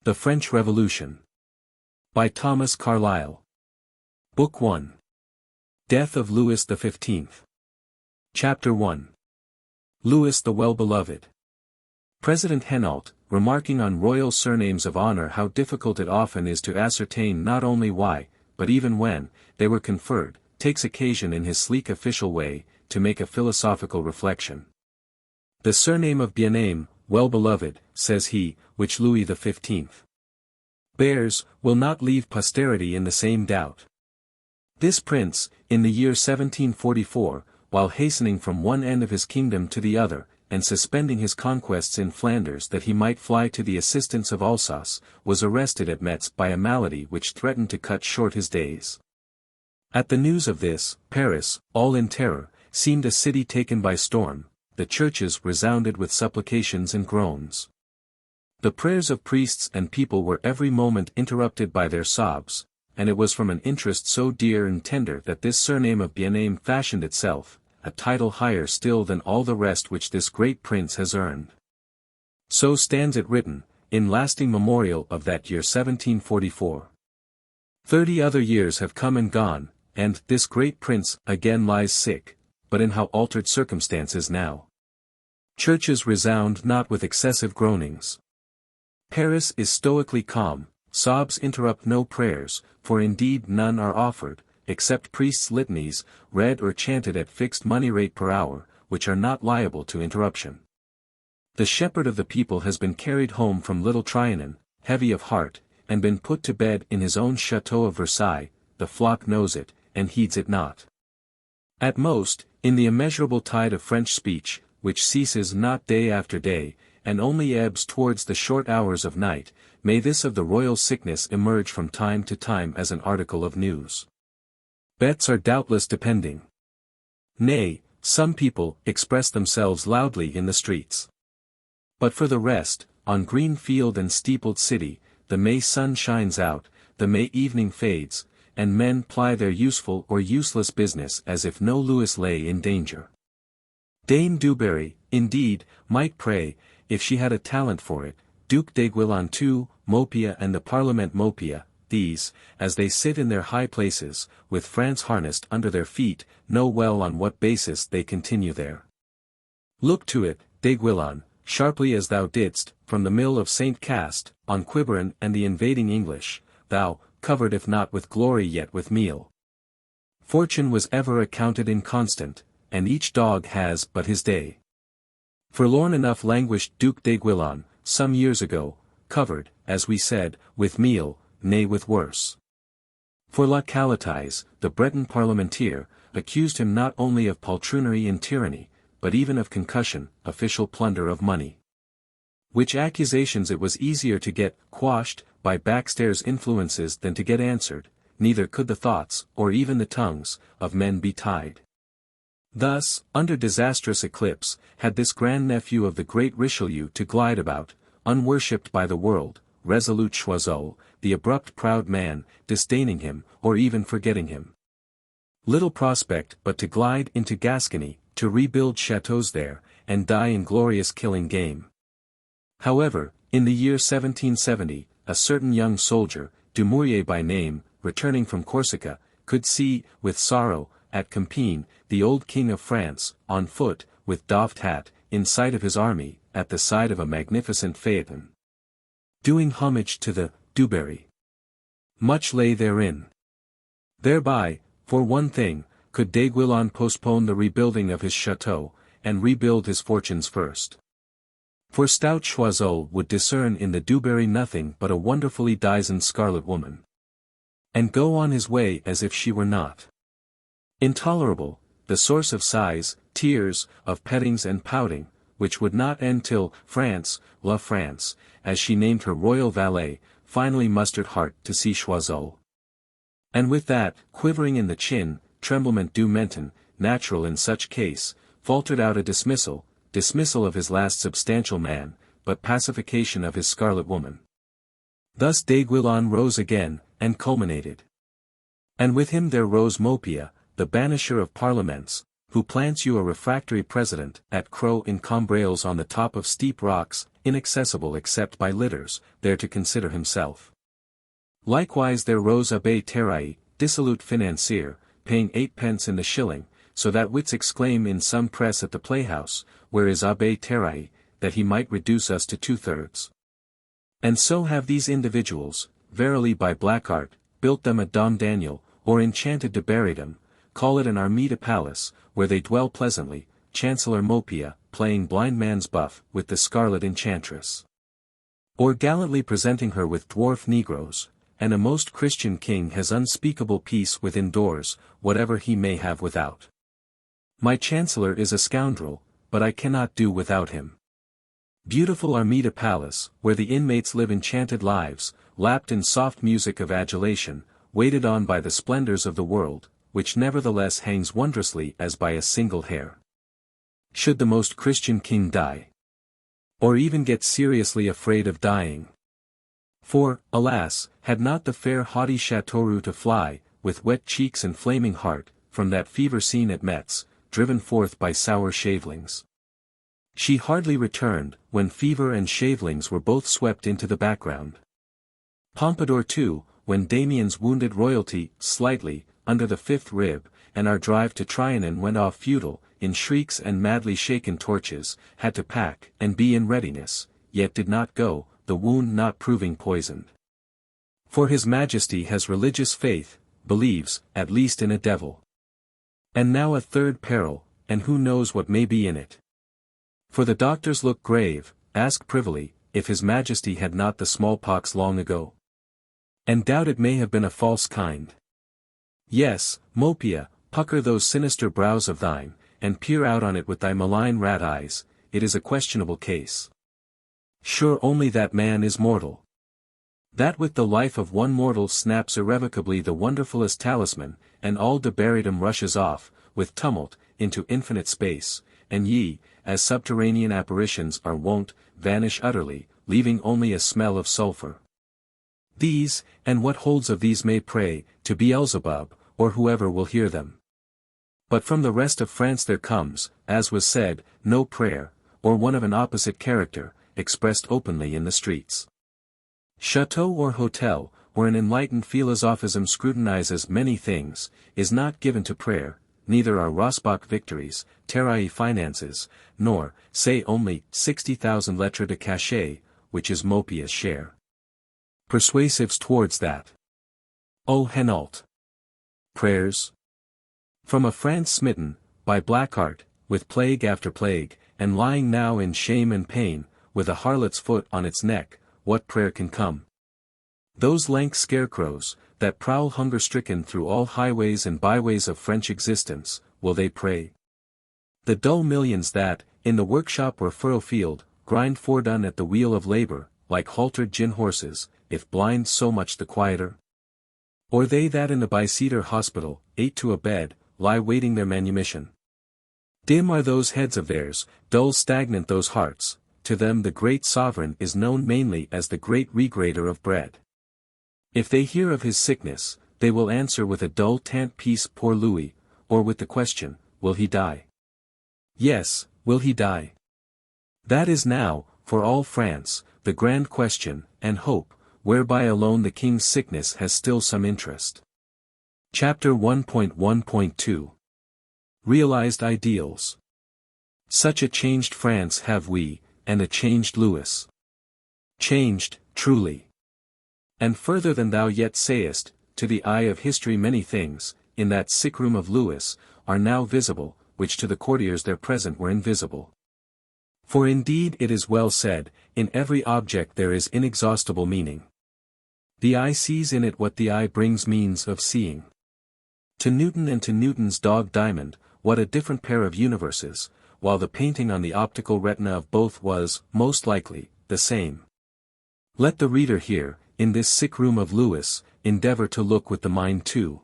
The French Revolution. By Thomas Carlyle. Book 1. Death of Louis XV. Chapter 1. Louis the Well-Beloved. President Henault, remarking on royal surnames of honor how difficult it often is to ascertain not only why, but even when, they were conferred, takes occasion in his sleek official way, to make a philosophical reflection. The surname of Bien-aimé, well-beloved, says he, which Louis XV bears, will not leave posterity in the same doubt. This prince, in the year 1744, while hastening from one end of his kingdom to the other, and suspending his conquests in Flanders that he might fly to the assistance of Alsace, was arrested at Metz by a malady which threatened to cut short his days. At the news of this, Paris, all in terror, seemed a city taken by storm. The churches resounded with supplications and groans. The prayers of priests and people were every moment interrupted by their sobs, and it was from an interest so dear and tender that this surname of Bien-aimé fashioned itself, a title higher still than all the rest which this great prince has earned. So stands it written, in lasting memorial of that year 1744. 30 other years have come and gone, and this great prince again lies sick, but in how altered circumstances now. Churches resound not with excessive groanings. Paris is stoically calm, sobs interrupt no prayers, for indeed none are offered, except priests' litanies, read or chanted at fixed money rate per hour, which are not liable to interruption. The shepherd of the people has been carried home from Little Trianon, heavy of heart, and been put to bed in his own chateau of Versailles. The flock knows it, and heeds it not. At most, in the immeasurable tide of French speech, which ceases not day after day, and only ebbs towards the short hours of night, may this of the royal sickness emerge from time to time as an article of news. Bets are doubtless depending. Nay, some people express themselves loudly in the streets. But for the rest, on green field and steepled city, the May sun shines out, the May evening fades, and men ply their useful or useless business as if no Louis lay in danger. Dame Dubarry, indeed, might pray, if she had a talent for it, Duc d'Aiguillon too, Maupeou and the Parlement Maupeou, these, as they sit in their high places, with France harnessed under their feet, know well on what basis they continue there. Look to it, d'Aiguillon, sharply as thou didst, from the mill of St. Cast, on Quiberon and the invading English, thou, covered if not with glory yet with meal. Fortune was ever accounted inconstant, and each dog has but his day. Forlorn enough languished Duc d'Aiguillon, some years ago, covered, as we said, with meal, nay with worse. For La Calatais, the Breton parlementaire, accused him not only of poltroonery and tyranny, but even of concussion, official plunder of money. Which accusations it was easier to get quashed by backstairs influences than to get answered, neither could the thoughts, or even the tongues, of men be tied. Thus, under disastrous eclipse, had this grandnephew of the great Richelieu to glide about, unworshipped by the world, resolute Choiseul, the abrupt proud man, disdaining him, or even forgetting him. Little prospect but to glide into Gascony, to rebuild chateaux there, and die in glorious killing game. However, in the year 1770, a certain young soldier, Dumouriez by name, returning from Corsica, could see, with sorrow, at Compiègne, the old king of France, on foot, with doffed hat, in sight of his army, at the side of a magnificent phaeton, doing homage to the Dubarry. Much lay therein. Thereby, for one thing, could d'Aiguillon postpone the rebuilding of his chateau, and rebuild his fortunes first. For stout Choiseul would discern in the Dubarry nothing but a wonderfully dizened scarlet woman, and go on his way as if she were not. Intolerable, the source of sighs, tears, of pettings and pouting, which would not end till France, La France, as she named her royal valet, finally mustered heart to see Choiseul. And with that, quivering in the chin, tremblement du menton, natural in such case, faltered out a dismissal of his last substantial man, but pacification of his scarlet woman. Thus d'Aiguillon rose again, and culminated. And with him there rose Maupeou, the banisher of parliaments, who plants you a refractory president at Crow in Combrales on the top of steep rocks, inaccessible except by litters, there to consider himself. Likewise there rose Abbé Terrail, dissolute financier, paying 8 pence in the shilling, so that wits exclaim in some press at the playhouse, where is Abbé Terrail, that he might reduce us to 2/3. And so have these individuals, verily by black art, built them a Dom Daniel, or enchanted to bury them, call it an Armida palace, where they dwell pleasantly, Chancellor Mopia, playing blind man's buff with the scarlet enchantress. Or gallantly presenting her with dwarf negroes, and a most Christian king has unspeakable peace within doors, whatever he may have without. My chancellor is a scoundrel, but I cannot do without him. Beautiful Armida Palace, where the inmates live enchanted lives, lapped in soft music of adulation, waited on by the splendors of the world, which nevertheless hangs wondrously as by a single hair. Should the most Christian king die? Or even get seriously afraid of dying? For, alas, had not the fair haughty Chateauroux to fly, with wet cheeks and flaming heart, from that fever scene at Metz, driven forth by sour shavelings? She hardly returned, when fever and shavelings were both swept into the background. Pompadour too, when Damien's wounded royalty, slightly, under the 5th rib, and our drive to Trianon went off futile, in shrieks and madly shaken torches, had to pack, and be in readiness, yet did not go, the wound not proving poisoned. For his Majesty has religious faith, believes, at least in a devil. And now a third peril, and who knows what may be in it? For the doctors look grave, ask privily, if his Majesty had not the smallpox long ago. And doubt it may have been a false kind. Yes, Mopia, pucker those sinister brows of thine, and peer out on it with thy malign rat eyes, it is a questionable case. Sure only that man is mortal. That with the life of one mortal snaps irrevocably the wonderfulest talisman, and all debaritum rushes off, with tumult, into infinite space, and ye, as subterranean apparitions are wont, vanish utterly, leaving only a smell of sulphur. These, and what holds of these may pray, to Beelzebub, or whoever will hear them. But from the rest of France there comes, as was said, no prayer, or one of an opposite character, expressed openly in the streets. Chateau or hotel, where an enlightened philosophism scrutinizes many things, is not given to prayer, neither are Rossbach victories, Terrail finances, nor, say only, 60,000 lettres de cachet, which is Mopia's share. Persuasives towards that. O Henault! Prayers? From a France smitten, by black art, with plague after plague, and lying now in shame and pain, with a harlot's foot on its neck, what prayer can come? Those lank scarecrows, that prowl hunger-stricken through all highways and byways of French existence, will they pray? The dull millions that, in the workshop or furrow-field, grind fordone at the wheel of labor, like haltered gin horses, if blind so much the quieter? Or they that in the Bicêtre hospital, 8 to a bed, lie waiting their manumission? Dim are those heads of theirs, dull stagnant those hearts, to them the great sovereign is known mainly as the great regrater of bread. If they hear of his sickness, they will answer with a dull tant pis pour Louis, or with the question, will he die? Yes, will he die? That is now, for all France, the grand question, and hope, whereby alone the king's sickness has still some interest. Chapter 1.1.2 Realized Ideals. Such a changed France have we, and a changed Louis. Changed, truly. And further than thou yet sayest, to the eye of history many things, in that sick room of Louis, are now visible, which to the courtiers there present were invisible. For indeed it is well said, in every object there is inexhaustible meaning. The eye sees in it what the eye brings means of seeing. To Newton and to Newton's dog Diamond, what a different pair of universes, while the painting on the optical retina of both was, most likely, the same. Let the reader here, in this sick room of Louis, endeavor to look with the mind too.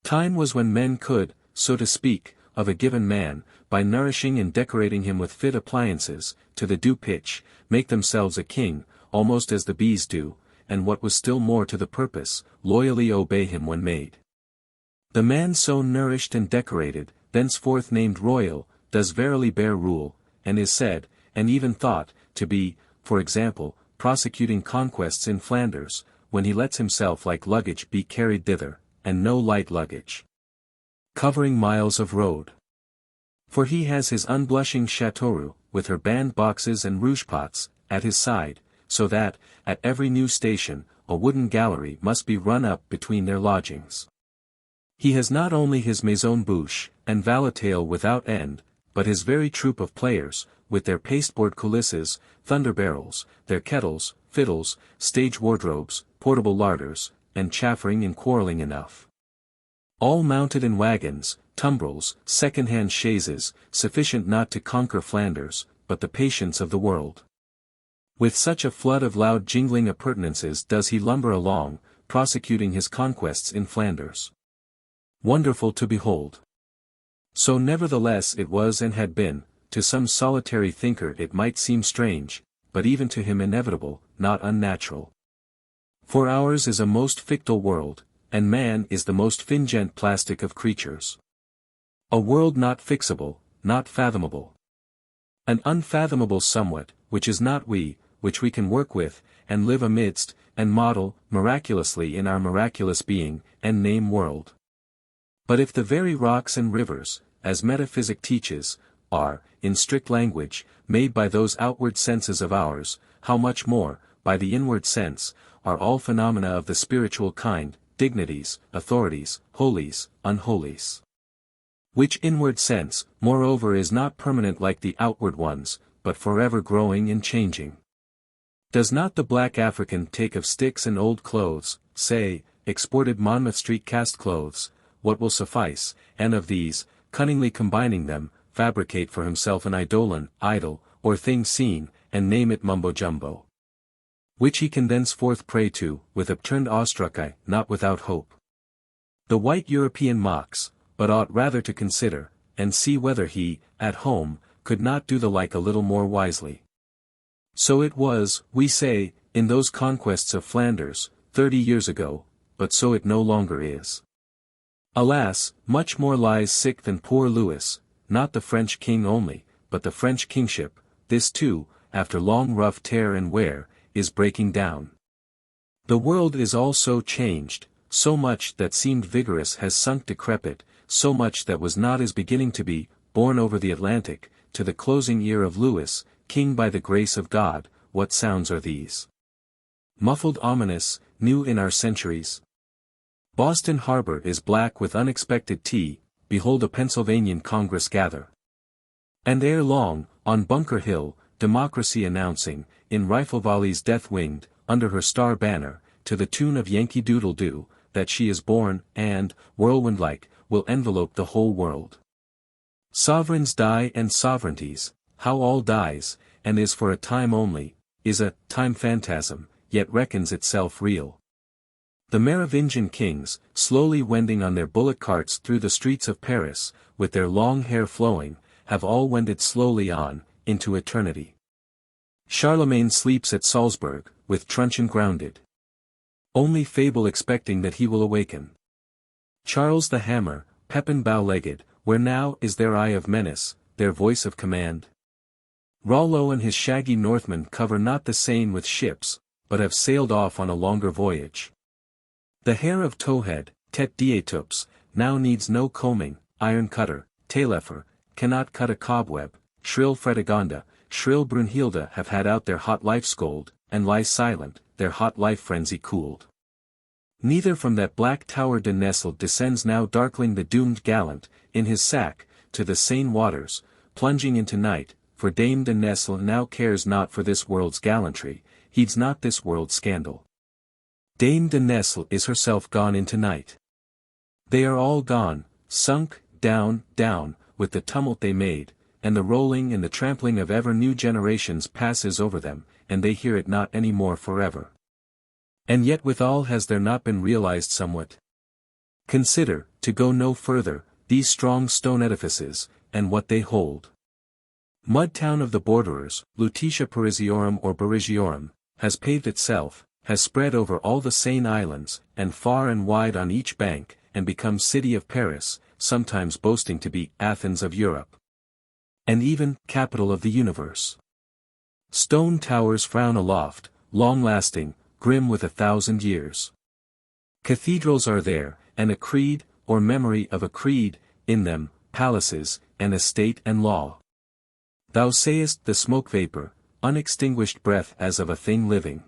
Time was when men could, so to speak, of a given man, by nourishing and decorating him with fit appliances, to the due pitch, make themselves a king, almost as the bees do, and what was still more to the purpose, loyally obey him when made. The man so nourished and decorated, thenceforth named royal, does verily bear rule, and is said, and even thought, to be, for example, prosecuting conquests in Flanders, when he lets himself like luggage be carried thither, and no light luggage, covering miles of road. For he has his unblushing Chateauroux, with her band-boxes and rouge-pots, at his side, so that, at every new station, a wooden gallery must be run up between their lodgings. He has not only his maison bouche, and valetaille without end, but his very troop of players, with their pasteboard coulisses, thunder-barrels, their kettles, fiddles, stage wardrobes, portable larders, and chaffering and quarrelling enough. All mounted in wagons, tumbrils, second-hand chaises, sufficient not to conquer Flanders, but the patience of the world. With such a flood of loud jingling appurtenances does he lumber along, prosecuting his conquests in Flanders. Wonderful to behold. So nevertheless it was and had been, to some solitary thinker it might seem strange, but even to him inevitable, not unnatural. For ours is a most fictile world, and man is the most fingent plastic of creatures. A world not fixable, not fathomable. An unfathomable somewhat, which is not we, which we can work with, and live amidst, and model, miraculously in our miraculous being, and name world. But if the very rocks and rivers, as metaphysic teaches, are, in strict language, made by those outward senses of ours, how much more, by the inward sense, are all phenomena of the spiritual kind, dignities, authorities, holies, unholies. Which inward sense, moreover is not permanent like the outward ones, but forever growing and changing. Does not the black African take of sticks and old clothes, say, exported Monmouth Street cast clothes, what will suffice, and of these, cunningly combining them, fabricate for himself an eidolon, idol, or thing seen, and name it mumbo-jumbo, which he can thenceforth pray to, with upturned Ausdrucke, not without hope. The white European mocks, but ought rather to consider, and see whether he, at home, could not do the like a little more wisely. So it was, we say, in those conquests of Flanders, 30 years ago, but so it no longer is. Alas, much more lies sick than poor Louis, not the French king only, but the French kingship, this too, after long rough tear and wear, is breaking down. The world is all so changed, so much that seemed vigorous has sunk decrepit, so much that was not is beginning to be, borne over the Atlantic, to the closing ear of Louis, king by the grace of God. What sounds are these? Muffled, ominous, new in our centuries. Boston harbor is black with unexpected tea, behold a Pennsylvanian Congress gather. And ere long, on Bunker Hill, democracy announcing, in rifle volleys death-winged, under her star banner, to the tune of Yankee Doodle Doo, that she is born, and, whirlwind-like, will envelope the whole world. Sovereigns die and sovereignties, how all dies, and is for a time only, is a time phantasm, yet reckons itself real. The Merovingian kings, slowly wending on their bullock carts through the streets of Paris, with their long hair flowing, have all wended slowly on, into eternity. Charlemagne sleeps at Salzburg, with truncheon grounded. Only fable expecting that he will awaken. Charles the Hammer, Pepin bow-legged, where now is their eye of menace, their voice of command? Rollo and his shaggy Northmen cover not the Seine with ships, but have sailed off on a longer voyage. The hair of Towhead, Tet Dietups, now needs no combing, iron cutter, Taillefer, cannot cut a cobweb, shrill Fredegonda, shrill Brunhilde have had out their hot life scold, and lie silent, their hot life frenzy cooled. Neither from that black tower de Nesle descends now darkling the doomed gallant, in his sack, to the Seine waters, plunging into night, for Dame de Nesle now cares not for this world's gallantry, heeds not this world's scandal. Dame de Nesle is herself gone into night. They are all gone, sunk, down, down, with the tumult they made, and the rolling and the trampling of ever new generations passes over them, and they hear it not any more forever. And yet withal has there not been realized somewhat? Consider, to go no further, these strong stone edifices, and what they hold. Mud town of the borderers, Lutetia Parisiorum or Barigiorum, has paved itself, has spread over all the Seine islands, and far and wide on each bank, and become city of Paris, sometimes boasting to be Athens of Europe. And even, capital of the universe. Stone towers frown aloft, long-lasting, grim with 1,000 years. Cathedrals are there, and a creed, or memory of a creed, in them, palaces, and estate and law. Thou sayest the smoke vapor, unextinguished breath as of a thing living.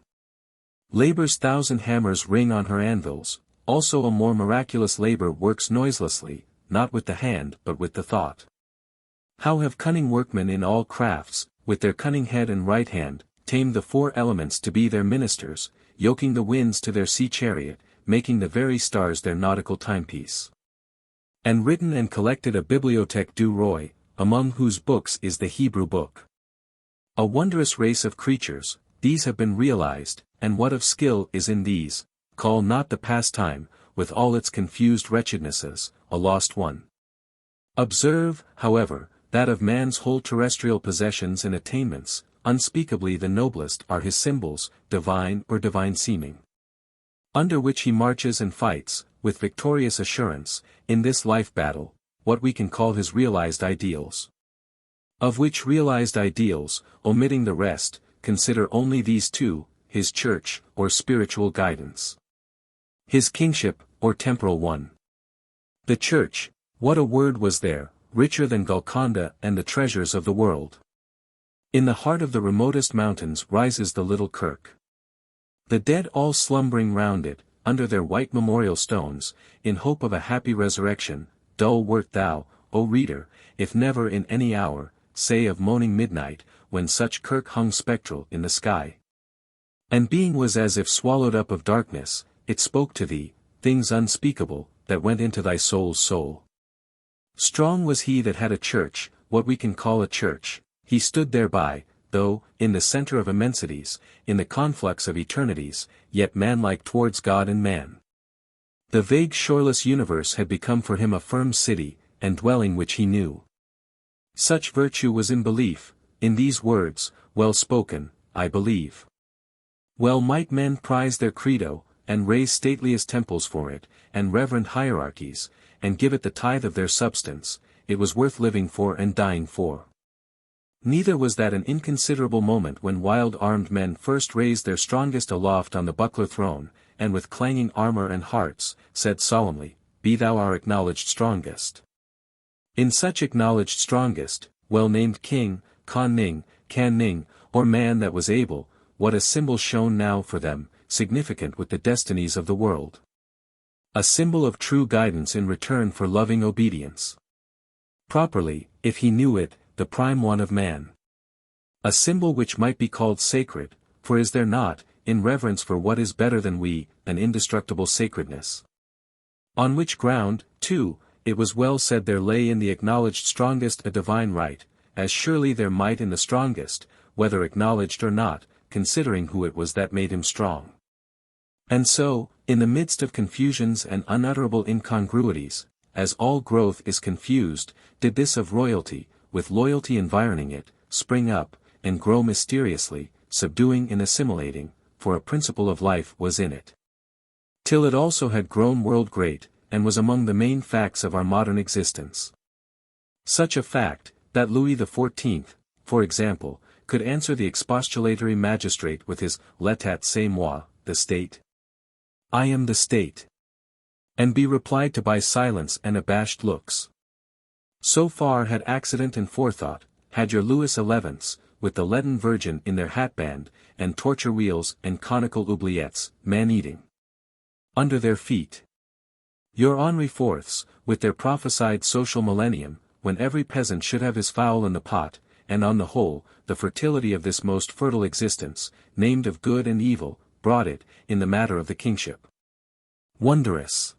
Labor's 1,000 hammers ring on her anvils, also a more miraculous labor works noiselessly, not with the hand but with the thought. How have cunning workmen in all crafts, with their cunning head and right hand, tamed the 4 elements to be their ministers, yoking the winds to their sea chariot, making the very stars their nautical timepiece. And written and collected a bibliothèque du roi, among whose books is the Hebrew book. A wondrous race of creatures, these have been realized, and what of skill is in these, call not the pastime, with all its confused wretchednesses, a lost one. Observe, however, that of man's whole terrestrial possessions and attainments, unspeakably the noblest are his symbols, divine or divine seeming. Under which he marches and fights, with victorious assurance, in this life battle, what we can call his realized ideals. Of which realized ideals, omitting the rest, consider only these 2, his church, or spiritual guidance. His kingship, or temporal one. The church, what a word was there, richer than Golconda and the treasures of the world. In the heart of the remotest mountains rises the little kirk. The dead all slumbering round it, under their white memorial stones, in hope of a happy resurrection, dull wert thou, O reader, if never in any hour, say of moaning midnight, when such kirk hung spectral in the sky. And being was as if swallowed up of darkness, it spoke to thee, things unspeakable, that went into thy soul's soul. Strong was he that had a church, what we can call a church, he stood thereby, though, in the center of immensities, in the conflux of eternities, yet manlike towards God and man. The vague shoreless universe had become for him a firm city, and dwelling which he knew. Such virtue was in belief, in these words, well spoken, I believe. Well might men prize their credo, and raise stateliest temples for it, and reverend hierarchies, and give it the tithe of their substance, it was worth living for and dying for. Neither was that an inconsiderable moment when wild armed men first raised their strongest aloft on the buckler throne, and with clanging armor and hearts, said solemnly, Be thou our acknowledged strongest. In such acknowledged strongest, well-named king, Kan Ning, or man that was able, what a symbol shone now for them, significant with the destinies of the world. A symbol of true guidance in return for loving obedience. Properly, if he knew it, the prime one of man. A symbol which might be called sacred, for is there not, in reverence for what is better than we, an indestructible sacredness? On which ground, too, it was well said there lay in the acknowledged strongest a divine right, as surely there might in the strongest, whether acknowledged or not, considering who it was that made him strong. And so, in the midst of confusions and unutterable incongruities, as all growth is confused, did this of royalty, with loyalty environing it, spring up, and grow mysteriously, subduing and assimilating, for a principle of life was in it. Till it also had grown world great, and was among the main facts of our modern existence. Such a fact, that Louis XIV, for example, could answer the expostulatory magistrate with his "L'état c'est moi," the state. I am the state. And be replied to by silence and abashed looks. So far had accident and forethought, had your Louis XI's, with the leaden Virgin in their hatband, and torture wheels and conical oubliettes, man-eating, under their feet. Your Henri IV's, with their prophesied social millennium, when every peasant should have his fowl in the pot, and on the whole, the fertility of this most fertile existence, named of good and evil, brought it, in the matter of the kingship. Wondrous.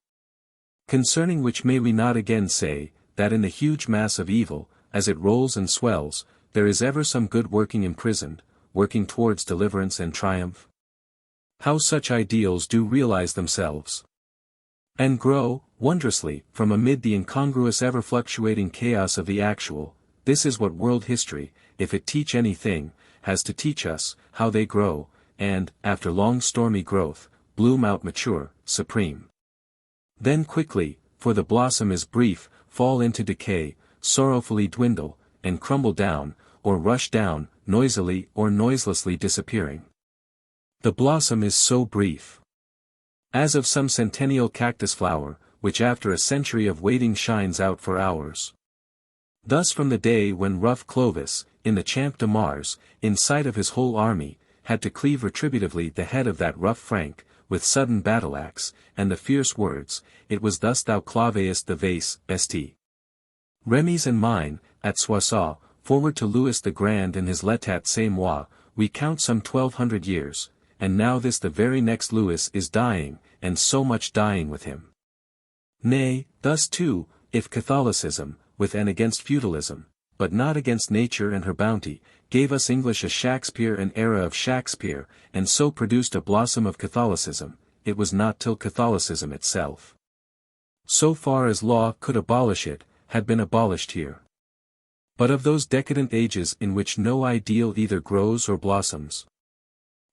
Concerning which may we not again say, that in the huge mass of evil, as it rolls and swells, there is ever some good working imprisoned, working towards deliverance and triumph? How such ideals do realize themselves, and grow, wondrously, from amid the incongruous ever-fluctuating chaos of the actual, this is what world history, if it teach anything, has to teach us, how they grow, and, after long stormy growth, bloom out mature, supreme. Then quickly, for the blossom is brief, fall into decay, sorrowfully dwindle, and crumble down, or rush down, noisily or noiselessly disappearing. The blossom is so brief. As of some centennial cactus flower, which after a century of waiting shines out for hours. Thus from the day when rough Clovis, in the Champ de Mars, in sight of his whole army, had to cleave retributively the head of that rough Frank, with sudden battle-axe, and the fierce words, "It was thus thou claveest the vase, Bastille." Remy's and mine, at Soissons, forward to Louis the Grand and his L'État c'est moi, we count some 1200 years, and now this the very next Louis is dying, and so much dying with him. Nay, thus too, if Catholicism, with and against feudalism, but not against nature and her bounty, gave us English a Shakespeare and era of Shakespeare, and so produced a blossom of Catholicism, it was not till Catholicism itself, so far as law could abolish it, had been abolished here. But of those decadent ages in which no ideal either grows or blossoms,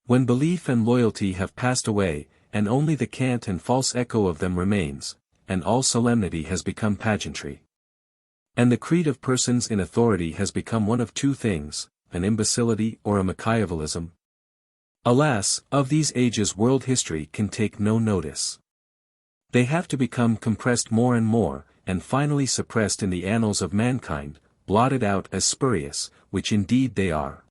when belief and loyalty have passed away, and only the cant and false echo of them remains, and all solemnity has become pageantry, and the creed of persons in authority has become one of two things, an imbecility or a Machiavellism. Alas, of these ages world history can take no notice. They have to become compressed more and more, and finally suppressed in the annals of mankind, blotted out as spurious, which indeed they are.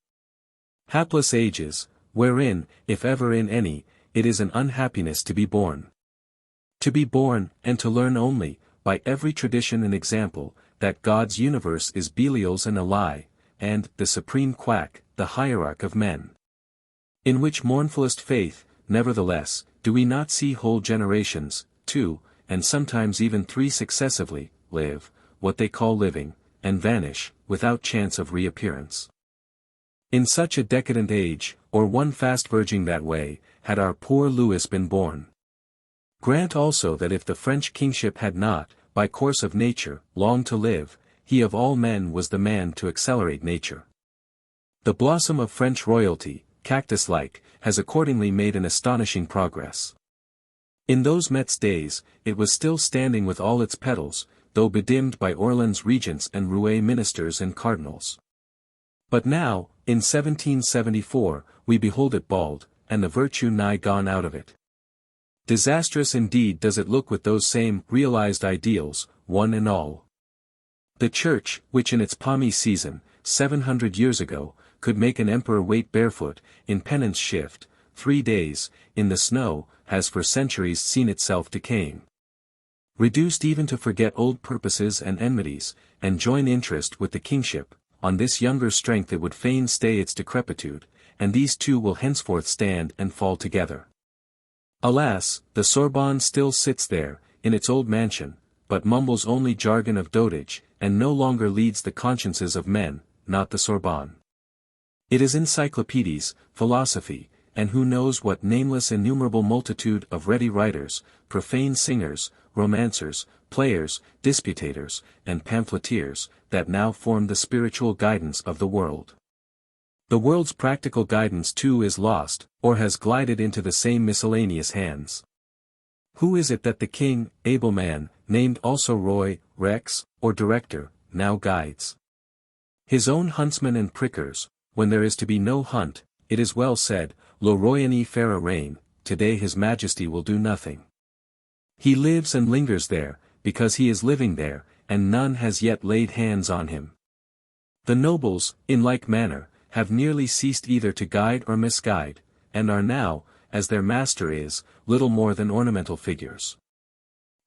Hapless ages, wherein, if ever in any, it is an unhappiness to be born. To be born, and to learn only, by every tradition and example, that God's universe is Belial's and a lie, and the supreme quack, the hierarch of men. In which mournfulest faith, nevertheless, do we not see whole generations, two, and sometimes even three successively, live, what they call living, and vanish, without chance of reappearance. In such a decadent age, or one fast verging that way, had our poor Louis been born. Grant also that if the French kingship had not, by course of nature, long to live, he of all men was the man to accelerate nature. The blossom of French royalty, cactus-like, has accordingly made an astonishing progress. In those Metz days, it was still standing with all its petals, though bedimmed by Orleans regents and Rouen ministers and cardinals. But now, in 1774, we behold it bald, and the virtue nigh gone out of it. Disastrous indeed does it look with those same realized ideals, one and all. The Church, which in its palmy season, 700 years ago, could make an emperor wait barefoot, in penance shift, 3 days, in the snow, has for centuries seen itself decaying. Reduced even to forget old purposes and enmities, and join interest with the kingship, on this younger strength it would fain stay its decrepitude, and these two will henceforth stand and fall together. Alas, the Sorbonne still sits there, in its old mansion, but mumbles only jargon of dotage, and no longer leads the consciences of men, not the Sorbonne. It is encyclopedies, philosophy, and who knows what nameless innumerable multitude of ready writers, profane singers, romancers, players, disputators, and pamphleteers, that now form the spiritual guidance of the world. The world's practical guidance too is lost, or has glided into the same miscellaneous hands. Who is it that the king, able man, named also Roy, Rex, or director, now guides? His own huntsmen and prickers, when there is to be no hunt, it is well said, Le Roy n'y fera rien, today his majesty will do nothing. He lives and lingers there, because he is living there, and none has yet laid hands on him. The nobles, in like manner, have nearly ceased either to guide or misguide, and are now, as their master is, little more than ornamental figures.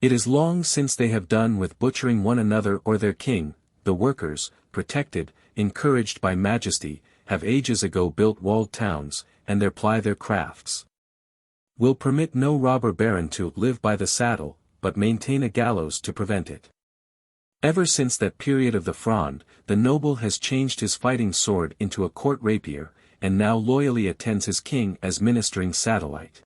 It is long since they have done with butchering one another or their king. The workers, protected, encouraged by majesty, have ages ago built walled towns, and there ply their crafts. Will permit no robber baron to live by the saddle, but maintain a gallows to prevent it. Ever since that period of the Fronde, the noble has changed his fighting sword into a court rapier, and now loyally attends his king as ministering satellite.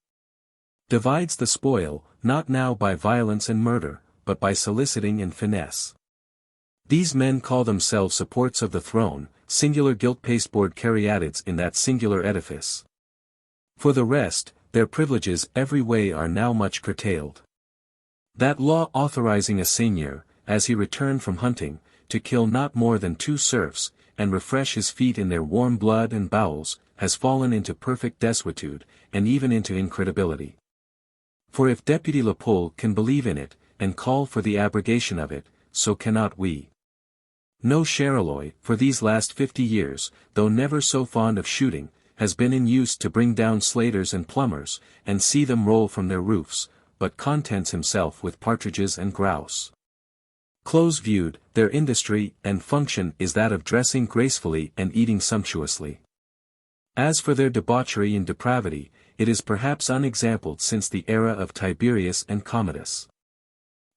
Divides the spoil, not now by violence and murder, but by soliciting and finesse. These men call themselves supports of the throne, singular gilt pasteboard caryatids in that singular edifice. For the rest, their privileges every way are now much curtailed. That law authorizing a seigneur, as he returned from hunting, to kill not more than 2 serfs, and refresh his feet in their warm blood and bowels, has fallen into perfect desuetude, and even into incredibility. For if Deputy Lepole can believe in it, and call for the abrogation of it, so cannot we. No Charolais, for these last 50 years, though never so fond of shooting, has been in use to bring down slaters and plumbers, and see them roll from their roofs, but contents himself with partridges and grouse. Close viewed, their industry and function is that of dressing gracefully and eating sumptuously. As for their debauchery and depravity, it is perhaps unexampled since the era of Tiberius and Commodus.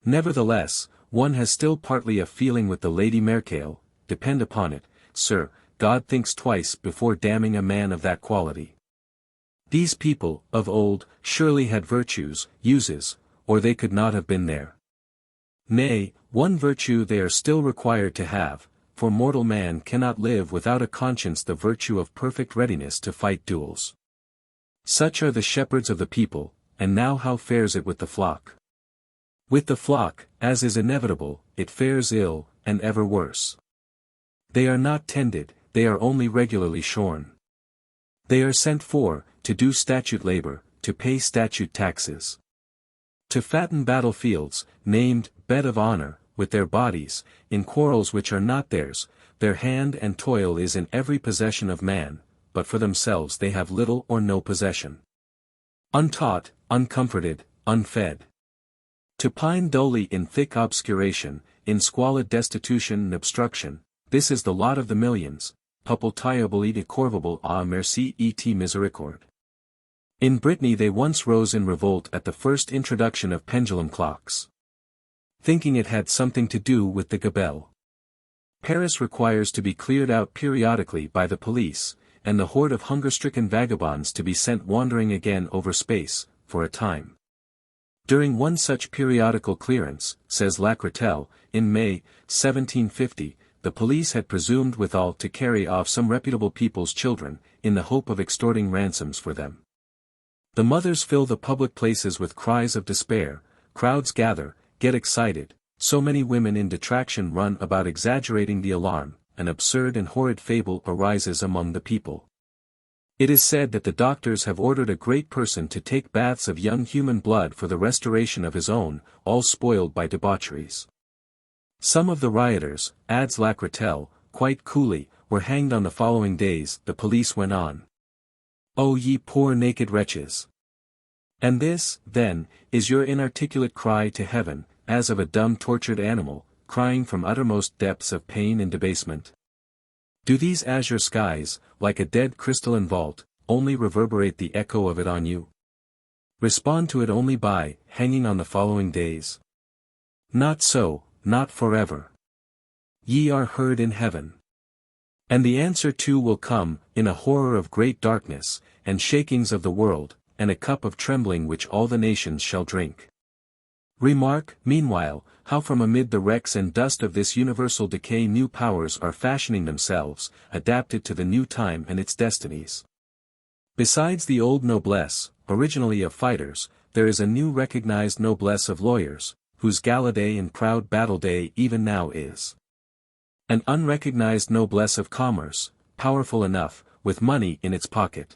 Nevertheless, one has still partly a feeling with the Lady Mercale. Depend upon it, sir, God thinks twice before damning a man of that quality. These people, of old, surely had virtues, uses, or they could not have been there. Nay, one virtue they are still required to have, for mortal man cannot live without a conscience, the virtue of perfect readiness to fight duels. Such are the shepherds of the people, and now how fares it with the flock? With the flock, as is inevitable, it fares ill, and ever worse. They are not tended, they are only regularly shorn. They are sent for, to do statute labor, to pay statute taxes. To fatten battlefields, named, bed of honor, with their bodies, in quarrels which are not theirs, their hand and toil is in every possession of man, but for themselves they have little or no possession. Untaught, uncomforted, unfed. To pine dully in thick obscuration, in squalid destitution and obstruction, this is the lot of the millions, pupultiable et corvable à merci et miséricorde. In Brittany they once rose in revolt at the first introduction of pendulum clocks, thinking it had something to do with the gabelle. Paris requires to be cleared out periodically by the police, and the horde of hunger-stricken vagabonds to be sent wandering again over space, for a time. During one such periodical clearance, says Lacretelle, in May, 1750, the police had presumed withal to carry off some reputable people's children, in the hope of extorting ransoms for them. The mothers fill the public places with cries of despair, crowds gather, get excited, so many women in detraction run about exaggerating the alarm, an absurd and horrid fable arises among the people. It is said that the doctors have ordered a great person to take baths of young human blood for the restoration of his own, all spoiled by debaucheries. Some of the rioters, adds Lacretelle, quite coolly, were hanged on the following days. The police went on. O ye poor naked wretches! And this, then, is your inarticulate cry to heaven, as of a dumb tortured animal, crying from uttermost depths of pain and debasement? Do these azure skies, like a dead crystalline vault, only reverberate the echo of it on you? Respond to it only by, hanging on the following days? Not so, not forever. Ye are heard in heaven. And the answer too will come, in a horror of great darkness, and shakings of the world, and a cup of trembling which all the nations shall drink. Remark, meanwhile, how from amid the wrecks and dust of this universal decay new powers are fashioning themselves, adapted to the new time and its destinies. Besides the old noblesse, originally of fighters, there is a new recognized noblesse of lawyers, whose gala day and proud battle day even now is. An unrecognized noblesse of commerce, powerful enough, with money in its pocket.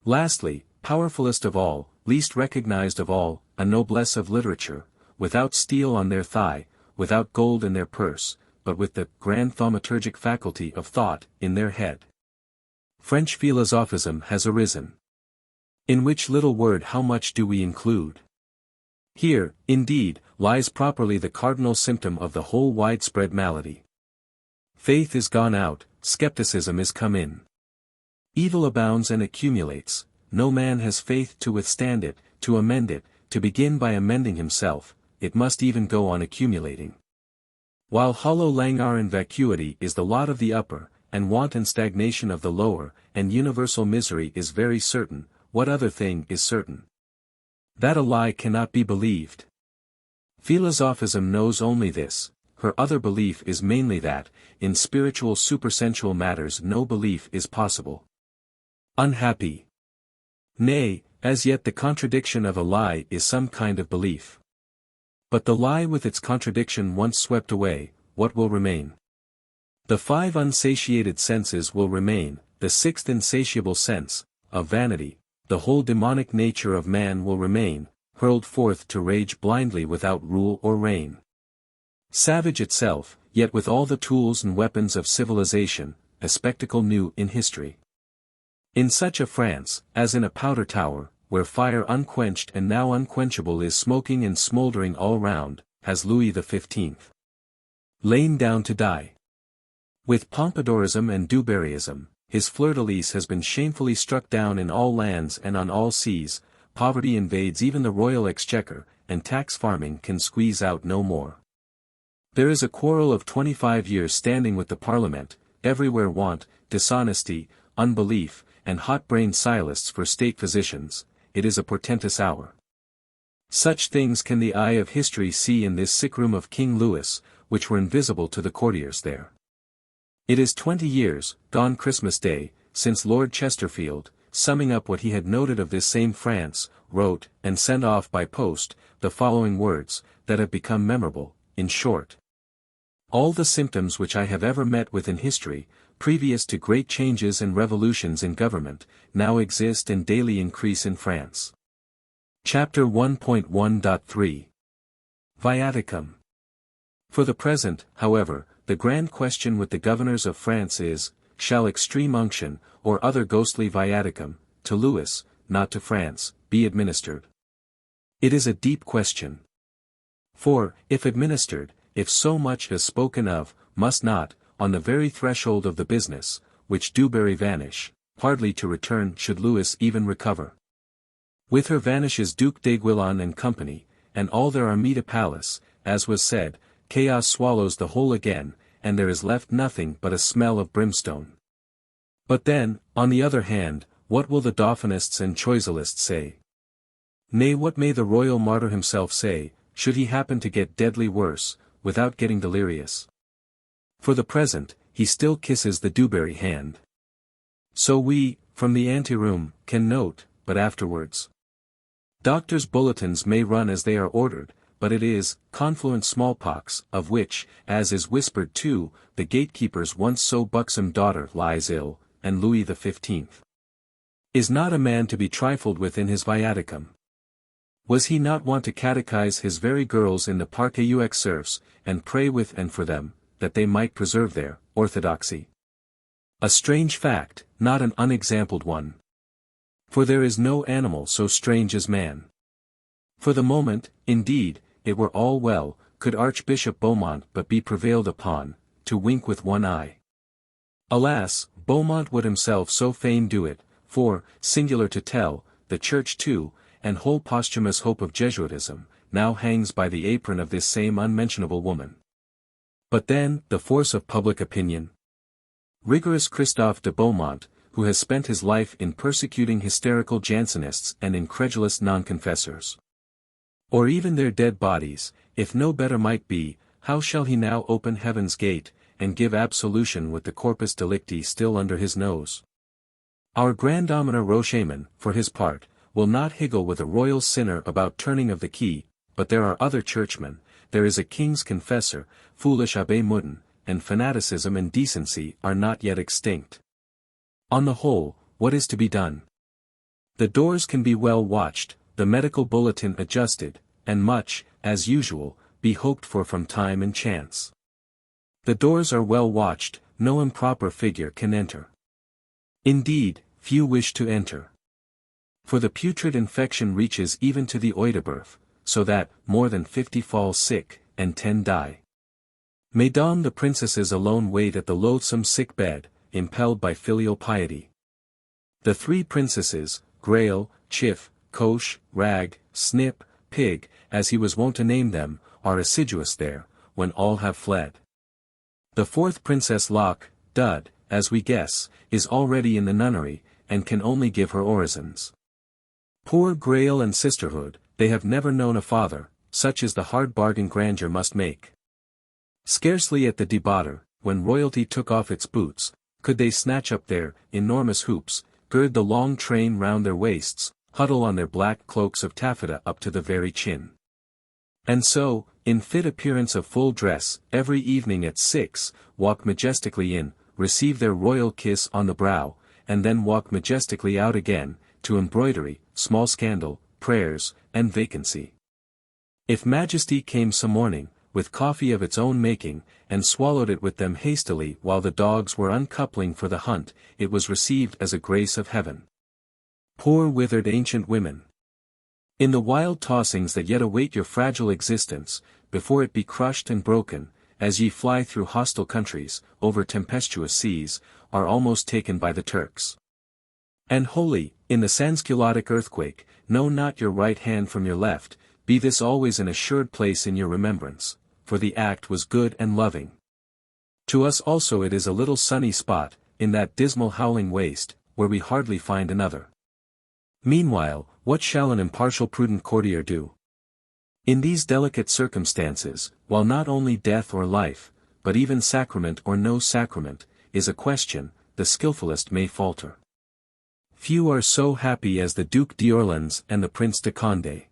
Lastly, powerfulest of all, least recognized of all, a noblesse of literature, without steel on their thigh, without gold in their purse, but with the grand thaumaturgic faculty of thought in their head. French philosophism has arisen. In which little word how much do we include? Here, indeed, lies properly the cardinal symptom of the whole widespread malady. Faith is gone out, skepticism is come in. Evil abounds and accumulates, no man has faith to withstand it, to amend it, to begin by amending himself, it must even go on accumulating. While hollow languor and vacuity is the lot of the upper, and want and stagnation of the lower, and universal misery is very certain, what other thing is certain? That a lie cannot be believed. Philosophism knows only this, her other belief is mainly that, in spiritual supersensual matters no belief is possible. Unhappy! Nay, as yet the contradiction of a lie is some kind of belief. But the lie with its contradiction once swept away, what will remain? The 5 unsatiated senses will remain, the 6th insatiable sense, of vanity, the whole demonic nature of man will remain, hurled forth to rage blindly without rule or reign. Savage itself, yet with all the tools and weapons of civilization, a spectacle new in history. In such a France, as in a powder tower, where fire unquenched and now unquenchable is smoking and smouldering all round, has Louis XV lain down to die. With Pompadorism and Dubarryism, his fleur-de-lis has been shamefully struck down in all lands and on all seas, poverty invades even the royal exchequer, and tax farming can squeeze out no more. There is a quarrel of 25 years standing with the Parliament, everywhere want, dishonesty, unbelief, and hot-brained sciolists for state physicians. It is a portentous hour. Such things can the eye of history see in this sick room of King Louis, which were invisible to the courtiers there. It is 20 years, gone Christmas Day, since Lord Chesterfield, summing up what he had noted of this same France, wrote, and sent off by post, the following words, that have become memorable, in short. All the symptoms which I have ever met with in history, previous to great changes and revolutions in government, now exist and daily increase in France. Chapter 1.1.3 Viaticum. For the present, however, the grand question with the governors of France is, shall extreme unction, or other ghostly viaticum, to Louis, not to France, be administered? It is a deep question. For, if administered, if so much as spoken of, must not, on the very threshold of the business, which Dubarry vanish, hardly to return should Louis even recover. With her vanishes Duke d'Aiguillon and company, and all their armée de palace, as was said, chaos swallows the whole again, and there is left nothing but a smell of brimstone. But then, on the other hand, what will the Dauphinists and Choiselists say? Nay, what may the royal martyr himself say, should he happen to get deadly worse, without getting delirious? For the present, he still kisses the Dubarry hand. So we, from the anteroom, can note, but afterwards. Doctors' bulletins may run as they are ordered, but it is, confluent smallpox, of which, as is whispered too, the gatekeeper's once so buxom daughter lies ill, and Louis XV is not a man to be trifled with in his viaticum. Was he not wont to catechize his very girls in the Parc aux Cerfs, and pray with and for them, that they might preserve their orthodoxy? A strange fact, not an unexampled one. For there is no animal so strange as man. For the moment, indeed, it were all well, could Archbishop Beaumont but be prevailed upon, to wink with one eye. Alas, Beaumont would himself so fain do it, for, singular to tell, the Church too, and whole posthumous hope of Jesuitism, now hangs by the apron of this same unmentionable woman. But then, the force of public opinion. Rigorous Christophe de Beaumont, who has spent his life in persecuting hysterical Jansenists and incredulous non-confessors. Or even their dead bodies, if no better might be, how shall he now open heaven's gate, and give absolution with the corpus delicti still under his nose? Our Grand Almoner Rochemin, for his part, will not higgle with a royal sinner about turning of the key, but there are other churchmen, there is a king's confessor, foolish Abbé Moudon, and fanaticism and decency are not yet extinct. On the whole, what is to be done? The doors can be well watched, the medical bulletin adjusted, and much, as usual, be hoped for from time and chance. The doors are well watched, no improper figure can enter. Indeed, few wish to enter. For the putrid infection reaches even to the Œil de Bœuf, so that, more than 50 fall sick, and 10 die. Mesdames the princesses alone wait at the loathsome sick bed, impelled by filial piety. The 3 princesses, Grail, Chiff, Coche, Rag, Snip, Pig, as he was wont to name them, are assiduous there, when all have fled. The 4th Princess Locke, Dud, as we guess, is already in the nunnery, and can only give her orisons. Poor Grail and sisterhood, they have never known a father, such is the hard bargain grandeur must make. Scarcely at the debater, when royalty took off its boots, could they snatch up their enormous hoops, gird the long train round their waists, huddle on their black cloaks of taffeta up to the very chin. And so, in fit appearance of full dress, every evening at 6, walk majestically in, receive their royal kiss on the brow, and then walk majestically out again, to embroidery, small scandal, prayers, and vacancy. If majesty came some morning, with coffee of its own making, and swallowed it with them hastily while the dogs were uncoupling for the hunt, it was received as a grace of heaven. Poor withered ancient women! In the wild tossings that yet await your fragile existence, before it be crushed and broken, as ye fly through hostile countries, over tempestuous seas, are almost taken by the Turks. And holy, in the sansculottic earthquake, know not your right hand from your left, be this always an assured place in your remembrance, for the act was good and loving. To us also it is a little sunny spot, in that dismal howling waste, where we hardly find another. Meanwhile, what shall an impartial prudent courtier do? In these delicate circumstances, while not only death or life, but even sacrament or no sacrament, is a question, the skilfullest may falter. Few are so happy as the Duc d'Orléans and the Prince de Condé.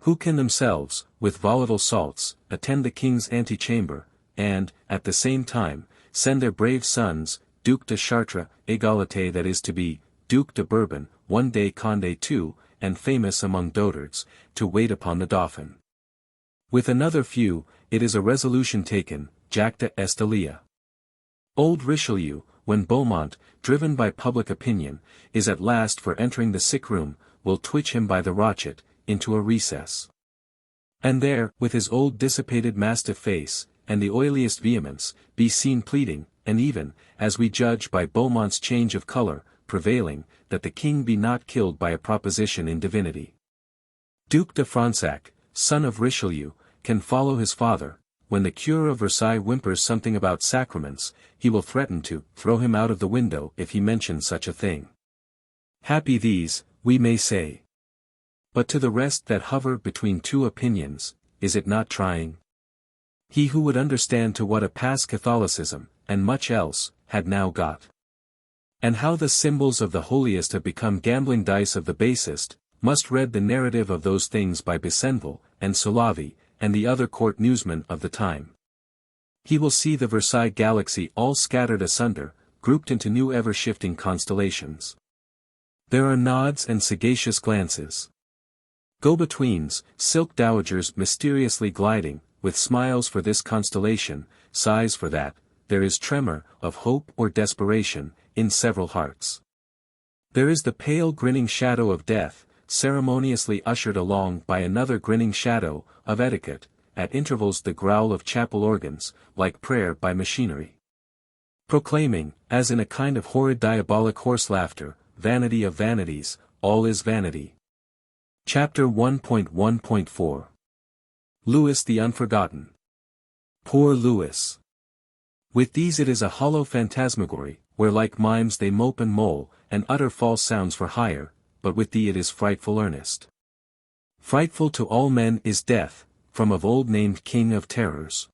Who can themselves, with volatile salts, attend the king's antechamber, and, at the same time, send their brave sons, Duc de Chartres, Égalité that is to be, Duc de Bourbon, one day Condé too, and famous among dotards, to wait upon the Dauphin. With another few, it is a resolution taken, Jacques de Estella. Old Richelieu, when Beaumont, driven by public opinion, is at last for entering the sick-room, will twitch him by the rochet, into a recess. And there, with his old dissipated mastiff face, and the oiliest vehemence, be seen pleading, and even, as we judge by Beaumont's change of colour, prevailing, that the king be not killed by a proposition in divinity. Duc de Fronsac, son of Richelieu, can follow his father. When the cure of Versailles whimpers something about sacraments, he will threaten to throw him out of the window if he mentions such a thing. Happy these, we may say. But to the rest that hover between two opinions, is it not trying? He who would understand to what a pass Catholicism, and much else, had now got. And how the symbols of the holiest have become gambling dice of the basest, must read the narrative of those things by Besenval, and Solavi, and the other court newsmen of the time. He will see the Versailles galaxy all scattered asunder, grouped into new ever-shifting constellations. There are nods and sagacious glances. Go-betweens, silk dowagers mysteriously gliding, with smiles for this constellation, sighs for that, there is tremor, of hope or desperation, in several hearts. There is the pale grinning shadow of death, ceremoniously ushered along by another grinning shadow, of etiquette, at intervals the growl of chapel organs, like prayer by machinery. Proclaiming, as in a kind of horrid diabolic horse laughter, vanity of vanities, all is vanity. Chapter 1.1.4 Louis the Unforgotten. Poor Louis! With these it is a hollow phantasmagory, where like mimes they mope and mole, and utter false sounds for hire, but with thee it is frightful earnest. Frightful to all men is death, from of old named king of terrors.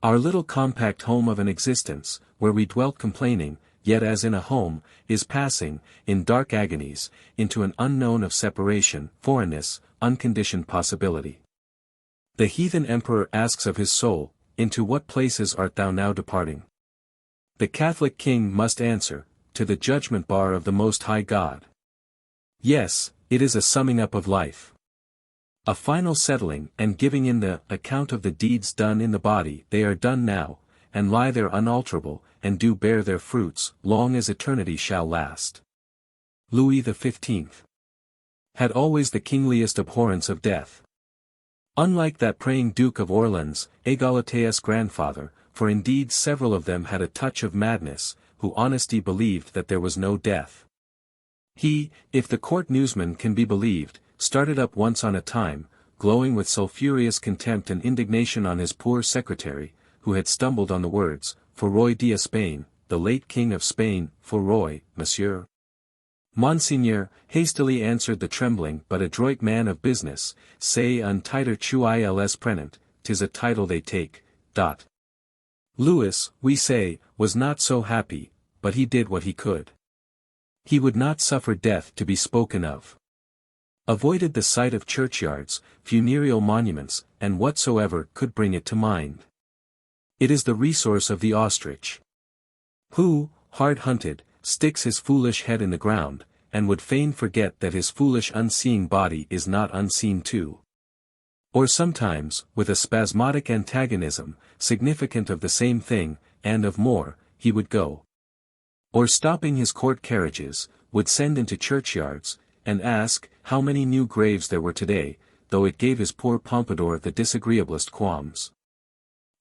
Our little compact home of an existence, where we dwelt complaining, yet as in a home, is passing, in dark agonies, into an unknown of separation, foreignness, unconditioned possibility. The heathen emperor asks of his soul, into what places art thou now departing? The Catholic king must answer, to the judgment bar of the Most High God. Yes, it is a summing up of life. A final settling and giving in the account of the deeds done in the body. They are done now, and lie there unalterable, and do bear their fruits, long as eternity shall last. Louis XV had always the kingliest abhorrence of death. Unlike that praying Duke of Orleans, Égalité's grandfather, for indeed several of them had a touch of madness, who honesty believed that there was no death. He, if the court newsman can be believed, started up once on a time, glowing with sulphurous contempt and indignation on his poor secretary, who had stumbled on the words, "For Roy d'Espagne, the late king of Spain, for Roy, monsieur." Monseigneur, hastily answered the trembling but adroit man of business, "C'est un titre qu'ils prennent, 'tis a title they take." Louis, we say, was not so happy, but he did what he could. He would not suffer death to be spoken of. Avoided the sight of churchyards, funereal monuments, and whatsoever could bring it to mind. It is the resource of the ostrich, who, hard-hunted, sticks his foolish head in the ground, and would fain forget that his foolish unseeing body is not unseen too. Or sometimes, with a spasmodic antagonism, significant of the same thing, and of more, he would go. Or stopping his court carriages, would send into churchyards, and ask how many new graves there were today, though it gave his poor Pompadour the disagreeablest qualms.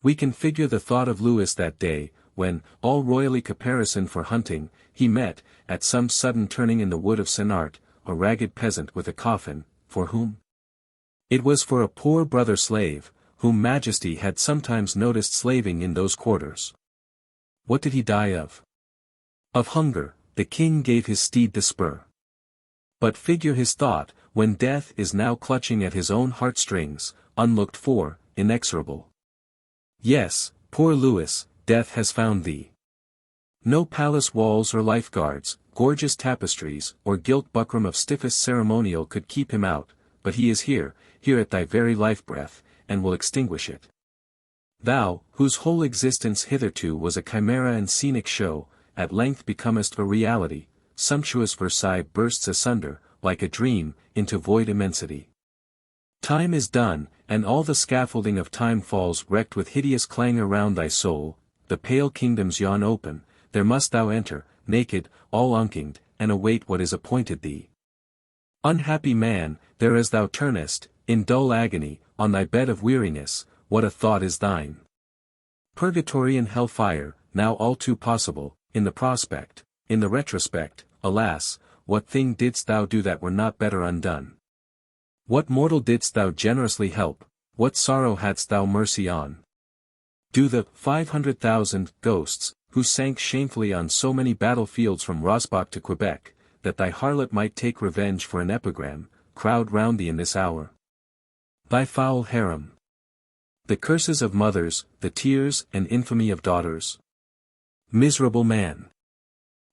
We can figure the thought of Louis that day, when, all royally caparisoned for hunting, he met, at some sudden turning in the wood of Senart, a ragged peasant with a coffin, for whom? It was for a poor brother slave, whom Majesty had sometimes noticed slaving in those quarters. What did he die of? Of hunger. The king gave his steed the spur. But figure his thought, when death is now clutching at his own heartstrings, unlooked for, inexorable. Yes, poor Louis, death has found thee. No palace walls or lifeguards, gorgeous tapestries, or gilt buckram of stiffest ceremonial could keep him out, but he is here at thy very life-breath, and will extinguish it. Thou, whose whole existence hitherto was a chimera and scenic show, at length becomest a reality, sumptuous Versailles bursts asunder, like a dream, into void immensity. Time is done, and all the scaffolding of time falls wrecked with hideous clangor round thy soul, the pale kingdoms yawn open, there must thou enter, naked, all unkinged, and await what is appointed thee. Unhappy man, there as thou turnest, in dull agony, on thy bed of weariness, what a thought is thine! Purgatory and hell-fire, now all too possible, in the prospect, in the retrospect, alas, what thing didst thou do that were not better undone? What mortal didst thou generously help, what sorrow hadst thou mercy on? Do the 500,000 ghosts, who sank shamefully on so many battlefields from Rossbach to Quebec, that thy harlot might take revenge for an epigram, crowd round thee in this hour? Thy foul harem. The curses of mothers, the tears and infamy of daughters. Miserable man!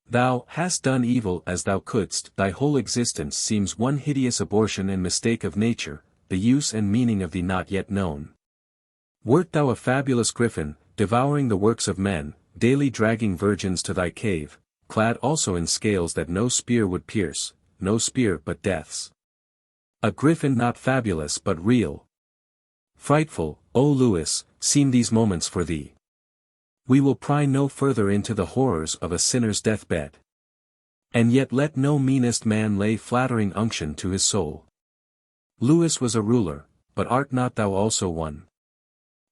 Thou hast done evil as thou couldst, thy whole existence seems one hideous abortion and mistake of nature, the use and meaning of thee not yet known. Wert thou a fabulous griffin, devouring the works of men, daily dragging virgins to thy cave, clad also in scales that no spear would pierce, no spear but death's. A griffin not fabulous but real. Frightful, O Louis, seem these moments for thee. We will pry no further into the horrors of a sinner's deathbed. And yet let no meanest man lay flattering unction to his soul. Louis was a ruler, but art not thou also one?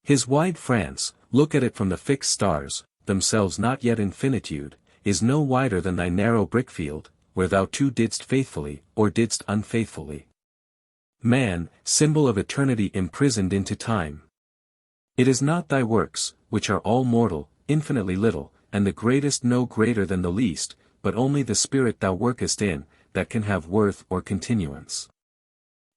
His wide France, look at it from the fixed stars, themselves not yet infinitude, is no wider than thy narrow brickfield, where thou too didst faithfully, or didst unfaithfully. Man, symbol of eternity imprisoned into time. It is not thy works, which are all mortal, infinitely little, and the greatest no greater than the least, but only the spirit thou workest in, that can have worth or continuance.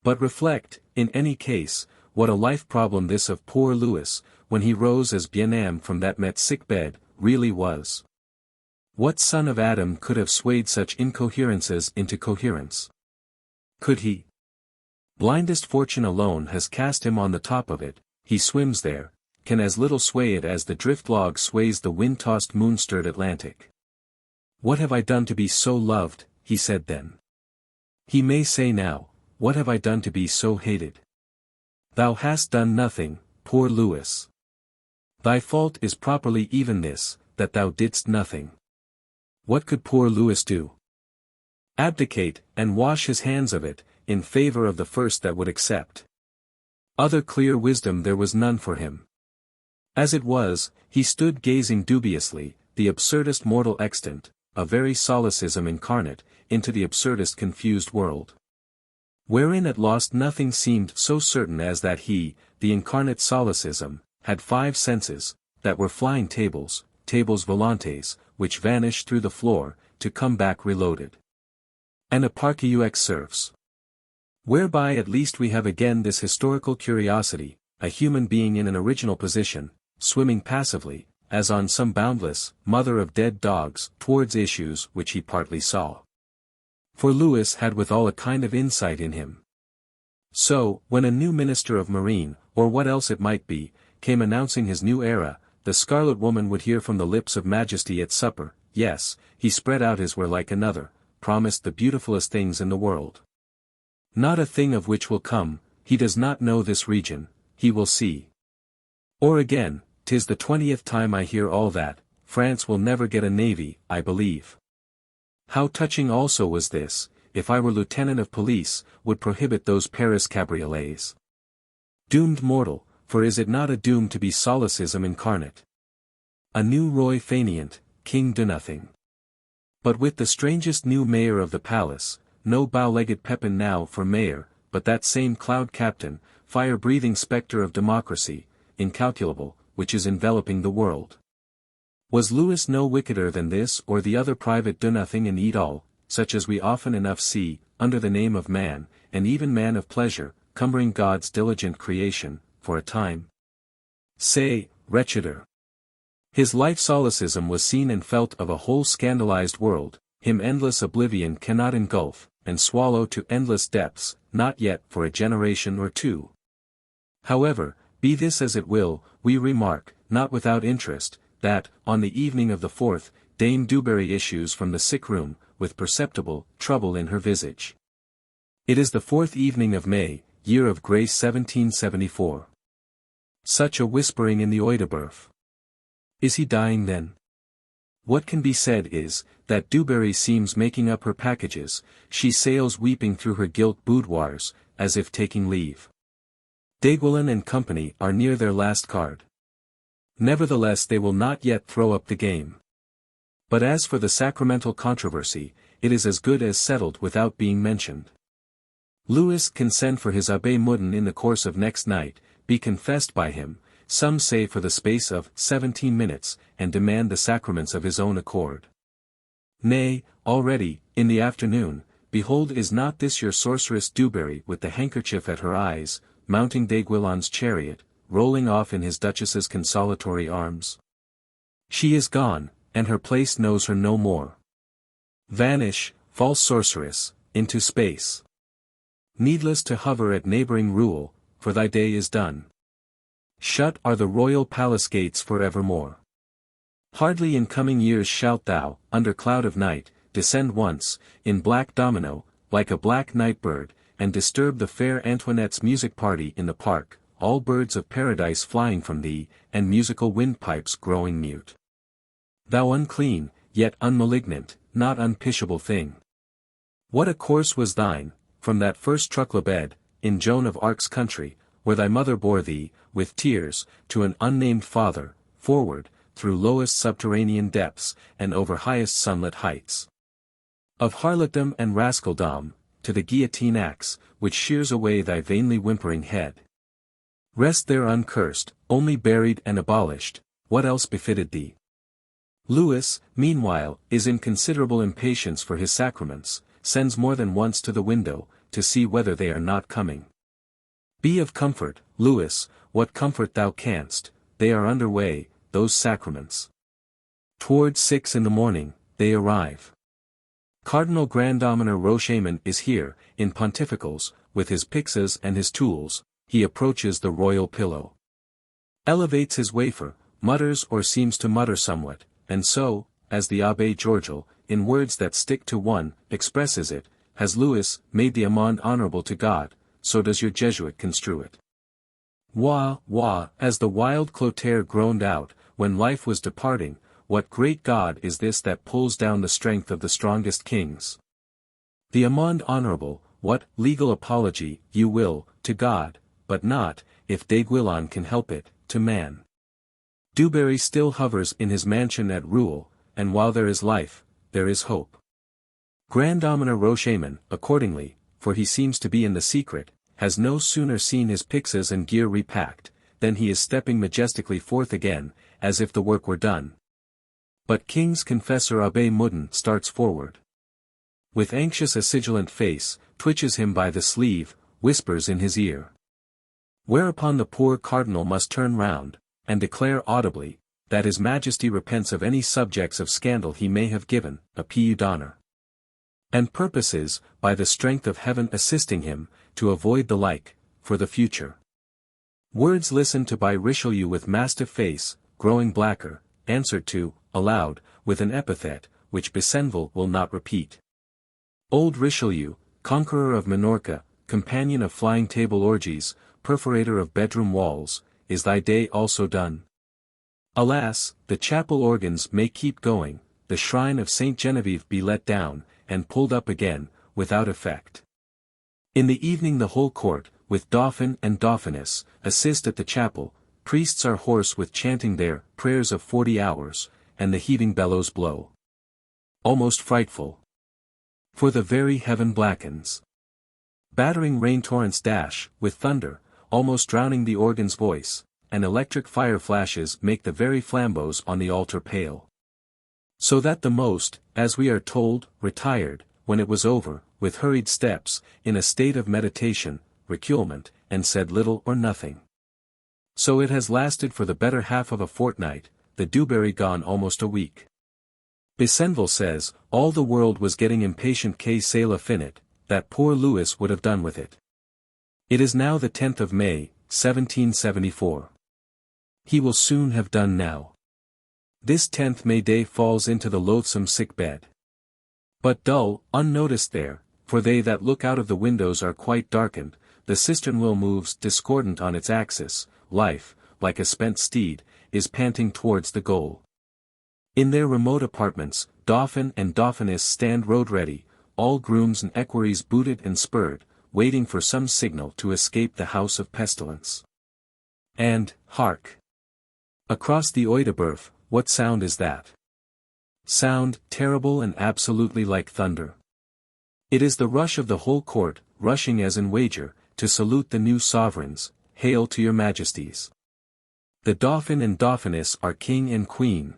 But reflect, in any case, what a life problem this of poor Louis, when he rose as bien-aimé from that Metz sick bed, really was. What son of Adam could have swayed such incoherences into coherence? Could he? Blindest fortune alone has cast him on the top of it, he swims there, can as little sway it as the drift log sways the wind-tossed moon-stirred Atlantic. What have I done to be so loved, he said then. He may say now, what have I done to be so hated? Thou hast done nothing, poor Louis. Thy fault is properly even this, that thou didst nothing. What could poor Louis do? Abdicate, and wash his hands of it, in favor of the first that would accept. Other clear wisdom there was none for him. As it was, he stood gazing dubiously, the absurdest mortal extant, a very solecism incarnate, into the absurdest confused world. Wherein at lost nothing seemed so certain as that he, the incarnate solecism, had 5 senses, that were flying tables, tables volantes, which vanish through the floor, to come back reloaded. And a parqueux serfs. Whereby at least we have again this historical curiosity, a human being in an original position, swimming passively, as on some boundless, mother of dead dogs, towards issues which he partly saw. For Louis had withal a kind of insight in him. So, when a new minister of marine, or what else it might be, came announcing his new era, the Scarlet Woman would hear from the lips of Majesty at supper, yes, he spread out his were like another, promised the beautifulest things in the world. Not a thing of which will come, he does not know this region, he will see. Or again, 'tis the 20th time I hear all that, France will never get a navy, I believe. How touching also was this, if I were lieutenant of police, would prohibit those Paris cabriolets. Doomed mortal, for is it not a doom to be solecism incarnate? A new Roy Fainéant, King do-nothing. But with the strangest new mayor of the palace, no bow-legged Pepin now for mayor, but that same cloud captain, fire-breathing spectre of democracy, incalculable, which is enveloping the world. Was Louis no wickeder than this or the other private do-nothing and eat-all, such as we often enough see, under the name of man, and even man of pleasure, cumbering God's diligent creation, for a time? Say, wretcheder. His life solecism was seen and felt of a whole scandalized world, him endless oblivion cannot engulf, and swallow to endless depths, not yet for a generation or two. However, be this as it will, we remark, not without interest, that, on the evening of the 4th, Dame Dubarry issues from the sick-room, with perceptible trouble in her visage. It is the 4th evening of May, year of grace 1774. Such a whispering in the Audiobook. Is he dying then? What can be said is, that Dubarry seems making up her packages, she sails weeping through her gilt boudoirs, as if taking leave. D'Aiguillon and company are near their last card. Nevertheless they will not yet throw up the game. But as for the sacramental controversy, it is as good as settled without being mentioned. Louis can send for his Abbé Moudon in the course of next night, be confessed by him, some say for the space of 17 minutes, and demand the sacraments of his own accord. Nay, already, in the afternoon, behold is not this your sorceress Dubarry with the handkerchief at her eyes, mounting d'Aiguillon's chariot, rolling off in his duchess's consolatory arms? She is gone, and her place knows her no more. Vanish, false sorceress, into space. Needless to hover at neighboring Rouen, for thy day is done. Shut are the royal palace gates for evermore. Hardly in coming years shalt thou, under cloud of night, descend once, in black domino, like a black night-bird, and disturb the fair Antoinette's music party in the park, all birds of paradise flying from thee, and musical windpipes growing mute. Thou unclean, yet unmalignant, not unpitiable thing. What a course was thine, from that first truckle bed, in Joan of Arc's country, where thy mother bore thee, with tears, to an unnamed father, forward, through lowest subterranean depths, and over highest sunlit heights. Of harlotdom and rascaldom, to the guillotine axe, which shears away thy vainly whimpering head. Rest there uncursed, only buried and abolished, what else befitted thee? Louis, meanwhile, is in considerable impatience for his sacraments, sends more than once to the window, to see whether they are not coming. Be of comfort, Louis, what comfort thou canst, they are under way, those sacraments. Towards 6 in the morning, they arrive. Cardinal Grandominer Rochemin is here, in pontificals, with his pyxes and his tools, he approaches the royal pillow. Elevates his wafer, mutters or seems to mutter somewhat, and so, as the Abbé Georgel, in words that stick to one, expresses it, has Louis made the amende honorable to God, so does your Jesuit construe it. Wah, wah, as the wild Clotaire groaned out, when life was departing, what great God is this that pulls down the strength of the strongest kings? The amende honorable, what legal apology, you will, to God, but not, if d'Aiguillon can help it, to man. Dubarry still hovers in his mansion at Rouen, and while there is life, there is hope. Grandominer Rochemin, accordingly, for he seems to be in the secret, has no sooner seen his pyxes and gear repacked, than he is stepping majestically forth again, as if the work were done. But King's confessor Abbé Moudon starts forward. With anxious acidulant face, twitches him by the sleeve, whispers in his ear. Whereupon the poor cardinal must turn round, and declare audibly, that his Majesty repents of any subjects of scandal he may have given, a pied d'honneur. and purposes, by the strength of heaven assisting him, to avoid the like, for the future. Words listened to by Richelieu with mastiff face, growing blacker, answered to, aloud, with an epithet, which Besenval will not repeat. Old Richelieu, conqueror of Minorca, companion of flying table orgies, perforator of bedroom walls, is thy day also done? Alas, the chapel organs may keep going, the shrine of Saint Genevieve be let down, and pulled up again, without effect. In the evening the whole court, with Dauphin and Dauphiness, assist at the chapel, priests are hoarse with chanting their prayers of 40 hours, and the heaving bellows blow. Almost frightful. For the very heaven blackens. Battering rain torrents dash, with thunder, almost drowning the organ's voice, and electric fire flashes make the very flambeaux on the altar pale. So that the most, as we are told, retired, when it was over, with hurried steps, in a state of meditation, reculement, and said little or nothing. So it has lasted for the better half of a fortnight, the dewberry gone almost a week. Besenval says, all the world was getting impatient que cela finit, that poor Louis would have done with it. It is now the 10th of May, 1774. He will soon have done now. This 10th May day falls into the loathsome sick bed. But dull, unnoticed there, for they that look out of the windows are quite darkened, the cistern wheel moves discordant on its axis, life, like a spent steed, is panting towards the goal. In their remote apartments, Dauphin and Dauphiness stand road-ready, all grooms and equerries booted and spurred, waiting for some signal to escape the house of pestilence. And, hark! Across the Œil de Bœuf, what sound is that? Sound, terrible and absolutely like thunder. It is the rush of the whole court, rushing as in wager, to salute the new sovereigns, hail to your majesties. The Dauphin and Dauphiness are king and queen.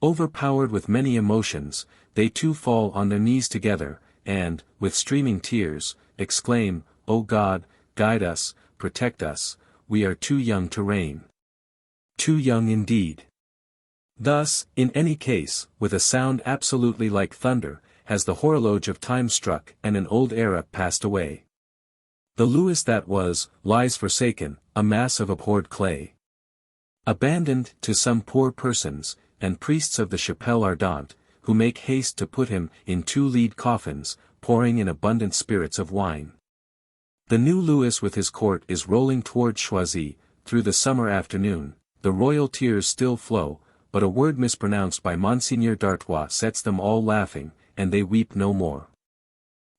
Overpowered with many emotions, they too fall on their knees together, and, with streaming tears, exclaim, O God, guide us, protect us, we are too young to reign. Too young indeed. Thus, in any case, with a sound absolutely like thunder, has the horologe of time struck and an old era passed away. The Louis that was, lies forsaken, a mass of abhorred clay. Abandoned to some poor persons, and priests of the Chapelle Ardente, who make haste to put him in 2 lead coffins, pouring in abundant spirits of wine. The new Louis with his court is rolling toward Choisy, through the summer afternoon, the royal tears still flow, but a word mispronounced by Monseigneur d'Artois sets them all laughing, and they weep no more.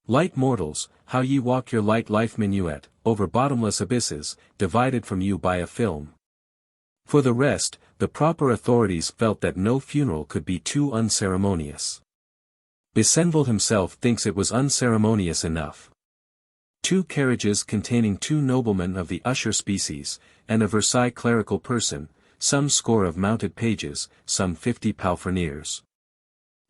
Light mortals, how ye walk your light life minuet, over bottomless abysses, divided from you by a film. For the rest, the proper authorities felt that no funeral could be too unceremonious. Besenval himself thinks it was unceremonious enough. 2 carriages containing 2 noblemen of the usher species, and a Versailles clerical person, some score of mounted pages, some 50 palfreniers.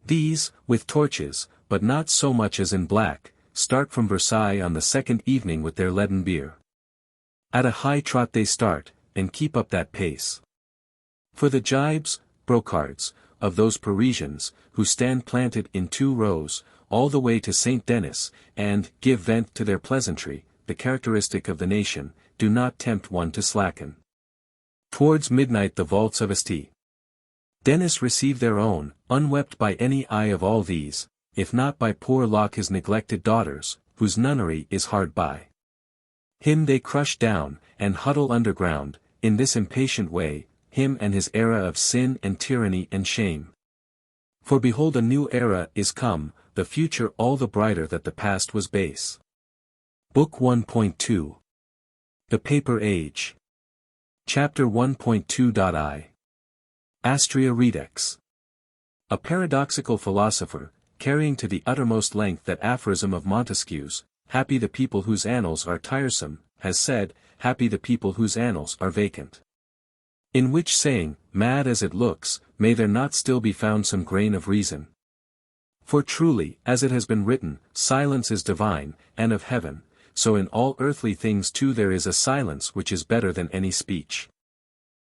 These, with torches, but not so much as in black, start from Versailles on the second evening with their leaden bier. At a high trot they start, and keep up that pace. For the gibes, brocards, of those Parisians, who stand planted in 2 rows, all the way to Saint Denis, and give vent to their pleasantry, the characteristic of the nation, do not tempt one to slacken. Towards midnight the vaults of St. Denis receive their own, unwept by any eye of all these, if not by poor Locke his neglected daughters, whose nunnery is hard by. Him they crush down, and huddle underground, in this impatient way, him and his era of sin and tyranny and shame. For behold a new era is come, the future all the brighter that the past was base. Book 1.2. The Paper Age. Chapter 1.2.I. Astrea Redex. A paradoxical philosopher, carrying to the uttermost length that aphorism of Montesquieu's, happy the people whose annals are tiresome, has said, happy the people whose annals are vacant. In which saying, mad as it looks, may there not still be found some grain of reason? For truly, as it has been written, silence is divine, and of heaven, so in all earthly things too there is a silence which is better than any speech.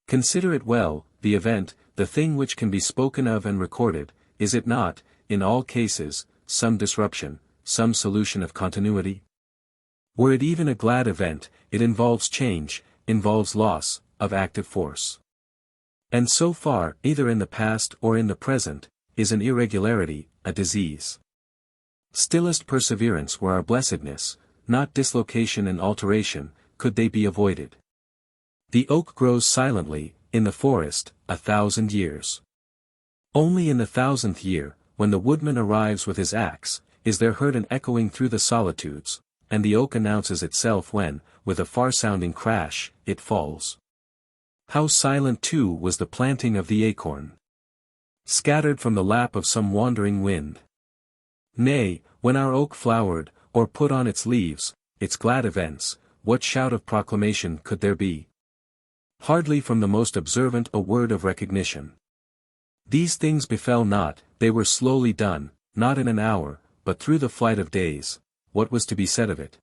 Consider it well, the event, the thing which can be spoken of and recorded, is it not, in all cases, some disruption, some solution of continuity? Were it even a glad event, it involves change, involves loss, of active force. And so far, either in the past or in the present, is an irregularity, a disease. Stillest perseverance were our blessedness, not dislocation and alteration, could they be avoided. The oak grows silently, in the forest, 1,000 years. Only in the 1,000th year, when the woodman arrives with his axe, is there heard an echoing through the solitudes, and the oak announces itself when, with a far-sounding crash, it falls. How silent too was the planting of the acorn! Scattered from the lap of some wandering wind. Nay, when our oak flowered, or put on its leaves, its glad events, what shout of proclamation could there be? Hardly from the most observant a word of recognition. These things befell not, they were slowly done, not in an hour, but through the flight of days. What was to be said of it?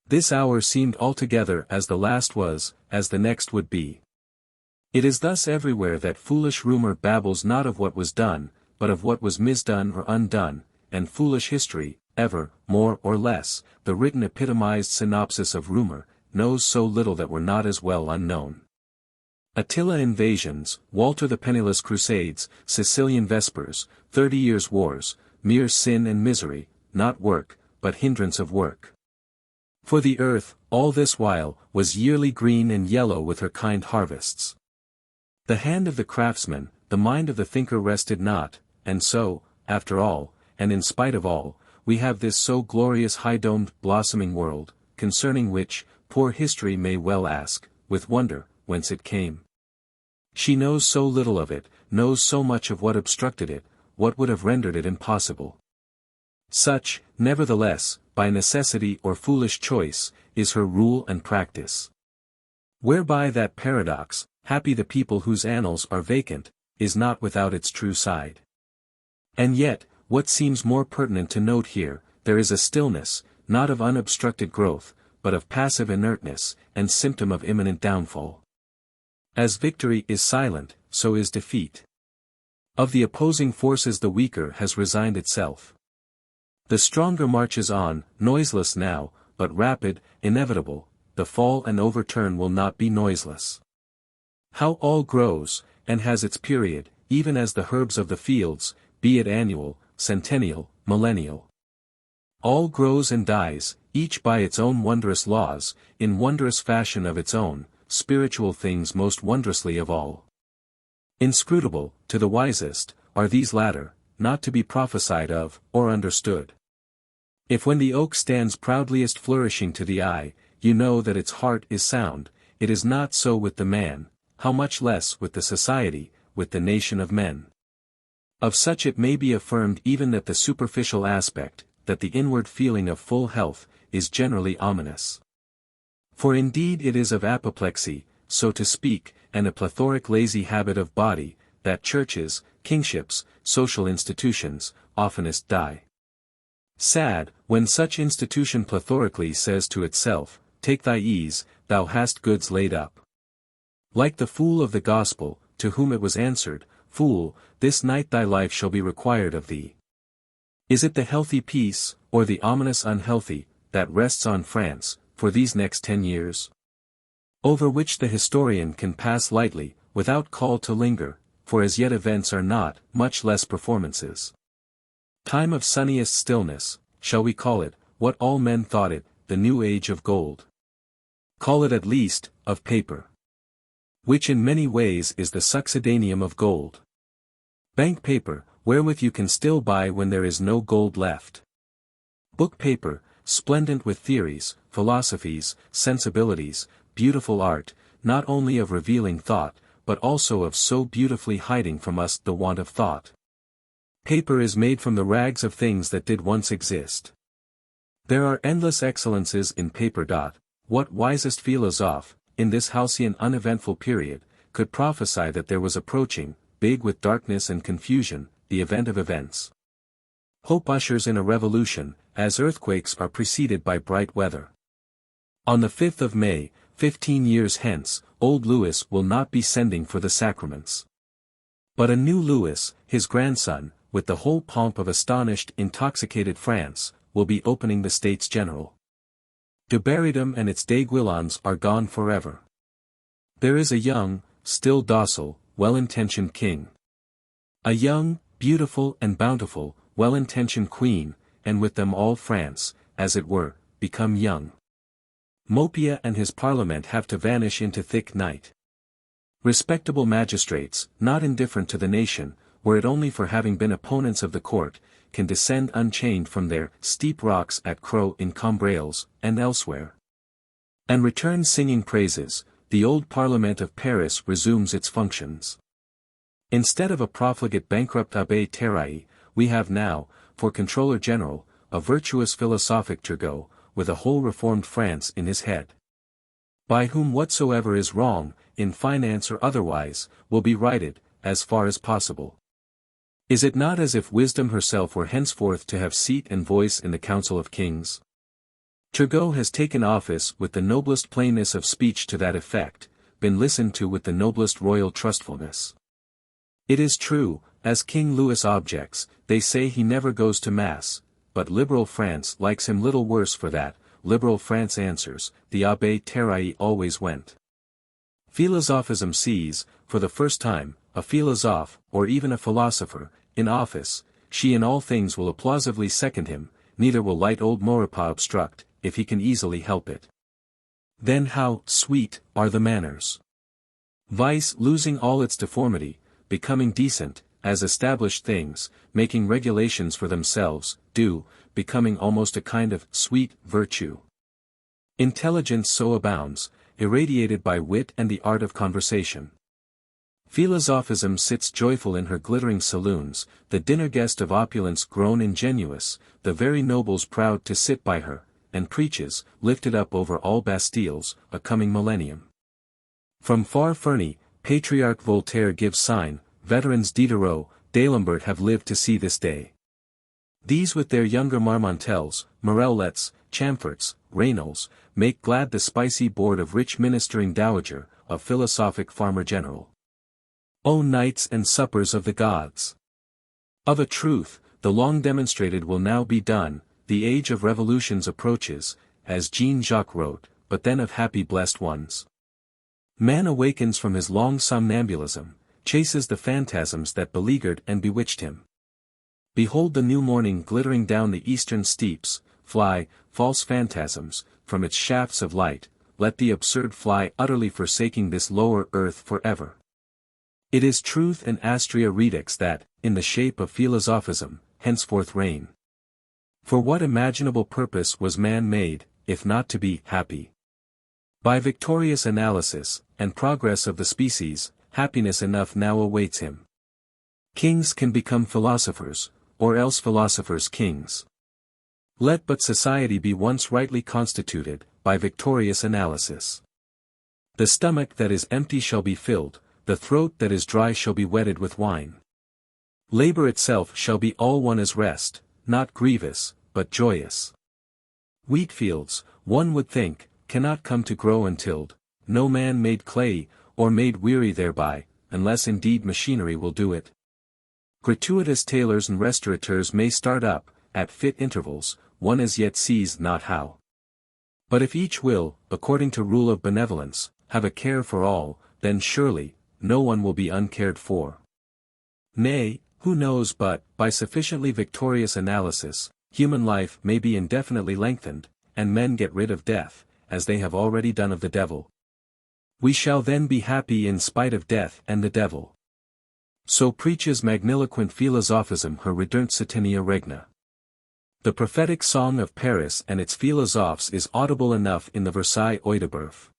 This hour seemed altogether as the last was, as the next would be. It is thus everywhere that foolish rumor babbles not of what was done, but of what was misdone or undone, and foolish history, ever, more or less, the written epitomized synopsis of rumor, knows so little that were not as well unknown. Attila invasions, Walter the Penniless crusades, Sicilian vespers, 30 years' wars, mere sin and misery, not work, but hindrance of work. For the earth, all this while, was yearly green and yellow with her kind harvests. The hand of the craftsman, the mind of the thinker rested not, and so, after all, and in spite of all, we have this so glorious high-domed blossoming world, concerning which, poor history may well ask, with wonder, whence it came. She knows so little of it, knows so much of what obstructed it, what would have rendered it impossible. Such, nevertheless, by necessity or foolish choice, is her rule and practice. Whereby that paradox, happy the people whose annals are vacant, is not without its true side. And yet, what seems more pertinent to note here, there is a stillness, not of unobstructed growth, but of passive inertness, and symptom of imminent downfall. As victory is silent, so is defeat. Of the opposing forces the weaker has resigned itself. The stronger marches on, noiseless now, but rapid, inevitable, the fall and overturn will not be noiseless. How all grows, and has its period, even as the herbs of the fields, be it annual, centennial, millennial. All grows and dies, each by its own wondrous laws, in wondrous fashion of its own, spiritual things most wondrously of all. Inscrutable, to the wisest, are these latter, not to be prophesied of, or understood. If when the oak stands proudliest flourishing to the eye, you know that its heart is sound, it is not so with the man, how much less with the society, with the nation of men. Of such it may be affirmed even that the superficial aspect, that the inward feeling of full health, is generally ominous. For indeed it is of apoplexy, so to speak, and a plethoric lazy habit of body, that churches, kingships, social institutions, oftenest die. Sad, when such institution plethorically says to itself, take thy ease, thou hast goods laid up. Like the fool of the gospel, to whom it was answered, Fool, this night thy life shall be required of thee. Is it the healthy peace, or the ominous unhealthy, that rests on France, for these next 10 years? Over which the historian can pass lightly, without call to linger, for as yet events are not, much less performances. Time of sunniest stillness, shall we call it, what all men thought it, the new age of gold? Call it at least, of paper. Which in many ways is the succedaneum of gold. Bank paper, wherewith you can still buy when there is no gold left. Book paper, splendent with theories, philosophies, sensibilities, beautiful art, not only of revealing thought, but also of so beautifully hiding from us the want of thought. Paper is made from the rags of things that did once exist. There are endless excellences in paper. What wisest philosophe, in this halcyon uneventful period, could prophesy that there was approaching, big with darkness and confusion, the event of events? Hope ushers in a revolution, as earthquakes are preceded by bright weather. On the 5th of May, 15 years hence, old Louis will not be sending for the sacraments. But a new Louis, his grandson, with the whole pomp of astonished, intoxicated France, will be opening the States General. De Berridom and its d'Aiguillons are gone forever. There is a young, still docile, well-intentioned king. A young, beautiful and bountiful, well-intentioned queen, and with them all France, as it were, become young. Maupeou and his parliament have to vanish into thick night. Respectable magistrates, not indifferent to the nation, were it only for having been opponents of the court, can descend unchained from their steep rocks at Croix in Combrales, and elsewhere. And return singing praises, the old Parliament of Paris resumes its functions. Instead of a profligate bankrupt Abbé Terraille, we have now, for Controller General, a virtuous philosophic Turgot, with a whole reformed France in his head. By whom whatsoever is wrong, in finance or otherwise, will be righted, as far as possible. Is it not as if wisdom herself were henceforth to have seat and voice in the council of kings? Turgot has taken office with the noblest plainness of speech to that effect, been listened to with the noblest royal trustfulness. It is true, as King Louis objects, they say he never goes to mass, but liberal France likes him little worse for that. Liberal France answers, the Abbé Terraille always went. Philosophism sees, for the first time, a philosophe, or even a philosopher, in office, she in all things will applausively second him, neither will light old Maurepas obstruct, if he can easily help it. Then how sweet are the manners! Vice losing all its deformity, becoming decent, as established things, making regulations for themselves, becoming almost a kind of sweet virtue. Intelligence so abounds, irradiated by wit and the art of conversation. Philosophism sits joyful in her glittering saloons, the dinner guest of opulence grown ingenuous, the very nobles proud to sit by her, and preaches, lifted up over all Bastilles, a coming millennium. From far Ferney, Patriarch Voltaire gives sign, veterans Diderot, d'Alembert have lived to see this day. These with their younger Marmontels, Morellets, Chamforts, Raynals, make glad the spicy board of rich ministering dowager, of philosophic farmer general. O nights and suppers of the gods! Of a truth, the long demonstrated will now be done, the age of revolutions approaches, as Jean-Jacques wrote, but then of happy blessed ones. Man awakens from his long somnambulism, chases the phantasms that beleaguered and bewitched him. Behold the new morning glittering down the eastern steeps, fly, false phantasms, from its shafts of light, let the absurd fly utterly forsaking this lower earth forever. It is truth and Astrea Redux that, in the shape of philosophism, henceforth reign. For what imaginable purpose was man made, if not to be happy? By victorious analysis, and progress of the species, happiness enough now awaits him. Kings can become philosophers, or else philosophers kings. Let but society be once rightly constituted, by victorious analysis. The stomach that is empty shall be filled, the throat that is dry shall be wetted with wine. Labor itself shall be all one as rest, not grievous, but joyous. Wheatfields, one would think, cannot come to grow untilled, no man made clay, or made weary thereby, unless indeed machinery will do it. Gratuitous tailors and restaurateurs may start up, at fit intervals, one as yet sees not how. But if each will, according to rule of benevolence, have a care for all, then surely, no one will be uncared for. Nay, who knows but, by sufficiently victorious analysis, human life may be indefinitely lengthened, and men get rid of death, as they have already done of the devil. We shall then be happy in spite of death and the devil. So preaches magniloquent philosophism her redundantia regna. The prophetic song of Paris and its philosophes is audible enough in the Versailles Œil de Boeuf.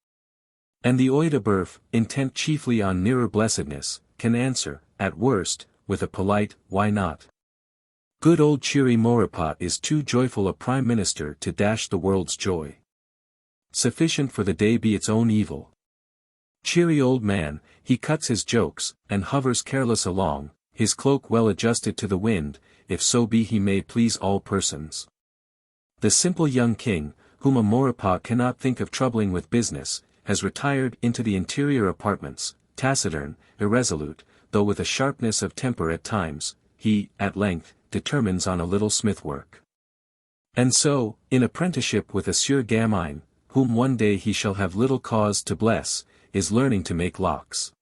And the Œil de Boeuf, intent chiefly on nearer blessedness, can answer, at worst, with a polite, why not? Good old cheery Maurepas is too joyful a prime minister to dash the world's joy. Sufficient for the day be its own evil. Cheery old man, he cuts his jokes, and hovers careless along, his cloak well adjusted to the wind, if so be he may please all persons. The simple young king, whom a Maurepas cannot think of troubling with business, has retired into the interior apartments, taciturn, irresolute, though with a sharpness of temper at times, he, at length, determines on a little smith-work. And so, in apprenticeship with a Sieur Gamin, whom one day he shall have little cause to bless, is learning to make locks.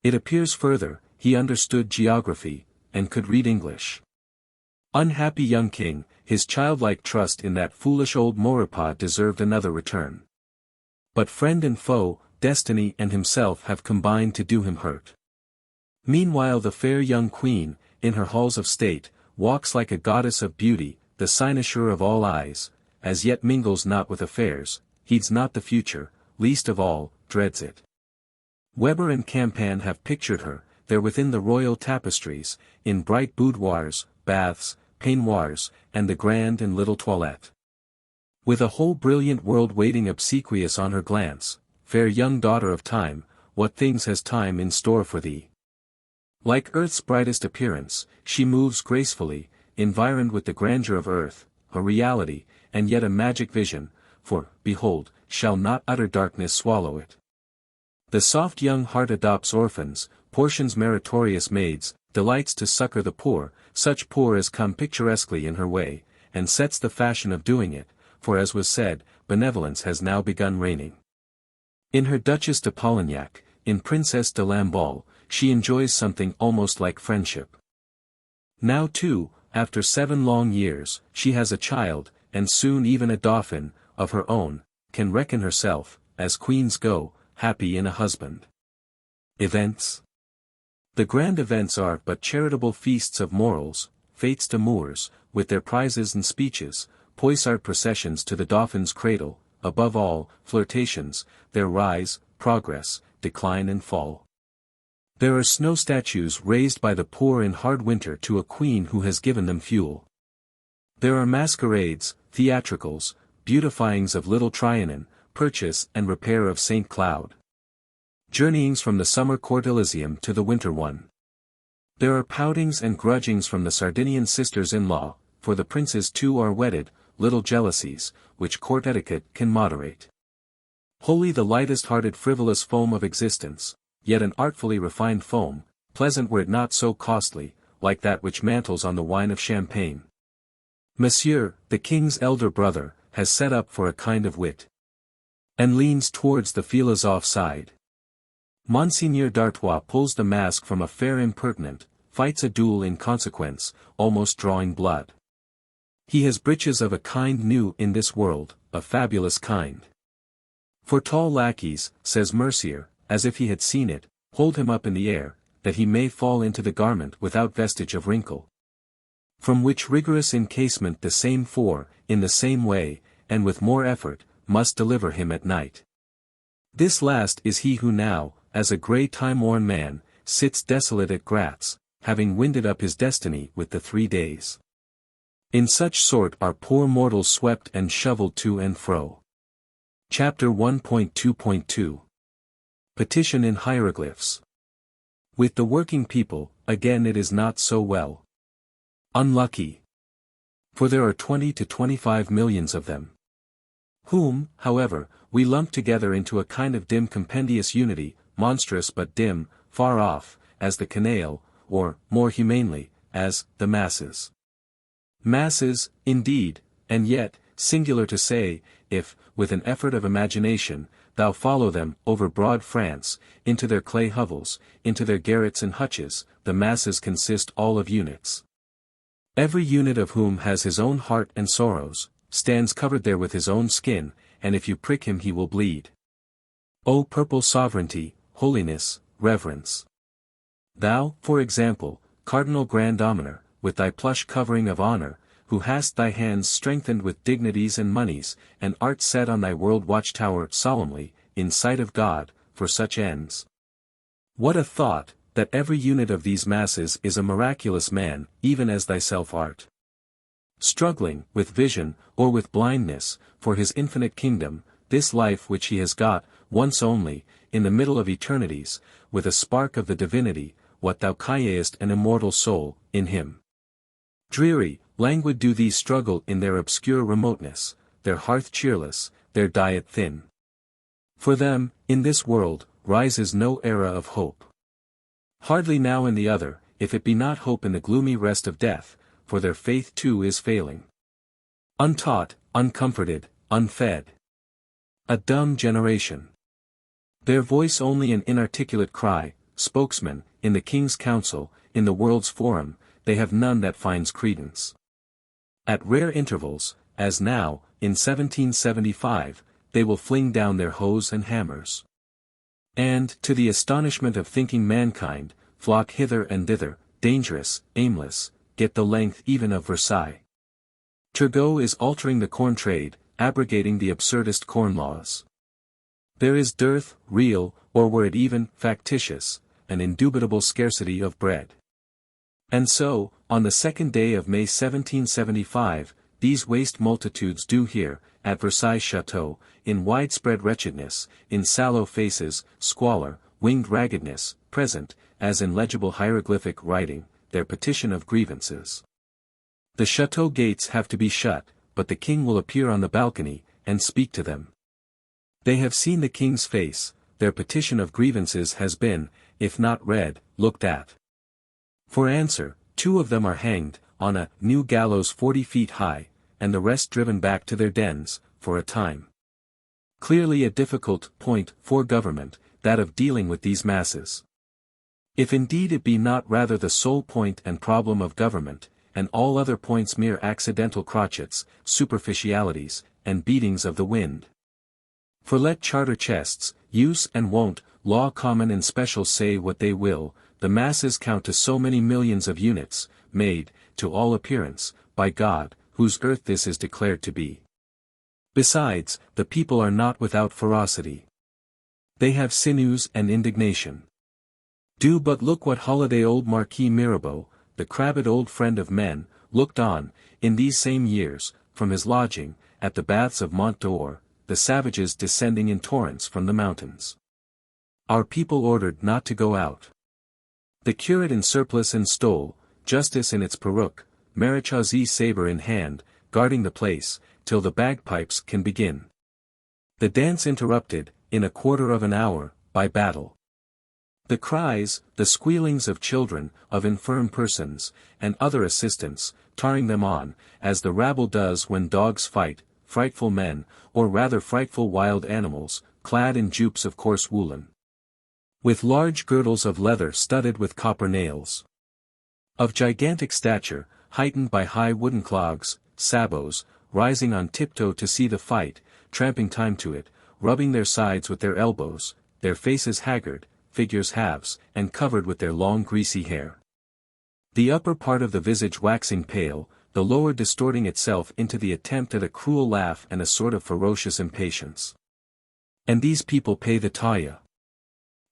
It appears further, he understood geography, and could read English. Unhappy young king, his childlike trust in that foolish old Maurepas deserved another return. But friend and foe, destiny and himself have combined to do him hurt. Meanwhile the fair young queen, in her halls of state, walks like a goddess of beauty, the cynosure of all eyes, as yet mingles not with affairs, heeds not the future, least of all, dreads it. Weber and Campan have pictured her, there within the royal tapestries, in bright boudoirs, baths, peignoirs, and the grand and little toilette. With a whole brilliant world waiting obsequious on her glance, fair young daughter of time, what things has time in store for thee? Like earth's brightest appearance, she moves gracefully, environed with the grandeur of earth, a reality, and yet a magic vision, for, behold, shall not utter darkness swallow it? The soft young heart adopts orphans, portions meritorious maids, delights to succor the poor, such poor as come picturesquely in her way, and sets the fashion of doing it, for as was said, benevolence has now begun reigning. In her Duchess de Polignac, in Princess de Lamballe, she enjoys something almost like friendship. Now too, after 7 long years, she has a child, and soon even a dauphin, of her own, can reckon herself, as queens go, happy in a husband. Events. The grand events are but charitable feasts of morals, fêtes d'amours, with their prizes and speeches, poissard processions to the dauphin's cradle, above all, flirtations, their rise, progress, decline and fall. There are snow statues raised by the poor in hard winter to a queen who has given them fuel. There are masquerades, theatricals, beautifyings of little Trianon, purchase and repair of St. Cloud. Journeyings from the summer court Elysium to the winter one. There are poutings and grudgings from the Sardinian sisters-in-law, for the princes too are wedded, little jealousies, which court etiquette can moderate. Wholly the lightest-hearted frivolous foam of existence, yet an artfully refined foam, pleasant were it not so costly, like that which mantles on the wine of Champagne. Monsieur, the king's elder brother, has set up for a kind of wit, and leans towards the philosophe side. Monseigneur d'Artois pulls the mask from a fair impertinent, fights a duel in consequence, almost drawing blood. He has breeches of a kind new in this world, a fabulous kind. For tall lackeys, says Mercier, as if he had seen it, hold him up in the air, that he may fall into the garment without vestige of wrinkle. From which rigorous encasement the same four, in the same way, and with more effort, must deliver him at night. This last is he who now, as a grey time-worn man, sits desolate at Gratz, having winded up his destiny with the 3 days. In such sort are poor mortals swept and shovelled to and fro. Chapter 1.2.2 Petition in Hieroglyphs. With the working people, again it is not so well. Unlucky. For there are 20 to 25 millions of them. Whom, however, we lump together into a kind of dim compendious unity, monstrous but dim, far off, as the canaille, or, more humanely, as the masses. Masses, indeed, and yet, singular to say, if, with an effort of imagination, thou follow them over broad France, into their clay hovels, into their garrets and hutches, the masses consist all of units. Every unit of whom has his own heart and sorrows, stands covered there with his own skin, and if you prick him he will bleed. O purple sovereignty, holiness, reverence! Thou, for example, Cardinal Grand Almoner, with thy plush covering of honor, who hast thy hands strengthened with dignities and moneys, and art set on thy world watchtower solemnly, in sight of God, for such ends. What a thought, that every unit of these masses is a miraculous man, even as thyself art. Struggling, with vision, or with blindness, for his infinite kingdom, this life which he has got, once only, in the middle of eternities, with a spark of the divinity, what thou callest an immortal soul, in him. Dreary, languid do these struggle in their obscure remoteness, their hearth cheerless, their diet thin. For them, in this world, rises no era of hope. Hardly now in the other, if it be not hope in the gloomy rest of death, for their faith too is failing. Untaught, uncomforted, unfed. A dumb generation. Their voice only an inarticulate cry, spokesman, in the king's council, in the world's forum, they have none that finds credence. At rare intervals, as now, in 1775, they will fling down their hoes and hammers. And, to the astonishment of thinking mankind, flock hither and thither, dangerous, aimless, get the length even of Versailles. Turgot is altering the corn trade, abrogating the absurdist corn laws. There is dearth, real, or were it even factitious, an indubitable scarcity of bread. And so, on the 2nd day of May 1775, these waste multitudes do here, at Versailles Chateau, in widespread wretchedness, in sallow faces, squalor, winged raggedness, present, as in legible hieroglyphic writing, their petition of grievances. The chateau gates have to be shut, but the king will appear on the balcony, and speak to them. They have seen the king's face, their petition of grievances has been, if not read, looked at. For answer, 2 of them are hanged, on a new gallows 40 feet high, and the rest driven back to their dens, for a time. Clearly a difficult point for government, that of dealing with these masses. If indeed it be not rather the sole point and problem of government, and all other points mere accidental crotchets, superficialities, and beatings of the wind. For let charter chests, use and wont, law common and special say what they will, the masses count to so many millions of units, made, to all appearance, by God, whose earth this is declared to be. Besides, the people are not without ferocity. They have sinews and indignation. Do but look what holiday old Marquis Mirabeau, the crabbed old friend of men, looked on, in these same years, from his lodging, at the baths of Mont d'Or, the savages descending in torrents from the mountains. Our people ordered not to go out. The curate in surplice and stole, justice in its peruke, Marechaussee sabre in hand, guarding the place, till the bagpipes can begin. The dance interrupted, in a quarter of an hour, by battle. The cries, the squealings of children, of infirm persons, and other assistants, tarring them on, as the rabble does when dogs fight, frightful men, or rather frightful wild animals, clad in jupes of coarse woolen, with large girdles of leather studded with copper nails. Of gigantic stature, heightened by high wooden clogs, sabots, rising on tiptoe to see the fight, tramping time to it, rubbing their sides with their elbows, their faces haggard, figures halves, and covered with their long greasy hair. The upper part of the visage waxing pale, the lower distorting itself into the attempt at a cruel laugh and a sort of ferocious impatience. And these people pay the taille.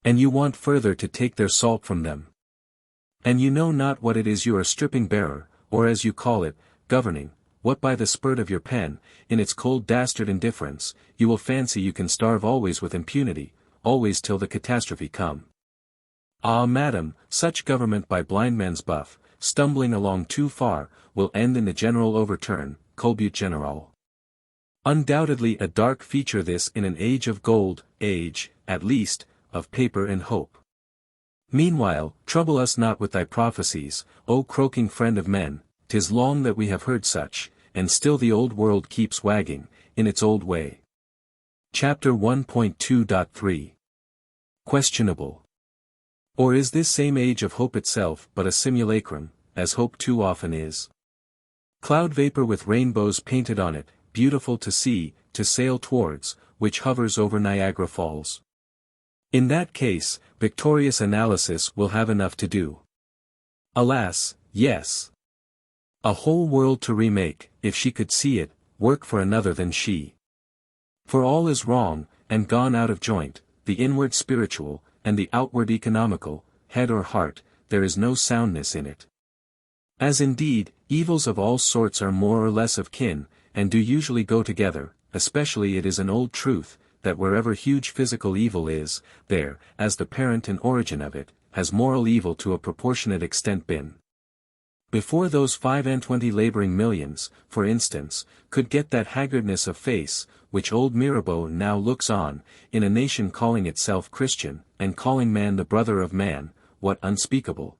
And you want further to take their salt from them. And you know not what it is you are stripping bearer, or as you call it, governing, what by the spurt of your pen, in its cold dastard indifference, you will fancy you can starve always with impunity, always till the catastrophe come. Ah, madam, such government by blind men's buff, stumbling along too far, will end in the general overturn, culbut general. Undoubtedly a dark feature this in an age of gold, age, at least, of paper and hope. Meanwhile, trouble us not with thy prophecies, O croaking friend of men, 'tis long that we have heard such, and still the old world keeps wagging, in its old way. Chapter 1.2.3 Questionable. Or is this same age of hope itself but a simulacrum, as hope too often is? Cloud vapor with rainbows painted on it, beautiful to see, to sail towards, which hovers over Niagara Falls. In that case, victorious analysis will have enough to do. Alas, yes. A whole world to remake, if she could see it, work for another than she. For all is wrong, and gone out of joint, the inward spiritual, and the outward economical, head or heart, there is no soundness in it. As indeed, evils of all sorts are more or less of kin, and do usually go together, especially it is an old truth, that wherever huge physical evil is, there, as the parent and origin of it, has moral evil to a proportionate extent been. Before those 25 laboring millions, for instance, could get that haggardness of face, which old Mirabeau now looks on, in a nation calling itself Christian, and calling man the brother of man, what unspeakable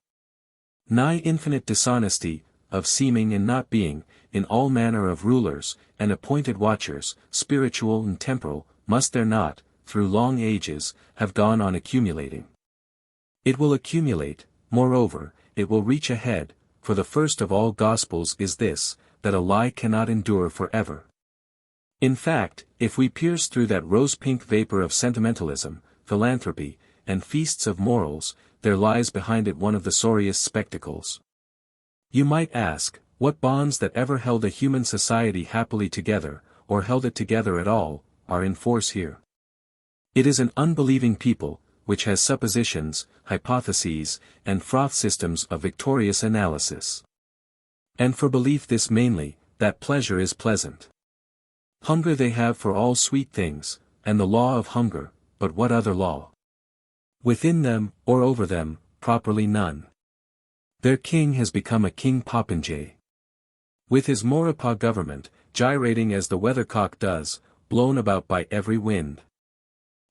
Nigh infinite dishonesty, of seeming and not being, in all manner of rulers, and appointed watchers, spiritual and temporal, must there not, through long ages, have gone on accumulating. It will accumulate, moreover, it will reach a head, for the first of all gospels is this, that a lie cannot endure forever. In fact, if we pierce through that rose-pink vapor of sentimentalism, philanthropy, and feasts of morals, there lies behind it one of the sorriest spectacles. You might ask, what bonds that ever held a human society happily together, or held it together at all, are in force here? It is an unbelieving people, which has suppositions, hypotheses, and froth systems of victorious analysis. And for belief this mainly, that pleasure is pleasant. Hunger they have for all sweet things, and the law of hunger, but what other law? Within them, or over them, properly none. Their king has become a king popinjay. With his Maurepas government, gyrating as the weathercock does, blown about by every wind.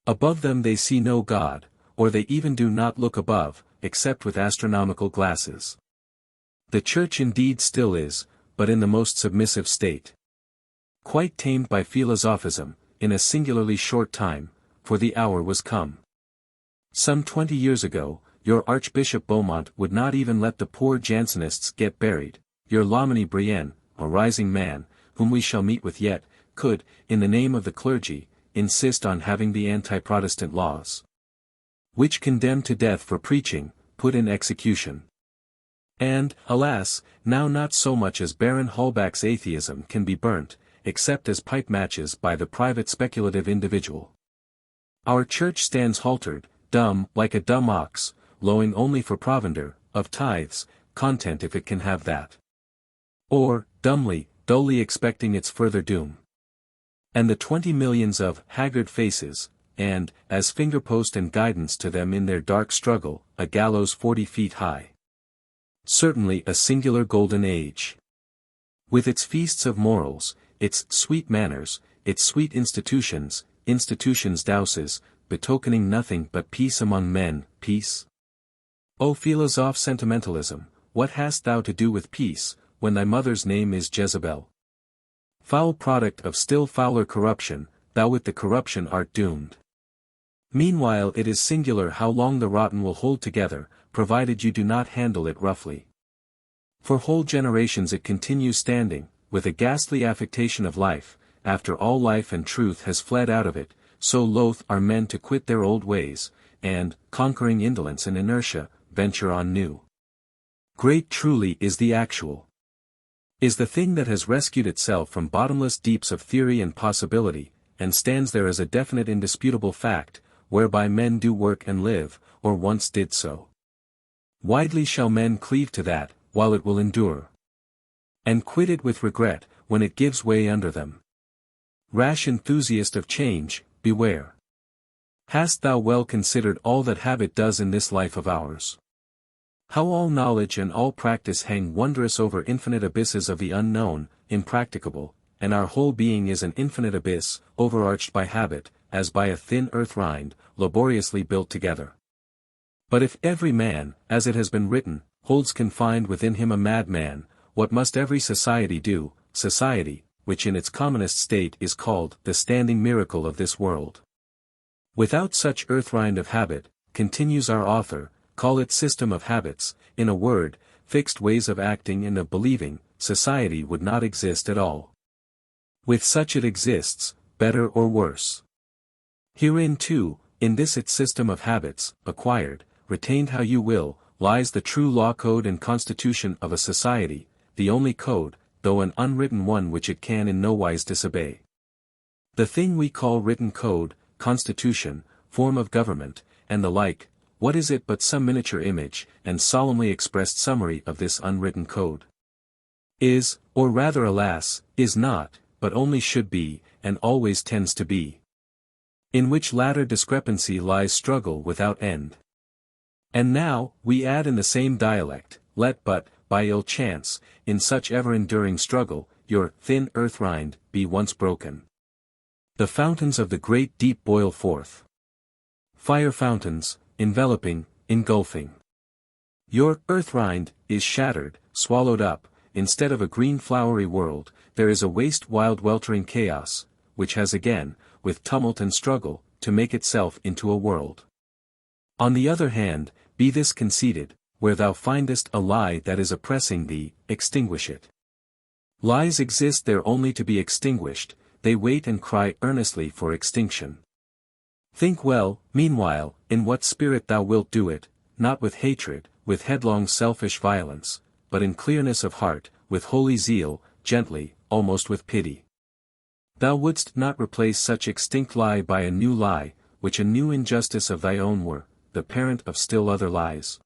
Above them they see no God, or they even do not look above, except with astronomical glasses. The church indeed still is, but in the most submissive state. Quite tamed by philosophism, in a singularly short time, for the hour was come. Some 20 years ago, your Archbishop Beaumont would not even let the poor Jansenists get buried, your Loménie Brienne, a rising man, whom we shall meet with yet, could, in the name of the clergy, insist on having the anti-Protestant laws, which condemn to death for preaching, put in execution. And, alas, now not so much as Baron Holbach's atheism can be burnt, except as pipe matches by the private speculative individual. Our church stands haltered, dumb, like a dumb ox, lowing only for provender, of tithes, content if it can have that. Or, dumbly, dully expecting its further doom. And the 20 millions of haggard faces, and, as fingerpost and guidance to them in their dark struggle, a gallows 40 feet high. Certainly a singular golden age. With its feasts of morals, its sweet manners, its sweet institutions douses, betokening nothing but peace among men, peace. O philosophe sentimentalism, what hast thou to do with peace, when thy mother's name is Jezebel? Foul product of still fouler corruption, thou with the corruption art doomed. Meanwhile it is singular how long the rotten will hold together, provided you do not handle it roughly. For whole generations it continues standing, with a ghastly affectation of life, after all life and truth has fled out of it, so loath are men to quit their old ways, and, conquering indolence and inertia, venture on new. Great truly is the actual. Is the thing that has rescued itself from bottomless deeps of theory and possibility, and stands there as a definite indisputable fact, whereby men do work and live, or once did so. Widely shall men cleave to that, while it will endure. And quit it with regret, when it gives way under them. Rash enthusiast of change, beware. Hast thou well considered all that habit does in this life of ours? How all knowledge and all practice hang wondrous over infinite abysses of the unknown, impracticable, and our whole being is an infinite abyss, overarched by habit, as by a thin earth rind, laboriously built together. But if every man, as it has been written, holds confined within him a madman, what must every society do, society, which in its commonest state is called the standing miracle of this world? Without such earth-rind of habit, continues our author, call it system of habits, in a word, fixed ways of acting and of believing, society would not exist at all. With such it exists, better or worse. Herein too, in this its system of habits, acquired, retained how you will, lies the true law code and constitution of a society, the only code, though an unwritten one which it can in no wise disobey. The thing we call written code, constitution, form of government, and the like, what is it but some miniature image, and solemnly expressed summary of this unwritten code? Is, or rather alas, is not, but only should be, and always tends to be. In which latter discrepancy lies struggle without end. And now, we add in the same dialect, let but, by ill chance, in such ever-enduring struggle, your thin earth rind be once broken. The fountains of the great deep boil forth. Fire fountains, enveloping, engulfing. Your earth-rind is shattered, swallowed up. Instead of a green flowery world, there is a waste wild weltering chaos, which has again, with tumult and struggle, to make itself into a world. On the other hand, be this conceded, where thou findest a lie that is oppressing thee, extinguish it. Lies exist there only to be extinguished, they wait and cry earnestly for extinction. Think well, meanwhile, in what spirit thou wilt do it, not with hatred, with headlong selfish violence, but in clearness of heart, with holy zeal, gently, almost with pity. Thou wouldst not replace such extinct lie by a new lie, which a new injustice of thy own were, the parent of still other lies.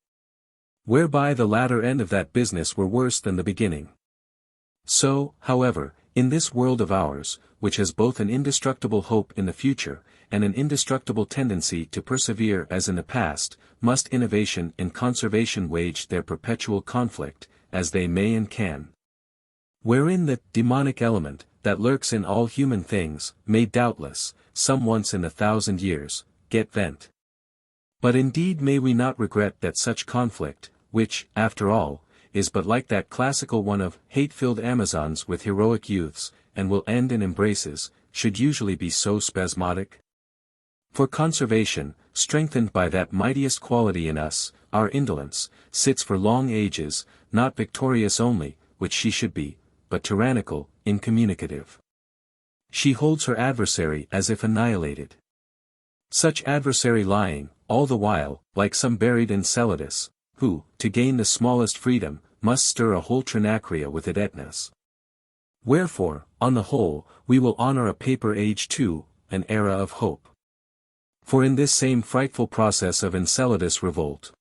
Whereby the latter end of that business were worse than the beginning. So, however, in this world of ours, which has both an indestructible hope in the future, and an indestructible tendency to persevere as in the past, must innovation and conservation wage their perpetual conflict, as they may and can. Wherein the demonic element, that lurks in all human things, may doubtless, some once in 1,000 years, get vent. But indeed may we not regret that such conflict, which, after all, is but like that classical one of hate-filled Amazons with heroic youths, and will end in embraces, should usually be so spasmodic? For conservation, strengthened by that mightiest quality in us, our indolence, sits for long ages, not victorious only, which she should be, but tyrannical, incommunicative. She holds her adversary as if annihilated. Such adversary lying, all the while, like some buried Enceladus, who, to gain the smallest freedom, must stir a whole Trinacria with it Etnas. Wherefore, on the whole, we will honor a paper age too, an era of hope. For in this same frightful process of Enceladus revolt,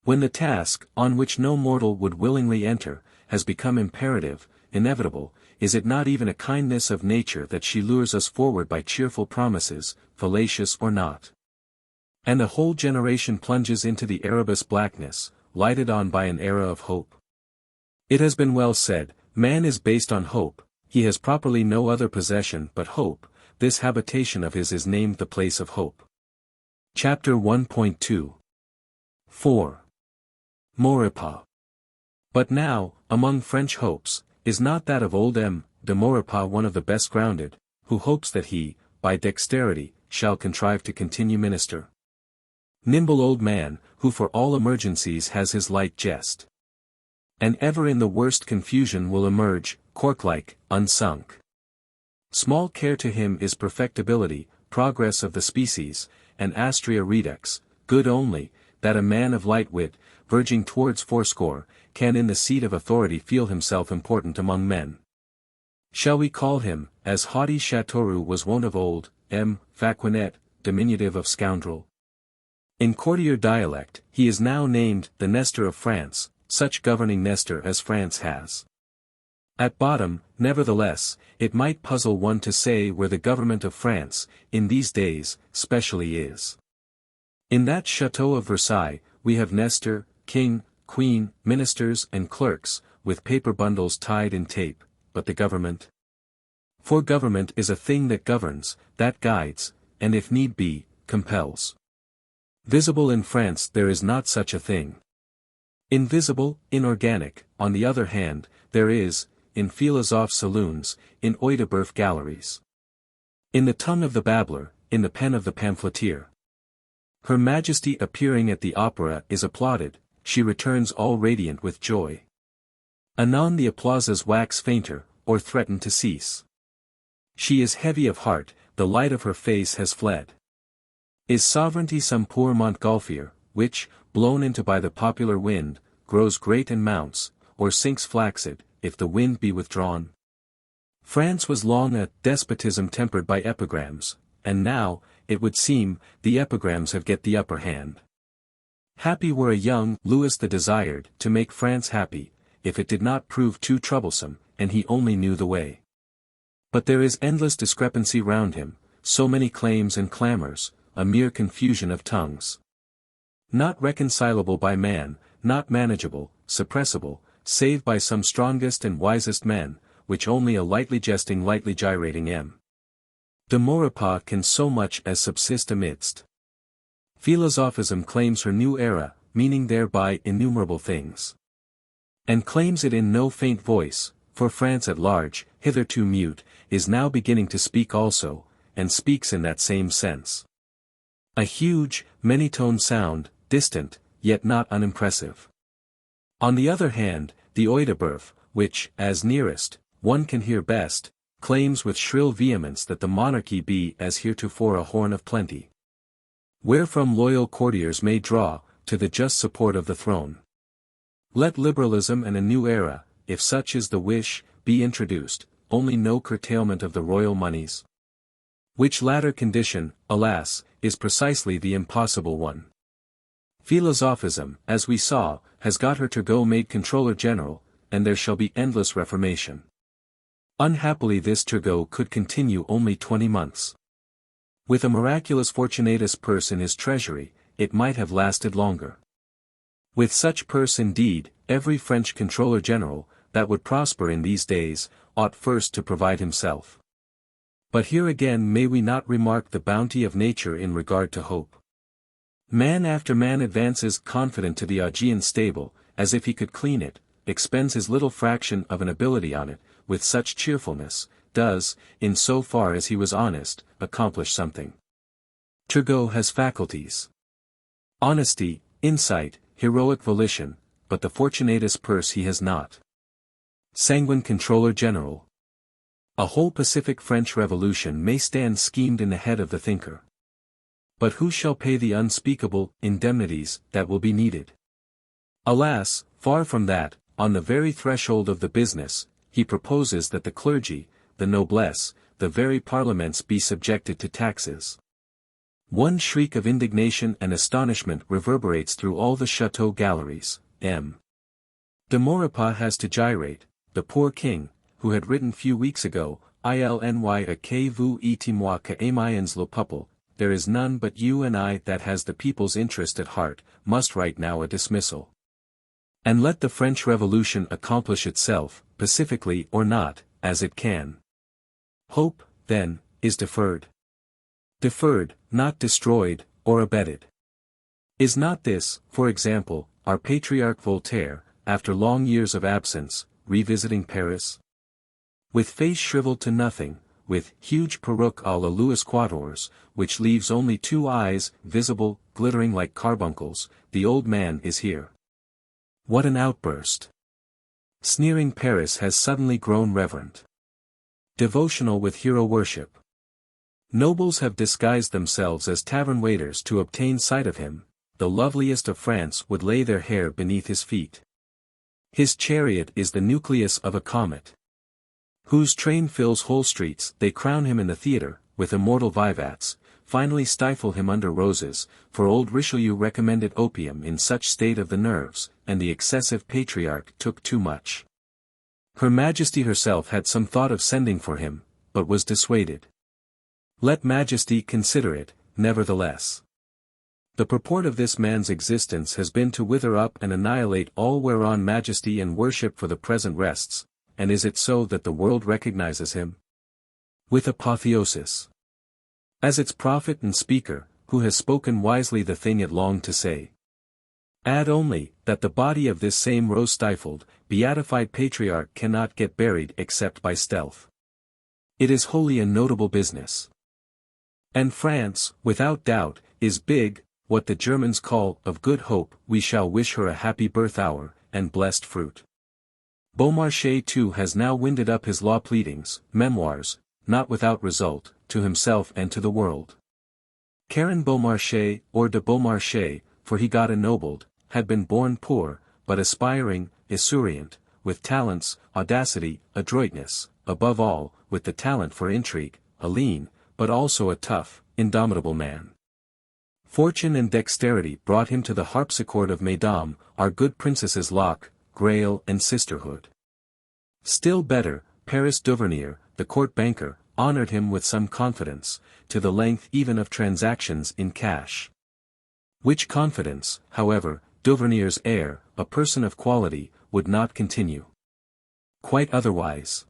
when the task, on which no mortal would willingly enter, has become imperative, inevitable, is it not even a kindness of nature that she lures us forward by cheerful promises, fallacious or not? And a whole generation plunges into the Erebus blackness, lighted on by an era of hope. It has been well said, man is based on hope, he has properly no other possession but hope, this habitation of his is named the place of hope. Chapter 1.2 4. Maurepas. But now, among French hopes, is not that of old M. de Maurepas one of the best grounded, who hopes that he, by dexterity, shall contrive to continue minister? Nimble old man, who for all emergencies has his light jest. And ever in the worst confusion will emerge, cork-like, unsunk. Small care to him is perfectibility, progress of the species, and astrea redux, good only, that a man of light wit, verging towards fourscore, can in the seat of authority feel himself important among men. Shall we call him, as haughty Chateauroux was wont of old, M. Faquinet, diminutive of scoundrel? In courtier dialect, he is now named the Nestor of France, such governing Nestor as France has. At bottom, nevertheless, it might puzzle one to say where the government of France, in these days, specially is. In that château of Versailles, we have Nestor, king, queen, ministers and clerks, with paper bundles tied in tape, but the government? For government is a thing that governs, that guides, and if need be, compels. Visible in France there is not such a thing. Invisible, inorganic, on the other hand, there is, in philosophe saloons, in Audiobook galleries. In the tongue of the babbler, in the pen of the pamphleteer. Her Majesty appearing at the opera is applauded, she returns all radiant with joy. Anon the applauses wax fainter, or threaten to cease. She is heavy of heart, the light of her face has fled. Is sovereignty some poor Montgolfier, which, blown into by the popular wind, grows great and mounts, or sinks flaccid, if the wind be withdrawn? France was long a despotism tempered by epigrams, and now, it would seem, the epigrams have get the upper hand. Happy were a young Louis the Desired to make France happy, if it did not prove too troublesome, and he only knew the way. But there is endless discrepancy round him, so many claims and clamors, a mere confusion of tongues. Not reconcilable by man, not manageable, suppressible, save by some strongest and wisest men, which only a lightly jesting lightly gyrating M. de Maurepas can so much as subsist amidst. Philosophism claims her new era, meaning thereby innumerable things. And claims it in no faint voice, for France at large, hitherto mute, is now beginning to speak also, and speaks in that same sense. A huge, many-toned sound, distant, yet not unimpressive. On the other hand, the Audiobook, which, as nearest, one can hear best, claims with shrill vehemence that the monarchy be as heretofore a horn of plenty, wherefrom loyal courtiers may draw, to the just support of the throne. Let liberalism and a new era, if such is the wish, be introduced, only no curtailment of the royal moneys. Which latter condition, alas, is precisely the impossible one. Philosophism, as we saw, has got her Turgot made Controller General, and there shall be endless reformation. Unhappily this Turgot could continue only 20 months. With a miraculous Fortunatus purse in his treasury, it might have lasted longer. With such purse indeed, every French Controller General, that would prosper in these days, ought first to provide himself. But here again may we not remark the bounty of nature in regard to hope. Man after man advances confident to the Augean stable, as if he could clean it, expends his little fraction of an ability on it, with such cheerfulness, does, in so far as he was honest, accomplish something. Turgot has faculties. Honesty, insight, heroic volition, but the Fortunatus purse he has not. Sanguine Controller General. A whole pacific French Revolution may stand schemed in the head of the thinker. But who shall pay the unspeakable indemnities that will be needed? Alas, far from that, on the very threshold of the business, he proposes that the clergy, the noblesse, the very parliaments be subjected to taxes. One shriek of indignation and astonishment reverberates through all the chateau galleries. M. de Maurepas has to gyrate, the poor king, who had written few weeks ago, "Ilny a que vous et moi que aimions le peuple, there is none but you and I that has the people's interest at heart," must write now a dismissal. And let the French Revolution accomplish itself, pacifically or not, as it can. Hope, then, is deferred. Deferred, not destroyed, or abetted. Is not this, for example, our patriarch Voltaire, after long years of absence, revisiting Paris? With face shriveled to nothing, with huge peruke à la Louis XIV, which leaves only 2 eyes, visible, glittering like carbuncles, the old man is here. What an outburst! Sneering Paris has suddenly grown reverent. Devotional with hero worship. Nobles have disguised themselves as tavern waiters to obtain sight of him, the loveliest of France would lay their hair beneath his feet. His chariot is the nucleus of a comet, whose train fills whole streets. They crown him in the theatre, with immortal vivats, finally stifle him under roses, for old Richelieu recommended opium in such state of the nerves, and the excessive patriarch took too much. Her Majesty herself had some thought of sending for him, but was dissuaded. Let Majesty consider it, nevertheless. The purport of this man's existence has been to wither up and annihilate all whereon Majesty and worship for the present rests, and is it so that the world recognizes him? With apotheosis. As its prophet and speaker, who has spoken wisely the thing it longed to say. Add only, that the body of this same rose-stifled, beatified patriarch cannot get buried except by stealth. It is wholly a notable business. And France, without doubt, is big, what the Germans call, of good hope. We shall wish her a happy birth hour, and blessed fruit. Beaumarchais too has now winded up his law pleadings, memoirs, not without result, to himself and to the world. Caron Beaumarchais, or de Beaumarchais, for he got ennobled, had been born poor, but aspiring, esurient, with talents, audacity, adroitness, above all, with the talent for intrigue, a lean, but also a tough, indomitable man. Fortune and dexterity brought him to the harpsichord of Mesdames, our good princesses Locke, Grail and Sisterhood. Still better, Paris Duvernier, the court banker, honored him with some confidence, to the length even of transactions in cash. Which confidence, however, Duvernier's heir, a person of quality, would not continue. Quite otherwise.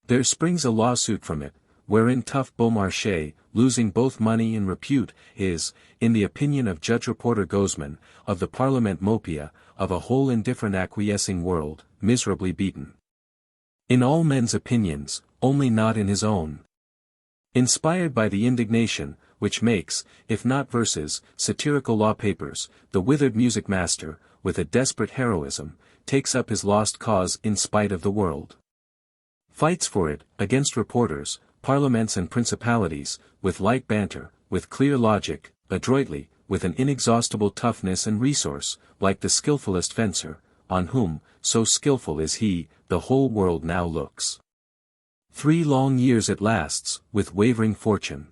There springs a lawsuit from it, wherein tough Beaumarchais, losing both money and repute, is, in the opinion of Judge Reporter Gozman, of the Parlement Mopia, of a whole indifferent acquiescing world, miserably beaten. In all men's opinions, only not in his own. Inspired by the indignation, which makes, if not verses, satirical law papers, the withered music master, with a desperate heroism, takes up his lost cause in spite of the world. Fights for it, against reporters, parliaments and principalities, with light banter, with clear logic, adroitly, with an inexhaustible toughness and resource, like the skillfulest fencer, on whom, so skillful is he, the whole world now looks. 3 long years it lasts, with wavering fortune.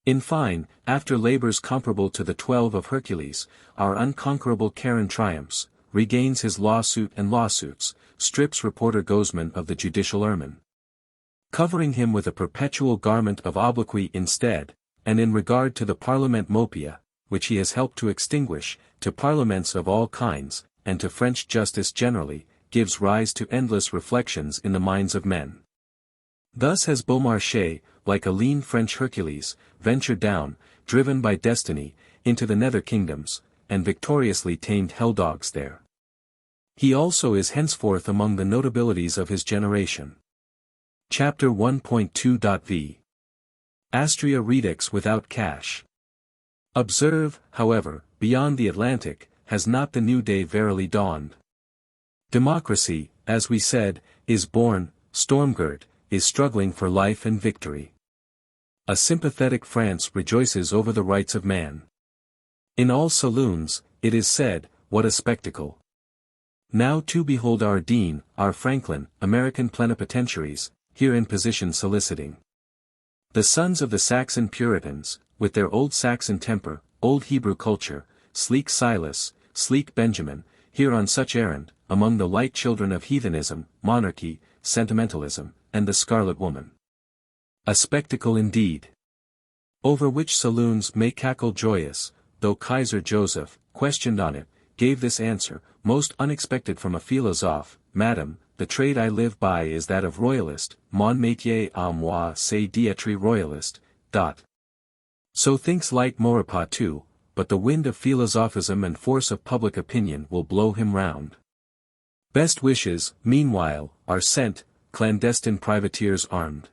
In fine, after labors comparable to the 12 of Hercules, our unconquerable Charon triumphs, regains his lawsuit and lawsuits, strips Reporter Gozman of the judicial ermine, covering him with a perpetual garment of obloquy instead, and in regard to the Parlement Mopia, which he has helped to extinguish, to parliaments of all kinds, and to French justice generally, gives rise to endless reflections in the minds of men. Thus has Beaumarchais, like a lean French Hercules, ventured down, driven by destiny, into the nether kingdoms, and victoriously tamed hell-dogs there. He also is henceforth among the notabilities of his generation. Chapter 1.2.v. Astrea Redux without cash. Observe, however, beyond the Atlantic, has not the new day verily dawned? Democracy, as we said, is born, storm-girt, is struggling for life and victory. A sympathetic France rejoices over the rights of man. In all saloons, it is said, what a spectacle. Now too behold our Dean, our Franklin, American plenipotentiaries, here in position soliciting. The sons of the Saxon Puritans, with their old Saxon temper, old Hebrew culture, sleek Silas, sleek Benjamin, here on such errand, among the light children of heathenism, monarchy, sentimentalism, and the Scarlet Woman. A spectacle indeed. Over which saloons may cackle joyous, though Kaiser Joseph, questioned on it, gave this answer, most unexpected from a philosophe: Madam, the trade I live by is that of royalist, mon métier à moi c'est d'être royaliste. So thinks light Maurepas too, but the wind of philosophism and force of public opinion will blow him round. Best wishes, meanwhile, are sent, clandestine privateers armed.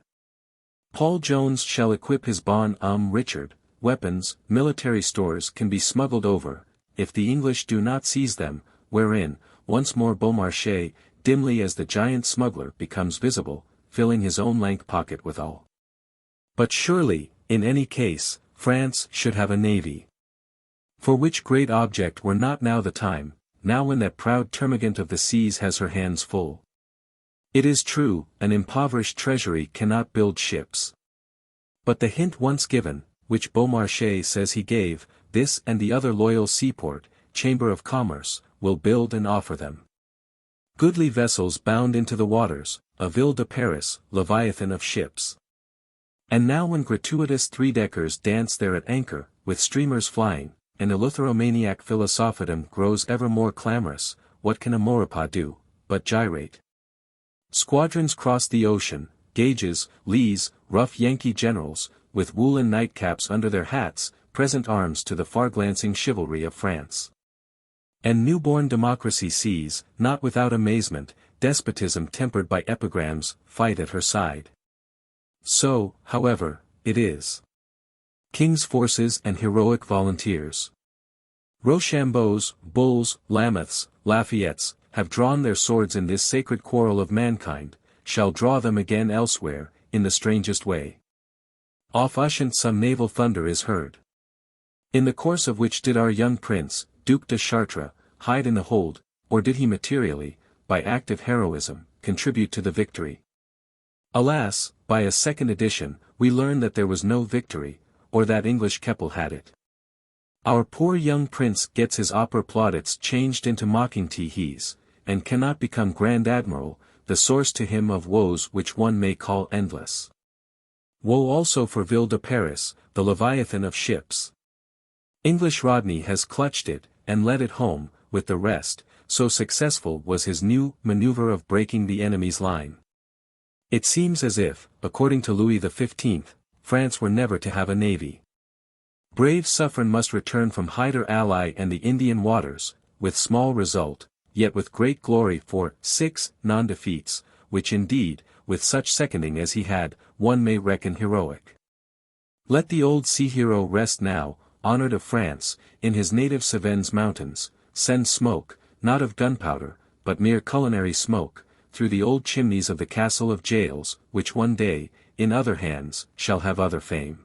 Paul Jones shall equip his bon Richard, weapons, military stores can be smuggled over, if the English do not seize them, wherein, once more Beaumarchais, dimly as the giant smuggler becomes visible, filling his own lank pocket withal. But surely, in any case, France should have a navy. For which great object were not now the time, now when that proud termagant of the seas has her hands full. It is true, an impoverished treasury cannot build ships. But the hint once given, which Beaumarchais says he gave, this and the other loyal seaport, Chamber of Commerce, will build and offer them. Goodly vessels bound into the waters, a Ville de Paris, Leviathan of ships. And now when gratuitous 3-deckers dance there at anchor, with streamers flying, and eleutheromaniac philosophism grows ever more clamorous, what can a Maurepas do, but gyrate? Squadrons cross the ocean, gauges, lees, rough Yankee generals, with woolen nightcaps under their hats, present arms to the far-glancing chivalry of France. And newborn democracy sees, not without amazement, despotism tempered by epigrams, fight at her side. So, however, it is. King's forces and heroic volunteers. Rochambeaus, Bulls, Lameths, Lafayettes, have drawn their swords in this sacred quarrel of mankind, shall draw them again elsewhere, in the strangest way. Off Ushant some naval thunder is heard. In the course of which did our young prince, Duc de Chartres, hide in the hold, or did he materially, by active heroism, contribute to the victory? Alas, by a second edition, we learn that there was no victory, or that English Keppel had it. Our poor young prince gets his opera plaudits changed into mocking tee-hees, and cannot become Grand Admiral, the source to him of woes which one may call endless. Woe also for Ville de Paris, the Leviathan of ships. English Rodney has clutched it, and led it home, with the rest, so successful was his new maneuver of breaking the enemy's line. It seems as if, according to Louis XV, France were never to have a navy. Brave Suffren must return from Hyder Ally and the Indian waters, with small result, yet with great glory for 6 non-defeats, which indeed, with such seconding as he had, one may reckon heroic. Let the old sea hero rest now, honoured of France, in his native Cevennes mountains, send smoke, not of gunpowder, but mere culinary smoke, through the old chimneys of the castle of jails, which one day, in other hands, shall have other fame.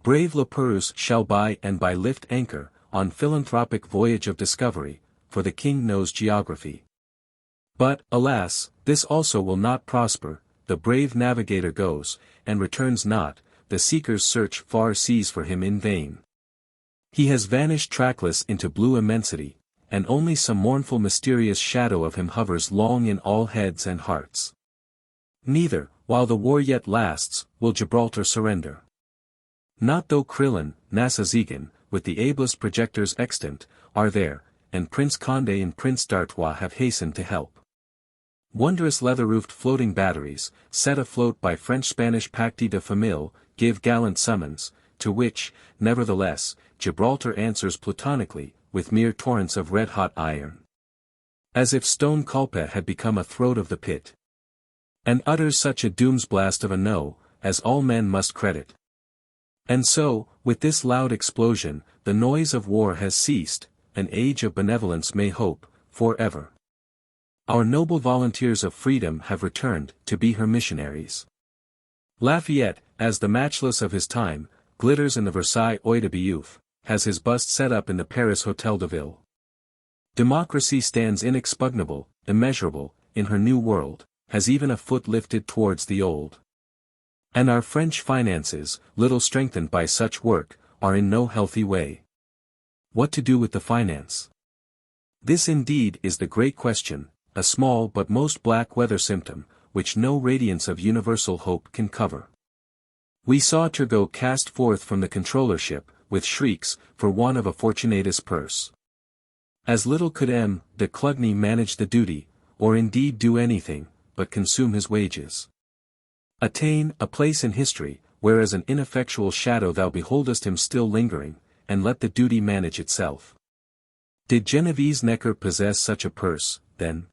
Brave La Perouse shall by and by lift anchor, on philanthropic voyage of discovery, for the king knows geography. But, alas, this also will not prosper, the brave navigator goes, and returns not, the seekers search far seas for him in vain. He has vanished trackless into blue immensity, and only some mournful mysterious shadow of him hovers long in all heads and hearts. Neither, while the war yet lasts, will Gibraltar surrender. Not though Crillon, Nassau-Siegen, with the ablest projectors extant, are there, and Prince Condé and Prince d'Artois have hastened to help. Wondrous leather-roofed floating batteries, set afloat by French-Spanish Pacte de Famille, give gallant summons, to which, nevertheless, Gibraltar answers platonically, with mere torrents of red-hot iron. As if stone Culpet had become a throat of the pit. And utters such a doomsblast of a no, as all men must credit. And so, with this loud explosion, the noise of war has ceased, an age of benevolence may hope, for ever. Our noble volunteers of freedom have returned, to be her missionaries. Lafayette, as the matchless of his time, glitters in the Versailles Œil de Bœuf, has his bust set up in the Paris Hôtel de Ville. Democracy stands inexpugnable, immeasurable, in her new world, has even a foot lifted towards the old. And our French finances, little strengthened by such work, are in no healthy way. What to do with the finance? This indeed is the great question, a small but most black weather symptom, which no radiance of universal hope can cover. We saw Turgot cast forth from the controllership, with shrieks, for want of a Fortunatus purse. As little could M. de Clugny manage the duty, or indeed do anything, but consume his wages. Attain a place in history, where as an ineffectual shadow thou beholdest him still lingering, and let the duty manage itself. Did Genovese Necker possess such a purse, then?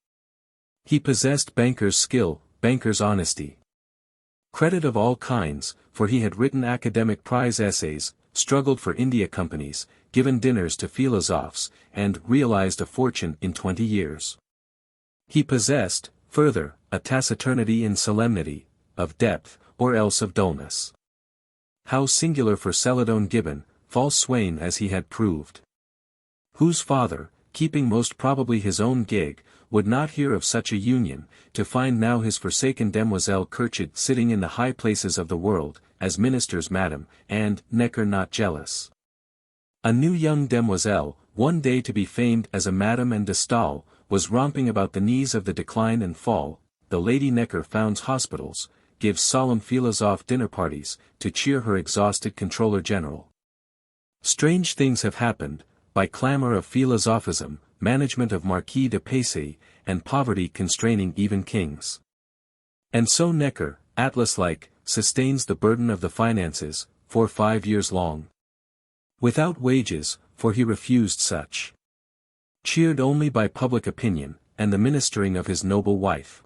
He possessed banker's skill, banker's honesty. Credit of all kinds, for he had written academic prize essays, struggled for India companies, given dinners to philosophes, and realized a fortune in 20 years. He possessed, further, a taciturnity in solemnity, of depth, or else of dullness. How singular for Celadon Gibbon, false swain as he had proved. Whose father, keeping most probably his own gig, would not hear of such a union, to find now his forsaken Demoiselle Kirchard sitting in the high places of the world, as ministers madam, and Necker not jealous. A new young demoiselle, one day to be famed as a Madame and de Stael, was romping about the knees of the decline and fall, the Lady Necker founds hospitals, gives solemn philosophe dinner parties, to cheer her exhausted Controller General. Strange things have happened, by clamour of philosophism, management of Marquis de Pacy, and poverty constraining even kings. And so Necker, Atlas-like, sustains the burden of the finances, for 5 years long. Without wages, for he refused such. Cheered only by public opinion, and the ministering of his noble wife.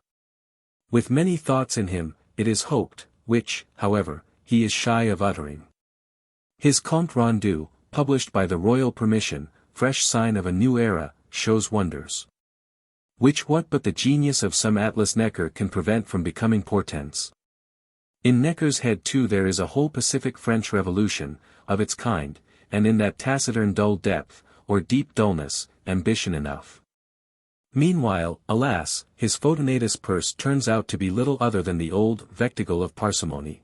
With many thoughts in him, it is hoped, which, however, he is shy of uttering. His Compte Rendu, published by the royal permission, fresh sign of a new era, shows wonders. Which what but the genius of some Atlas Necker can prevent from becoming portents. In Necker's head too there is a whole Pacific French Revolution, of its kind, and in that taciturn dull depth, or deep dullness, ambition enough. Meanwhile, alas, his Fortunatus purse turns out to be little other than the old vectigal of parsimony.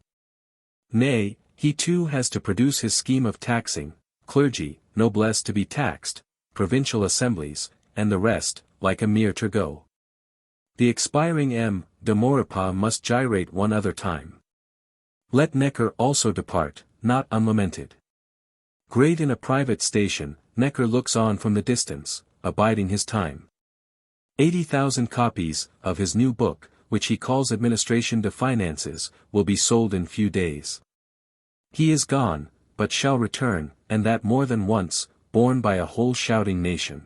Nay, he too has to produce his scheme of taxing, clergy, noblesse to be taxed, provincial assemblies, and the rest, like a mere Turgot. The expiring M. de Maurepas must gyrate one other time. Let Necker also depart, not unlamented. Great in a private station, Necker looks on from the distance, abiding his time. 80,000 copies, of his new book, which he calls administration de finances, will be sold in few days. He is gone, but shall return, and that more than once, borne by a whole shouting nation.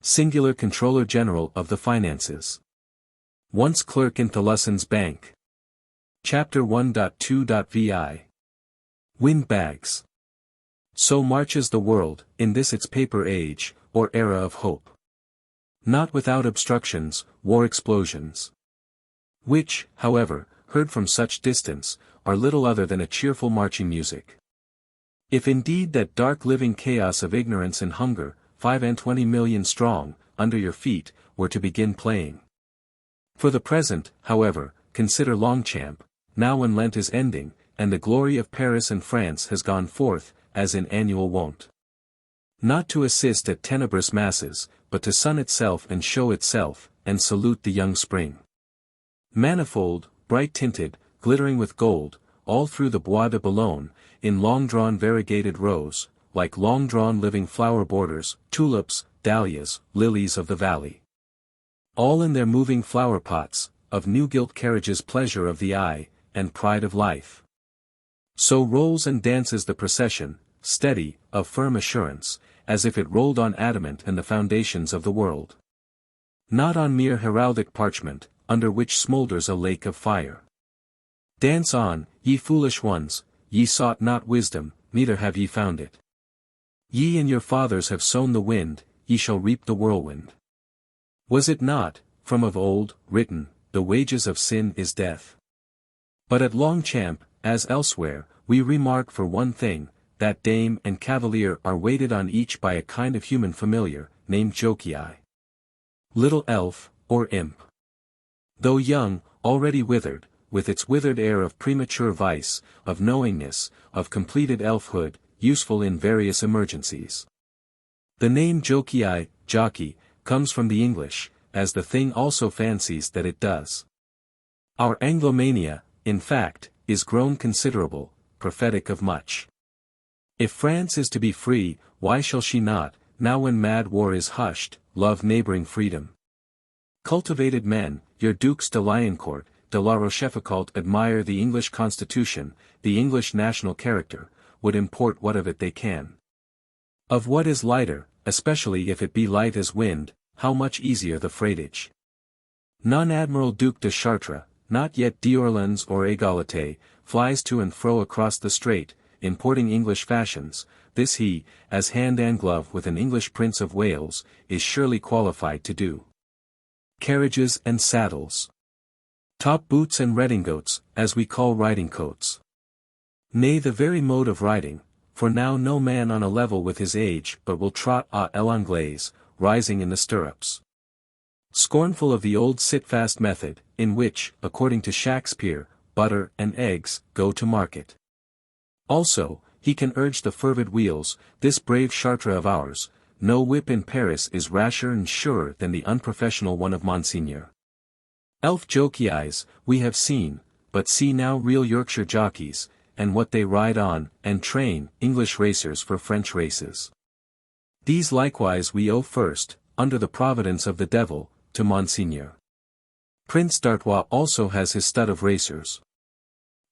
Singular Controller General of the Finances. Once clerk in Thellussen's Bank. Chapter 1.2.vi. Windbags. So marches the world, in this its paper age, or era of hope. Not without obstructions, war explosions. Which, however, heard from such distance, are little other than a cheerful marching music. If indeed that dark living chaos of ignorance and hunger, 25 million strong, under your feet, were to begin playing. For the present, however, consider Longchamp, now when Lent is ending, and the glory of Paris and France has gone forth, as in annual wont. Not to assist at tenebrous masses, but to sun itself and show itself, and salute the young spring. Manifold, bright-tinted, glittering with gold, all through the Bois de Boulogne, in long-drawn variegated rows, like long-drawn living flower borders, tulips, dahlias, lilies of the valley. All in their moving flower pots, of new gilt carriages pleasure of the eye, and pride of life. So rolls and dances the procession, steady, of firm assurance, as if it rolled on adamant and the foundations of the world. Not on mere heraldic parchment, under which smoulders a lake of fire. Dance on, ye foolish ones, ye sought not wisdom, neither have ye found it. Ye and your fathers have sown the wind, ye shall reap the whirlwind. Was it not, from of old, written, the wages of sin is death? But at Longchamp, as elsewhere, we remark for one thing, that dame and cavalier are waited on each by a kind of human familiar, named Jokii. Little elf, or imp. Though young, already withered, with its withered air of premature vice, of knowingness, of completed elfhood, useful in various emergencies. The name Jokii, jockey, comes from the English, as the thing also fancies that it does. Our Anglomania, in fact, is grown considerable, prophetic of much. If France is to be free, why shall she not, now when mad war is hushed, love neighboring freedom? Cultivated men, your Dukes de Liancourt, de la Rochefoucauld admire the English constitution, the English national character, would import what of it they can. Of what is lighter, especially if it be light as wind, how much easier the freightage. None Admiral Duc de Chartres, not yet d'Orleans or Égalité, flies to and fro across the strait, importing English fashions, this he, as hand and glove with an English Prince of Wales, is surely qualified to do. Carriages and saddles. Top boots and redingotes, as we call riding coats. Nay, the very mode of riding, for now no man on a level with his age but will trot à l'anglaise, rising in the stirrups. Scornful of the old sit-fast method, in which, according to Shakespeare, butter and eggs go to market. Also, he can urge the fervid wheels, this brave Chartres of ours. No whip in Paris is rasher and surer than the unprofessional one of Monseigneur. Elf jokeis, we have seen, but see now real Yorkshire jockeys, and what they ride on, and train, English racers for French races. These likewise we owe first, under the providence of the devil, to Monseigneur. Prince d'Artois also has his stud of racers.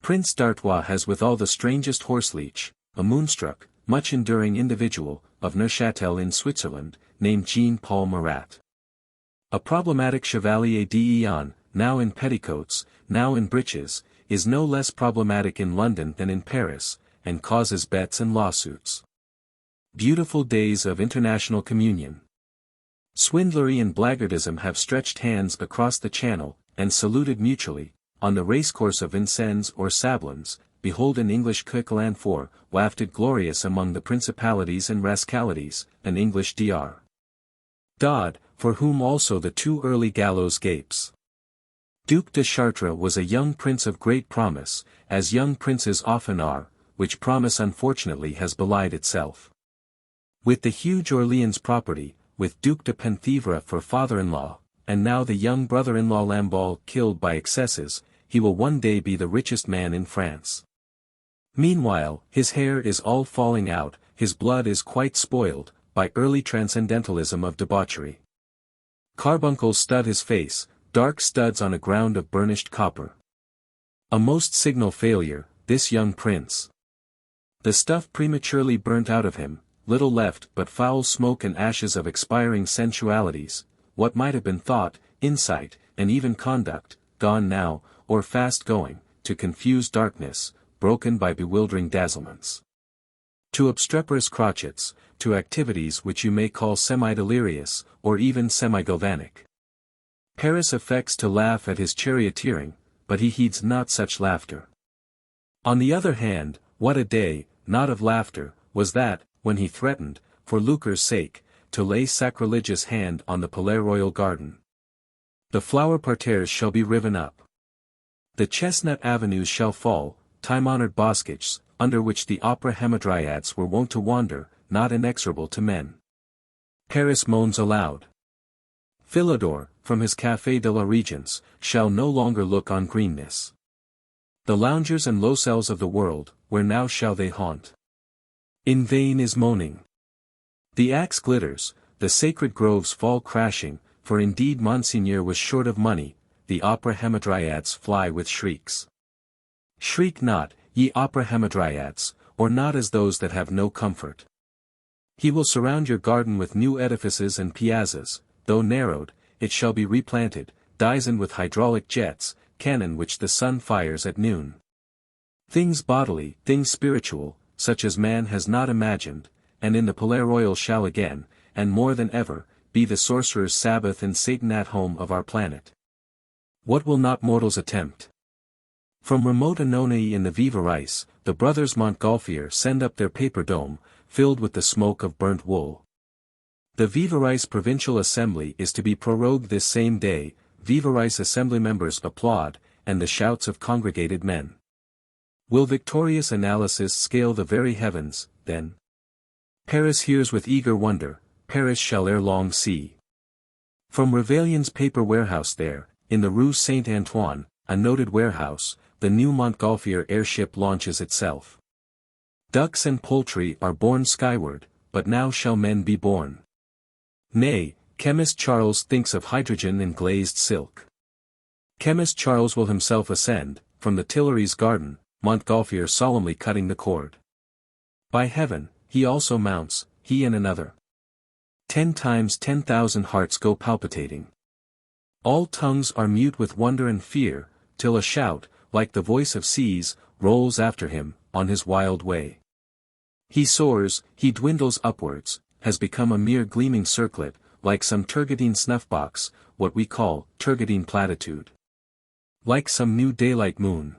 Prince d'Artois has withal the strangest horseleech, a moonstruck, much enduring individual, of Neuchâtel in Switzerland, named Jean-Paul Marat. A problematic chevalier d'Eon, now in petticoats, now in breeches, is no less problematic in London than in Paris, and causes bets and lawsuits. Beautiful days of international communion. Swindlery and blackguardism have stretched hands across the channel, and saluted mutually, on the racecourse of Vincennes or Sablons. Behold an English Coquelin wafted glorious among the principalities and rascalities, an English Dr. Dodd, for whom also the too early gallows gapes. Duc de Chartres was a young prince of great promise, as young princes often are, which promise unfortunately has belied itself. With the huge Orleans property, with Duc de Penthièvre for father-in-law, and now the young brother-in-law Lamballe killed by excesses, he will one day be the richest man in France. Meanwhile, his hair is all falling out, his blood is quite spoiled, by early transcendentalism of debauchery. Carbuncles stud his face, dark studs on a ground of burnished copper. A most signal failure, this young prince. The stuff prematurely burnt out of him, little left but foul smoke and ashes of expiring sensualities, what might have been thought, insight, and even conduct, gone now, or fast going, to confused darkness, broken by bewildering dazzlements. To obstreperous crotchets, to activities which you may call semi-delirious, or even semi-galvanic. Paris affects to laugh at his charioteering, but he heeds not such laughter. On the other hand, what a day, not of laughter, was that, when he threatened, for lucre's sake, to lay sacrilegious hand on the Palais Royal garden. The flower parterres shall be riven up. The chestnut avenues shall fall, time-honored boscages, under which the opera hamadryads were wont to wander, not inexorable to men. Paris moans aloud. Philidor, from his Café de la Régence, shall no longer look on greenness. The loungers and locels of the world, where now shall they haunt? In vain is moaning. The axe glitters, the sacred groves fall crashing, for indeed Monseigneur was short of money, the opera hamadryads fly with shrieks. Shriek not, ye opera hamadryads, or not as those that have no comfort. He will surround your garden with new edifices and piazzas, though narrowed, it shall be replanted, dizened with hydraulic jets, cannon which the sun fires at noon. Things bodily, things spiritual, such as man has not imagined, and in the Palais Royal shall again, and more than ever, be the sorcerer's Sabbath and Satan at home of our planet. What will not mortals attempt? From remote Annonay in the Vivarais, the brothers Montgolfier send up their paper dome, filled with the smoke of burnt wool. The Vivarais Provincial Assembly is to be prorogued this same day, Vivarais Assembly members applaud, and the shouts of congregated men. Will victorious analysis scale the very heavens, then? Paris hears with eager wonder, Paris shall ere long see. From Reveillon's paper warehouse there, in the Rue Saint-Antoine, a noted warehouse, the new Montgolfier airship launches itself. Ducks and poultry are born skyward, but now shall men be born. Nay, chemist Charles thinks of hydrogen in glazed silk. Chemist Charles will himself ascend, from the Tuileries garden, Montgolfier solemnly cutting the cord. By heaven, he also mounts, he and another. 10 times 10,000 hearts go palpitating. All tongues are mute with wonder and fear, till a shout, like the voice of seas, rolls after him, on his wild way. He soars, he dwindles upwards, has become a mere gleaming circlet, like some turgidine snuff-box, what we call turgidine platitude. Like some new daylight moon.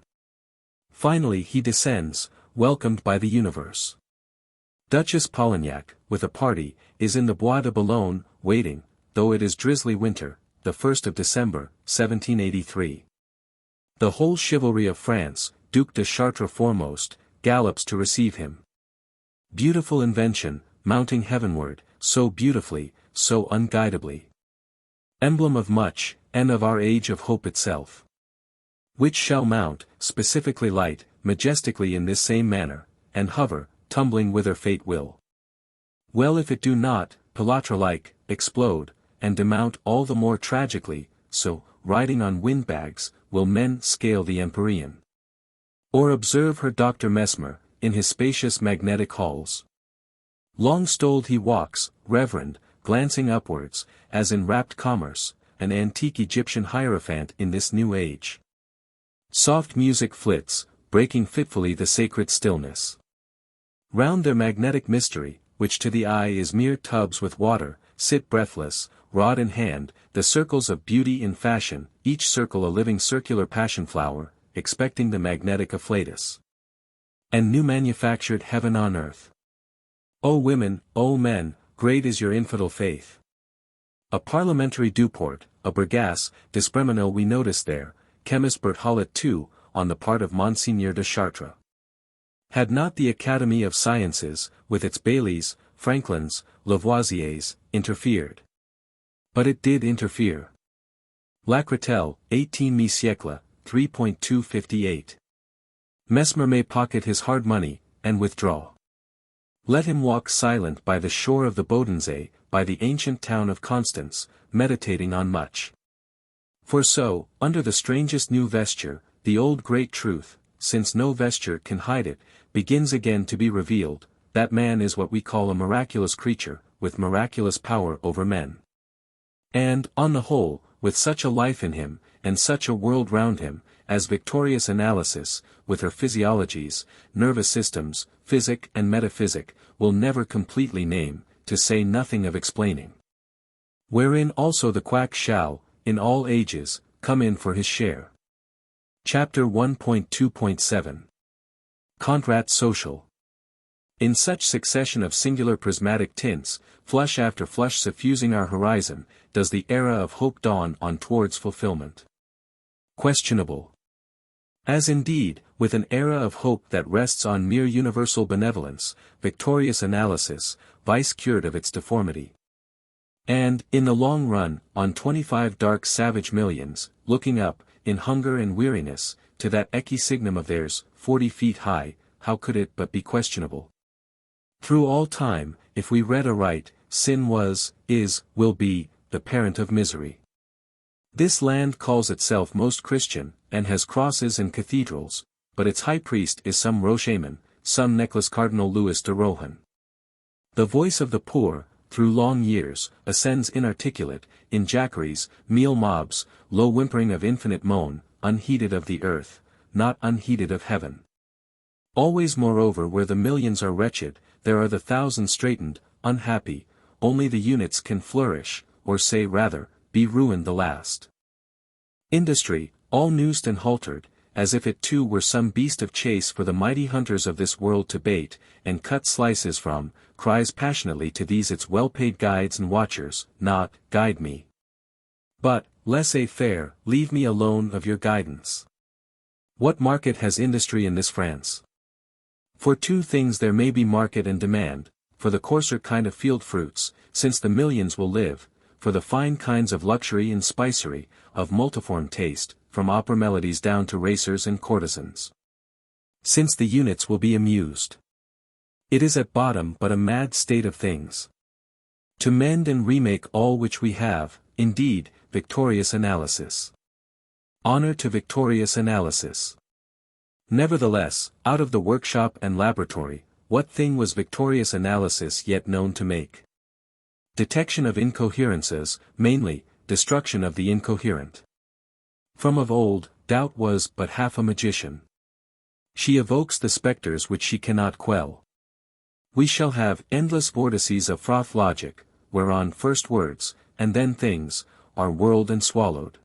Finally he descends, welcomed by the universe. Duchess Polignac, with a party, is in the Bois de Boulogne, waiting, though it is drizzly winter, the 1st of December, 1783. The whole chivalry of France, Duc de Chartres foremost, gallops to receive him. Beautiful invention, mounting heavenward, so beautifully, so unguidably. Emblem of much, and of our age of hope itself. Which shall mount, specifically light, majestically in this same manner, and hover, tumbling whither fate will. Well if it do not, Pilatre-like, explode, and demount all the more tragically, so, riding on windbags, will men scale the Empyrean. Or observe her Dr. Mesmer, in his spacious magnetic halls. Long-stoled he walks, reverend, glancing upwards, as in rapt commerce, an antique Egyptian hierophant in this new age. Soft music flits, breaking fitfully the sacred stillness. Round their magnetic mystery, which to the eye is mere tubs with water, sit breathless, rod in hand, the circles of beauty in fashion, each circle a living circular passion flower, expecting the magnetic afflatus. And new manufactured heaven on earth. O women, O men, great is your infidel faith. A parliamentary Duport, a Bergasse, d'Espremenil we notice there, chemist Berthollet too, on the part of Monseigneur de Chartres. Had not the Academy of Sciences, with its Baileys, Franklins, Lavoisiers, interfered. But it did interfere. Lacretelle, 18 siècle, 3.258. Mesmer may pocket his hard money, and withdraw. Let him walk silent by the shore of the Bodensee, by the ancient town of Constance, meditating on much. For so, under the strangest new vesture, the old great truth, since no vesture can hide it, begins again to be revealed, that man is what we call a miraculous creature, with miraculous power over men. And, on the whole, with such a life in him, and such a world round him, as victorious analysis, with her physiologies, nervous systems, physic and metaphysic, will never completely name, to say nothing of explaining. Wherein also the quack shall, in all ages, come in for his share. Chapter 1.2.7 Contrat Social. In such succession of singular prismatic tints, flush after flush suffusing our horizon, does the era of hope dawn on towards fulfillment. Questionable. As indeed, with an era of hope that rests on mere universal benevolence, victorious analysis, vice cured of its deformity. And, in the long run, on 25 dark savage millions, looking up, in hunger and weariness, to that ecce signum of theirs, 40 feet high, how could it but be questionable? Through all time, if we read aright, sin was, is, will be, the parent of misery. This land calls itself most Christian, and has crosses and cathedrals, but its high priest is some Rocheman, some necklace Cardinal Louis de Rohan. The voice of the poor, through long years, ascends inarticulate, in jacqueries, meal mobs, low whimpering of infinite moan, unheeded of the earth, not unheeded of heaven. Always moreover where the millions are wretched, there are the thousands straitened, unhappy, only the units can flourish, or say rather, be ruined the last. Industry, all noosed and haltered, as if it too were some beast of chase for the mighty hunters of this world to bait, and cut slices from, cries passionately to these its well-paid guides and watchers, not, guide me. But, laissez-faire, leave me alone of your guidance. What market has industry in this France? For two things there may be market and demand, for the coarser kind of field fruits, since the millions will live, for the fine kinds of luxury and spicery, of multiform taste, from opera melodies down to racers and courtesans. Since the units will be amused. It is at bottom but a mad state of things. To mend and remake all which we have, indeed, victorious analysis. Honor to victorious analysis. Nevertheless, out of the workshop and laboratory, what thing was victorious analysis yet known to make? Detection of incoherences, mainly, destruction of the incoherent. From of old, doubt was but half a magician. She evokes the spectres which she cannot quell. We shall have endless vortices of froth logic, whereon first words, and then things, are whirled and swallowed.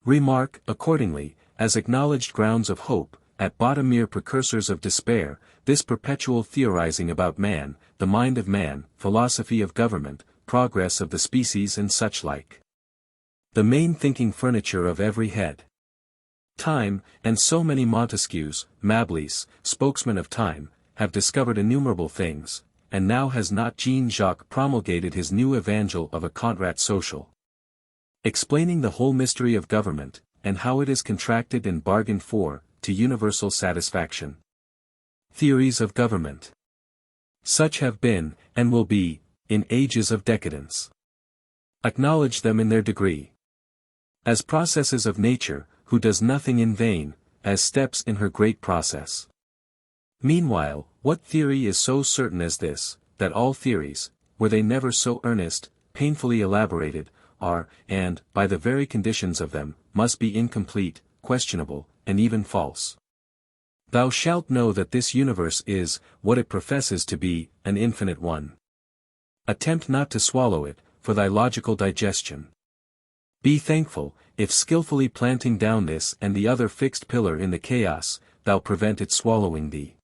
Remark, accordingly, as acknowledged grounds of hope, at bottom mere precursors of despair, this perpetual theorizing about man, the mind of man, philosophy of government, progress of the species and such like. The main thinking furniture of every head. Time, and so many Montesquieux, Mableys, spokesmen of time, have discovered innumerable things, and now has not Jean-Jacques promulgated his new evangel of a contrat social? Explaining the whole mystery of government, and how it is contracted and bargained for, to universal satisfaction. Theories of government. Such have been, and will be, in ages of decadence. Acknowledge them in their degree. As processes of nature, who does nothing in vain, as steps in her great process. Meanwhile, what theory is so certain as this, that all theories, were they never so earnest, painfully elaborated, are, and, by the very conditions of them, must be incomplete, questionable, and even false. Thou shalt know that this universe is, what it professes to be, an infinite one. Attempt not to swallow it, for thy logical digestion. Be thankful, if skillfully planting down this and the other fixed pillar in the chaos, thou prevent it swallowing thee.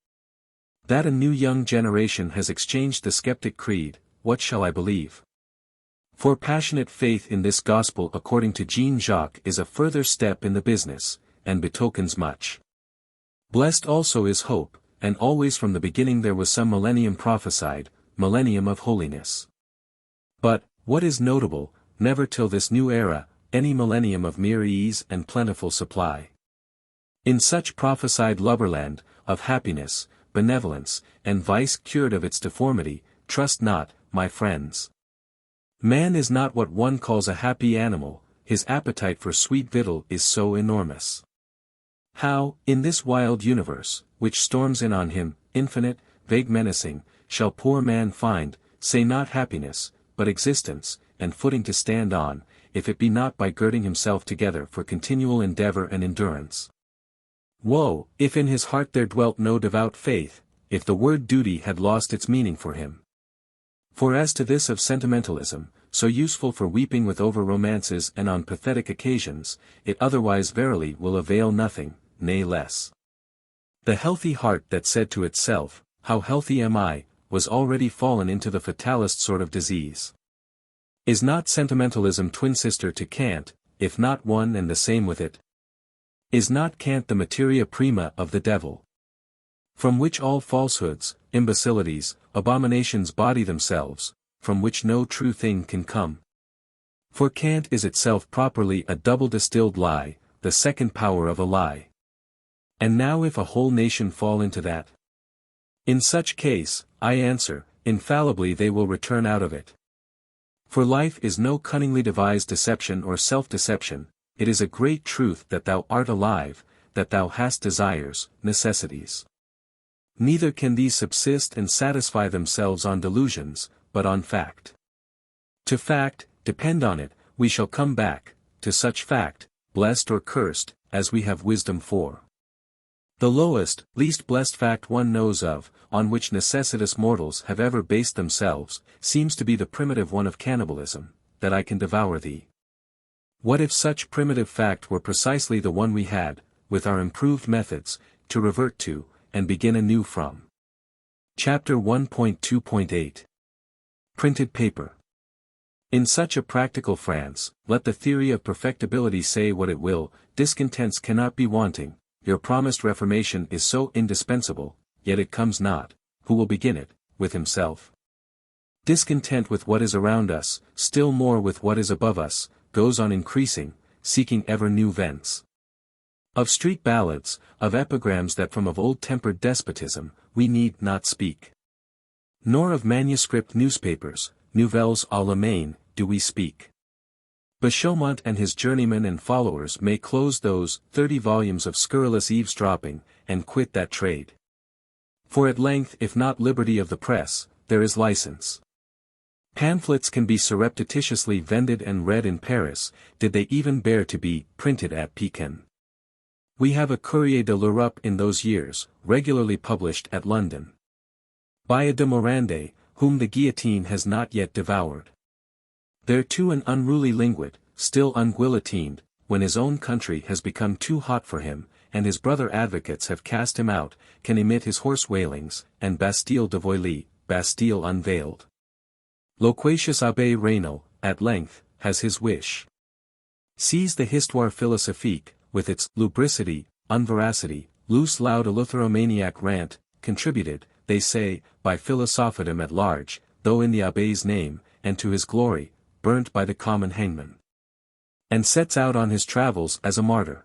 That a new young generation has exchanged the skeptic creed, what shall I believe? For passionate faith in this gospel according to Jean-Jacques is a further step in the business, and betokens much. Blessed also is hope, and always from the beginning there was some millennium prophesied, millennium of holiness. But, what is notable, never till this new era, any millennium of mere ease and plentiful supply. In such prophesied lubberland, of happiness, benevolence, and vice cured of its deformity, trust not, my friends. Man is not what one calls a happy animal, his appetite for sweet victual is so enormous. How, in this wild universe, which storms in on him, infinite, vague menacing, shall poor man find, say not happiness, but existence, and footing to stand on, if it be not by girding himself together for continual endeavor and endurance? Woe, if in his heart there dwelt no devout faith, if the word duty had lost its meaning for him. For as to this of sentimentalism, so useful for weeping with over romances and on pathetic occasions, it otherwise verily will avail nothing, nay less. The healthy heart that said to itself, "How healthy am I," was already fallen into the fatalist sort of disease. Is not sentimentalism twin sister to cant, if not one and the same with it? Is not cant the materia prima of the devil, from which all falsehoods, imbecilities, abominations body themselves, from which no true thing can come? For cant is itself properly a double distilled lie, the second power of a lie. And now if a whole nation fall into that, in such case, I answer, infallibly they will return out of it. For life is no cunningly devised deception or self-deception, it is a great truth that thou art alive, that thou hast desires, necessities. Neither can these subsist and satisfy themselves on delusions, but on fact. To fact, depend on it, we shall come back, to such fact, blessed or cursed, as we have wisdom for. The lowest, least blessed fact one knows of, on which necessitous mortals have ever based themselves, seems to be the primitive one of cannibalism, that I can devour thee. What if such primitive fact were precisely the one we had, with our improved methods, to revert to, and begin anew from? Chapter 1.2.8 Printed Paper. In such a practical France, let the theory of perfectibility say what it will, discontents cannot be wanting. Your promised reformation is so indispensable, yet it comes not. Who will begin it? With himself. Discontent with what is around us, still more with what is above us, goes on increasing, seeking ever new vents. Of street ballads, of epigrams that from of old tempered despotism, we need not speak. Nor of manuscript newspapers, nouvelles à la main, do we speak. Beauchaumont and his journeymen and followers may close those 30 volumes of scurrilous eavesdropping, and quit that trade. For at length if not liberty of the press, there is license. Pamphlets can be surreptitiously vended and read in Paris, did they even bear to be printed at Pekin. We have a Courrier de l'Europe in those years, regularly published at London. By a de Morande, whom the guillotine has not yet devoured. There too an unruly linguet, still unguillotined, when his own country has become too hot for him, and his brother advocates have cast him out, can emit his hoarse wailings, and Bastille dévoilée, Bastille unveiled. Loquacious Abbé Raynal, at length, has his wish. Sees the Histoire philosophique, with its lubricity, unveracity, loose loud eleutheromaniac rant, contributed, they say, by philosophedom at large, though in the Abbé's name, and to his glory, burnt by the common hangman. And sets out on his travels as a martyr.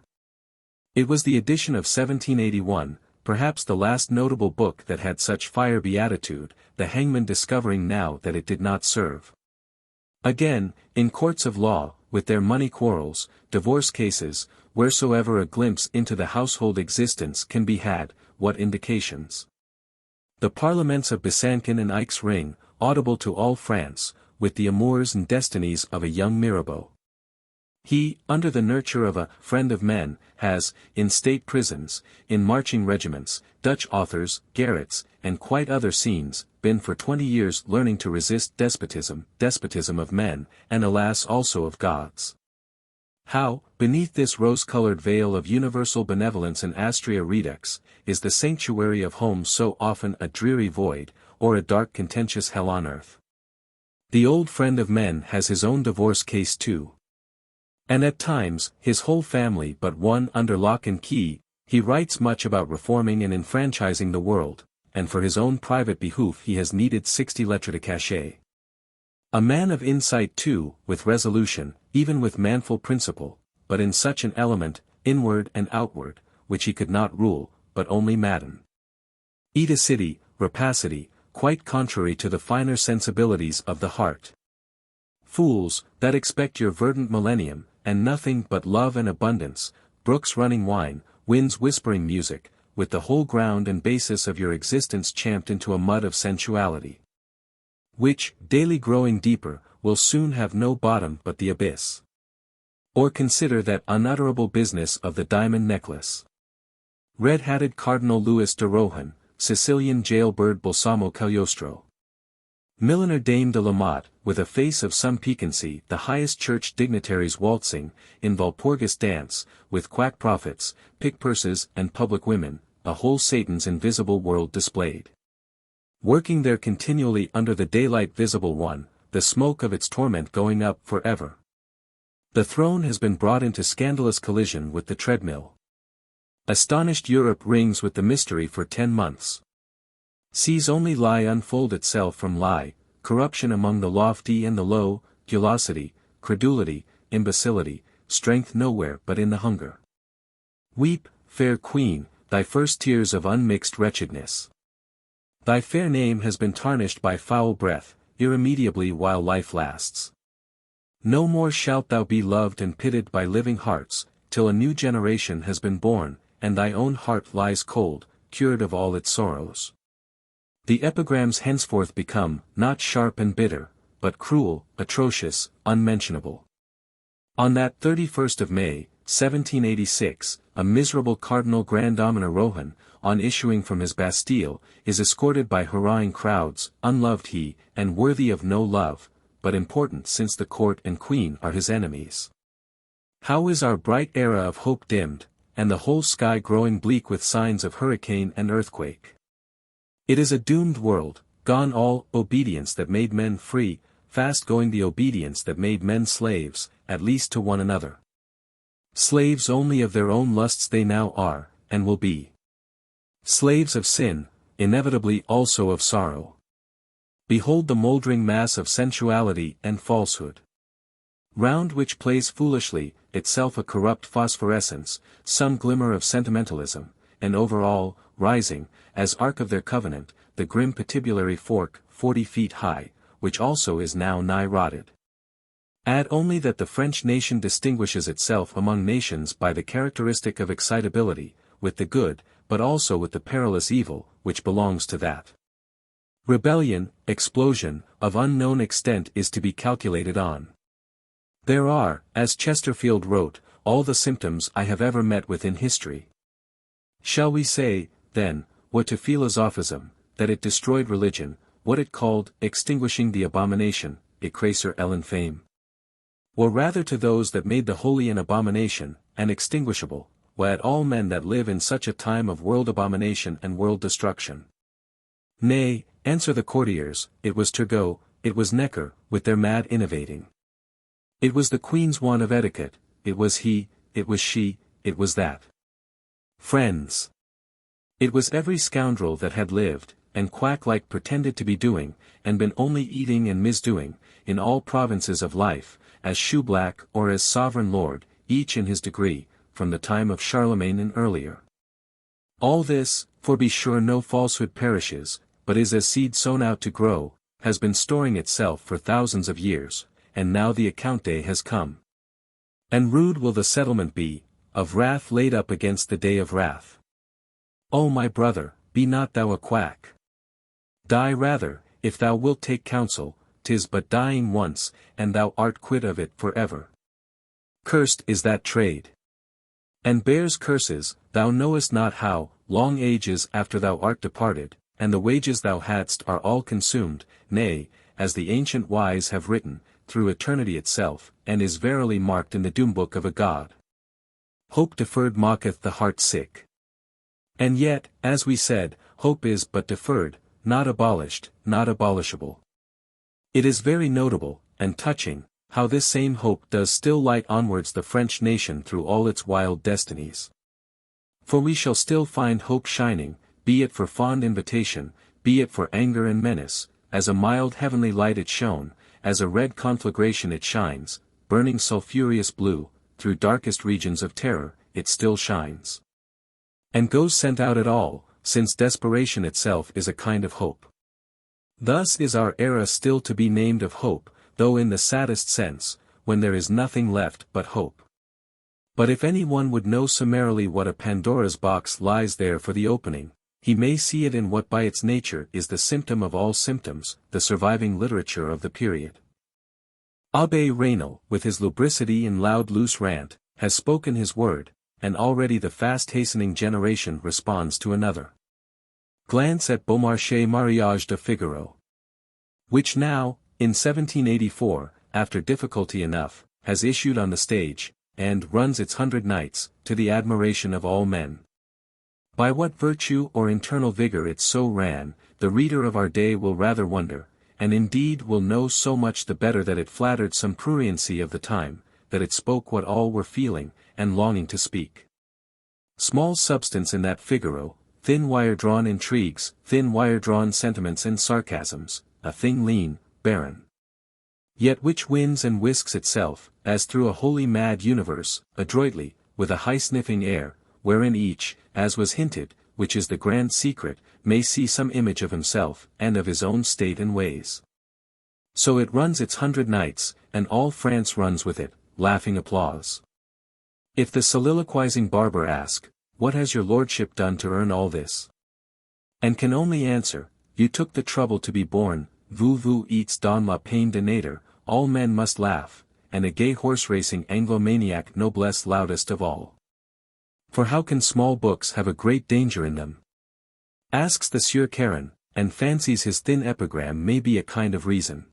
It was the edition of 1781, perhaps the last notable book that had such fire beatitude, the hangman discovering now that it did not serve. Again, in courts of law, with their money quarrels, divorce cases, wheresoever a glimpse into the household existence can be had, what indications. The parliaments of Besançon and Aix ring, audible to all France, with the amours and destinies of a young Mirabeau. He, under the nurture of a friend of men, has, in state prisons, in marching regiments, Dutch authors, garrets, and quite other scenes, been for 20 years learning to resist despotism of men, and alas also of gods. How, beneath this rose-colored veil of universal benevolence and Astrea Redux, is the sanctuary of home so often a dreary void, or a dark contentious hell on earth. The old friend of men has his own divorce case too. And at times, his whole family but one under lock and key. He writes much about reforming and enfranchising the world, and for his own private behoof he has needed 60 lettres de cachet. A man of insight too, with resolution, even with manful principle, but in such an element, inward and outward, which he could not rule, but only madden. Edacity, rapacity, quite contrary to the finer sensibilities of the heart. Fools, that expect your verdant millennium, and nothing but love and abundance, brooks running wine, winds whispering music, with the whole ground and basis of your existence champed into a mud of sensuality, which, daily growing deeper, will soon have no bottom but the abyss. Or consider that unutterable business of the diamond necklace. Red-hatted Cardinal Louis de Rohan, Sicilian jailbird Balsamo Cagliostro. Milliner Dame de la Motte, with a face of some piquancy, the highest church dignitaries waltzing, in Walpurgis dance, with quack prophets, pick purses and public women, a whole Satan's invisible world displayed. Working there continually under the daylight visible one, the smoke of its torment going up for ever. The throne has been brought into scandalous collision with the treadmill. Astonished Europe rings with the mystery for 10 months. Sees only lie unfold itself from lie, corruption among the lofty and the low, gulosity, credulity, imbecility, strength nowhere but in the hunger. Weep, fair queen, thy first tears of unmixed wretchedness. Thy fair name has been tarnished by foul breath, irremediably while life lasts. No more shalt thou be loved and pitied by living hearts, till a new generation has been born, and thy own heart lies cold, cured of all its sorrows. The epigrams henceforth become, not sharp and bitter, but cruel, atrocious, unmentionable. On that 31st of May, 1786, a miserable Cardinal Grand Almoner Rohan, on issuing from his Bastille, is escorted by hurrahing crowds, unloved he, and worthy of no love, but important since the court and queen are his enemies. How is our bright era of hope dimmed, and the whole sky growing bleak with signs of hurricane and earthquake. It is a doomed world, gone all obedience that made men free, fast going the obedience that made men slaves, at least to one another. Slaves only of their own lusts they now are, and will be. Slaves of sin, inevitably also of sorrow. Behold the mouldering mass of sensuality and falsehood, round which plays foolishly, itself a corrupt phosphorescence, some glimmer of sentimentalism, and over all, rising, as ark of their covenant, the grim patibulary fork, 40 feet high, which also is now nigh rotted. Add only that the French nation distinguishes itself among nations by the characteristic of excitability, with the good, but also with the perilous evil, which belongs to that. Rebellion, explosion, of unknown extent is to be calculated on. There are, as Chesterfield wrote, all the symptoms I have ever met with in history. Shall we say, then, what to philosophism, that it destroyed religion, what it called, extinguishing the abomination, écraseur l'infâme? Or rather to those that made the holy an abomination, and extinguishable, or at all men that live in such a time of world abomination and world destruction? Nay, answer the courtiers, it was Turgot, it was Necker, with their mad innovating. It was the Queen's want of etiquette, it was he, it was she, it was that. Friends. It was every scoundrel that had lived, and quack-like pretended to be doing, and been only eating and misdoing, in all provinces of life, as shoeblack or as sovereign lord, each in his degree, from the time of Charlemagne and earlier. All this, for be sure no falsehood perishes, but is as seed sown out to grow, has been storing itself for thousands of years, and now the account day has come. And rude will the settlement be, of wrath laid up against the day of wrath. O my brother, be not thou a quack. Die rather, if thou wilt take counsel, 'tis but dying once, and thou art quit of it for ever. Cursed is that trade. And bears curses, thou knowest not how, long ages after thou art departed, and the wages thou hadst are all consumed, nay, as the ancient wise have written, through eternity itself, and is verily marked in the doom book of a god. Hope deferred mocketh the heart sick. And yet, as we said, hope is but deferred, not abolished, not abolishable. It is very notable, and touching, how this same hope does still light onwards the French nation through all its wild destinies. For we shall still find hope shining, be it for fond invitation, be it for anger and menace, as a mild heavenly light it shone, as a red conflagration it shines, burning sulphureous blue, through darkest regions of terror, it still shines. And goes sent out at all, since desperation itself is a kind of hope. Thus is our era still to be named of hope, though in the saddest sense, when there is nothing left but hope. But if any one would know summarily what a Pandora's box lies there for the opening, he may see it in what by its nature is the symptom of all symptoms, the surviving literature of the period. Abbé Raynal, with his lubricity and loud loose rant, has spoken his word, and already the fast-hastening generation responds to another. Glance at Beaumarchais' Mariage de Figaro, which now, in 1784, after difficulty enough, has issued on the stage, and runs its 100 nights, to the admiration of all men. By what virtue or internal vigor it so ran, the reader of our day will rather wonder, and indeed will know so much the better that it flattered some pruriency of the time, that it spoke what all were feeling, and longing to speak. Small substance in that Figaro, thin wire-drawn intrigues, thin wire-drawn sentiments and sarcasms, a thing lean, barren. Yet which wins and whisks itself, as through a wholly mad universe, adroitly, with a high-sniffing air, wherein each, as was hinted, which is the grand secret, may see some image of himself, and of his own state and ways. So it runs its 100 nights, and all France runs with it, laughing applause. If the soliloquizing barber ask, "What has your lordship done to earn all this?" and can only answer, "You took the trouble to be born, vous êtes dans la peine de naître," all men must laugh, and a gay horse-racing Anglo-maniac noblesse loudest of all. For how can small books have a great danger in them? Asks the Sieur Caron, and fancies his thin epigram may be a kind of reason.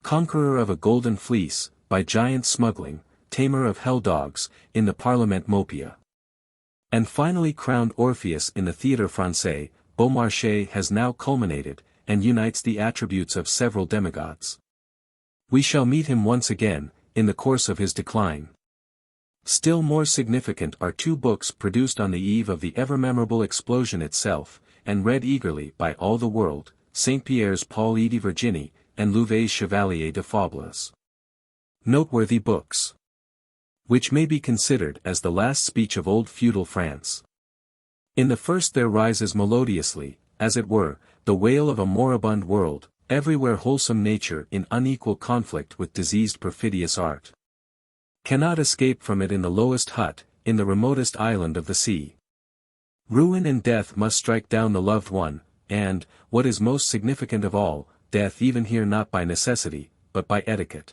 Conqueror of a golden fleece, by giant smuggling, tamer of hell-dogs, in the Parlement Mopia. And finally crowned Orpheus in the Théâtre Français, Beaumarchais has now culminated, and unites the attributes of several demigods. We shall meet him once again, in the course of his decline. Still more significant are two books produced on the eve of the ever-memorable explosion itself, and read eagerly by all the world, Saint Pierre's Paul et de Virginie, and Louvet's Chevalier de Fables. Noteworthy books, which may be considered as the last speech of old feudal France. In the first there rises melodiously, as it were, the wail of a moribund world, everywhere wholesome nature in unequal conflict with diseased perfidious art. Cannot escape from it in the lowest hut, in the remotest island of the sea. Ruin and death must strike down the loved one, and, what is most significant of all, death even here not by necessity, but by etiquette.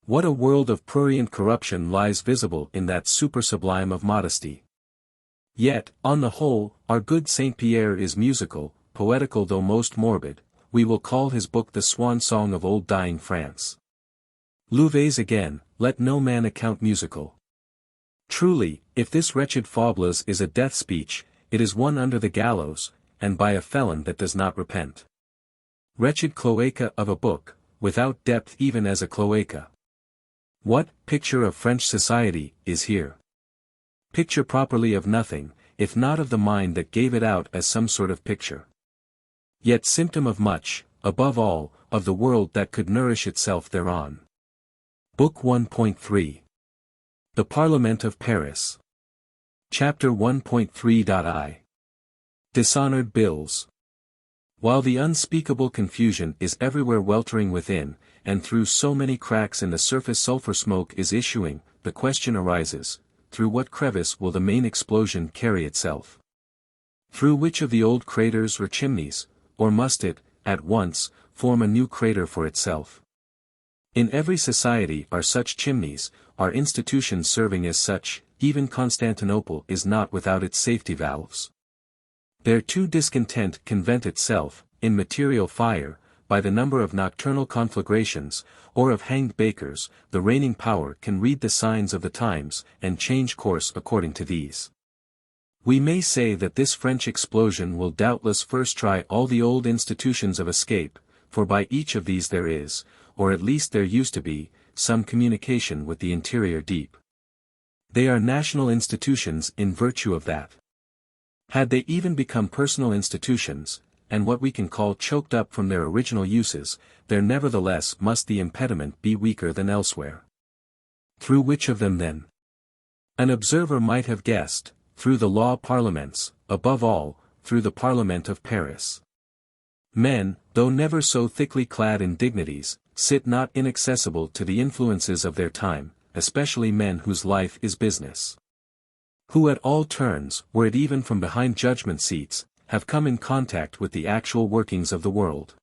What a world of prurient corruption lies visible in that super-sublime of modesty. Yet, on the whole, our good Saint Pierre is musical, poetical though most morbid. We will call his book the swan song of old dying France. Louvet's again, let no man account musical. Truly, if this wretched Fables is a death speech, it is one under the gallows, and by a felon that does not repent. Wretched cloaca of a book, without depth even as a cloaca. What picture of French society is here? Picture properly of nothing, if not of the mind that gave it out as some sort of picture. Yet symptom of much, above all, of the world that could nourish itself thereon. Book 1.3. The Parlement of Paris. Chapter 1.3.I. Dishonored bills. While the unspeakable confusion is everywhere weltering within, and through so many cracks in the surface sulphur smoke is issuing, the question arises, through what crevice will the main explosion carry itself? Through which of the old craters or chimneys, or must it, at once, form a new crater for itself? In every society are such chimneys, are institutions serving as such, even Constantinople is not without its safety valves. There too discontent can vent itself, in material fire, by the number of nocturnal conflagrations, or of hanged bakers. The reigning power can read the signs of the times, and change course according to these. We may say that this French explosion will doubtless first try all the old institutions of escape, for by each of these there is, or at least there used to be, some communication with the interior deep. They are national institutions in virtue of that. Had they even become personal institutions, and what we can call choked up from their original uses, there nevertheless must the impediment be weaker than elsewhere. Through which of them then? An observer might have guessed, through the law parliaments, above all, through the Parlement of Paris. Men, though never so thickly clad in dignities, sit not inaccessible to the influences of their time, especially men whose life is business. Who at all turns, were it even from behind judgment seats, have come in contact with the actual workings of the world.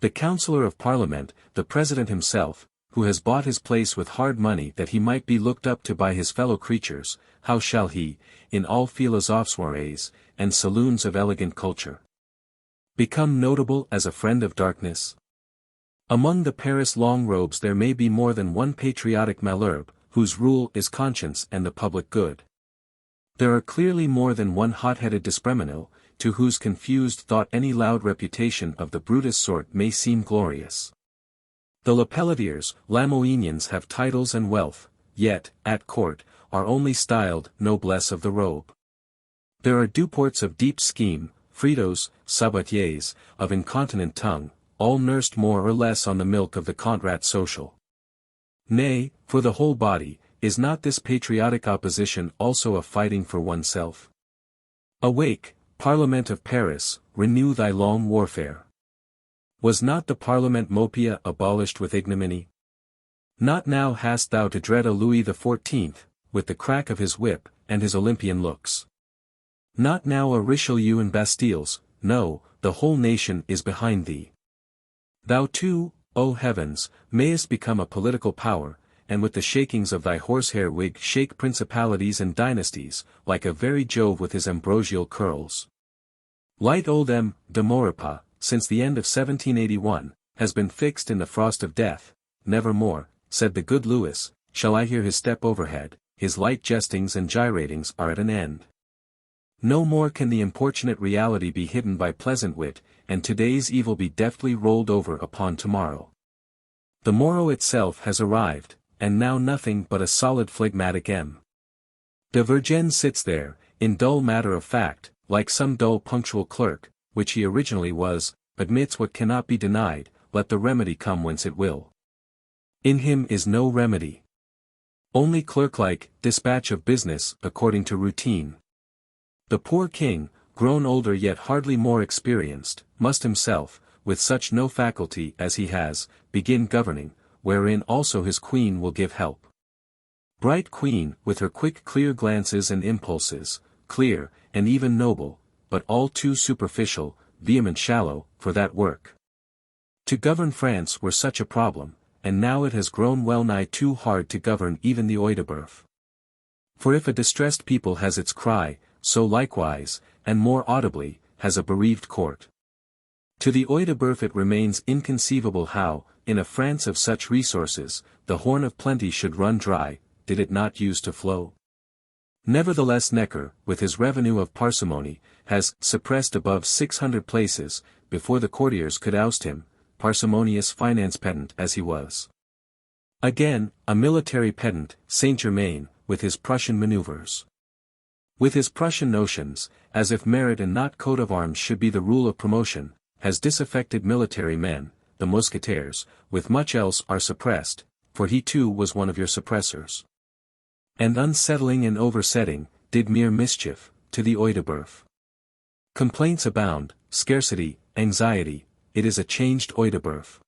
The Councillor of Parliament, the President himself, who has bought his place with hard money that he might be looked up to by his fellow creatures, how shall he, in all philosophes' soirees, and saloons of elegant culture, become notable as a friend of darkness? Among the Paris long robes there may be more than one patriotic Malherbe, whose rule is conscience and the public good. There are clearly more than one hot-headed D'Espremenil, to whose confused thought any loud reputation of the Brutus sort may seem glorious. The Lepelletiers, Lamoignians have titles and wealth, yet, at court, are only styled noblesse of the robe. There are Duports of deep scheme, Fritos, Sabatiers, of incontinent tongue, all nursed more or less on the milk of the Contrat social. Nay, for the whole body, is not this patriotic opposition also a fighting for oneself? Awake, Parlement of Paris, renew thy long warfare. Was not the Parlement Mopia abolished with ignominy? Not now hast thou to dread a Louis XIV, with the crack of his whip, and his Olympian looks. Not now a Richelieu and Bastilles, no, the whole nation is behind thee. Thou too, O heavens, mayest become a political power, and with the shakings of thy horsehair wig shake principalities and dynasties, like a very Jove with his ambrosial curls. Light old M. de Maurepas, since the end of 1781, has been fixed in the frost of death. Nevermore, said the good Louis, shall I hear his step overhead, his light jestings and gyratings are at an end. No more can the importunate reality be hidden by pleasant wit, and today's evil be deftly rolled over upon tomorrow. The morrow itself has arrived, and now nothing but a solid phlegmatic M. de Vergennes sits there, in dull matter of fact, like some dull punctual clerk, which he originally was, admits what cannot be denied, let the remedy come whence it will. In him is no remedy. Only clerk-like, dispatch of business, according to routine. The poor king, grown older yet hardly more experienced, must himself, with such no faculty as he has, begin governing, wherein also his queen will give help. Bright queen, with her quick clear glances and impulses, clear, and even noble, but all too superficial, vehement shallow, for that work. To govern France were such a problem, and now it has grown well nigh too hard to govern even the Œil de Bœuf. For if a distressed people has its cry, so likewise, and more audibly, has a bereaved court. To the Œil de Bœuf it remains inconceivable how, in a France of such resources, the horn of plenty should run dry, did it not use to flow. Nevertheless Necker, with his revenue of parsimony, has suppressed above 600 places, before the courtiers could oust him, parsimonious finance pedant as he was. Again, a military pedant, Saint-Germain, with his Prussian maneuvers. With his Prussian notions, as if merit and not coat of arms should be the rule of promotion, has disaffected military men, the mousquetaires, with much else are suppressed, for he too was one of your suppressors. And unsettling and oversetting, did mere mischief, to the Œil de Bœuf. Complaints abound, scarcity, anxiety, it is a changed Œil de Bœuf.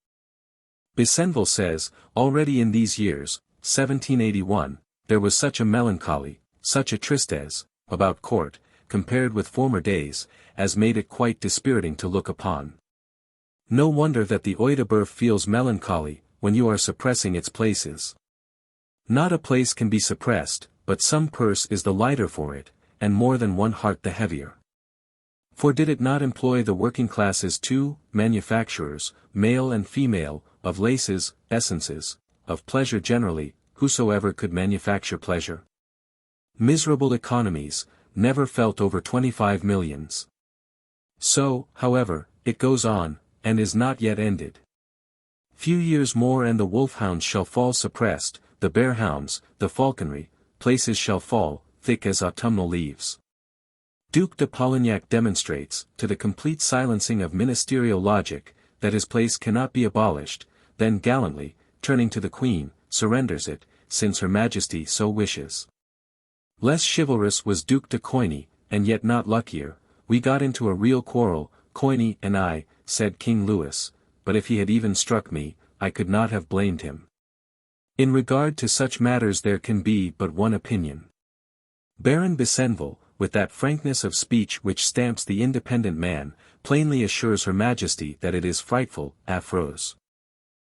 Besenval says, already in these years, 1781, there was such a melancholy, such a tristesse, about court, compared with former days, as made it quite dispiriting to look upon. No wonder that the Œil de Bœuf feels melancholy, when you are suppressing its places. Not a place can be suppressed, but some purse is the lighter for it, and more than one heart the heavier. For did it not employ the working classes too, manufacturers, male and female, of laces, essences, of pleasure generally, whosoever could manufacture pleasure? Miserable economies, never felt over 25 millions. So, however, it goes on, and is not yet ended. Few years more and the wolfhounds shall fall suppressed, the bearhounds, the falconry, places shall fall, thick as autumnal leaves. Duke de Polignac demonstrates, to the complete silencing of ministerial logic, that his place cannot be abolished, then gallantly, turning to the Queen, surrenders it, since Her Majesty so wishes. Less chivalrous was Duke de Coigny, and yet not luckier. We got into a real quarrel, Coigny and I, said King Louis, but if he had even struck me, I could not have blamed him. In regard to such matters there can be but one opinion. Baron Besenval, with that frankness of speech which stamps the independent man, plainly assures Her Majesty that it is frightful, affreux.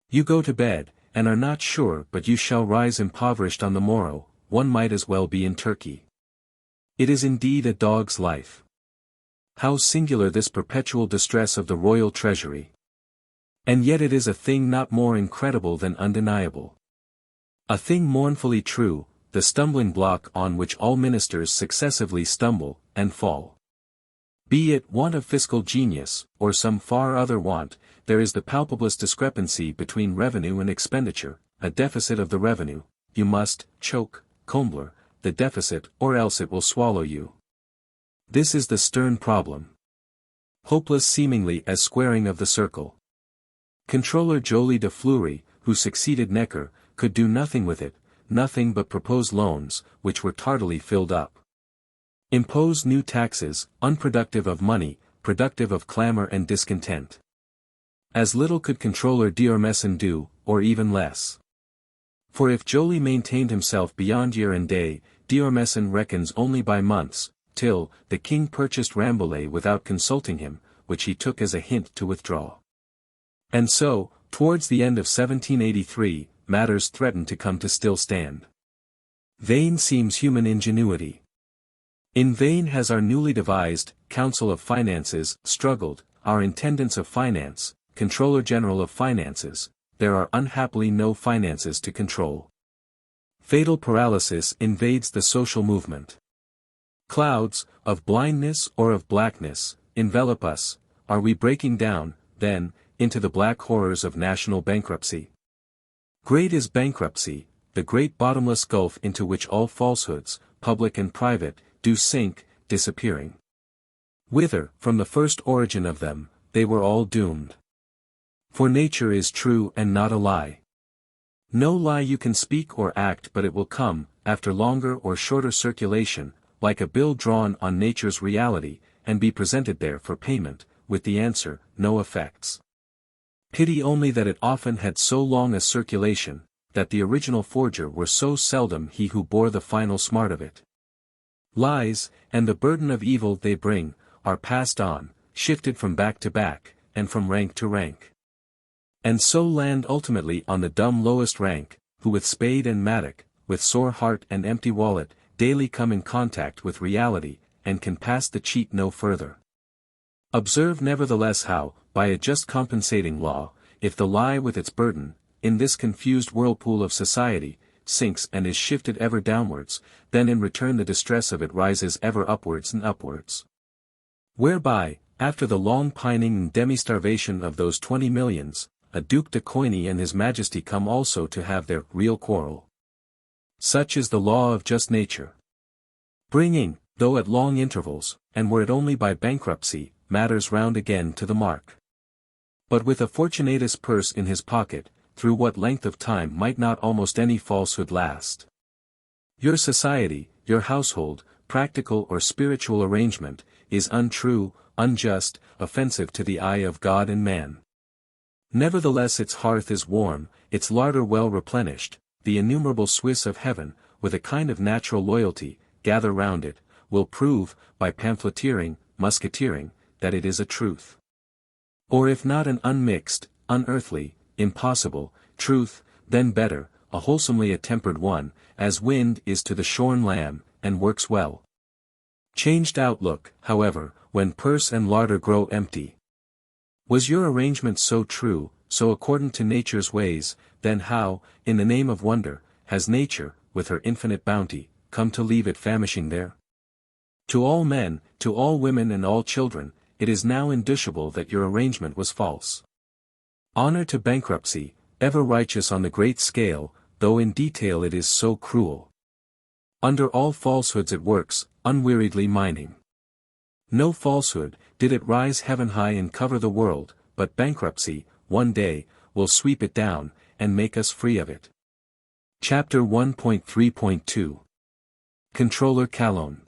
You go to bed, and are not sure but you shall rise impoverished on the morrow. One might as well be in Turkey. It is indeed a dog's life. How singular this perpetual distress of the royal treasury! And yet it is a thing not more incredible than undeniable. A thing mournfully true, the stumbling block on which all ministers successively stumble, and fall. Be it want of fiscal genius, or some far other want, there is the palpablest discrepancy between revenue and expenditure, a deficit of the revenue, you must choke, Combler, the deficit, or else it will swallow you. This is the stern problem. Hopeless seemingly as squaring of the circle. Controller Joly de Fleury, who succeeded Necker, could do nothing with it, nothing but propose loans, which were tardily filled up. Impose new taxes, unproductive of money, productive of clamor and discontent. As little could Controller d'Ormesson do, or even less. For if Joly maintained himself beyond year and day, d'Ormesson reckons only by months, till, the king purchased Rambouillet without consulting him, which he took as a hint to withdraw. And so, towards the end of 1783, matters threatened to come to still stand. Vain seems human ingenuity. In vain has our newly devised, Council of Finances, struggled, our Intendants of Finance, Controller General of Finances, there are unhappily no finances to control. Fatal paralysis invades the social movement. Clouds, of blindness or of blackness, envelop us. Are we breaking down, then, into the black horrors of national bankruptcy? Great is bankruptcy, the great bottomless gulf into which all falsehoods, public and private, do sink, disappearing. Whither, from the first origin of them, they were all doomed. For nature is true and not a lie. No lie you can speak or act but it will come, after longer or shorter circulation, like a bill drawn on nature's reality, and be presented there for payment, with the answer, no effects. Pity only that it often had so long a circulation, that the original forger were so seldom he who bore the final smart of it. Lies, and the burden of evil they bring, are passed on, shifted from back to back, and from rank to rank. And so land ultimately on the dumb lowest rank, who with spade and mattock, with sore heart and empty wallet, daily come in contact with reality, and can pass the cheat no further. Observe nevertheless how, by a just compensating law, if the lie with its burden, in this confused whirlpool of society, sinks and is shifted ever downwards, then in return the distress of it rises ever upwards and upwards. Whereby, after the long pining and demi-starvation of those 20 millions, a Duke de Coigny and his Majesty come also to have their real quarrel. Such is the law of just nature. Bringing, though at long intervals, and were it only by bankruptcy, matters round again to the mark. But with a Fortunatus purse in his pocket, through what length of time might not almost any falsehood last? Your society, your household, practical or spiritual arrangement, is untrue, unjust, offensive to the eye of God and man. Nevertheless its hearth is warm, its larder well replenished, the innumerable Swiss of heaven, with a kind of natural loyalty, gather round it, will prove, by pamphleteering, musketeering, that it is a truth. Or if not an unmixed, unearthly, impossible, truth, then better, a wholesomely attempered one, as wind is to the shorn lamb, and works well. Changed outlook, however, when purse and larder grow empty. Was your arrangement so true, so accordant to nature's ways, then how, in the name of wonder, has nature, with her infinite bounty, come to leave it famishing there? To all men, to all women and all children, it is now indicible that your arrangement was false. Honor to bankruptcy, ever righteous on the great scale, though in detail it is so cruel. Under all falsehoods it works, unweariedly mining. No falsehood, did it rise heaven high and cover the world, but bankruptcy, one day, will sweep it down, and make us free of it. Chapter 1.3.2 Controller Calonne.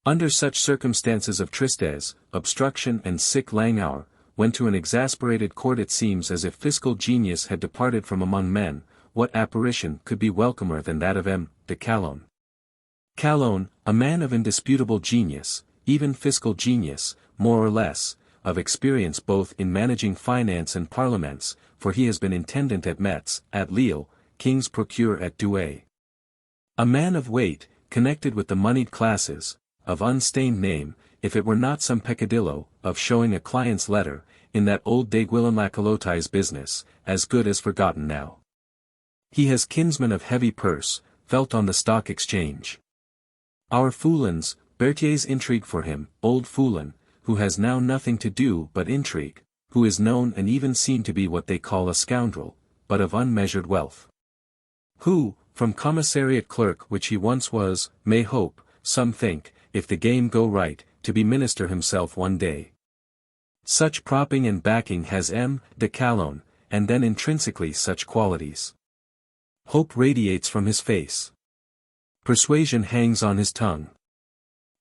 Under such circumstances of tristesse, obstruction and sick languor, when to an exasperated court it seems as if fiscal genius had departed from among men, what apparition could be welcomer than that of M. de Calonne? Calonne, a man of indisputable genius, even fiscal genius, more or less, of experience both in managing finance and parliaments, for he has been intendant at Metz, at Lille, king's procureur at Douai. A man of weight, connected with the moneyed classes, of unstained name, if it were not some peccadillo, of showing a client's letter, in that old de Guillen-Lacalotais business, as good as forgotten now. He has kinsmen of heavy purse, felt on the stock exchange. Our Foulons, Berthier's intrigue for him, old Foulon, who has now nothing to do but intrigue, who is known and even seen to be what they call a scoundrel, but of unmeasured wealth. Who, from commissariat clerk which he once was, may hope, some think, if the game go right, to be minister himself one day. Such propping and backing has M. de Calonne, and then intrinsically such qualities. Hope radiates from his face. Persuasion hangs on his tongue.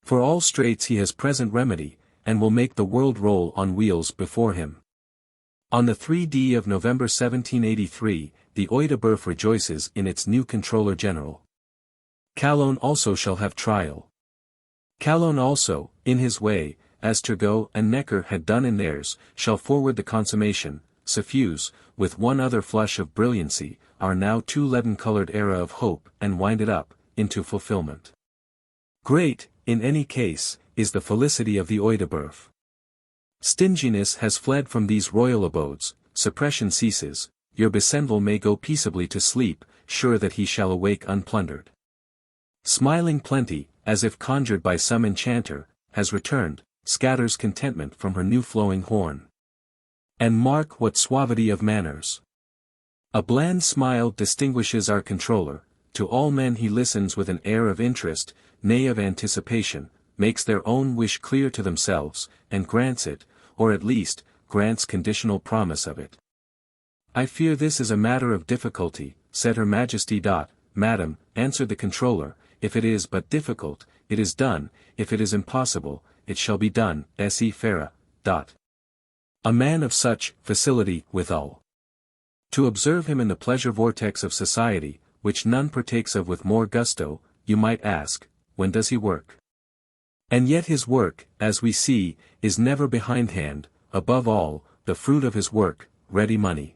For all straits he has present remedy, and will make the world roll on wheels before him. On the 3d of November 1783, the Œil de Bœuf rejoices in its new Controller General. Calonne also shall have trial. Calonne also, in his way, as Turgot and Necker had done in theirs, shall forward the consummation, suffuse, with one other flush of brilliancy, our now too leaden-colored era of hope, and wind it up, into fulfillment. Great, in any case, is the felicity of the Œil de Bœuf. Stinginess has fled from these royal abodes, suppression ceases, your Besenval may go peaceably to sleep, sure that he shall awake unplundered. Smiling plenty, as if conjured by some enchanter, has returned, scatters contentment from her new flowing horn. And mark what suavity of manners. A bland smile distinguishes our controller, to all men he listens with an air of interest, nay of anticipation, makes their own wish clear to themselves, and grants it, or at least, grants conditional promise of it. I fear this is a matter of difficulty, said Her Majesty. Madam, answered the controller, if it is but difficult, it is done, if it is impossible, it shall be done, se fera. A man of such facility withal. To observe him in the pleasure vortex of society, which none partakes of with more gusto, you might ask, when does he work? And yet his work, as we see, is never behindhand, above all, the fruit of his work, ready money.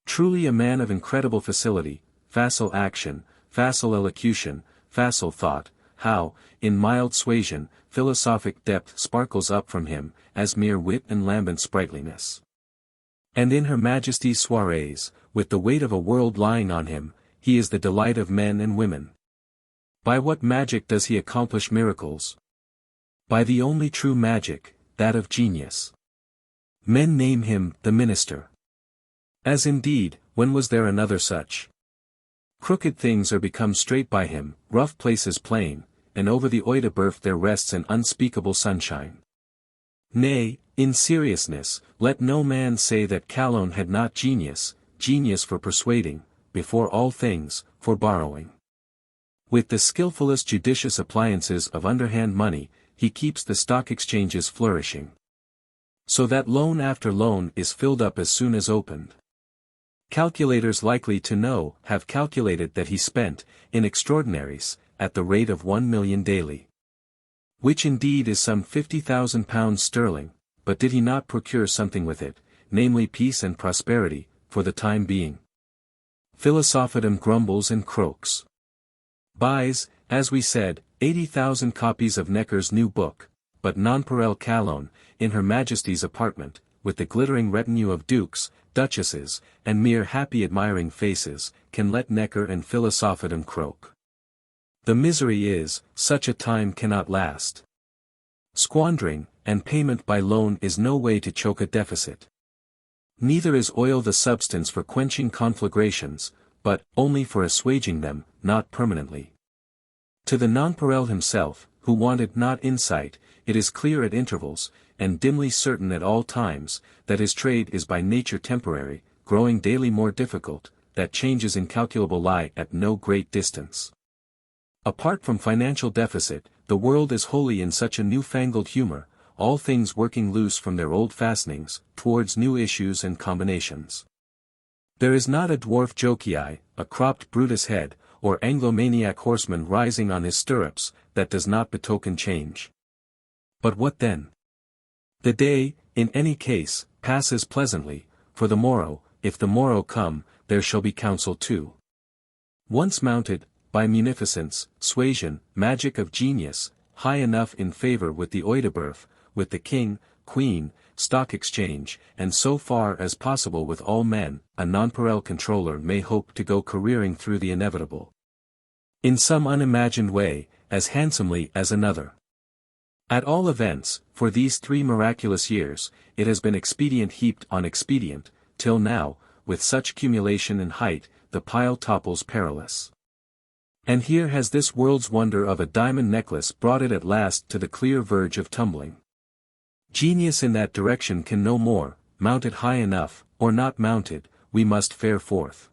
Truly a man of incredible facility, facile action, facile elocution, facile thought, how, in mild suasion, philosophic depth sparkles up from him, as mere wit and lambent sprightliness. And in Her Majesty's soirees, with the weight of a world lying on him, he is the delight of men and women. By what magic does he accomplish miracles? By the only true magic, that of genius. Men name him the minister. As indeed, when was there another such? Crooked things are become straight by him, rough places plain, and over the Œil de Bœuf there rests an unspeakable sunshine. Nay, in seriousness, let no man say that Calonne had not genius for persuading, before all things, for borrowing. With the skillfulest judicious appliances of underhand money, he keeps the stock exchanges flourishing. So that loan after loan is filled up as soon as opened. Calculators likely to know have calculated that he spent, in extraordinaries, at the rate of 1 million daily. Which indeed is some £50,000 sterling, but did he not procure something with it, namely peace and prosperity, for the time being? Philosophedom grumbles and croaks. Buys, as we said, 80,000 copies of Necker's new book, but nonpareil Calonne, in Her Majesty's apartment, with the glittering retinue of dukes, duchesses, and mere happy admiring faces, can let Necker and Philosophedom croak. The misery is, such a time cannot last. Squandering, and payment by loan is no way to choke a deficit. Neither is oil the substance for quenching conflagrations, but only for assuaging them, not permanently. To the nonpareil himself, who wanted not insight, it is clear at intervals, and dimly certain at all times, that his trade is by nature temporary, growing daily more difficult, that changes incalculable lie at no great distance. Apart from financial deficit, the world is wholly in such a new-fangled humor, all things working loose from their old fastenings, towards new issues and combinations. There is not a dwarf Jochii, a cropped Brutus head, or Anglomaniac horseman rising on his stirrups, that does not betoken change. But what then? The day, in any case, passes pleasantly, for the morrow, if the morrow come, there shall be counsel too. Once mounted, by munificence, suasion, magic of genius, high enough in favor with the Audiobook, with the king, queen, stock exchange, and so far as possible with all men, a nonpareil controller may hope to go careering through the inevitable. In some unimagined way, as handsomely as another. At all events, for these 3 miraculous years, it has been expedient heaped on expedient, till now, with such cumulation and height, the pile topples perilous. And here has this world's wonder of a diamond necklace brought it at last to the clear verge of tumbling. Genius in that direction can no more, mounted high enough, or not mounted, we must fare forth.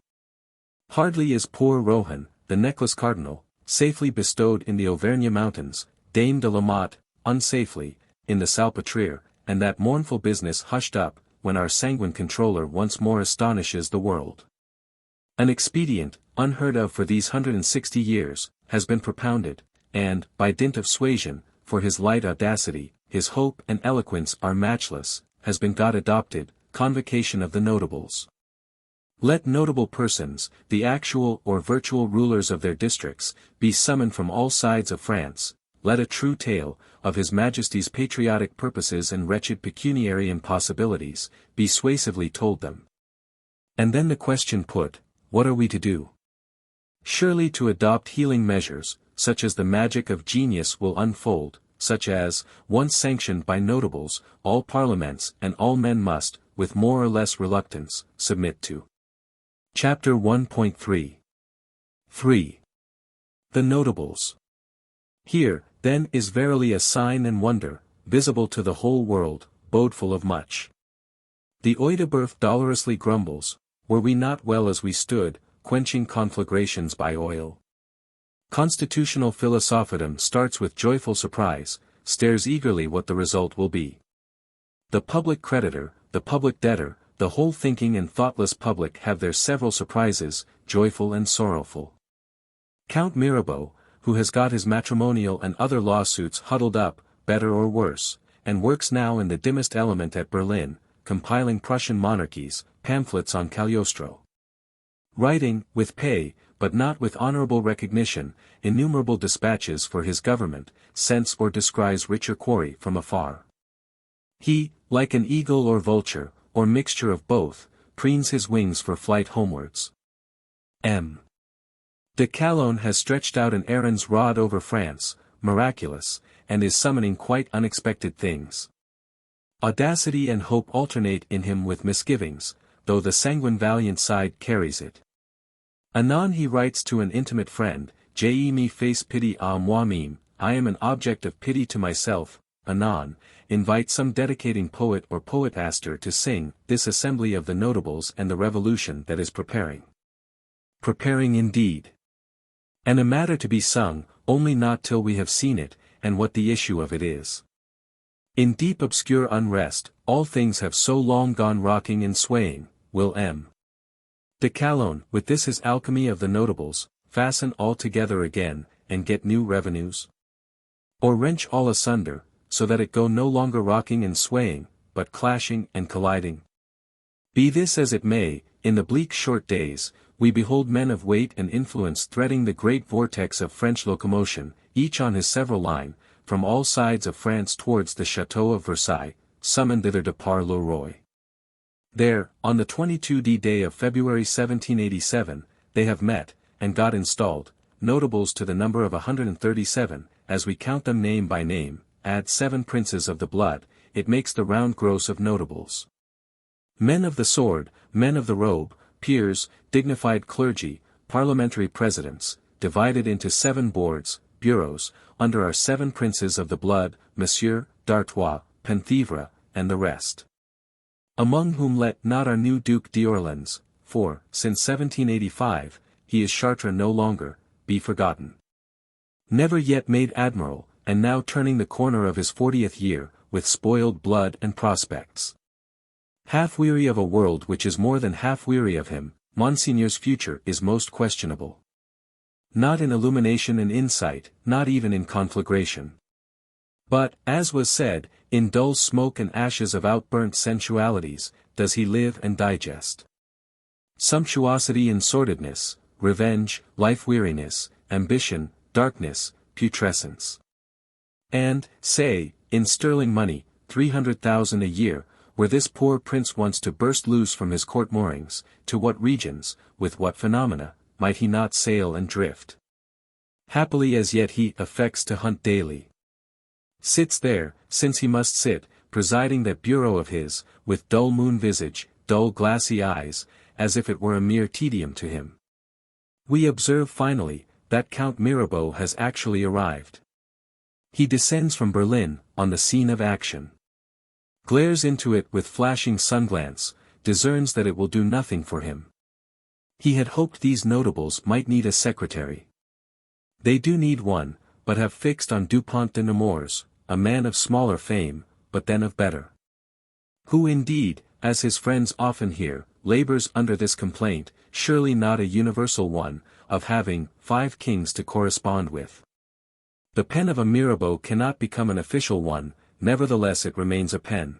Hardly is poor Rohan, the necklace cardinal, safely bestowed in the Auvergne mountains, Dame de la Motte, unsafely, in the Salpêtrière, and that mournful business hushed up, when our sanguine controller once more astonishes the world. An expedient, unheard of for these 160 years, has been propounded, and, by dint of suasion, for his light audacity, his hope and eloquence are matchless, has been got adopted, convocation of the notables. Let notable persons, the actual or virtual rulers of their districts, be summoned from all sides of France, let a true tale, of His Majesty's patriotic purposes and wretched pecuniary impossibilities, be suasively told them. And then the question put, what are we to do? Surely to adopt healing measures, such as the magic of genius will unfold, such as, once sanctioned by notables, all parliaments and all men must, with more or less reluctance, submit to. Chapter 1.3 3. The notables. Here, then, is verily a sign and wonder, visible to the whole world, bodeful of much. The Audiobook dolorously grumbles, were we not well as we stood, quenching conflagrations by oil? Constitutional philosophedom starts with joyful surprise, stares eagerly what the result will be. The public creditor, the public debtor, the whole thinking and thoughtless public have their several surprises, joyful and sorrowful. Count Mirabeau, who has got his matrimonial and other lawsuits huddled up, better or worse, and works now in the dimmest element at Berlin, compiling Prussian monarchies, pamphlets on Cagliostro. Writing, with pay, but not with honorable recognition, innumerable dispatches for his government, scents or descries richer quarry from afar. He, like an eagle or vulture, or mixture of both, preens his wings for flight homewards. M. De Calonne has stretched out an Aaron's rod over France, miraculous, and is summoning quite unexpected things. Audacity and hope alternate in him with misgivings, though the sanguine valiant side carries it. Anon he writes to an intimate friend, Je me fais pity à moi-même, I am an object of pity to myself. Anon, invite some dedicating poet or poetaster to sing, this assembly of the notables and the revolution that is preparing. Preparing indeed. And a matter to be sung, only not till we have seen it, and what the issue of it is. In deep obscure unrest, all things have so long gone rocking and swaying, will M. De Calonne, with this his alchemy of the notables, fasten all together again, and get new revenues? Or wrench all asunder, so that it go no longer rocking and swaying, but clashing and colliding? Be this as it may, in the bleak short days, we behold men of weight and influence threading the great vortex of French locomotion, each on his several line, from all sides of France towards the Chateau of Versailles, summoned thither de par le Roi. There, on the 22d day of February 1787, they have met, and got installed, notables to the number of 137, as we count them name by name, add 7 princes of the blood, it makes the round gross of notables. Men of the sword, men of the robe, peers, dignified clergy, parliamentary presidents, divided into 7 boards, bureaus, under our 7 princes of the blood, Monsieur, d'Artois, Penthièvre, and the rest. Among whom let not our new Duke d'Orléans, for, since 1785, he is Chartres no longer, be forgotten. Never yet made admiral, and now turning the corner of his 40th year, with spoiled blood and prospects. Half weary of a world which is more than half weary of him, Monseigneur's future is most questionable. Not in illumination and insight, not even in conflagration. But, as was said, in dull smoke and ashes of outburnt sensualities, does he live and digest. Sumptuosity and sordidness, revenge, life-weariness, ambition, darkness, putrescence. And, say, in sterling money, 300,000 a year, were this poor prince once to burst loose from his court moorings, to what regions, with what phenomena, might he not sail and drift? Happily as yet he affects to hunt daily. Sits there, since he must sit, presiding that bureau of his, with dull moon visage, dull glassy eyes, as if it were a mere tedium to him. We observe finally, that Count Mirabeau has actually arrived. He descends from Berlin, on the scene of action. Glares into it with flashing sunglance, discerns that it will do nothing for him. He had hoped these notables might need a secretary. They do need one, but have fixed on Dupont de Nemours, a man of smaller fame, but then of better. Who indeed, as his friends often hear, labors under this complaint, surely not a universal one, of having 5 kings to correspond with. The pen of a Mirabeau cannot become an official one, nevertheless it remains a pen.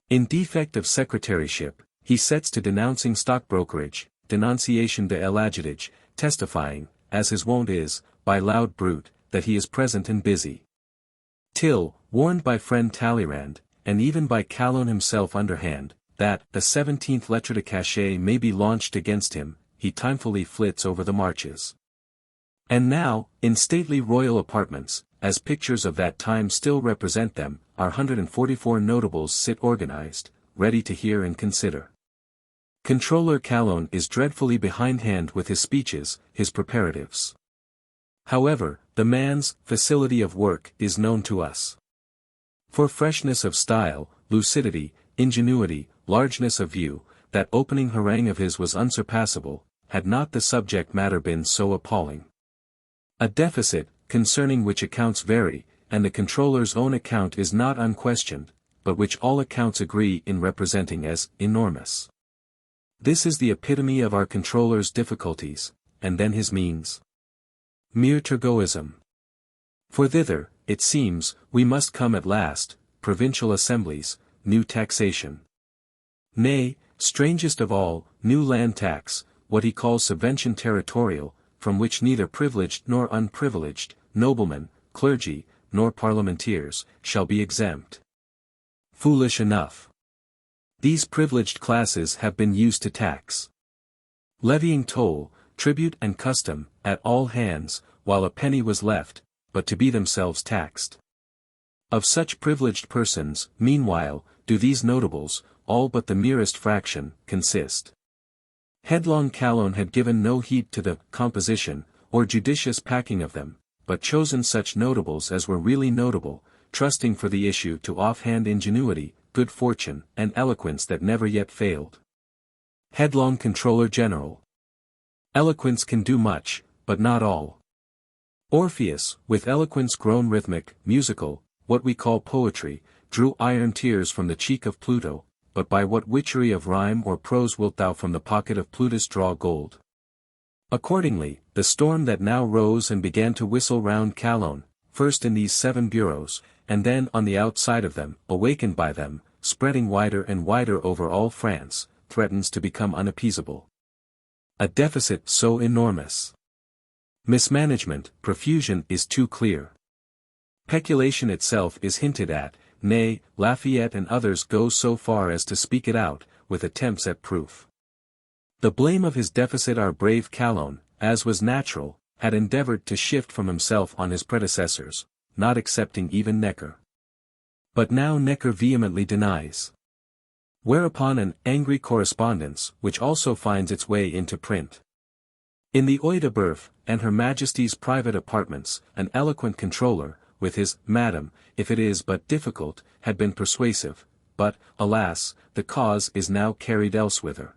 In defect of secretaryship, he sets to denouncing stockbrokerage, denunciation de l'adjutage, testifying, as his wont is, by loud brute, that he is present and busy. Till, warned by friend Talleyrand, and even by Calonne himself underhand, that the 17th lettre de cachet may be launched against him, he timefully flits over the marches. And now, in stately royal apartments, as pictures of that time still represent them, our 144 notables sit organized, ready to hear and consider. Controller Calonne is dreadfully behindhand with his speeches, his preparatives. However, the man's facility of work is known to us. For freshness of style, lucidity, ingenuity, largeness of view, that opening harangue of his was unsurpassable, had not the subject matter been so appalling. A deficit, concerning which accounts vary, and the controller's own account is not unquestioned, but which all accounts agree in representing as enormous. This is the epitome of our controller's difficulties, and then his means. Mere Turgotism. For thither, it seems, we must come at last, provincial assemblies, new taxation. Nay, strangest of all, new land tax, what he calls subvention territorial, from which neither privileged nor unprivileged, noblemen, clergy, nor parliamenters, shall be exempt. Foolish enough. These privileged classes have been used to tax. Levying toll, tribute and custom, at all hands, while a penny was left, but to be themselves taxed. Of such privileged persons, meanwhile, do these notables, all but the merest fraction, consist. Headlong Calonne had given no heed to the composition, or judicious packing of them, but chosen such notables as were really notable, trusting for the issue to offhand ingenuity, good fortune, and eloquence that never yet failed. Headlong Controller General. Eloquence can do much, but not all. Orpheus, with eloquence grown rhythmic, musical, what we call poetry, drew iron tears from the cheek of Pluto, but by what witchery of rhyme or prose wilt thou from the pocket of Plutus draw gold? Accordingly, the storm that now rose and began to whistle round Calonne, first in these 7 bureaus, and then on the outside of them, awakened by them, spreading wider and wider over all France, threatens to become unappeasable. A deficit so enormous. Mismanagement, profusion is too clear. Peculation itself is hinted at, nay, Lafayette and others go so far as to speak it out, with attempts at proof. The blame of his deficit our brave Calonne, as was natural, had endeavored to shift from himself on his predecessors, not excepting even Necker. But now Necker vehemently denies. Whereupon an angry correspondence, which also finds its way into print. In the Œil de Bœuf, and Her Majesty's private apartments, an eloquent controller, with his Madam, if it is but difficult, had been persuasive, but, alas, the cause is now carried elsewhither.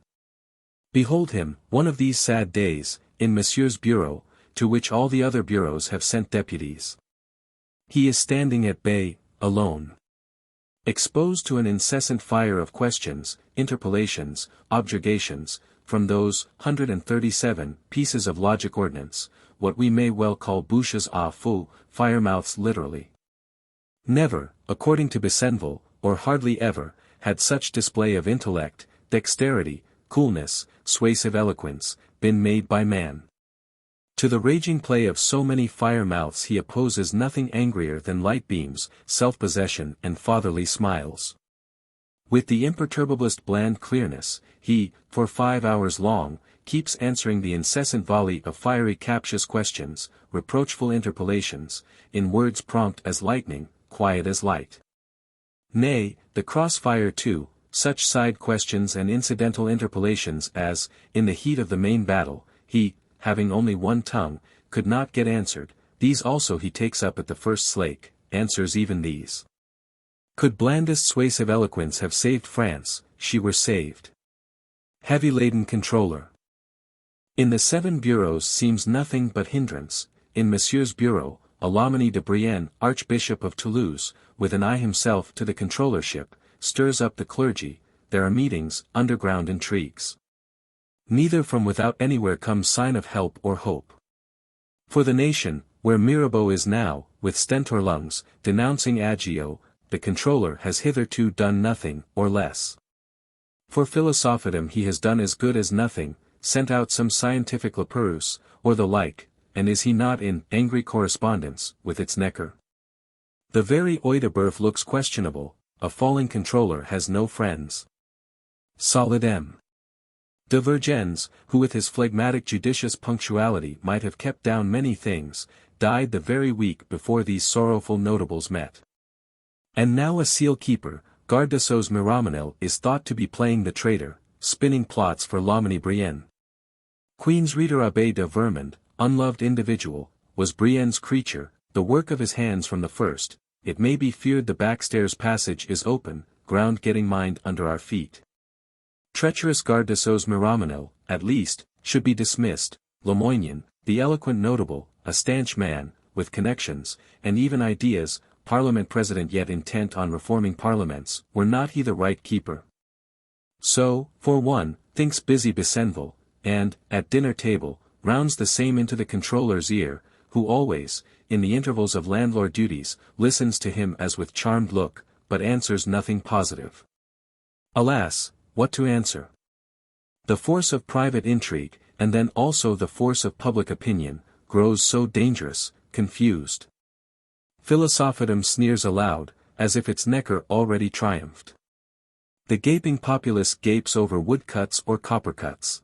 Behold him, one of these sad days, in Monsieur's bureau, to which all the other bureaus have sent deputies. He is standing at bay, alone. Exposed to an incessant fire of questions, interpolations, objurgations, from those 137 pieces of logic ordnance, what we may well call bouches à feu, fire-mouths literally. Never, according to Besenval, or hardly ever, had such display of intellect, dexterity, coolness, suasive eloquence, been made by man. To the raging play of so many fire-mouths he opposes nothing angrier than light beams, self-possession and fatherly smiles. With the imperturbablest bland clearness, he, for 5 hours long, keeps answering the incessant volley of fiery captious questions, reproachful interpolations, in words prompt as lightning, quiet as light. Nay, the cross-fire too, such side questions and incidental interpolations as, in the heat of the main battle, he, having only one tongue, could not get answered, these also he takes up at the first slake, answers even these. Could blandest suasive eloquence have saved France, she were saved. Heavy-laden controller. In the 7 bureaus seems nothing but hindrance, in Monsieur's bureau, Alomini de Brienne, Archbishop of Toulouse, with an eye himself to the controllership, stirs up the clergy, there are meetings, underground intrigues. Neither from without anywhere comes sign of help or hope. For the nation, where Mirabeau is now, with stentor lungs, denouncing Agio, the controller has hitherto done nothing, or less. For philosophedom he has done as good as nothing, sent out some scientific Laperouse, or the like, and is he not in angry correspondence with its Necker? The very Œil de Bœuf looks questionable, a falling controller has no friends. Solid M. De Vergennes, who with his phlegmatic judicious punctuality might have kept down many things, died the very week before these sorrowful notables met. And now a seal-keeper, Garde des Sceaux Miramonel is thought to be playing the traitor, spinning plots for Lomini Brienne. Queen's Reader Abbé de Vermond, unloved individual, was Brienne's creature, the work of his hands from the first, it may be feared the backstairs passage is open, ground getting mined under our feet. Treacherous Garde des Sceaux Miramonel, at least, should be dismissed, Lamoignon, the eloquent notable, a stanch man, with connections, and even ideas, Parliament president yet intent on reforming parliaments, were not he the right keeper? So, for one, thinks busy Besenval, and, at dinner table, rounds the same into the controller's ear, who always, in the intervals of landlord duties, listens to him as with charmed look, but answers nothing positive. Alas, what to answer? The force of private intrigue, and then also the force of public opinion, grows so dangerous, confused. Philosophedom sneers aloud, as if its Necker already triumphed. The gaping populace gapes over woodcuts or coppercuts.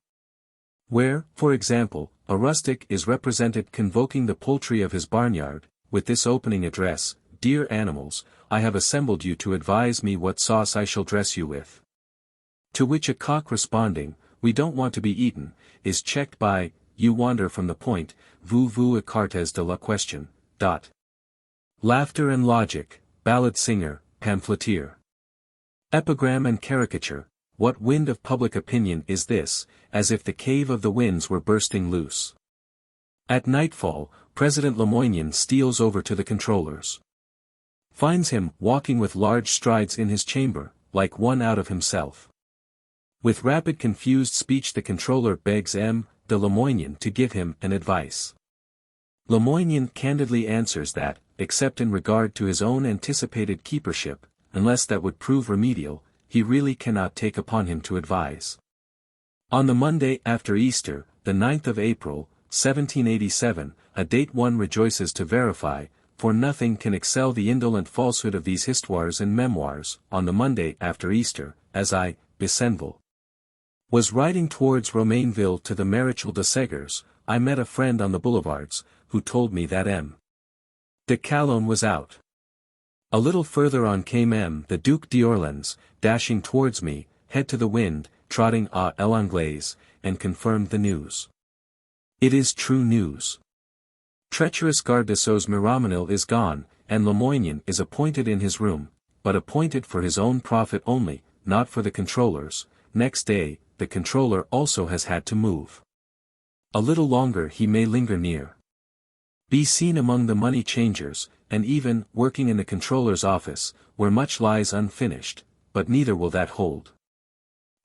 Where, for example, a rustic is represented convoking the poultry of his barnyard, with this opening address, "Dear animals, I have assembled you to advise me what sauce I shall dress you with." To which a cock responding, "We don't want to be eaten," is checked by, "You wander from the point, vous écartez de la question." Laughter and logic, ballad singer, pamphleteer. Epigram and caricature, what wind of public opinion is this, as if the cave of the winds were bursting loose. At nightfall, President Lamoignon steals over to the controller's. Finds him walking with large strides in his chamber, like one out of himself. With rapid confused speech the controller begs M. de Lamoignon to give him an advice. Lamoignon candidly answers that, except in regard to his own anticipated keepership, unless that would prove remedial, he really cannot take upon him to advise. On the Monday after Easter, the 9th of April, 1787, a date one rejoices to verify, for nothing can excel the indolent falsehood of these histoires and memoirs, on the Monday after Easter, as I, Besenval, was riding towards Romainville to the Maréchal de Segers, I met a friend on the boulevards, who told me that M. de Calonne was out. A little further on came M. the Duc d'Orléans, dashing towards me, head to the wind, trotting à l'anglaise, and confirmed the news. It is true news. Treacherous Garde des Sceaux Miramonel is gone, and Lamoignon is appointed in his room, but appointed for his own profit only, not for the controller's. Next day, the controller also has had to move. A little longer he may linger near. Be seen among the money changers, and even, working in the controller's office, where much lies unfinished, but neither will that hold.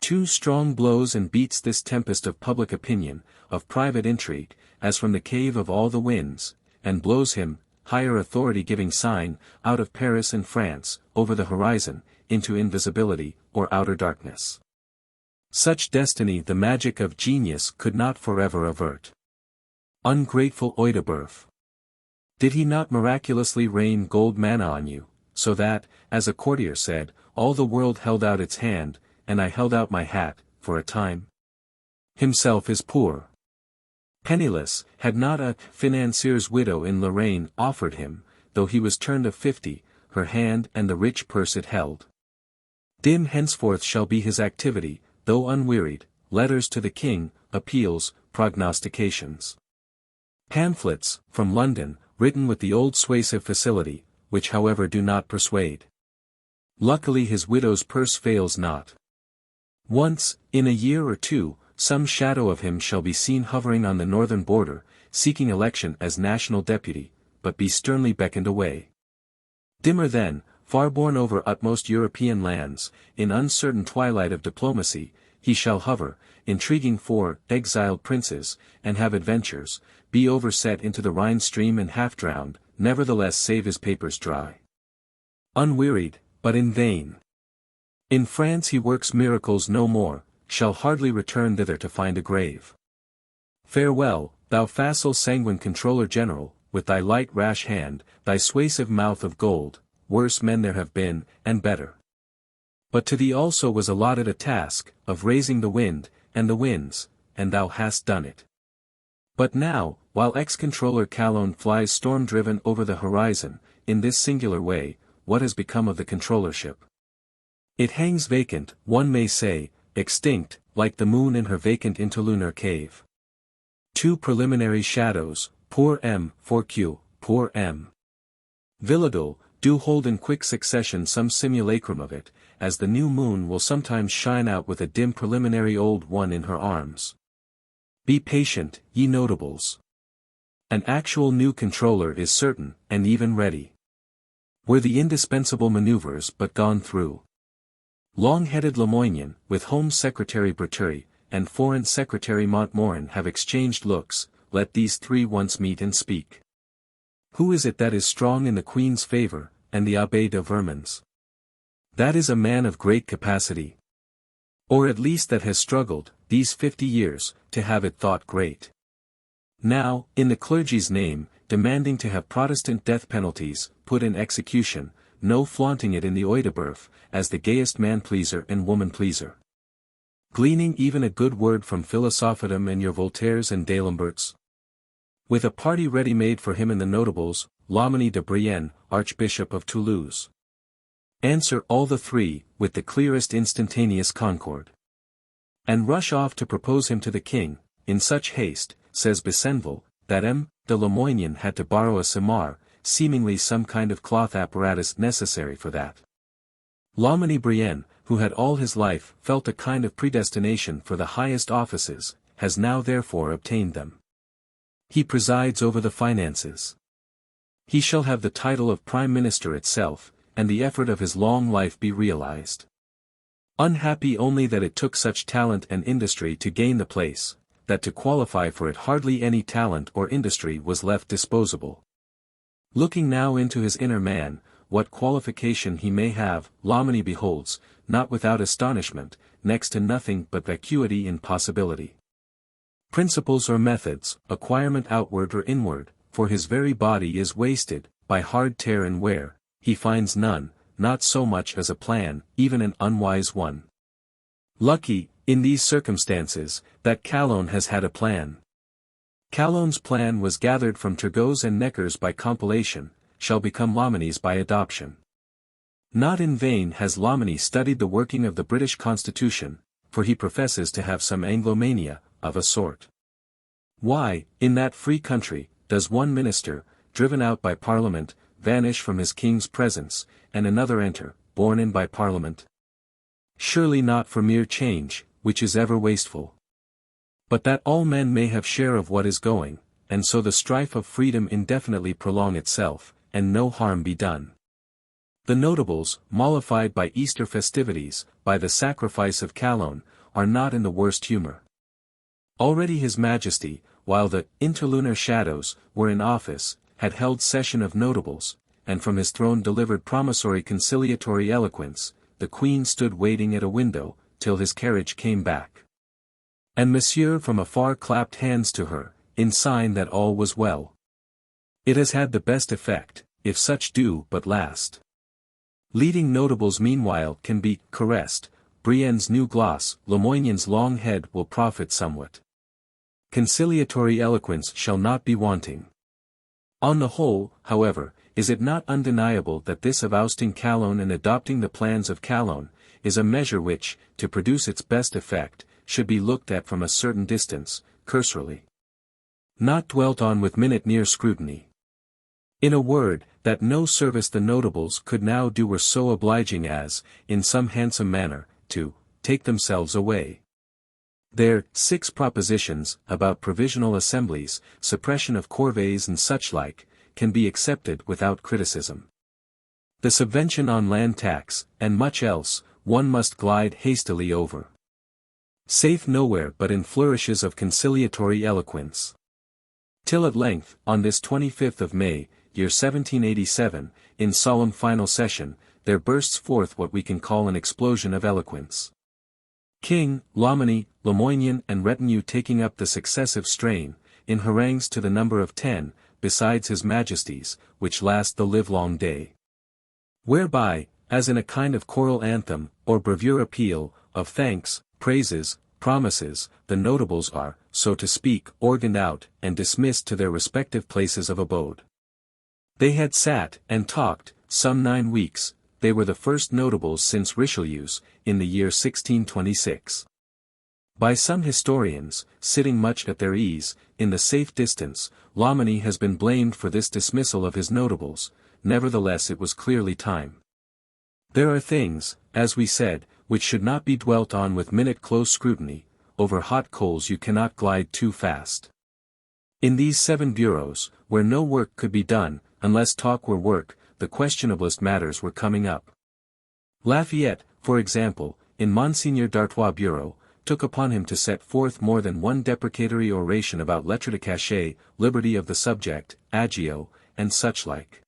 Two strong blows and beats this tempest of public opinion, of private intrigue, as from the cave of all the winds, and blows him, higher authority giving sign, out of Paris and France, over the horizon, into invisibility, or outer darkness. Such destiny the magic of genius could not forever avert. Ungrateful Oedipus! Did he not miraculously rain gold manna on you, so that, as a courtier said, all the world held out its hand, and I held out my hat, for a time? Himself is poor. Penniless, had not a financier's widow in Lorraine offered him, though he was turned of 50, her hand and the rich purse it held. Dim henceforth shall be his activity, though unwearied, letters to the king, appeals, prognostications. Pamphlets, from London, written with the old suasive facility, which however do not persuade. Luckily his widow's purse fails not. Once, in a year or two, some shadow of him shall be seen hovering on the northern border, seeking election as national deputy, but be sternly beckoned away. Dimmer then, far borne over utmost European lands, in uncertain twilight of diplomacy, he shall hover, intriguing for exiled princes, and have adventures, be overset into the Rhine stream and half drowned, nevertheless save his papers dry. Unwearied, but in vain. In France he works miracles no more, shall hardly return thither to find a grave. Farewell, thou facile sanguine controller general, with thy light rash hand, thy suasive mouth of gold, worse men there have been, and better. But to thee also was allotted a task, of raising the wind, and the winds, and thou hast done it. But now, while ex-controller Calonne flies storm-driven over the horizon, in this singular way, what has become of the controllership? It hangs vacant, one may say, extinct, like the moon in her vacant interlunar cave. Two preliminary shadows, poor M. Forque, poor M. Villadol, do hold in quick succession some simulacrum of it, as the new moon will sometimes shine out with a dim preliminary old one in her arms. Be patient, ye notables. An actual new controller is certain, and even ready. Were the indispensable maneuvers but gone through. Long-headed Lamoignon, with Home Secretary Breteuil, and Foreign Secretary Montmorin have exchanged looks, let these three once meet and speak. Who is it that is strong in the Queen's favour, and the Abbé de Vermans? That is a man of great capacity. Or at least that has struggled, these 50 years, to have it thought great. Now, in the clergy's name, demanding to have Protestant death penalties put in execution, no flaunting it in the Oedipus, as the gayest man-pleaser and woman-pleaser. Gleaning even a good word from Philosophedom and your Voltaires and D'Alemberts. With a party ready-made for him in the notables, Loménie de Brienne, Archbishop of Toulouse. Answer all the three, with the clearest instantaneous concord. And rush off to propose him to the king, in such haste, says Besenval, that M. de Lamoignon had to borrow a simar, seemingly some kind of cloth apparatus necessary for that. Loménie Brienne, who had all his life felt a kind of predestination for the highest offices, has now therefore obtained them. He presides over the finances. He shall have the title of Prime Minister itself, and the effort of his long life be realized. Unhappy only that it took such talent and industry to gain the place, that to qualify for it hardly any talent or industry was left disposable. Looking now into his inner man, what qualification he may have, Loménie beholds, not without astonishment, next to nothing but vacuity in possibility. Principles or methods, acquirement outward or inward, for his very body is wasted, by hard tear and wear, he finds none, not so much as a plan, even an unwise one. Lucky, in these circumstances, that Calonne has had a plan. Calonne's plan was gathered from Turgot's and Necker's by compilation, shall become Loménie's by adoption. Not in vain has Loménie studied the working of the British Constitution, for he professes to have some Anglomania, of a sort. Why, in that free country, does one minister, driven out by Parliament, vanish from his king's presence, and another enter, borne in by Parliament? Surely not for mere change, which is ever wasteful. But that all men may have share of what is going, and so the strife of freedom indefinitely prolong itself, and no harm be done. The notables, mollified by Easter festivities, by the sacrifice of Calonne, are not in the worst humor. Already His Majesty, while the interlunar shadows were in office, had held session of notables, and from his throne delivered promissory conciliatory eloquence. The Queen stood waiting at a window, till his carriage came back. And Monsieur from afar clapped hands to her, in sign that all was well. It has had the best effect, if such do but last. Leading notables meanwhile can be caressed. Brienne's new gloss, Lamoignon's long head will profit somewhat. Conciliatory eloquence shall not be wanting. On the whole, however, is it not undeniable that this of ousting Calonne and adopting the plans of Calonne, is a measure which, to produce its best effect, should be looked at from a certain distance, cursorily. Not dwelt on with minute-near scrutiny. In a word, that no service the notables could now do were so obliging as, in some handsome manner, to take themselves away. Their 6 propositions, about provisional assemblies, suppression of corvées and such like, can be accepted without criticism. The subvention on land tax, and much else, one must glide hastily over. Safe nowhere but in flourishes of conciliatory eloquence. Till at length, on this 25th of May, year 1787, in solemn final session, there bursts forth what we can call an explosion of eloquence. King, Loménie, Lamoignon and retinue taking up the successive strain, in harangues to the number of 10, besides His Majesty's, which last the livelong day. Whereby, as in a kind of choral anthem, or bravura appeal, of thanks, praises, promises, the notables are, so to speak, organed out, and dismissed to their respective places of abode. They had sat, and talked, some 9 weeks, they were the first notables since Richelieu's, in the year 1626. By some historians, sitting much at their ease, in the safe distance, Loménie has been blamed for this dismissal of his notables, nevertheless it was clearly time. There are things, as we said, which should not be dwelt on with minute-close scrutiny. Over hot coals you cannot glide too fast. In these 7 bureaus, where no work could be done, unless talk were work, the questionablest matters were coming up. Lafayette, for example, in Monseigneur d'Artois' bureau, took upon him to set forth more than one deprecatory oration about lettre de cachet, liberty of the subject, agio, and such like.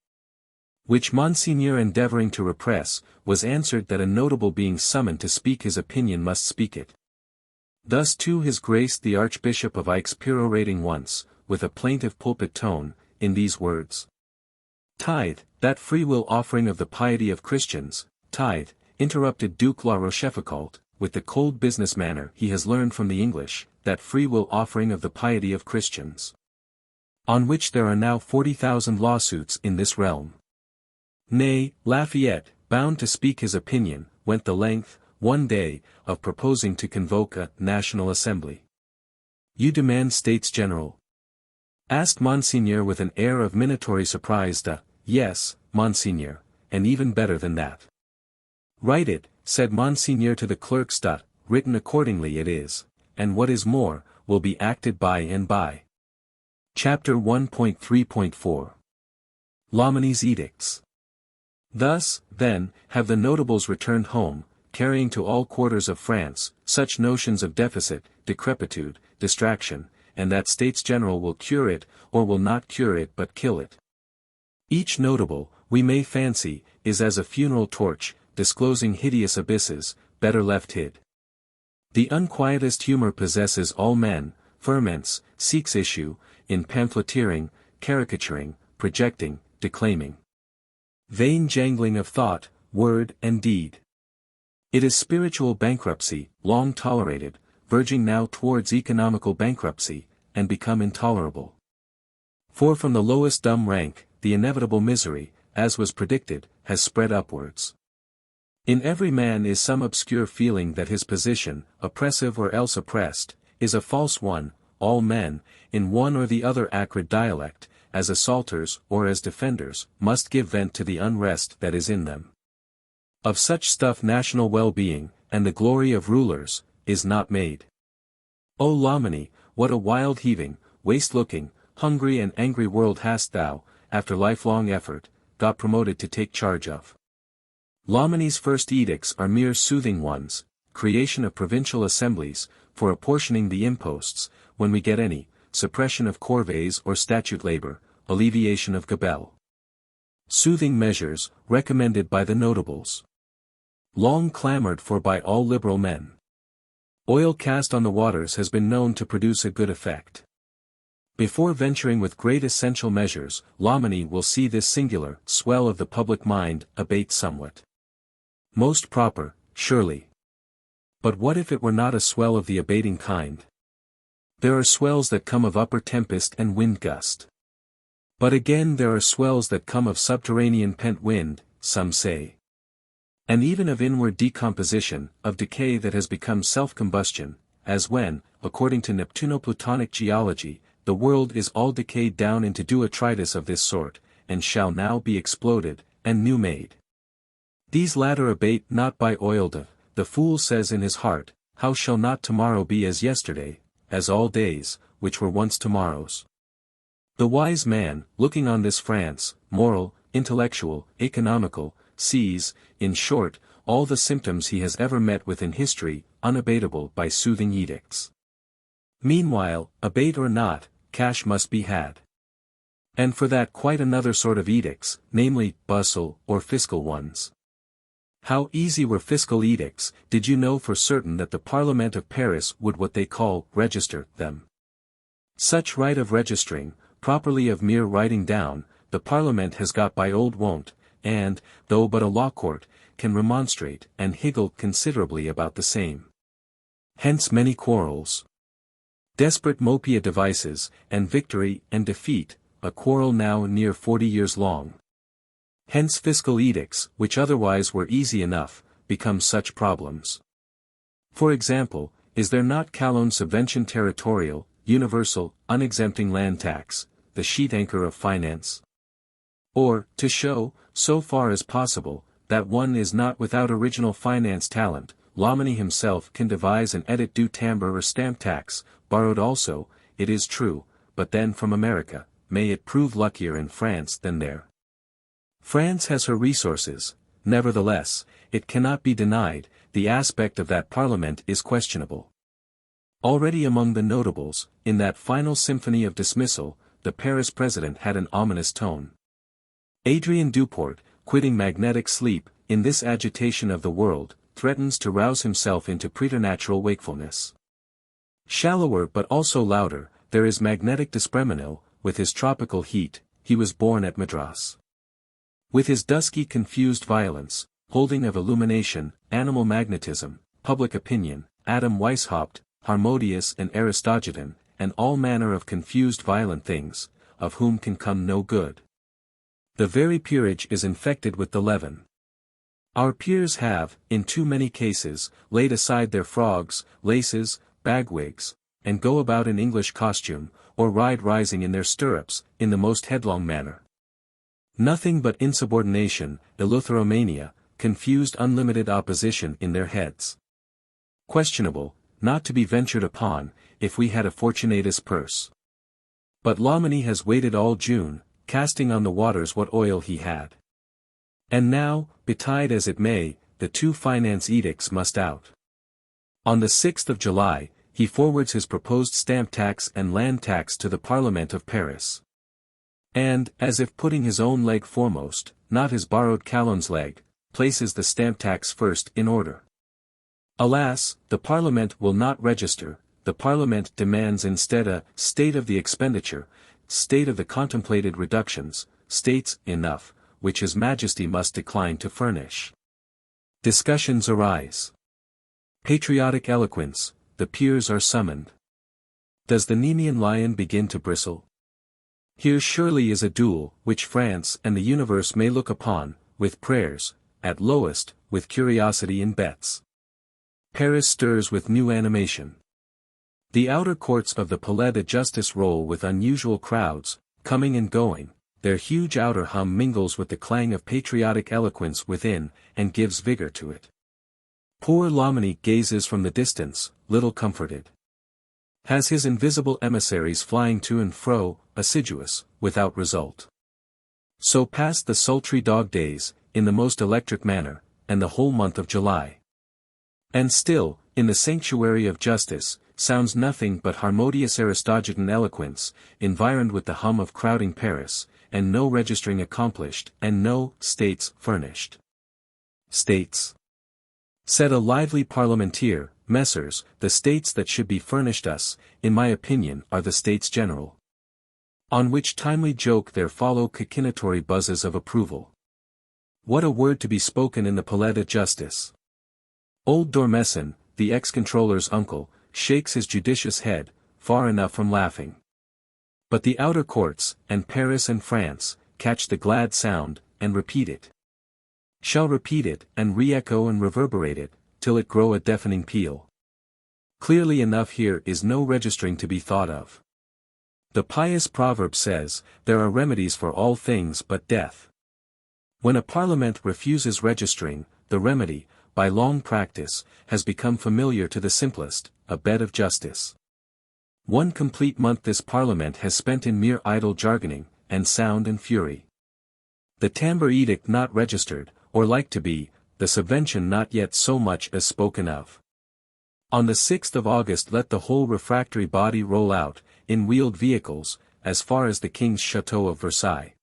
Which Monseigneur endeavouring to repress, was answered that a notable being summoned to speak his opinion must speak it. Thus too His Grace the Archbishop of Aix perorating once, with a plaintive pulpit tone, in these words. Tithe, that free will offering of the piety of Christians, tithe, interrupted Duke La Rochefoucauld, with the cold business manner he has learned from the English, that free will offering of the piety of Christians. On which there are now 40,000 lawsuits in this realm. Nay, Lafayette, bound to speak his opinion, went the length, one day, of proposing to convoke a National Assembly. You demand States General? Asked Monseigneur with an air of minatory surprise. Yes, Monseigneur, and even better than that. Write it, said Monseigneur to the clerks. Written accordingly it is, and what is more, will be acted by and by. Chapter 1.3.4 Loménie's Edicts. Thus, then, have the notables returned home, carrying to all quarters of France, such notions of deficit, decrepitude, distraction, and that States General will cure it, or will not cure it but kill it. Each notable, we may fancy, is as a funeral torch, disclosing hideous abysses, better left hid. The unquietest humour possesses all men, ferments, seeks issue, in pamphleteering, caricaturing, projecting, declaiming. Vain jangling of thought, word and deed. It is spiritual bankruptcy, long tolerated, verging now towards economical bankruptcy, and become intolerable. For from the lowest dumb rank, the inevitable misery, as was predicted, has spread upwards. In every man is some obscure feeling that his position, oppressive or else oppressed, is a false one. All men, in one or the other acrid dialect, as assaulters or as defenders, must give vent to the unrest that is in them. Of such stuff national well-being, and the glory of rulers, is not made. O Loménie, what a wild heaving, waste-looking, hungry and angry world hast thou, after lifelong effort, got promoted to take charge of. Lomeny's first edicts are mere soothing ones, creation of provincial assemblies, for apportioning the imposts, when we get any, suppression of corvées or statute labor, alleviation of gabelle. Soothing measures, recommended by the notables. Long clamored for by all liberal men. Oil cast on the waters has been known to produce a good effect. Before venturing with great essential measures, Lomeny will see this singular swell of the public mind abate somewhat. Most proper, surely. But what if it were not a swell of the abating kind? There are swells that come of upper tempest and wind gust. But again there are swells that come of subterranean pent wind, some say. And even of inward decomposition, of decay that has become self-combustion, as when, according to Neptuno-Plutonic geology, the world is all decayed down into detritus of this sort, and shall now be exploded, and new made. These latter abate not by oiled. The fool says in his heart, how shall not tomorrow be as yesterday, as all days, which were once tomorrows? The wise man, looking on this France, moral, intellectual, economical, sees, in short, all the symptoms he has ever met with in history, unabatable by soothing edicts. Meanwhile, abate or not, cash must be had. And for that quite another sort of edicts, namely, bustle, or fiscal ones. How easy were fiscal edicts, did you know for certain that the Parliament of Paris would what they call, register, them? Such right of registering, properly of mere writing down, the Parliament has got by old wont, and, though but a law court, can remonstrate and higgle considerably about the same. Hence many quarrels. Desperate mopia devices, and victory and defeat, a quarrel now near 40 years long. Hence fiscal edicts, which otherwise were easy enough, become such problems. For example, is there not Calonne subvention territorial, universal, unexempting land tax, the sheet anchor of finance? Or, to show, so far as possible, that one is not without original finance talent, Lomeny himself can devise an edit du timbre or stamp tax, borrowed also, it is true, but then from America, may it prove luckier in France than there. France has her resources, nevertheless, it cannot be denied, the aspect of that parliament is questionable. Already among the notables, in that final symphony of dismissal, the Paris president had an ominous tone. Adrien Duport, quitting magnetic sleep, in this agitation of the world, threatens to rouse himself into preternatural wakefulness. Shallower but also louder, there is magnetic D'Espremenil, with his tropical heat, he was born at Madras. With his dusky confused violence, holding of illumination, animal magnetism, public opinion, Adam Weishaupt, Harmodius and Aristogiton, and all manner of confused violent things, of whom can come no good. The very peerage is infected with the leaven. Our peers have, in too many cases, laid aside their frogs, laces, bagwigs, and go about in English costume, or ride rising in their stirrups, in the most headlong manner. Nothing but insubordination, eleutheromania, confused unlimited opposition in their heads. Questionable, not to be ventured upon, if we had a Fortunatus purse. But Lomeny has waited all June, casting on the waters what oil he had. And now, betide as it may, the two finance edicts must out. On the 6th of July, he forwards his proposed stamp tax and land tax to the Parliament of Paris. And, as if putting his own leg foremost, not his borrowed Calonne's leg, places the stamp tax first in order. Alas, the Parliament will not register, the Parliament demands instead a state of the expenditure, state of the contemplated reductions, states enough, which His Majesty must decline to furnish. Discussions arise. Patriotic eloquence, the peers are summoned. Does the Nemean lion begin to bristle? Here surely is a duel, which France and the universe may look upon, with prayers, at lowest, with curiosity in bets. Paris stirs with new animation. The outer courts of the Palais de Justice roll with unusual crowds, coming and going, their huge outer hum mingles with the clang of patriotic eloquence within, and gives vigor to it. Poor Lomeny gazes from the distance, little comforted. Has his invisible emissaries flying to and fro, assiduous, without result. So passed the sultry dog days, in the most electric manner, and the whole month of July. And still, in the sanctuary of justice, sounds nothing but harmonious Aristogiton eloquence, environed with the hum of crowding Paris, and no registering accomplished, and no states furnished. States, said a lively parliamenteer, messrs, the states that should be furnished us, in my opinion, are the States General. On which timely joke there follow cachinnatory buzzes of approval. What a word to be spoken in the Palais de Justice! Old Dormesson, the ex-controller's uncle, shakes his judicious head, far enough from laughing. But the outer courts, and Paris and France, catch the glad sound, and repeat it. Shall repeat it, and re-echo and reverberate it, till it grow a deafening peal. Clearly enough here is no registering to be thought of. The pious proverb says, there are remedies for all things but death. When a parliament refuses registering, the remedy, by long practice, has become familiar to the simplest, a bed of justice. One complete month this parliament has spent in mere idle jargoning, and sound and fury. The Tambour Edict not registered, or like to be, the subvention not yet so much as spoken of. On the 6th of August let the whole refractory body roll out, in wheeled vehicles, as far as the king's chateau of Versailles.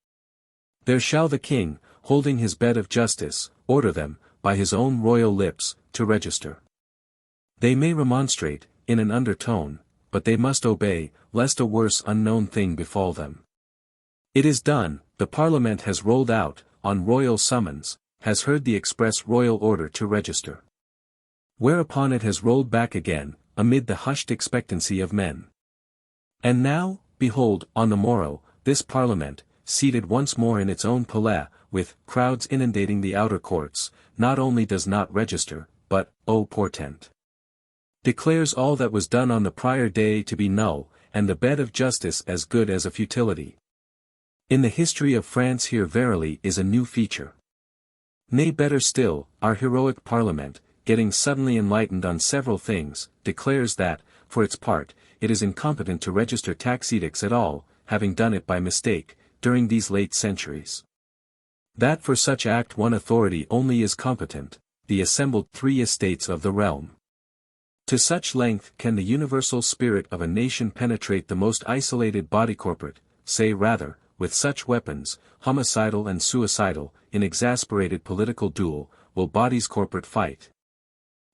There shall the king, holding his bed of justice, order them, by his own royal lips, to register. They may remonstrate, in an undertone, but they must obey, lest a worse unknown thing befall them. It is done, the Parliament has rolled out, on royal summons, has heard the express royal order to register. Whereupon it has rolled back again, amid the hushed expectancy of men. And now, behold, on the morrow, this Parliament, seated once more in its own palais, with crowds inundating the outer courts, not only does not register, but, oh portent! Declares all that was done on the prior day to be null, and the bed of justice as good as a futility. In the history of France here verily is a new feature. Nay, better still, our heroic Parliament, getting suddenly enlightened on several things, declares that, for its part, it is incompetent to register tax edicts at all, having done it by mistake, during these late centuries. That for such act one authority only is competent, the assembled 3 estates of the realm. To such length can the universal spirit of a nation penetrate the most isolated body corporate, say rather, with such weapons, homicidal and suicidal, in exasperated political duel, will bodies corporate fight.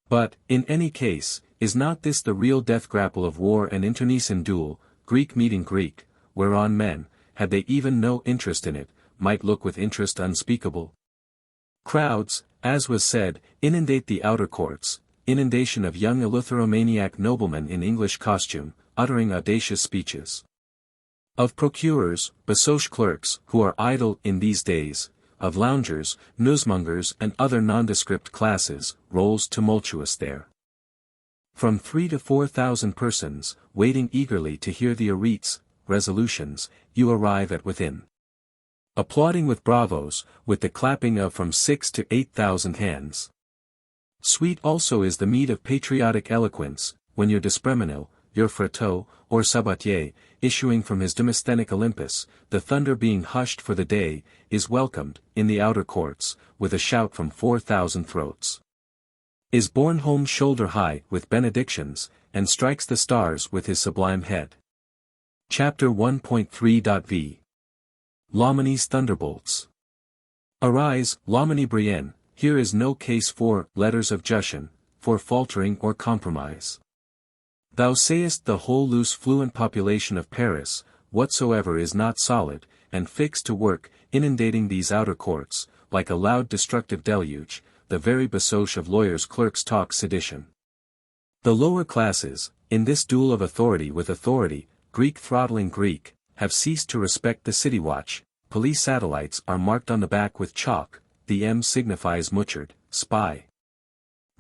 But, in any case, is not this the real death grapple of war and internecine duel, Greek meeting Greek, whereon men, had they even no interest in it, might look with interest unspeakable? Crowds, as was said, inundate the outer courts, inundation of young eleutheromaniac noblemen in English costume, uttering audacious speeches. Of procurers, basoche clerks, who are idle in these days, of loungers, newsmongers and other nondescript classes, rolls tumultuous there. From 3 to 4,000 persons, waiting eagerly to hear the arreats, resolutions, you arrive at within. Applauding with bravos, with the clapping of from 6 to 8,000 hands. Sweet also is the meed of patriotic eloquence, when your D'Espremenil, your Fréteau, or Sabatier, issuing from his Demosthenic Olympus, the thunder being hushed for the day, is welcomed, in the outer courts, with a shout from 4,000 throats. Is borne home shoulder high with benedictions, and strikes the stars with his sublime head. Chapter 1.3.v. Loménie's Thunderbolts. Arise, Loménie Brienne, here is no case for letters of Jussion, for faltering or compromise. Thou sayest the whole loose fluent population of Paris, whatsoever is not solid, and fixed to work, inundating these outer courts, like a loud destructive deluge, the very basoche of lawyers' clerks talk sedition. The lower classes, in this duel of authority with authority, Greek throttling Greek, have ceased to respect the city watch, police satellites are marked on the back with chalk, the M signifies mutchered, spy.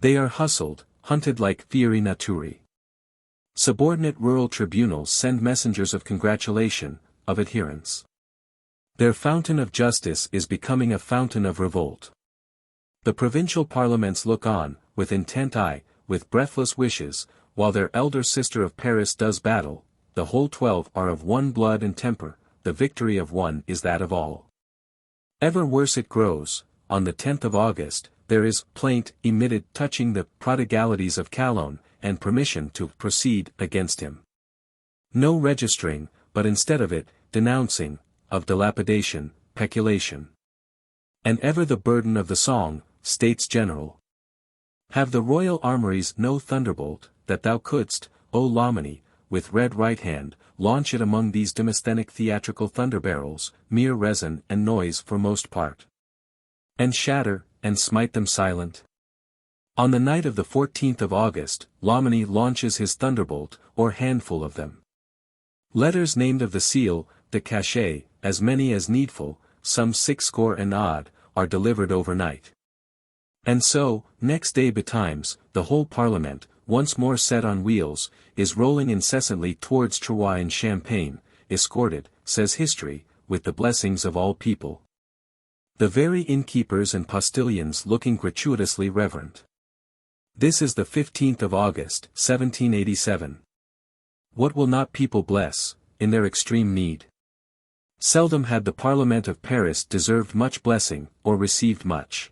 They are hustled, hunted like fieri naturi. Subordinate rural tribunals send messengers of congratulation, of adherence. Their fountain of justice is becoming a fountain of revolt. The provincial parliaments look on, with intent eye, with breathless wishes, while their elder sister of Paris does battle, the whole 12 are of one blood and temper, the victory of one is that of all. Ever worse it grows. On the 10th of August, there is plaint emitted touching the prodigalities of Calonne, and permission to proceed against him. No registering, but instead of it, denouncing, of dilapidation, peculation. And ever the burden of the song, States General. Have the royal armories no thunderbolt, that thou couldst, O Loménie, with red right hand, launch it among these Demosthenic theatrical thunderbarrels, mere resin and noise for most part, and shatter, and smite them silent? On the night of the 14th of August, Loménie launches his thunderbolt, or handful of them. Letters named of the seal, de cachet, as many as needful, some 60 and odd, are delivered overnight. And so, next day betimes, the whole Parliament, once more set on wheels, is rolling incessantly towards Troyes in Champagne, escorted, says history, with the blessings of all people. The very innkeepers and postilions looking gratuitously reverent. This is the 15th of August, 1787. What will not people bless, in their extreme need? Seldom had the Parliament of Paris deserved much blessing, or received much.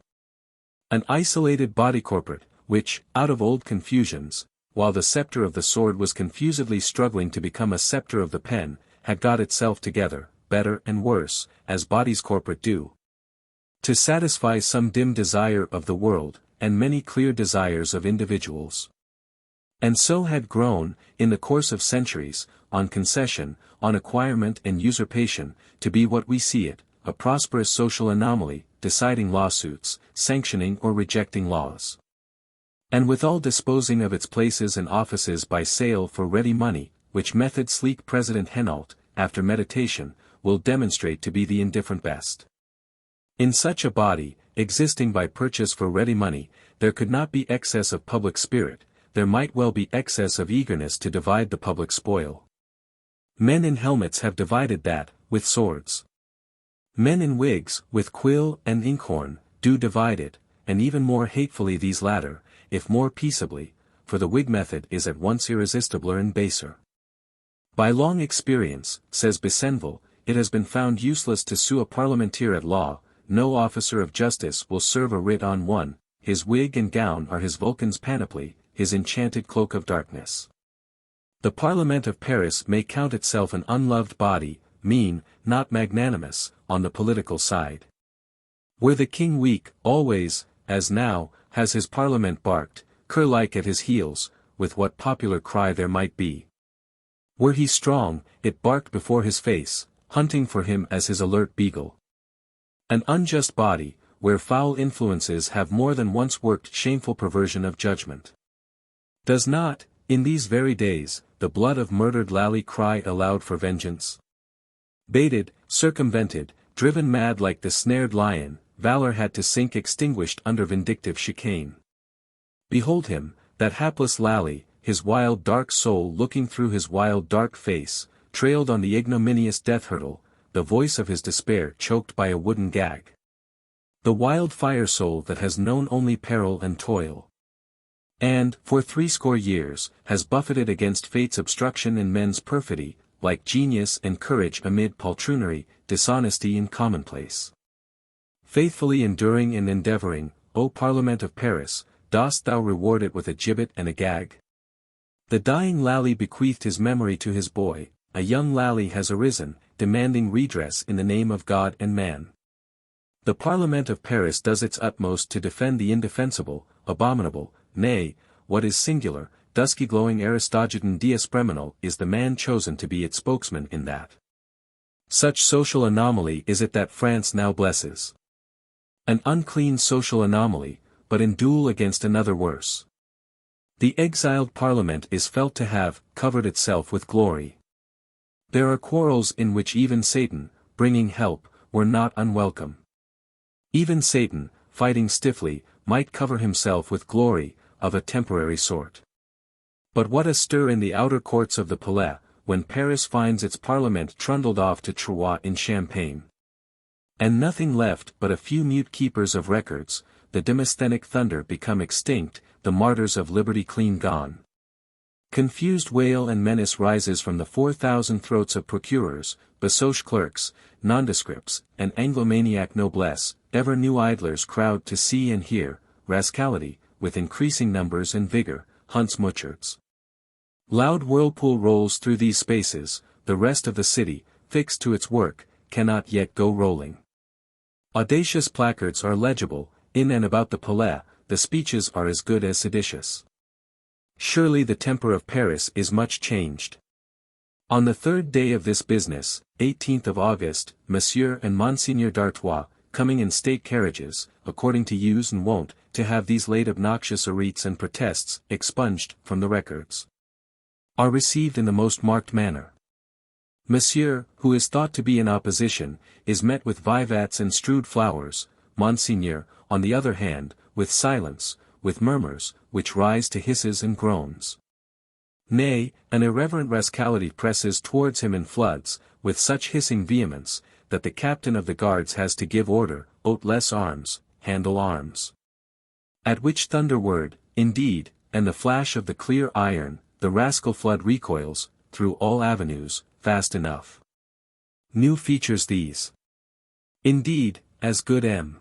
An isolated body corporate, which, out of old confusions, while the sceptre of the sword was confusedly struggling to become a sceptre of the pen, had got itself together, better and worse, as bodies corporate do, to satisfy some dim desire of the world, and many clear desires of individuals. And so had grown, in the course of centuries, on concession, on acquirement and usurpation, to be what we see it, a prosperous social anomaly, deciding lawsuits, sanctioning or rejecting laws. And withal disposing of its places and offices by sale for ready money, which method sleek President Henault, after meditation, will demonstrate to be the indifferent best. In such a body, existing by purchase for ready money, there could not be excess of public spirit, there might well be excess of eagerness to divide the public spoil. Men in helmets have divided that, with swords. Men in wigs, with quill and inkhorn, do divide it, and even more hatefully these latter, if more peaceably, for the Whig method is at once irresistibler and baser. By long experience, says Besenval, it has been found useless to sue a parliamenteer at law. No officer of justice will serve a writ on one, his wig and gown are his Vulcan's panoply, his enchanted cloak of darkness. The Parliament of Paris may count itself an unloved body, mean, not magnanimous, on the political side. Were the king weak, always, as now, has his parliament barked, cur-like at his heels, with what popular cry there might be. Were he strong, it barked before his face, hunting for him as his alert beagle. An unjust body, where foul influences have more than once worked shameful perversion of judgment. Does not, in these very days, the blood of murdered Lally cry aloud for vengeance? Baited, circumvented, driven mad like the snared lion, valor had to sink extinguished under vindictive chicane. Behold him, that hapless Lally, his wild dark soul looking through his wild dark face, trailed on the ignominious death hurdle, the voice of his despair choked by a wooden gag. The wild fire soul that has known only peril and toil. And, for 80 years, has buffeted against fate's obstruction and men's perfidy, like genius and courage amid poltroonery, dishonesty and commonplace. Faithfully enduring and endeavoring, O Parliament of Paris, dost thou reward it with a gibbet and a gag? The dying Lally bequeathed his memory to his boy, a young Lally has arisen, demanding redress in the name of God and man. The Parliament of Paris does its utmost to defend the indefensible, abominable, nay, what is singular, dusky glowing Aristogiton D'Espreminal is the man chosen to be its spokesman in that. Such social anomaly is it that France now blesses. An unclean social anomaly, but in duel against another worse. The exiled Parliament is felt to have covered itself with glory. There are quarrels in which even Satan, bringing help, were not unwelcome. Even Satan, fighting stiffly, might cover himself with glory, of a temporary sort. But what a stir in the outer courts of the Palais, when Paris finds its Parliament trundled off to Troyes in Champagne. And nothing left but a few mute keepers of records, the Demosthenic thunder become extinct, the martyrs of liberty clean gone. Confused wail and menace rises from the 4,000 throats of procurers, basoche clerks, nondescripts, and Anglomaniac noblesse, ever new idlers crowd to see and hear, rascality, with increasing numbers and vigor, hunts Muchards. Loud whirlpool rolls through these spaces, the rest of the city, fixed to its work, cannot yet go rolling. Audacious placards are legible, in and about the Palais, the speeches are as good as seditious. Surely the temper of Paris is much changed. On the third day of this business, 18th of August, Monsieur and Monseigneur d'Artois, coming in state carriages, according to use and wont, to have these late obnoxious arrests and protests expunged from the records, are received in the most marked manner. Monsieur, who is thought to be in opposition, is met with vivats and strewed flowers, Monseigneur, on the other hand, with silence, with murmurs, which rise to hisses and groans. Nay, an irreverent rascality presses towards him in floods, with such hissing vehemence, that the captain of the guards has to give order, haute les armes, handle arms. At which thunder word, indeed, and the flash of the clear iron, the rascal flood recoils, through all avenues, fast enough. New features these. Indeed, as good M.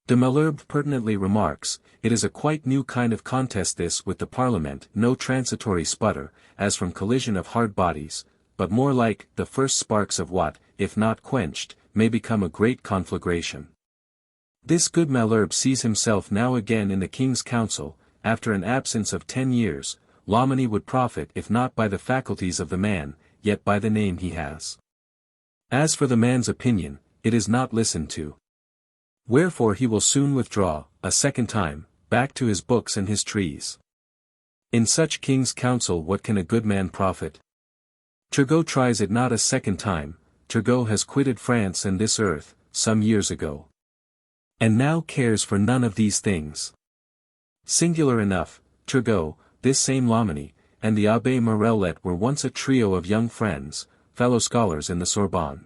de Malherbe pertinently remarks, it is a quite new kind of contest this with the Parliament, no transitory sputter, as from collision of hard bodies, but more like the first sparks of what, if not quenched, may become a great conflagration. This good Malherbe sees himself now again in the King's Council, after an absence of 10 years, Loménie would profit if not by the faculties of the man, yet by the name he has. As for the man's opinion, it is not listened to. Wherefore he will soon withdraw, a second time, back to his books and his trees. In such King's Council what can a good man profit? Turgot tries it not a second time. Turgot has quitted France and this earth, some years ago. And now cares for none of these things. Singular enough, Turgot, this same Loménie, and the Abbé Morellet were once a trio of young friends, fellow scholars in the Sorbonne.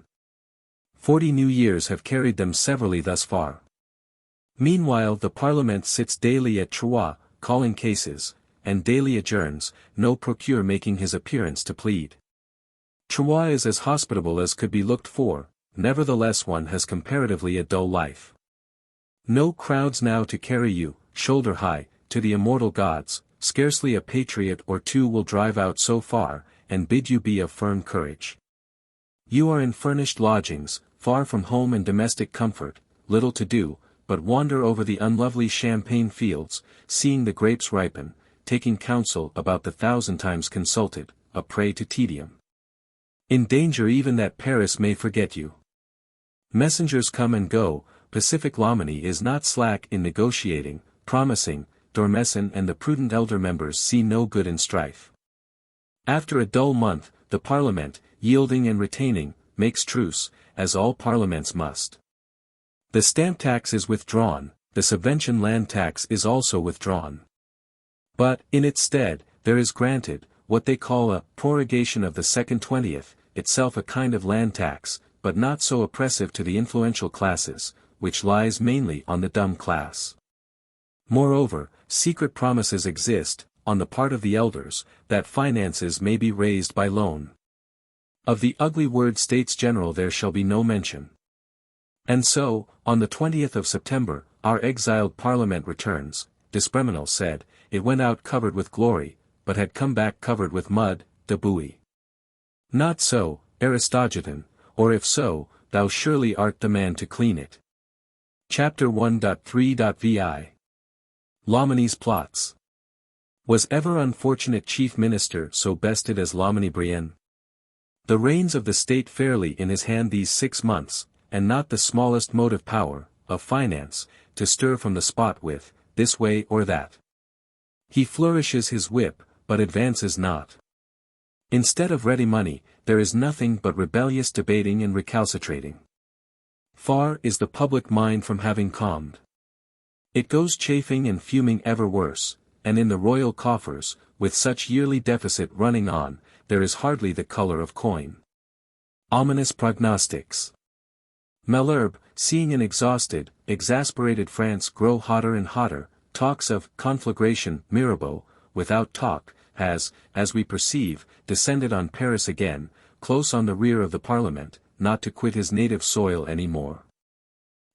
40 new years have carried them severally thus far. Meanwhile the Parliament sits daily at Troyes, calling cases, and daily adjourns, no procureur making his appearance to plead. Troyes is as hospitable as could be looked for, nevertheless one has comparatively a dull life. No crowds now to carry you, shoulder high, to the immortal gods, scarcely a patriot or two will drive out so far, and bid you be of firm courage. You are in furnished lodgings, far from home and domestic comfort, little to do, but wander over the unlovely champagne fields, seeing the grapes ripen, taking counsel about the 1,000 times consulted, a prey to tedium. In danger even that Paris may forget you. Messengers come and go, pacific Loménie is not slack in negotiating, promising, D'Ormesson and the prudent elder members see no good in strife. After a dull month, the Parliament, yielding and retaining, makes truce, as all parliaments must. The stamp tax is withdrawn, the subvention land tax is also withdrawn. But, in its stead, there is granted, what they call a prorogation of the second 20th, itself a kind of land tax, but not so oppressive to the influential classes, which lies mainly on the dumb class. Moreover, secret promises exist, on the part of the elders, that finances may be raised by loan. Of the ugly word States General there shall be no mention. And so, on the 20th of September, our exiled Parliament returns. D'Espremenil said, it went out covered with glory, but had come back covered with mud, debouille. Not so, Aristogiton, or if so, thou surely art the man to clean it. Chapter 1.3.vi Loménie's plots. Was ever unfortunate chief minister so bested as Loménie Brienne? The reins of the state fairly in his hand these 6 months, and not the smallest motive power, of finance, to stir from the spot with, this way or that. He flourishes his whip, but advances not. Instead of ready money, there is nothing but rebellious debating and recalcitrating. Far is the public mind from having calmed. It goes chafing and fuming ever worse, and in the royal coffers, with such yearly deficit running on, there is hardly the color of coin. Ominous prognostics. Malherbe, seeing an exhausted, exasperated France grow hotter and hotter, talks of conflagration. Mirabeau, without talk, has, as we perceive, descended on Paris again, close on the rear of the Parliament, not to quit his native soil any more.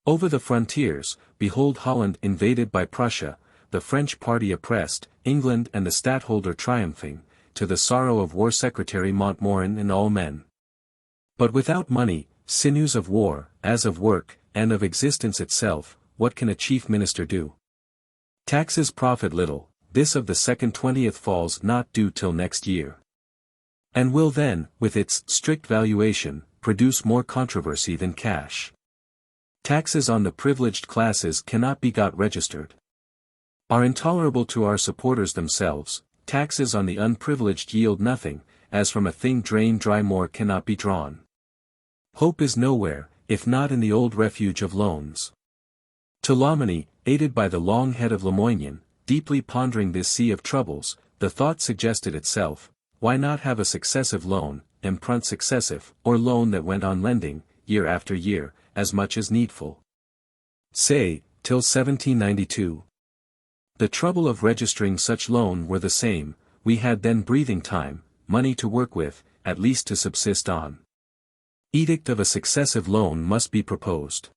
Over the frontiers, behold Holland invaded by Prussia, the French party oppressed, England and the stadtholder triumphing, to the sorrow of War Secretary Montmorin and all men. But without money, sinews of war, as of work, and of existence itself, what can a chief minister do? Taxes profit little, this of the second 20th falls not due till next year. And will then, with its strict valuation, produce more controversy than cash. Taxes on the privileged classes cannot be got registered. Are intolerable to our supporters themselves, taxes on the unprivileged yield nothing, as from a thing drained dry more cannot be drawn. Hope is nowhere, if not in the old refuge of loans. To Loménie, aided by the long head of Lamoignon, deeply pondering this sea of troubles, the thought suggested itself, why not have a successive loan, emprunt successive, or loan that went on lending, year after year, as much as needful. Say, till 1792. The trouble of registering such loan were the same, we had then breathing time, money to work with, at least to subsist on. Edict of a successive loan must be proposed.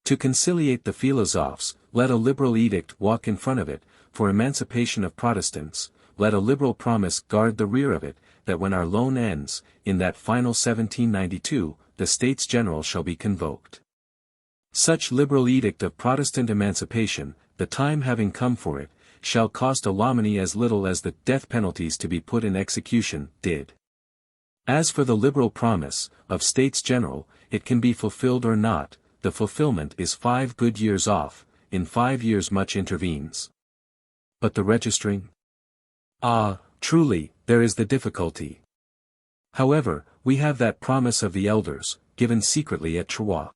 To conciliate the philosophes, let a liberal edict walk in front of it, for emancipation of Protestants, let a liberal promise guard the rear of it, that when our loan ends, in that final 1792, the States General shall be convoked. Such liberal edict of Protestant emancipation, the time having come for it, shall cost a Loménie as little as the death penalties to be put in execution did. As for the liberal promise, of States General, it can be fulfilled or not, the fulfillment is 5 good years off, in 5 years much intervenes. But the registering? Ah, truly, there is the difficulty. However, we have that promise of the elders, given secretly at Troyes.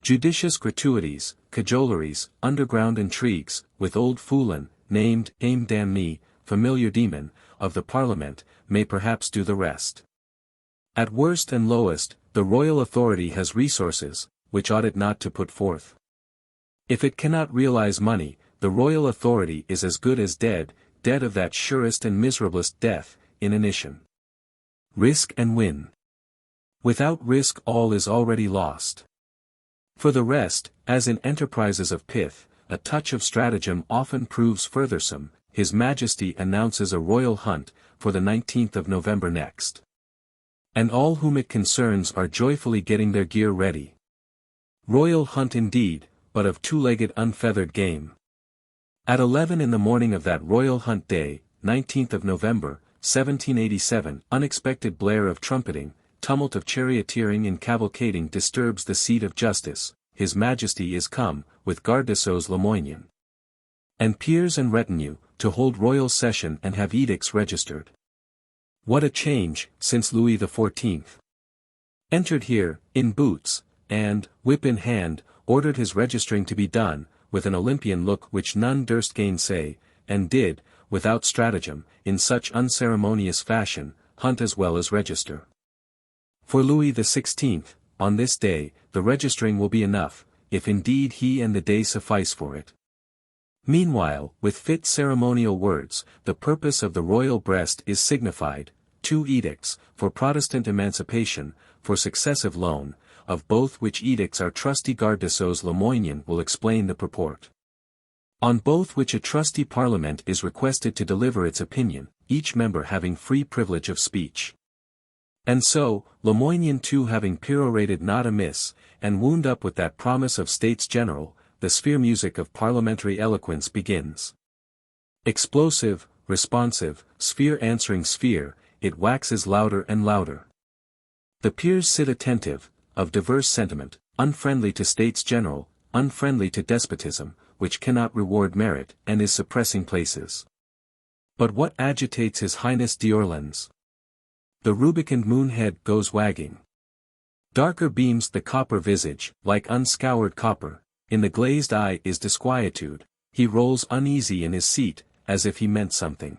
Judicious gratuities, cajoleries, underground intrigues, with old Foulon, named Aime Damnée, familiar demon, of the Parliament, may perhaps do the rest. At worst and lowest, the royal authority has resources, which ought it not to put forth. If it cannot realize money, the royal authority is as good as dead, dead of that surest and miserablest death, inanition. Risk and win. Without risk all is already lost. For the rest, as in enterprises of pith, a touch of stratagem often proves furthersome. His Majesty announces a royal hunt, for the 19th of November next. And all whom it concerns are joyfully getting their gear ready. Royal hunt indeed, but of two-legged unfeathered game. At 11 in the morning of that royal hunt day, 19th of November, 1787, unexpected blare of trumpeting, tumult of charioteering and cavalcading disturbs the seat of justice. His Majesty is come, with Gardes-Sceaux Lamoignon, and peers and retinue, to hold royal session and have edicts registered. What a change, since Louis XIV entered here, in boots, and, whip in hand, ordered his registering to be done, with an Olympian look which none durst gainsay, and did, without stratagem, in such unceremonious fashion, hunt as well as register. For Louis XVI, on this day, the registering will be enough, if indeed he and the day suffice for it. Meanwhile, with fit ceremonial words, the purpose of the royal breast is signified, 2 edicts, for Protestant emancipation, for successive loan, of both which edicts our trusty Gardes-Sceaux Lamoignon will explain the purport. On both which a trusty Parliament is requested to deliver its opinion, each member having free privilege of speech. And so, Lamoignon too having perorated not amiss, and wound up with that promise of States General, the sphere music of parliamentary eloquence begins. Explosive, responsive, sphere answering sphere, it waxes louder and louder. The peers sit attentive, of diverse sentiment, unfriendly to States General, unfriendly to despotism, which cannot reward merit, and is suppressing places. But what agitates His Highness d'Orléans? The rubicund moon head goes wagging. Darker beams the copper visage, like unscoured copper, in the glazed eye is disquietude, he rolls uneasy in his seat, as if he meant something.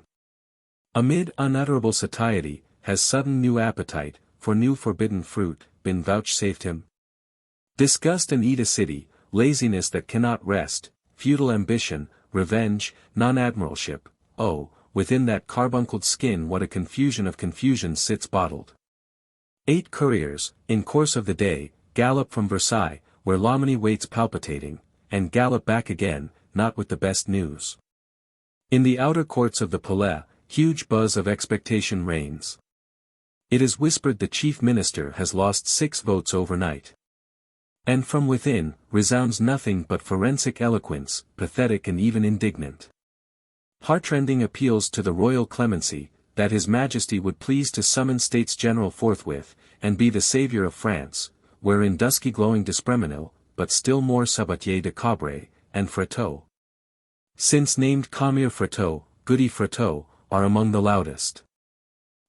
Amid unutterable satiety, has sudden new appetite, for new forbidden fruit, been vouchsafed him? Disgust and edacity, laziness that cannot rest, feudal ambition, revenge, non-admiralship, oh, within that carbuncled skin what a confusion of confusions sits bottled. 8 couriers, in course of the day, gallop from Versailles, where Loménie waits palpitating, and gallop back again, not with the best news. In the outer courts of the Palais, huge buzz of expectation reigns. It is whispered the chief minister has lost 6 votes overnight. And from within, resounds nothing but forensic eloquence, pathetic and even indignant. Heartrending appeals to the royal clemency, that His Majesty would please to summon States General forthwith, and be the saviour of France, wherein dusky glowing d'Espremenil, but still more Sabatier de Cabre, and Fréteau. Since named Commere Fréteau, Goody Fréteau, are among the loudest.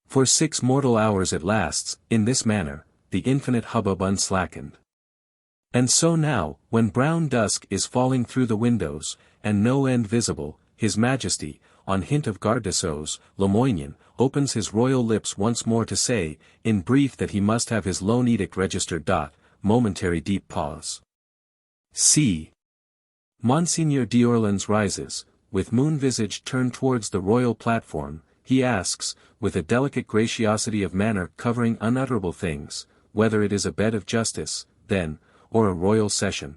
For 6 mortal hours it lasts, in this manner, the infinite hubbub unslackened. And so now, when brown dusk is falling through the windows, and no end visible, His Majesty, on hint of Garde des Sceaux, Lamoignon, opens his royal lips once more to say, in brief that he must have his lone edict registered. Momentary deep pause. See. Monseigneur d'Orléans rises, with moon-visage turned towards the royal platform, he asks, with a delicate graciosity of manner covering unutterable things, whether it is a bed of justice, then, or a royal session.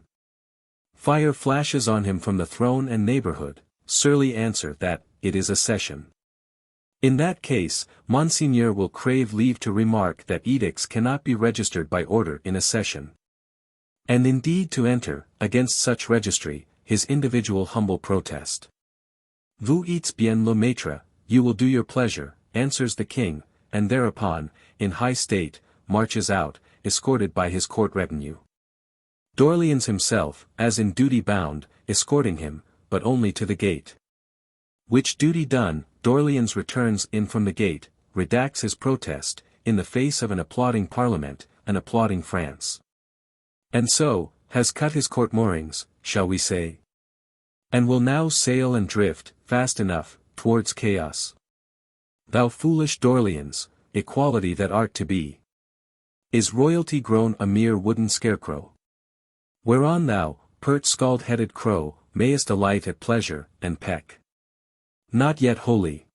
Fire flashes on him from the throne and neighborhood, surly answer that, it is a session. In that case, Monseigneur will crave leave to remark that edicts cannot be registered by order in a session. And indeed to enter, against such registry, his individual humble protest. Vous êtes bien le maître, you will do your pleasure, answers the king, and thereupon, in high state, marches out, escorted by his court retinue. d'Orléans himself, as in duty bound, escorting him, but only to the gate. Which duty done, d'Orléans returns in from the gate, redacts his protest, in the face of an applauding Parliament, an applauding France. And so, has cut his court moorings, shall we say? And will now sail and drift, fast enough, towards chaos. Thou foolish d'Orléans, equality that art to be. Is royalty grown a mere wooden scarecrow? Whereon thou, pert scald-headed crow, mayest alight at pleasure, and peck. Not yet wholly.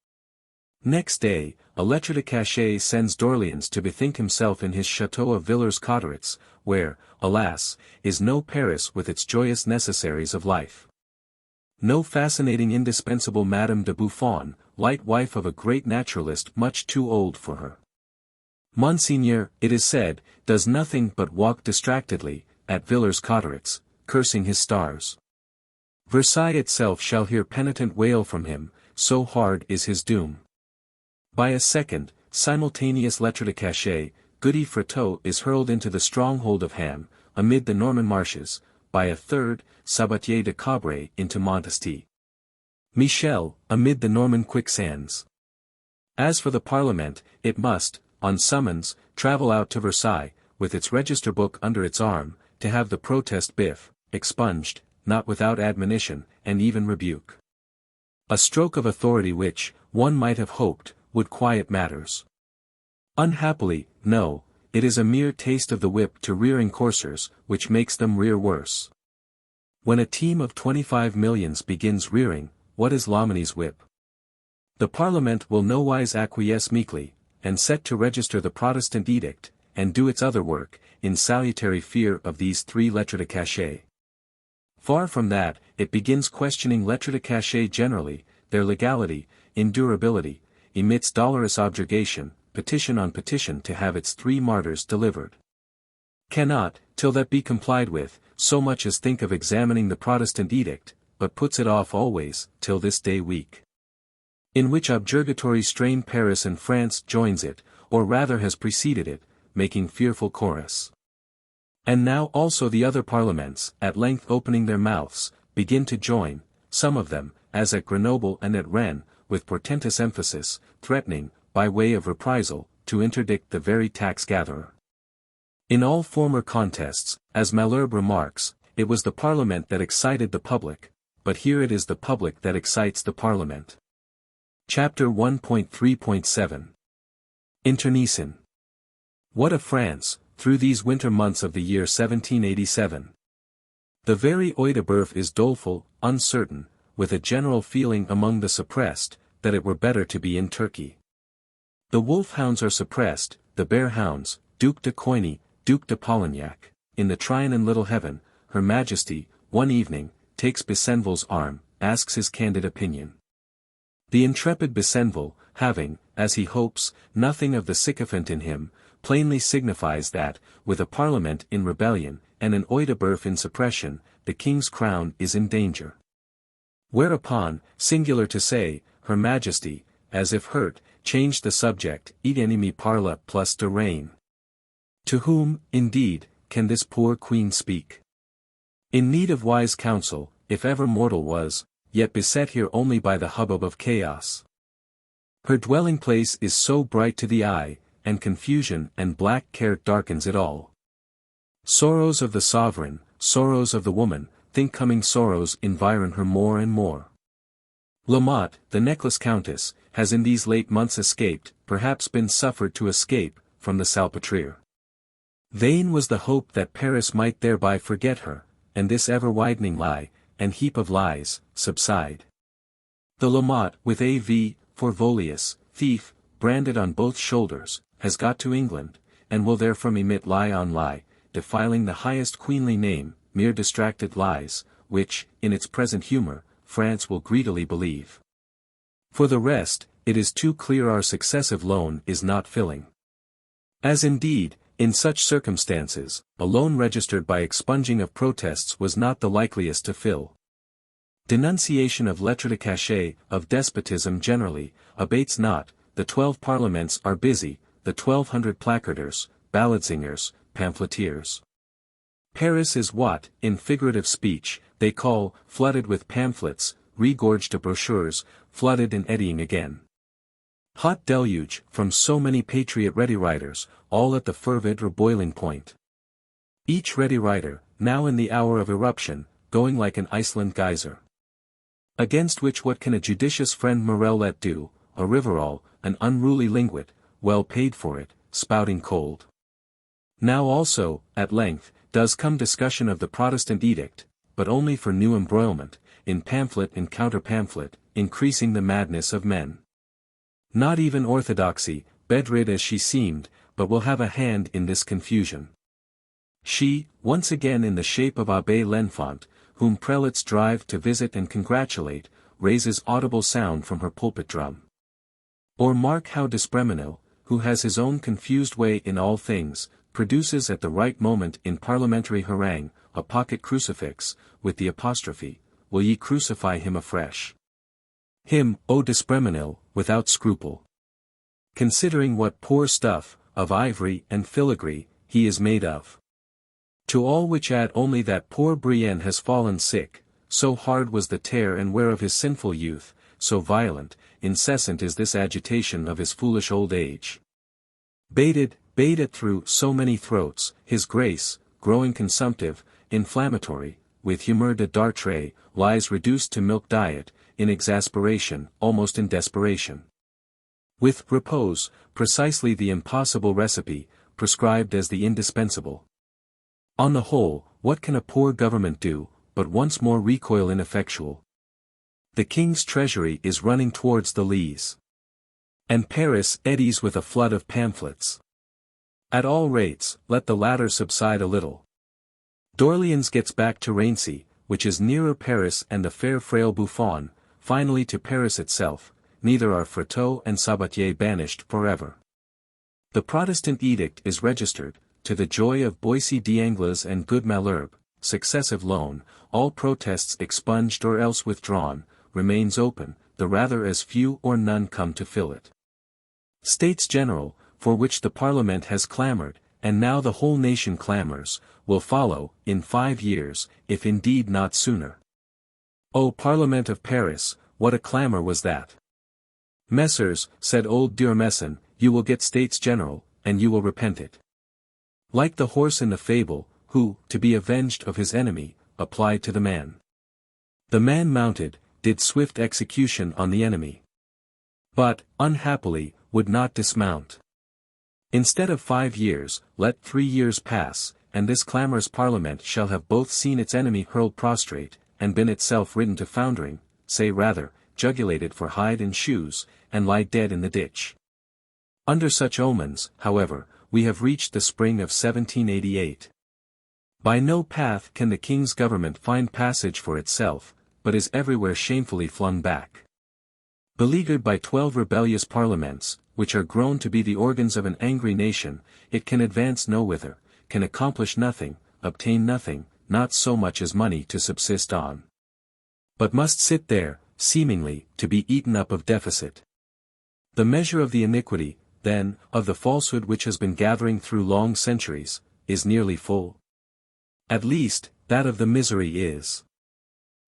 Next day, a lettre de cachet sends d'Orléans to bethink himself in his chateau of Villers-Cotterets, where, alas, is no Paris with its joyous necessaries of life. No fascinating indispensable Madame de Buffon, light wife of a great naturalist much too old for her. Monseigneur, it is said, does nothing but walk distractedly, at Villers-Cotterets, cursing his stars. Versailles itself shall hear penitent wail from him, so hard is his doom. By a second, simultaneous lettre de cachet, Goody Fréteau is hurled into the stronghold of Ham, amid the Norman marshes, by a third, Sabatier de Cabre into Montesty. Michel, amid the Norman quicksands. As for the Parliament, it must, on summons, travel out to Versailles, with its register book under its arm, to have the protest expunged, not without admonition, and even rebuke. A stroke of authority which, one might have hoped, would quiet matters. Unhappily, no, it is a mere taste of the whip to rearing coursers, which makes them rear worse. When a team of 25 millions begins rearing, what is Loménie's whip? The Parliament will nowise acquiesce meekly, and set to register the Protestant edict, and do its other work, in salutary fear of these 3 lettres de cachet. Far from that, it begins questioning lettres de cachet generally, their legality, endurability, emits dolorous objurgation, petition on petition to have its 3 martyrs delivered. Cannot, till that be complied with, so much as think of examining the Protestant edict, but puts it off always, till this day week. In which objurgatory strain Paris and France joins it, or rather has preceded it, making fearful chorus. And now also the other parliaments, at length opening their mouths, begin to join, some of them, as at Grenoble and at Rennes, with portentous emphasis, threatening, by way of reprisal, to interdict the very tax-gatherer. In all former contests, as Malherbe remarks, it was the Parliament that excited the public, but here it is the public that excites the Parliament. Chapter 1.3.7 Internecine. What a France, through these winter months of the year 1787. The very oeil de boeuf is doleful, uncertain, with a general feeling among the suppressed, that it were better to be in Turkey. The wolf-hounds are suppressed, the bear-hounds, Duc de Coigny, Duc de Polignac, in the Trianon Little Heaven, Her Majesty, one evening, takes Besenval's arm, asks his candid opinion. The intrepid Besenval, having, as he hopes, nothing of the sycophant in him, plainly signifies that, with a parliament in rebellion, and an oeil de boeuf in suppression, the king's crown is in danger. Whereupon, singular to say, Her Majesty, as if hurt, changed the subject, et ennemi parle plus de reine. To whom, indeed, can this poor queen speak? In need of wise counsel, if ever mortal was, yet beset here only by the hubbub of chaos. Her dwelling place is so bright to the eye, and confusion and black care darkens it all. Sorrows of the sovereign, sorrows of the woman, think coming sorrows environ her more and more. Lamotte, the necklace countess, has in these late months escaped, perhaps been suffered to escape, from the Salpêtrière. Vain was the hope that Paris might thereby forget her, and this ever-widening lie, and heap of lies, subside. The Lamotte, with A.V., for Volius, thief, branded on both shoulders, has got to England, and will therefrom emit lie on lie, defiling the highest queenly name, mere distracted lies, which, in its present humour, France will greedily believe. For the rest, it is too clear our successive loan is not filling. As indeed, in such circumstances, a loan registered by expunging of protests was not the likeliest to fill. Denunciation of lettres de cachet, of despotism generally, abates not, the 12 parliaments are busy, the 1200 placarders, ballad-singers, pamphleteers. Paris is what, in figurative speech, they call, flooded with pamphlets, regorged of brochures, flooded and eddying again. Hot deluge, from so many patriot ready writers, all at the fervid or boiling point. Each ready writer, now in the hour of eruption, going like an Iceland geyser. Against which what can a judicious friend Morel let do, a Rivarol, an unruly linguet, well paid for it, spouting cold. Now also, at length, does come discussion of the Protestant edict, but only for new embroilment, in pamphlet and counter-pamphlet, increasing the madness of men. Not even orthodoxy, bedrid as she seemed, but will have a hand in this confusion. She, once again in the shape of Abbé L'Enfant, whom prelates drive to visit and congratulate, raises audible sound from her pulpit drum. Or mark how D'Espremenil, who has his own confused way in all things, produces at the right moment in parliamentary harangue, a pocket crucifix, with the apostrophe, will ye crucify him afresh? Him, O D'Espremenil, without scruple. Considering what poor stuff, of ivory and filigree, he is made of. To all which add only that poor Brienne has fallen sick, so hard was the tear and wear of his sinful youth, so violent, incessant is this agitation of his foolish old age. Baited through so many throats, his grace, growing consumptive, inflammatory, with humeur de dartre, lies reduced to milk diet, in exasperation, almost in desperation. With repose, precisely the impossible recipe, prescribed as the indispensable. On the whole, what can a poor government do, but once more recoil ineffectual? The king's treasury is running towards the lees. And Paris eddies with a flood of pamphlets. At all rates, let the latter subside a little. d'Orléans gets back to Raincy, which is nearer Paris and the fair frail Buffon, finally to Paris itself, neither are Fréteau and Sabatier banished forever. The Protestant edict is registered, to the joy of Boissy d'Anglas and good Malherbe, successive loan, all protests expunged or else withdrawn, remains open, the rather as few or none come to fill it. States General, for which the Parliament has clamoured, and now the whole nation clamours, will follow, in 5 years, if indeed not sooner. O Parliament of Paris, what a clamour was that! Messrs, said old d'Ormesson, you will get States General, and you will repent it. Like the horse in the fable, who, to be avenged of his enemy, applied to the man. The man mounted, did swift execution on the enemy. But, unhappily, would not dismount. Instead of 5 years, let 3 years pass, and this clamorous Parliament shall have both seen its enemy hurled prostrate, and been itself ridden to foundering, say rather, jugulated for hide and shoes, and lie dead in the ditch. Under such omens, however, we have reached the spring of 1788. By no path can the king's government find passage for itself, but is everywhere shamefully flung back. Beleaguered by 12 rebellious parliaments, which are grown to be the organs of an angry nation, it can advance nowhither, can accomplish nothing, obtain nothing, not so much as money to subsist on. But must sit there, seemingly, to be eaten up of deficit. The measure of the iniquity, then, of the falsehood which has been gathering through long centuries, is nearly full. At least, that of the misery is.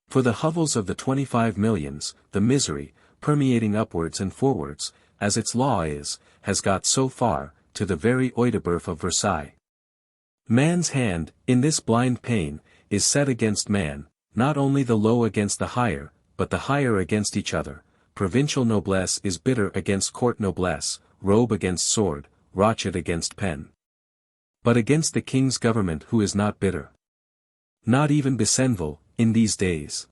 For the hovels of the 25 millions, the misery, permeating upwards and forwards, as its law is, has got so far, to the very Audiobook of Versailles. Man's hand, in this blind pain, is set against man, not only the low against the higher, but the higher against each other. Provincial noblesse is bitter against court noblesse, robe against sword, rochet against pen. But against the king's government who is not bitter? Not even Besenval, in these days.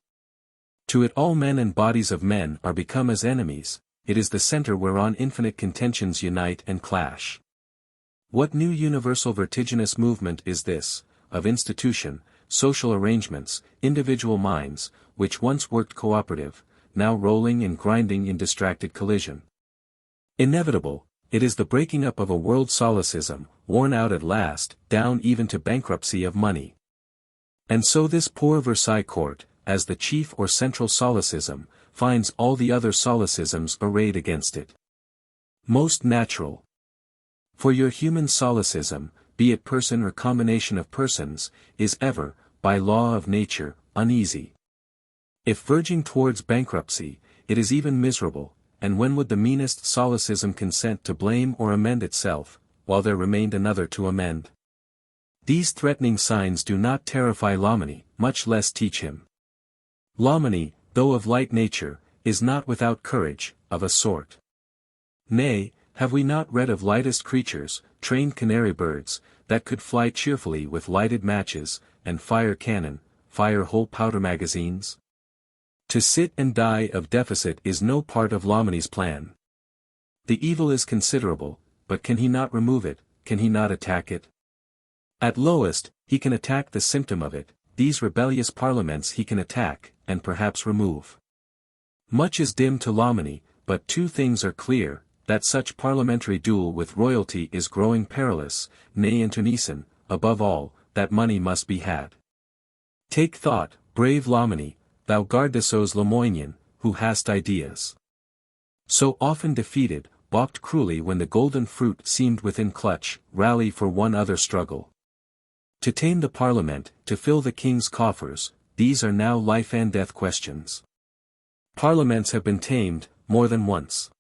To it all men and bodies of men are become as enemies, it is the centre whereon infinite contentions unite and clash. What new universal vertiginous movement is this, of institution, social arrangements, individual minds, which once worked cooperative, now rolling and grinding in distracted collision? Inevitable, it is the breaking up of a world solecism, worn out at last, down even to bankruptcy of money. And so this poor Versailles court, as the chief or central solecism, finds all the other solecisms arrayed against it. Most natural. For your human solecism, be it person or combination of persons, is ever, by law of nature, uneasy. If verging towards bankruptcy, it is even miserable, and when would the meanest solecism consent to blame or amend itself, while there remained another to amend? These threatening signs do not terrify Loménie, much less teach him. Loménie, though of light nature, is not without courage, of a sort. Nay, have we not read of lightest creatures, trained canary birds, that could fly cheerfully with lighted matches, and fire cannon, fire whole powder magazines? To sit and die of deficit is no part of Loménie's plan. The evil is considerable, but can he not remove it, can he not attack it? At lowest, he can attack the symptom of it, these rebellious parliaments he can attack, and perhaps remove. Much is dim to Loménie, but two things are clear, that such parliamentary duel with royalty is growing perilous, nay internecine, above all, that money must be had. Take thought, brave Loménie, thou Gardes Lamoignon, who hast ideas. So often defeated, balked cruelly when the golden fruit seemed within clutch, rally for one other struggle. To tame the parliament, to fill the king's coffers, these are now life and death questions. Parliaments have been tamed, more than once.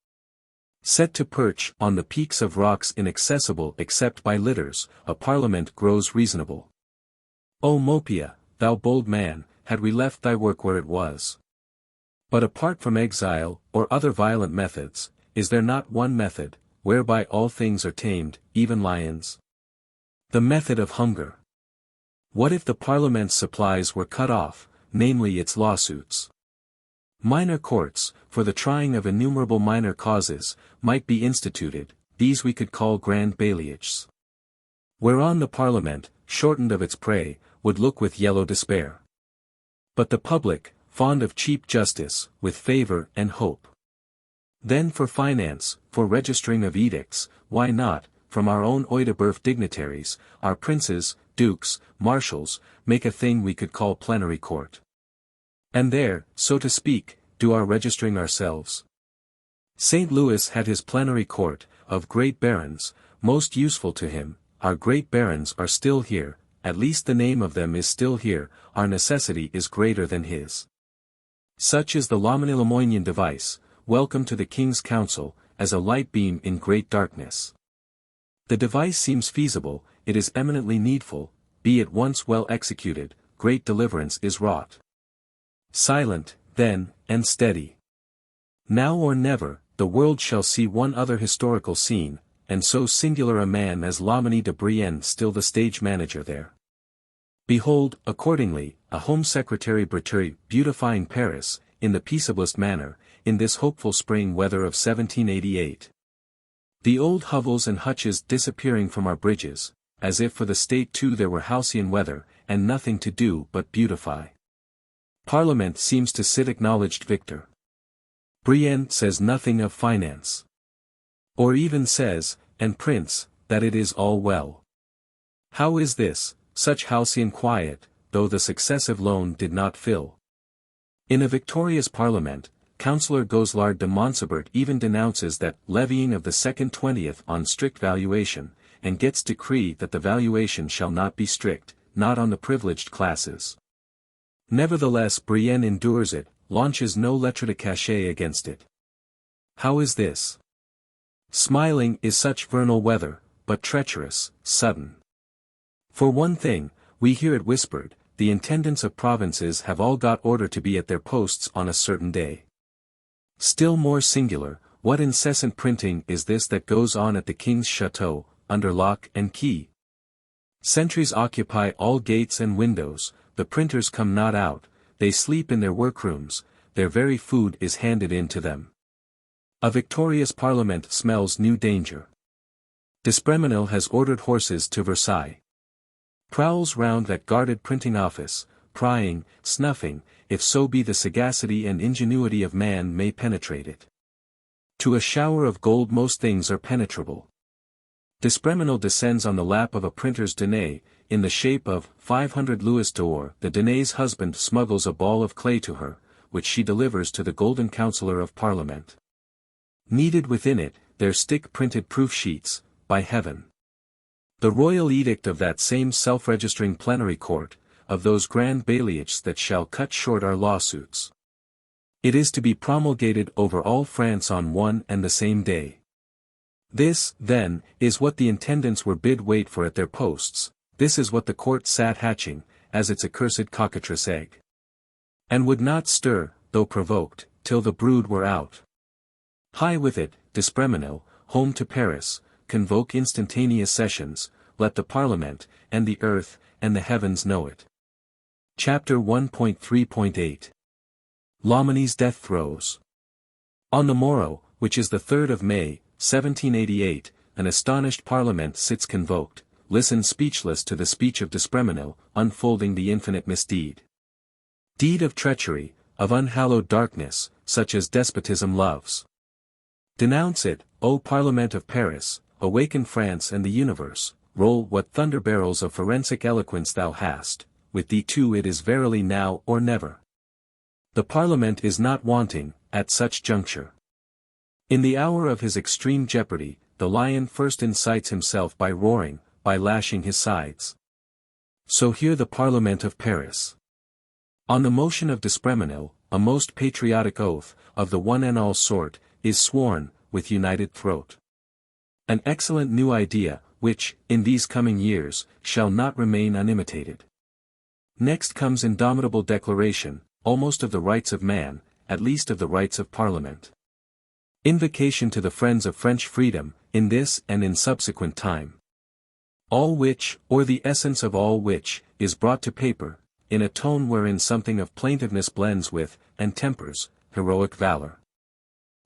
Set to perch on the peaks of rocks inaccessible except by litters, a parliament grows reasonable. O Mopia, thou bold man, had we left thy work where it was. But apart from exile, or other violent methods, is there not one method, whereby all things are tamed, even lions? The method of hunger. What if the parliament's supplies were cut off, namely its lawsuits? Minor courts, for the trying of innumerable minor causes, might be instituted, these we could call grand bailliages. Whereon the parliament, shortened of its prey, would look with yellow despair. But the public, fond of cheap justice, with favour and hope. Then for finance, for registering of edicts, why not, from our own Audiobook dignitaries, our princes, dukes, marshals, make a thing we could call plenary court. And there, so to speak, do our registering ourselves. St. Louis had his plenary court, of great barons, most useful to him, our great barons are still here, at least the name of them is still here, our necessity is greater than his. Such is the Loménie-Lamoignon device, welcome to the king's council, as a light beam in great darkness. The device seems feasible, it is eminently needful, be it once well executed, great deliverance is wrought. Silent, then, and steady. Now or never, the world shall see one other historical scene, and so singular a man as Loménie de Brienne still the stage manager there. Behold, accordingly, a Home Secretary Breteuil beautifying Paris, in the peaceablest manner, in this hopeful spring weather of 1788. The old hovels and hutches disappearing from our bridges, as if for the state too there were halcyon weather, and nothing to do but beautify. Parliament seems to sit acknowledged victor. Brienne says nothing of finance. Or even says, and prince, that it is all well. How is this, such halcyon quiet, though the successive loan did not fill? In a victorious parliament, Councillor Goselard de Montsobert even denounces that levying of the second 20th on strict valuation, and gets decree that the valuation shall not be strict, not on the privileged classes. Nevertheless Brienne endures it, launches no lettre de cachet against it. How is this? Smiling is such vernal weather, but treacherous, sudden. For one thing, we hear it whispered, the intendants of provinces have all got order to be at their posts on a certain day. Still more singular, what incessant printing is this that goes on at the king's chateau, under lock and key? Sentries occupy all gates and windows, the printers come not out, they sleep in their workrooms, their very food is handed in to them. A victorious parliament smells new danger. D'Espremenil has ordered horses to Versailles. Prowls round that guarded printing office, prying, snuffing, if so be the sagacity and ingenuity of man may penetrate it. To a shower of gold most things are penetrable. D'Espremenil descends on the lap of a printer's danae, in the shape of 500 louis d'or. The danae's husband smuggles a ball of clay to her, which she delivers to the golden councillor of Parliament. Kneaded within it, there stick printed proof sheets, by heaven. The royal edict of that same self-registering plenary court, of those grand bailliages that shall cut short our lawsuits. It is to be promulgated over all France on one and the same day. This, then, is what the intendants were bid wait for at their posts, this is what the court sat hatching, as its accursed cockatrice egg. And would not stir, though provoked, till the brood were out. High with it, D'Espremenil, home to Paris, convoke instantaneous sessions, let the Parliament, and the earth, and the heavens know it. Chapter 1.3.8 Loménie's Death Throes. On the morrow, which is the 3rd of May, 1788, an astonished Parliament sits convoked, listens speechless to the speech of D'Espremenil, unfolding the infinite misdeed. Deed of treachery, of unhallowed darkness, such as despotism loves. Denounce it, O Parliament of Paris, awaken France and the universe, roll what thunder barrels of forensic eloquence thou hast, with thee too it is verily now or never. The Parliament is not wanting, at such juncture. In the hour of his extreme jeopardy, the lion first incites himself by roaring, by lashing his sides. So hear the Parliament of Paris. On the motion of D'Espremenil, a most patriotic oath, of the one and all sort, is sworn, with united throat. An excellent new idea, which, in these coming years, shall not remain unimitated. Next comes indomitable declaration, almost of the rights of man, at least of the rights of Parliament. Invocation to the friends of French freedom, in this and in subsequent time. All which, or the essence of all which, is brought to paper, in a tone wherein something of plaintiveness blends with, and tempers, heroic valor.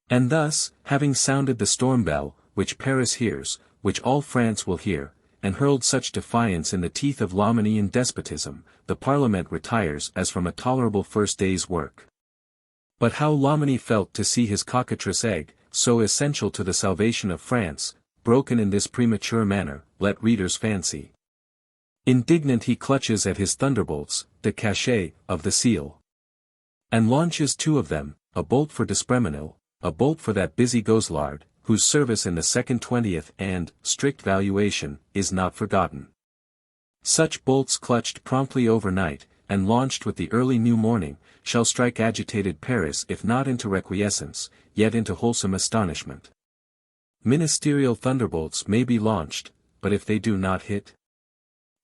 And thus, having sounded the storm bell, which Paris hears, which all France will hear, and hurled such defiance in the teeth of Loménie and despotism, the Parliament retires as from a tolerable first day's work. But how Loménie felt to see his cockatrice egg, so essential to the salvation of France, broken in this premature manner, let readers fancy. Indignant he clutches at his thunderbolts, the cachet, of the seal. And launches two of them, a bolt for D'Espremenil, a bolt for that busy Goselard, whose service in the second 20th and, strict valuation, is not forgotten. Such bolts clutched promptly overnight, and launched with the early new morning, shall strike agitated Paris if not into requiescence, yet into wholesome astonishment. Ministerial thunderbolts may be launched, but if they do not hit?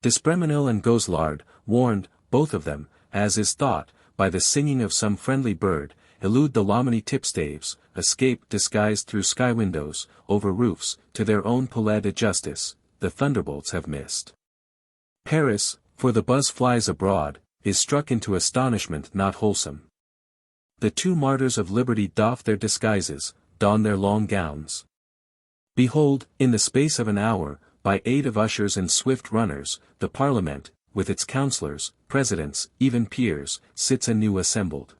D'Espremenil and Goselard, warned, both of them, as is thought, by the singing of some friendly bird, elude the Loménie tipstaves, escape disguised through sky windows, over roofs, to their own palais de justice, the thunderbolts have missed. Paris, for the buzz flies abroad, is struck into astonishment not wholesome. The two martyrs of liberty doff their disguises, don their long gowns. Behold, in the space of an hour, by aid of ushers and swift runners, the Parliament, with its councillors, presidents, even peers, sits anew assembled.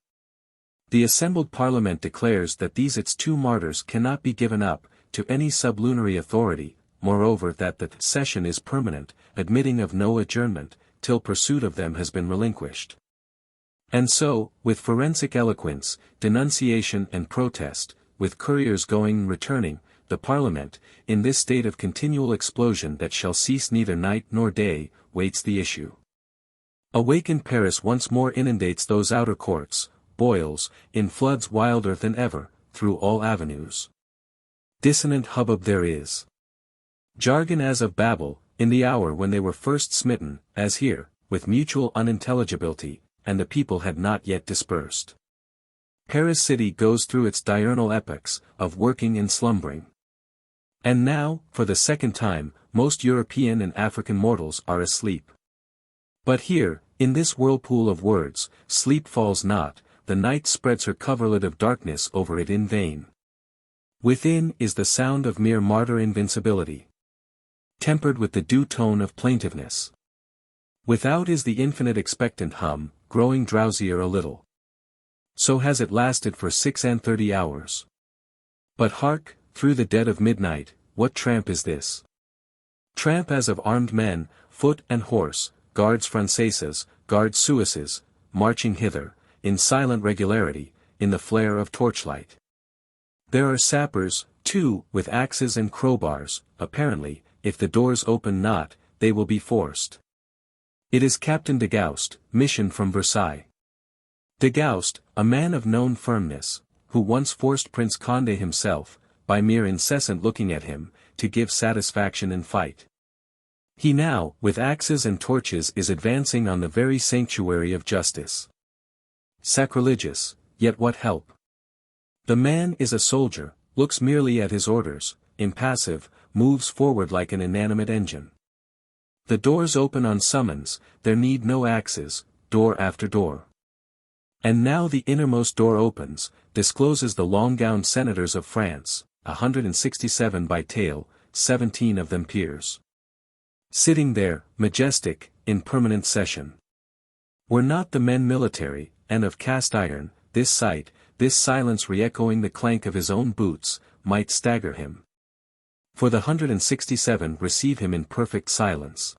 The assembled Parliament declares that these its two martyrs cannot be given up to any sublunary authority, moreover that the session is permanent, admitting of no adjournment, till pursuit of them has been relinquished. And so, with forensic eloquence, denunciation and protest, with couriers going and returning, the Parliament, in this state of continual explosion that shall cease neither night nor day, waits the issue. Awakened Paris once more inundates those outer courts, boils, in floods wilder than ever, through all avenues. Dissonant hubbub there is. Jargon as of Babel, in the hour when they were first smitten, as here, with mutual unintelligibility, and the people had not yet dispersed. Paris city goes through its diurnal epochs, of working and slumbering. And now, for the second time, most European and African mortals are asleep. But here, in this whirlpool of words, sleep falls not, the night spreads her coverlet of darkness over it in vain. Within is the sound of mere martyr invincibility, tempered with the due tone of plaintiveness. Without is the infinite expectant hum, growing drowsier a little. So has it lasted for 36 hours. But hark, through the dead of midnight, what tramp is this? Tramp as of armed men, foot and horse, guards Franceses, guards Suisses, marching hither, in silent regularity, in the flare of torchlight. There are sappers, too, with axes and crowbars, apparently, if the doors open not, they will be forced. It is Captain de Gaust, mission from Versailles. De Gaust, a man of known firmness, who once forced Prince Condé himself, by mere incessant looking at him, to give satisfaction in fight. He now, with axes and torches is advancing on the very sanctuary of justice. Sacrilegious, yet what help? The man is a soldier, looks merely at his orders, impassive, moves forward like an inanimate engine. The doors open on summons, there need no axes, door after door. And now the innermost door opens, discloses the long-gowned senators of France, 167 by tale, 17 of them peers. Sitting there, majestic, in permanent session. Were not the men military, and of cast iron, this sight, this silence re-echoing the clank of his own boots, might stagger him. For the 167 receive him in perfect silence.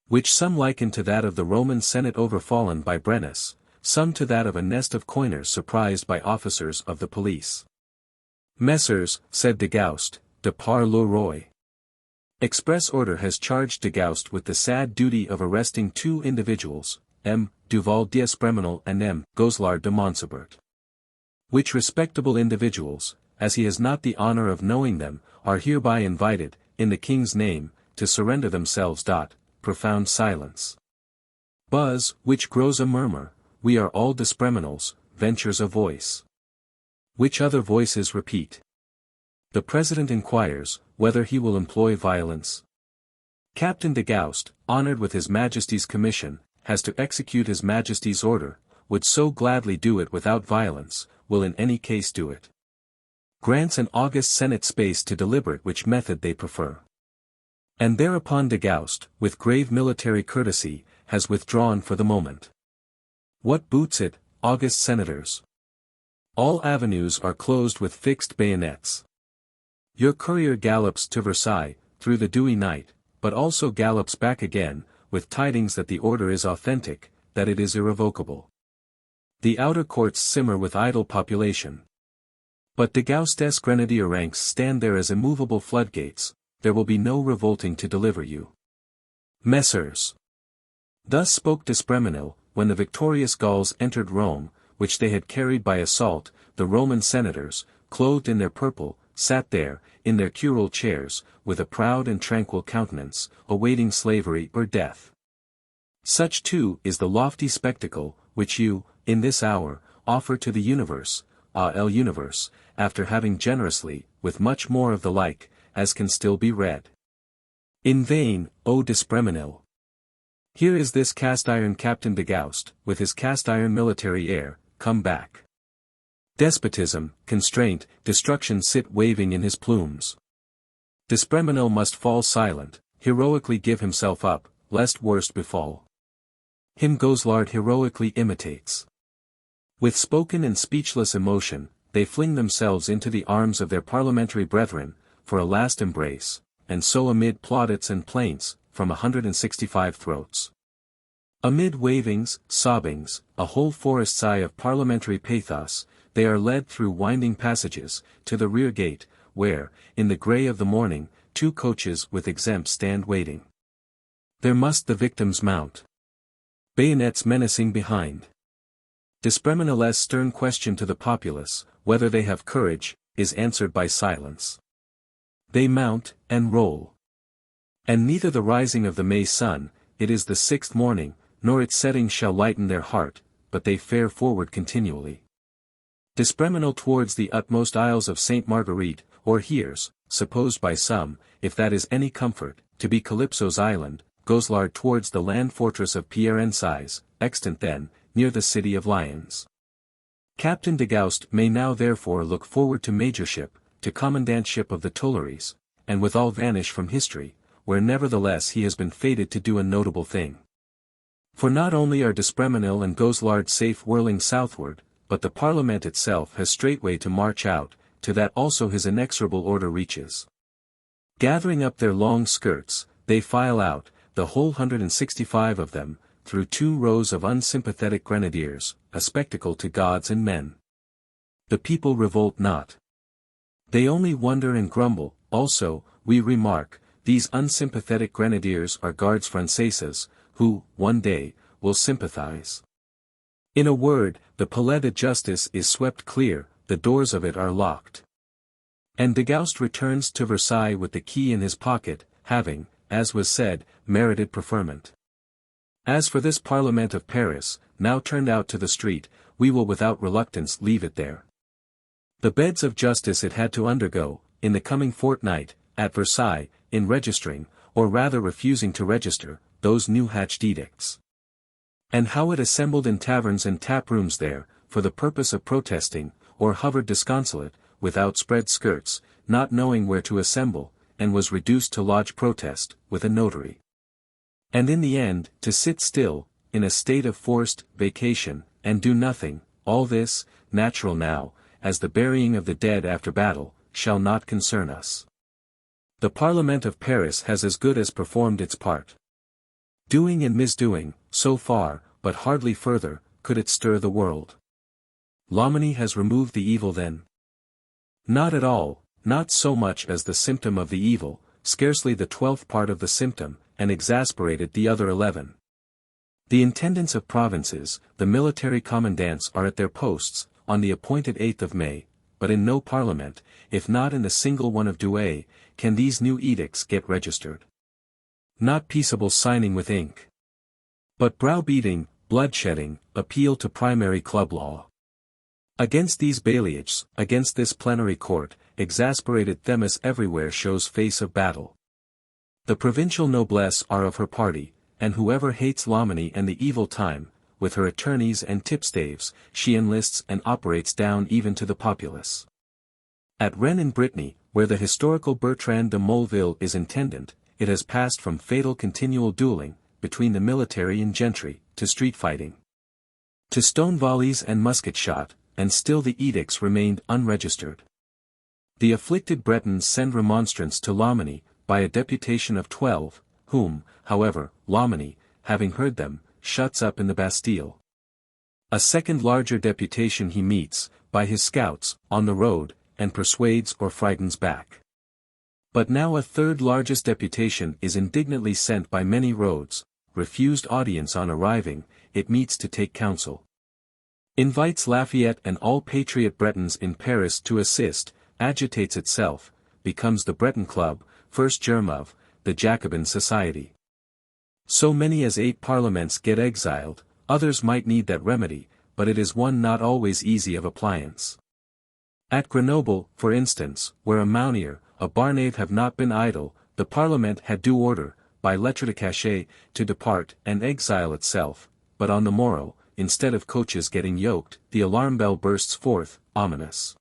Which some liken to that of the Roman Senate overfallen by Brennus, some to that of a nest of coiners surprised by officers of the police. Messrs, said de Gaust, de par le roi. Express order has charged de Gaust with the sad duty of arresting two individuals, M. Duval d'Espremenil and M. Goselard de Montsobert. Which respectable individuals, as he has not the honor of knowing them, are hereby invited, in the king's name, to surrender themselves. Profound silence. Buzz, which grows a murmur, we are all d'Espremenils, ventures a voice. Which other voices repeat. The president inquires, whether he will employ violence. Captain de Gaust, honored with his majesty's commission, has to execute his majesty's order, would so gladly do it without violence, will in any case do it. Grants an august senate space to deliberate which method they prefer. And thereupon de Gaust, with grave military courtesy, has withdrawn for the moment. What boots it, august senators? All avenues are closed with fixed bayonets. Your courier gallops to Versailles, through the dewy night, but also gallops back again, with tidings that the order is authentic, that it is irrevocable. The outer courts simmer with idle population. But de Gaust's grenadier ranks stand there as immovable floodgates, there will be no revolting to deliver you. Messrs. Thus spoke d'Espremenil, when the victorious Gauls entered Rome, which they had carried by assault. The Roman senators, clothed in their purple, sat there, in their curule chairs, with a proud and tranquil countenance, awaiting slavery or death. Such too is the lofty spectacle, which you, in this hour, offer to the universe, el universe, after having generously, with much more of the like, as can still be read. In vain, O d'Espremenil. Here is this cast-iron Captain de Gaust, with his cast-iron military air, come back. Despotism, constraint, destruction sit waving in his plumes. D'Espréménil must fall silent, heroically give himself up, lest worst befall. Him Goselard heroically imitates. With spoken and speechless emotion, they fling themselves into the arms of their parliamentary brethren, for a last embrace, and so amid plaudits and plaints, from 165 throats. Amid wavings, sobbings, a whole forest sigh of parliamentary pathos, they are led through winding passages, to the rear gate, where, in the grey of the morning, 2 coaches with exempts stand waiting. There must the victims mount. Bayonets menacing behind. D'Espréménil's stern question to the populace, whether they have courage, is answered by silence. They mount, and roll. And neither the rising of the May sun, it is the 6th morning, nor its setting shall lighten their heart, but they fare forward continually. D'Espréménil towards the utmost isles of Sainte Marguerite, or hears, supposed by some, if that is any comfort, to be Calypso's island, Goselard towards the land fortress of Pierre Encise, extant then, near the City of Lions. Captain de Gaust may now therefore look forward to majorship, to commandantship of the Tuileries, and withal vanish from history, where nevertheless he has been fated to do a notable thing. For not only are D'Espréménil and Goselard safe whirling southward, but the Parliament itself has straightway to march out, to that also his inexorable order reaches. Gathering up their long skirts, they file out, the whole 165 of them, through 2 rows of unsympathetic grenadiers, a spectacle to gods and men. The people revolt not. They only wonder and grumble. Also, we remark, these unsympathetic grenadiers are guards Françaises, who, one day, will sympathize. In a word, the Palais de Justice is swept clear, the doors of it are locked. And de Gaust returns to Versailles with the key in his pocket, having, as was said, merited preferment. As for this Parliament of Paris, now turned out to the street, we will without reluctance leave it there. The beds of justice it had to undergo, in the coming fortnight, at Versailles, in registering, or rather refusing to register, those new-hatched edicts. And how it assembled in taverns and tap-rooms there, for the purpose of protesting, or hovered disconsolate, with outspread skirts, not knowing where to assemble, and was reduced to lodge protest, with a notary. And in the end, to sit still, in a state of forced vacation, and do nothing, all this, natural now, as the burying of the dead after battle, shall not concern us. The Parliament of Paris has as good as performed its part. Doing and misdoing, so far, but hardly further, could it stir the world. Loménie has removed the evil then? Not at all, not so much as the symptom of the evil, scarcely the 12th part of the symptom, and exasperated the other 11. The intendants of provinces, the military commandants are at their posts, on the appointed 8th of May, but in no parliament, if not in the single one of Douai, can these new edicts get registered. Not peaceable signing with ink, but browbeating, bloodshedding, appeal to primary club law. Against these bailliages, against this plenary court, exasperated Themis everywhere shows face of battle. The provincial noblesse are of her party, and whoever hates Loménie and the evil time, with her attorneys and tipstaves, she enlists and operates down even to the populace. At Rennes in Brittany, where the historical Bertrand de Molleville is intendant, it has passed from fatal continual dueling, between the military and gentry, to street fighting, to stone volleys and musket shot, and still the edicts remained unregistered. The afflicted Bretons send remonstrance to Loménie, by a deputation of 12, whom, however, Loménie, having heard them, shuts up in the Bastille. A second larger deputation he meets, by his scouts, on the road, and persuades or frightens back. But now a third largest deputation is indignantly sent by many roads, refused audience on arriving, it meets to take counsel. Invites Lafayette and all patriot Bretons in Paris to assist, agitates itself, becomes the Breton Club, first germ of, the Jacobin Society. So many as 8 parliaments get exiled, others might need that remedy, but it is one not always easy of appliance. At Grenoble, for instance, where a Mounier, a Barnave have not been idle, the Parliament had due order, by lettre de cachet, to depart and exile itself, but on the morrow, instead of coaches getting yoked, the alarm bell bursts forth, ominous.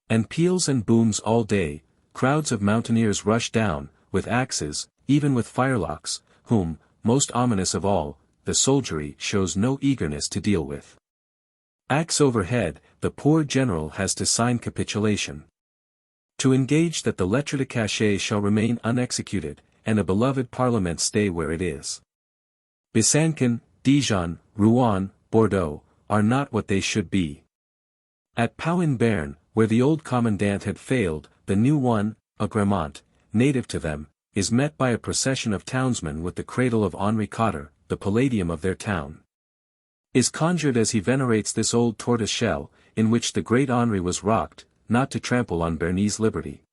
And peals and booms all day, crowds of mountaineers rush down, with axes, even with firelocks, whom, most ominous of all, the soldiery shows no eagerness to deal with. Axe overhead, the poor general has to sign capitulation. To engage that the lettre de cachet shall remain unexecuted, and a beloved parliament stay where it is. Besançon, Dijon, Rouen, Bordeaux, are not what they should be. At Pau-in-Béarn, where the old commandant had failed, the new one, a Gramont, native to them, is met by a procession of townsmen with the cradle of Henri Cotter, the palladium of their town. Is conjured as he venerates this old tortoise shell, in which the great Henri was rocked, not to trample on Bernese liberty.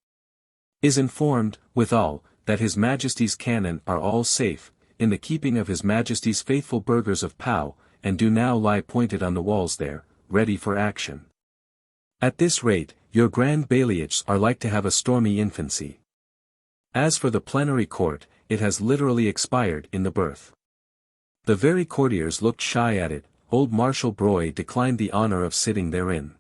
Is informed, withal, that His Majesty's cannon are all safe, in the keeping of His Majesty's faithful burghers of Pau, and do now lie pointed on the walls there, ready for action. At this rate, your grand bailliages are like to have a stormy infancy. As for the plenary court, it has literally expired in the birth. The very courtiers looked shy at it, old Marshal Broglie declined the honor of sitting therein.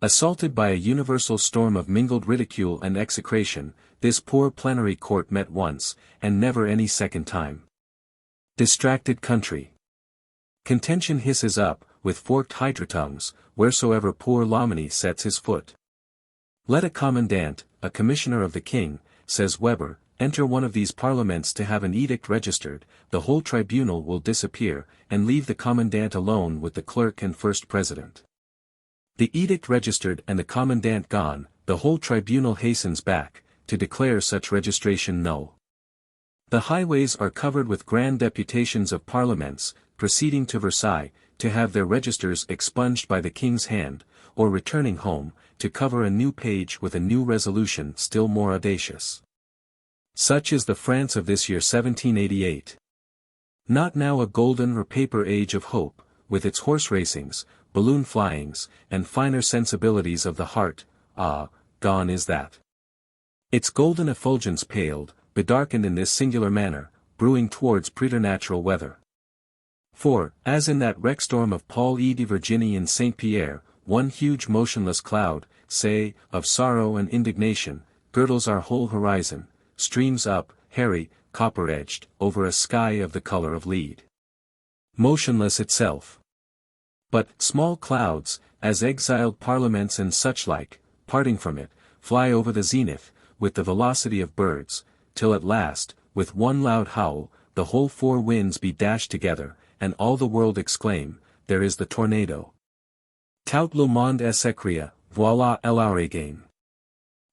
Assaulted by a universal storm of mingled ridicule and execration, this poor plenary court met once, and never any second time. Distracted country. Contention hisses up, with forked hydrotongues, wheresoever poor Loménie sets his foot. Let a commandant, a commissioner of the king, says Weber, enter one of these parliaments to have an edict registered, the whole tribunal will disappear, and leave the commandant alone with the clerk and first president. The edict registered and the commandant gone, the whole tribunal hastens back, to declare such registration null. The highways are covered with grand deputations of parliaments, proceeding to Versailles, to have their registers expunged by the king's hand, or returning home, to cover a new page with a new resolution still more audacious. Such is the France of this year 1788. Not now a golden or paper age of hope, with its horse racings, balloon flyings, and finer sensibilities of the heart, gone is that. Its golden effulgence paled, bedarkened in this singular manner, brewing towards preternatural weather. For, as in that wreck storm of Paul de Virginie in Saint Pierre, one huge motionless cloud, say, of sorrow and indignation, girdles our whole horizon, streams up, hairy, copper-edged, over a sky of the color of lead. Motionless itself. But small clouds, as exiled parliaments and such like, parting from it, fly over the zenith, with the velocity of birds, till at last, with one loud howl, the whole four winds be dashed together, and all the world exclaim, there is the tornado. Tout le monde s'écria, voilà l'ouragan.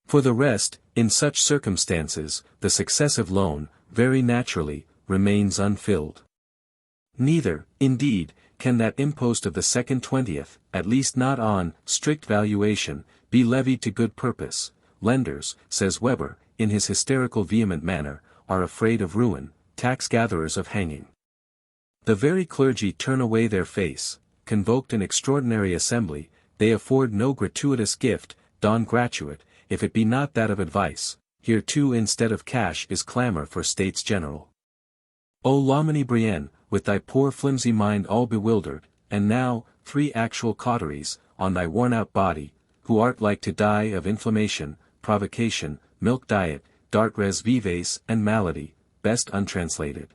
For the rest, in such circumstances, the successive loan, very naturally, remains unfilled. Neither, indeed, can that impost of the second 20th, at least not on strict valuation, be levied to good purpose. Lenders, says Weber, in his hysterical vehement manner, are afraid of ruin, tax-gatherers of hanging. The very clergy turn away their face, convoked an extraordinary assembly, they afford no gratuitous gift, don gratuit, if it be not that of advice, here too instead of cash is clamour for States General. O Loménie Brienne, with thy poor flimsy mind all bewildered, and now, 3 actual cauteries, on thy worn-out body, who art like to die of inflammation, provocation, milk diet, dart res vives and malady, best untranslated.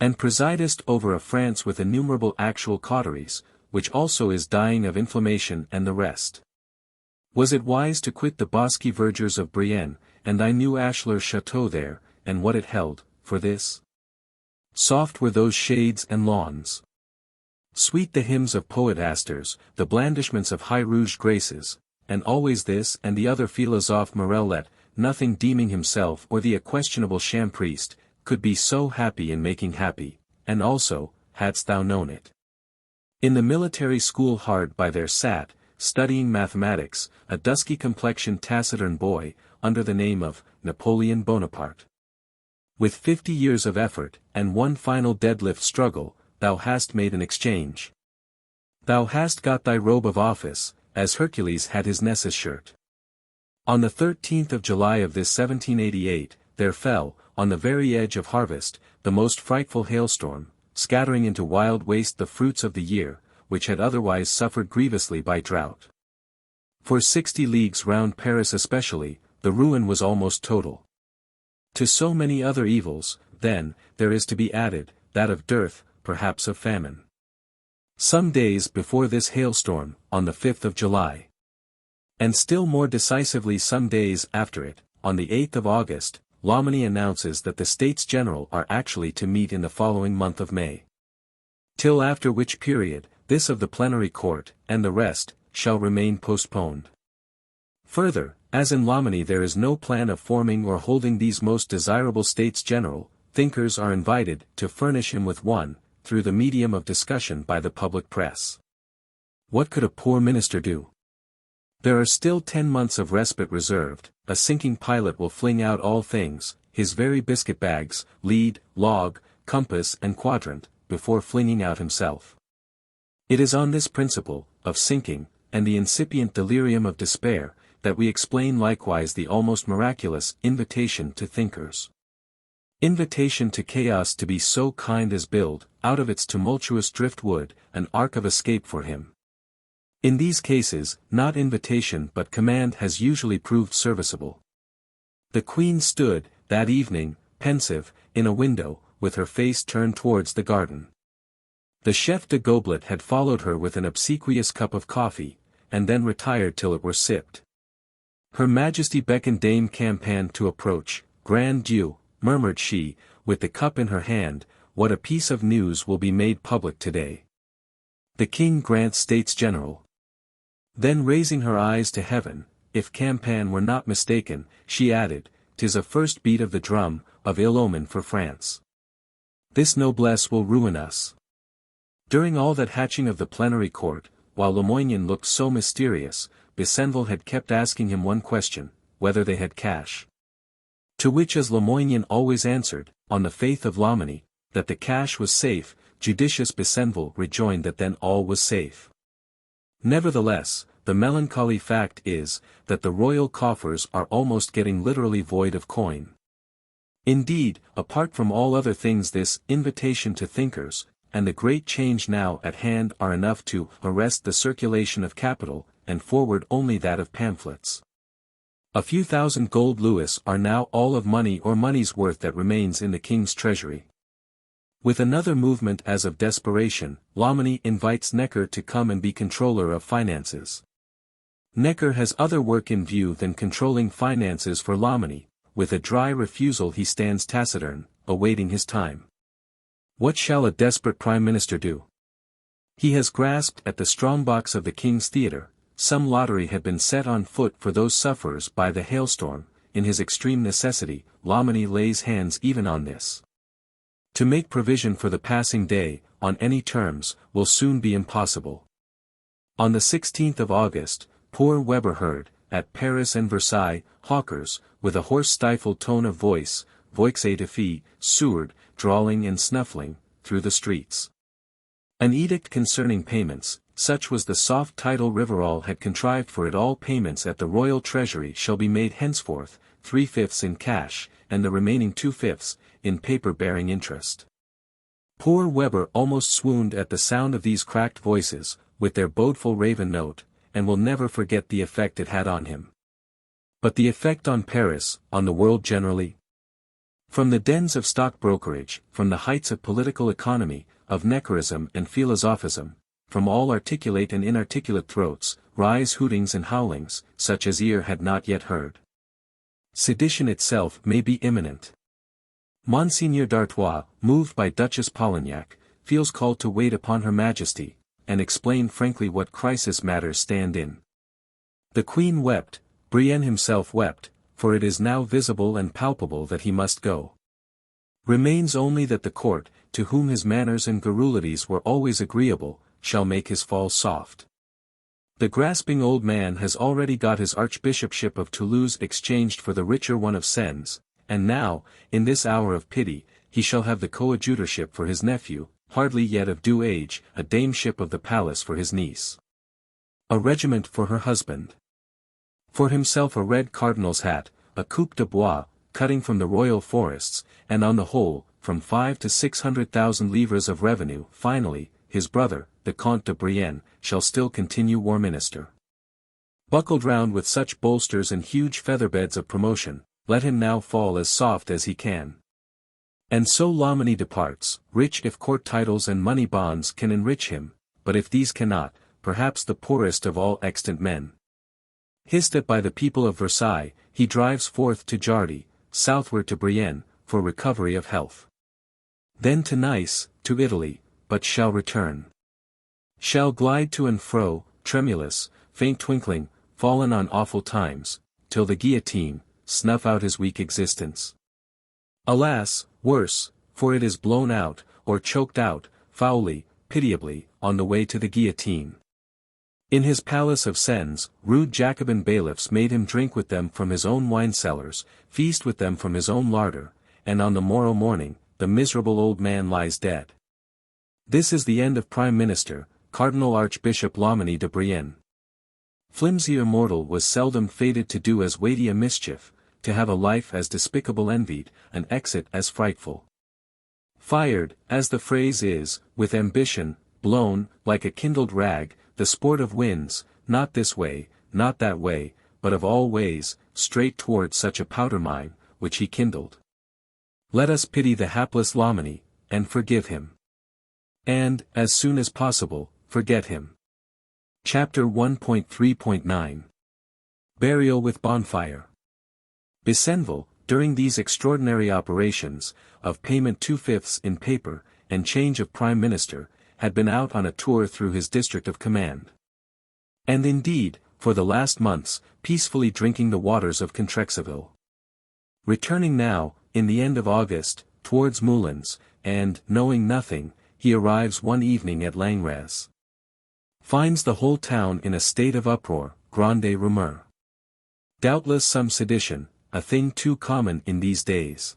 And presidest over a France with innumerable actual cauteries, which also is dying of inflammation and the rest. Was it wise to quit the bosky verdures of Brienne, and thy new ashlar chateau there, and what it held, for this? Soft were those shades and lawns. Sweet the hymns of poetasters, the blandishments of high rouged graces, and always this and the other philosophe Morellet, nothing deeming himself or the questionable sham priest, could be so happy in making happy, and also, hadst thou known it. In the military school hard by there sat, studying mathematics, a dusky-complexioned taciturn boy, under the name of Napoleon Bonaparte. With 50 years of effort, and one final deadlift struggle, thou hast made an exchange. Thou hast got thy robe of office, as Hercules had his Nessus shirt. On the 13th of July of this 1788, there fell, on the very edge of harvest, the most frightful hailstorm, scattering into wild waste the fruits of the year, which had otherwise suffered grievously by drought. For 60 leagues round Paris especially, the ruin was almost total. To so many other evils, then, there is to be added, that of dearth, perhaps of famine. Some days before this hailstorm, on the 5th of July, and still more decisively some days after it, on the 8th of August, Loménie announces that the States General are actually to meet in the following month of May. Till after which period, this of the plenary court, and the rest, shall remain postponed. Further, as in Loménie there is no plan of forming or holding these most desirable States General, thinkers are invited to furnish him with one, through the medium of discussion by the public press. What could a poor minister do? There are still 10 months of respite reserved. A sinking pilot will fling out all things, his very biscuit bags, lead, log, compass and quadrant, before flinging out himself. It is on this principle, of sinking, and the incipient delirium of despair, that we explain likewise the almost miraculous invitation to thinkers. Invitation to chaos to be so kind as build, out of its tumultuous driftwood, an ark of escape for him. In these cases, not invitation but command has usually proved serviceable. The Queen stood, that evening, pensive, in a window, with her face turned towards the garden. The chef de goblet had followed her with an obsequious cup of coffee, and then retired till it were sipped. Her Majesty beckoned Dame Campan to approach. Grand Dieu, murmured she, with the cup in her hand, what a piece of news will be made public today. The King grants States General. Then raising her eyes to heaven, if Campan were not mistaken, she added, "'Tis a first beat of the drum, of ill omen for France. This noblesse will ruin us." During all that hatching of the plenary court, while Lamoignon looked so mysterious, Besenval had kept asking him one question, whether they had cash. To which as Lamoignon always answered, on the faith of Loménie, that the cash was safe, judicious Besenval rejoined that then all was safe. Nevertheless, the melancholy fact is, that the royal coffers are almost getting literally void of coin. Indeed, apart from all other things this invitation to thinkers, and the great change now at hand are enough to arrest the circulation of capital, and forward only that of pamphlets. A few thousand gold louis are now all of money or money's worth that remains in the king's treasury. With another movement as of desperation, Loménie invites Necker to come and be controller of finances. Necker has other work in view than controlling finances for Loménie. With a dry refusal he stands taciturn, awaiting his time. What shall a desperate prime minister do? He has grasped at the strongbox of the King's Theatre. Some lottery had been set on foot for those sufferers by the hailstorm. In his extreme necessity, Loménie lays hands even on this. To make provision for the passing day, on any terms, will soon be impossible. On the 16th of August, poor Weber heard, at Paris and Versailles, hawkers, with a hoarse-stifled tone of voice, voix de fille, sourd, drawling and snuffling, through the streets. An edict concerning payments, such was the soft title Rivarol had contrived for it. All payments at the royal treasury shall be made henceforth, 3/5 in cash, and the remaining 2/5, in paper bearing interest. Poor Weber almost swooned at the sound of these cracked voices, with their bodeful raven note, and will never forget the effect it had on him. But the effect on Paris, on the world generally? From the dens of stock brokerage, from the heights of political economy, of Neckerism and philosophism, from all articulate and inarticulate throats, rise hootings and howlings, such as ear had not yet heard. Sedition itself may be imminent. Monseigneur d'Artois, moved by Duchess Polignac, feels called to wait upon Her Majesty, and explain frankly what crisis matters stand in. The Queen wept, Brienne himself wept, for it is now visible and palpable that he must go. Remains only that the court, to whom his manners and garrulities were always agreeable, shall make his fall soft. The grasping old man has already got his archbishopship of Toulouse exchanged for the richer one of Sens, and now, in this hour of pity, he shall have the coadjutorship for his nephew, hardly yet of due age, a dameship of the palace for his niece. A regiment for her husband. For himself a red cardinal's hat, a coupe de bois, cutting from the royal forests, and on the whole, from 5 to 600,000 livres of revenue. Finally, his brother, the Comte de Brienne, shall still continue war minister. Buckled round with such bolsters and huge featherbeds of promotion, let him now fall as soft as he can. And so Lomini departs, rich if court titles and money bonds can enrich him, but if these cannot, perhaps the poorest of all extant men. Hissed at by the people of Versailles, he drives forth to Jardy, southward to Brienne, for recovery of health. Then to Nice, to Italy, but shall return. Shall glide to and fro, tremulous, faint twinkling, fallen on awful times, till the guillotine, snuff out his weak existence. Alas, worse, for it is blown out, or choked out, foully, pitiably, on the way to the guillotine. In his palace of Sens, rude Jacobin bailiffs made him drink with them from his own wine cellars, feast with them from his own larder, and on the morrow morning, the miserable old man lies dead. This is the end of Prime Minister, Cardinal Archbishop Lomini de Brienne. Flimsier mortal was seldom fated to do as weighty a mischief, to have a life as despicable envied, an exit as frightful. Fired, as the phrase is, with ambition, blown, like a kindled rag, the sport of winds, not this way, not that way, but of all ways, straight towards such a powder mine, which he kindled. Let us pity the hapless Lomini, and forgive him. And, as soon as possible, forget him. Chapter 1.3.9 Burial with Bonfire. Besenval, during these extraordinary operations, of payment 2/5 in paper, and change of Prime Minister, had been out on a tour through his district of command. And indeed, for the last months, peacefully drinking the waters of Contrexeville. Returning now, in the end of August, towards Moulins, and, knowing nothing, he arrives one evening at Langres. Finds the whole town in a state of uproar, grande rumeur. Doubtless some sedition, a thing too common in these days.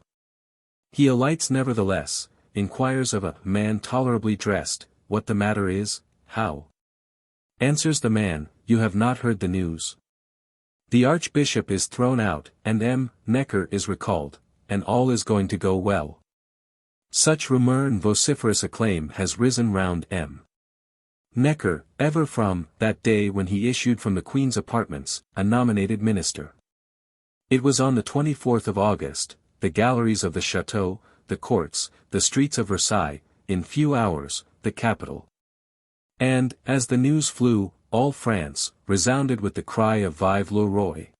He alights nevertheless, inquires of a man tolerably dressed, what the matter is, how? Answers the man, you have not heard the news. The Archbishop is thrown out, and M. Necker is recalled, and all is going to go well. Such rumor and vociferous acclaim has risen round M. Necker, ever from that day when he issued from the Queen's apartments, a nominated minister. It was on the 24th of August, the galleries of the chateau, the courts, the streets of Versailles, in few hours, the capital. And, as the news flew, all France, resounded with the cry of Vive le Roi!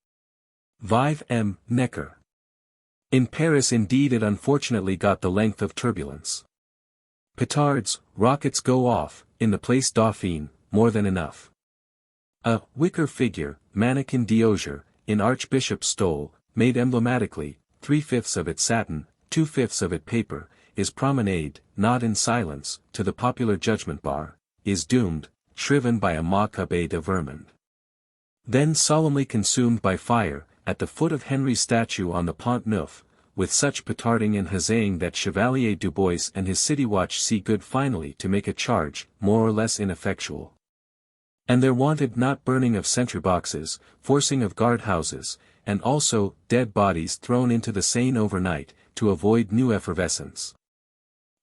Vive M. Necker! In Paris indeed it unfortunately got the length of turbulence. Petards, rockets go off, in the Place Dauphine, more than enough. A wicker figure, Mannequin d'Auger, in Archbishop's stole, made emblematically, 3/5 of it satin, 2/5 of it paper, is promenade, not in silence, to the popular judgment bar, is doomed, shriven by a mock Abbé de Vermond. Then solemnly consumed by fire, at the foot of Henry's statue on the Pont Neuf, with such petarding and huzzaying that Chevalier Dubois and his city watch see good finally to make a charge, more or less ineffectual. And there wanted not burning of sentry boxes, forcing of guard-houses, and also, dead bodies thrown into the Seine overnight, to avoid new effervescence.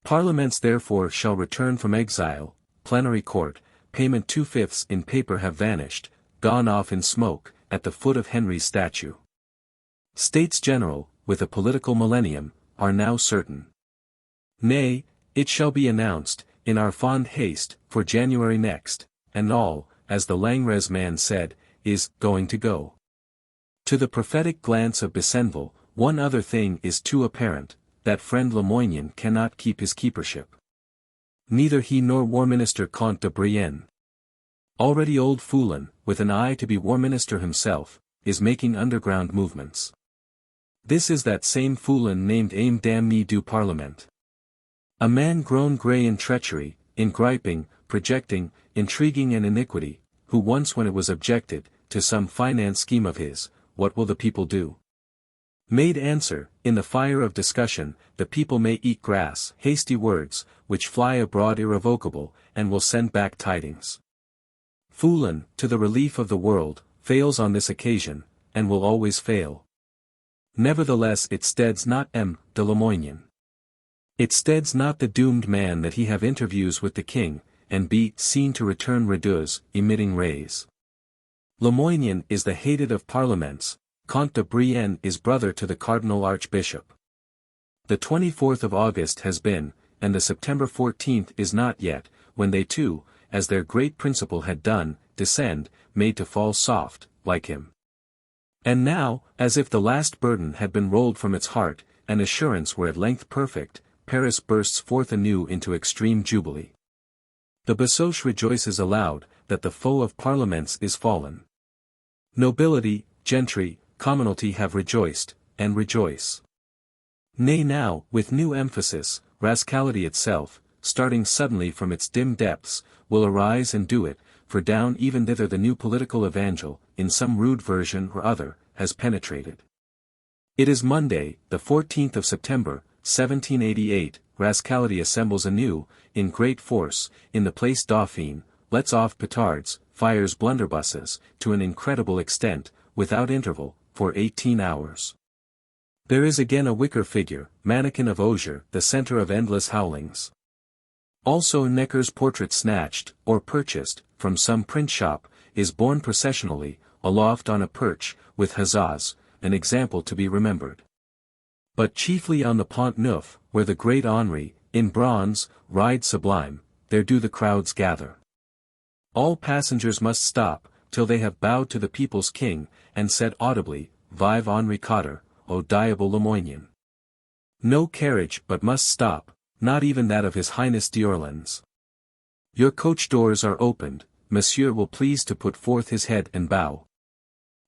Parliaments therefore shall return from exile, plenary court, payment 2/5 in paper have vanished, gone off in smoke, at the foot of Henry's statue. States General, with a political millennium, are now certain. Nay, it shall be announced, in our fond haste, for January next, and all, as the Langres man said, is going to go. To the prophetic glance of Besenval, one other thing is too apparent, that friend Lamoignon cannot keep his keepership. Neither he nor War Minister Comte de Brienne. Already old Foulon, with an eye to be War Minister himself, is making underground movements. This is that same Foulon named Aime Damné du Parlement. A man grown grey in treachery, in griping, projecting, intriguing and iniquity, who once when it was objected, to some finance scheme of his, what will the people do? Made answer, in the fire of discussion, the people may eat grass, hasty words, which fly abroad irrevocable, and will send back tidings. Foulon, to the relief of the world, fails on this occasion, and will always fail. Nevertheless it steads not M. de Lamoignon. It steads not the doomed man that he have interviews with the king, and be seen to return redoux, emitting rays. Lamoignon is the hated of parliaments, Comte de Brienne is brother to the Cardinal Archbishop. The 24th of August has been, and the September 14th is not yet, when they too, as their great principal had done, descend, made to fall soft, like him. And now, as if the last burden had been rolled from its heart, and assurance were at length perfect, Paris bursts forth anew into extreme jubilee. The Basoche rejoices aloud, that the foe of parliaments is fallen. Nobility, gentry, commonalty have rejoiced, and rejoice. Nay now, with new emphasis, rascality itself, starting suddenly from its dim depths, will arise and do it, for down even thither the new political evangel, in some rude version or other, has penetrated. It is Monday, the 14th of September, 1788, rascality assembles anew, in great force, in the Place Dauphine, lets off petards, fires blunderbusses, to an incredible extent, without interval, for 18 hours. There is again a wicker figure, mannequin of osier, the centre of endless howlings. Also Necker's portrait snatched, or purchased, from some print shop, is borne processionally, aloft on a perch, with huzzas, an example to be remembered. But chiefly on the Pont Neuf, where the great Henri, in bronze, rides sublime, there do the crowds gather. All passengers must stop, till they have bowed to the people's king, and said audibly, Vive Henri Cotter, O diable Lamoignon. No carriage but must stop, not even that of His Highness d'Orleans. Your coach doors are opened, Monsieur will please to put forth his head and bow.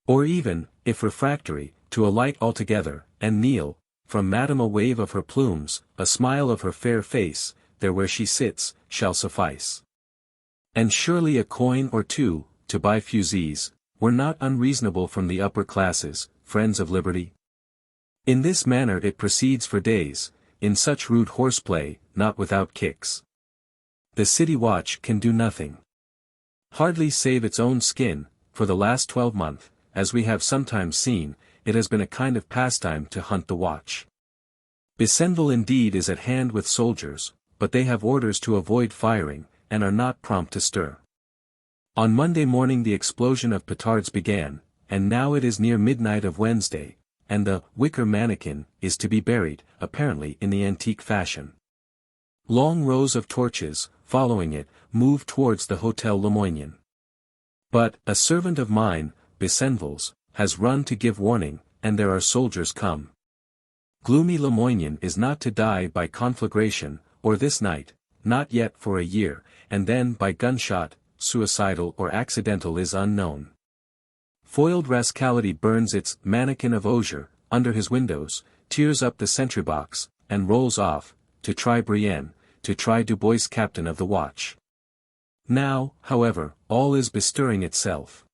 Or even, if refractory, to alight altogether, and kneel, from Madame a wave of her plumes, a smile of her fair face, there where she sits, shall suffice. And surely a coin or two, to buy fusees, were not unreasonable from the upper classes, friends of liberty. In this manner it proceeds for days, in such rude horseplay, not without kicks. The city watch can do nothing. Hardly save its own skin, for the last 12 months, as we have sometimes seen, it has been a kind of pastime to hunt the watch. Bessonville indeed is at hand with soldiers, but they have orders to avoid firing, and are not prompt to stir. On Monday morning the explosion of petards began, and now it is near midnight of Wednesday, and the wicker mannequin is to be buried, apparently in the antique fashion. Long rows of torches, following it, move towards the Hotel Lamoignon. But, a servant of mine, Bessonville's, has run to give warning, and there are soldiers come. Gloomy Lamoignon is not to die by conflagration, or this night, not yet for a year, and then by gunshot, suicidal or accidental is unknown. Foiled rascality burns its mannequin of osier, under his windows, tears up the sentry box, and rolls off, to try Brienne, to try Dubois captain of the watch. Now, however, all is bestirring itself.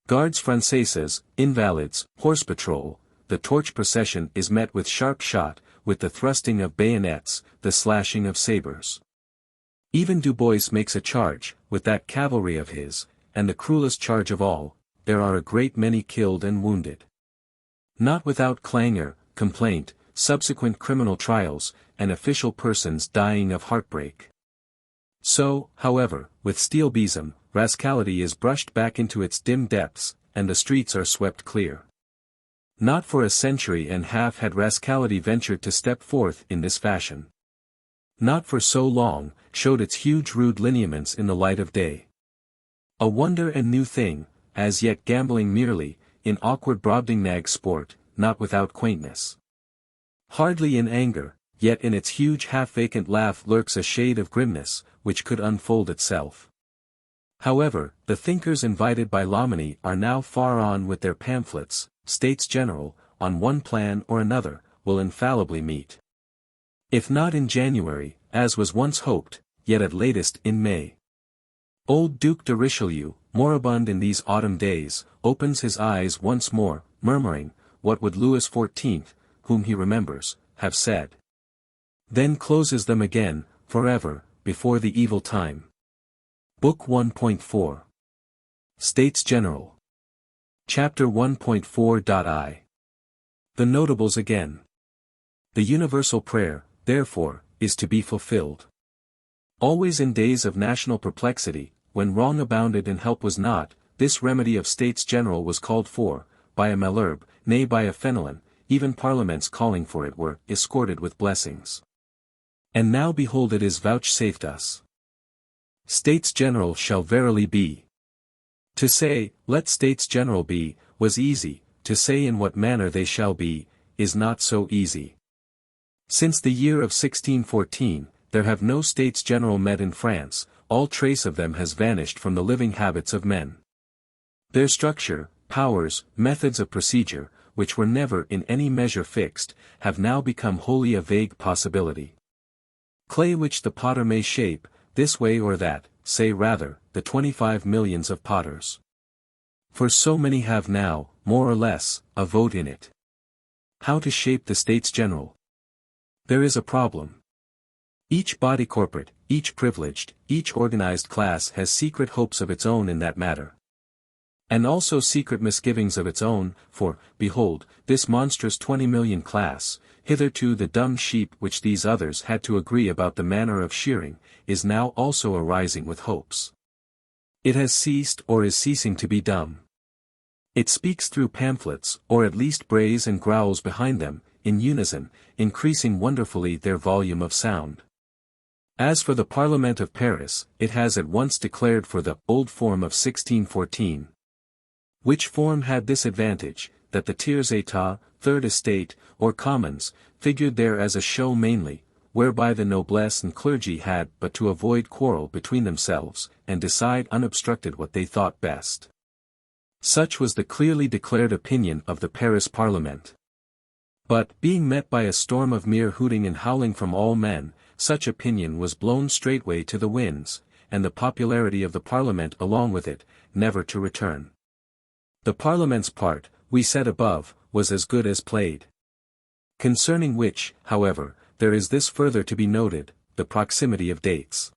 Guards Françaises, invalids, horse patrol, the torch procession is met with sharp shot, with the thrusting of bayonets, the slashing of sabres. Even Dubois makes a charge, with that cavalry of his, and the cruelest charge of all, there are a great many killed and wounded. Not without clangor, complaint, subsequent criminal trials, and official persons dying of heartbreak. So, however, with steel besom, rascality is brushed back into its dim depths, and the streets are swept clear. Not for a century and half had rascality ventured to step forth in this fashion. Not for so long, showed its huge rude lineaments in the light of day. A wonder and new thing, as yet gambling merely, in awkward Brobdingnag sport, not without quaintness. Hardly in anger, yet in its huge half-vacant laugh lurks a shade of grimness, which could unfold itself. However, the thinkers invited by Loménie are now far on with their pamphlets, States General, on one plan or another, will infallibly meet. If not in January, as was once hoped, yet at latest in May. Old Duc de Richelieu, moribund in these autumn days, opens his eyes once more, murmuring, what would Louis XIV, whom he remembers, have said? Then closes them again, forever, before the evil time. Book 1.4 States General. Chapter 1.4.I The Notables again. The universal prayer, therefore, is to be fulfilled. Always in days of national perplexity, when wrong abounded and help was not, this remedy of States General was called for, by a Malherbe, nay by a Fenelon, even parliaments calling for it were escorted with blessings. And now behold it is vouchsafed us. States General shall verily be. To say, let States General be, was easy, to say in what manner they shall be, is not so easy. Since the year of 1614, there have no States General met in France, all trace of them has vanished from the living habits of men. Their structure, powers, methods of procedure, which were never in any measure fixed, have now become wholly a vague possibility. Clay which the potter may shape, this way or that, say rather, the 25 millions of potters. For so many have now, more or less, a vote in it. How to shape the States General? There is a problem. Each body corporate, each privileged, each organized class has secret hopes of its own in that matter. And also secret misgivings of its own, for, behold, this monstrous 20 million class, hitherto the dumb sheep which these others had to agree about the manner of shearing, is now also arising with hopes. It has ceased or is ceasing to be dumb. It speaks through pamphlets, or at least brays and growls behind them, in unison, increasing wonderfully their volume of sound. As for the Parliament of Paris, it has at once declared for the old form of 1614. Which form had this advantage, that the tiers état, third estate, or commons, figured there as a show mainly, whereby the noblesse and clergy had but to avoid quarrel between themselves, and decide unobstructed what they thought best. Such was the clearly declared opinion of the Paris Parliament. But, being met by a storm of mere hooting and howling from all men, such opinion was blown straightway to the winds, and the popularity of the Parliament along with it, never to return. The Parliament's part, we said above, was as good as played. Concerning which, however, there is this further to be noted, the proximity of dates.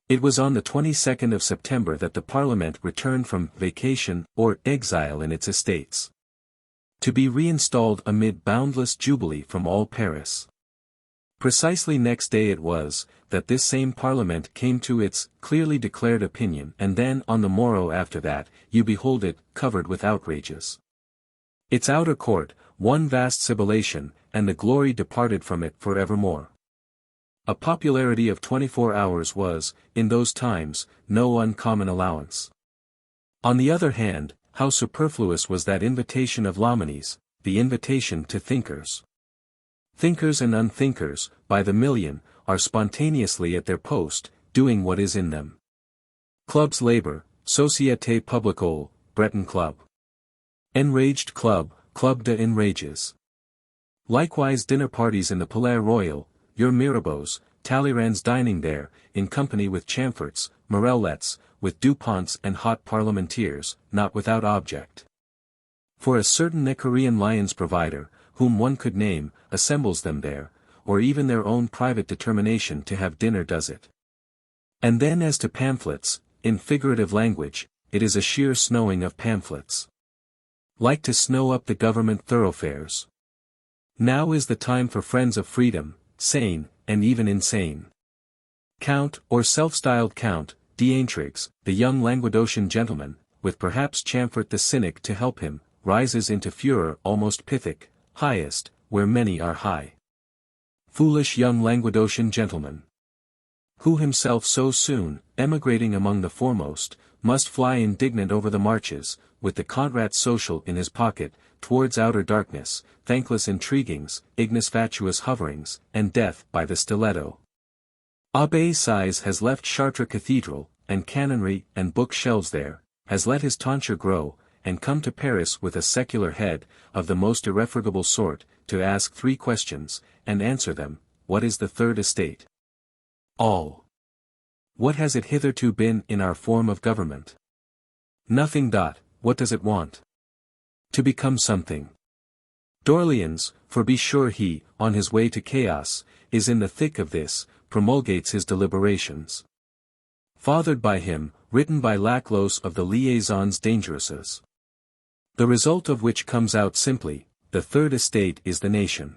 It was on the 22nd of September that the Parliament returned from vacation or exile in its estates. To be reinstalled amid boundless jubilee from all Paris. Precisely next day it was, that this same Parliament came to its clearly declared opinion, and then on the morrow after that, you behold it, covered with outrages. Its outer court, one vast sibilation, and the glory departed from it for evermore. A popularity of 24 hours was, in those times, no uncommon allowance. On the other hand, how superfluous was that invitation of Lamennais, the invitation to thinkers. Thinkers and unthinkers, by the million, are spontaneously at their post, doing what is in them. Clubs labor, Société Publicole, Breton Club. Enraged Club, Club de Enrages. Likewise dinner parties in the Palais Royal, your Mirabeaus, Talleyrand's dining there, in company with Chamforts, Morellets, with Duponts and hot parliamenters, not without object. For a certain Neckerian Lions provider, whom one could name, assembles them there, or even their own private determination to have dinner does it. And then as to pamphlets, in figurative language, it is a sheer snowing of pamphlets. Like to snow up the government thoroughfares. Now is the time for friends of freedom, sane, and even insane. Count, or self-styled Count, d'Intrigues, the young Languedocian gentleman, with perhaps Chamfort the cynic to help him, rises into furor almost Pythic, highest, where many are high. Foolish young Languedocian gentleman, who himself so soon, emigrating among the foremost, must fly indignant over the marches, with the Contrat Social in his pocket, towards outer darkness, thankless intriguings, ignis fatuus hoverings, and death by the stiletto. Abbé Size has left Chartres Cathedral, and canonry and book shelves there, has let his tonsure grow, and come to Paris with a secular head, of the most irrefragable sort, to ask 3 questions, and answer them. What is the third estate? All. What has it hitherto been in our form of government? Nothing. What does it want? To become something. D'Orléans, for be sure he, on his way to chaos, is in the thick of this, promulgates his deliberations. Fathered by him, written by Laclos of the Liaisons Dangereuses. The result of which comes out simply, the third estate is the nation.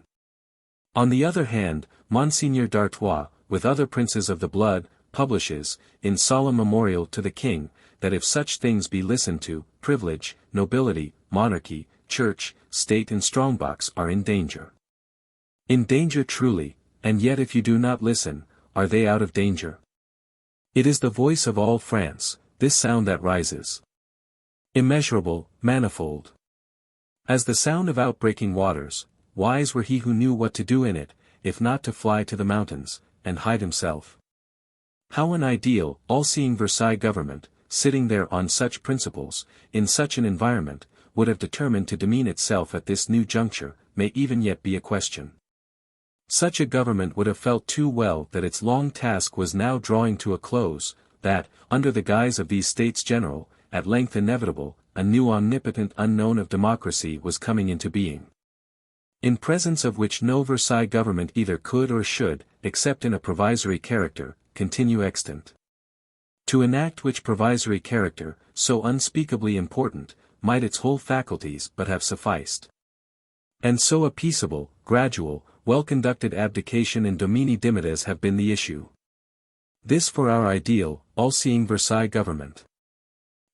On the other hand, Monseigneur d'Artois, with other princes of the blood, publishes, in solemn memorial to the king, that if such things be listened to, privilege, nobility, monarchy, church, state and strongbox are in danger. In danger truly, and yet if you do not listen, are they out of danger? It is the voice of all France, this sound that rises. Immeasurable, manifold. As the sound of outbreaking waters, wise were he who knew what to do in it, if not to fly to the mountains, and hide himself. How an ideal, all-seeing Versailles government, sitting there on such principles, in such an environment, would have determined to demean itself at this new juncture, may even yet be a question. Such a government would have felt too well that its long task was now drawing to a close, that, under the guise of these States General, at length inevitable, a new omnipotent unknown of democracy was coming into being. In presence of which no Versailles government either could or should, except in a provisory character, continue extant. To enact which provisory character, so unspeakably important, might its whole faculties but have sufficed. And so a peaceable, gradual, well-conducted abdication in Domini Dimittes have been the issue. This for our ideal, all-seeing Versailles government.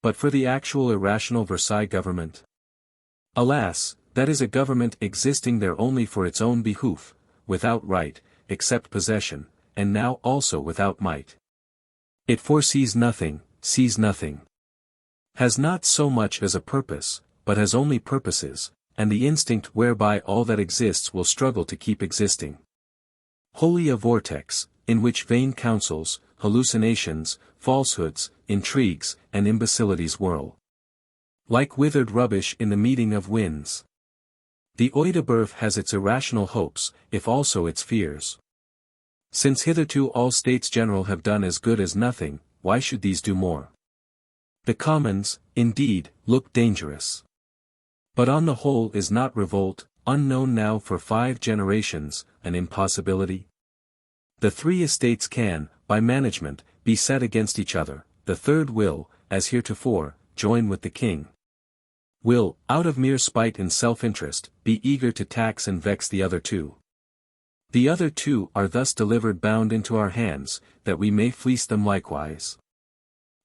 But for the actual irrational Versailles government? Alas, that is a government existing there only for its own behoof, without right, except possession, and now also without might. It foresees nothing, sees nothing. Has not so much as a purpose, but has only purposes, and the instinct whereby all that exists will struggle to keep existing. Wholly a vortex, in which vain counsels, hallucinations, falsehoods, intrigues, and imbecilities whirl. Like withered rubbish in the meeting of winds. The Œil de Bœuf has its irrational hopes, if also its fears. Since hitherto all States General have done as good as nothing, why should these do more? The Commons, indeed, look dangerous. But on the whole is not revolt, unknown now for 5 generations, an impossibility? The 3 estates can, by management, be set against each other, the third will, as heretofore, join with the king. Will, out of mere spite and self-interest, be eager to tax and vex the other 2. The other 2 are thus delivered bound into our hands, that we may fleece them likewise.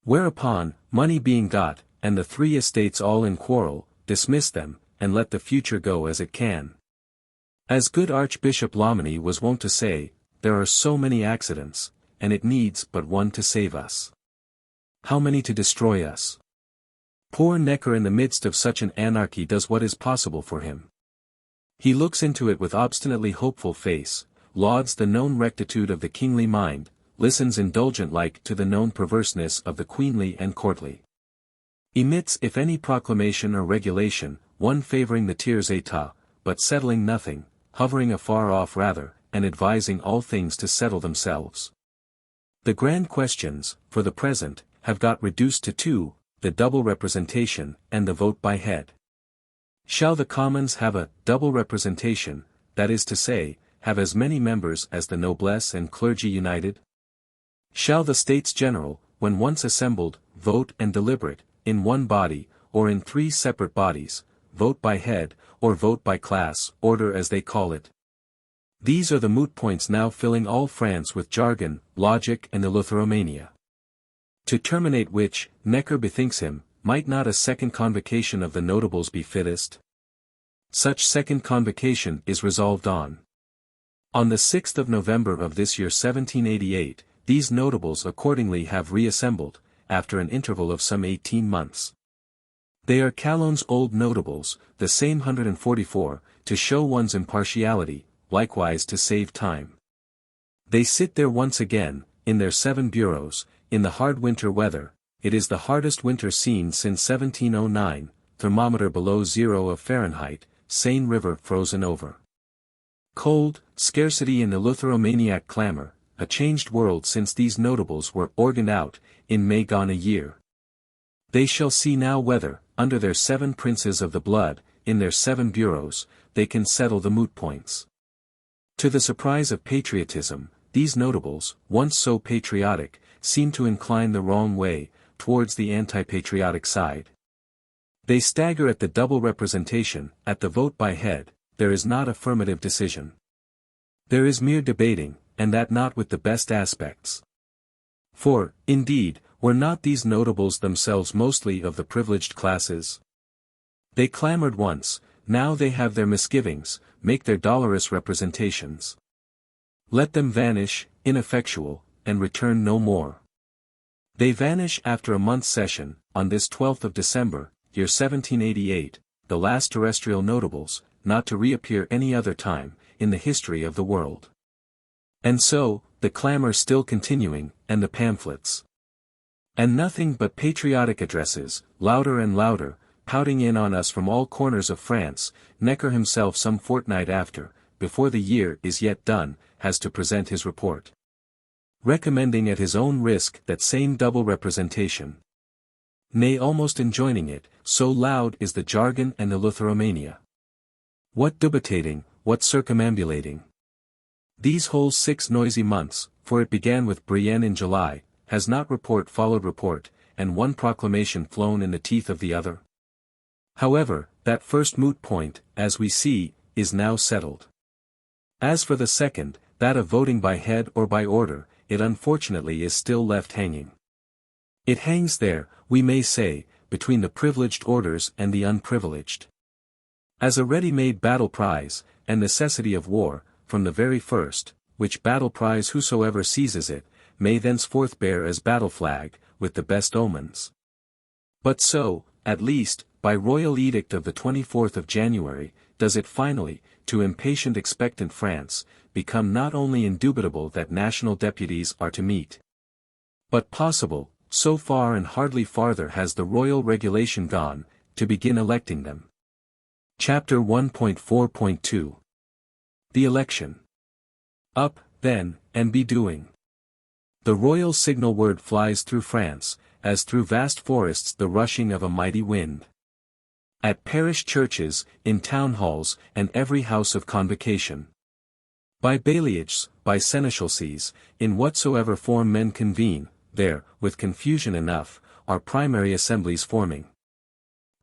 Whereupon, money being got, and the 3 estates all in quarrel, dismiss them, and let the future go as it can. As good Archbishop Lomini was wont to say, there are so many accidents, and it needs but one to save us. How many to destroy us? Poor Necker in the midst of such an anarchy does what is possible for him. He looks into it with obstinately hopeful face, lauds the known rectitude of the kingly mind, listens indulgent-like to the known perverseness of the queenly and courtly. Emits if any proclamation or regulation, one favoring the tiers état, but settling nothing, hovering afar off rather, and advising all things to settle themselves. The grand questions, for the present, have got reduced to 2, the double representation, and the vote by head. Shall the Commons have a double representation, that is to say, have as many members as the noblesse and clergy united? Shall the States General, when once assembled, vote and deliberate, in one body, or in 3 separate bodies, vote by head, or vote by class, order as they call it? These are the moot points now filling all France with jargon, logic and eleutheromania. To terminate which, Necker bethinks him, might not a second convocation of the notables be fittest? Such second convocation is resolved on. On the 6th of November of this year 1788, these notables accordingly have reassembled, after an interval of some 18 months. They are Calonne's old notables, the same 144, to show one's impartiality, likewise to save time. They sit there once again, in their 7 bureaus, in the hard winter weather. It is the hardest winter seen since 1709, thermometer below 0 of Fahrenheit, Seine River frozen over. Cold, scarcity and eleutheromaniac clamor, a changed world since these notables were organed out, in May gone a year. They shall see now whether, under their 7 princes of the blood, in their 7 bureaus, they can settle the moot points. To the surprise of patriotism, these notables, once so patriotic, seem to incline the wrong way, towards the anti-patriotic side. They stagger at the double representation, at the vote by head, there is not affirmative decision. There is mere debating, and that not with the best aspects. For, indeed, were not these notables themselves mostly of the privileged classes? They clamored once, now they have their misgivings, make their dolorous representations. Let them vanish, ineffectual, and return no more. They vanish after a month's session, on this 12th of December, year 1788, the last terrestrial notables, not to reappear any other time, in the history of the world. And so, the clamour still continuing, and the pamphlets. And nothing but patriotic addresses, louder and louder, pouting in on us from all corners of France. Necker himself some fortnight after, before the year is yet done, has to present his report. Recommending at his own risk that same double representation. Nay, almost enjoining it, so loud is the jargon and eleutheromania. What dubitating, what circumambulating. These whole 6 noisy months, for it began with Brienne in July, has not report followed report, and one proclamation flown in the teeth of the other? However, that first moot point, as we see, is now settled. As for the second, that of voting by head or by order, it unfortunately is still left hanging. It hangs there, we may say, between the privileged orders and the unprivileged. As a ready-made battle prize, and necessity of war, from the very first, which battle prize whosoever seizes it, may thenceforth bear as battle flag, with the best omens. But so, at least, by royal edict of the 24th of January, does it finally, to impatient expectant France, become not only indubitable that national deputies are to meet, but possible, so far and hardly farther has the royal regulation gone, to begin electing them. Chapter 1.4.2 The election. Up, then, and be doing. The royal signal word flies through France, as through vast forests the rushing of a mighty wind. At parish churches, in town halls, and every house of convocation. By bailliages, by seneschalcies, in whatsoever form men convene, there, with confusion enough, are primary assemblies forming.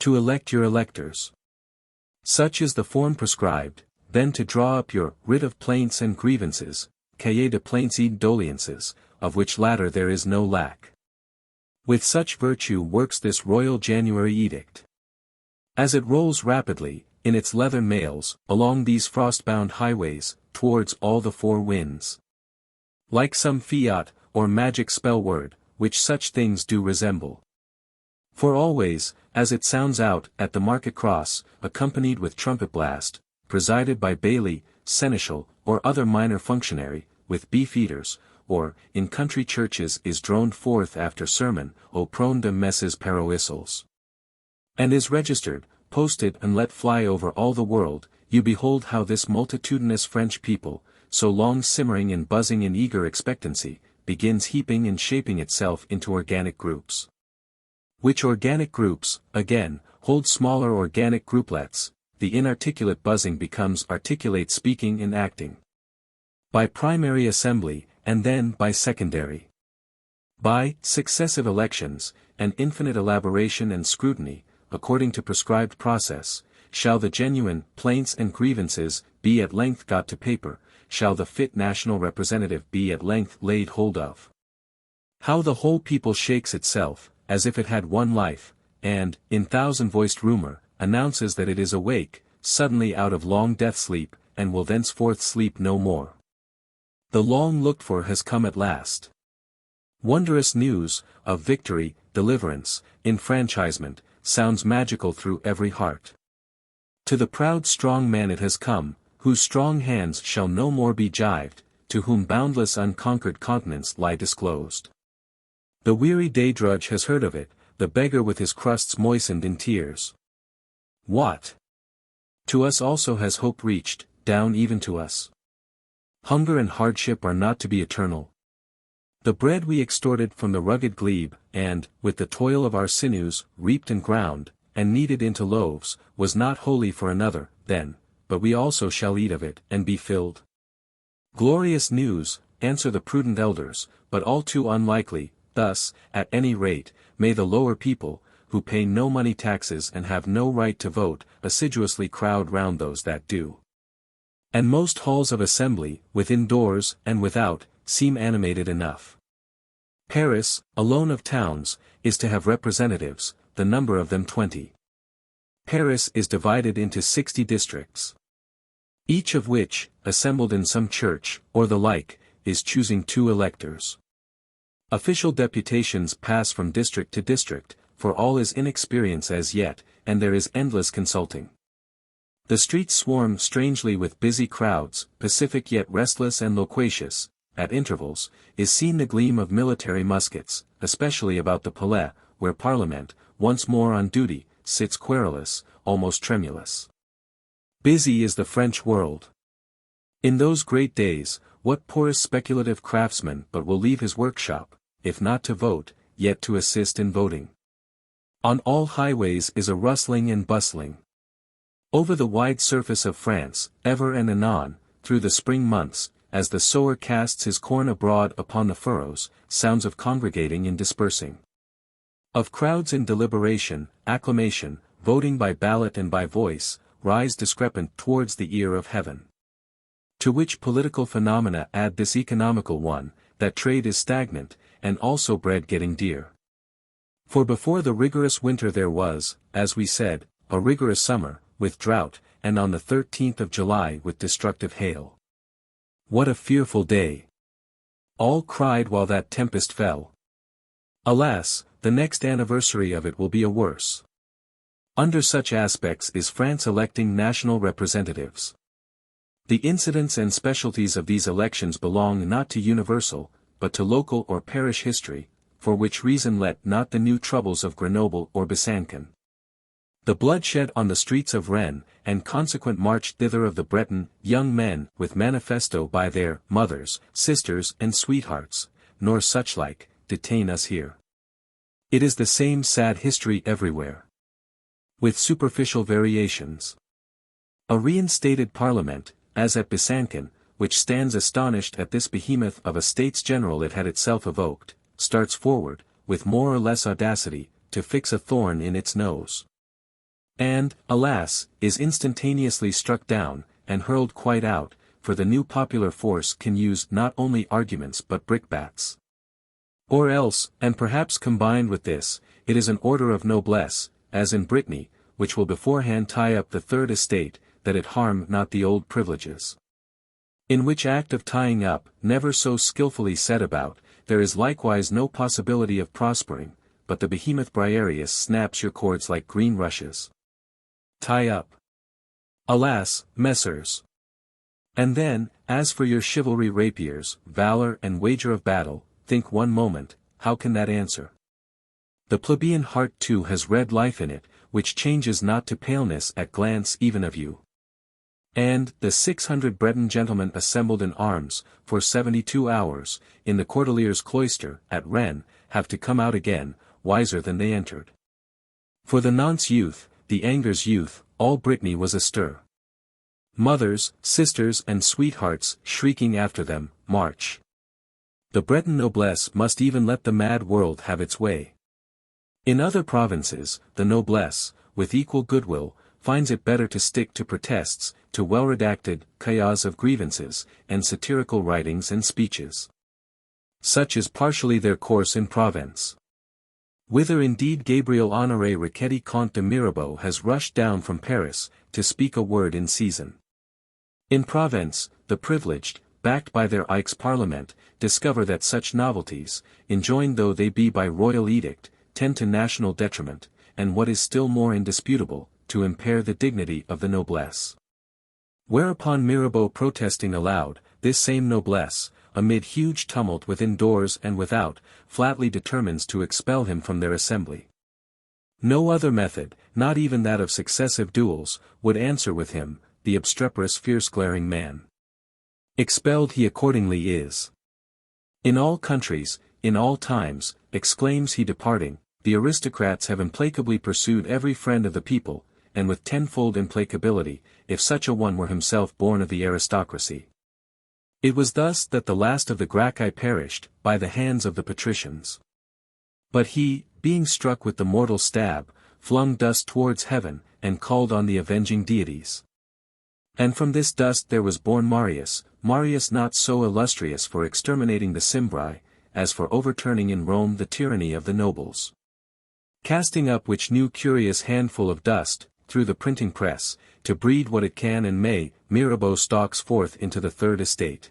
To elect your electors. Such is the form prescribed, then to draw up your writ of plaints and grievances, cahier de plaintes et doléances, of which latter there is no lack. With such virtue works this royal January edict. As it rolls rapidly, in its leathern mails, along these frost-bound highways, towards all the 4 winds. Like some fiat, or magic spell word, which such things do resemble. For always, as it sounds out at the market cross, accompanied with trumpet blast, presided by baillie, seneschal, or other minor functionary, with beefeaters, or, in country churches is droned forth after sermon, au prone de messes paroissals. And is registered, posted and let fly over all the world, you behold how this multitudinous French people, so long simmering and buzzing in eager expectancy, begins heaping and shaping itself into organic groups. Which organic groups, again, hold smaller organic grouplets, the inarticulate buzzing becomes articulate speaking and acting. By primary assembly, and then by secondary. By successive elections, and infinite elaboration and scrutiny, according to prescribed process, shall the genuine plaints and grievances be at length got to paper, shall the fit national representative be at length laid hold of. How the whole people shakes itself, as if it had one life, and, in thousand-voiced rumor, announces that it is awake, suddenly out of long death sleep, and will thenceforth sleep no more. The long looked for has come at last. Wondrous news, of victory, deliverance, enfranchisement, sounds magical through every heart. To the proud strong man it has come, whose strong hands shall no more be gyved, to whom boundless unconquered continents lie disclosed. The weary day drudge has heard of it, the beggar with his crusts moistened in tears. What? To us also has hope reached, down even to us. Hunger and hardship are not to be eternal. The bread we extorted from the rugged glebe, and, with the toil of our sinews, reaped and ground, and kneaded into loaves, was not wholly for another, then, but we also shall eat of it, and be filled. Glorious news, answer the prudent elders, but all too unlikely. Thus, at any rate, may the lower people, who pay no money taxes and have no right to vote, assiduously crowd round those that do. And most halls of assembly, within doors and without, seem animated enough. Paris, alone of towns, is to have representatives, the number of them 20. Paris is divided into 60 districts, each of which, assembled in some church, or the like, is choosing 2 electors. Official deputations pass from district to district, for all is inexperience as yet, and there is endless consulting. The streets swarm strangely with busy crowds, pacific yet restless and loquacious. At intervals, is seen the gleam of military muskets, especially about the Palais, where Parliament, once more on duty, sits querulous, almost tremulous. Busy is the French world. In those great days, what poorest speculative craftsman but will leave his workshop, if not to vote, yet to assist in voting? On all highways is a rustling and bustling. Over the wide surface of France, ever and anon, through the spring months, as the sower casts his corn abroad upon the furrows, sounds of congregating and dispersing, of crowds in deliberation, acclamation, voting by ballot and by voice, rise discrepant towards the ear of heaven. To which political phenomena add this economical one, that trade is stagnant, and also bread getting dear. For before the rigorous winter there was, as we said, a rigorous summer, with drought, and on the 13th of July with destructive hail. What a fearful day! All cried while that tempest fell. Alas, the next anniversary of it will be a worse. Under such aspects is France electing national representatives. The incidents and specialties of these elections belong not to universal, but to local or parish history, for which reason let not the new troubles of Grenoble or Besancon, the bloodshed on the streets of Rennes, and consequent march thither of the Breton young men with manifesto by their mothers, sisters and sweethearts, nor such like, detain us here. It is the same sad history everywhere, with superficial variations. A reinstated parliament, as at Besancon, which stands astonished at this behemoth of a States General it had itself evoked, starts forward, with more or less audacity, to fix a thorn in its nose. And, alas, is instantaneously struck down, and hurled quite out, for the new popular force can use not only arguments but brickbats. Or else, and perhaps combined with this, it is an order of noblesse, as in Brittany, which will beforehand tie up the third estate, that it harm not the old privileges. In which act of tying up, never so skilfully set about, there is likewise no possibility of prospering, but the behemoth Briareus snaps your cords like green rushes. Tie up. Alas, messers! And then, as for your chivalry rapiers, valor and wager of battle, think one moment, how can that answer? The plebeian heart too has red life in it, which changes not to paleness at glance even of you. And, the 600 Breton gentlemen assembled in arms, for 72 hours, in the Cordeliers's cloister, at Rennes, have to come out again, wiser than they entered. For the nonce youth, the Angers youth, all Brittany was astir. Mothers, sisters and sweethearts, shrieking after them, march. The Breton noblesse must even let the mad world have its way. In other provinces, the noblesse, with equal goodwill, finds it better to stick to protests, to well-redacted cahiers of grievances, and satirical writings and speeches. Such is partially their course in Provence, whither indeed Gabriel Honoré Riquetti Comte de Mirabeau has rushed down from Paris, to speak a word in season. In Provence, the privileged, backed by their Aix Parliament, discover that such novelties, enjoined though they be by royal edict, tend to national detriment, and what is still more indisputable, to impair the dignity of the noblesse. Whereupon Mirabeau protesting aloud, this same noblesse, amid huge tumult within doors and without, flatly determines to expel him from their assembly. No other method, not even that of successive duels, would answer with him, the obstreperous fierce-glaring man. Expelled he accordingly is. In all countries, in all times, exclaims he departing, the aristocrats have implacably pursued every friend of the people, and with tenfold implacability, if such a one were himself born of the aristocracy. It was thus that the last of the Gracchi perished, by the hands of the patricians. But he, being struck with the mortal stab, flung dust towards heaven, and called on the avenging deities. And from this dust there was born Marius not so illustrious for exterminating the Cimbri, as for overturning in Rome the tyranny of the nobles. Casting up which new curious handful of dust, through the printing press, to breed what it can and may, Mirabeau stalks forth into the third estate.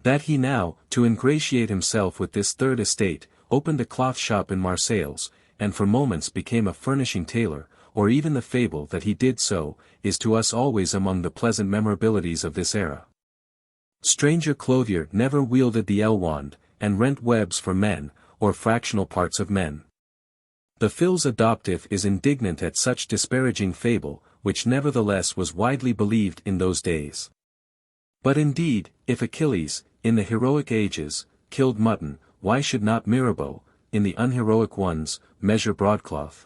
That he now, to ingratiate himself with this third estate, opened a cloth shop in Marseilles, and for moments became a furnishing tailor, or even the fable that he did so, is to us always among the pleasant memorabilities of this era. Stranger clothier never wielded the ell-wand, and rent webs for men, or fractional parts of men. The Phil's adoptive is indignant at such disparaging fable, which nevertheless was widely believed in those days. But indeed, if Achilles, in the heroic ages, killed mutton, why should not Mirabeau, in the unheroic ones, measure broadcloth?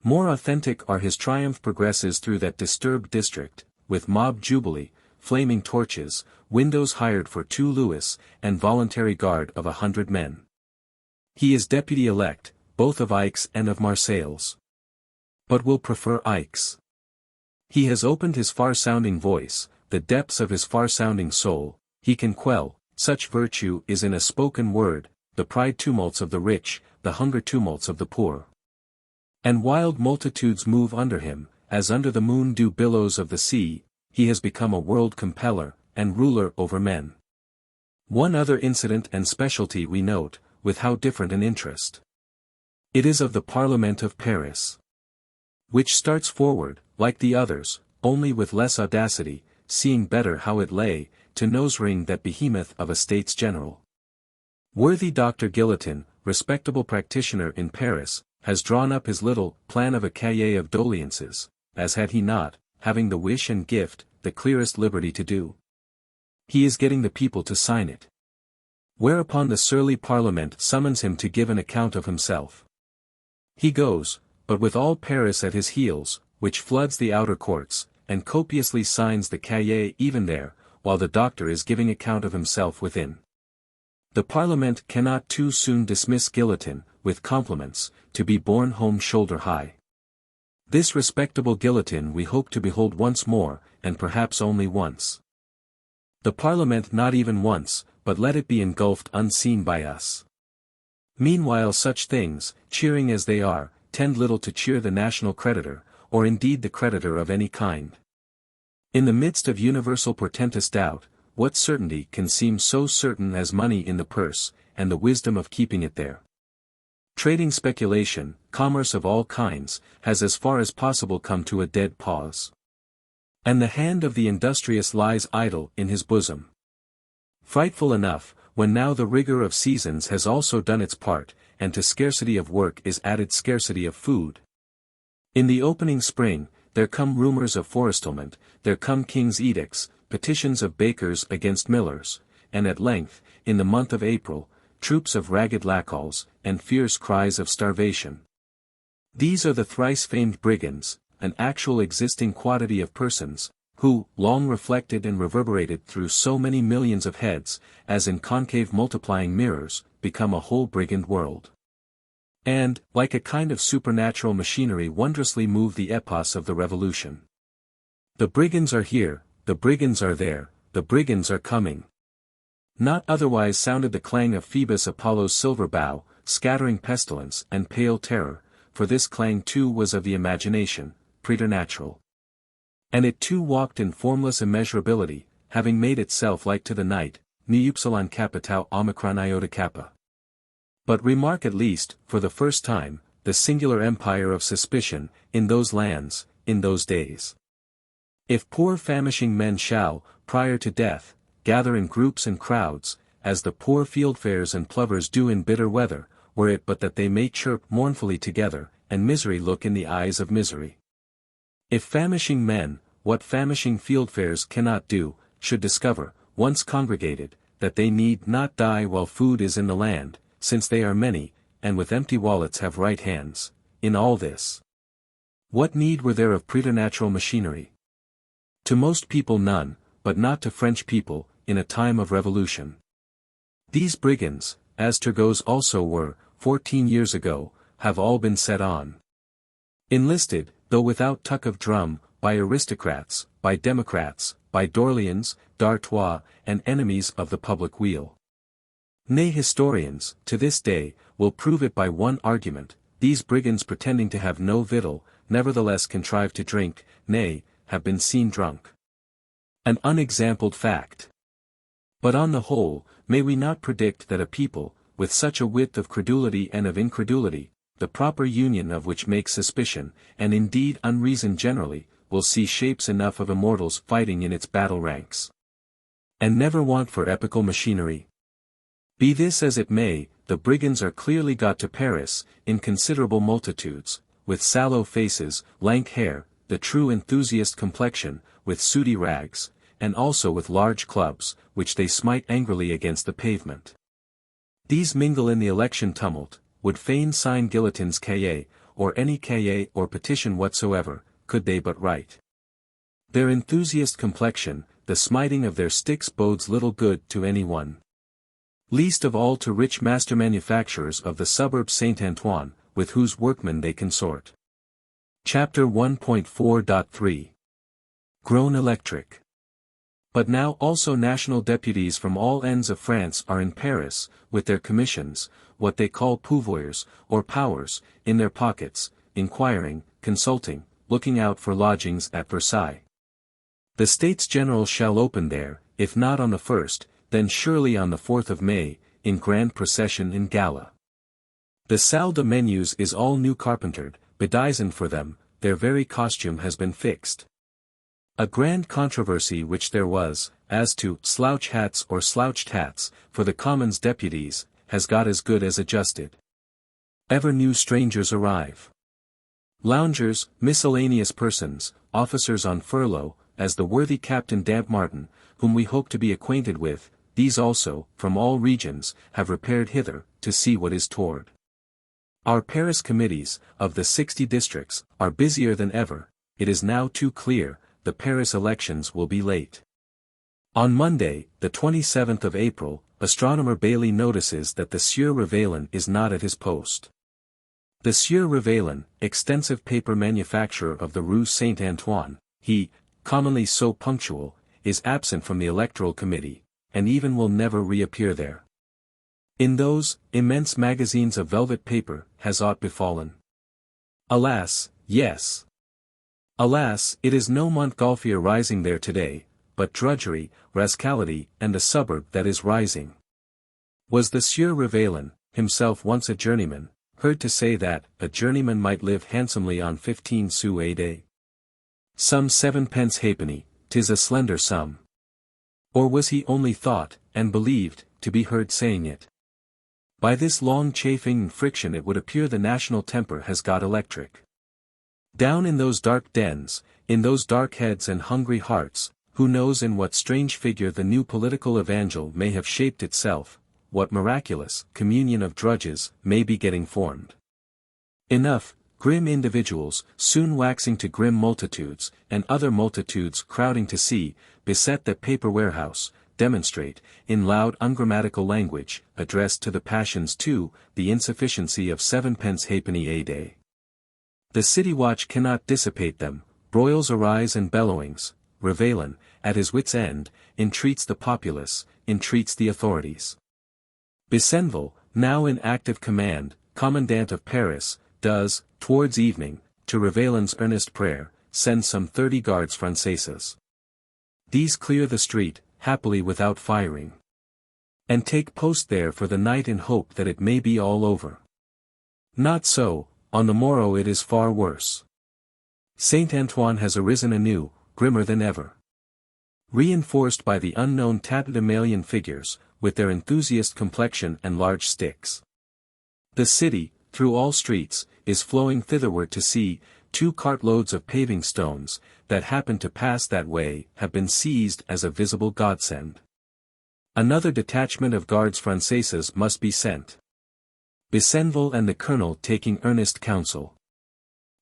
More authentic are his triumph progresses through that disturbed district, with mob jubilee, flaming torches, windows hired for 2 louis, and voluntary guard of 100 men. He is deputy-elect, both of Aix and of Marseilles. But will prefer Aix. He has opened his far-sounding voice, the depths of his far-sounding soul, he can quell, such virtue is in a spoken word, the pride tumults of the rich, the hunger tumults of the poor. And wild multitudes move under him, as under the moon do billows of the sea, he has become a world compeller, and ruler over men. One other incident and specialty we note, with how different an interest. It is of the Parliament of Paris, which starts forward, like the others, only with less audacity, seeing better how it lay, to nose-ring that behemoth of a States General. Worthy Dr. Guillotin, respectable practitioner in Paris, has drawn up his little plan of a cahier of doléances, as had he not, having the wish and gift, the clearest liberty to do. He is getting the people to sign it. Whereupon the surly Parliament summons him to give an account of himself. He goes, but with all Paris at his heels, which floods the outer courts, and copiously signs the cahier even there, while the doctor is giving account of himself within. The Parliament cannot too soon dismiss Guillotin, with compliments, to be borne home shoulder high. This respectable Guillotin we hope to behold once more, and perhaps only once. The Parliament not even once, but let it be engulfed unseen by us. Meanwhile such things, cheering as they are, tend little to cheer the national creditor, or indeed the creditor of any kind. In the midst of universal portentous doubt, what certainty can seem so certain as money in the purse, and the wisdom of keeping it there? Trading speculation, commerce of all kinds, has as far as possible come to a dead pause. And the hand of the industrious lies idle in his bosom. Frightful enough, when now the rigor of seasons has also done its part, and to scarcity of work is added scarcity of food. In the opening spring, there come rumors of forestalment, there come king's edicts, petitions of bakers against millers, and at length, in the month of April, troops of ragged lacals, and fierce cries of starvation. These are the thrice-famed brigands, an actual existing quantity of persons, who, long reflected and reverberated through so many millions of heads, as in concave multiplying mirrors, become a whole brigand world. And, like a kind of supernatural machinery wondrously move the epos of the revolution. The brigands are here, the brigands are there, the brigands are coming. Not otherwise sounded the clang of Phoebus Apollo's silver bow, scattering pestilence and pale terror, for this clang too was of the imagination, preternatural. And it too walked in formless immeasurability, having made itself like to the night, ni upsilon kappa tau omicron iota kappa. But remark at least, for the first time, the singular empire of suspicion, in those lands, in those days. If poor famishing men shall, prior to death, gather in groups and crowds, as the poor fieldfares and plovers do in bitter weather, were it but that they may chirp mournfully together, and misery look in the eyes of misery. If famishing men, what famishing fieldfares cannot do, should discover, once congregated, that they need not die while food is in the land, since they are many, and with empty wallets have right hands, in all this. What need were there of preternatural machinery? To most people none, but not to French people, in a time of revolution. These brigands, as Turgot's also were, 14 years ago, have all been set on. Enlisted, though without tuck of drum, by aristocrats, by democrats, by d'Orleans, d'Artois, and enemies of the public weal. Nay, historians, to this day, will prove it by one argument: these brigands, pretending to have no victual, nevertheless contrive to drink, nay, have been seen drunk. An unexampled fact. But on the whole, may we not predict that a people, with such a width of credulity and of incredulity, the proper union of which makes suspicion, and indeed unreason generally, will see shapes enough of immortals fighting in its battle ranks, and never want for epical machinery? Be this as it may, the brigands are clearly got to Paris, in considerable multitudes, with sallow faces, lank hair, the true enthusiast complexion, with sooty rags, and also with large clubs, which they smite angrily against the pavement. These mingle in the election tumult, would fain sign Guillotin's cahier, or any cahier or petition whatsoever, could they but write. Their enthusiast complexion, the smiting of their sticks bodes little good to any one. Least of all to rich master manufacturers of the suburb Saint Antoine, with whose workmen they consort. Chapter 1.4.3 Grown electric. But now also national deputies from all ends of France are in Paris, with their commissions, what they call pouvoirs, or powers, in their pockets, inquiring, consulting, looking out for lodgings at Versailles. The States General shall open there, if not on the 1st, then surely on the 4th of May, in grand procession and gala. The salle de menus is all new carpentered, bedizened for them, their very costume has been fixed. A grand controversy which there was, as to slouch hats or slouched hats, for the Commons deputies, has got as good as adjusted. Ever new strangers arrive. Loungers, miscellaneous persons, officers on furlough, as the worthy Captain Dampmartin, whom we hope to be acquainted with, these also, from all regions, have repaired hither, to see what is toward. Our Paris committees, of the 60 districts, are busier than ever. It is now too clear, the Paris elections will be late. On Monday, the 27th of April, astronomer Bailly notices that the Sieur Revelin is not at his post. The Sieur Revelin, extensive paper manufacturer of the Rue Saint-Antoine, he, commonly so punctual, is absent from the electoral committee, and even will never reappear there. In those immense magazines of velvet paper has aught befallen? Alas, yes. Alas, it is no Montgolfier rising there today, but drudgery, rascality, and the suburb that is rising. Was the Sieur Revelin, himself once a journeyman, heard to say that a journeyman might live handsomely on 15 sous a day? Some 7 pence halfpenny, 'tis a slender sum. Or was he only thought, and believed, to be heard saying it? By this long chafing and friction it would appear the national temper has got electric. Down in those dark dens, in those dark heads and hungry hearts, who knows in what strange figure the new political evangel may have shaped itself, what miraculous communion of drudges may be getting formed. Enough, grim individuals, soon waxing to grim multitudes, and other multitudes crowding to see, beset that paper warehouse, demonstrate, in loud ungrammatical language, addressed to the passions too, the insufficiency of 7 pence halfpenny a day. The city watch cannot dissipate them, broils arise and bellowings. Revelin, at his wit's end, entreats the populace, entreats the authorities. Besenval, now in active command, commandant of Paris, does, towards evening, to Revelin's earnest prayer, send some 30 guards Françaises. These clear the street, happily without firing, and take post there for the night in hope that it may be all over. Not so, on the morrow it is far worse. Saint Antoine has arisen anew, grimmer than ever. Reinforced by the unknown tatterdemalion figures, with their enthusiast complexion and large sticks. The city, through all streets, is flowing thitherward to see. 2 cartloads of paving stones, that happen to pass that way, have been seized as a visible godsend. Another detachment of guards Françaises must be sent. Besenval and the colonel taking earnest counsel.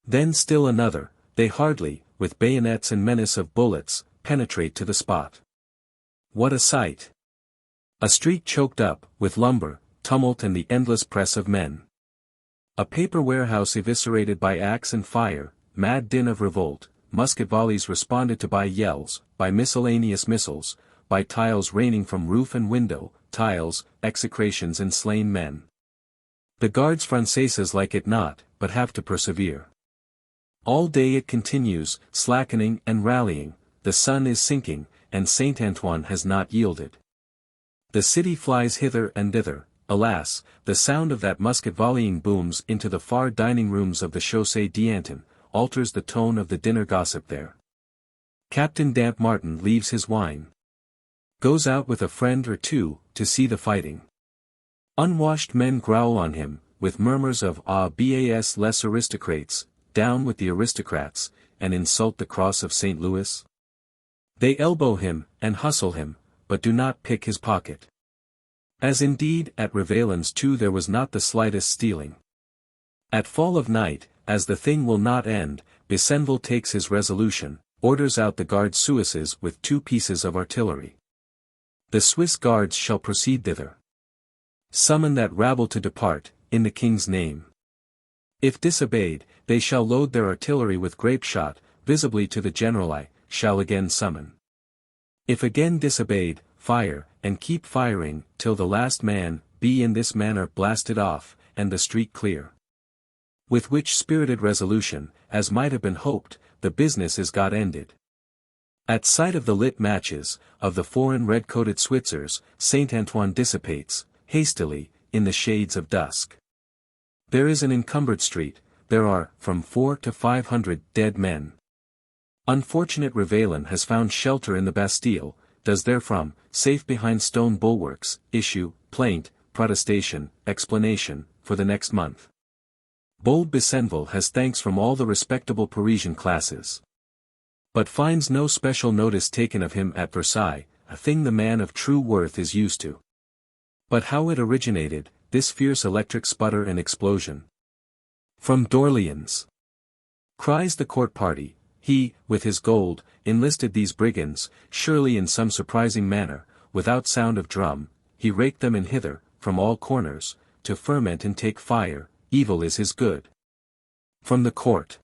Then still another, they hardly, with bayonets and menace of bullets, penetrate to the spot. What a sight! A street choked up, with lumber, tumult and the endless press of men. A paper warehouse eviscerated by axe and fire, mad din of revolt, musket volleys responded to by yells, by miscellaneous missiles, by tiles raining from roof and window, tiles, execrations and slain men. The guards Françaises like it not, but have to persevere. All day it continues, slackening and rallying, the sun is sinking, and Saint Antoine has not yielded. The city flies hither and thither, alas, the sound of that musket volleying booms into the far dining rooms of the Chaussée d'Antin, alters the tone of the dinner gossip there. Captain Dampmartin leaves his wine. Goes out with a friend or two, to see the fighting. Unwashed men growl on him, with murmurs of bas les aristocrates, down with the aristocrats, and insult the cross of St. Louis. They elbow him, and hustle him, but do not pick his pocket. As indeed at Revelens too there was not the slightest stealing. At fall of night, as the thing will not end, Besenval takes his resolution, orders out the guards Suisses with 2 pieces of artillery. The Swiss guards shall proceed thither. Summon that rabble to depart, in the king's name. If disobeyed, they shall load their artillery with grape shot, visibly to the generali, shall again summon. If again disobeyed, fire, and keep firing, till the last man be in this manner blasted off, and the street clear. With which spirited resolution, as might have been hoped, the business is got ended. At sight of the lit matches, of the foreign red-coated Switzers, Saint Antoine dissipates, hastily, in the shades of dusk. There is an encumbered street, there are, from 400 to 500, dead men. Unfortunate Revelin has found shelter in the Bastille, does therefrom, safe behind stone bulwarks, issue, plaint, protestation, explanation, for the next month. Bold Besenval has thanks from all the respectable Parisian classes. But finds no special notice taken of him at Versailles, a thing the man of true worth is used to. But how it originated, this fierce electric sputter and explosion? From d'Orléans. Cries the court party, he, with his gold, enlisted these brigands, surely in some surprising manner, without sound of drum, he raked them in hither, from all corners, to ferment and take fire, evil is his good. From the court.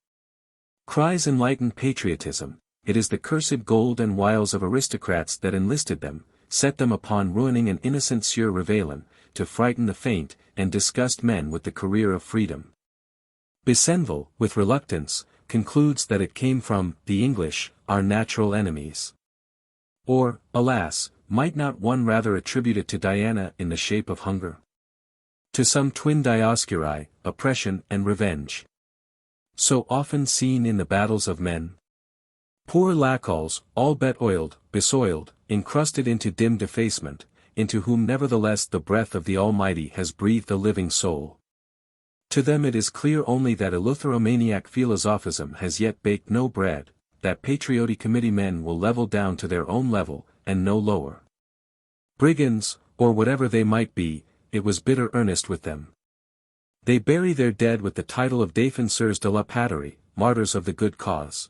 Cries enlightened patriotism, it is the cursed gold and wiles of aristocrats that enlisted them, set them upon ruining an innocent Sieur Revelin, to frighten the faint, and disgust men with the career of freedom. Besenval, with reluctance, concludes that it came from the English, our natural enemies. Or, alas, might not one rather attribute it to Diana in the shape of hunger? To some twin Dioscuri, oppression and revenge. So often seen in the battles of men? Poor Lacals, all bet-oiled, besoiled, encrusted into dim defacement, into whom nevertheless the breath of the Almighty has breathed a living soul. To them it is clear only that eleutheromaniac philosophism has yet baked no bread, that patriotic committee men will level down to their own level, and no lower. Brigands, or whatever they might be, it was bitter earnest with them. They bury their dead with the title of Défenseurs de la Patrie, martyrs of the good cause.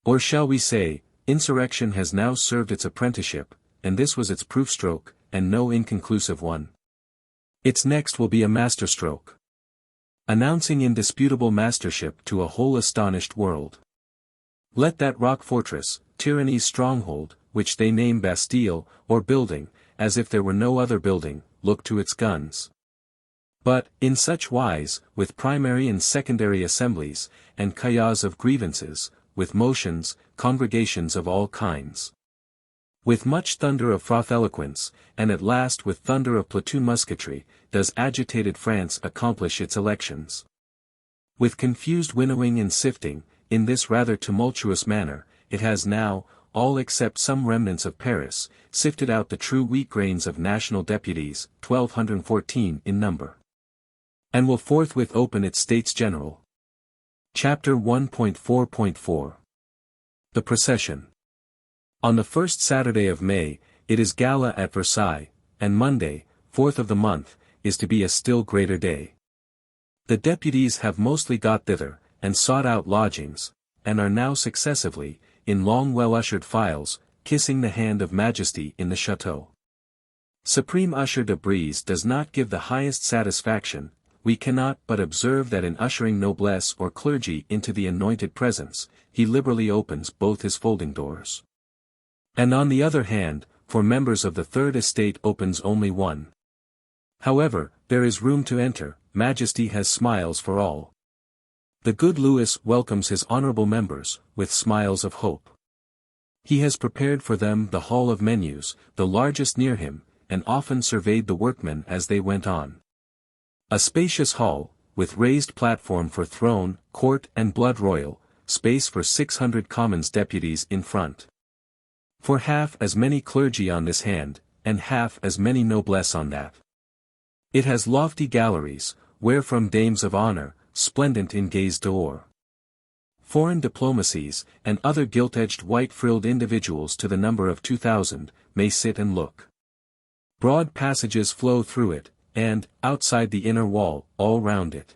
Or shall we say, insurrection has now served its apprenticeship, and this was its proof stroke, and no inconclusive one. Its next will be a masterstroke, announcing indisputable mastership to a whole astonished world. Let that rock fortress, tyranny's stronghold, which they name Bastille, or building, as if there were no other building, look to its guns. But, in such wise, with primary and secondary assemblies, and caillas of grievances, with motions, congregations of all kinds. With much thunder of froth eloquence, and at last with thunder of platoon musketry, does agitated France accomplish its elections. With confused winnowing and sifting, in this rather tumultuous manner, it has now, all except some remnants of Paris, sifted out the true wheat grains of national deputies, 1214 in number. And will forthwith open its States General. Chapter 1.4.4 The Procession. On the first Saturday of May, it is gala at Versailles, and Monday, 4th of the month, is to be a still greater day. The deputies have mostly got thither, and sought out lodgings, and are now successively, in long well-ushered files, kissing the hand of Majesty in the chateau. Supreme Usher de Brise does not give the highest satisfaction, we cannot but observe that in ushering noblesse or clergy into the anointed presence, he liberally opens both his folding doors. And on the other hand, for members of the third estate opens only one. However, there is room to enter, Majesty has smiles for all. The good Louis welcomes his honorable members, with smiles of hope. He has prepared for them the hall of menus, the largest near him, and often surveyed the workmen as they went on. A spacious hall, with raised platform for throne, court and blood royal, space for 600 commons deputies in front. For half as many clergy on this hand, and half as many noblesse on that. It has lofty galleries, wherefrom dames of honor, splendent in gaze d'or. Foreign diplomacies, and other gilt-edged white-frilled individuals to the number of 2,000, may sit and look. Broad passages flow through it, and, outside the inner wall, all round it.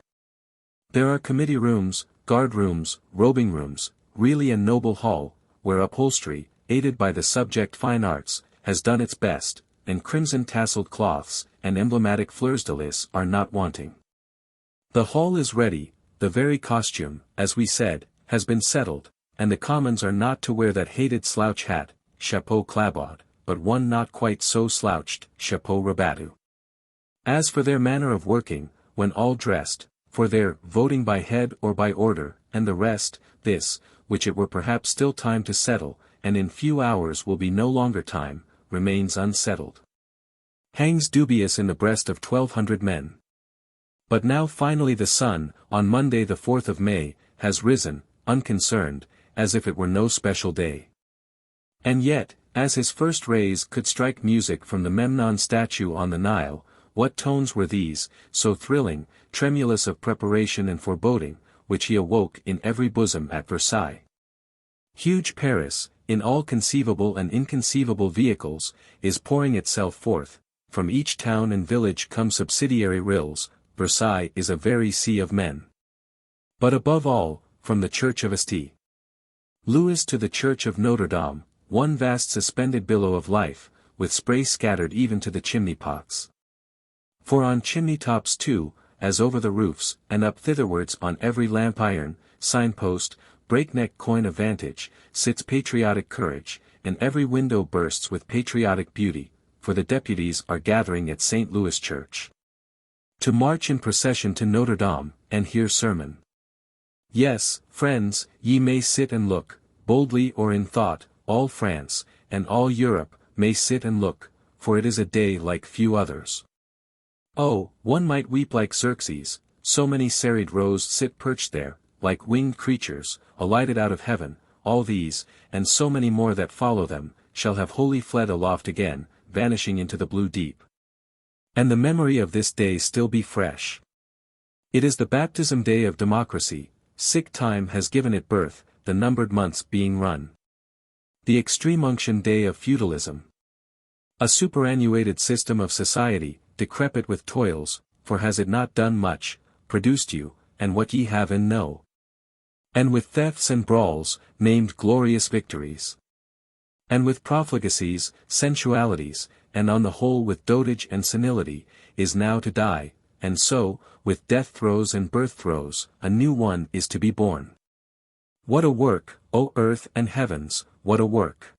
There are committee rooms, guard rooms, robing rooms, really a noble hall, where upholstery, aided by the subject fine arts, has done its best, and crimson-tasseled cloths, and emblematic fleurs-de-lis are not wanting. The hall is ready, the very costume, as we said, has been settled, and the commons are not to wear that hated slouch hat, chapeau clabaude, but one not quite so slouched, chapeau rabattu. As for their manner of working, when all dressed, for their voting by head or by order, and the rest, this, which it were perhaps still time to settle, and in few hours will be no longer time, remains unsettled. Hangs dubious in the breast of 1,200 men. But now finally the sun, on Monday the 4th of May, has risen, unconcerned, as if it were no special day. And yet, as his first rays could strike music from the Memnon statue on the Nile, what tones were these, so thrilling, tremulous of preparation and foreboding, which he awoke in every bosom at Versailles. Huge Paris, in all conceivable and inconceivable vehicles, is pouring itself forth, from each town and village come subsidiary rills, Versailles is a very sea of men. But above all, from the church of St. Louis to the church of Notre Dame, one vast suspended billow of life, with spray scattered even to the chimney-pots. For on chimney-tops too, as over the roofs, and up thitherwards on every lamp-iron, signpost, breakneck coign of vantage, sits patriotic courage, and every window bursts with patriotic beauty, for the deputies are gathering at St. Louis Church. To march in procession to Notre Dame, and hear sermon. Yes, friends, ye may sit and look, boldly or in thought, all France, and all Europe, may sit and look, for it is a day like few others. Oh, one might weep like Xerxes, so many serried rows sit perched there, like winged creatures, alighted out of heaven, all these, and so many more that follow them, shall have wholly fled aloft again, vanishing into the blue deep. And the memory of this day still be fresh. It is the baptism day of democracy, sick time has given it birth, the numbered months being run. The extreme unction day of feudalism. A superannuated system of society, decrepit with toils, for has it not done much, produced you, and what ye have and know. And with thefts and brawls, named glorious victories. And with profligacies, sensualities, and on the whole with dotage and senility, is now to die, and so, with death throes and birth throes, a new one is to be born. What a work, O earth and heavens, what a work!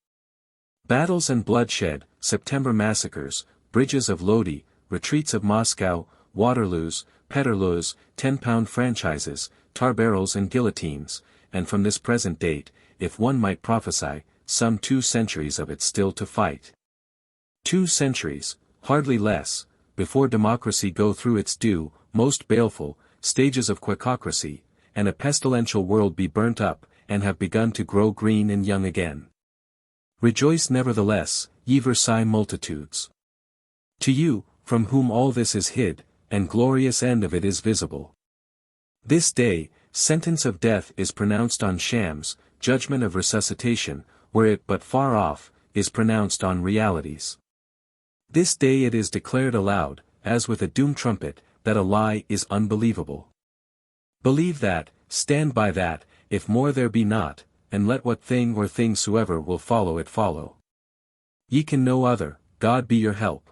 Battles and bloodshed, September massacres, bridges of Lodi, retreats of Moscow, Waterloos, Peterloos, 10-pound franchises, tar barrels and guillotines, and from this present date, if one might prophesy, some 2 centuries of it still to fight. 2 centuries, hardly less, before democracy go through its due, most baleful, stages of quackocracy, and a pestilential world be burnt up, and have begun to grow green and young again. Rejoice nevertheless, ye Versailles multitudes. To you, from whom all this is hid, and glorious end of it is visible. This day, sentence of death is pronounced on shams, judgment of resuscitation, where it but far off, is pronounced on realities. This day it is declared aloud, as with a doom trumpet, that a lie is unbelievable. Believe that, stand by that, if more there be not, and let what thing or things soever will follow it follow. Ye can no other, God be your help.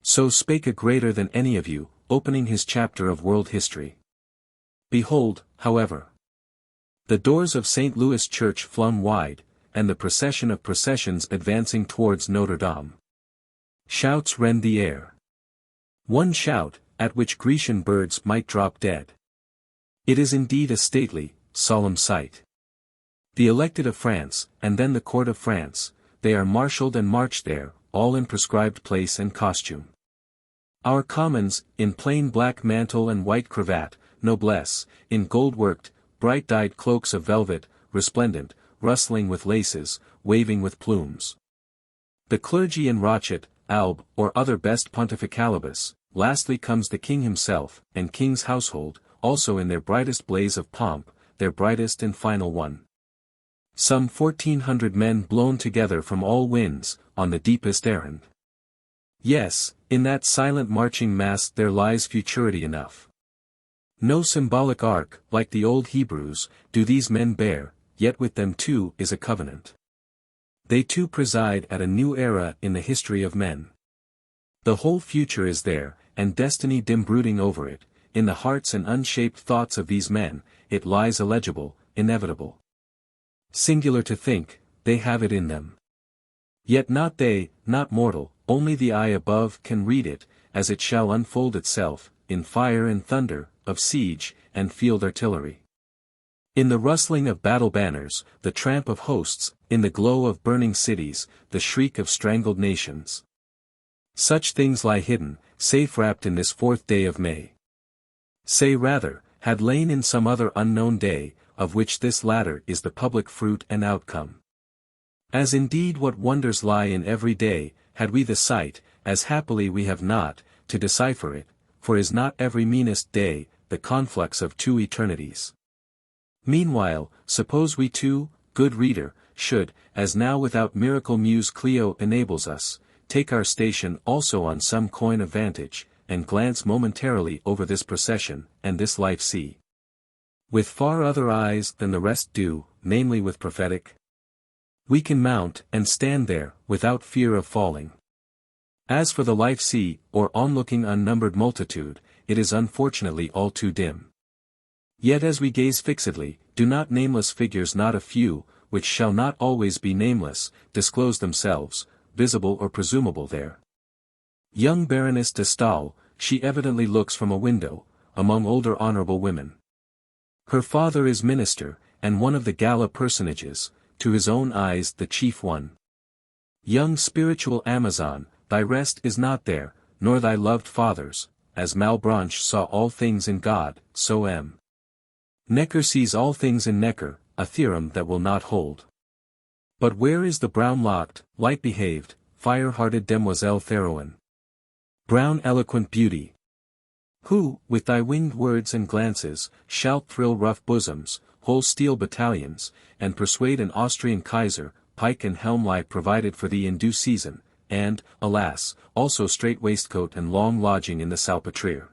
So spake a greater than any of you, opening his chapter of world history. Behold, however, the doors of St. Louis Church flung wide, and the procession of processions advancing towards Notre Dame. Shouts rend the air. One shout, at which Grecian birds might drop dead. It is indeed a stately, solemn sight. The elected of France, and then the court of France, they are marshalled and marched there, all in prescribed place and costume. Our commons, in plain black mantle and white cravat, noblesse, in gold-worked, bright-dyed cloaks of velvet, resplendent, rustling with laces, waving with plumes. The clergy in rochet, alb, or other best pontificalibus. Lastly comes the king himself, and king's household, also in their brightest blaze of pomp, their brightest and final one. Some 1,400 men blown together from all winds, on the deepest errand. Yes, in that silent marching mass there lies futurity enough. No symbolic ark, like the old Hebrews, do these men bear, yet with them too is a covenant. They too preside at a new era in the history of men. The whole future is there, and destiny dim brooding over it, in the hearts and unshaped thoughts of these men, it lies illegible, inevitable. Singular to think, they have it in them. Yet not they, not mortal, only the eye above can read it, as it shall unfold itself, in fire and thunder, of siege, and field artillery. In the rustling of battle banners, the tramp of hosts, in the glow of burning cities, the shriek of strangled nations. Such things lie hidden, safe wrapped in this 4th day of May. Say rather, had lain in some other unknown day, of which this latter is the public fruit and outcome. As indeed what wonders lie in every day, had we the sight, as happily we have not, to decipher it, for is not every meanest day, the conflux of 2 eternities. Meanwhile, suppose we too, good reader, should, as now without miracle Muse Clio enables us, take our station also on some coign of vantage, and glance momentarily over this procession, and this life see. With far other eyes than the rest do, namely with prophetic. We can mount, and stand there, without fear of falling. As for the life see, or onlooking unnumbered multitude, it is unfortunately all too dim. Yet as we gaze fixedly, do not nameless figures not a few, which shall not always be nameless, disclose themselves, visible or presumable there. Young Baroness de Stael, she evidently looks from a window, among older honorable women. Her father is minister, and one of the gala personages, to his own eyes the chief one. Young spiritual Amazon, thy rest is not there, nor thy loved fathers, as Malebranche saw all things in God, so M. Necker sees all things in Necker, a theorem that will not hold. But where is the brown-locked, light-behaved, fire-hearted demoiselle Théroigne? Brown eloquent beauty, who, with thy winged words and glances, shalt thrill rough bosoms, whole steel battalions, and persuade an Austrian Kaiser, pike and helm lie provided for thee in due season, and, alas, also strait waistcoat and long lodging in the Salpêtrière.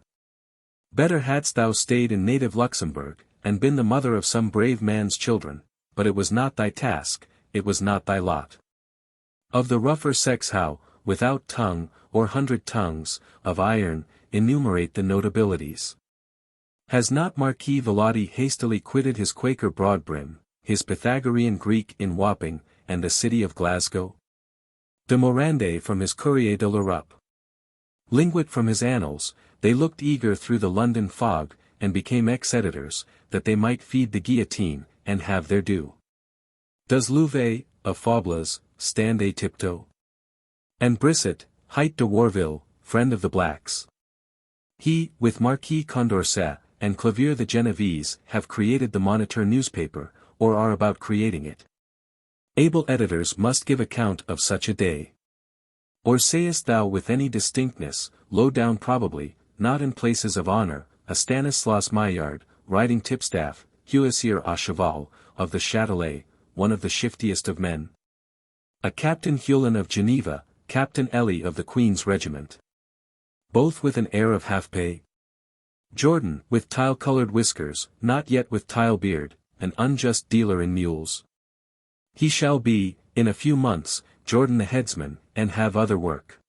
Better hadst thou stayed in native Luxembourg, and been the mother of some brave man's children, but it was not thy task, it was not thy lot. Of the rougher sex how, without tongue, or 100 tongues, of iron, enumerate the notabilities. Has not Marquis Valadi hastily quitted his Quaker broadbrim, his Pythagorean Greek in Wapping, and the city of Glasgow? De Morande from his Courrier de l'Europe. Linguet from his annals, they looked eager through the London fog, and became ex-editors, that they might feed the guillotine, and have their due. Does Louvet, of Fables, stand a tiptoe? And Brisset, hight de Warville, friend of the blacks. He, with Marquis Condorcet, and Clavier the Genevese, have created the Moniteur newspaper, or are about creating it. Able editors must give account of such a day. Or sayest thou with any distinctness, low down probably, not in places of honor, a Stanislas Maillard, riding tipstaff, cuirassier à cheval, of the Châtelet, one of the shiftiest of men. A Captain Hulin of Geneva, Captain Ellie of the Queen's regiment. Both with an air of half-pay. Jordan, with tile-colored whiskers, not yet with tile-beard, an unjust dealer in mules. He shall be, in a few months, Jordan the headsman, and have other work.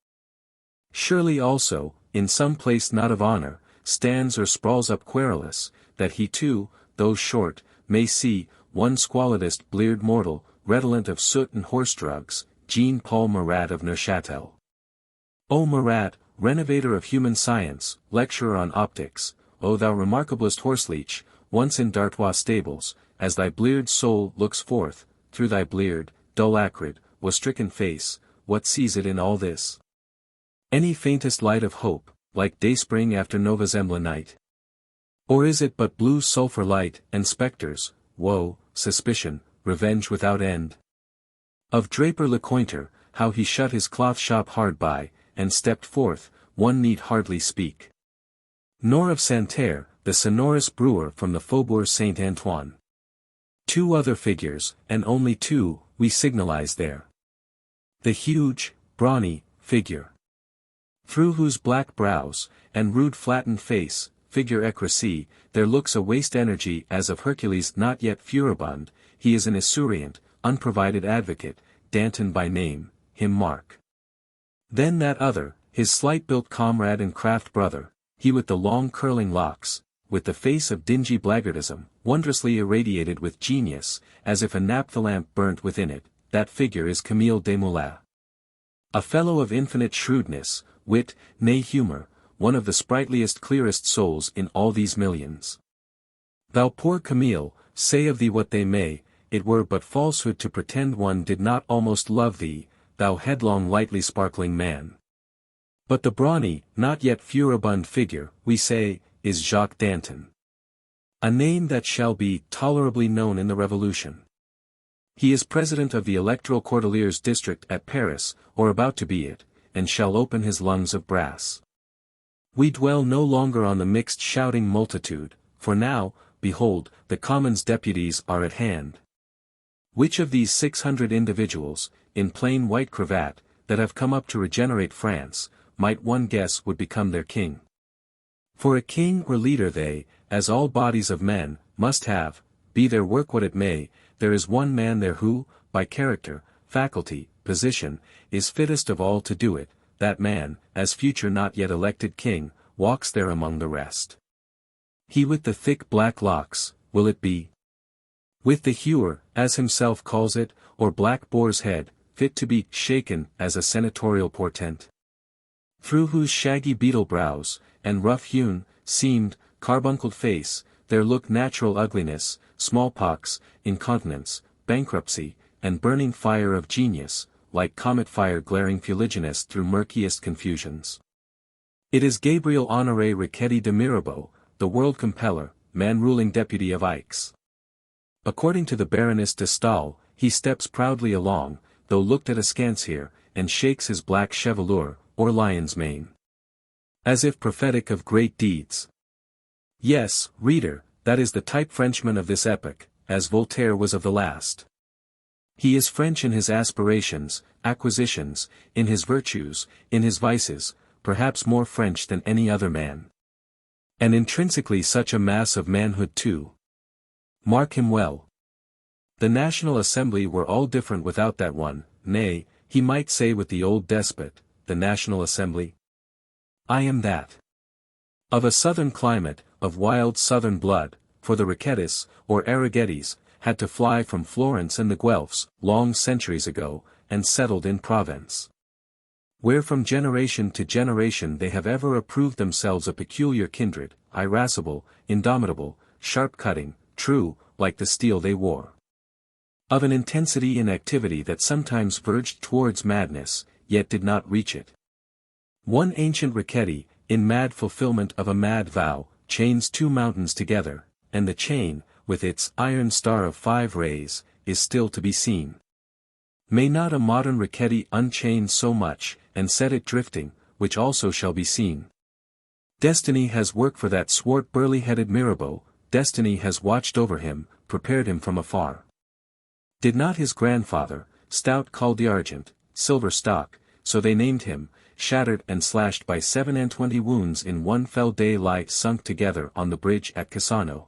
Surely also, in some place not of honor, stands or sprawls up querulous, that he too, though short, may see, one squalidest bleared mortal, redolent of soot and horse drugs, Jean-Paul Marat of Neuchâtel. O Marat, renovator of human science, lecturer on optics, O thou remarkablest horseleech, once in D'Artois stables, as thy bleared soul looks forth, through thy bleared, dull acrid, was-stricken face, what sees it in all this? Any faintest light of hope, like dayspring after November night? Or is it but blue sulphur light, and spectres, woe, suspicion, revenge without end? Of Draper Lecointre, how he shut his cloth shop hard by, and stepped forth, one need hardly speak. Nor of Santerre, the sonorous brewer from the Faubourg Saint-Antoine. Two other figures, and only two, we signalize there. The huge, brawny, figure, through whose black brows, and rude flattened face, figure écrasé, there looks a waste energy as of Hercules not yet furibund, he is an esurient, unprovided advocate, Danton by name, him mark. Then that other, his slight-built comrade and craft brother, he with the long curling locks, with the face of dingy blackguardism, wondrously irradiated with genius, as if a naphtha-lamp burnt within it, that figure is Camille Desmoulins. A fellow of infinite shrewdness, wit, nay humour, one of the sprightliest clearest souls in all these millions. Thou poor Camille, say of thee what they may, it were but falsehood to pretend one did not almost love thee, thou headlong lightly sparkling man. But the brawny, not yet furibund figure, we say, is Jacques Danton. A name that shall be tolerably known in the Revolution. He is president of the Electoral Cordeliers district at Paris, or about to be it, and shall open his lungs of brass. We dwell no longer on the mixed shouting multitude, for now, behold, the Commons deputies are at hand. Which of these 600 individuals, in plain white cravat, that have come up to regenerate France, might one guess would become their king? For a king or leader they, as all bodies of men, must have, be their work what it may, there is one man there who, by character, faculty, position, is fittest of all to do it, that man, as future not yet elected king, walks there among the rest. He with the thick black locks, will it be? With the hewer, as himself calls it, or black boar's head, fit to be shaken as a senatorial portent? Through whose shaggy beetle brows, and rough-hewn, seamed, carbuncled face, there look natural ugliness, smallpox, incontinence, bankruptcy, and burning fire of genius, like comet fire glaring fuliginous through murkiest confusions. It is Gabriel Honoré Riquetti de Mirabeau, the world compeller, man-ruling deputy of Aix. According to the Baroness de Stael, he steps proudly along, though looked at askance here, and shakes his black chevelure, or lion's mane, as if prophetic of great deeds. Yes, reader, that is the type Frenchman of this epoch, as Voltaire was of the last. He is French in his aspirations, acquisitions, in his virtues, in his vices, perhaps more French than any other man. And intrinsically such a mass of manhood too. Mark him well. The National Assembly were all different without that one, nay, he might say with the old despot, the National Assembly. I am that. Of a southern climate, of wild southern blood, for the Riquettis, or Arraghettis, had to fly from Florence and the Guelphs, long centuries ago, and settled in Provence. Where from generation to generation they have ever approved themselves a peculiar kindred, irascible, indomitable, sharp-cutting, true, like the steel they wore. Of an intensity in activity that sometimes verged towards madness, yet did not reach it. One ancient Riquetti, in mad fulfillment of a mad vow, chains two mountains together, and the chain, with its iron star of 5 rays, is still to be seen. May not a modern Riquetti unchain so much, and set it drifting, which also shall be seen? Destiny has worked for that swart burly-headed Mirabeau, destiny has watched over him, prepared him from afar. Did not his grandfather, stout Col d'Argent, silver stock, so they named him, shattered and slashed by 27 wounds in one fell day lie sunk together on the bridge at Cassano?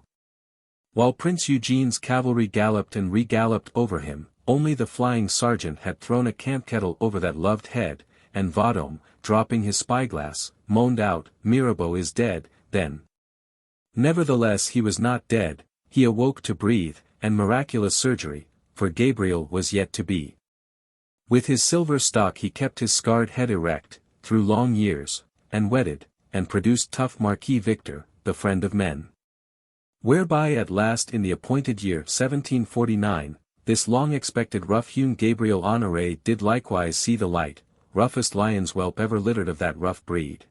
While Prince Eugene's cavalry galloped and re-galloped over him, only the flying sergeant had thrown a camp kettle over that loved head, and Vendôme, dropping his spyglass, moaned out, "Mirabeau is dead, then." Nevertheless he was not dead, he awoke to breathe, and miraculous surgery, for Gabriel was yet to be. With his silver stock he kept his scarred head erect, through long years, and wedded, and produced tough Marquis Victor, the friend of men. Whereby at last in the appointed year 1749, this long-expected rough-hewn Gabriel Honoré did likewise see the light, roughest lion's whelp ever littered of that rough breed.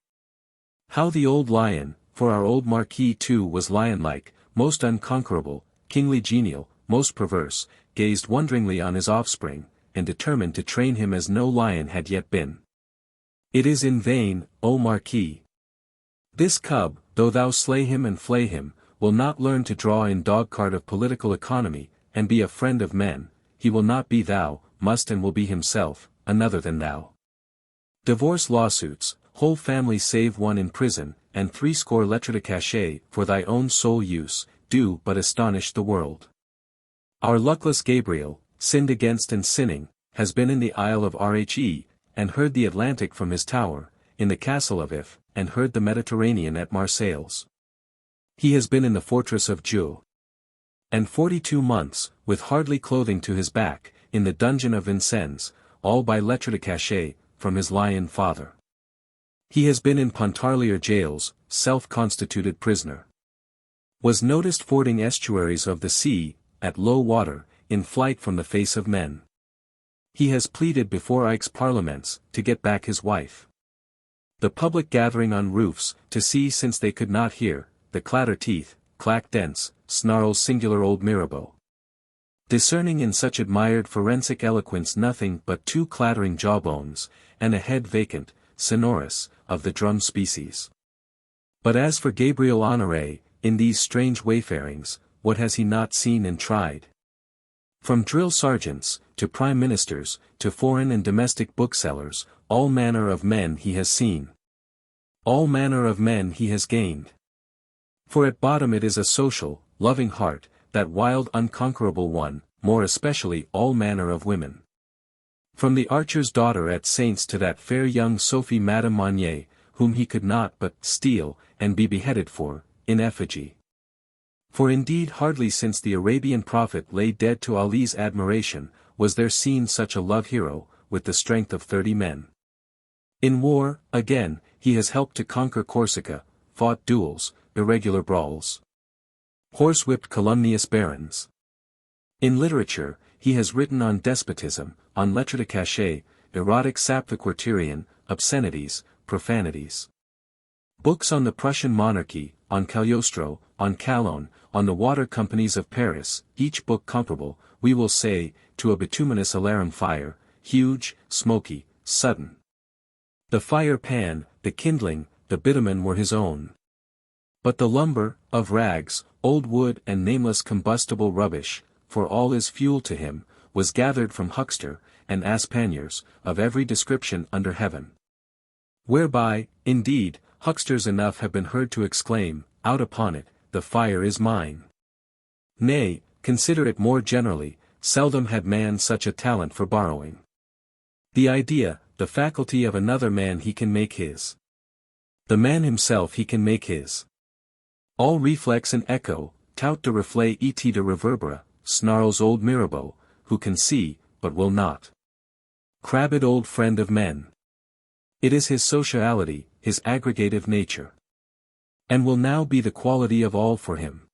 How the old lion, for our old Marquis too was lion-like, most unconquerable, kingly genial, most perverse, gazed wonderingly on his offspring, and determined to train him as no lion had yet been. It is in vain, O Marquis. This cub, though thou slay him and flay him, will not learn to draw in dog-cart of political economy, and be a friend of men. He will not be thou, must and will be himself, another than thou. Divorce lawsuits, whole families save one in prison, and 80 lettres de cachet for thy own sole use, do but astonish the world. Our luckless Gabriel, sinned against and sinning, has been in the Isle of Rhe, and heard the Atlantic from his tower, in the castle of If, and heard the Mediterranean at Marseilles. He has been in the fortress of Joux. And 42 months, with hardly clothing to his back, in the dungeon of Vincennes, all by lettres de cachet, from his lion father. He has been in Pontarlier jails, self-constituted prisoner. Was noticed fording estuaries of the sea, at low water, in flight from the face of men. He has pleaded before Aix parliaments, to get back his wife. The public gathering on roofs, to see since they could not hear, the clatter teeth, clack dents, snarls singular old Mirabeau. Discerning in such admired forensic eloquence nothing but 2 clattering jawbones, and a head vacant, sonorous, of the drum species. But as for Gabriel Honoré, in these strange wayfarings, what has he not seen and tried? From drill sergeants, to prime ministers, to foreign and domestic booksellers, all manner of men he has seen. All manner of men he has gained. For at bottom it is a social, loving heart, that wild unconquerable one, more especially all manner of women. From the archer's daughter at Saints to that fair young Sophie Madame Monnier, whom he could not but steal, and be beheaded for, in effigy. For indeed hardly since the Arabian prophet lay dead to Ali's admiration, was there seen such a love hero, with the strength of 30 men. In war, again, he has helped to conquer Corsica, fought duels, irregular brawls. Horsewhipped calumnious barons. In literature, he has written on despotism, on lettres de cachet, erotic saphiquarterian, obscenities, profanities. Books on the Prussian monarchy, on Cagliostro, on Calonne, on the water companies of Paris, each book comparable, we will say, to a bituminous alarum fire, huge, smoky, sudden. The fire pan, the kindling, the bitumen were his own. But the lumber, of rags, old wood and nameless combustible rubbish, for all is fuel to him, was gathered from huckster, and ass panniers, of every description under heaven. Whereby, indeed, hucksters enough have been heard to exclaim, out upon it, the fire is mine. Nay, consider it more generally, seldom had man such a talent for borrowing. The idea, the faculty of another man he can make his. The man himself he can make his. All reflex and echo, tout de reflet et de reverbera, snarls old Mirabeau, who can see, but will not. Crabbed old friend of men. It is his sociality, his aggregative nature. And will now be the quality of all for him.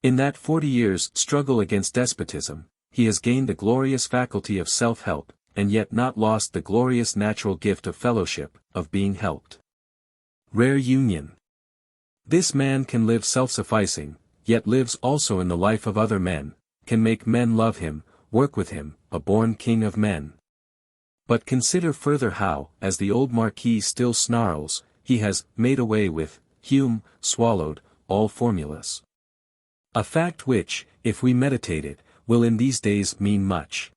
In that 40 years' struggle against despotism, he has gained the glorious faculty of self-help, and yet not lost the glorious natural gift of fellowship, of being helped. Rare union. This man can live self-sufficing, yet lives also in the life of other men, can make men love him, work with him, a born king of men. But consider further how, as the old Marquis still snarls, he has made away with, Hume, swallowed, all formulas. A fact which, if we meditate it, will in these days mean much.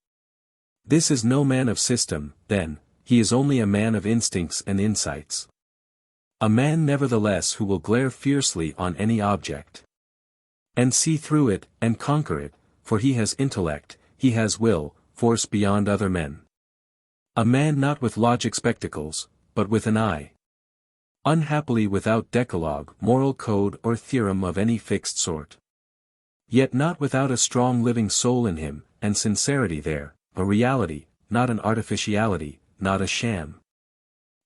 This is no man of system, then, he is only a man of instincts and insights. A man nevertheless who will glare fiercely on any object. And see through it, and conquer it, for he has intellect, he has will, force beyond other men. A man not with logic spectacles, but with an eye. Unhappily without decalogue, moral code or theorem of any fixed sort. Yet not without a strong living soul in him, and sincerity there, a reality, not an artificiality, not a sham.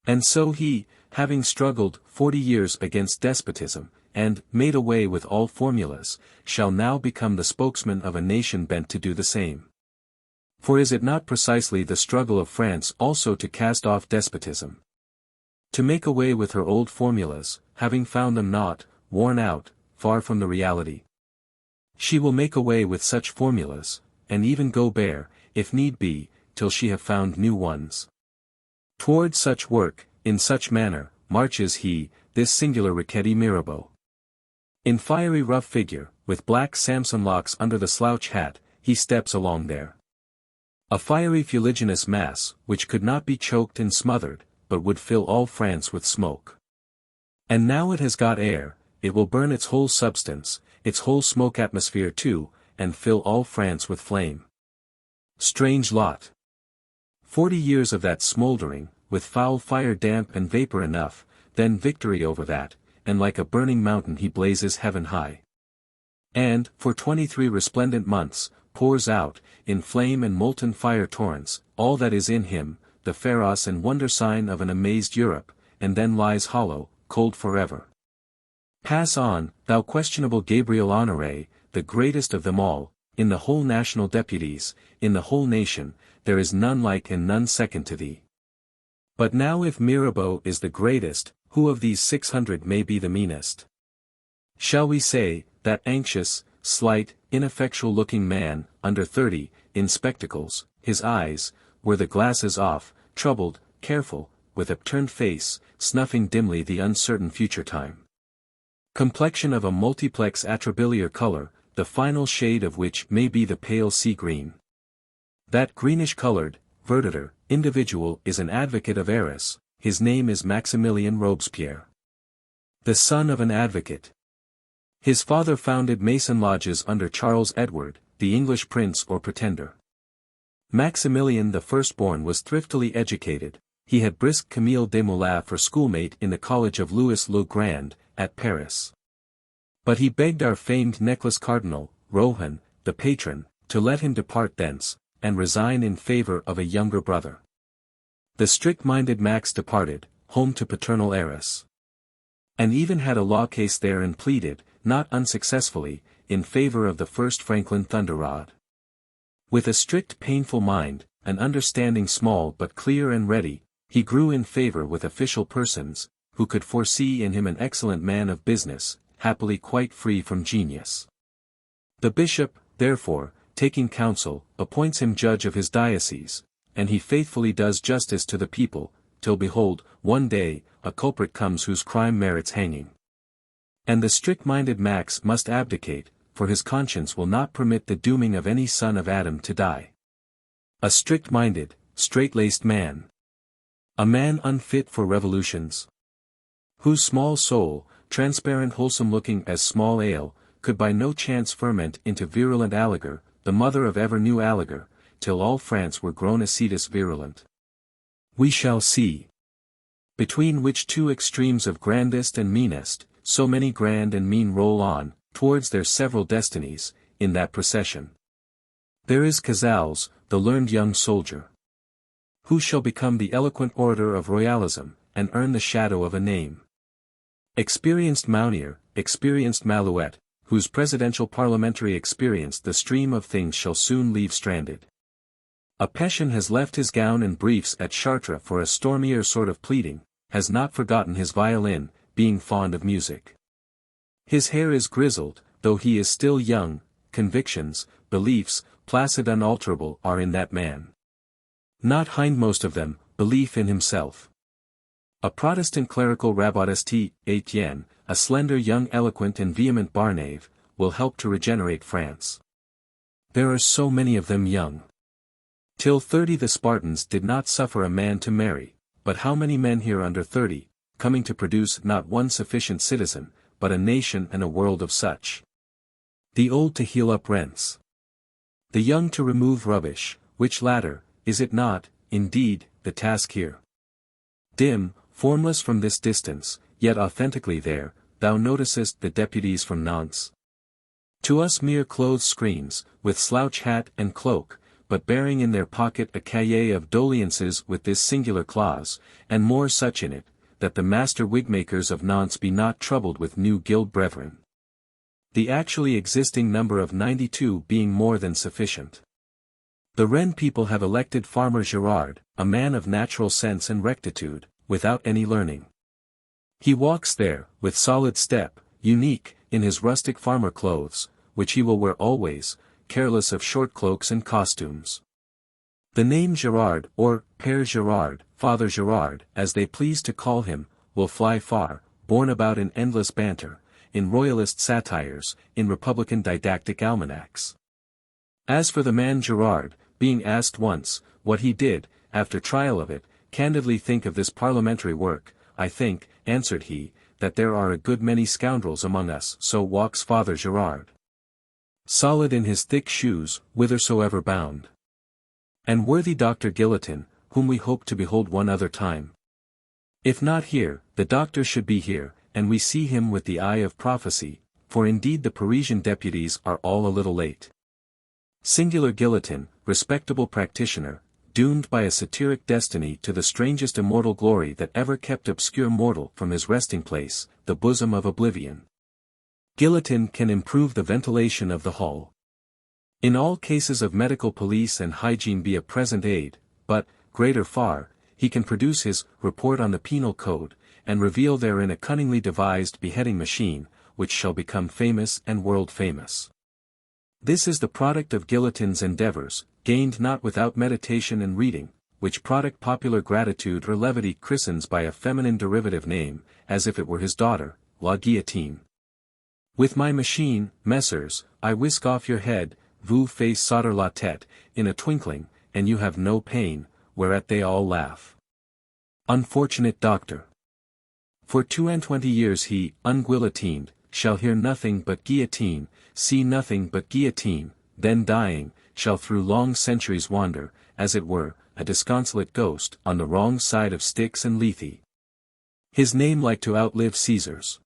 And so he, having struggled 40 years against despotism, and made away with all formulas, shall now become the spokesman of a nation bent to do the same. For is it not precisely the struggle of France also to cast off despotism? To make away with her old formulas, having found them not, worn out, far from the reality. She will make away with such formulas, and even go bare, if need be, till she have found new ones. Toward such work, in such manner, marches he, this singular Riquetti Mirabeau. In fiery rough figure, with black Samson locks under the slouch hat, he steps along there. A fiery fuliginous mass, which could not be choked and smothered, but would fill all France with smoke. And now it has got air, it will burn its whole substance, its whole smoke atmosphere too, and fill all France with flame. Strange lot! 40 years of that smouldering, with foul fire damp and vapor enough, then victory over that, and like a burning mountain he blazes heaven high. And, for 23 resplendent months, pours out, in flame and molten fire torrents, all that is in him, the pharos and wonder sign of an amazed Europe, and then lies hollow, cold forever. Pass on, thou questionable Gabriel Honoré, the greatest of them all, in the whole national deputies, in the whole nation, there is none like and none second to thee. But now if Mirabeau is the greatest, who of these 600 may be the meanest? Shall we say, that anxious, slight, ineffectual-looking man, under 30, in spectacles, his eyes, were the glasses off, troubled, careful, with upturned face, snuffing dimly the uncertain future time. Complexion of a multiplex atrabiliar color, the final shade of which may be the pale sea green. That greenish-colored, verditer, individual is an advocate of Arras, his name is Maximilien Robespierre. The son of an advocate. His father founded Mason lodges under Charles Edward, the English prince or pretender. Maximilien the firstborn was thriftily educated, he had brisk Camille Desmoulins for schoolmate in the college of Louis le Grand, at Paris. But he begged our famed necklace cardinal, Rohan, the patron, to let him depart thence, and resign in favor of a younger brother. The strict-minded Max departed, home to paternal Arras. And even had a law case there and pleaded, not unsuccessfully, in favor of the first Franklin Thunderrod. With a strict painful mind, an understanding small but clear and ready, he grew in favor with official persons, who could foresee in him an excellent man of business, happily quite free from genius. The bishop, therefore, taking counsel, appoints him judge of his diocese, and he faithfully does justice to the people, till behold, one day, a culprit comes whose crime merits hanging. And the strict-minded Max must abdicate, for his conscience will not permit the dooming of any son of Adam to die. A strict-minded, straight-laced man. A man unfit for revolutions. Whose small soul, transparent wholesome-looking as small ale, could by no chance ferment into virulent aligar, the mother of ever new aligar, till all France were grown acetus virulent. We shall see. Between which two extremes of grandest and meanest, so many grand and mean roll on, towards their several destinies, in that procession. There is Cazals, the learned young soldier. Who shall become the eloquent orator of royalism, and earn the shadow of a name. Experienced Mounier, experienced Malouet, whose presidential parliamentary experience the stream of things shall soon leave stranded. A Peshin has left his gown and briefs at Chartres for a stormier sort of pleading, has not forgotten his violin, being fond of music. His hair is grizzled, though he is still young, convictions, beliefs, placid unalterable are in that man. Not hindmost of them, belief in himself. A Protestant clerical Rabotiste, Etienne, a slender young eloquent and vehement Barnave, will help to regenerate France. There are so many of them young. Till 30 the Spartans did not suffer a man to marry, but how many men here under 30, coming to produce not one sufficient citizen, but a nation and a world of such. The old to heal up rents. The young to remove rubbish, which latter, is it not, indeed, the task here? Dim, Formless from this distance, yet authentically there, thou noticest the deputies from Nantes. To us mere clothes screens, with slouch hat and cloak, but bearing in their pocket a cahier of doléances with this singular clause, and more such in it, that the master wigmakers of Nantes be not troubled with new guild brethren. The actually existing number of 92 being more than sufficient. The Rennes people have elected Farmer Girard, a man of natural sense and rectitude, without any learning. He walks there, with solid step, unique, in his rustic farmer clothes, which he will wear always, careless of short cloaks and costumes. The name Girard, or Père Girard, Father Girard, as they please to call him, will fly far, borne about in endless banter, in royalist satires, in republican didactic almanacs. As for the man Girard, being asked once, what he did, after trial of it, candidly think of this parliamentary work, I think, answered he, that there are a good many scoundrels among us. So walks Father Girard. Solid in his thick shoes, whithersoever bound. And worthy Dr. Guillotin, whom we hope to behold one other time. If not here, the doctor should be here, and we see him with the eye of prophecy, for indeed the Parisian deputies are all a little late. Singular Guillotin, respectable practitioner, doomed by a satiric destiny to the strangest immortal glory that ever kept obscure mortal from his resting place, the bosom of oblivion. Guillotin can improve the ventilation of the hull. In all cases of medical police and hygiene be a present aid, but, greater far, he can produce his report on the penal code, and reveal therein a cunningly devised beheading machine, which shall become famous and world famous. This is the product of Guillotin's endeavors, gained not without meditation and reading, which product popular gratitude or levity christens by a feminine derivative name, as if it were his daughter, La Guillotine. With my machine, messers, I whisk off your head, vous fais sauter la tête, in a twinkling, and you have no pain, whereat they all laugh. Unfortunate doctor! For 22 years he, unguillotined, shall hear nothing but guillotine, see nothing but guillotine, then dying, shall through long centuries wander, as it were, a disconsolate ghost, on the wrong side of Styx and Lethe. His name like to outlive Caesar's.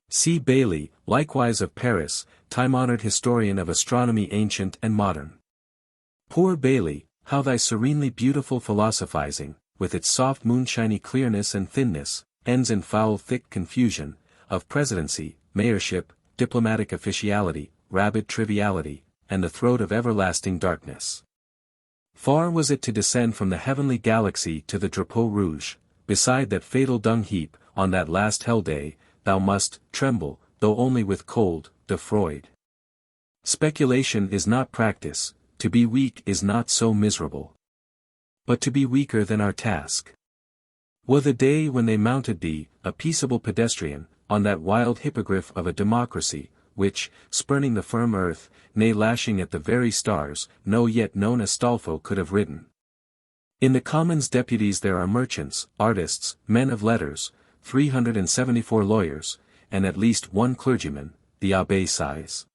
C. Bailly, likewise of Paris, time-honored historian of astronomy ancient and modern. Poor Bailly, how thy serenely beautiful philosophizing, with its soft moonshiny clearness and thinness, ends in foul thick confusion, of presidency, mayorship, diplomatic officiality, rabid triviality, and the throat of everlasting darkness. Far was it to descend from the heavenly galaxy to the drapeau rouge, beside that fatal dung heap, on that last hell day, thou must tremble, though only with cold, de Freud. Speculation is not practice, to be weak is not so miserable. But to be weaker than our task. Woe the day when they mounted thee, a peaceable pedestrian, on that wild hippogriff of a democracy, which, spurning the firm earth, nay lashing at the very stars, no yet known Astolfo could have ridden. In the Commons deputies there are merchants, artists, men of letters, 374 lawyers, and at least one clergyman, the Abbé sighs.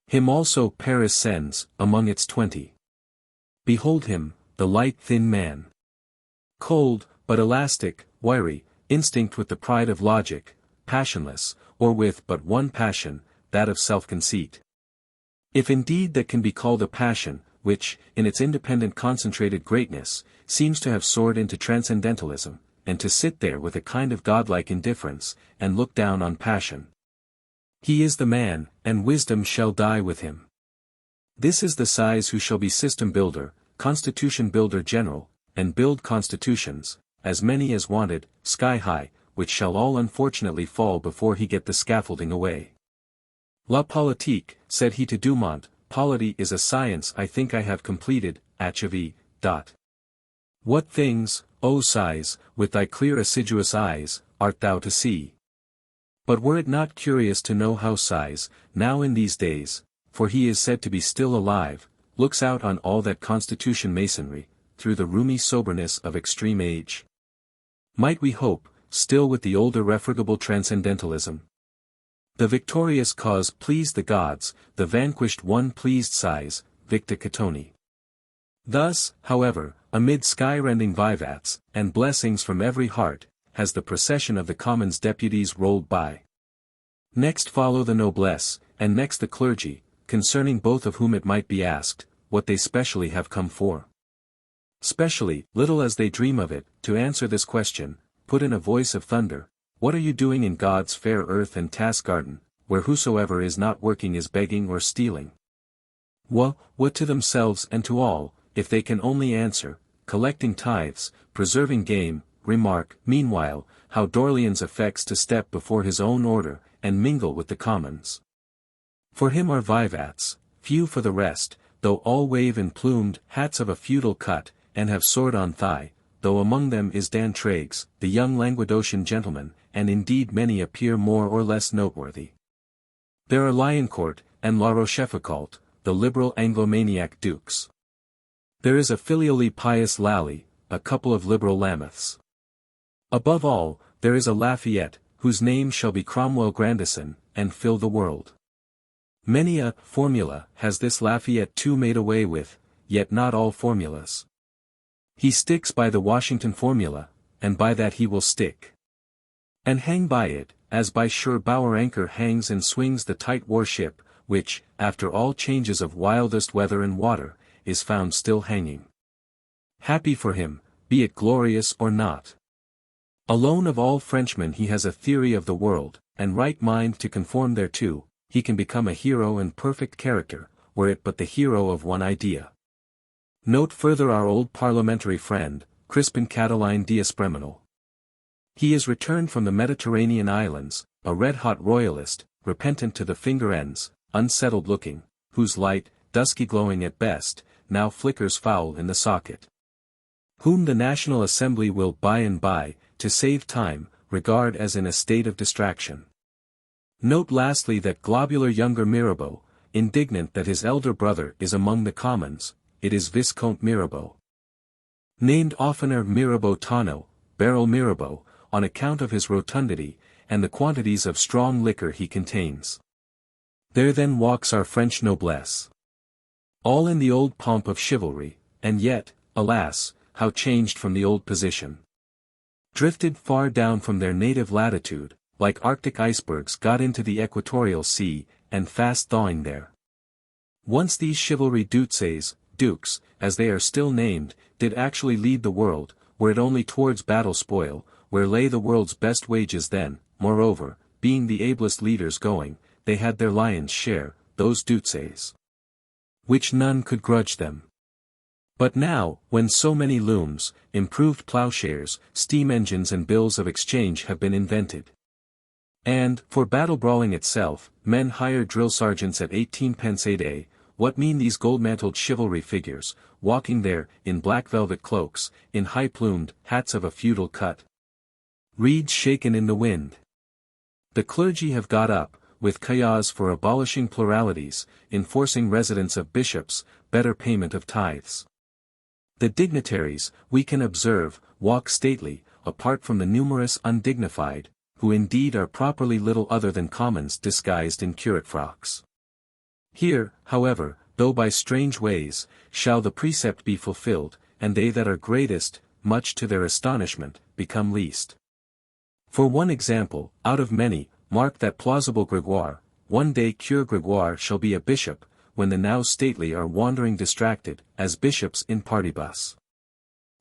Him also Paris sends, among its 20. Behold him, the light thin man. Cold, but elastic, wiry, instinct with the pride of logic, passionless, or with but one passion, that of self-conceit. If indeed that can be called a passion, which, in its independent concentrated greatness, seems to have soared into transcendentalism, and to sit there with a kind of godlike indifference, and look down on passion. He is the man, and wisdom shall die with him. This is the size who shall be system builder, constitution builder general, and build constitutions, as many as wanted, sky high, which shall all unfortunately fall before he get the scaffolding away. La politique, said he to Dumont, polity is a science I think I have completed, achevé. What things, O sighs, with thy clear assiduous eyes, art thou to see? But were it not curious to know how sighs, now in these days, for he is said to be still alive, looks out on all that constitution masonry, through the roomy soberness of extreme age? Might we hope, still with the old irrefragable transcendentalism? The victorious cause pleased the gods, the vanquished one pleased sighs, victa catoni. Thus, however, amid sky-rending vivats, and blessings from every heart, has the procession of the Commons deputies rolled by. Next follow the noblesse, and next the clergy, concerning both of whom it might be asked, what they specially have come for. Specially, little as they dream of it, to answer this question, put in a voice of thunder, what are you doing in God's fair earth and task garden, where whosoever is not working is begging or stealing? What to themselves and to all, if they can only answer, collecting tithes, preserving game, remark, meanwhile, how D'Orleans affects to step before his own order, and mingle with the commons. For him are vivats, few for the rest, though all wave in plumed hats of a feudal cut, and have sword on thigh, though among them is D'Entraigues, the young Languedocian gentleman, and indeed many appear more or less noteworthy. There are Lioncourt, and La Rochefoucault, the liberal Anglomaniac dukes. There is a filially pious Lally, a couple of liberal Lameths. Above all, there is a Lafayette, whose name shall be Cromwell Grandison, and fill the world. Many a formula has this Lafayette too made away with, yet not all formulas. He sticks by the Washington formula, and by that he will stick. And hang by it, as by sure Bower anchor hangs and swings the tight warship, which, after all changes of wildest weather and water, is found still hanging. Happy for him, be it glorious or not. Alone of all Frenchmen he has a theory of the world, and right mind to conform thereto, he can become a hero and perfect character, were it but the hero of one idea. Note further our old parliamentary friend, Crispin Catiline D'Espreminal. He is returned from the Mediterranean islands, a red-hot royalist, repentant to the finger ends, unsettled looking, whose light, dusky glowing at best, now flickers foul in the socket. Whom the National Assembly will by and by, to save time, regard as in a state of distraction. Note lastly that globular younger Mirabeau, indignant that his elder brother is among the commons, it is Viscount Mirabeau. Named oftener Mirabeau Tonneau, Barrel Mirabeau, on account of his rotundity, and the quantities of strong liquor he contains. There then walks our French noblesse. All in the old pomp of chivalry, and yet, alas, how changed from the old position. Drifted far down from their native latitude, like Arctic icebergs got into the equatorial sea, and fast thawing there. Once these chivalry dukes, as they are still named, did actually lead the world, were it only towards battle spoil, where lay the world's best wages then, moreover, being the ablest leaders going, they had their lion's share, those dukes, which none could grudge them. But now, when so many looms, improved ploughshares, steam engines and bills of exchange have been invented, and, for battle brawling itself, men hire drill sergeants at 18 pence a day, what mean these gold-mantled chivalry figures, walking there, in black velvet cloaks, in high-plumed hats of a feudal cut? Reeds shaken in the wind. The clergy have got up, with caillas for abolishing pluralities, enforcing residence of bishops, better payment of tithes. The dignitaries, we can observe, walk stately, apart from the numerous undignified, who indeed are properly little other than commons disguised in curate frocks. Here, however, though by strange ways, shall the precept be fulfilled, and they that are greatest, much to their astonishment, become least. For one example, out of many, mark that plausible Gregoire, one day Cure Gregoire shall be a bishop, when the now stately are wandering distracted, as bishops in partibus.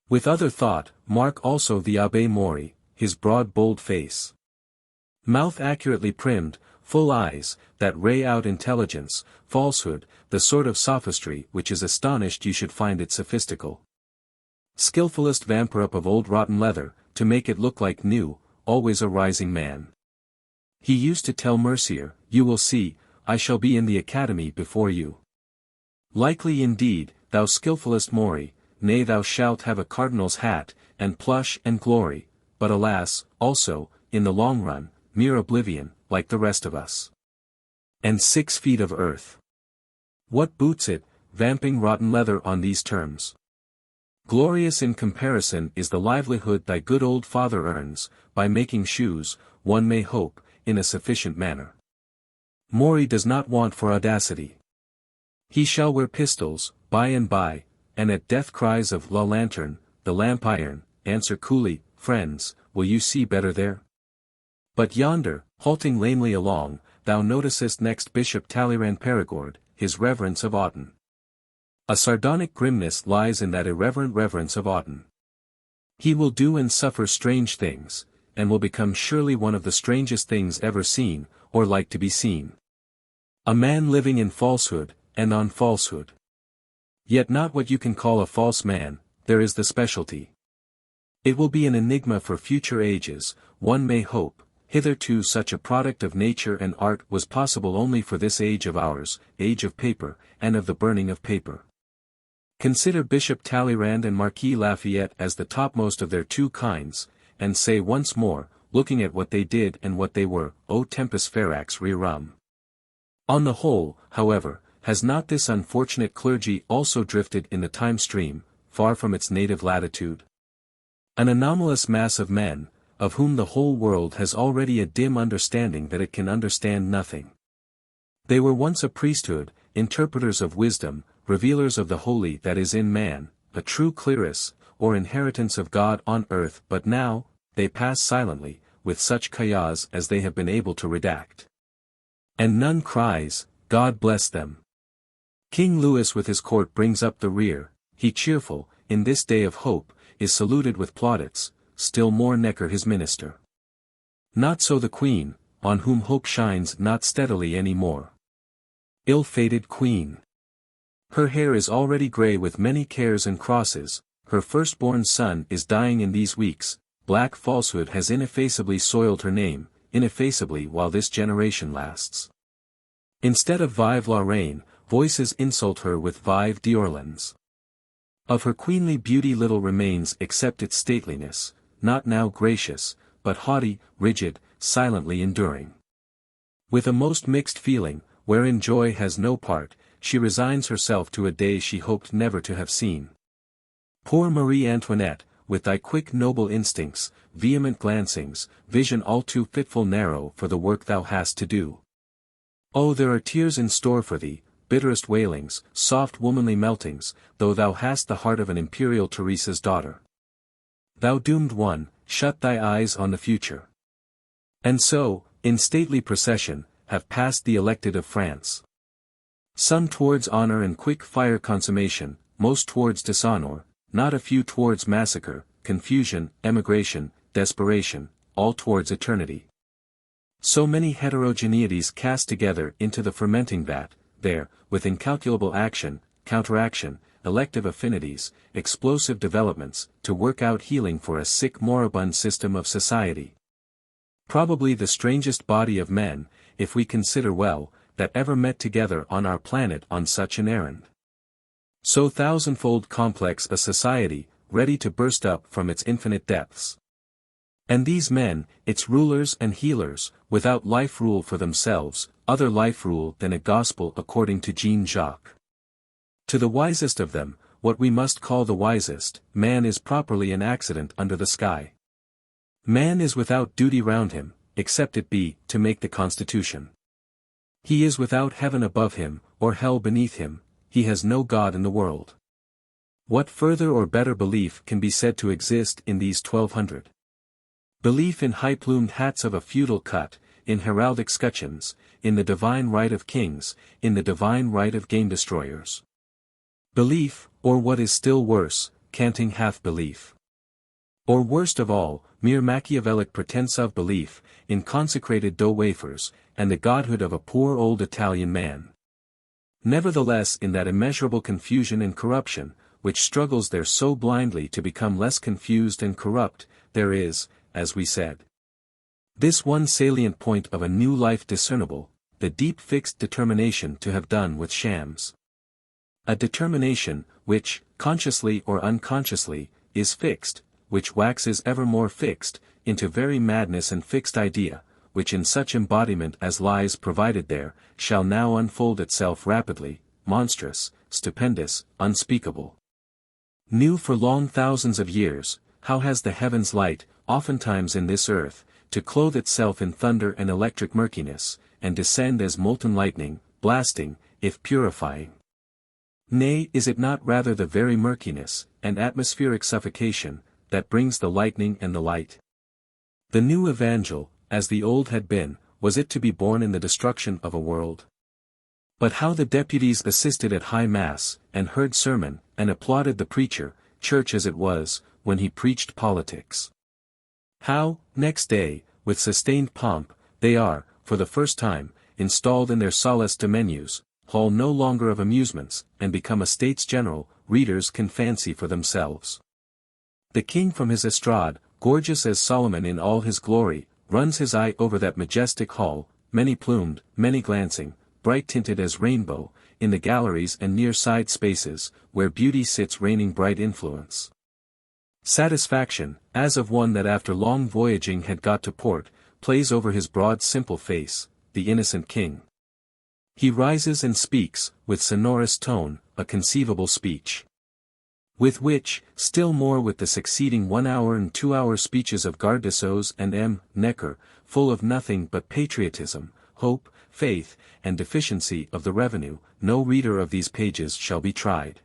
With other thought, mark also the Abbé Maury, his broad bold face. Mouth accurately primmed, full eyes, that ray out intelligence, falsehood, the sort of sophistry which is astonished you should find it sophistical. Skilfullest vampire up of old rotten leather, to make it look like new, always a rising man. He used to tell Mercier, you will see, I shall be in the academy before you. Likely indeed, thou skilfullest Maury, nay thou shalt have a cardinal's hat, and plush and glory, but alas, also, in the long run, mere oblivion, like the rest of us. And 6 feet of earth. What boots it, vamping rotten leather on these terms? Glorious in comparison is the livelihood thy good old father earns, by making shoes, one may hope, in a sufficient manner. Maury does not want for audacity. He shall wear pistols, by and by, and at death cries of La Lanterne, the lamp iron, answer coolly, friends, will you see better there? But yonder, halting lamely along, thou noticest next Bishop Talleyrand Perigord, his reverence of Auden. A sardonic grimness lies in that irreverent reverence of Auden. He will do and suffer strange things, and will become surely one of the strangest things ever seen, or like to be seen. A man living in falsehood, and on falsehood. Yet not what you can call a false man, there is the specialty. It will be an enigma for future ages, one may hope. Hitherto such a product of nature and art was possible only for this age of ours, age of paper, and of the burning of paper. Consider Bishop Talleyrand and Marquis Lafayette as the topmost of their two kinds, and say once more, looking at what they did and what they were, O tempus ferax rerum. On the whole, however, has not this unfortunate clergy also drifted in the time stream, far from its native latitude? An anomalous mass of men, of whom the whole world has already a dim understanding that it can understand nothing. They were once a priesthood, interpreters of wisdom, revealers of the holy that is in man, a true clearess, or inheritance of God on earth, but now, they pass silently, with such kayas as they have been able to redact. And none cries, God bless them. King Louis with his court brings up the rear, he cheerful, in this day of hope, is saluted with plaudits, still more Necker his minister. Not so the Queen, on whom hope shines not steadily any more. Ill-fated Queen. Her hair is already grey with many cares and crosses, her firstborn son is dying in these weeks, black falsehood has ineffaceably soiled her name, ineffaceably while this generation lasts. Instead of Vive la Reine, voices insult her with Vive d'Orleans. Of her queenly beauty little remains except its stateliness, not now gracious, but haughty, rigid, silently enduring. With a most mixed feeling, wherein joy has no part, she resigns herself to a day she hoped never to have seen. Poor Marie Antoinette, with thy quick noble instincts, vehement glancings, vision all too fitful narrow for the work thou hast to do. Oh, there are tears in store for thee, bitterest wailings, soft womanly meltings, though thou hast the heart of an imperial Teresa's daughter. Thou doomed one, shut thy eyes on the future. And so, in stately procession, have passed the elected of France. Some towards honor and quick fire consummation, most towards dishonor, not a few towards massacre, confusion, emigration, desperation, all towards eternity. So many heterogeneities cast together into the fermenting vat, there, with incalculable action, counteraction, elective affinities, explosive developments, to work out healing for a sick moribund system of society. Probably the strangest body of men, if we consider well, that ever met together on our planet on such an errand. So thousandfold complex a society, ready to burst up from its infinite depths. And these men, its rulers and healers, without life rule for themselves, other life rule than a gospel according to Jean-Jacques. To the wisest of them, what we must call the wisest, man is properly an accident under the sky. Man is without duty round him, except it be, to make the constitution. He is without heaven above him, or hell beneath him, he has no God in the world. What further or better belief can be said to exist in these 1200? Belief in high-plumed hats of a feudal cut, in heraldic scutcheons, in the divine right of kings, in the divine right of game-destroyers. Belief, or what is still worse, canting half-belief. Or worst of all, mere Machiavellic pretense of belief, in consecrated dough wafers, and the godhood of a poor old Italian man. Nevertheless in that immeasurable confusion and corruption, which struggles there so blindly to become less confused and corrupt, there is, as we said, this one salient point of a new life discernible, the deep fixed determination to have done with shams. A determination, which, consciously or unconsciously, is fixed, which waxes ever more fixed, into very madness and fixed idea, which in such embodiment as lies provided there, shall now unfold itself rapidly, monstrous, stupendous, unspeakable. New for long thousands of years, how has the heaven's light, oftentimes in this earth, to clothe itself in thunder and electric murkiness, and descend as molten lightning, blasting, if purifying. Nay, is it not rather the very murkiness, and atmospheric suffocation, that brings the lightning and the light. The new evangel, as the old had been, was it to be born in the destruction of a world? But how the deputies assisted at high mass, and heard sermon, and applauded the preacher, church as it was, when he preached politics. How, next day, with sustained pomp, they are, for the first time, installed in their solace de menus, hall no longer of amusements, and become a States General, readers can fancy for themselves. The king from his estrade, gorgeous as Solomon in all his glory, runs his eye over that majestic hall, many-plumed, many-glancing, bright-tinted as rainbow, in the galleries and near side spaces, where beauty sits raining bright influence. Satisfaction, as of one that after long voyaging had got to port, plays over his broad simple face, the innocent king. He rises and speaks, with sonorous tone, a conceivable speech. With which, still more with the succeeding 1 hour and 2 hour speeches of Gardessos and M. Necker, full of nothing but patriotism, hope, faith, and deficiency of the revenue, no reader of these pages shall be tried.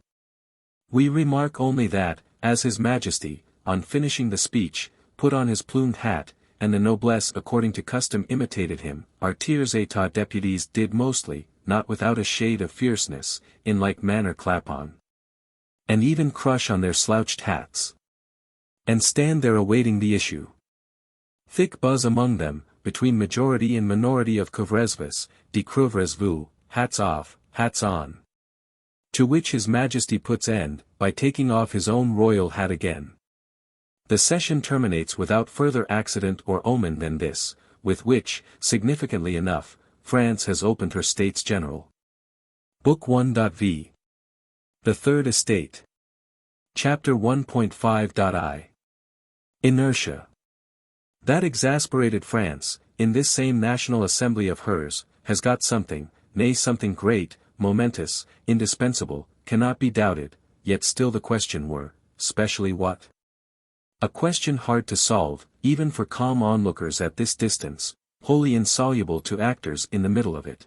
We remark only that, as His Majesty, on finishing the speech, put on his plumed hat, and the noblesse according to custom imitated him, our tiers état deputies did mostly, not without a shade of fierceness, in like manner clap on, and even crush on their slouched hats, and stand there awaiting the issue. Thick buzz among them, between majority and minority of couvrez-vous, decouvrez-vous, hats off, hats on. To which His Majesty puts end, by taking off his own royal hat again. The session terminates without further accident or omen than this, with which, significantly enough, France has opened her States General. Book 1.v. The Third Estate. Chapter 1.5.I. Inertia. That exasperated France, in this same National Assembly of hers, has got something, nay something great, momentous, indispensable, cannot be doubted, yet still the question were, specially what? A question hard to solve, even for calm onlookers at this distance, wholly insoluble to actors in the middle of it.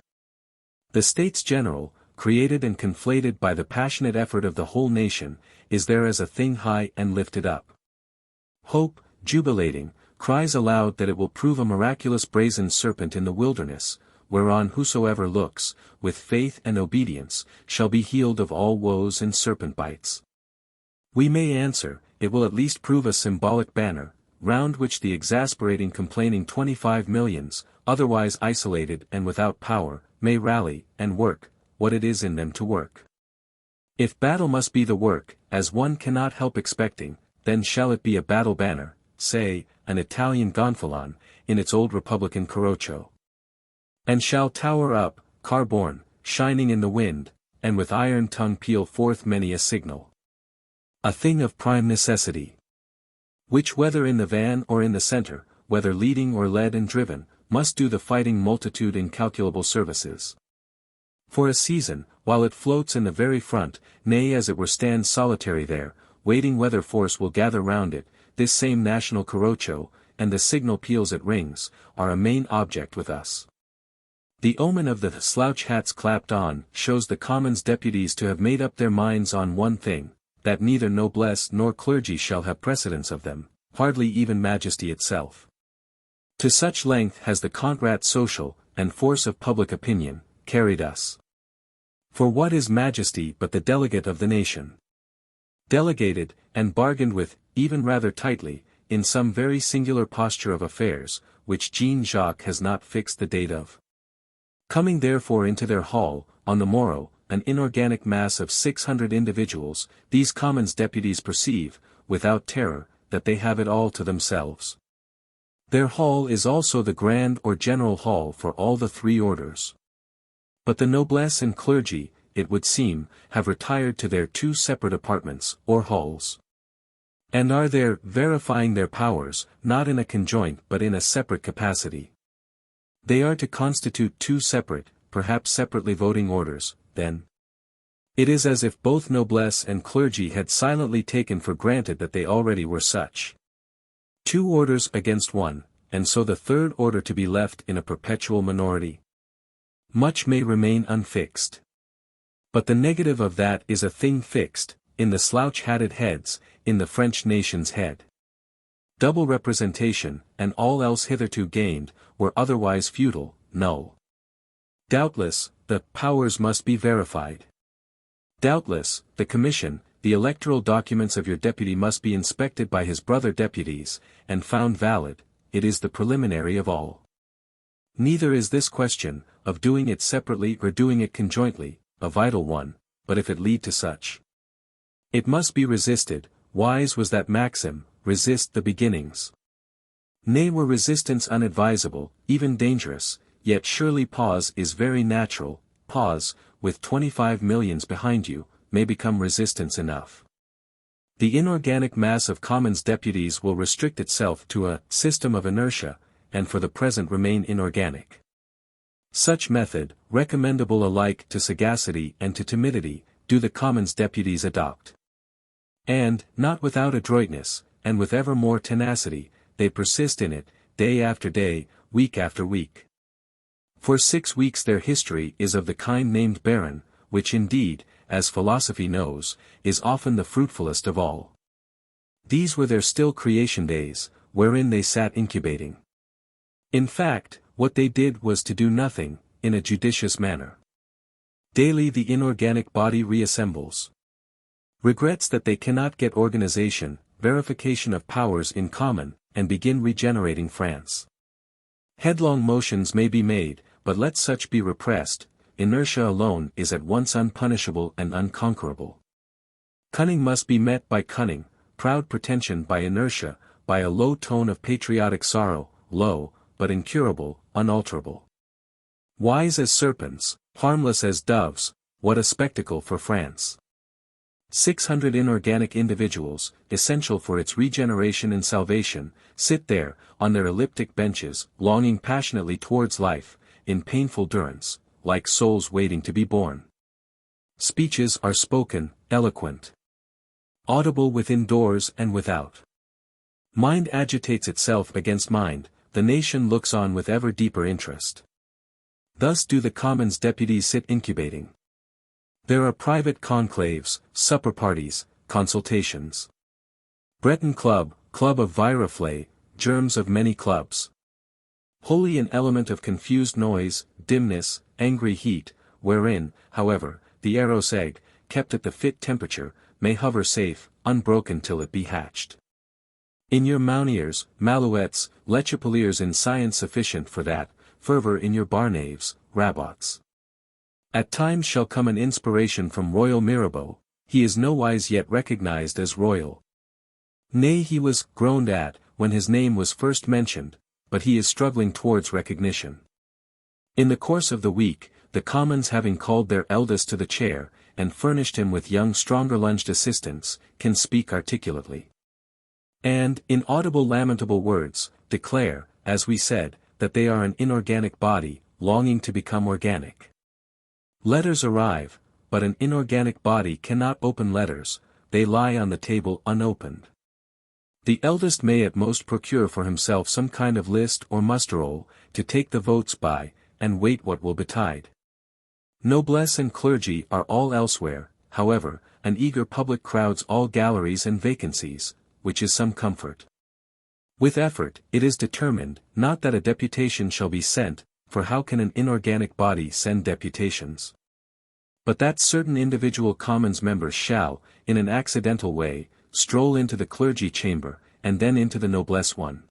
The States General, created and conflated by the passionate effort of the whole nation, is there as a thing high and lifted up. Hope, jubilating, cries aloud that it will prove a miraculous brazen serpent in the wilderness, whereon whosoever looks, with faith and obedience, shall be healed of all woes and serpent bites. We may answer, it will at least prove a symbolic banner, round which the exasperating complaining 25 millions, otherwise isolated and without power, may rally, and work, what it is in them to work. If battle must be the work, as one cannot help expecting, then shall it be a battle banner, say, an Italian gonfalon, in its old republican Carroccio. And shall tower up, car-borne, shining in the wind, and with iron tongue peal forth many a signal. A thing of prime necessity. Which whether in the van or in the centre, whether leading or led and driven, must do the fighting multitude incalculable services. For a season, while it floats in the very front, nay as it were stands solitary there, waiting whether force will gather round it, this same national Carroccio, and the signal peals it rings, are a main object with us. The omen of the slouch hats clapped on shows the Commons deputies to have made up their minds on one thing, that neither noblesse nor clergy shall have precedence of them, hardly even majesty itself. To such length has the contrat social, and force of public opinion, carried us. For what is majesty but the delegate of the nation? Delegated, and bargained with, even rather tightly, in some very singular posture of affairs, which Jean-Jacques has not fixed the date of. Coming therefore into their hall, on the morrow, an inorganic mass of 600 individuals, these Commons deputies perceive, without terror, that they have it all to themselves. Their hall is also the grand or general hall for all the three orders. But the noblesse and clergy, it would seem, have retired to their two separate apartments, or halls. And are there, verifying their powers, not in a conjoint but in a separate capacity. They are to constitute two separate, perhaps separately voting orders, then. It is as if both noblesse and clergy had silently taken for granted that they already were such. Two orders against one, and so the third order to be left in a perpetual minority. Much may remain unfixed. But the negative of that is a thing fixed, in the slouch-hatted heads, in the French nation's head. Double representation, and all else hitherto gained, were otherwise futile, null. Doubtless, the powers must be verified. Doubtless, the commission, the electoral documents of your deputy must be inspected by his brother deputies, and found valid. It is the preliminary of all. Neither is this question, of doing it separately or doing it conjointly, a vital one, but if it lead to such, it must be resisted. Wise was that maxim, resist the beginnings. Nay, were resistance unadvisable, even dangerous, yet surely pause is very natural. Pause, with 25 millions behind you, may become resistance enough. The inorganic mass of Commons deputies will restrict itself to a system of inertia, and for the present remain inorganic. Such method, recommendable alike to sagacity and to timidity, do the Commons deputies adopt. And, not without adroitness, and with ever more tenacity, they persist in it, day after day, week after week. For 6 weeks their history is of the kind named barren, which indeed, as philosophy knows, is often the fruitfulest of all. These were their still creation days, wherein they sat incubating. In fact, what they did was to do nothing, in a judicious manner. Daily the inorganic body reassembles. Regrets that they cannot get organization, verification of powers in common, and begin regenerating France. Headlong motions may be made, but let such be repressed. Inertia alone is at once unpunishable and unconquerable. Cunning must be met by cunning, proud pretension by inertia, by a low tone of patriotic sorrow, low, but incurable, unalterable. Wise as serpents, harmless as doves, what a spectacle for France. 600 inorganic individuals, essential for its regeneration and salvation, sit there, on their elliptic benches, longing passionately towards life, in painful durance, like souls waiting to be born. Speeches are spoken, eloquent, audible within doors and without. Mind agitates itself against mind, the nation looks on with ever deeper interest. Thus do the Commons deputies sit incubating. There are private conclaves, supper parties, consultations. Breton Club, Club of Viroflay, germs of many clubs. Wholly an element of confused noise, dimness, angry heat, wherein, however, the arrow's egg, kept at the fit temperature, may hover safe, unbroken till it be hatched. In your Mouniers, Malouettes, Lechapeliers in science sufficient for that, fervor in your Barnaves, Rabots. At times shall come an inspiration from royal Mirabeau, he is nowise yet recognized as royal. Nay, he was groaned at, when his name was first mentioned, but he is struggling towards recognition. In the course of the week, the Commons having called their eldest to the chair, and furnished him with young stronger-lunged assistants, can speak articulately. And, in audible lamentable words, declare, as we said, that they are an inorganic body, longing to become organic. Letters arrive, but an inorganic body cannot open letters, they lie on the table unopened. The eldest may at most procure for himself some kind of list or muster roll, to take the votes by, and wait what will betide. Noblesse and clergy are all elsewhere, however, an eager public crowds all galleries and vacancies, which is some comfort. With effort, it is determined, not that a deputation shall be sent, for how can an inorganic body send deputations? But that certain individual Commons members shall, in an accidental way, stroll into the clergy chamber, and then into the noblesse one.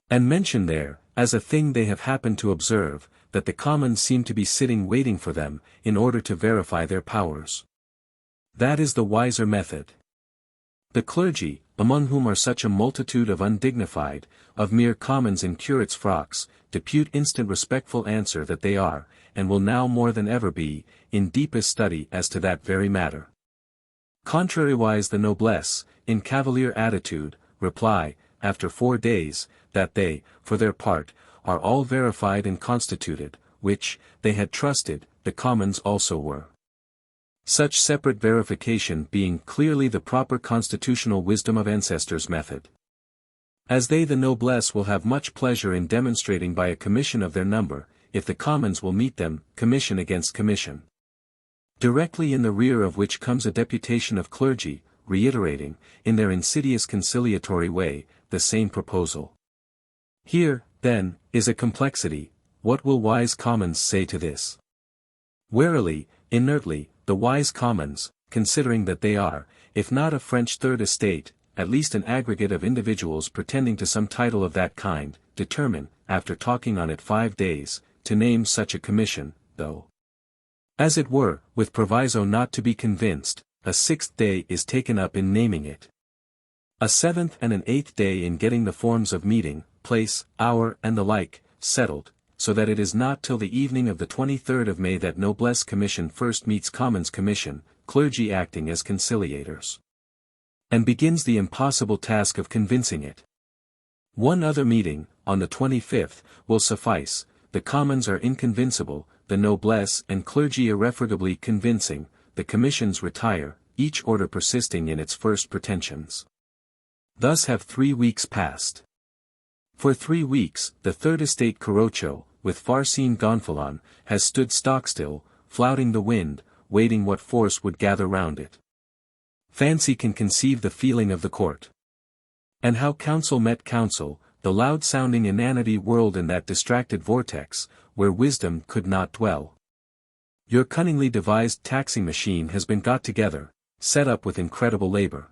And mention there, as a thing they have happened to observe, that the Commons seem to be sitting waiting for them, in order to verify their powers. That is the wiser method. The clergy, among whom are such a multitude of undignified, of mere commons in curates' frocks, depute instant respectful answer that they are, and will now more than ever be, in deepest study as to that very matter. Contrariwise the noblesse, in cavalier attitude, reply, after 4 days, that they, for their part, are all verified and constituted, which, they had trusted, the Commons also were. Such separate verification being clearly the proper constitutional wisdom of ancestors' method. As they the noblesse will have much pleasure in demonstrating by a commission of their number, if the Commons will meet them, commission against commission. Directly in the rear of which comes a deputation of clergy, reiterating, in their insidious conciliatory way, the same proposal. Here, then, is a complexity. What will wise commons say to this? Warily, inertly, the wise commons, considering that they are, if not a French third estate, at least an aggregate of individuals pretending to some title of that kind, determine, after talking on it 5 days, to name such a commission, though, as it were, with proviso not to be convinced, a 6th day is taken up in naming it. A 7th and an 8th day in getting the forms of meeting, place, hour and the like, settled, so that it is not till the evening of the 23rd of May that Noblesse Commission first meets Commons Commission, clergy acting as conciliators, and begins the impossible task of convincing it. One other meeting, on the 25th, will suffice. The Commons are inconvincible, the noblesse and clergy irrefragably convincing, the commissions retire, each order persisting in its first pretensions. Thus have 3 weeks passed. For 3 weeks, the third estate Corocho, with Farcine Gonfalon, has stood stock-still, flouting the wind, waiting what force would gather round it. Fancy can conceive the feeling of the court. And how counsel met counsel, the loud-sounding inanity whirled in that distracted vortex, where wisdom could not dwell. Your cunningly devised taxing machine has been got together, set up with incredible labor,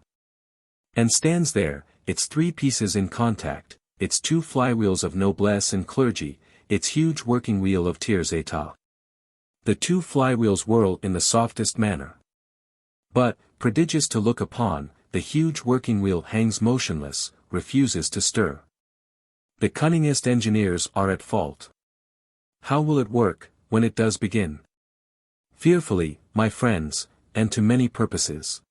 and stands there, its 3 pieces in contact, its 2 flywheels of noblesse and clergy, its huge working wheel of tiers état. The 2 flywheels whirl in the softest manner. But, prodigious to look upon, the huge working wheel hangs motionless, refuses to stir. The cunningest engineers are at fault. How will it work, when it does begin? Fearfully, my friends, and to many purposes.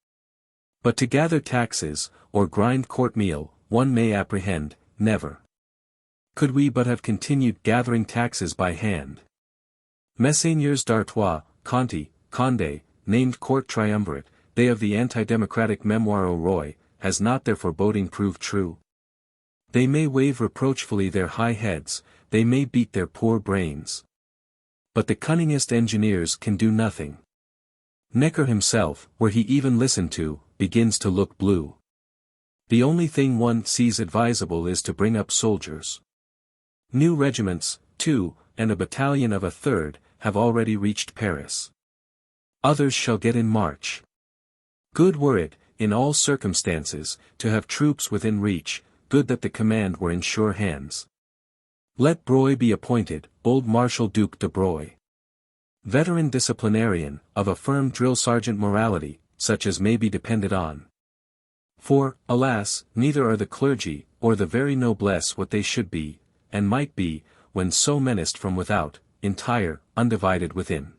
But to gather taxes, or grind court meal, one may apprehend, never. Could we but have continued gathering taxes by hand. Messeigneurs d'Artois, Conti, Condé, named court triumvirate, they of the anti-democratic Memoire au Roi, has not their foreboding proved true? They may wave reproachfully their high heads, they may beat their poor brains. But the cunningest engineers can do nothing. Necker himself, were he even listened to, begins to look blue. The only thing one sees advisable is to bring up soldiers. New regiments, 2, and a battalion of a 3rd, have already reached Paris. Others shall get in march. Good were it, in all circumstances, to have troops within reach, good that the command were in sure hands. Let Broye be appointed, old Marshal Duke de Broye. Veteran disciplinarian, of a firm drill sergeant morality, such as may be depended on. For, alas, neither are the clergy, or the very noblesse what they should be, and might be, when so menaced from without, entire, undivided within.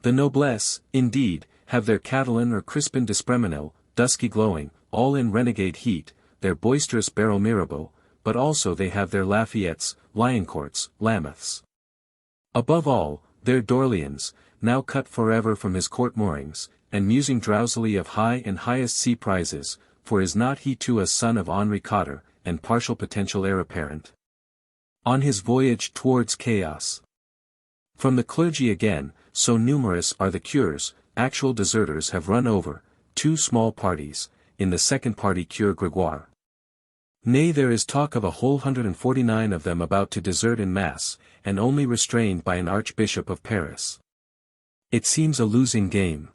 The noblesse, indeed, have their Catalan or Crispin d'Espremenil, dusky glowing, all in renegade heat, their boisterous Barrow Mirabeau, but also they have their Lafayettes, Lioncourts, Lameths. Above all, their d'Orleans, now cut forever from his court moorings, and musing drowsily of high and highest sea prizes, for is not he too a son of Henri Cotter, and partial potential heir apparent? On his voyage towards chaos. From the clergy again, so numerous are the cures, actual deserters have run over, 2 small parties, in the second party Cure Grégoire. Nay, there is talk of a whole 149 of them about to desert in mass, and only restrained by an Archbishop of Paris. It seems a losing game.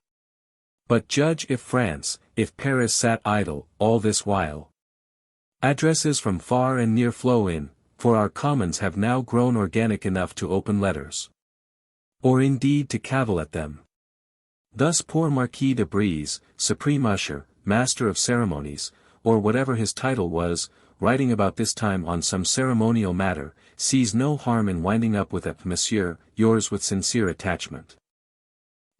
But judge if France, if Paris sat idle, all this while. Addresses from far and near flow in, for our commons have now grown organic enough to open letters. Or indeed to cavil at them. Thus poor Marquis de Brise, supreme usher, master of ceremonies, or whatever his title was, writing about this time on some ceremonial matter, sees no harm in winding up with a "Monsieur, yours with sincere attachment."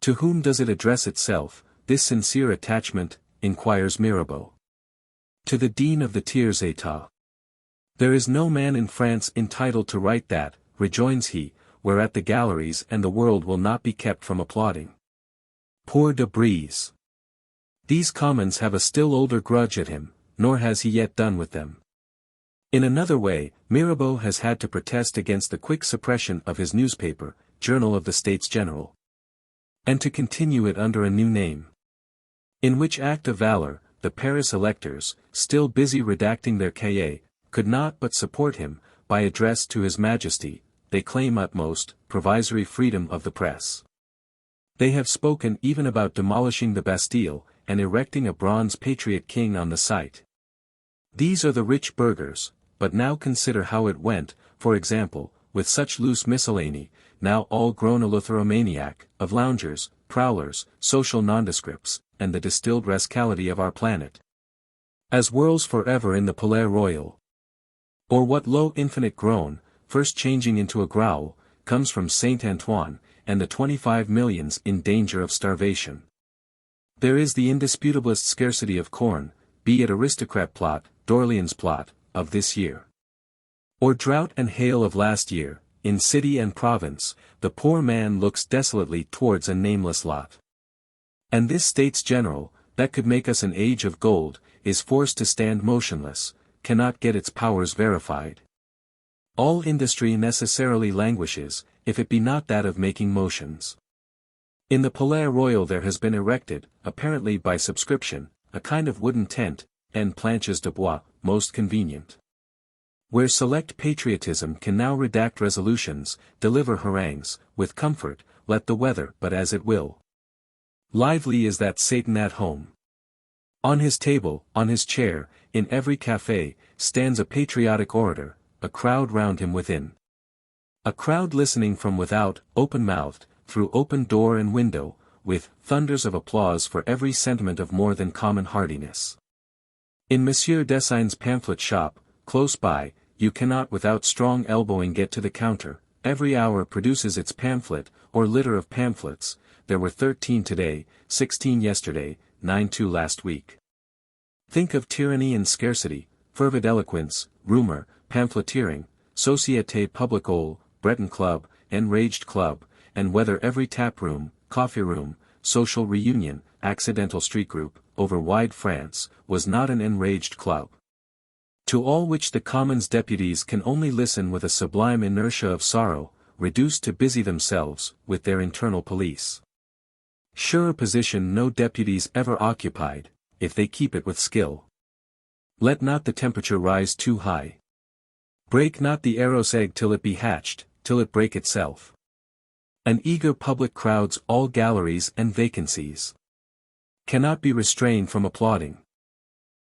To whom does it address itself, this sincere attachment, inquires Mirabeau. To the Dean of the Tiers État. There is no man in France entitled to write that, rejoins he, whereat the galleries and the world will not be kept from applauding. Poor de Brise! These commons have a still older grudge at him, nor has he yet done with them. In another way, Mirabeau has had to protest against the quick suppression of his newspaper, Journal of the States General. And to continue it under a new name. In which act of valor, the Paris electors, still busy redacting their cahiers, could not but support him, by address to His Majesty. They claim utmost, provisory freedom of the press. They have spoken even about demolishing the Bastille, and erecting a bronze patriot king on the site. These are the rich burghers, but now consider how it went, for example, with such loose miscellany, now all grown eleutheromaniac, of loungers, prowlers, social nondescripts, and the distilled rascality of our planet. As whirls forever in the Palais Royal. Or what low infinite groan, first changing into a growl, comes from Saint Antoine, and the 25 millions in danger of starvation. There is the indisputablest scarcity of corn, be it aristocrat plot, d'Orleans plot, of this year. Or drought and hail of last year, in city and province, the poor man looks desolately towards a nameless lot. And this States General, that could make us an age of gold, is forced to stand motionless, cannot get its powers verified. All industry necessarily languishes, if it be not that of making motions. In the Palais Royal there has been erected, apparently by subscription, a kind of wooden tent, and planches de bois, most convenient. Where select patriotism can now redact resolutions, deliver harangues, with comfort, let the weather but as it will. Lively is that Satan at home. On his table, on his chair, in every café, stands a patriotic orator, a crowd round him within. A crowd listening from without, open-mouthed, through open door and window, with thunders of applause for every sentiment of more than common hardiness. In Monsieur Dessaign's pamphlet shop, close by, you cannot without strong elbowing get to the counter. Every hour produces its pamphlet, or litter of pamphlets. There were 13 today, 16 yesterday, 9 too last week. Think of tyranny and scarcity, fervid eloquence, rumor, pamphleteering, Société Publique, Breton Club, Enraged Club, and whether every tap-room, coffee-room, social reunion, accidental street group, over wide France, was not an enraged club. To all which the Commons deputies can only listen with a sublime inertia of sorrow, reduced to busy themselves, with their internal police. Surer position no deputies ever occupied, if they keep it with skill. Let not the temperature rise too high. Break not the arrow's egg till it be hatched, till it break itself. An eager public crowds all galleries and vacancies. Cannot be restrained from applauding.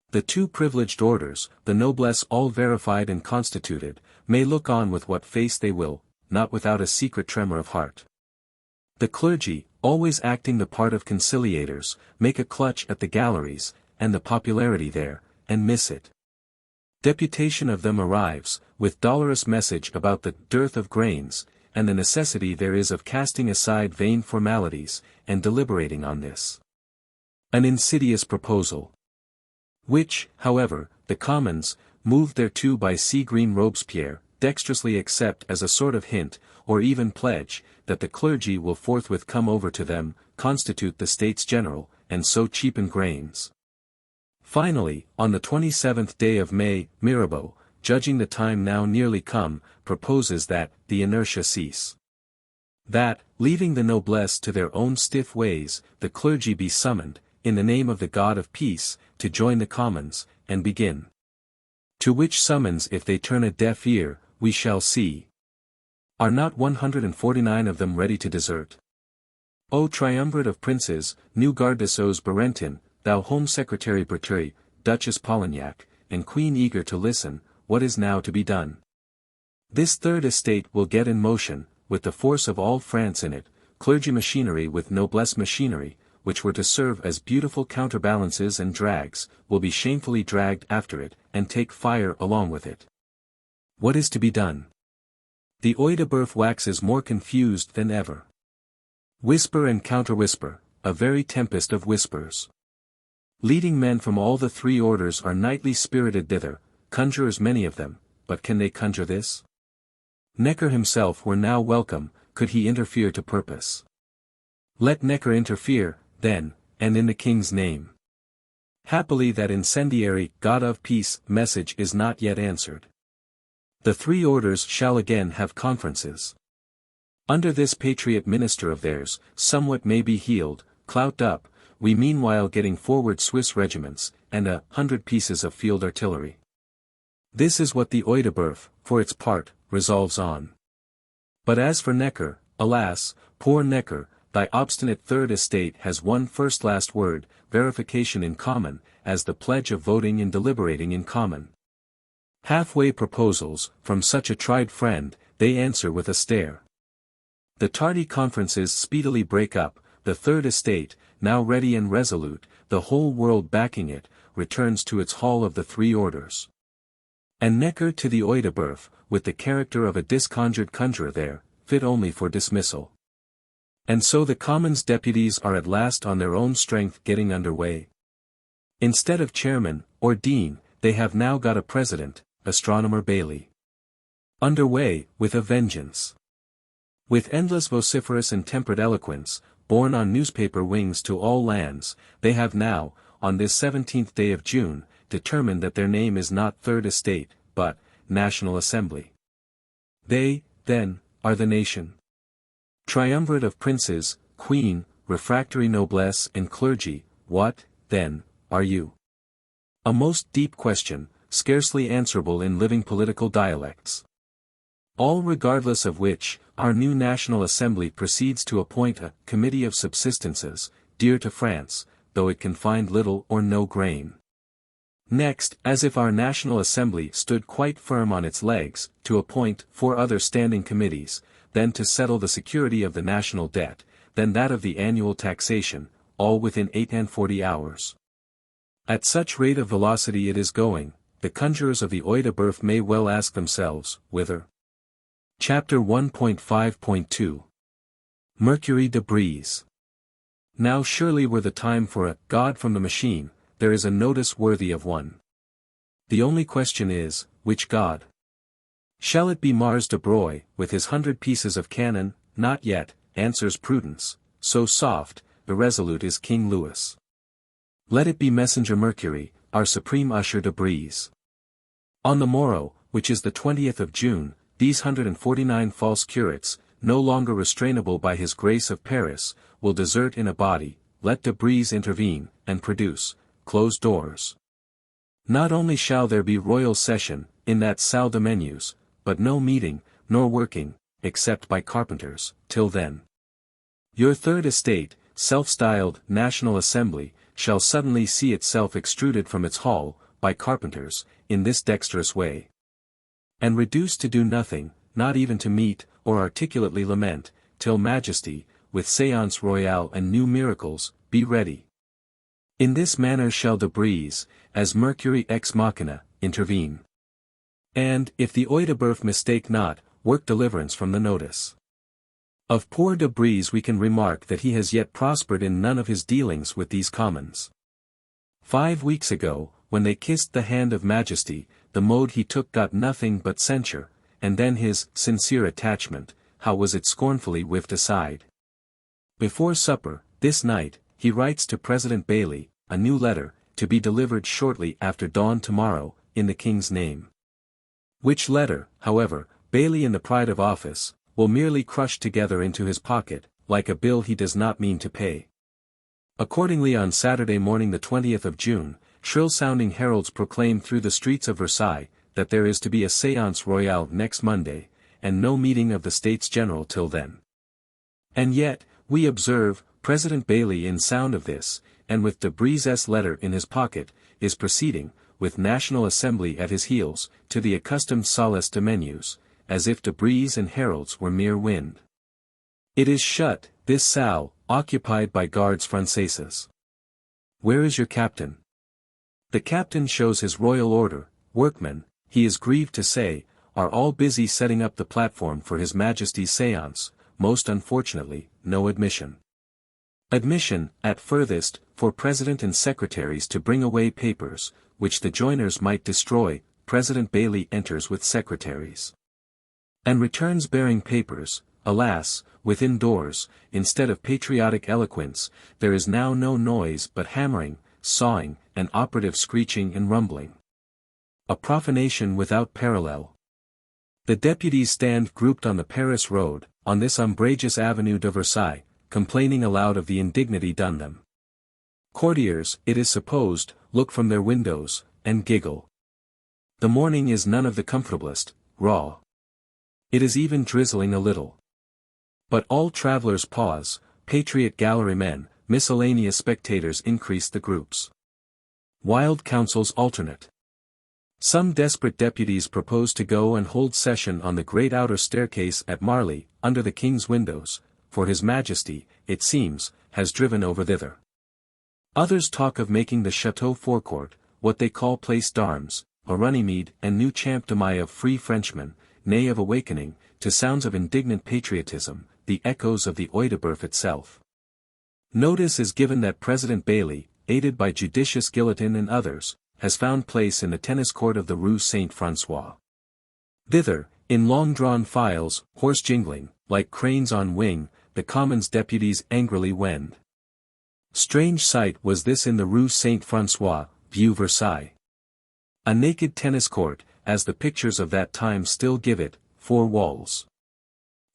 The two privileged orders, the noblesse all verified and constituted, may look on with what face they will, not without a secret tremor of heart. The clergy, always acting the part of conciliators, make a clutch at the galleries, and the popularity there, and miss it. Deputation of them arrives, with dolorous message about the dearth of grains, and the necessity there is of casting aside vain formalities, and deliberating on this. An insidious proposal. Which, however, the Commons, moved thereto by sea-green Robespierre, dexterously accept as a sort of hint, or even pledge, that the clergy will forthwith come over to them, constitute the States General, and so cheapen grains. Finally, on the 27th day of May, Mirabeau, judging the time now nearly come, proposes that the inertia cease. That, leaving the noblesse to their own stiff ways, the clergy be summoned, in the name of the God of peace, to join the Commons, and begin. To which summons if they turn a deaf ear, we shall see. Are not 149 of them ready to desert? O triumvirate of princes, new Garde des Sceaux Barentin, thou Home Secretary Berteuil, Duchess Polignac, and Queen eager to listen, what is now to be done? This third estate will get in motion, with the force of all France in it, clergy machinery with noblesse machinery, which were to serve as beautiful counterbalances and drags, will be shamefully dragged after it, and take fire along with it. What is to be done? The Œil de Bœuf waxes more confused than ever. Whisper and counter-whisper, a very tempest of whispers. Leading men from all the three orders are nightly spirited thither, conjurers many of them, but can they conjure this? Necker himself were now welcome, could he interfere to purpose. Let Necker interfere, then, and in the King's name. Happily that incendiary God of peace message is not yet answered. The three orders shall again have conferences. Under this patriot minister of theirs, somewhat may be healed, clout up, we meanwhile getting forward Swiss regiments, and 100 pieces of field artillery. This is what the Audiobook, for its part, resolves on. But as for Necker, alas, poor Necker, thy obstinate third estate has one first last word, verification in common, as the pledge of voting and deliberating in common. Halfway proposals, from such a tried friend, they answer with a stare. The tardy conferences speedily break up, the third estate, now ready and resolute, the whole world backing it, returns to its hall of the three orders. And Necker to the Audiobook, with the character of a disconjured conjurer there, fit only for dismissal. And so the Commons deputies are at last on their own strength getting under way. Instead of chairman, or dean, they have now got a president, astronomer Bailey. Under way, with a vengeance. With endless vociferous and tempered eloquence, borne on newspaper wings to all lands, they have now, on this 17th day of June, determined that their name is not Third Estate, but National Assembly. They, then, are the nation. Triumvirate of princes, queen, refractory noblesse and clergy, what, then, are you? A most deep question, scarcely answerable in living political dialects. All regardless of which, our new National Assembly proceeds to appoint a committee of subsistences, dear to France, though it can find little or no grain. Next, as if our National Assembly stood quite firm on its legs, to appoint 4 other standing committees, then to settle the security of the national debt, then that of the annual taxation, all within 48 hours. At such rate of velocity it is going, the conjurers of the Audiobook may well ask themselves, whither? Chapter 1.5.2 Mercury de Brise. Now surely were the time for a God from the machine, there is a notice worthy of one. The only question is, which God? Shall it be Mars de Broglie, with his 100 pieces of cannon? Not yet, answers Prudence, so soft, irresolute is King Louis. Let it be Messenger Mercury, our supreme usher de Brise. On the morrow, which is the 20th of June, these 149 false curates, no longer restrainable by his Grace of Paris, will desert in a body, let de Brise intervene, and produce closed doors. Not only shall there be royal session, in that salle de menus, but no meeting, nor working, except by carpenters, till then. Your third estate, self-styled National Assembly, shall suddenly see itself extruded from its hall, by carpenters, in this dexterous way. And reduced to do nothing, not even to meet, or articulately lament, till Majesty, with séance royale and new miracles, be ready. In this manner shall de Brise, as Mercury ex machina, intervene. And, if the Audiobook mistake not, work deliverance from the notice. Of poor de Brise we can remark that he has yet prospered in none of his dealings with these commons. 5 weeks ago, when they kissed the hand of Majesty, the mode he took got nothing but censure, and then his sincere attachment, how was it scornfully whiffed aside. Before supper, this night, he writes to President Bailey, a new letter, to be delivered shortly after dawn tomorrow, in the King's name. Which letter, however, Bailey in the pride of office, will merely crush together into his pocket, like a bill he does not mean to pay. Accordingly on Saturday morning the 20th of June, shrill-sounding heralds proclaim through the streets of Versailles, that there is to be a séance royale next Monday, and no meeting of the States General till then. And yet, we observe, President Bailey in sound of this, and with de Brise's letter in his pocket, is proceeding, with National Assembly at his heels, to the accustomed salle de menus, as if de Brise and heralds were mere wind. It is shut, this salle, occupied by guards Françaises. Where is your captain? The captain shows his royal order, workmen, he is grieved to say, are all busy setting up the platform for His Majesty's séance, most unfortunately, no admission. Admission, at furthest, for President and Secretaries to bring away papers, which the joiners might destroy. President Bailey enters with secretaries. And returns bearing papers. Alas, within doors, instead of patriotic eloquence, there is now no noise but hammering, sawing, and operative screeching and rumbling. A profanation without parallel. The deputies stand grouped on the Paris road, on this umbrageous avenue de Versailles, complaining aloud of the indignity done them. Courtiers, it is supposed, look from their windows, and giggle. The morning is none of the comfortablest, raw. It is even drizzling a little. But all travelers pause, patriot gallery men, miscellaneous spectators increase the groups. Wild councils alternate. Some desperate deputies propose to go and hold session on the great outer staircase at Marly, under the king's windows, for his majesty, it seems, has driven over thither. Others talk of making the chateau forecourt, what they call place d'armes, a Runnymede and new Champ de Mai of free Frenchmen, nay of awakening, to sounds of indignant patriotism, the echoes of the Œil de Bœuf itself. Notice is given that President Bailly, aided by judicious Guillotin and others, has found place in the tennis court of the Rue Saint-François. Thither, in long-drawn files, horse-jingling, like cranes on wing, the Commons deputies angrily wend. Strange sight was this in the Rue Saint-François, view Versailles. A naked tennis court, as the pictures of that time still give it, 4 walls.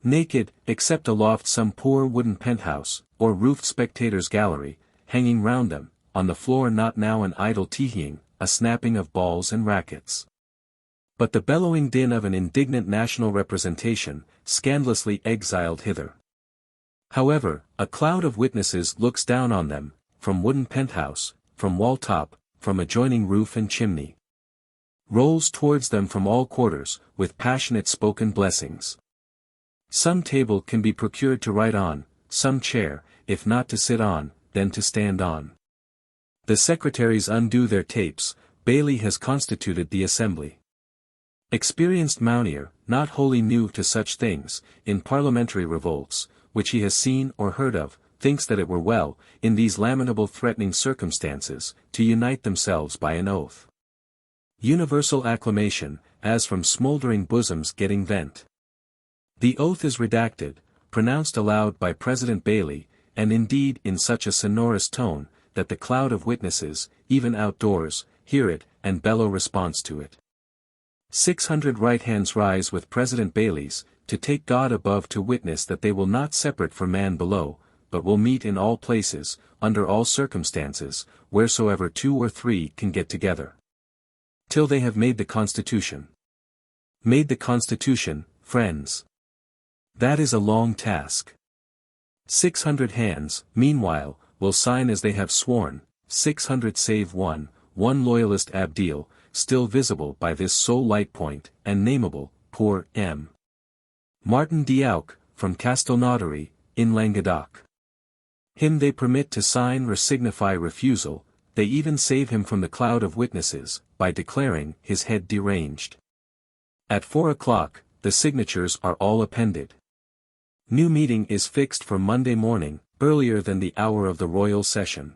Naked, except aloft some poor wooden penthouse, or roofed spectators' gallery, hanging round them, on the floor not now an idle tee-heeing, a snapping of balls and rackets. But the bellowing din of an indignant national representation, scandalously exiled hither. However, a cloud of witnesses looks down on them, from wooden penthouse, from wall top, from adjoining roof and chimney. Rolls towards them from all quarters, with passionate spoken blessings. Some table can be procured to write on, some chair, if not to sit on, then to stand on. The secretaries undo their tapes, Bailly has constituted the assembly. Experienced Mounier, not wholly new to such things, in parliamentary revolts, which he has seen or heard of, thinks that it were well, in these lamentable threatening circumstances, to unite themselves by an oath. Universal acclamation, as from smouldering bosoms getting vent. The oath is redacted, pronounced aloud by President Bailly, and indeed in such a sonorous tone, that the cloud of witnesses, even outdoors, hear it, and bellow response to it. 600 right hands rise with President Bailly's, to take God above to witness that they will not separate from man below, but will meet in all places, under all circumstances, wheresoever 2 or 3 can get together. Till they have made the Constitution. Made the Constitution, friends. That is a long task. 600 hands, meanwhile, will sign as they have sworn, 600 save one loyalist Abdil, still visible by this sole light point, and nameable, poor M. Martin d'Auch, from Castelnaudary, in Languedoc. Him they permit to sign or signify refusal, they even save him from the cloud of witnesses, by declaring his head deranged. At 4 o'clock, the signatures are all appended. New meeting is fixed for Monday morning, earlier than the hour of the royal session.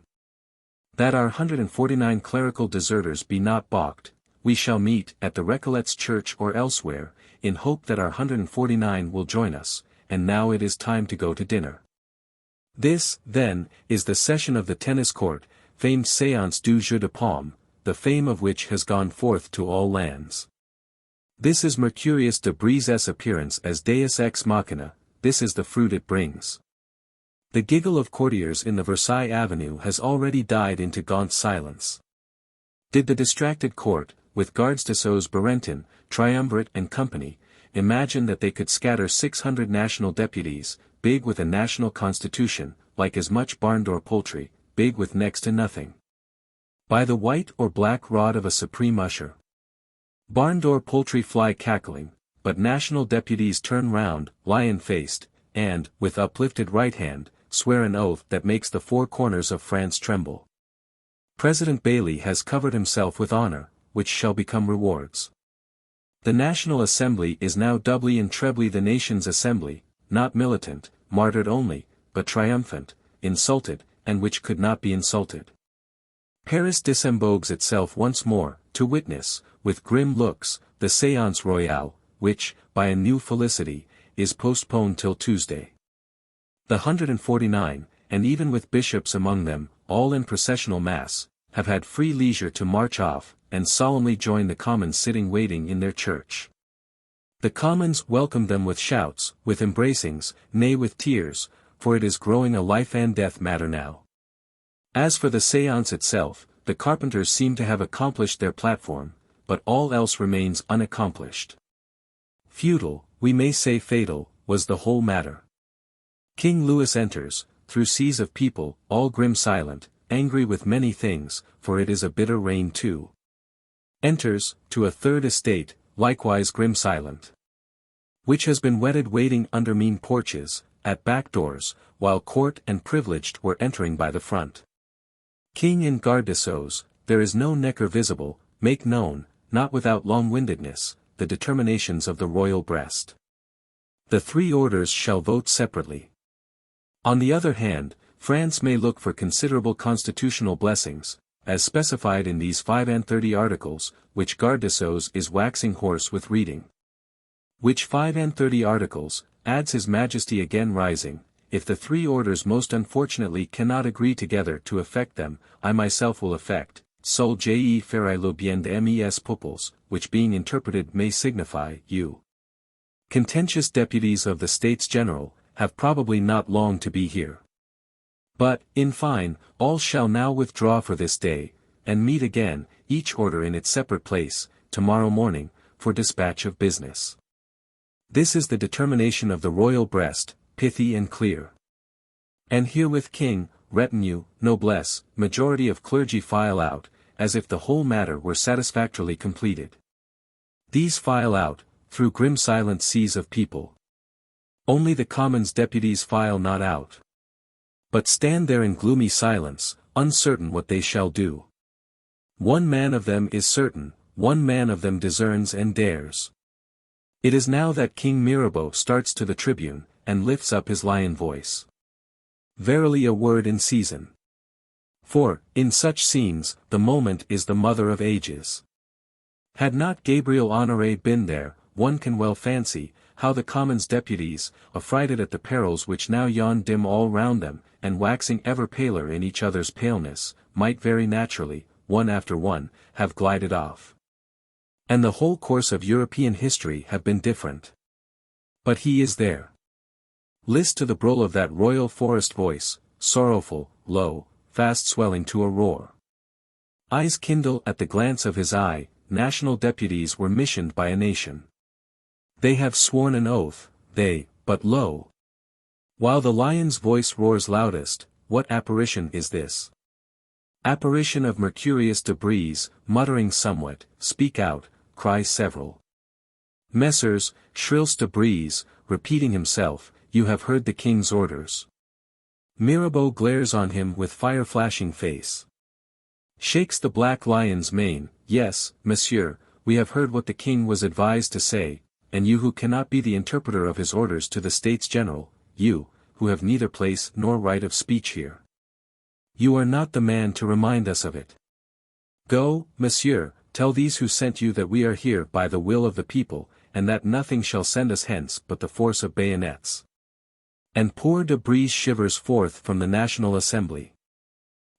That our 149 clerical deserters be not balked, we shall meet at the Recollets church or elsewhere, in hope that our 149 will join us, and now it is time to go to dinner. This, then, is the session of the tennis court, famed séance du jeu de paume, the fame of which has gone forth to all lands. This is Mercurius de Breze's appearance as Deus ex machina, this is the fruit it brings. The giggle of courtiers in the Versailles Avenue has already died into gaunt silence. Did the distracted court, with Gardes des Sceaux Barentin, Triumvirate and company, imagine that they could scatter 600 national deputies, big with a national constitution, like as much barn-door poultry, big with next to nothing? By the white or black rod of a supreme usher. Barn-door poultry fly cackling, but national deputies turn round, lion-faced, and, with uplifted right hand, swear an oath that makes the 4 corners of France tremble. President Bailly has covered himself with honor, which shall become rewards. The National Assembly is now doubly and trebly the nation's assembly, not militant, martyred only, but triumphant, insulted, and which could not be insulted. Paris disembogues itself once more, to witness, with grim looks, the séance royale, which, by a new felicity, is postponed till Tuesday. The 149, and even with bishops among them, all in processional mass, have had free leisure to march off, and solemnly join the Commons sitting waiting in their church. The Commons welcome them with shouts, with embracings, nay with tears, for it is growing a life and death matter now. As for the séance itself, the carpenters seem to have accomplished their platform, but all else remains unaccomplished. Futile, we may say fatal, was the whole matter. King Louis enters, through seas of people, all grim silent, angry with many things, for it is a bitter reign too. Enters, to a third estate, likewise grim silent. Which has been wedded waiting under mean porches, at back doors, while court and privileged were entering by the front. King and garde des sceaux, there is no necker visible, make known, not without long-windedness, the determinations of the royal breast. The three orders shall vote separately. On the other hand, France may look for considerable constitutional blessings, as specified in these 35 articles, which garde des sceaux is waxing hoarse with reading. Which 35 articles, adds His Majesty again rising, if the three orders most unfortunately cannot agree together to effect them, I myself will effect, seul je ferai le bien de mes peuples, which being interpreted may signify, you. Contentious deputies of the States General, have probably not long to be here. But, in fine, all shall now withdraw for this day, and meet again, each order in its separate place, tomorrow morning, for dispatch of business. This is the determination of the royal breast, pithy and clear. And herewith king, retinue, noblesse, majority of clergy file out, as if the whole matter were satisfactorily completed. These file out, through grim silent seas of people. Only the Commons deputies file not out. But stand there in gloomy silence, uncertain what they shall do. One man of them is certain, one man of them discerns and dares. It is now that King Mirabeau starts to the tribune, and lifts up his lion voice. Verily a word in season. For, in such scenes, the moment is the mother of ages. Had not Gabriel Honoré been there, one can well fancy, how the Commons deputies, affrighted at the perils which now yawned dim all round them, and waxing ever paler in each other's paleness, might very naturally, one after one, have glided off. And the whole course of European history have been different. But he is there. List to the brul of that royal forest voice, sorrowful, low, fast swelling to a roar. Eyes kindle at the glance of his eye, national deputies were missioned by a nation. They have sworn an oath, but lo! While the lion's voice roars loudest, what apparition is this? Apparition of Mercurius de Brise, muttering somewhat, speak out, cry several. Messrs, shrills de Brise, repeating himself, you have heard the king's orders. Mirabeau glares on him with fire-flashing face. Shakes the black lion's mane, yes, monsieur, we have heard what the king was advised to say, and you who cannot be the interpreter of his orders to the States General, you, who have neither place nor right of speech here. You are not the man to remind us of it. Go, monsieur, tell these who sent you that we are here by the will of the people, and that nothing shall send us hence but the force of bayonets. And poor de Brise shivers forth from the National Assembly.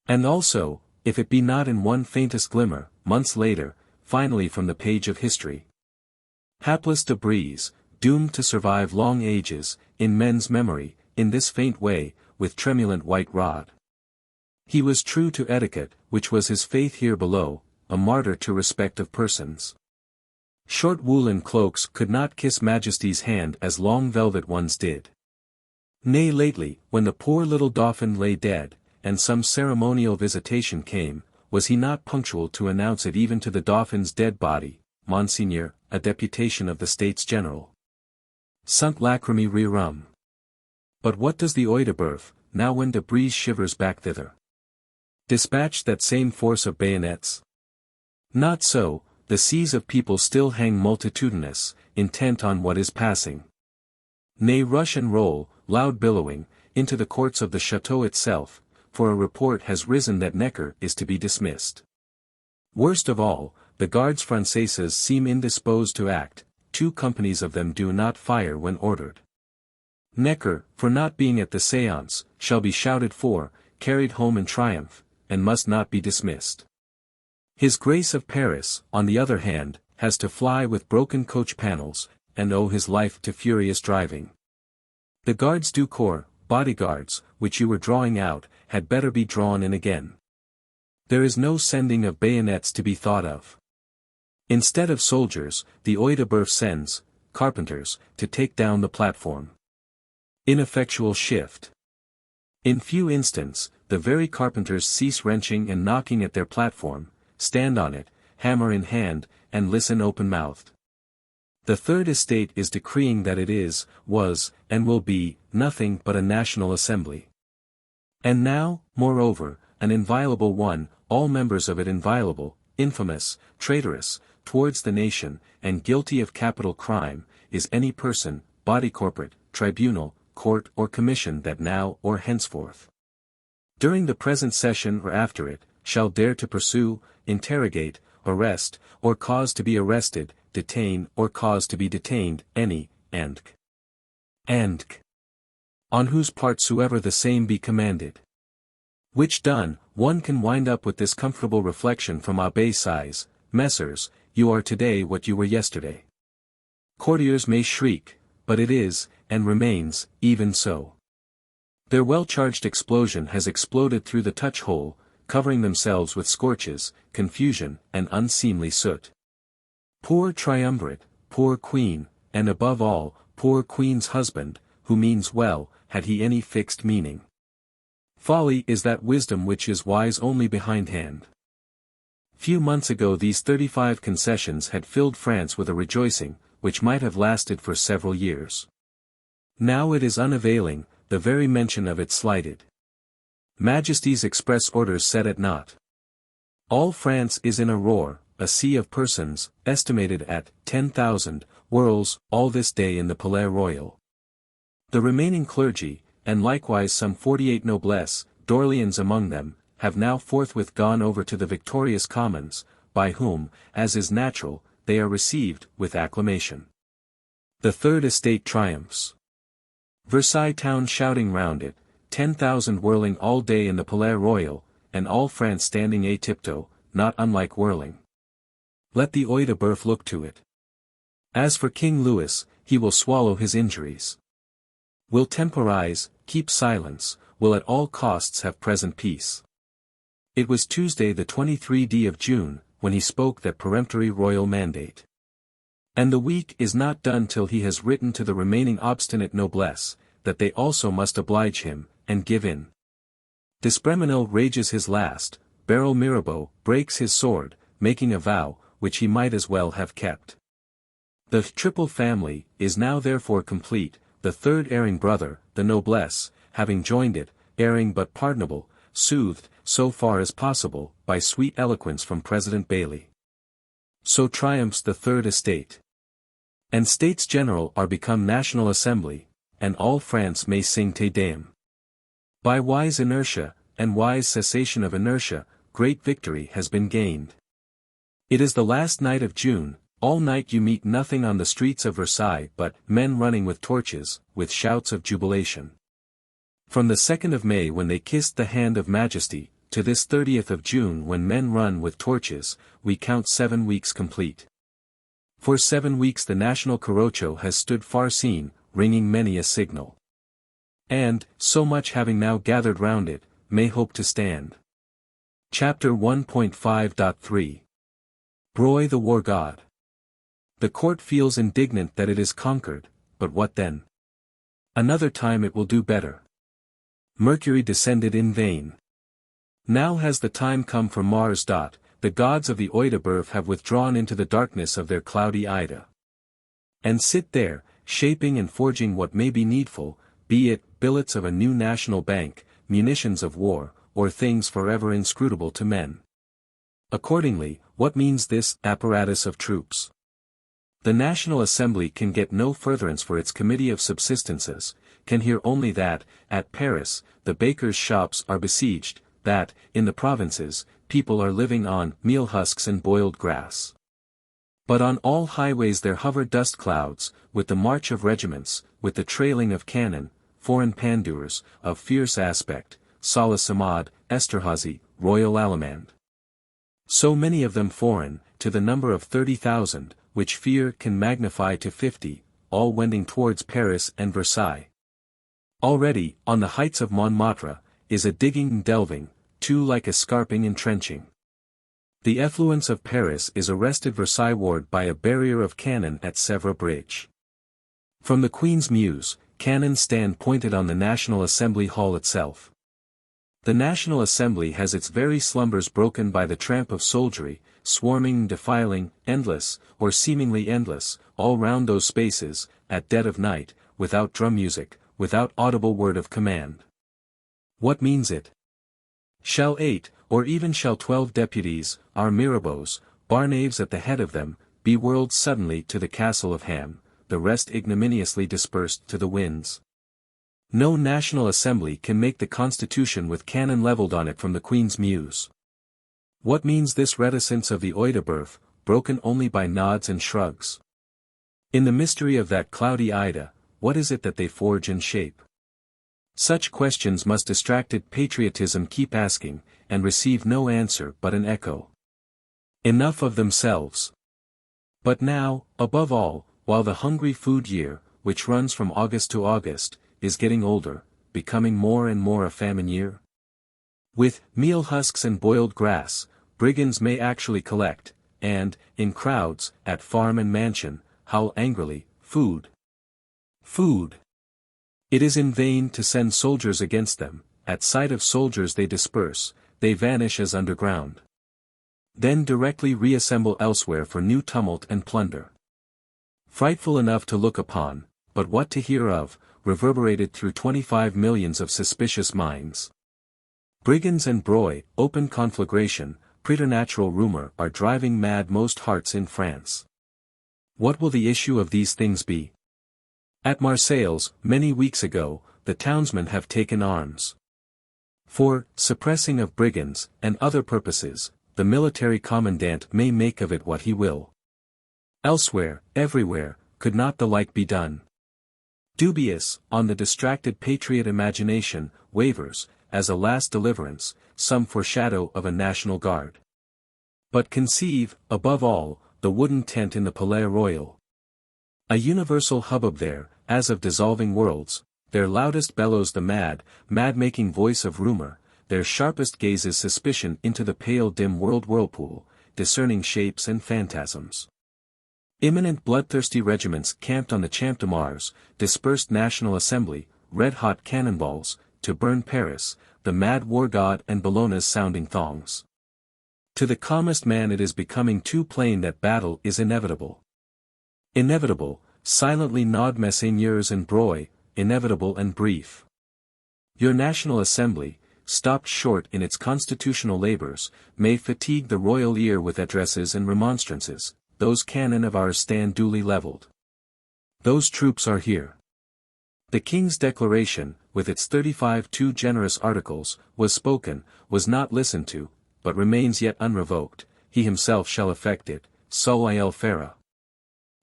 And also, if it be not in one faintest glimmer, months later, finally from the page of history. Hapless de Brise, doomed to survive long ages, in men's memory, in this faint way, with tremulant white rod. He was true to etiquette, which was his faith here below, a martyr to respect of persons. Short woolen cloaks could not kiss Majesty's hand as long velvet ones did. Nay lately, when the poor little Dauphin lay dead, and some ceremonial visitation came, was he not punctual to announce it even to the Dauphin's dead body, Monseigneur, a deputation of the States General. Sunt lacrymae rerum. But what does the Œil de Bœuf, now when de Brise shivers back thither? Dispatch that same force of bayonets? Not so, the seas of people still hang multitudinous, intent on what is passing. Nay rush and roll, loud billowing, into the courts of the château itself, for a report has risen that Necker is to be dismissed. Worst of all, the Gardes Françaises seem indisposed to act, 2 companies of them do not fire when ordered. Necker, for not being at the séance, shall be shouted for, carried home in triumph, and must not be dismissed. His Grace of Paris, on the other hand, has to fly with broken coach panels, and owe his life to furious driving. The Gardes du Corps, bodyguards, which you were drawing out, had better be drawn in again. There is no sending of bayonets to be thought of. Instead of soldiers, the Œil de Bœuf sends carpenters to take down the platform. Ineffectual shift. In few instants, the very carpenters cease wrenching and knocking at their platform, stand on it, hammer in hand, and listen open-mouthed. The Third Estate is decreeing that it is, was, and will be, nothing but a national assembly. And now, moreover, an inviolable one, all members of it inviolable, infamous, traitorous, towards the nation, and guilty of capital crime, is any person, body corporate, tribunal, court or commission that now or henceforth, during the present session or after it, shall dare to pursue, interrogate, arrest, or cause to be arrested, detain or cause to be detained, any, and on whose part soever the same be commanded. Which done, one can wind up with this comfortable reflection from Abbé Sieyes: Messrs, you are today what you were yesterday. Courtiers may shriek, but it is, and remains, even so. Their well-charged explosion has exploded through the touch-hole, covering themselves with scorches, confusion, and unseemly soot. Poor triumvirate, poor queen, and above all, poor queen's husband, who means well, had he any fixed meaning. Folly is that wisdom which is wise only behindhand. Few months ago these 35 concessions had filled France with a rejoicing, which might have lasted for several years. Now it is unavailing, the very mention of it slighted. Majesty's express orders set at naught. All France is in a roar, a sea of persons, estimated at 10,000, whirls, all this day in the Palais Royal. The remaining clergy, and likewise some 48 noblesse, d'Orléans among them, have now forthwith gone over to the victorious commons, by whom, as is natural, they are received with acclamation. The Third Estate triumphs. Versailles town shouting round it, 10,000 whirling all day in the Palais Royal, and all France standing a tiptoe, not unlike whirling. Let the Œil de Bœuf look to it. As for King Louis, he will swallow his injuries. Will temporize, keep silence, will at all costs have present peace. It was Tuesday the 23d of June, when he spoke that peremptory royal mandate. And the week is not done till he has written to the remaining obstinate noblesse, that they also must oblige him, and give in. D'Espréménil rages his last, Beryl Mirabeau breaks his sword, making a vow, which he might as well have kept. The triple family is now therefore complete, the third erring brother, the noblesse, having joined it, erring but pardonable, soothed, so far as possible, by sweet eloquence from President Bailly. So triumphs the Third Estate. And States General are become National Assembly, and all France may sing Te Deum. By wise inertia, and wise cessation of inertia, great victory has been gained. It is the last night of June, all night you meet nothing on the streets of Versailles but men running with torches, with shouts of jubilation. From the 2nd of May when they kissed the hand of Majesty, to this 30th of June when men run with torches, we count 7 weeks complete. For 7 weeks the national Corocho has stood far seen, ringing many a signal. And, so much having now gathered round it, may hope to stand. Chapter 1.5.3 Broy the War God. The court feels indignant that it is conquered, but what then? Another time it will do better. Mercury descended in vain. Now has the time come for Mars. The gods of the Œil de Bœuf have withdrawn into the darkness of their cloudy Ida. And sit there, shaping and forging what may be needful, be it billets of a new national bank, munitions of war, or things forever inscrutable to men. Accordingly, what means this apparatus of troops? The National Assembly can get no furtherance for its Committee of Subsistences, can hear only that, at Paris, the bakers' shops are besieged, that, in the provinces, people are living on meal husks and boiled grass. But on all highways there hover dust clouds, with the march of regiments, with the trailing of cannon, foreign pandours, of fierce aspect, Salah-Samad, Esterhazy, Royal Allemand. So many of them foreign, to the number of 30,000, which fear can magnify to 50, all wending towards Paris and Versailles. Already, on the heights of Montmartre, is a digging and delving, too like escarping and trenching. The effluence of Paris is arrested Versailles ward by a barrier of cannon at Sèvres Bridge. From the Queen's Mews, cannons stand pointed on the National Assembly Hall itself. The National Assembly has its very slumbers broken by the tramp of soldiery, swarming and defiling, endless, or seemingly endless, all round those spaces, at dead of night, without drum music, without audible word of command. What means it? Shall 8, or even shall 12 deputies, our Mirabeaus, bar-knaves at the head of them, be whirled suddenly to the castle of Ham, the rest ignominiously dispersed to the winds? No National Assembly can make the Constitution with cannon levelled on it from the Queen's Mews. What means this reticence of the Oeil de Boeuf, broken only by nods and shrugs? In the mystery of that cloudy Ida, what is it that they forge and shape? Such questions must distracted patriotism keep asking, and receive no answer but an echo. Enough of themselves. But now, above all, while the hungry food year, which runs from August to August, is getting older, becoming more and more a famine year? With meal husks and boiled grass, brigands may actually collect, and, in crowds, at farm and mansion, howl angrily, "Food! Food!" It is in vain to send soldiers against them, at sight of soldiers they disperse, they vanish as underground. Then directly reassemble elsewhere for new tumult and plunder. Frightful enough to look upon, but what to hear of, reverberated through 25 millions of suspicious minds. Brigands and broil, open conflagration, preternatural rumor are driving mad most hearts in France. What will the issue of these things be? At Marseilles, many weeks ago, the townsmen have taken arms. For suppressing of brigands, and other purposes, the military commandant may make of it what he will. Elsewhere, everywhere, could not the like be done? Dubious, on the distracted patriot imagination, wavers, as a last deliverance, some foreshadow of a national guard. But conceive, above all, the wooden tent in the Palais Royal. A universal hubbub there, as of dissolving worlds, their loudest bellows the mad-making voice of rumor, their sharpest gazes suspicion into the pale dim world whirlpool, discerning shapes and phantasms. Imminent bloodthirsty regiments camped on the Champ de Mars, dispersed National Assembly, red-hot cannonballs, to burn Paris, the mad war god and Bologna's sounding thongs. To the calmest man it is becoming too plain that battle is inevitable. Inevitable, silently nod messeigneurs and broil, inevitable and brief. Your National Assembly, stopped short in its constitutional labors, may fatigue the royal ear with addresses and remonstrances, those cannon of ours stand duly levelled. Those troops are here. The King's Declaration, with its 35 too generous articles, was spoken, was not listened to, but remains yet unrevoked, he himself shall effect it, Sol Fera.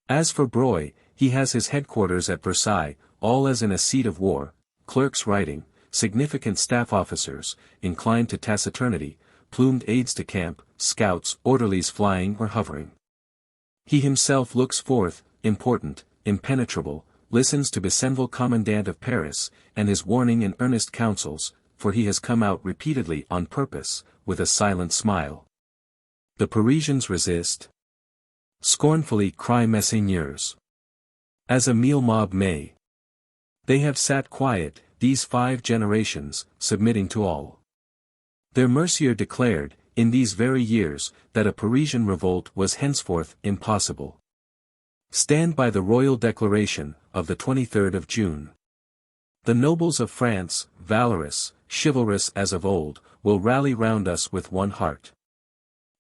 As for broil, he has his headquarters at Versailles, all as in a seat of war, clerks writing, significant staff officers, inclined to taciturnity, plumed aides-de-camp, scouts, orderlies flying or hovering. He himself looks forth, important, impenetrable, listens to Besenval commandant of Paris, and his warning and earnest counsels, for he has come out repeatedly on purpose, with a silent smile. The Parisians resist. Scornfully cry messeigneurs. As a meal mob may. They have sat quiet, these 5 generations, submitting to all. Their Mercier declared, in these very years, that a Parisian revolt was henceforth impossible. Stand by the Royal Declaration, of the 23rd of June. The nobles of France, valorous, chivalrous as of old, will rally round us with one heart.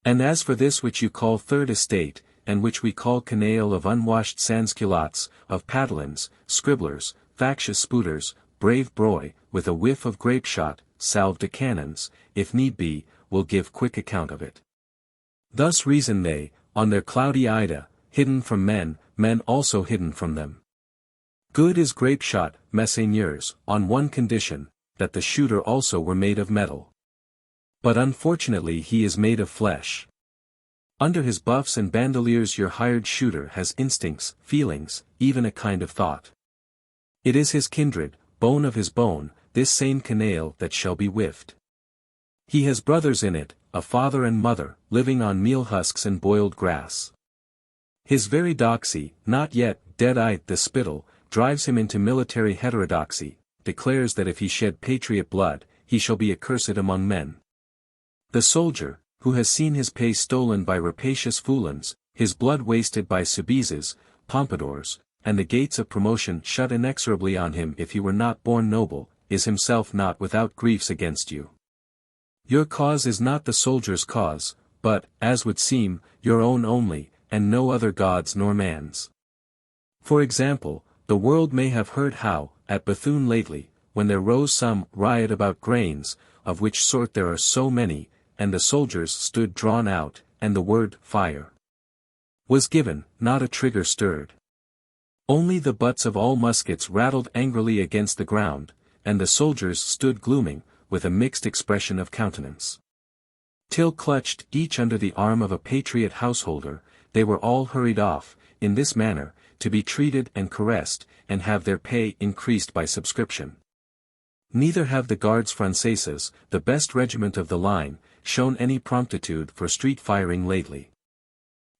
And as for this which you call Third Estate, and which we call canaille of unwashed sans-culottes, of paddlins, scribblers, factious spooters, brave broil, with a whiff of grape-shot, salve de cannons, if need be, will give quick account of it. Thus reason they, on their cloudy Ida, hidden from men, men also hidden from them. Good is grape-shot, messeigneurs, on one condition, that the shooter also were made of metal. But unfortunately he is made of flesh. Under his buffs and bandoliers your hired shooter has instincts, feelings, even a kind of thought. It is his kindred, bone of his bone, this same canaille that shall be whiffed. He has brothers in it, a father and mother, living on meal husks and boiled grass. His very doxy, not yet dead-eyed the spittle, drives him into military heterodoxy, declares that if he shed patriot blood, he shall be accursed among men. The soldier, who has seen his pay stolen by rapacious foulons, his blood wasted by Soubises, Pompadours, and the gates of promotion shut inexorably on him if he were not born noble, is himself not without griefs against you. Your cause is not the soldier's cause, but, as would seem, your own only, and no other God's nor man's. For example, the world may have heard how, at Bethune lately, when there rose some riot about grains, of which sort there are so many, and the soldiers stood drawn out, and the word fire was given, not a trigger stirred. Only the butts of all muskets rattled angrily against the ground, and the soldiers stood glooming, with a mixed expression of countenance. Till clutched each under the arm of a patriot householder, they were all hurried off, in this manner, to be treated and caressed, and have their pay increased by subscription. Neither have the Gardes Françaises, the best regiment of the line, shown any promptitude for street firing lately.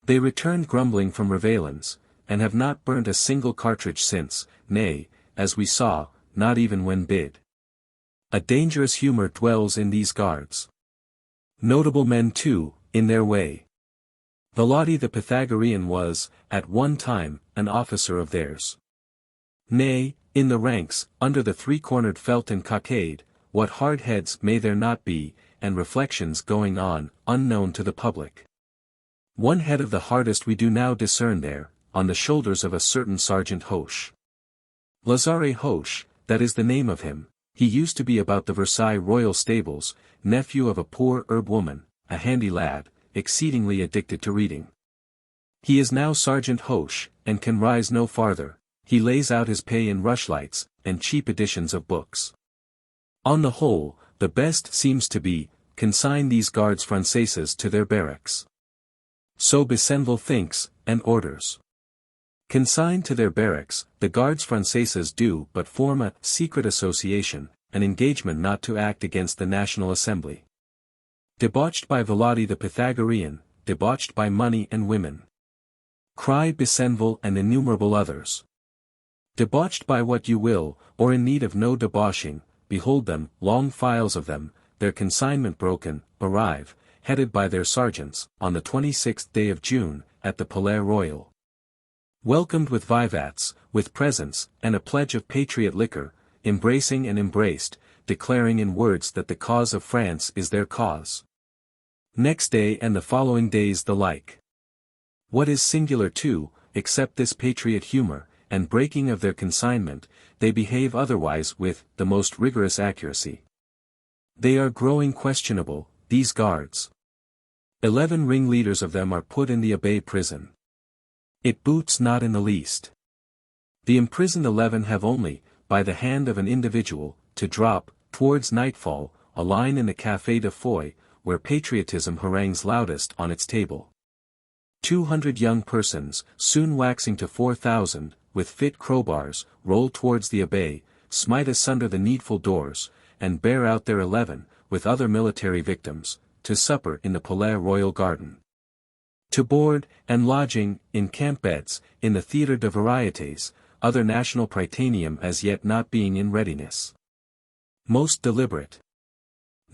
They returned grumbling from Revelins, and have not burnt a single cartridge since, nay, as we saw, not even when bid. A dangerous humor dwells in these guards. Notable men too, in their way. Valadi the Pythagorean was, at one time, an officer of theirs. Nay, in the ranks, under the three-cornered felt and cockade, what hard heads may there not be, and reflections going on, unknown to the public. One head of the hardest we do now discern there, on the shoulders of a certain Sergeant Hoche. Lazare Hoche, that is the name of him, he used to be about the Versailles royal stables, nephew of a poor herb woman, a handy lad, exceedingly addicted to reading. He is now Sergeant Hoche, and can rise no farther. He lays out his pay in rushlights, and cheap editions of books. On the whole, the best seems to be, consign these Gardes Françaises to their barracks. So Besenval thinks, and orders. Consigned to their barracks, the Gardes Françaises do but form a secret association, an engagement not to act against the National Assembly. Debauched by Valadi the Pythagorean, debauched by money and women. Cry Besenval and innumerable others. Debauched by what you will, or in need of no debauching, behold them, long files of them, their consignment broken, arrive, headed by their sergeants, on the 26th day of June, at the Palais Royal. Welcomed with vivats, with presents, and a pledge of patriot liquor, embracing and embraced, declaring in words that the cause of France is their cause. Next day and the following days the like. What is singular too, except this patriot humor, and breaking of their consignment, they behave otherwise with the most rigorous accuracy. They are growing questionable, these guards. 11 ringleaders of them are put in the Abbaye prison. It boots not in the least. The imprisoned 11 have only, by the hand of an individual, to drop, towards nightfall, a line in the Café de Foy, where patriotism harangues loudest on its table. 200 young persons, soon waxing to 4,000, with fit crowbars, roll towards the Abbaye, smite asunder the needful doors, and bear out their 11, with other military victims, to supper in the Palais Royal Garden. To board, and lodging, in camp beds, in the Theatre de Variétés, other national prytaneum as yet not being in readiness. Most deliberate.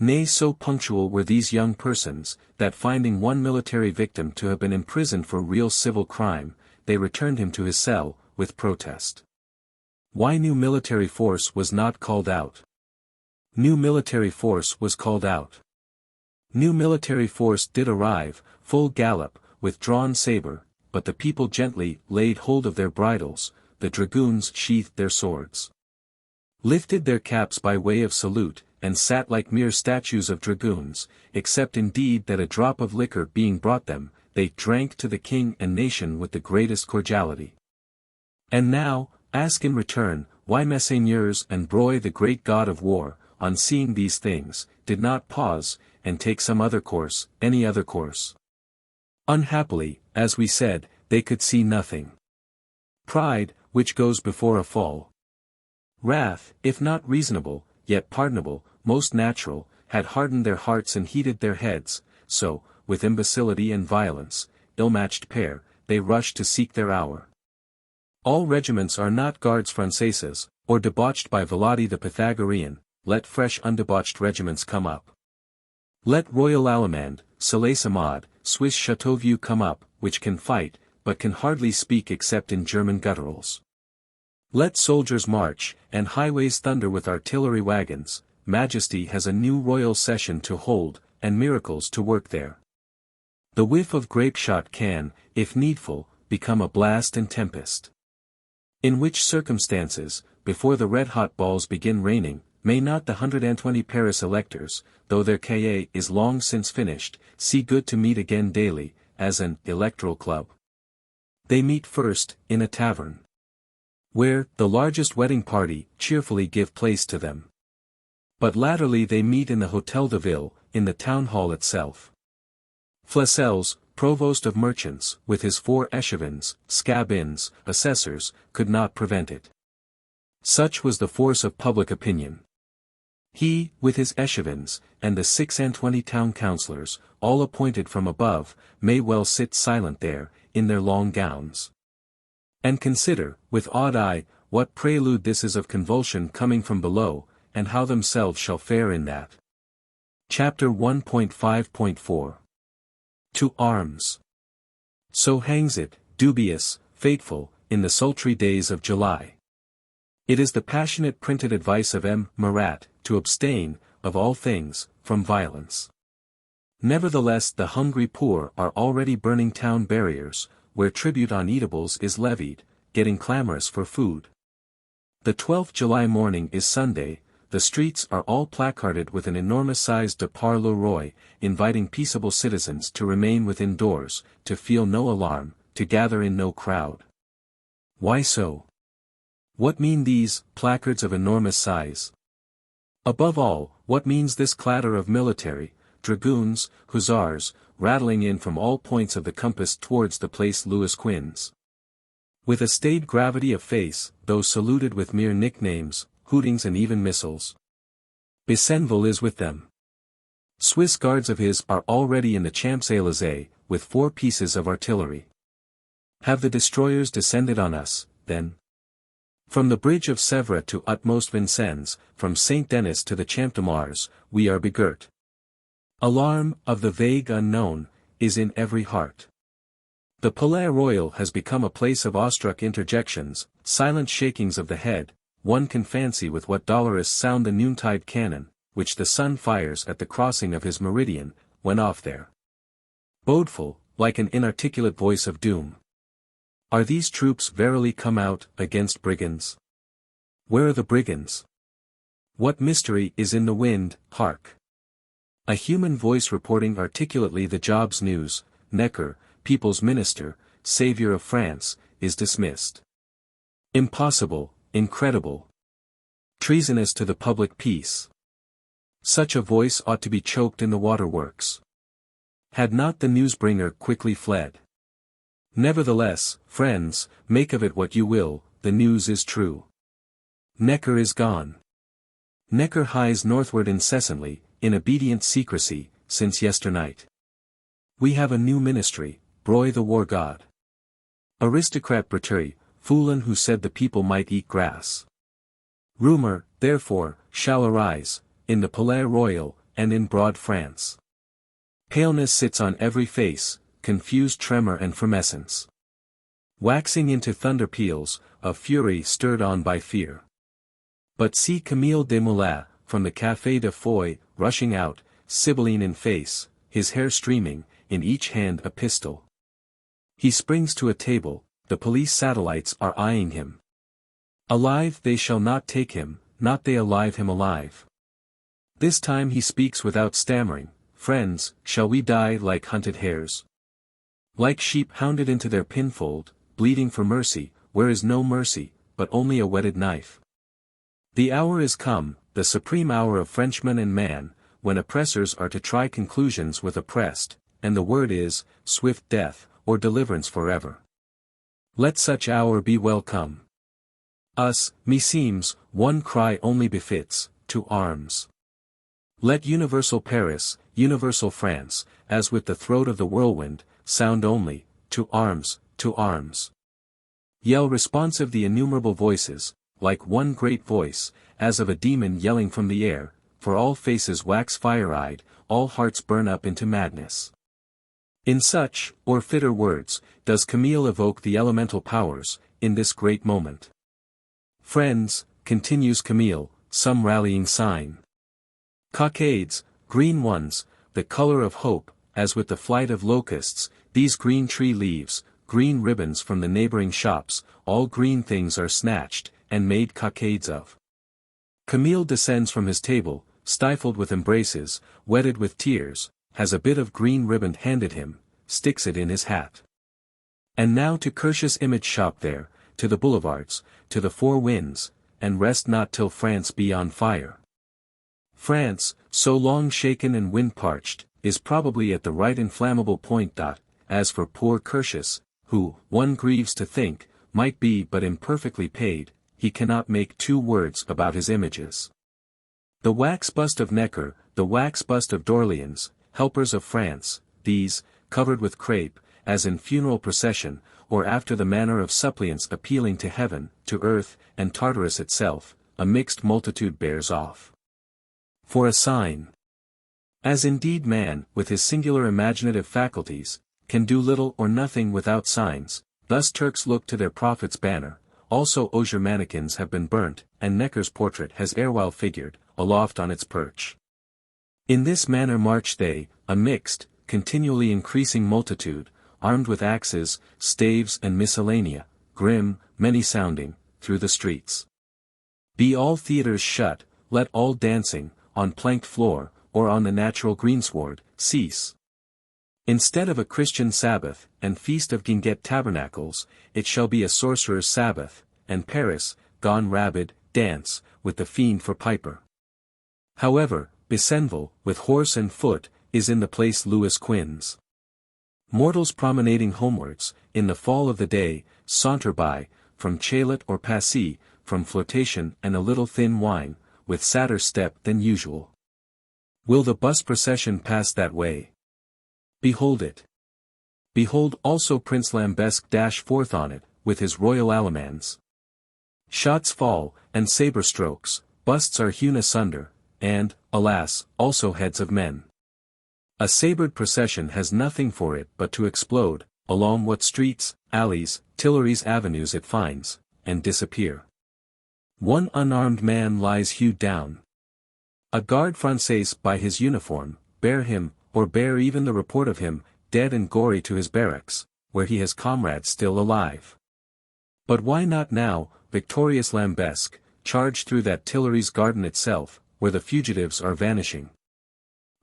Nay, so punctual were these young persons, that finding one military victim to have been imprisoned for real civil crime, they returned him to his cell, with protest. Why new military force was not called out? New military force was called out. New military force did arrive, full gallop, with drawn sabre, but the people gently laid hold of their bridles, the dragoons sheathed their swords. Lifted their caps by way of salute, and sat like mere statues of dragoons, except indeed that a drop of liquor being brought them, they drank to the king and nation with the greatest cordiality. And now, ask in return, why Messeigneurs and Broy the great god of war, on seeing these things, did not pause, and take some other course, any other course. Unhappily, as we said, they could see nothing. Pride, which goes before a fall. Wrath, if not reasonable, yet pardonable, most natural, had hardened their hearts and heated their heads, so, with imbecility and violence, ill-matched pair, they rush to seek their hour. All regiments are not guards franceses, or debauched by Valadi the Pythagorean, let fresh undebauched regiments come up. Let Royal Allemand, Soleil Samad, Swiss Chateauvieux come up, which can fight, but can hardly speak except in German gutturals. Let soldiers march, and highways thunder with artillery wagons. Majesty has a new royal session to hold, and miracles to work there. The whiff of grape-shot can, if needful, become a blast and tempest. In which circumstances, before the red-hot balls begin raining, may not the 120 Paris electors, though their cahier is long since finished, see good to meet again daily, as an electoral club? They meet first, in a tavern, where the largest wedding party cheerfully give place to them. But latterly they meet in the Hôtel de Ville, in the town hall itself. Flesselles, provost of merchants, with his 4 echevins, scabins, assessors, could not prevent it. Such was the force of public opinion. He, with his echevins, and the 26 town councillors, all appointed from above, may well sit silent there, in their long gowns. And consider, with awed eye, what prelude this is of convulsion coming from below, and how themselves shall fare in that. Chapter 1.5.4 To arms. So hangs it, dubious, fateful, in the sultry days of July. It is the passionate printed advice of M. Marat, to abstain, of all things, from violence. Nevertheless the hungry poor are already burning town barriers, where tribute on eatables is levied, getting clamorous for food. The 12th July morning is Sunday, the streets are all placarded with an enormous-sized de par le roi, inviting peaceable citizens to remain within doors, to feel no alarm, to gather in no crowd. Why so? What mean these placards of enormous size? Above all, what means this clatter of military, dragoons, hussars, rattling in from all points of the compass towards the place Louis Quinze? With a staid gravity of face, though saluted with mere nicknames, hootings and even missiles. Besenval is with them. Swiss guards of his are already in the Champs-Élysées, with 4 pieces of artillery. Have the destroyers descended on us, then? From the bridge of Sèvres to utmost Vincennes, from Saint-Denis to the Champ de Mars, we are begirt. Alarm, of the vague unknown, is in every heart. The Palais Royal has become a place of awestruck interjections, silent shakings of the head. One can fancy with what dolorous sound the noontide cannon, which the sun fires at the crossing of his meridian, went off there. Bodeful, like an inarticulate voice of doom. Are these troops verily come out against brigands? Where are the brigands? What mystery is in the wind? Hark! A human voice reporting articulately the job's news. Necker, people's minister, savior of France, is dismissed. Impossible, incredible. Treasonous to the public peace. Such a voice ought to be choked in the waterworks. Had not the newsbringer quickly fled. Nevertheless, friends, make of it what you will, the news is true. Necker is gone. Necker hies northward incessantly, in obedient secrecy, since yesternight. We have a new ministry, Broy the war god. Aristocrat Breteuil, Foulon who said the people might eat grass. Rumor, therefore, shall arise, in the Palais Royal, and in broad France. Paleness sits on every face, confused tremor and fermescence. Waxing into thunder peals, of fury stirred on by fear. But see Camille Desmoulins, from the Café de Foy, rushing out, Sibylline in face, his hair streaming, in each hand a pistol. He springs to a table, the police satellites are eyeing him. Alive they shall not take him, not they alive him alive. This time he speaks without stammering. Friends, shall we die like hunted hares? Like sheep hounded into their pinfold, bleeding for mercy, where is no mercy, but only a whetted knife. The hour is come, the supreme hour of Frenchman and man, when oppressors are to try conclusions with oppressed, and the word is, swift death, or deliverance forever. Let such hour be well come. Us, meseems, one cry only befits, to arms. Let universal Paris, universal France, as with the throat of the whirlwind, sound only, to arms, to arms. Yell responsive the innumerable voices, like one great voice, as of a demon yelling from the air, for all faces wax fire-eyed, all hearts burn up into madness. In such, or fitter words, does Camille evoke the elemental powers, in this great moment. Friends, continues Camille, some rallying sign. Cockades, green ones, the color of hope, as with the flight of locusts, these green tree leaves, green ribbons from the neighboring shops, all green things are snatched, and made cockades of. Camille descends from his table, stifled with embraces, wetted with tears, has a bit of green ribbon handed him, sticks it in his hat. And now to Curtius' image shop there, to the boulevards, to the four winds, and rest not till France be on fire. France, so long shaken and wind-parched, is probably at the right inflammable point. As for poor Curtius, who, one grieves to think, might be but imperfectly paid, he cannot make two words about his images. The wax bust of Necker, the wax bust of d'Orléans, helpers of France, these, covered with crape, as in funeral procession, or after the manner of suppliants appealing to heaven, to earth, and Tartarus itself, a mixed multitude bears off. For a sign. As indeed man, with his singular imaginative faculties, can do little or nothing without signs, thus Turks look to their prophet's banner, also osier mannequins have been burnt, and Necker's portrait has erewhile figured, aloft on its perch. In this manner march they, a mixed, continually increasing multitude, armed with axes, staves and miscellanea, grim, many-sounding, through the streets. Be all theatres shut, let all dancing, on planked floor, or on the natural greensward, cease. Instead of a Christian Sabbath, and feast of Guinguet tabernacles, it shall be a sorcerer's Sabbath, and Paris, gone rabid, dance, with the fiend for piper. However, Besenval, with horse and foot, is in the place Louis Quinze. Mortals promenading homewards, in the fall of the day, saunter by, from Chalet or Passy, from flirtation and a little thin wine, with sadder step than usual. Will the bus procession pass that way? Behold it. Behold also Prince Lambesc dash forth on it, with his royal alamands. Shots fall, and sabre strokes, busts are hewn asunder, and, alas, also heads of men. A sabred procession has nothing for it but to explode, along what streets, alleys, Tuileries avenues it finds, and disappear. One unarmed man lies hewed down. A garde française by his uniform, bear him, or bear even the report of him, dead and gory to his barracks, where he has comrades still alive. But why not now, victorious Lambesc, charge through that Tuileries garden itself, where the fugitives are vanishing?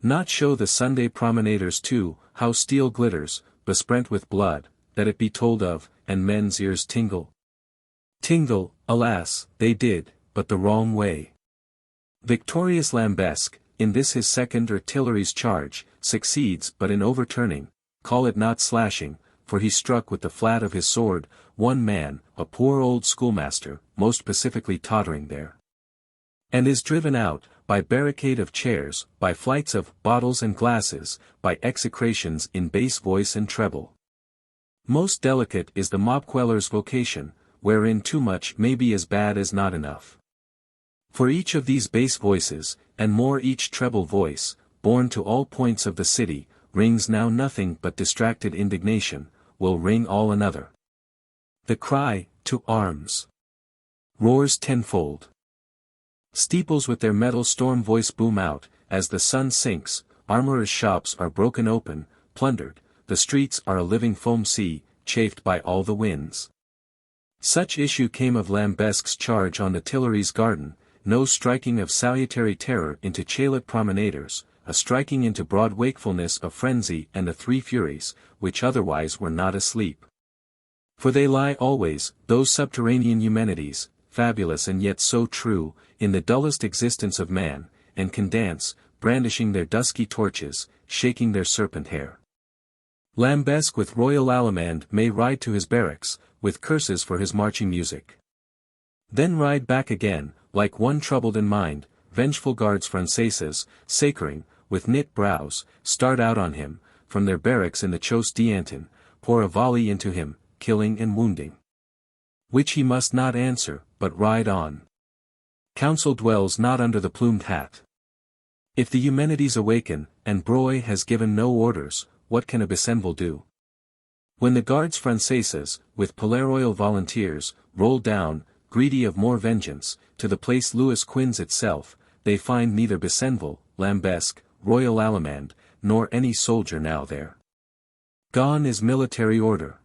Not show the Sunday promenaders too, how steel glitters, besprent with blood, that it be told of, and men's ears tingle? Tingle, alas, they did, but the wrong way. Victorious Lambesc, in this his second or Tuileries charge, succeeds but in overturning, call it not slashing, for he struck with the flat of his sword, one man, a poor old schoolmaster, most pacifically tottering there. And is driven out, by barricade of chairs, by flights of bottles and glasses, by execrations in bass voice and treble. Most delicate is the mobqueller's vocation, wherein too much may be as bad as not enough. For each of these bass voices, and more each treble voice, borne to all points of the city, rings now nothing but distracted indignation, will ring all another. The cry, to arms, roars tenfold. Steeples with their metal storm voice boom out, as the sun sinks, armorers' shops are broken open, plundered, the streets are a living foam sea, chafed by all the winds. Such issue came of Lambesque's charge on the Tuileries garden, no striking of salutary terror into Chalet promenaders, a striking into broad wakefulness of frenzy and the three furies, which otherwise were not asleep. For they lie always, those subterranean humanities, fabulous and yet so true, in the dullest existence of man, and can dance, brandishing their dusky torches, shaking their serpent hair. Lambesc with royal alamand may ride to his barracks, with curses for his marching music. Then ride back again, like one troubled in mind, vengeful guards Franceses, sacring, with knit brows, start out on him, from their barracks in the Chausse d'Antin, pour a volley into him, killing and wounding. Which he must not answer, but ride on. Counsel dwells not under the plumed hat. If the Eumenides awaken, and Broye has given no orders, what can a Besenval do? When the guards Franceses, with Polaroyal volunteers, roll down, greedy of more vengeance, to the place Louis Quinze itself, they find neither Besenval, Lambesc, Royal Allemand, nor any soldier now there. Gone is military order.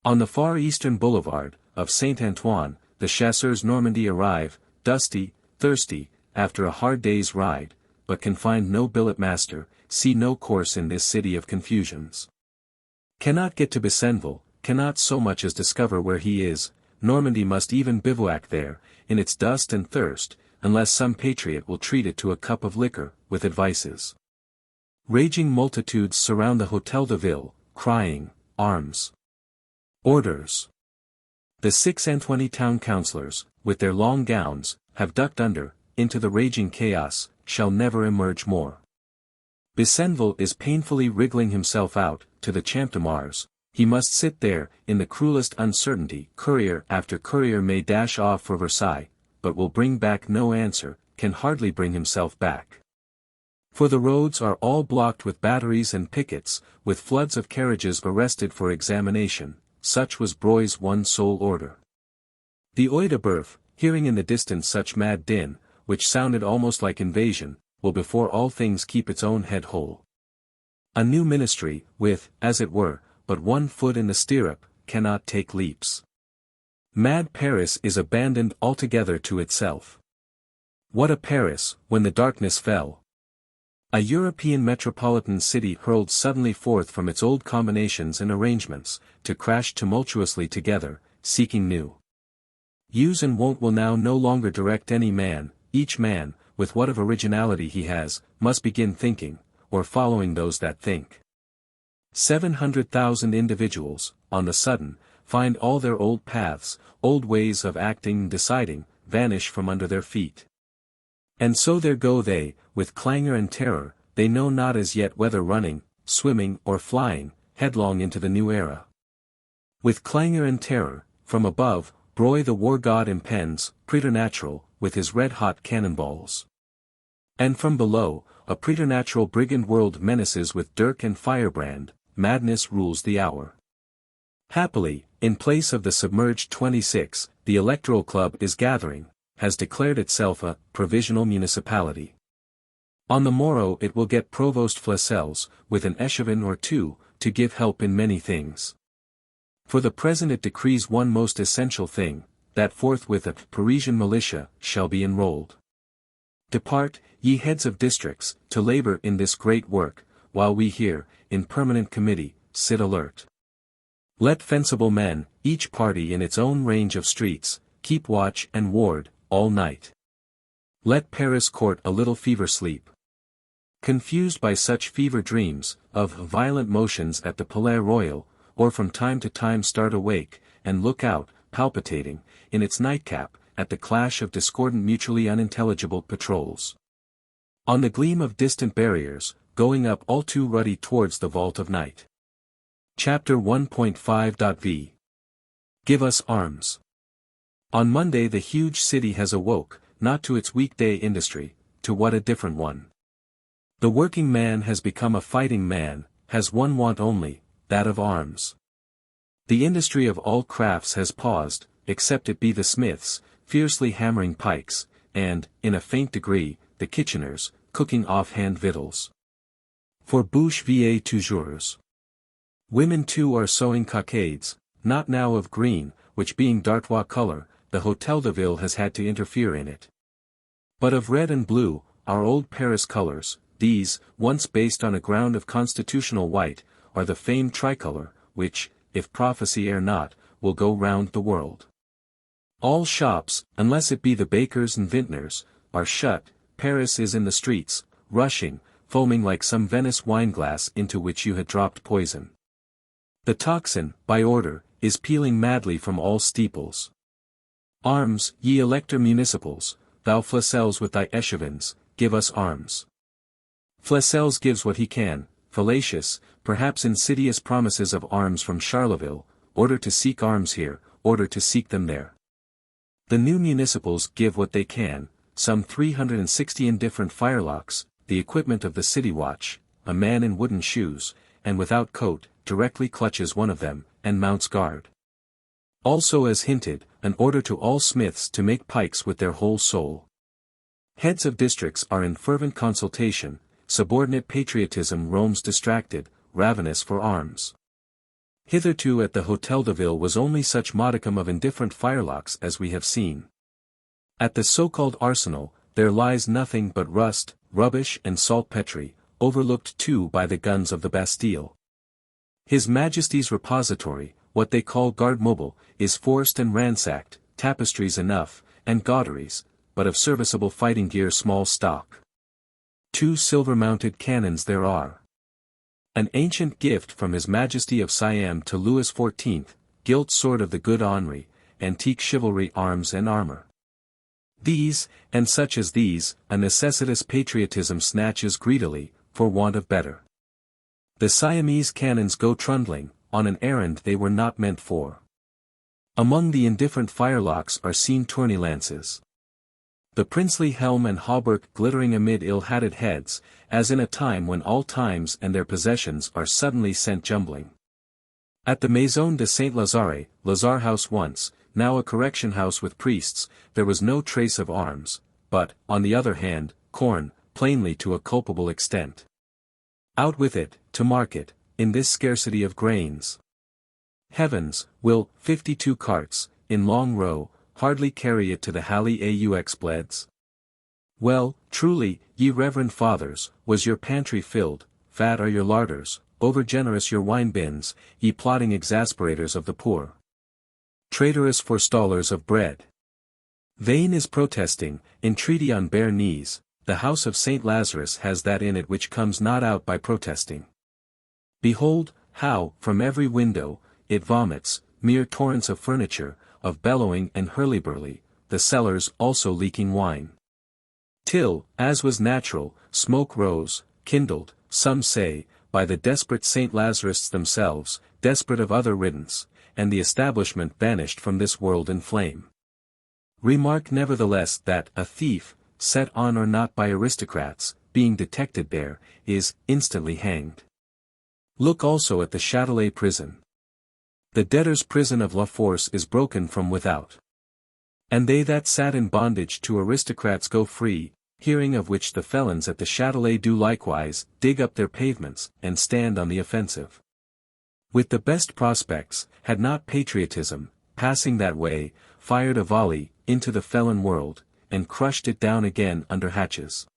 On the far eastern boulevard of Saint-Antoine, the chasseurs Normandy arrive, dusty, thirsty, after a hard day's ride, but can find no billet master, see no course in this city of confusions. Cannot get to Besenval, cannot so much as discover where he is. Normandy must even bivouac there, in its dust and thirst, unless some patriot will treat it to a cup of liquor, with advices. Raging multitudes surround the Hôtel de Ville, crying, arms! Orders! The 620 town councillors, with their long gowns, have ducked under, into the raging chaos, shall never emerge more. Besenval is painfully wriggling himself out, to the Champ de Mars. He must sit there, in the cruelest uncertainty. Courier after courier may dash off for Versailles, but will bring back no answer, can hardly bring himself back. For the roads are all blocked with batteries and pickets, with floods of carriages arrested for examination. Such was Broye's one sole order. The Œil de Bœuf, hearing in the distance such mad din, which sounded almost like invasion, will before all things keep its own head whole. A new ministry, with, as it were, but one foot in the stirrup, cannot take leaps. Mad Paris is abandoned altogether to itself. What a Paris, when the darkness fell! A European metropolitan city hurled suddenly forth from its old combinations and arrangements, to crash tumultuously together, seeking new. Use and wont will now no longer direct any man. Each man, with what of originality he has, must begin thinking, or following those that think. 700,000 individuals, on the sudden, find all their old paths, old ways of acting and deciding, vanish from under their feet. And so there go they, with clangor and terror, they know not as yet whether running, swimming or flying, headlong into the new era. With clangor and terror, from above, Broye the war god impends, preternatural, with his red-hot cannonballs. And from below, a preternatural brigand world menaces with dirk and firebrand. Madness rules the hour. Happily, in place of the submerged 26, the Electoral Club is gathering, has declared itself a provisional municipality. On the morrow it will get Provost Flesselles, with an echevin or two, to give help in many things. For the present it decrees one most essential thing, that forthwith a Parisian militia shall be enrolled. Depart, ye heads of districts, to labor in this great work, while we here, in permanent committee, sit alert. Let fencible men, each party in its own range of streets, keep watch and ward, all night. Let Paris court a little fever sleep. Confused by such fever dreams, of violent motions at the Palais Royal, or from time to time start awake, and look out, palpitating, in its nightcap, at the clash of discordant mutually unintelligible patrols. On the gleam of distant barriers, going up all too ruddy towards the vault of night. Chapter 1.5.v. Give us arms. On Monday the huge city has awoke, not to its weekday industry, to what a different one. The working man has become a fighting man, has one want only, that of arms. The industry of all crafts has paused, except it be the smiths, fiercely hammering pikes, and, in a faint degree, the kitcheners, cooking off-hand victuals. For bouche vie toujours. Women too are sewing cockades, not now of green, which being d'Artois color, the Hôtel de Ville has had to interfere in it. But of red and blue, our old Paris colors, these, once based on a ground of constitutional white, are the famed tricolor, which, if prophecy err not, will go round the world. All shops, unless it be the bakers and vintners, are shut. Paris is in the streets, rushing, foaming like some Venice wineglass into which you had dropped poison. The tocsin, by order, is pealing madly from all steeples. Arms, ye elector municipals, thou Flesselles with thy echevins, give us arms. Flesselles gives what he can, fallacious, perhaps insidious promises of arms from Charleville, order to seek arms here, order to seek them there. The new municipals give what they can, some 360 indifferent firelocks, the equipment of the city watch, a man in wooden shoes, and without coat, directly clutches one of them, and mounts guard. Also as hinted, an order to all smiths to make pikes with their whole soul. Heads of districts are in fervent consultation, subordinate patriotism roams distracted, ravenous for arms. Hitherto at the Hôtel de Ville was only such modicum of indifferent firelocks as we have seen. At the so-called arsenal, there lies nothing but rust, rubbish and saltpetre, overlooked too by the guns of the Bastille. His Majesty's repository, what they call garde mobile, is forced and ransacked, tapestries enough, and gauderies, but of serviceable fighting gear small stock. 2 silver-mounted cannons there are. An ancient gift from His Majesty of Siam to Louis XIV, gilt sword of the good Henri, antique chivalry arms and armor. These, and such as these, a necessitous patriotism snatches greedily, for want of better. The Siamese cannons go trundling, on an errand they were not meant for. Among the indifferent firelocks are seen tourney lances. The princely helm and hauberk glittering amid ill-hatted heads, as in a time when all times and their possessions are suddenly sent jumbling. At the Maison de Saint-Lazare, Lazare House once, now a correction house with priests, there was no trace of arms, but, on the other hand, corn, plainly to a culpable extent. Out with it, to market, in this scarcity of grains. Heavens, will 52 carts, in long row, hardly carry it to the Halle aux Bleds? Well, truly, ye reverend fathers, was your pantry filled, fat are your larders, over-generous your wine-bins, ye plotting exasperators of the poor. Traitorous forestallers of bread. Vain is protesting, entreaty on bare knees, the house of Saint Lazarus has that in it which comes not out by protesting. Behold, how, from every window, it vomits, mere torrents of furniture, of bellowing and hurly-burly, the cellars also leaking wine. Till, as was natural, smoke rose, kindled, some say, by the desperate Saint Lazarists themselves, desperate of other riddance, and the establishment banished from this world in flame. Remark nevertheless that a thief, set on or not by aristocrats, being detected there, is instantly hanged. Look also at the Châtelet prison. The debtors' prison of La Force is broken from without. And they that sat in bondage to aristocrats go free, hearing of which the felons at the Châtelet do likewise dig up their pavements, and stand on the offensive. With the best prospects, had not patriotism, passing that way, fired a volley, into the felon world, and crushed it down again under hatches.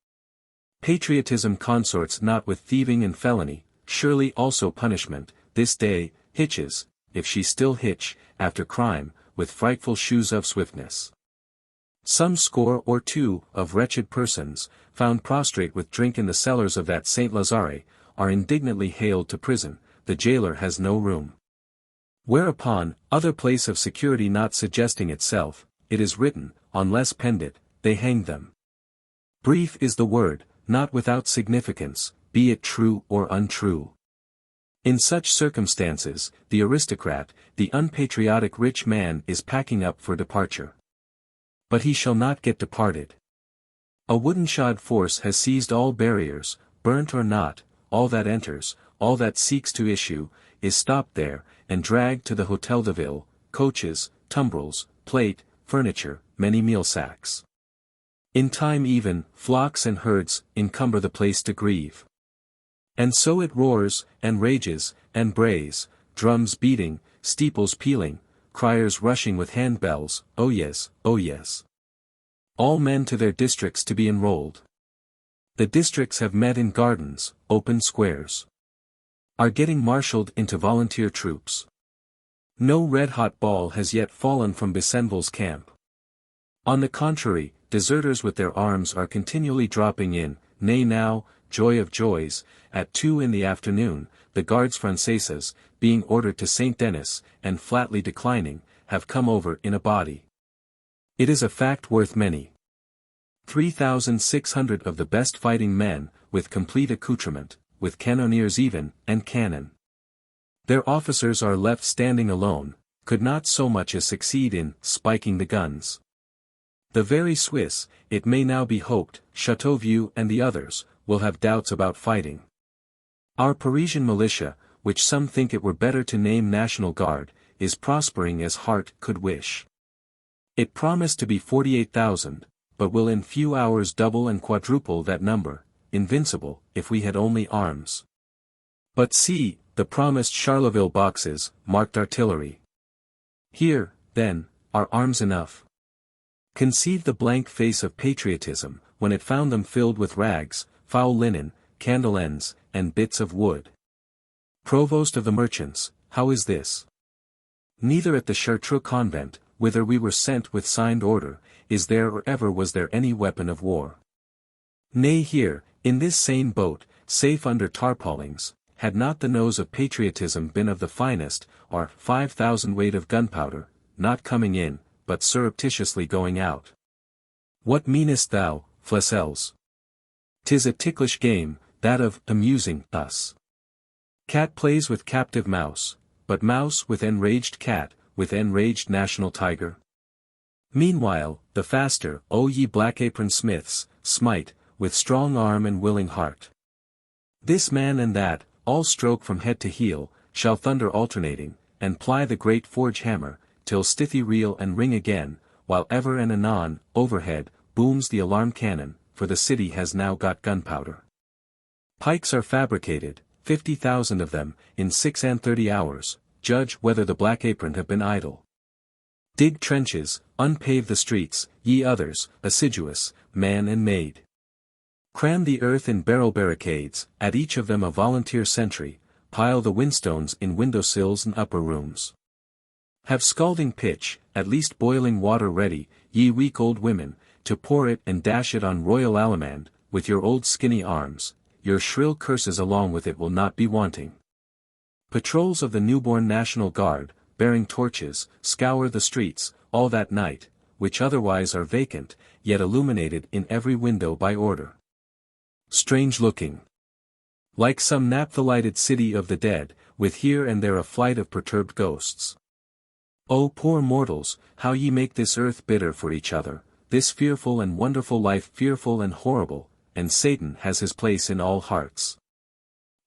Patriotism consorts not with thieving and felony, surely also punishment, this day, hitches, if she still hitch, after crime, with frightful shoes of swiftness. Some score or two, of wretched persons, found prostrate with drink in the cellars of that Saint Lazare, are indignantly haled to prison, the jailer has no room. Whereupon, other place of security not suggesting itself, it is written, unless pendit, they hang them. Brief is the word, not without significance, be it true or untrue. In such circumstances, the aristocrat, the unpatriotic rich man is packing up for departure. But he shall not get departed. A wooden-shod force has seized all barriers, burnt or not, all that enters, all that seeks to issue, is stopped there, and dragged to the Hôtel de Ville, coaches, tumbrils, plate, furniture, many meal sacks. In time even, flocks and herds, encumber the place to grieve. And so it roars, and rages, and brays, drums beating, steeples pealing, criers rushing with handbells, oh yes, oh yes. All men to their districts to be enrolled. The districts have met in gardens, open squares. Are getting marshalled into volunteer troops. No red-hot ball has yet fallen from Besenval's camp. On the contrary, deserters with their arms are continually dropping in, nay now, joy of joys, at 2 in the afternoon, the Gardes Françaises, being ordered to Saint Denis, and flatly declining, have come over in a body. It is a fact worth many. 3,600 of the best fighting men, with complete accoutrement, with cannoneers even, and cannon. Their officers are left standing alone, could not so much as succeed in spiking the guns. The very Swiss, it may now be hoped, Chateauvieux and the others, will have doubts about fighting. Our Parisian militia, which some think it were better to name National Guard, is prospering as heart could wish. It promised to be 48,000, but will in few hours double and quadruple that number, invincible, if we had only arms. But see, the promised Charleville boxes, marked artillery. Here, then, are arms enough. Conceive the blank face of patriotism, when it found them filled with rags, foul linen, candle ends, and bits of wood. Provost of the merchants, how is this? Neither at the Chartres convent, whither we were sent with signed order, is there or ever was there any weapon of war. Nay here, in this same boat, safe under tarpaulings, had not the nose of patriotism been of the finest, or 5,000 weight of gunpowder, not coming in, but surreptitiously going out. What meanest thou, Flesselles? 'Tis a ticklish game, that of amusing us. Cat plays with captive mouse, but mouse with enraged cat, with enraged national tiger. Meanwhile, the faster, O ye black-apron smiths, smite, with strong arm and willing heart. This man and that, all stroke from head to heel, shall thunder alternating, and ply the great forge hammer, till stithy reel and ring again, while ever and anon, overhead, booms the alarm cannon, for the city has now got gunpowder. Pikes are fabricated, 50,000 of them, in 36 hours, judge whether the black apron have been idle. Dig trenches, unpave the streets, ye others, assiduous, man and maid. Cram the earth in barrel barricades, at each of them a volunteer sentry, pile the windstones in window-sills and upper rooms. Have scalding pitch, at least boiling water ready, ye weak old women, to pour it and dash it on royal allemande, with your old skinny arms, your shrill curses along with it will not be wanting. Patrols of the newborn National Guard, bearing torches, scour the streets, all that night, which otherwise are vacant, yet illuminated in every window by order. Strange looking. Like some naphthalited city of the dead, with here and there a flight of perturbed ghosts. O poor mortals, how ye make this earth bitter for each other, this fearful and wonderful life fearful and horrible, and Satan has his place in all hearts.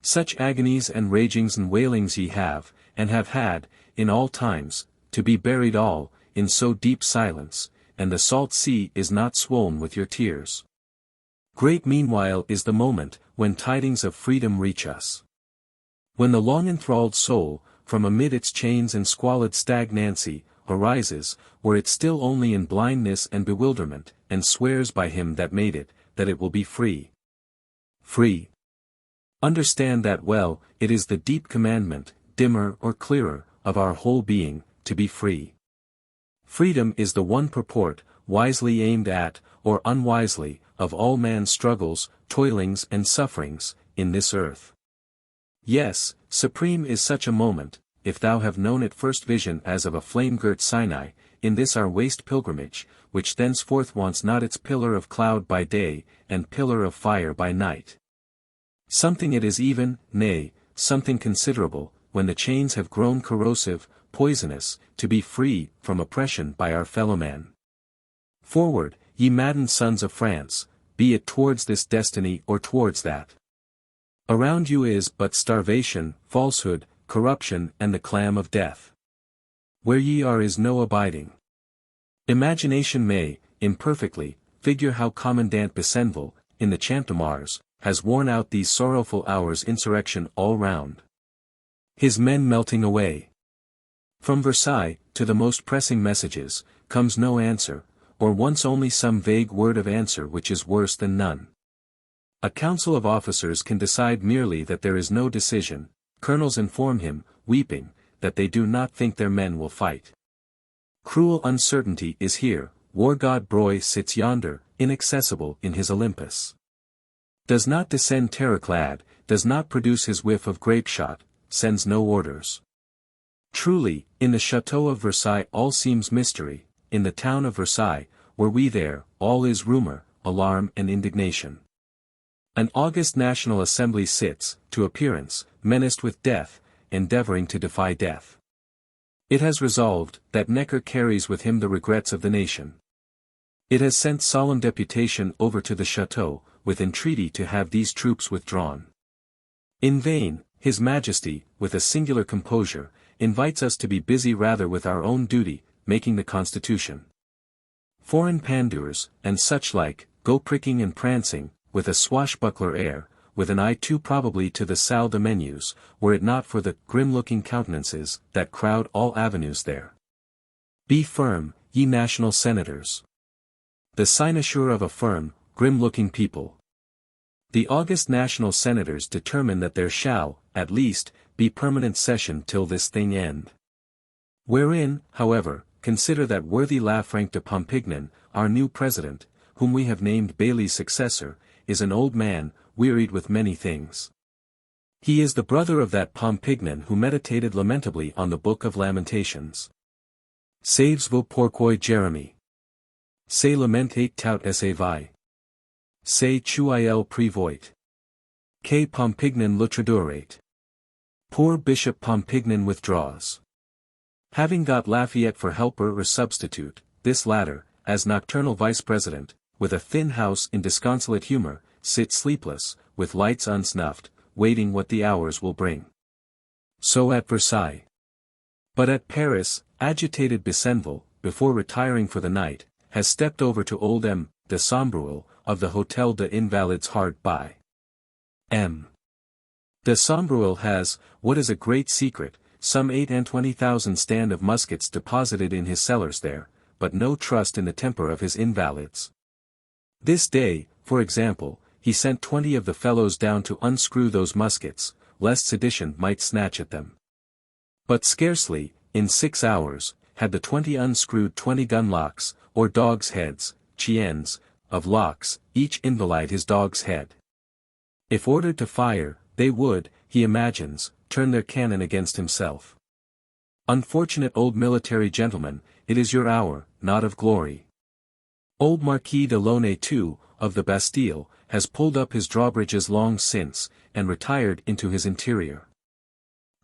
Such agonies and ragings and wailings ye have, and have had, in all times, to be buried all, in so deep silence, and the salt sea is not swollen with your tears. Great meanwhile is the moment, when tidings of freedom reach us. When the long enthralled soul, from amid its chains and squalid stagnancy, arises, were it still only in blindness and bewilderment, and swears by him that made it, that it will be free. Free. Understand that well, it is the deep commandment, dimmer or clearer, of our whole being, to be free. Freedom is the one purport, wisely aimed at, or unwisely, of all man's struggles, toilings and sufferings, in this earth. Yes, supreme is such a moment, if thou have known it first vision as of a flame-girt Sinai, in this our waste pilgrimage, which thenceforth wants not its pillar of cloud by day, and pillar of fire by night. Something it is even, nay, something considerable, when the chains have grown corrosive, poisonous, to be free from oppression by our fellowman. Forward, ye maddened sons of France, be it towards this destiny or towards that. Around you is but starvation, falsehood, corruption and the clam of death. Where ye are is no abiding. Imagination may, imperfectly, figure how Commandant Besenval, in the Champ de Mars, has worn out these sorrowful hours insurrection all round. His men melting away. From Versailles, to the most pressing messages, comes no answer, or once only some vague word of answer which is worse than none. A council of officers can decide merely that there is no decision. Colonels inform him, weeping, that they do not think their men will fight. Cruel uncertainty is here, war god Broy sits yonder, inaccessible in his Olympus. Does not descend terror-clad, does not produce his whiff of grape-shot, sends no orders. Truly, in the chateau of Versailles all seems mystery, in the town of Versailles, were we there, all is rumor, alarm and indignation. An august National Assembly sits, to appearance, menaced with death, endeavoring to defy death. It has resolved, that Necker carries with him the regrets of the nation. It has sent solemn deputation over to the chateau, with entreaty to have these troops withdrawn. In vain, His Majesty, with a singular composure, invites us to be busy rather with our own duty, making the Constitution. Foreign pandours, and such like, go pricking and prancing, with a swashbuckler air, with an eye too probably to the salle de menus, were it not for the grim-looking countenances that crowd all avenues there. Be firm, ye national senators. The cynosure of a firm, grim-looking people. The august national senators determine that there shall, at least, be permanent session till this thing end. Wherein, however, consider that worthy Lafranc de Pompignan, our new president, whom we have named Bailly's successor, is an old man, wearied with many things. He is the brother of that Pompignan who meditated lamentably on the Book of Lamentations. Saves vos pourquoi Jérémie. Se lamentate tout esse vie. Se tuil prévoit. Que Pompignan le tradurate. Poor Bishop Pompignan withdraws. Having got Lafayette for helper or substitute, this latter, as nocturnal vice-president, with a thin house in disconsolate humor, sits sleepless, with lights unsnuffed, waiting what the hours will bring. So at Versailles. But at Paris, agitated Besenval, before retiring for the night, has stepped over to old M. de Sombreuil, of the Hôtel des Invalides hard by. M. de Sombreuil has, what is a great secret, some 28,000 stand of muskets deposited in his cellars there, but no trust in the temper of his invalids. This day, for example, he sent 20 of the fellows down to unscrew those muskets, lest sedition might snatch at them. But scarcely, in 6 hours, had the 20 unscrewed 20 gun locks, or dogs' heads, chiens, of locks, each invalide his dog's head. If ordered to fire, they would, he imagines, turn their cannon against himself. Unfortunate old military gentleman, it is your hour, not of glory. Old Marquis de Launay too, of the Bastille, has pulled up his drawbridges long since, and retired into his interior.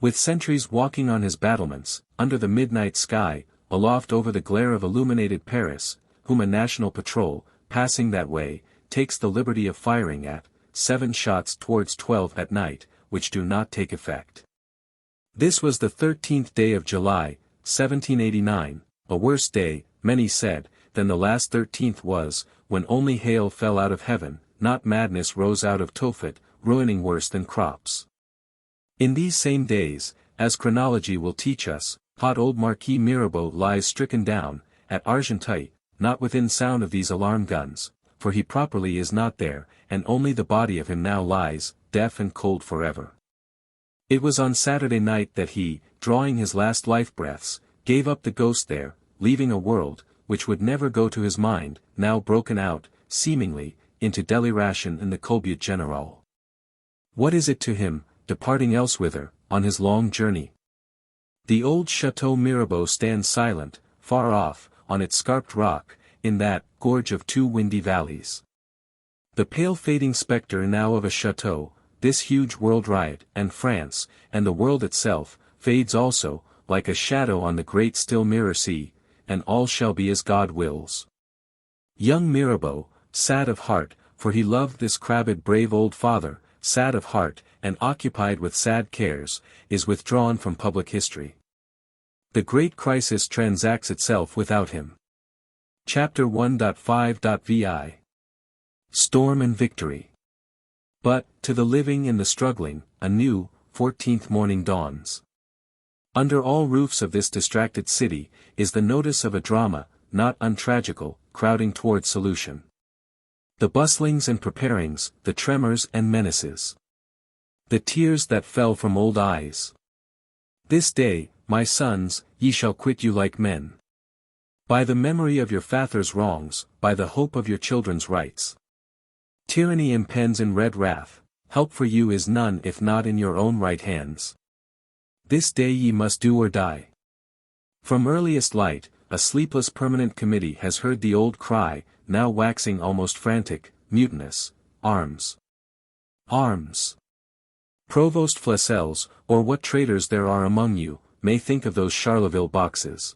With sentries walking on his battlements, under the midnight sky, aloft over the glare of illuminated Paris, whom a national patrol, passing that way, takes the liberty of firing at, 7 shots towards 12 at night, which do not take effect. This was the 13th day of July, 1789, a worse day, many said, than the last 13th was, when only hail fell out of heaven, not madness rose out of Tophet, ruining worse than crops. In these same days, as chronology will teach us, hot old Marquis Mirabeau lies stricken down, at Argenteuil, not within sound of these alarm guns, for he properly is not there, and only the body of him now lies, deaf and cold forever. It was on Saturday night that he, drawing his last life breaths, gave up the ghost there, leaving a world, which would never go to his mind, now broken out, seemingly, into deliration in the Colbut General. What is it to him, departing elsewhither, on his long journey? The old Chateau Mirabeau stands silent, far off, on its scarped rock, in that gorge of 2 windy valleys. The pale fading spectre now of a chateau, this huge world riot, and France, and the world itself, fades also, like a shadow on the great still mirror sea, and all shall be as God wills. Young Mirabeau, sad of heart, for he loved this crabbed brave old father, sad of heart, and occupied with sad cares, is withdrawn from public history. The great crisis transacts itself without him. Chapter 1.5.vi. Storm and Victory. But, to the living and the struggling, a new, 14th morning dawns. Under all roofs of this distracted city, is the notice of a drama, not untragical, crowding towards solution. The bustlings and preparings, the tremors and menaces. The tears that fell from old eyes. This day, my sons, ye shall quit you like men. By the memory of your fathers' wrongs, by the hope of your children's rights. Tyranny impends in red wrath, help for you is none if not in your own right hands. This day ye must do or die. From earliest light, a sleepless permanent committee has heard the old cry, now waxing almost frantic, mutinous, arms. Arms. Provost Flesselles, or what traitors there are among you, may think of those Charleville boxes.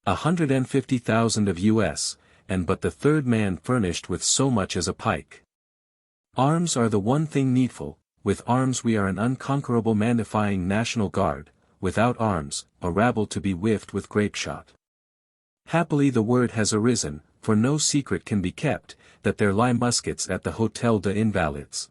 150,000 of US, and but the third man furnished with so much as a pike. Arms are the one thing needful, with arms we are an unconquerable man-defying National Guard, without arms, a rabble to be whiffed with grape-shot. Happily the word has arisen, for no secret can be kept, that there lie muskets at the Hôtel des Invalides.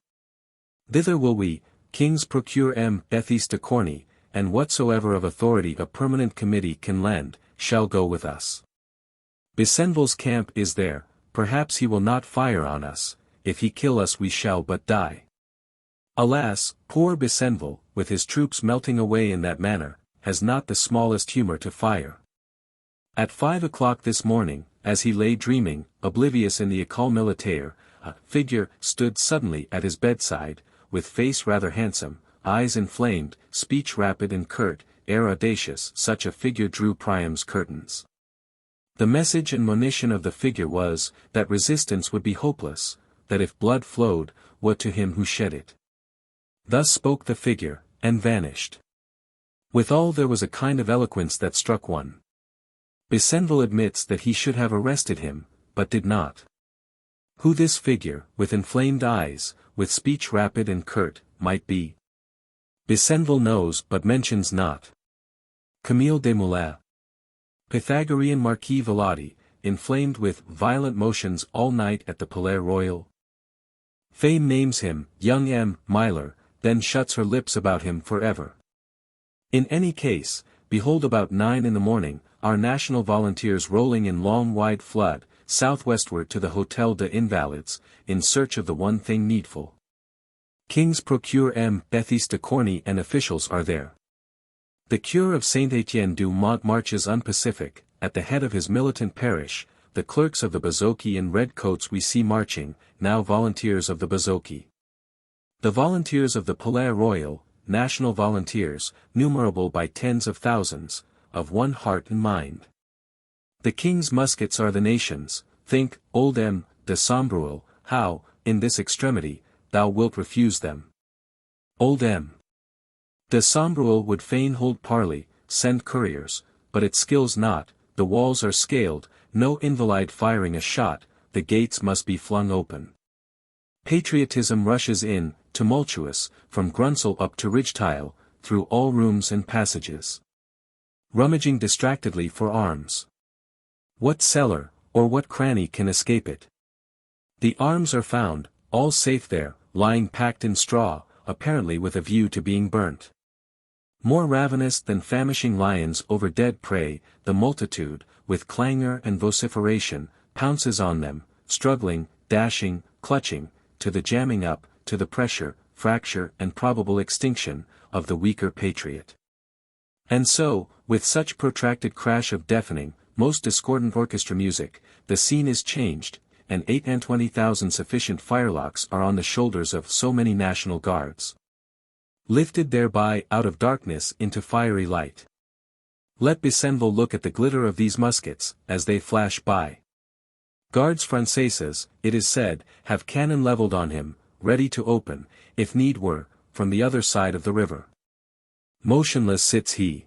Thither will we, Kings procure essayist de Corny, and whatsoever of authority a permanent committee can lend, shall go with us. Besenval's camp is there, perhaps he will not fire on us, if he kill us we shall but die. Alas, poor Besenval, with his troops melting away in that manner, has not the smallest humour to fire. At 5 o'clock this morning, as he lay dreaming, oblivious in the École Militaire, a figure stood suddenly at his bedside, with face rather handsome, eyes inflamed, speech rapid and curt, air audacious. Such a figure drew Priam's curtains. The message and monition of the figure was, that resistance would be hopeless, that if blood flowed, what to him who shed it. Thus spoke the figure, and vanished. Withal there was a kind of eloquence that struck one. Besenval admits that he should have arrested him, but did not. Who this figure, with inflamed eyes, with speech rapid and curt, might be? Besenval knows but mentions not. Camille Desmoulins. Pythagorean Marquis Valadi, inflamed with violent motions all night at the Palais Royal. Fame names him, young M. Myler, then shuts her lips about him forever. In any case, behold about 9 in the morning, our national volunteers rolling in long wide flood, southwestward to the Hôtel des Invalides, in search of the one thing needful. Kings procure essayist de Corny and officials are there. The cure of Saint-Étienne du Mont marches unpacific, at the head of his militant parish, the clerks of the Bazoki in red coats we see marching, now volunteers of the Bazoki. The volunteers of the Palais Royal, national volunteers, numerable by tens of thousands, of one heart and mind. The king's muskets are the nation's. Think, old M. de Sombreuil, how, in this extremity, thou wilt refuse them. Old M. de Sombreuil would fain hold parley, send couriers, but it skills not, the walls are scaled, no invalid firing a shot, the gates must be flung open. Patriotism rushes in, tumultuous, from Grunsel up to Ridgetile, through all rooms and passages. Rummaging distractedly for arms. What cellar, or what cranny can escape it? The arms are found, all safe there, lying packed in straw, apparently with a view to being burnt. More ravenous than famishing lions over dead prey, the multitude, with clangor and vociferation, pounces on them, struggling, dashing, clutching, to the jamming up, to the pressure, fracture and probable extinction, of the weaker patriot. And so, with such protracted crash of deafening, most discordant orchestra music, the scene is changed, and 28,000 sufficient firelocks are on the shoulders of so many National Guards. Lifted thereby out of darkness into fiery light. Let Besenval look at the glitter of these muskets, as they flash by. Guards Françaises, it is said, have cannon levelled on him, ready to open, if need were, from the other side of the river. Motionless sits he.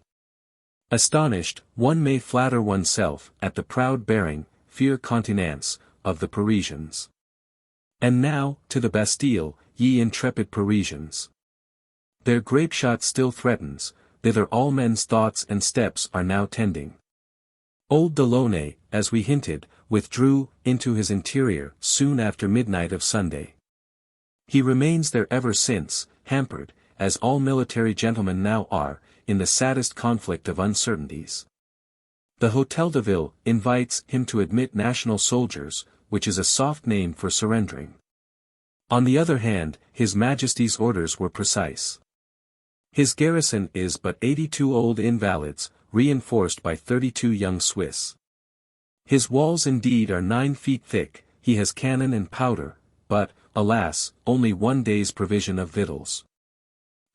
Astonished, one may flatter oneself at the proud bearing, fier continence, of the Parisians. And now, to the Bastille, ye intrepid Parisians. Their grape-shot still threatens, thither all men's thoughts and steps are now tending. Old Delaunay, as we hinted, withdrew into his interior soon after midnight of Sunday. He remains there ever since, hampered, as all military gentlemen now are, in the saddest conflict of uncertainties. The Hôtel de Ville invites him to admit national soldiers, which is a soft name for surrendering. On the other hand, His Majesty's orders were precise. His garrison is but 82 old invalids, reinforced by 32 young Swiss. His walls indeed are 9 feet thick, he has cannon and powder, but, alas, only 1 day's provision of victuals.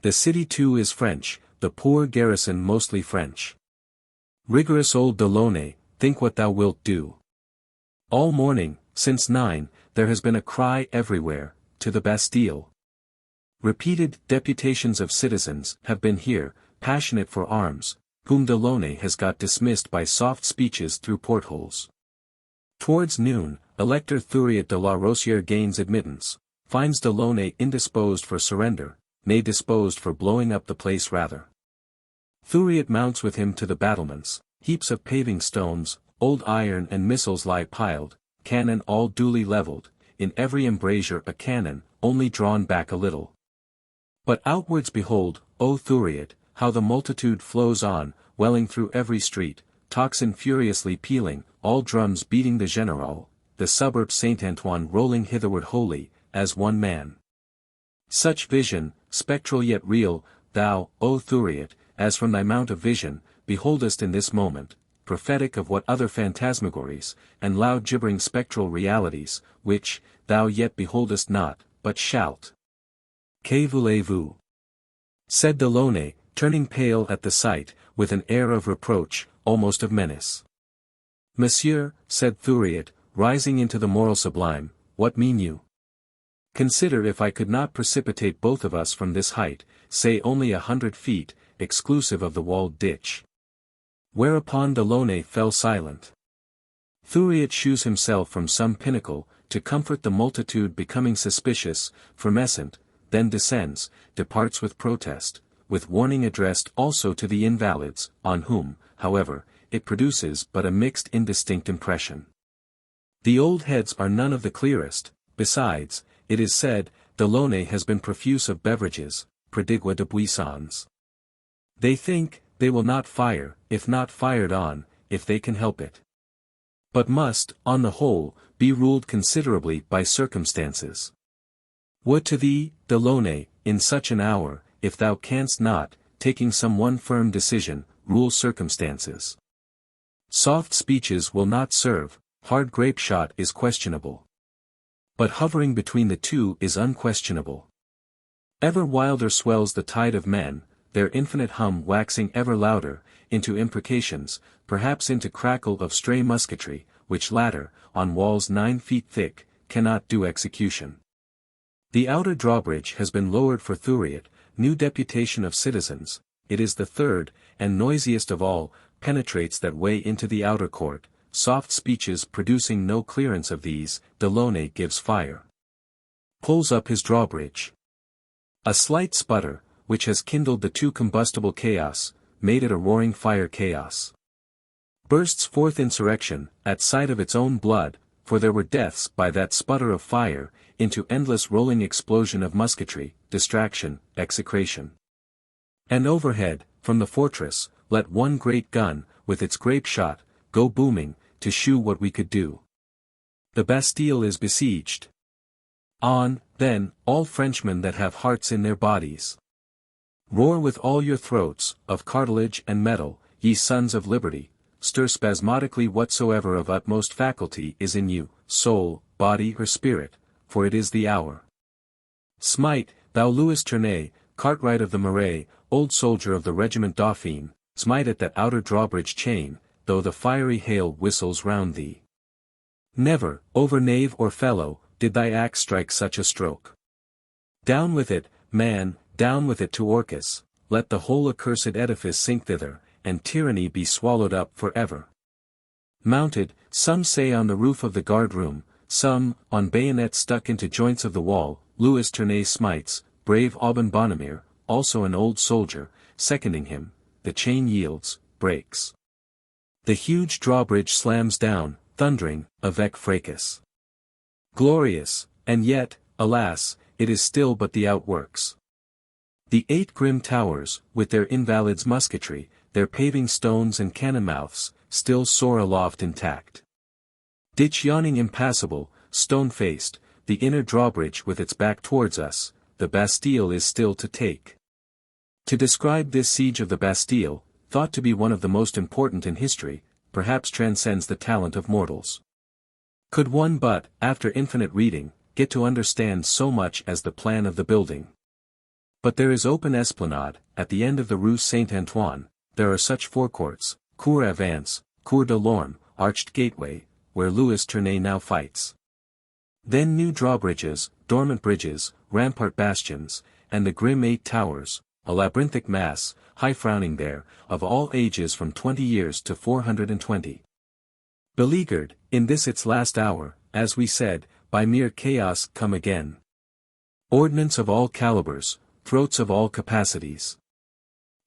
The city too is French, the poor garrison mostly French. Rigorous old Delaunay, think what thou wilt do. All morning, since 9, there has been a cry everywhere, to the Bastille. Repeated deputations of citizens have been here, passionate for arms, whom Delaunay has got dismissed by soft speeches through portholes. Towards noon, Elector Thuriot de la Rosière gains admittance, finds Delaunay indisposed for surrender, nay disposed for blowing up the place rather. Thuriot mounts with him to the battlements, heaps of paving stones, old iron and missiles lie piled, cannon all duly levelled, in every embrasure a cannon, only drawn back a little. But outwards behold, O Thuriot, how the multitude flows on, welling through every street, tocsin furiously pealing, all drums beating the Général, the suburb Saint-Antoine rolling hitherward wholly, as one man. Such vision, spectral yet real, thou, O Thuriot, as from thy mount of vision, beholdest in this moment, prophetic of what other phantasmagories, and loud gibbering spectral realities, which, thou yet beholdest not, but shalt. Que voulez-vous? Said Delaunay, turning pale at the sight, with an air of reproach, almost of menace. Monsieur, said Thuriot, rising into the moral sublime, what mean you? Consider if I could not precipitate both of us from this height, say only 100 feet, exclusive of the walled ditch. Whereupon Delaunay fell silent. Thuriot shews himself from some pinnacle, to comfort the multitude becoming suspicious, fervescent, then descends, departs with protest, with warning addressed also to the invalids, on whom, however, it produces but a mixed indistinct impression. The old heads are none of the clearest, besides, it is said, Delaunay has been profuse of beverages, prodigue de buissons. They think, they will not fire, if not fired on, if they can help it. But must, on the whole, be ruled considerably by circumstances. Would to thee, Delaunay, in such an hour, if thou canst not, taking some one firm decision, rule circumstances. Soft speeches will not serve, hard grape shot is questionable. But hovering between the two is unquestionable. Ever wilder swells the tide of men, their infinite hum waxing ever louder, into imprecations, perhaps into crackle of stray musketry, which latter, on walls 9 feet thick, cannot do execution. The outer drawbridge has been lowered for Thuriot, new deputation of citizens, it is the third, and noisiest of all, penetrates that way into the outer court, soft speeches producing no clearance of these, Delaunay gives fire. Pulls up his drawbridge. A slight sputter, which has kindled the too combustible chaos, made it a roaring fire chaos. Bursts forth insurrection, at sight of its own blood, for there were deaths by that sputter of fire, into endless rolling explosion of musketry, distraction, execration. And overhead, from the fortress, let one great gun, with its grape shot, go booming, to shew what we could do. The Bastille is besieged. On, then, all Frenchmen that have hearts in their bodies. Roar with all your throats, of cartilage and metal, ye sons of liberty, stir spasmodically whatsoever of utmost faculty is in you, soul, body or spirit, for it is the hour. Smite, thou Louis Tournay, cartwright of the Marais, old soldier of the regiment Dauphine, smite at that outer drawbridge chain, though the fiery hail whistles round thee. Never, over knave or fellow, did thy axe strike such a stroke. Down with it, man, down with it to Orcus, let the whole accursed edifice sink thither, and tyranny be swallowed up for ever. Mounted, some say on the roof of the guard-room, some, on bayonets stuck into joints of the wall, Louis Tournay smites, brave Aubin Bonnemere, also an old soldier, seconding him, the chain yields, breaks. The huge drawbridge slams down, thundering, avec fracas. Glorious, and yet, alas, it is still but the outworks. The 8 grim towers, with their invalids' musketry, their paving stones and cannon mouths, still soar aloft intact. Ditch yawning impassable, stone-faced, the inner drawbridge with its back towards us, the Bastille is still to take. To describe this siege of the Bastille, thought to be one of the most important in history, perhaps transcends the talent of mortals. Could one but, after infinite reading, get to understand so much as the plan of the building? But there is open esplanade, at the end of the Rue Saint-Antoine, there are such forecourts, cour avance, cour de l'orme, arched gateway, where Louis Tournay now fights. Then new drawbridges, dormant bridges, rampart bastions, and the grim 8 towers, a labyrinthic mass, high-frowning there, of all ages from 20 years to 420. Beleaguered, in this its last hour, as we said, by mere chaos come again. Ordnance of all calibers, throats of all capacities.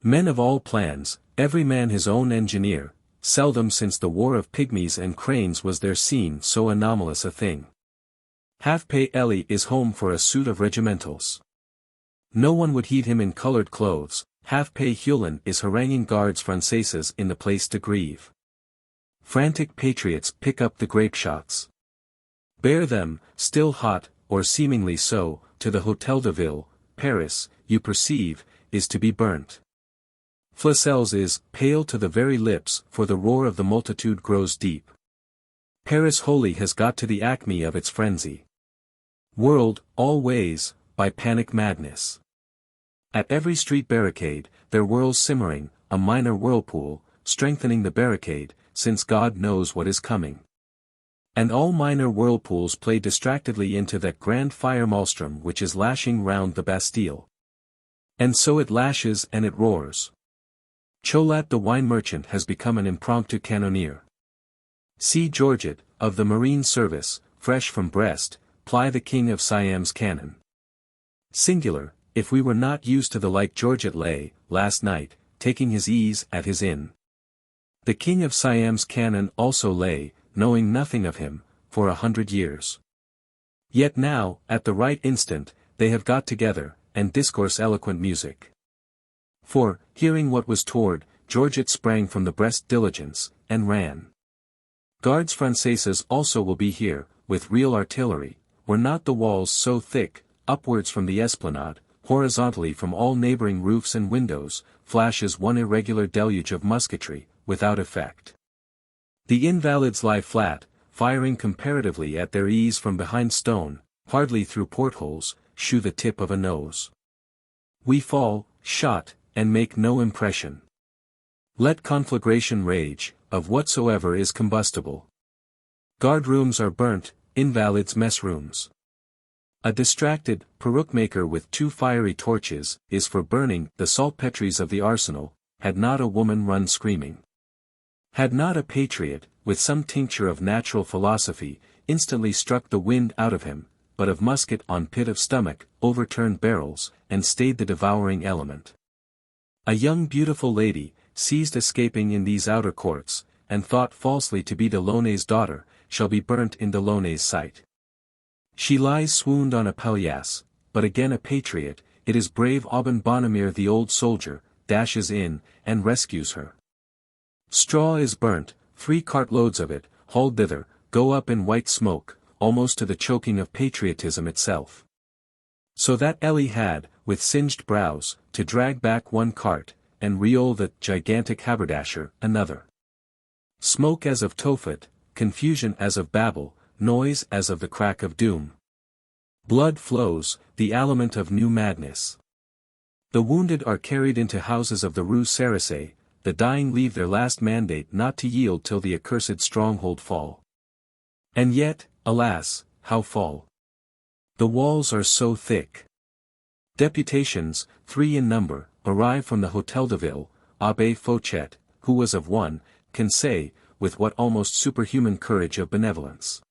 Men of all plans, every man his own engineer, seldom since the war of pygmies and cranes was there seen so anomalous a thing. Half-pay Elie is home for a suit of regimentals. No one would heed him in colored clothes, half-pay Hulin is haranguing guards Françaises in the Place de Grève. Frantic patriots pick up the grape shots. Bear them, still hot, or seemingly so, to the Hôtel de Ville. Paris, you perceive, is to be burnt. Flesselles is pale to the very lips, for the roar of the multitude grows deep. Paris wholly has got to the acme of its frenzy. Whirled, all ways, by panic madness. At every street barricade, there whirls simmering, a minor whirlpool, strengthening the barricade, since God knows what is coming. And all minor whirlpools play distractedly into that grand fire maelstrom which is lashing round the Bastille. And so it lashes and it roars. Cholat the wine merchant has become an impromptu cannoneer. See Georgette, of the Marine Service, fresh from Brest, ply the King of Siam's cannon. Singular, if we were not used to the like Georgette lay, last night, taking his ease at his inn. The King of Siam's cannon also lay, knowing nothing of him, for 100 years. Yet now, at the right instant, they have got together, and discourse eloquent music. For, hearing what was toward, Georgette sprang from the Brest diligence, and ran. Guards Françaises also will be here, with real artillery, were not the walls so thick, upwards from the esplanade, horizontally from all neighboring roofs and windows, flashes one irregular deluge of musketry, without effect. The invalids lie flat, firing comparatively at their ease from behind stone, hardly through portholes, shew the tip of a nose. We fall, shot, and make no impression. Let conflagration rage, of whatsoever is combustible. Guard-rooms are burnt, invalids' mess-rooms. A distracted peruke-maker with 2 fiery torches, is for burning the saltpetres of the arsenal, had not a woman run screaming. Had not a patriot, with some tincture of natural philosophy, instantly struck the wind out of him, but of musket on pit of stomach, overturned barrels, and stayed the devouring element. A young beautiful lady, seized escaping in these outer courts, and thought falsely to be Delaunay's daughter, shall be burnt in Delaunay's sight. She lies swooned on a palliasse, but again a patriot, it is brave Aubin Bonnemere the old soldier, dashes in, and rescues her. Straw is burnt, 3 cartloads of it, hauled thither, go up in white smoke, almost to the choking of patriotism itself. So that Elie had, with singed brows, to drag back 1 cart, and Riol the gigantic haberdasher, another. Smoke as of Tophet, confusion as of Babel, noise as of the crack of doom. Blood flows, the aliment of new madness. The wounded are carried into houses of the Rue Cérisay, the dying leave their last mandate not to yield till the accursed stronghold fall. And yet, alas, how fall? The walls are so thick. Deputations, 3 in number, arrive from the Hôtel de Ville. Abbé Fauchet, who was of one, can say, with what almost superhuman courage of benevolence.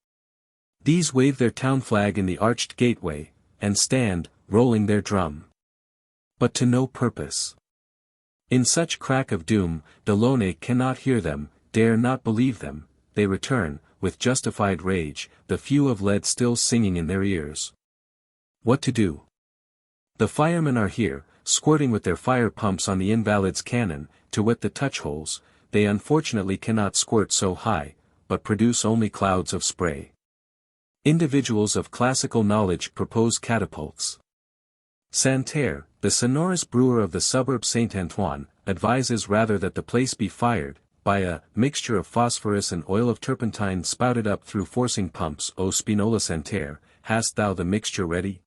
These wave their town flag in the arched gateway, and stand, rolling their drum. But to no purpose. In such crack of doom, Delaunay cannot hear them, dare not believe them, they return, with justified rage, the few of lead still singing in their ears. What to do? The firemen are here, squirting with their fire pumps on the invalids' cannon, to wet the touch-holes. They unfortunately cannot squirt so high, but produce only clouds of spray. Individuals of classical knowledge propose catapults. Santerre, the sonorous brewer of the suburb Saint-Antoine, advises rather that the place be fired, by a mixture of phosphorus and oil of turpentine spouted up through forcing pumps. O Spinola Santerre, hast thou the mixture ready?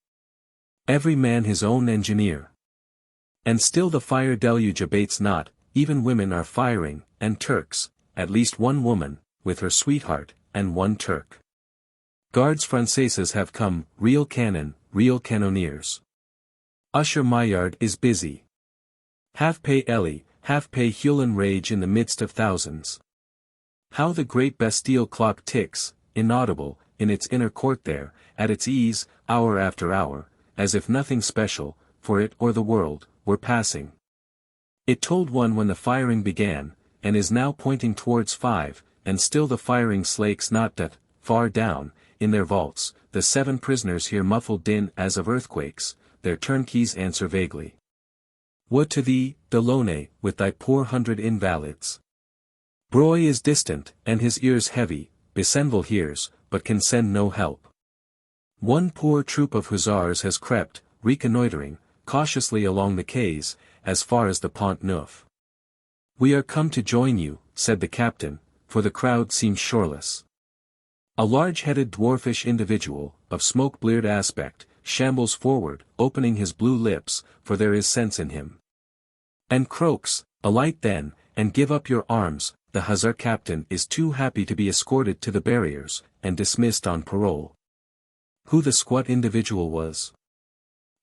Every man his own engineer. And still the fire deluge abates not, even women are firing, and Turks, at least 1 woman, with her sweetheart, and 1 Turk. Guards Françaises have come, real cannon, real cannoneers. Usher Maillard is busy. Half-pay Ellie, half-pay Hulin rage in the midst of thousands. How the great Bastille clock ticks, inaudible, in its inner court there, at its ease, hour after hour, as if nothing special, for it or the world, were passing. It told 1 when the firing began, and is now pointing towards 5, and still the firing slakes not that, far down, in their vaults, the 7 prisoners hear muffled din as of earthquakes, their turnkeys answer vaguely. What to thee, Delaunay, with thy poor 100 invalids? Broye is distant, and his ears heavy, Besenval hears, but can send no help. 1 poor troop of hussars has crept, reconnoitering, cautiously along the quays, as far as the Pont Neuf. We are come to join you, said the captain, for the crowd seems shoreless. A large-headed dwarfish individual, of smoke-bleared aspect, shambles forward, opening his blue lips, for there is sense in him. And croaks, alight then, and give up your arms. The hussar captain is too happy to be escorted to the barriers, and dismissed on parole. Who the squat individual was?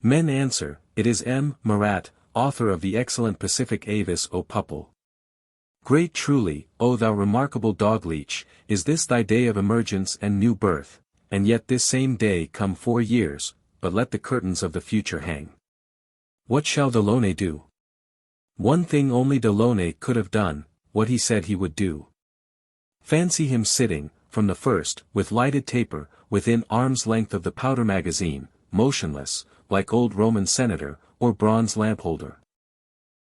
Men answer, it is M. Marat, author of the excellent Pacific Avis au Peuple. Great truly, O thou remarkable dog-leech, is this thy day of emergence and new birth, and yet this same day come 4 years, but let the curtains of the future hang. What shall Delaunay do? 1 thing only Delaunay could have done, what he said he would do. Fancy him sitting, from the first, with lighted taper, within arm's length of the powder magazine, motionless, like old Roman senator, or bronze lampholder.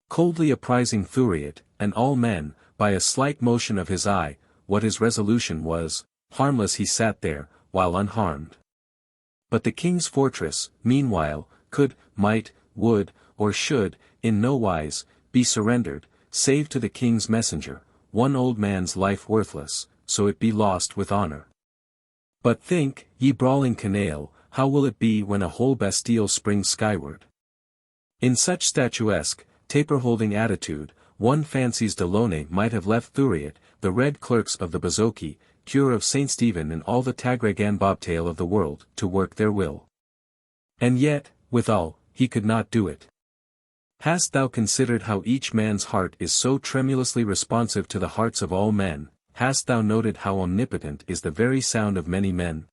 Coldly apprising Thuriot, and all men, by a slight motion of his eye, what his resolution was. Harmless he sat there, while unharmed. But the king's fortress, meanwhile, could, might, would, or should, in no wise, be surrendered, save to the king's messenger, 1 old man's life worthless, so it be lost with honor. But think, ye brawling canaille, how will it be when a whole Bastille springs skyward? In such statuesque, taper-holding attitude, 1 fancies Delaunay might have left Thuriot, the red clerks of the Bazoki, cure of St. Stephen and all the Tagragan bobtail of the world, to work their will. And yet, withal, he could not do it. Hast thou considered how each man's heart is so tremulously responsive to the hearts of all men? Hast thou noted how omnipotent is the very sound of many men?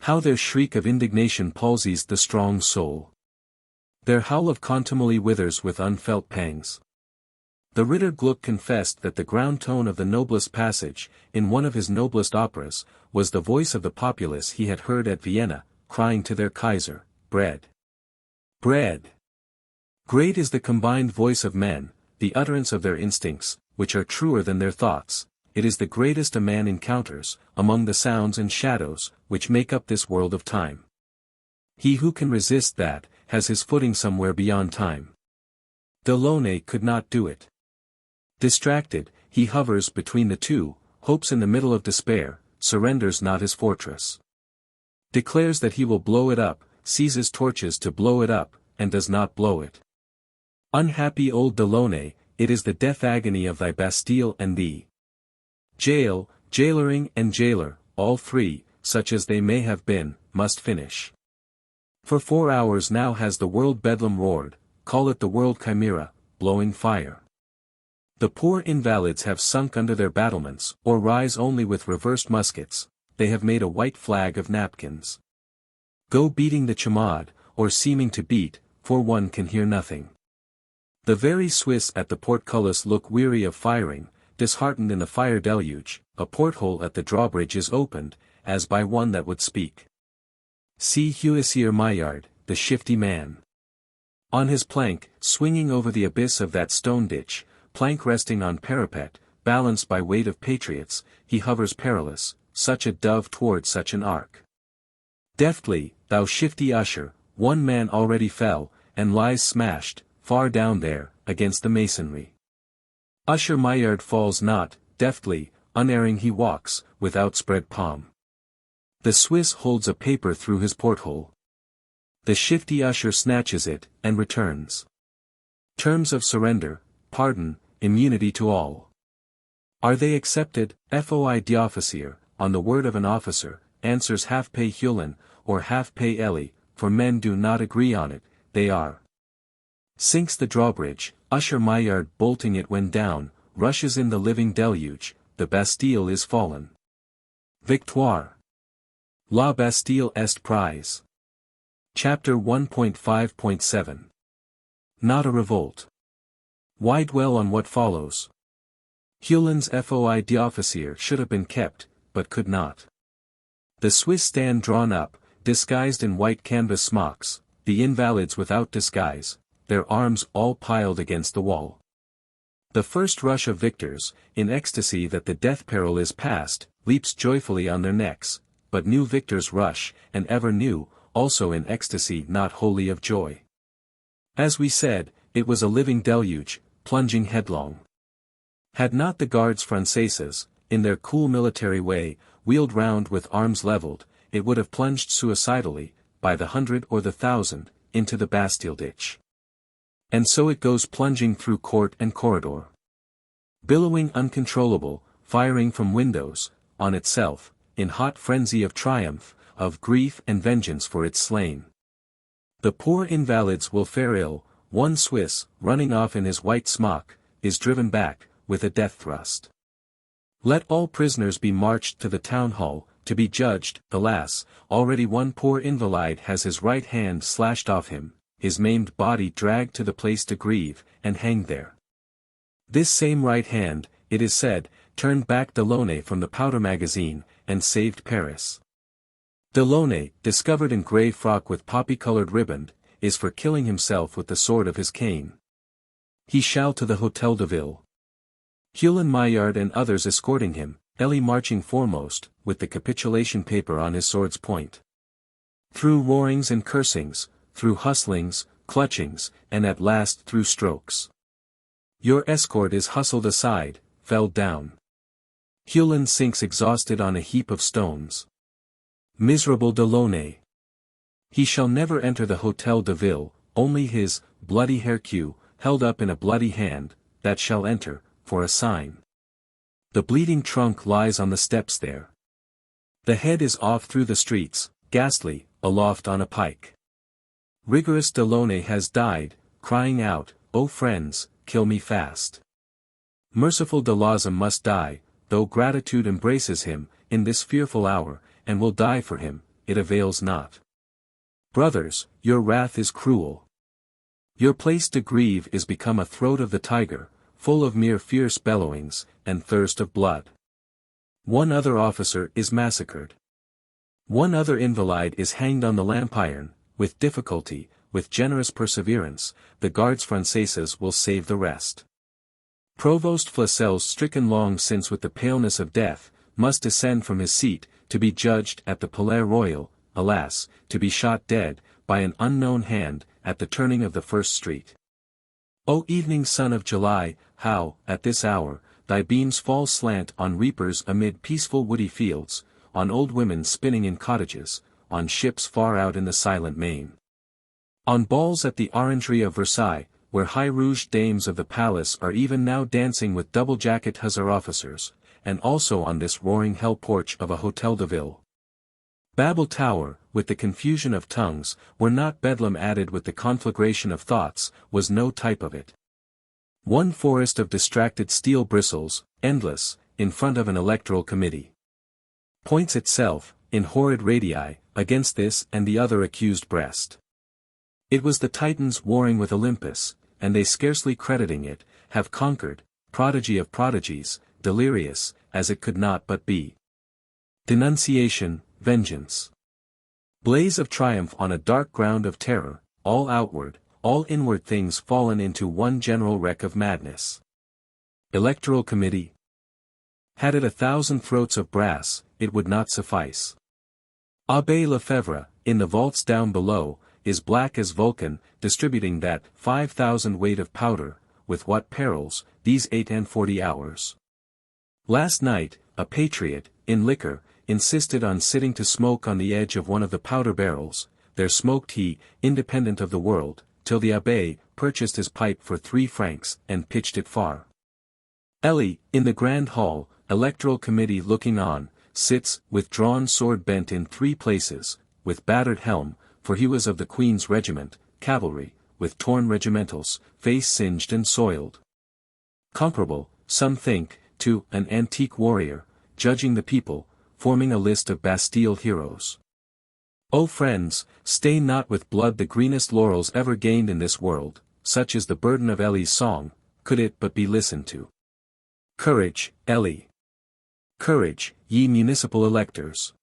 How their shriek of indignation palsies the strong soul? Their howl of contumely withers with unfelt pangs. The Ritter Gluck confessed that the ground tone of the noblest passage, in one of his noblest operas, was the voice of the populace he had heard at Vienna, crying to their Kaiser, bread. Bread. Great is the combined voice of men, the utterance of their instincts, which are truer than their thoughts. It is the greatest a man encounters, among the sounds and shadows, which make up this world of time. He who can resist that, has his footing somewhere beyond time. Delaunay could not do it. Distracted, he hovers between the two, hopes in the middle of despair, surrenders not his fortress. Declares that he will blow it up, seizes torches to blow it up, and does not blow it. Unhappy old Delaunay, it is the death agony of thy Bastille and thee. Jail, jailoring and jailer, all 3, such as they may have been, must finish. For 4 hours now has the world bedlam roared, call it the world chimera, blowing fire. The poor invalids have sunk under their battlements, or rise only with reversed muskets, they have made a white flag of napkins. Go beating the chamade, or seeming to beat, for 1 can hear nothing. The very Swiss at the portcullis look weary of firing, disheartened in the fire deluge. A porthole at the drawbridge is opened, as by one that would speak. See Huissier Maillard, the shifty man. On his plank, swinging over the abyss of that stone ditch, plank resting on parapet, balanced by weight of patriots, he hovers perilous, such a dove toward such an ark. Deftly, thou shifty usher, 1 man already fell, and lies smashed, far down there, against the masonry. Usher Maillard falls not, deftly, unerring he walks, with outspread palm. The Swiss holds a paper through his porthole. The shifty usher snatches it, and returns. Terms of surrender, pardon, immunity to all. Are they accepted? Foi d'officier, on the word of an officer, answers half-pay Hewlin, or half-pay Ellie, for men do not agree on it, they are. Sinks the drawbridge, Usher Maillard bolting it when down, rushes in the living deluge, the Bastille is fallen. Victoire. La Bastille est prise. Chapter 1.5.7. Not a revolt. Why dwell on what follows? Hewlin's foi d'officier should have been kept, but could not. The Swiss stand drawn up, disguised in white canvas smocks, the invalids without disguise, their arms all piled against the wall. The first rush of victors, in ecstasy that the death peril is past, leaps joyfully on their necks, but new victors rush, and ever new, also in ecstasy not wholly of joy. As we said, it was a living deluge, plunging headlong. Had not the Gardes Françaises, in their cool military way, wheeled round with arms levelled, it would have plunged suicidally, by the 100 or the 1,000, into the Bastille ditch. And so it goes plunging through court and corridor. Billowing uncontrollable, firing from windows, on itself, in hot frenzy of triumph, of grief and vengeance for its slain. The poor invalids will fare ill, one Swiss, running off in his white smock, is driven back, with a death thrust. Let all prisoners be marched to the town hall, to be judged, alas, already one poor invalid has his right hand slashed off him, his maimed body dragged to the place to grieve, and hanged there. This same right hand, it is said, turned back Delaunay from the powder magazine, and saved Paris. Delaunay, discovered in grey frock with poppy-coloured riband, is for killing himself with the sword of his cane. He shall to the Hôtel de Ville. Hewlin Maillard and others escorting him, Ellie marching foremost, with the capitulation paper on his sword's point. Through roarings and cursings, through hustlings, clutchings, and at last through strokes. Your escort is hustled aside, felled down. Hewlin sinks exhausted on a heap of stones. Miserable Delaunay! He shall never enter the Hôtel de Ville, only his bloody hercule, held up in a bloody hand, that shall enter, for a sign. The bleeding trunk lies on the steps there. The head is off through the streets, ghastly, aloft on a pike. Rigorous Delaunay has died, crying out, "O friends, kill me fast." Merciful Delazam must die, though gratitude embraces him, in this fearful hour, and will die for him, it avails not. Brothers, your wrath is cruel. Your place to grieve is become a throat of the tiger, full of mere fierce bellowings, and thirst of blood. One other officer is massacred. One other invalid is hanged on the lampiron, with difficulty, with generous perseverance, the Gardes Françaises will save the rest. Provost Flesselles, stricken long since with the paleness of death, must descend from his seat, to be judged at the Palais Royal, alas, to be shot dead, by an unknown hand, at the turning of the first street. O evening sun of July, how, at this hour, thy beams fall slant on reapers amid peaceful woody fields, on old women spinning in cottages, on ships far out in the silent main. On balls at the orangery of Versailles, where high-rouged dames of the palace are even now dancing with double-jacket hussar officers, and also on this roaring hell porch of a Hôtel de Ville. Babel Tower, with the confusion of tongues, were not Bedlam added with the conflagration of thoughts, was no type of it. One forest of distracted steel bristles, endless, in front of an electoral committee. Points itself, in horrid radii, against this and the other accused breast. It was the Titans warring with Olympus, and they scarcely crediting it, have conquered, prodigy of prodigies, delirious, as it could not but be. Denunciation, vengeance. Blaze of triumph on a dark ground of terror, all outward, all inward things fallen into one general wreck of madness. Electoral Committee. Had it 1,000 throats of brass, it would not suffice. Abbé Lefebvre, in the vaults down below, is black as Vulcan, distributing that 5,000 weight of powder, with what perils, these 48 hours. Last night, a patriot, in liquor, insisted on sitting to smoke on the edge of one of the powder barrels, there smoked he, independent of the world, till the abbé purchased his pipe for 3 francs, and pitched it far. Ellie, in the grand hall, electoral committee looking on, sits, with drawn sword bent in 3 places, with battered helm, for he was of the Queen's regiment, cavalry, with torn regimentals, face singed and soiled. Comparable, some think, to an antique warrior, judging the people, forming a list of Bastille heroes. O friends, stain not with blood the greenest laurels ever gained in this world, such is the burden of Ellie's song, could it but be listened to. Courage, Ellie! Courage, ye municipal electors!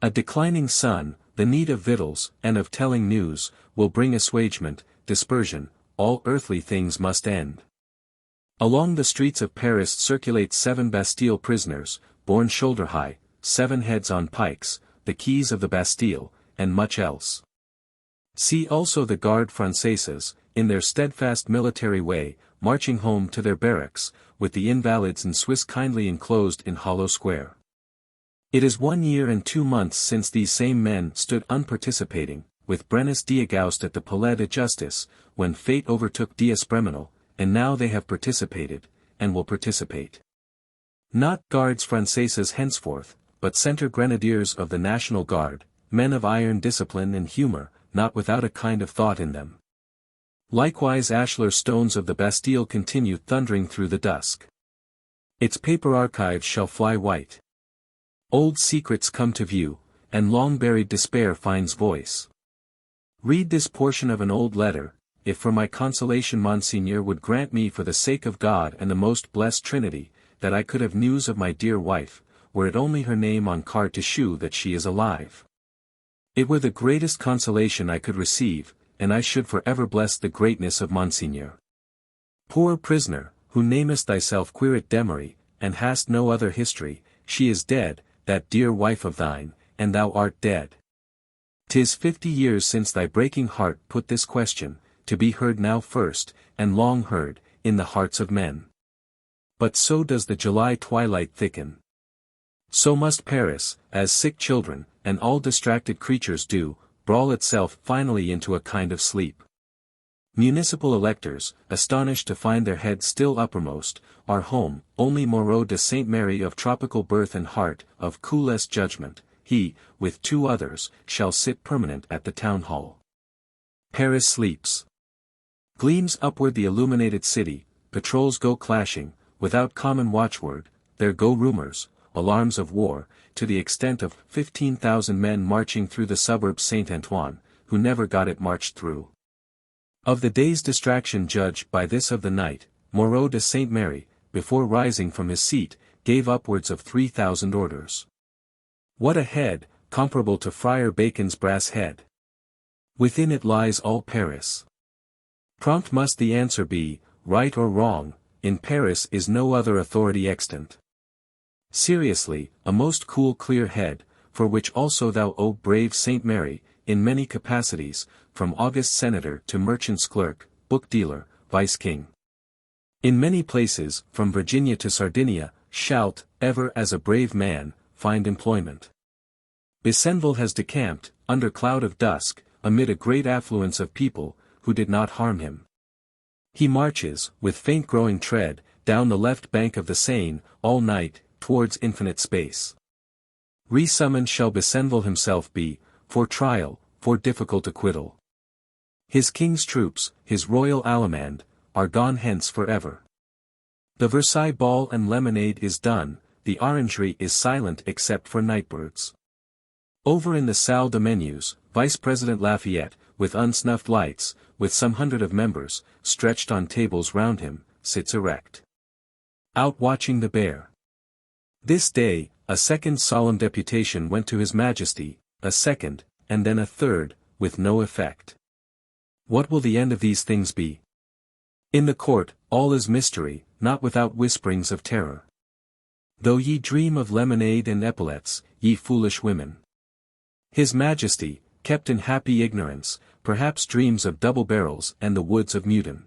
A declining sun, the need of victuals, and of telling news, will bring assuagement, dispersion, all earthly things must end. Along the streets of Paris circulate 7 Bastille prisoners, borne shoulder-high, 7 heads on pikes, the keys of the Bastille, and much else. See also the Garde Françaises, in their steadfast military way, marching home to their barracks, with the invalids and Swiss kindly enclosed in hollow square. It is 1 year and 2 months since these same men stood unparticipating, with Brennus Diagaust at the Palais de Justice, when fate overtook D'Espremenil, and now they have participated, and will participate. Not Gardes Françaises henceforth, but Centre Grenadiers of the National Guard, men of iron discipline and humour, not without a kind of thought in them. Likewise ashlar stones of the Bastille continue thundering through the dusk. Its paper archives shall fly white. Old secrets come to view, and long-buried despair finds voice. Read this portion of an old letter, if for my consolation Monseigneur would grant me for the sake of God and the most blessed Trinity, that I could have news of my dear wife, were it only her name on card to shew that she is alive. It were the greatest consolation I could receive, and I should for ever bless the greatness of Monseigneur. Poor prisoner, who namest thyself Quirit Demery, and hast no other history, she is dead, that dear wife of thine, and thou art dead. 'Tis 50 years since thy breaking heart put this question, to be heard now first, and long heard, in the hearts of men. But so does the July twilight thicken. So must Paris, as sick children, and all distracted creatures do, brawl itself finally into a kind of sleep. Municipal electors, astonished to find their heads still uppermost, are home, only Moreau de Saint Mary of tropical birth and heart, of coolest judgment, he, with 2 others, shall sit permanent at the town hall. Paris sleeps. Gleams upward the illuminated city, patrols go clashing, without common watchword, there go rumors, alarms of war, to the extent of 15,000 men marching through the suburb Saint-Antoine, who never got it marched through. Of the day's distraction judge by this of the night, Moreau de Saint Mary, before rising from his seat, gave upwards of 3,000 orders. What a head, comparable to Friar Bacon's brass head! Within it lies all Paris. Prompt must the answer be, right or wrong, in Paris is no other authority extant. Seriously, a most cool clear head, for which also thou O brave Saint Mary, in many capacities, from august senator to merchant's clerk, book dealer, vice-king. In many places, from Virginia to Sardinia, shalt, ever as a brave man, find employment. Besenval has decamped, under cloud of dusk, amid a great affluence of people, who did not harm him. He marches, with faint growing tread, down the left bank of the Seine, all night, towards infinite space. Resummoned shall Besenval himself be, for trial, for difficult acquittal. His king's troops, his royal allemande, are gone hence for ever. The Versailles ball and lemonade is done, the orangery is silent except for nightbirds. Over in the Salle de Menus, Vice-President Lafayette, with unsnuffed lights, with some 100 of members, stretched on tables round him, sits erect. Out watching the bear. This day, a second solemn deputation went to His Majesty, a second, and then a third, with no effect. What will the end of these things be? In the court, all is mystery, not without whisperings of terror. Though ye dream of lemonade and epaulets, ye foolish women. His Majesty, kept in happy ignorance, perhaps dreams of double barrels and the woods of Meudon.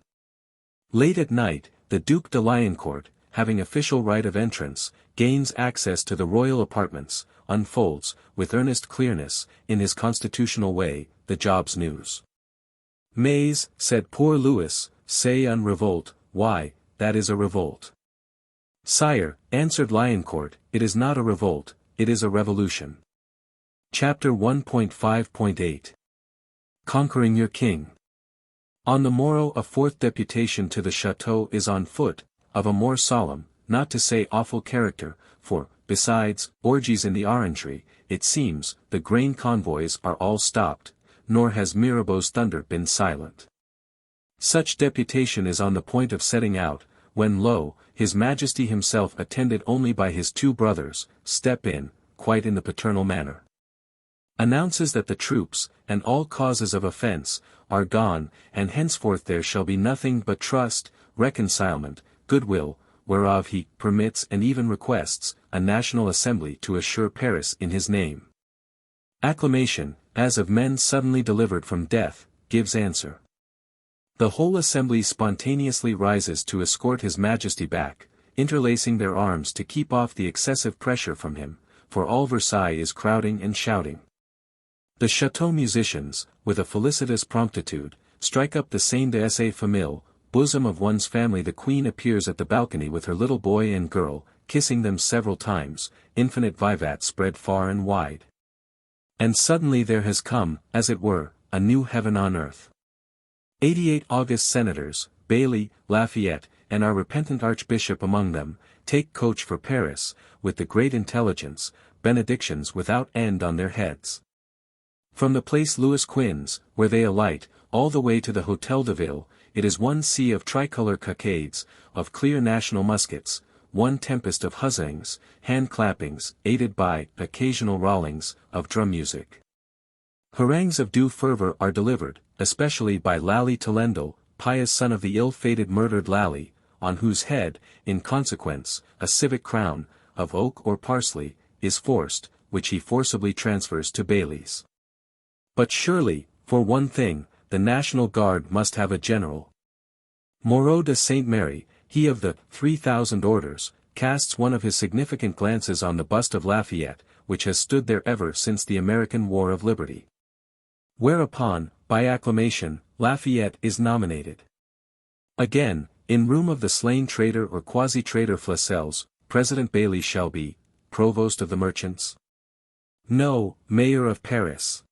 Late at night, the Duc de Liancourt, having official right of entrance, gains access to the royal apartments, unfolds, with earnest clearness, in his constitutional way, the job's news. Mais, said poor Louis, c'est un revolt, why, that is a revolt. Sire, answered Liancourt, it is not a revolt, it is a revolution. Chapter 1.5.8 Conquering Your King. On the morrow a fourth deputation to the chateau is on foot, of a more solemn, not to say awful character, for, besides orgies in the orangery, it seems, the grain convoys are all stopped, nor has Mirabeau's thunder been silent. Such deputation is on the point of setting out, when lo, his Majesty himself attended only by his two brothers, step in, quite in the paternal manner. Announces that the troops, and all causes of offence, are gone, and henceforth there shall be nothing but trust, reconcilement, goodwill, whereof he permits and even requests a national assembly to assure Paris in his name. Acclamation, as of men suddenly delivered from death, gives answer. The whole assembly spontaneously rises to escort his Majesty back, interlacing their arms to keep off the excessive pressure from him, for all Versailles is crowding and shouting. The chateau musicians, with a felicitous promptitude, strike up the Scène d'essai famille, bosom of one's family. The Queen appears at the balcony with her little boy and girl, kissing them several times, infinite vivat spread far and wide. And suddenly there has come, as it were, a new heaven on earth. 88 August senators, Bailly, Lafayette, and our repentant Archbishop among them, take coach for Paris, with the great intelligence, benedictions without end on their heads. From the place Louis Quinze, where they alight, all the way to the Hôtel de Ville, it is one sea of tricolour cockades, of clear national muskets, one tempest of huzzings, hand-clappings, aided by occasional rollings of drum music. Harangues of due fervour are delivered, especially by Lally Tolendal, pious son of the ill-fated murdered Lally, on whose head, in consequence, a civic crown, of oak or parsley, is forced, which he forcibly transfers to Bailly's. But surely, for one thing, the National Guard must have a general. Moreau de Saint Mary, he of the 3,000 orders, casts one of his significant glances on the bust of Lafayette, which has stood there ever since the American War of Liberty. Whereupon, by acclamation, Lafayette is nominated. Again, in room of the slain traitor or quasi-traitor Flesselles, President Bailly shall be, Provost of the Merchants? No, Mayor of Paris.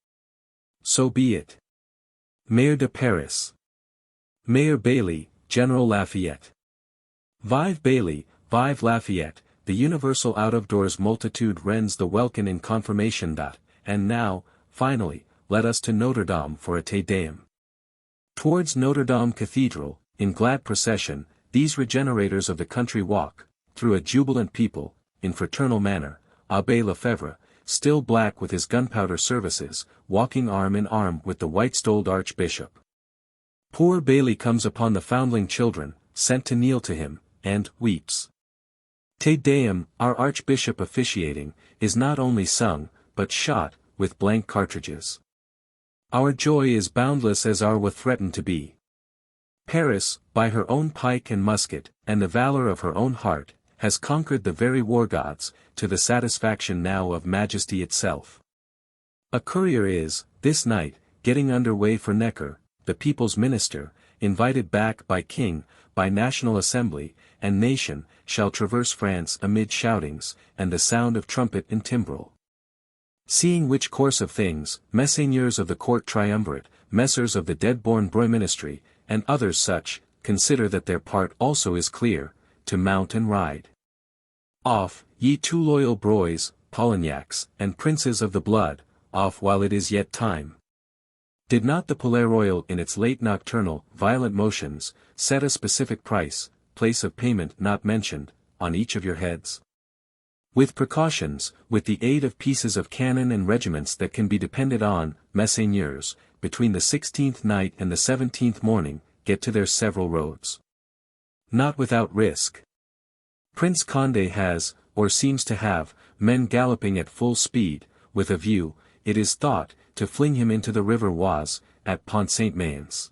So be it. Mayor de Paris. Mayor Bailly, General Lafayette. Vive Bailly, vive Lafayette, the universal out-of-doors multitude rends the welkin in confirmation that, and now, finally, let us to Notre Dame for a Te Deum. Towards Notre Dame Cathedral, in glad procession, these regenerators of the country walk, through a jubilant people, in fraternal manner, Abbé Lefebvre, still black with his gunpowder services, walking arm in arm with the white-stoled Archbishop. Poor Bailly comes upon the foundling children, sent to kneel to him, and weeps. Te Deum, our Archbishop officiating, is not only sung, but shot, with blank cartridges. Our joy is boundless as our woe threatened to be. Paris, by her own pike and musket, and the valor of her own heart, has conquered the very war gods, to the satisfaction now of Majesty itself. A courier is, this night, getting under way for Necker, the people's minister, invited back by King, by National Assembly, and nation, shall traverse France amid shoutings, and the sound of trumpet and timbrel. Seeing which course of things, messeigneurs of the court triumvirate, messers of the dead-born Broy ministry, and others such, consider that their part also is clear, to mount and ride. Off, ye too loyal Broys, Polignacs, and princes of the blood, off while it is yet time. Did not the Palais Royal in its late nocturnal, violent motions, set a specific price, place of payment not mentioned, on each of your heads? With precautions, with the aid of pieces of cannon and regiments that can be depended on, messeigneurs, between the 16th night and the 17th morning, get to their several roads. Not without risk. Prince Condé has, or seems to have, men galloping at full speed, with a view, it is thought, to fling him into the river Oise, at Pont Saint-Mains.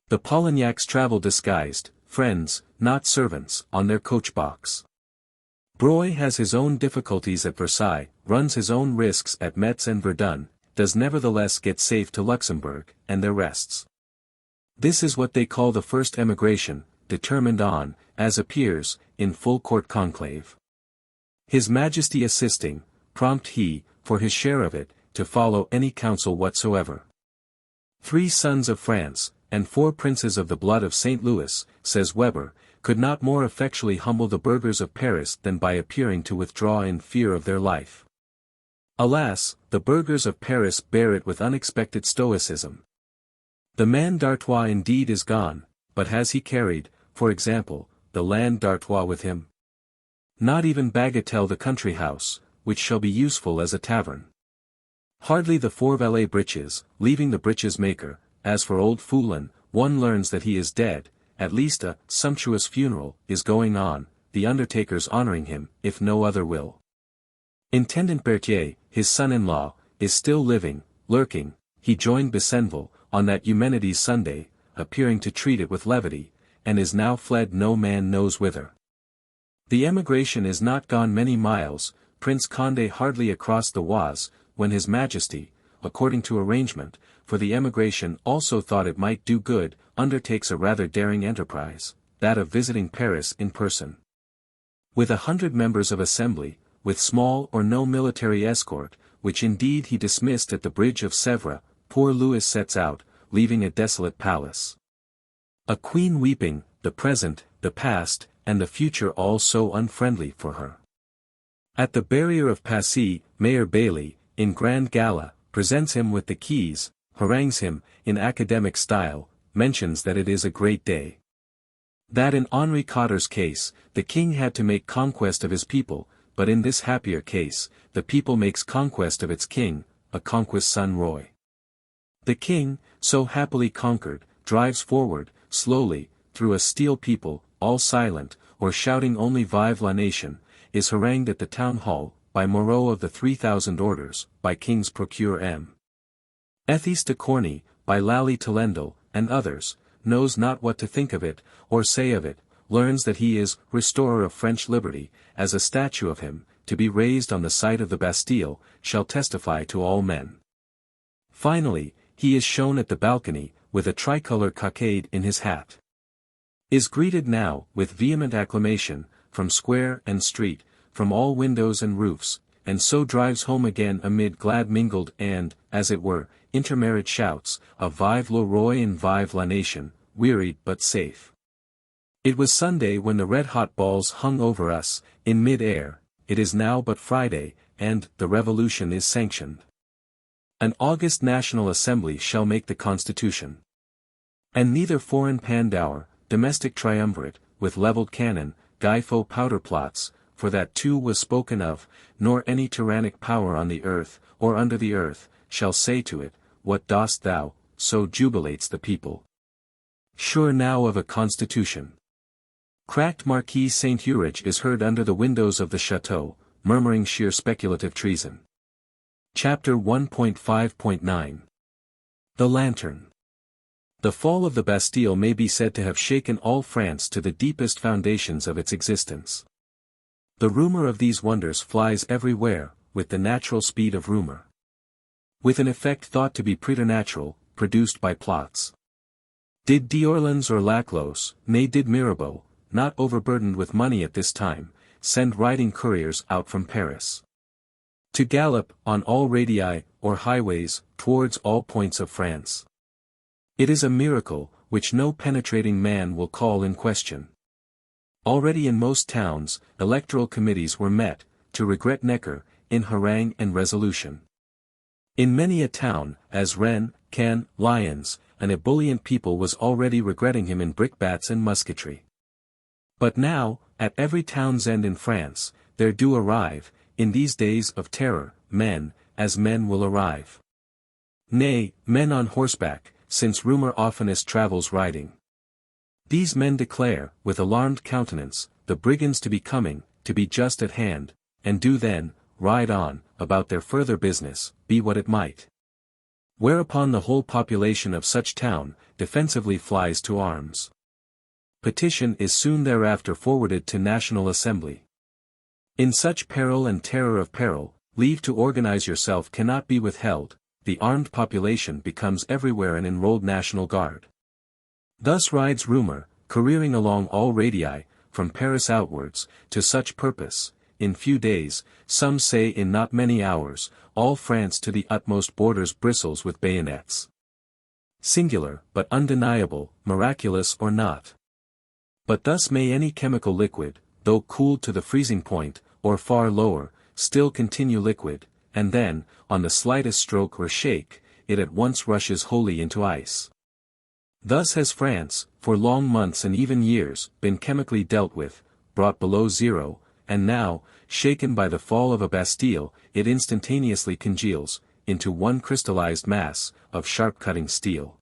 The Polignacs travel disguised, friends, not servants, on their coach-box. Broy has his own difficulties at Versailles, runs his own risks at Metz and Verdun, does nevertheless get safe to Luxembourg, and there rests. This is what they call the first emigration, determined on, as appears, in full court conclave. His Majesty assisting, prompt he, for his share of it, to follow any counsel whatsoever. 3 sons of France, and 4 princes of the blood of St. Louis, says Weber, could not more effectually humble the burghers of Paris than by appearing to withdraw in fear of their life. Alas, the burghers of Paris bear it with unexpected stoicism. The man d'Artois indeed is gone, but has he carried, for example, the land d'Artois with him? Not even Bagatelle the country house, which shall be useful as a tavern. Hardly the 4 valet breeches, leaving the breeches maker. As for old Foulon, one learns that he is dead, at least a sumptuous funeral is going on, the undertakers honoring him, if no other will. Intendant Berthier, his son-in-law, is still living, lurking. He joined Besenval, on that Eumenides Sunday, appearing to treat it with levity, and is now fled no man knows whither. The emigration is not gone many miles, Prince Condé hardly across the Oise, when his Majesty, according to arrangement, for the emigration also thought it might do good, undertakes a rather daring enterprise, that of visiting Paris in person. With 100 members of assembly, with small or no military escort, which indeed he dismissed at the bridge of Sèvres, poor Louis sets out, leaving a desolate palace. A queen weeping, the present, the past, and the future all so unfriendly for her. At the barrier of Passy, Mayor Bailly, in grand gala, presents him with the keys, harangues him, in academic style, mentions that it is a great day. That in Henri Cotter's case, the king had to make conquest of his people, but in this happier case, the people makes conquest of its king, a conquest son Roy. The king, so happily conquered, drives forward, slowly, through a steel people, all silent, or shouting only Vive la Nation, is harangued at the town hall, by Moreau of the 3,000 orders, by King's Procureur M. Ethys de Corny, by Lally Tolendal, and others, knows not what to think of it, or say of it, learns that he is restorer of French liberty, as a statue of him, to be raised on the site of the Bastille, shall testify to all men. Finally, he is shown at the balcony, with a tricolour cockade in his hat. Is greeted now, with vehement acclamation, from square and street, from all windows and roofs, and so drives home again amid glad mingled and, as it were, intermarried shouts, of Vive le Roi and Vive la Nation, wearied but safe. It was Sunday when the red-hot balls hung over us, in mid-air, it is now but Friday, and the revolution is sanctioned. An august National Assembly shall make the Constitution. And neither foreign Pandour, domestic triumvirate, with levelled cannon, Guy-Faux powder plots, for that too was spoken of, nor any tyrannic power on the earth, or under the earth, shall say to it, What dost thou? So jubilates the people. Sure now of a constitution. Cracked Marquis Saint-Urage is heard under the windows of the chateau, murmuring sheer speculative treason. Chapter 1.5.9 The Lantern. The fall of the Bastille may be said to have shaken all France to the deepest foundations of its existence. The rumor of these wonders flies everywhere, with the natural speed of rumor. With an effect thought to be preternatural, produced by plots. Did d'Orleans or Laclos, nay did Mirabeau, not overburdened with money at this time, send riding couriers out from Paris to gallop, on all radii, or highways, towards all points of France? It is a miracle, which no penetrating man will call in question. Already in most towns, electoral committees were met, to regret Necker, in harangue and resolution. In many a town, as Rennes, Caen, Lyons, an ebullient people was already regretting him in brickbats and musketry. But now, at every town's end in France, there do arrive, in these days of terror, men, as men will arrive. Nay, men on horseback, since rumor oftenest travels riding. These men declare, with alarmed countenance, the brigands to be coming, to be just at hand, and do then, ride on, about their further business, be what it might. Whereupon the whole population of such town, defensively flies to arms. Petition is soon thereafter forwarded to National Assembly. In such peril and terror of peril, leave to organize yourself cannot be withheld, the armed population becomes everywhere an enrolled National Guard. Thus rides rumor, careering along all radii, from Paris outwards, to such purpose, in few days, some say in not many hours, all France to the utmost borders bristles with bayonets. Singular, but undeniable, miraculous or not. But thus may any chemical liquid, though cooled to the freezing point, or far lower, still continue liquid, and then, on the slightest stroke or shake, it at once rushes wholly into ice. Thus has France, for long months and even years, been chemically dealt with, brought below zero, and now, shaken by the fall of a Bastille, it instantaneously congeals, into one crystallized mass, of sharp-cutting steel.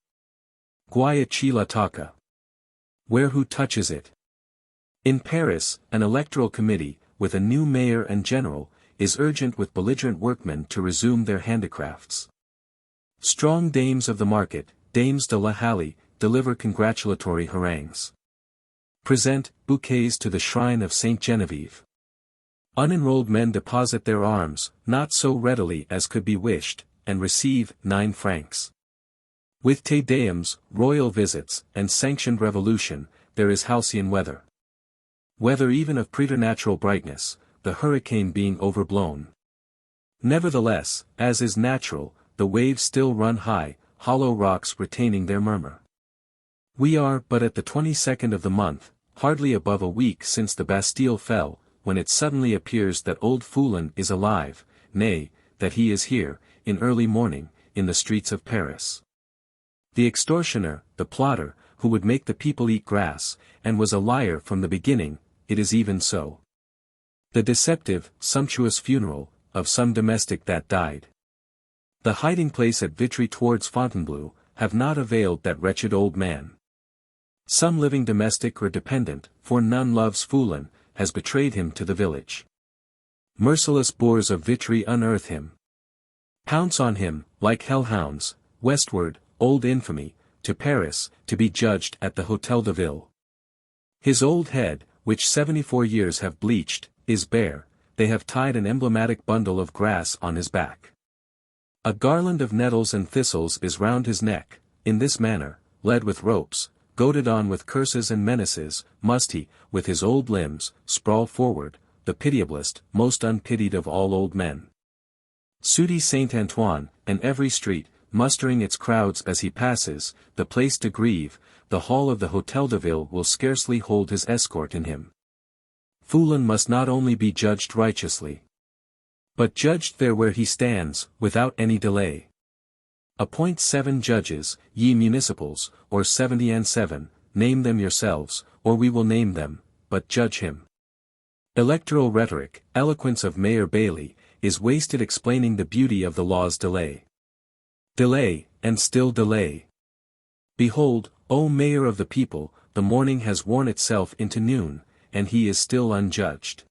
Guaya Taka. Where who touches it? In Paris, an electoral committee, with a new mayor and general, is urgent with belligerent workmen to resume their handicrafts. Strong dames of the market, dames de la Halle, deliver congratulatory harangues. Present bouquets to the shrine of Saint Genevieve. Unenrolled men deposit their arms, not so readily as could be wished, and receive 9 francs. With Te Deums, royal visits, and sanctioned revolution, there is halcyon weather. Weather even of preternatural brightness, the hurricane being overblown. Nevertheless, as is natural, the waves still run high, hollow rocks retaining their murmur. We are but at the 22nd of the month, hardly above a week since the Bastille fell, when it suddenly appears that old Foulon is alive, nay, that he is here, in early morning, in the streets of Paris. The extortioner, the plotter, who would make the people eat grass, and was a liar from the beginning, it is even so. The deceptive, sumptuous funeral, of some domestic that died. The hiding place at Vitry towards Fontainebleau, have not availed that wretched old man. Some living domestic or dependent, for none loves Foulon, has betrayed him to the village. Merciless boors of Vitry unearth him. Pounce on him, like hellhounds, westward, old infamy, to Paris, to be judged at the Hôtel de Ville. His old head, which 74 years have bleached, is bare, they have tied an emblematic bundle of grass on his back. A garland of nettles and thistles is round his neck, in this manner, led with ropes, goaded on with curses and menaces, must he, with his old limbs, sprawl forward, the pitiablest, most unpitied of all old men. Sudi Saint-Antoine, and every street, mustering its crowds as he passes, the Place de Grève, the hall of the Hôtel de Ville will scarcely hold his escort in him. Foulon must not only be judged righteously, but judged there where he stands, without any delay. Appoint 7 judges, ye municipals, or 77, name them yourselves, or we will name them, but judge him. Electoral rhetoric, eloquence of Mayor Bailey, is wasted explaining the beauty of the law's delay. Delay, and still delay. Behold, O Mayor of the people, the morning has worn itself into noon, and he is still unjudged.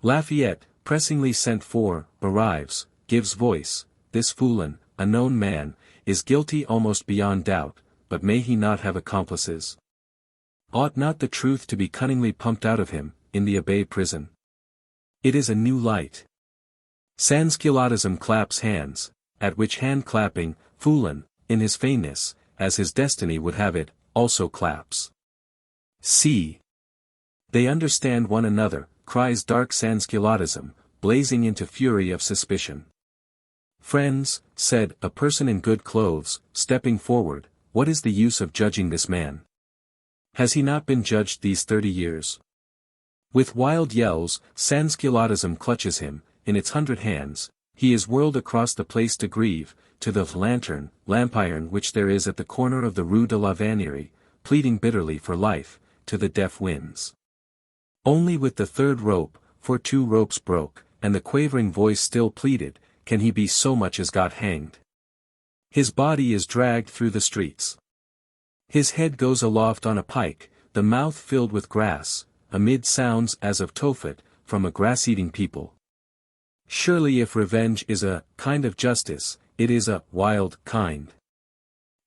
Lafayette, pressingly sent for, arrives, gives voice, this Foulon, a known man, is guilty almost beyond doubt, but may he not have accomplices? Ought not the truth to be cunningly pumped out of him, in the Abbaye prison? It is a new light. Sansculottism claps hands, at which hand-clapping, Foulon, in his fainness, as his destiny would have it, also claps. See! They understand one another, cries dark Sansculottism, blazing into fury of suspicion. Friends, said a person in good clothes, stepping forward, what is the use of judging this man? Has he not been judged these 30 years? With wild yells, Sansculottism clutches him, in its 100 hands, he is whirled across the Place de Grève, to the lampiron which there is at the corner of the Rue de la Vannerie, pleading bitterly for life, to the deaf winds. Only with the 3rd rope, for 2 ropes broke, and the quavering voice still pleaded, can he be so much as got hanged. His body is dragged through the streets. His head goes aloft on a pike, the mouth filled with grass, amid sounds as of Tophet, from a grass-eating people. Surely if revenge is a kind of justice, it is a wild kind.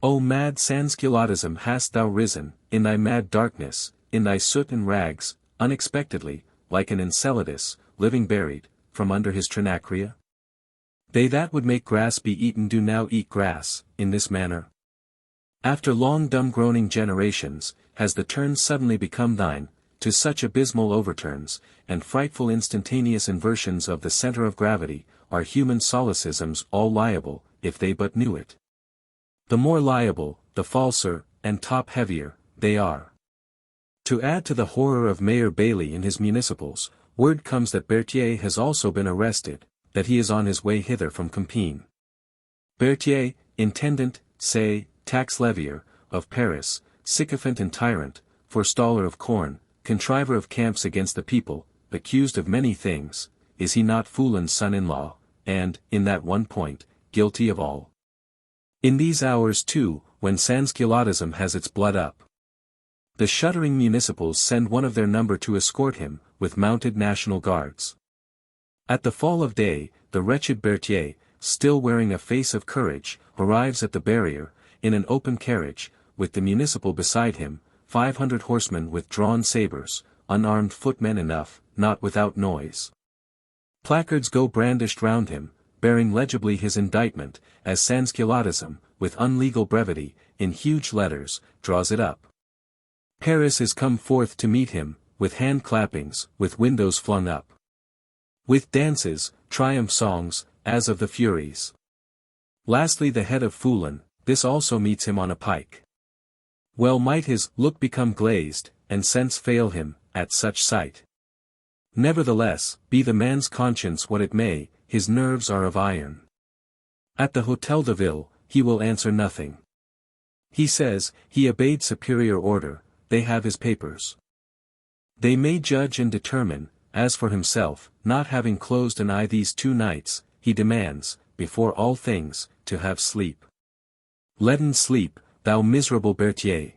O mad Sansculottism, hast thou risen, in thy mad darkness, in thy soot and rags, unexpectedly, like an Enceladus, living buried, from under his trinacria? They that would make grass be eaten do now eat grass, in this manner. After long dumb groaning generations, has the turn suddenly become thine, to such abysmal overturns, and frightful instantaneous inversions of the center of gravity, are human solecisms all liable, if they but knew it. The more liable, the falser, and top-heavier, they are. To add to the horror of Mayor Bailey and his municipals, word comes that Berthier has also been arrested, that he is on his way hither from Compiègne. Berthier, intendant, say, tax levier, of Paris, sycophant and tyrant, forestaller of corn, contriver of camps against the people, accused of many things, is he not Foulin's son-in-law, and, in that one point, guilty of all? In these hours too, when Sansculottism has its blood up, the shuddering municipals send one of their number to escort him, with mounted National Guards. At the fall of day, the wretched Berthier, still wearing a face of courage, arrives at the barrier, in an open carriage, with the municipal beside him, 500 horsemen with drawn sabres, unarmed footmen enough, not without noise. Placards go brandished round him, bearing legibly his indictment, as Sansculottism, with unlegal brevity, in huge letters, draws it up. Paris is come forth to meet him, with hand-clappings, with windows flung up. With dances, triumph songs, as of the Furies. Lastly the head of Foulon, this also meets him on a pike. Well might his look become glazed, and sense fail him, at such sight. Nevertheless, be the man's conscience what it may, his nerves are of iron. At the Hôtel de Ville, he will answer nothing. He says, he obeyed superior order, they have his papers. They may judge and determine, as for himself, not having closed an eye these 2 nights, he demands, before all things, to have sleep. Leaden sleep, thou miserable Berthier.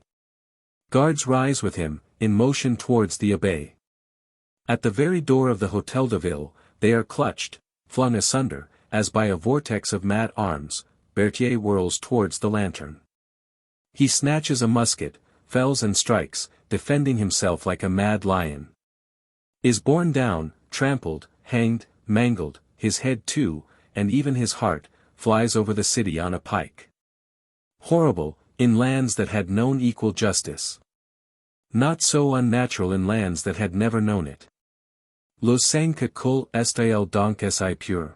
Guards rise with him, in motion towards the Abbaye. At the very door of the Hôtel de Ville, they are clutched, flung asunder, as by a vortex of mad arms. Berthier whirls towards the lantern. He snatches a musket, fells and strikes, defending himself like a mad lion. Is borne down, trampled, hanged, mangled, his head too, and even his heart, flies over the city on a pike. Horrible, in lands that had known equal justice. Not so unnatural in lands that had never known it. Le sang que coule est-il donc si pur?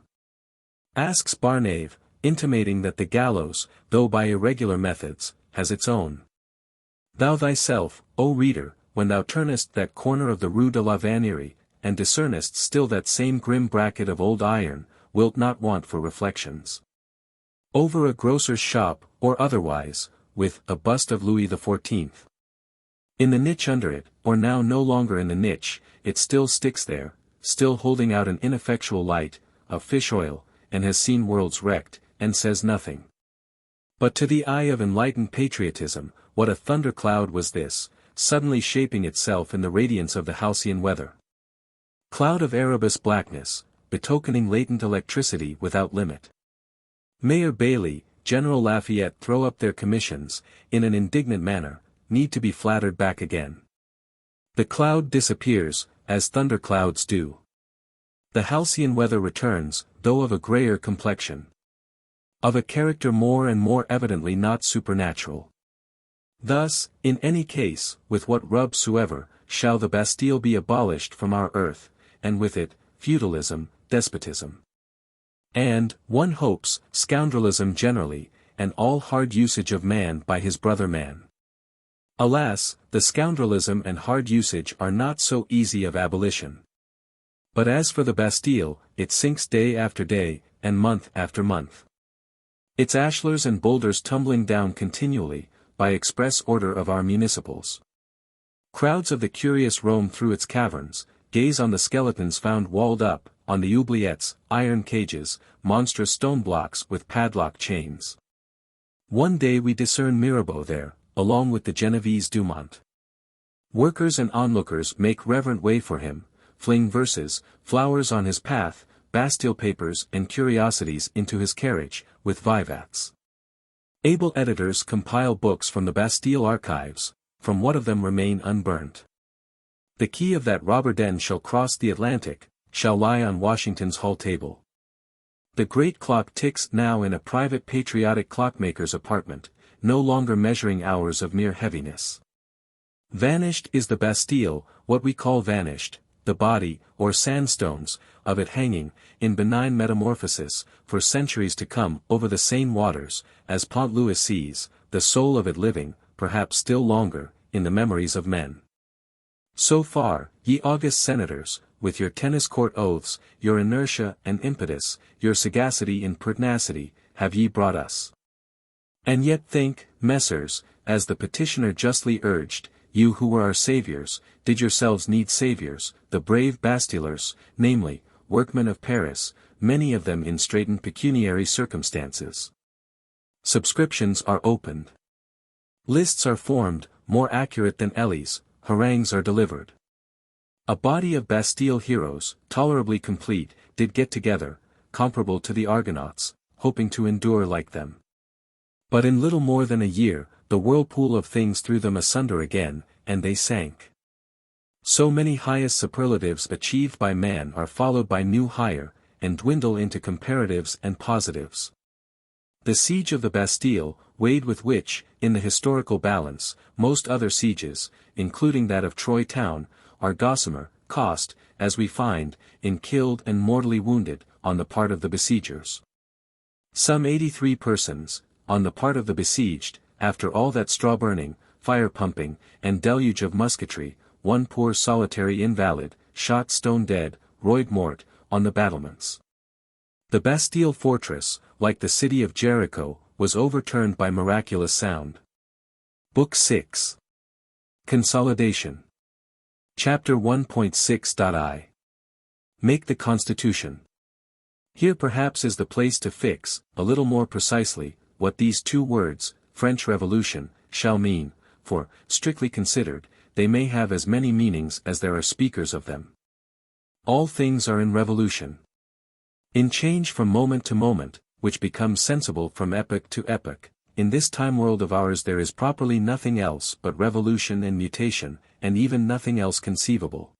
Asks Barnave, intimating that the gallows, though by irregular methods, has its own. Thou thyself, O reader, when thou turnest that corner of the Rue de la Vannerie, and discernest still that same grim bracket of old iron, wilt not want for reflections. Over a grocer's shop, or otherwise, with a bust of Louis XIV. In the niche under it, or now no longer in the niche, it still sticks there, still holding out an ineffectual light, of fish oil, and has seen worlds wrecked, and says nothing. But to the eye of enlightened patriotism, what a thundercloud was this, suddenly shaping itself in the radiance of the halcyon weather. Cloud of Erebus blackness, betokening latent electricity without limit. Mayor Bailey, General Lafayette throw up their commissions, in an indignant manner, need to be flattered back again. The cloud disappears, as thunderclouds do. The halcyon weather returns, though of a greyer complexion. Of a character more and more evidently not supernatural. Thus, in any case, with what rub soever, shall the Bastille be abolished from our earth, and with it, feudalism, despotism. And, one hopes, scoundrelism generally, and all hard usage of man by his brother man. Alas, the scoundrelism and hard usage are not so easy of abolition. But as for the Bastille, it sinks day after day, and month after month. Its ashlars and boulders tumbling down continually, by express order of our municipals. Crowds of the curious roam through its caverns, gaze on the skeletons found walled up, on the oubliettes, iron cages, monstrous stone blocks with padlock chains. One day we discern Mirabeau there, along with the Genevese Dumont. Workers and onlookers make reverent way for him, fling verses, flowers on his path, Bastille papers and curiosities into his carriage, with vivats. Able editors compile books from the Bastille archives, from what of them remain unburnt. The key of that robber den shall cross the Atlantic, shall lie on Washington's hall table. The great clock ticks now in a private patriotic clockmaker's apartment, no longer measuring hours of mere heaviness. Vanished is the Bastille, what we call vanished, the body, or sandstones, of it hanging, in benign metamorphosis, for centuries to come over the Seine waters, as Pont Louis sees, the soul of it living, perhaps still longer, in the memories of men. So far, ye august senators, with your tennis court oaths, your inertia and impetus, your sagacity and pertinacity, have ye brought us. And yet think, messers, as the petitioner justly urged, you who were our saviors, did yourselves need saviors, the brave Bastillers, namely, workmen of Paris, many of them in straitened pecuniary circumstances. Subscriptions are opened. Lists are formed, more accurate than Ellie's, harangues are delivered. A body of Bastille heroes, tolerably complete, did get together, comparable to the Argonauts, hoping to endure like them. But in little more than a year, the whirlpool of things threw them asunder again, and they sank. So many highest superlatives achieved by man are followed by new higher, and dwindle into comparatives and positives. The siege of the Bastille, weighed with which, in the historical balance, most other sieges, including that of Troy town, are gossamer, cost, as we find, in killed and mortally wounded, on the part of the besiegers. Some 83 persons, on the part of the besieged, after all that straw burning, fire pumping, and deluge of musketry, one poor solitary invalid, shot stone dead, roid mort, on the battlements. The Bastille fortress, like the city of Jericho, was overturned by miraculous sound. Book 6. Consolidation. Chapter 1.6.I. Make the Constitution. Here perhaps is the place to fix, a little more precisely, what these two words, French Revolution, shall mean, for, strictly considered, they may have as many meanings as there are speakers of them. All things are in revolution. In change from moment to moment, which becomes sensible from epoch to epoch, in this time-world of ours there is properly nothing else but revolution and mutation, and even nothing else conceivable.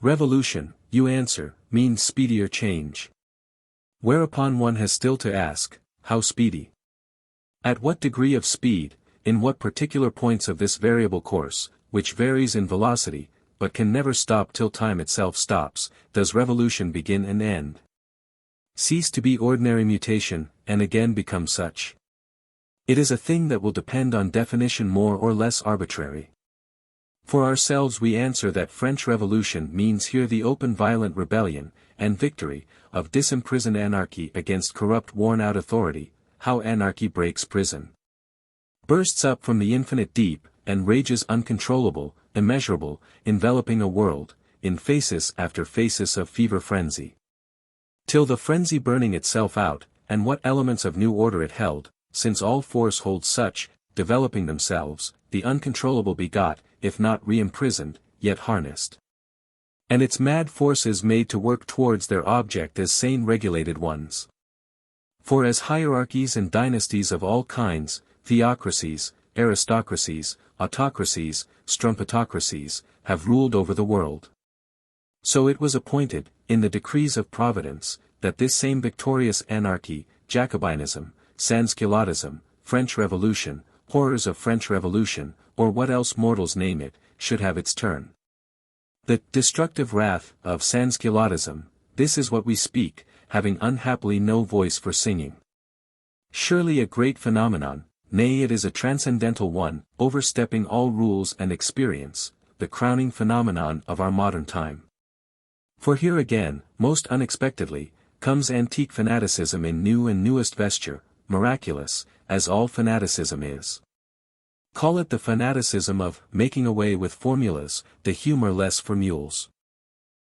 Revolution, you answer, means speedier change. Whereupon one has still to ask, how speedy? At what degree of speed, in what particular points of this variable course, which varies in velocity, but can never stop till time itself stops, does revolution begin and end? Cease to be ordinary mutation, and again become such? It is a thing that will depend on definition more or less arbitrary. For ourselves we answer that French Revolution means here the open violent rebellion, and victory, of disimprisoned anarchy against corrupt worn-out authority, how anarchy breaks prison. Bursts up from the infinite deep, and rages uncontrollable, immeasurable, enveloping a world, in phasis after phasis of fever frenzy. Till the frenzy burning itself out, and what elements of new order it held, since all force holds such, developing themselves, the uncontrollable begot, if not re-imprisoned, yet harnessed. And its mad forces made to work towards their object as sane regulated ones. For as hierarchies and dynasties of all kinds, theocracies, aristocracies, autocracies, strumpetocracies, have ruled over the world. So it was appointed, in the decrees of Providence, that this same victorious anarchy, Jacobinism, Sansculottism, French Revolution, horrors of French Revolution, or what else mortals name it, should have its turn. The destructive wrath of Sansculottism, this is what we speak, having unhappily no voice for singing. Surely a great phenomenon, nay it is a transcendental one, overstepping all rules and experience, the crowning phenomenon of our modern time. For here again, most unexpectedly, comes antique fanaticism in new and newest vesture, miraculous, as all fanaticism is. Call it the fanaticism of making away with formulas, the humor less for mules.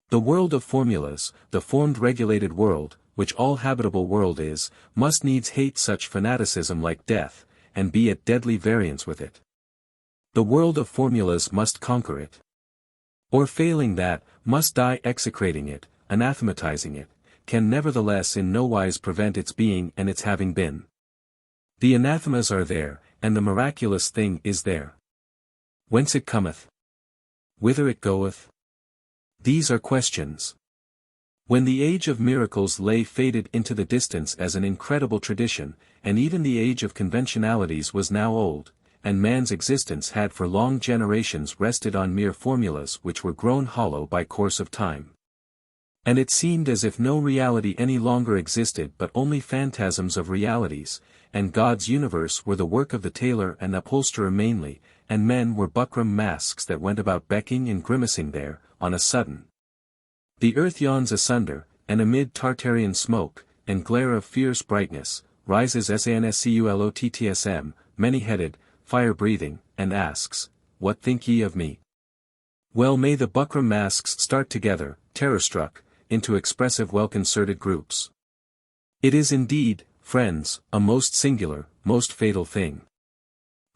The world of formulas, the formed regulated world, which all habitable world is, must needs hate such fanaticism like death, and be at deadly variance with it. The world of formulas must conquer it. Or failing that, must die execrating it, anathematizing it, can nevertheless in no wise prevent its being and its having been. The anathemas are there, and the miraculous thing is there. Whence it cometh? Whither it goeth? These are questions. When the age of miracles lay faded into the distance as an incredible tradition, and even the age of conventionalities was now old, and man's existence had for long generations rested on mere formulas which were grown hollow by course of time. And it seemed as if no reality any longer existed but only phantasms of realities, and God's universe were the work of the tailor and upholsterer mainly, and men were buckram masks that went about becking and grimacing there, on a sudden. The earth yawns asunder, and amid Tartarian smoke, and glare of fierce brightness, rises Sansculottsm, many-headed, fire-breathing, and asks, "What think ye of me?" Well may the buckram masks start together, terror-struck, into expressive well-concerted groups. It is indeed, friends, a most singular, most fatal thing.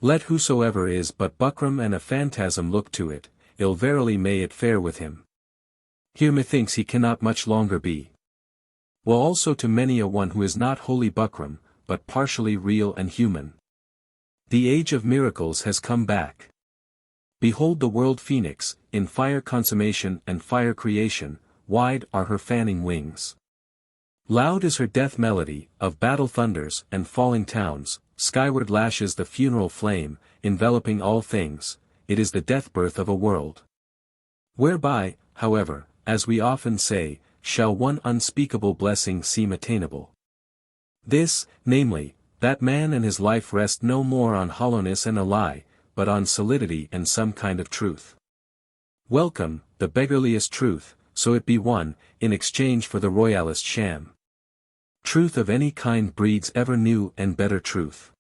Let whosoever is but buckram and a phantasm look to it, ill verily may it fare with him. Here methinks he cannot much longer be. Well also to many a one who is not wholly buckram, but partially real and human. The age of miracles has come back. Behold the world phoenix, in fire consummation and fire creation, wide are her fanning wings. Loud is her death melody, of battle thunders and falling towns, skyward lashes the funeral flame, enveloping all things, it is the death-birth of a world. Whereby, however, as we often say, shall one unspeakable blessing seem attainable. This, namely, that man and his life rest no more on hollowness and a lie, but on solidity and some kind of truth. Welcome, the beggarliest truth, so it be won, in exchange for the royalist sham. Truth of any kind breeds ever new and better truth.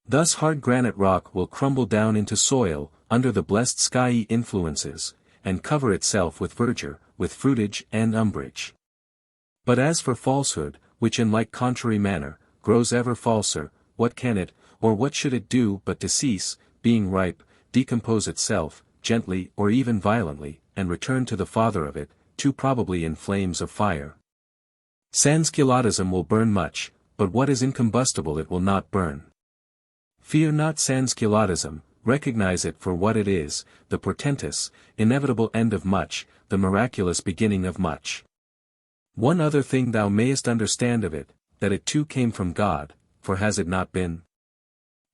Thus hard granite rock will crumble down into soil, under the blessed skyey influences, and cover itself with verdure, with fruitage and umbrage. But as for falsehood, which in like contrary manner, grows ever falser, what can it, or what should it do but to cease, being ripe, decompose itself, gently or even violently, and return to the father of it, too probably in flames of fire. Sansculottism will burn much, but what is incombustible it will not burn. Fear not Sansculottism, recognize it for what it is, the portentous, inevitable end of much, the miraculous beginning of much. One other thing thou mayest understand of it, that it too came from God, for has it not been?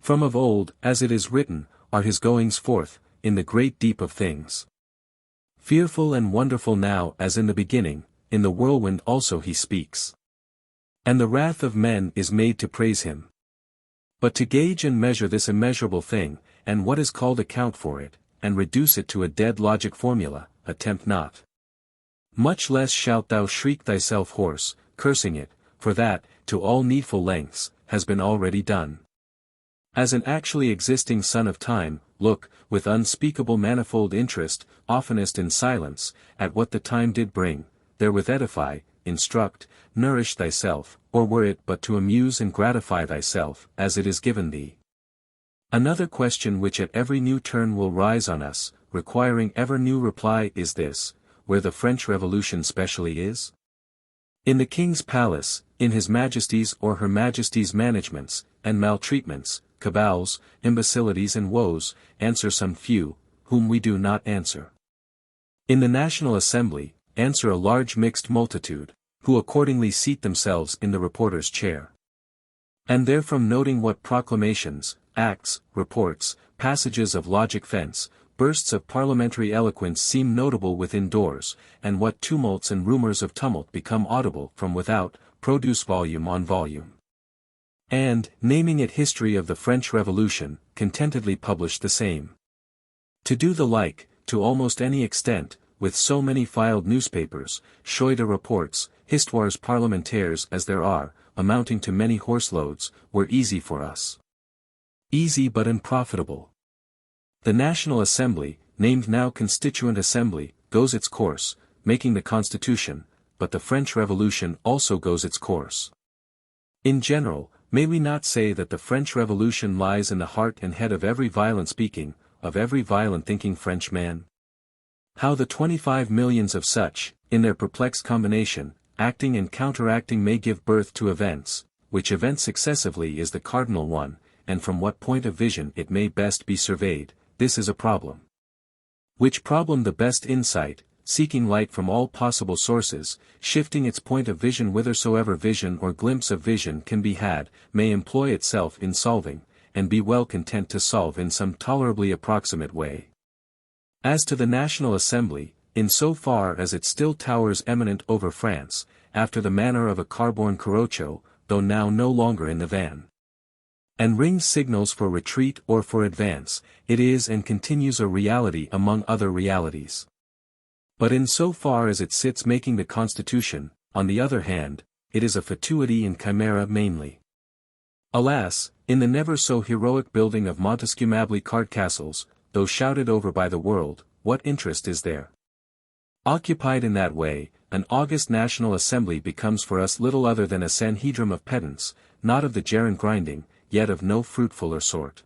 From of old, as it is written, are his goings forth, in the great deep of things. Fearful and wonderful now as in the beginning, in the whirlwind also he speaks. And the wrath of men is made to praise him. But to gauge and measure this immeasurable thing, and what is called account for it, and reduce it to a dead logic formula, attempt not. Much less shalt thou shriek thyself hoarse, cursing it, for that, to all needful lengths, has been already done. As an actually existing son of time, look, with unspeakable manifold interest, oftenest in silence, at what the time did bring, therewith edify, instruct, nourish thyself, or were it but to amuse and gratify thyself, as it is given thee. Another question which at every new turn will rise on us, requiring ever new reply is this, where the French Revolution specially is? In the King's palace, in His Majesty's or Her Majesty's managements, and maltreatments, cabals, imbecilities and woes, answer some few, whom we do not answer. In the National Assembly, answer a large mixed multitude, who accordingly seat themselves in the reporter's chair. And therefrom noting what proclamations, acts, reports, passages of logic fence, bursts of parliamentary eloquence seem notable within doors, and what tumults and rumors of tumult become audible from without, produce volume on volume. And, naming it History of the French Revolution, contentedly publish the same. To do the like, to almost any extent, with so many filed newspapers, choix de reports, histoires parlementaires as there are, amounting to many horseloads, were easy for us. Easy but unprofitable. The National Assembly, named now Constituent Assembly, goes its course, making the Constitution, but the French Revolution also goes its course. In general, may we not say that the French Revolution lies in the heart and head of every violent speaking, of every violent thinking French man? How the 25 millions of such, in their perplexed combination, acting and counteracting may give birth to events, which event successively is the cardinal one, and from what point of vision it may best be surveyed, this is a problem. Which problem the best insight, seeking light from all possible sources, shifting its point of vision whithersoever vision or glimpse of vision can be had, may employ itself in solving, and be well content to solve in some tolerably approximate way. As to the National Assembly, in so far as it still towers eminent over France, after the manner of a car-borne Corocho, though now no longer in the van, and rings signals for retreat or for advance, it is and continues a reality among other realities. But in so far as it sits making the Constitution, on the other hand, it is a fatuity and chimera mainly. Alas, in the never so heroic building of Montesquieuable card castles, though shouted over by the world, what interest is there? Occupied in that way, an august National Assembly becomes for us little other than a sanhedrim of pedants, not of the gerund grinding, yet of no fruitfuller sort.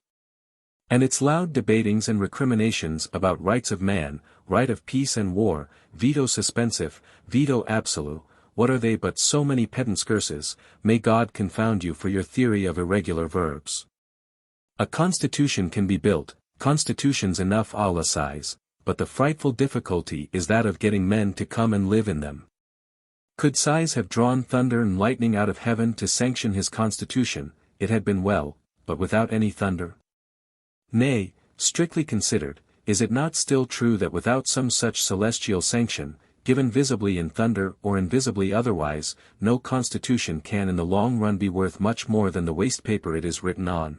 And its loud debatings and recriminations about rights of man, right of peace and war, veto suspensive, veto absolute, what are they but so many pedants' curses? May God confound you for your theory of irregular verbs. A constitution can be built, constitutions enough à la size, but the frightful difficulty is that of getting men to come and live in them. Could size have drawn thunder and lightning out of heaven to sanction his constitution, it had been well, but without any thunder. Nay, strictly considered, is it not still true that without some such celestial sanction, given visibly in thunder or invisibly otherwise, no constitution can in the long run be worth much more than the waste paper it is written on?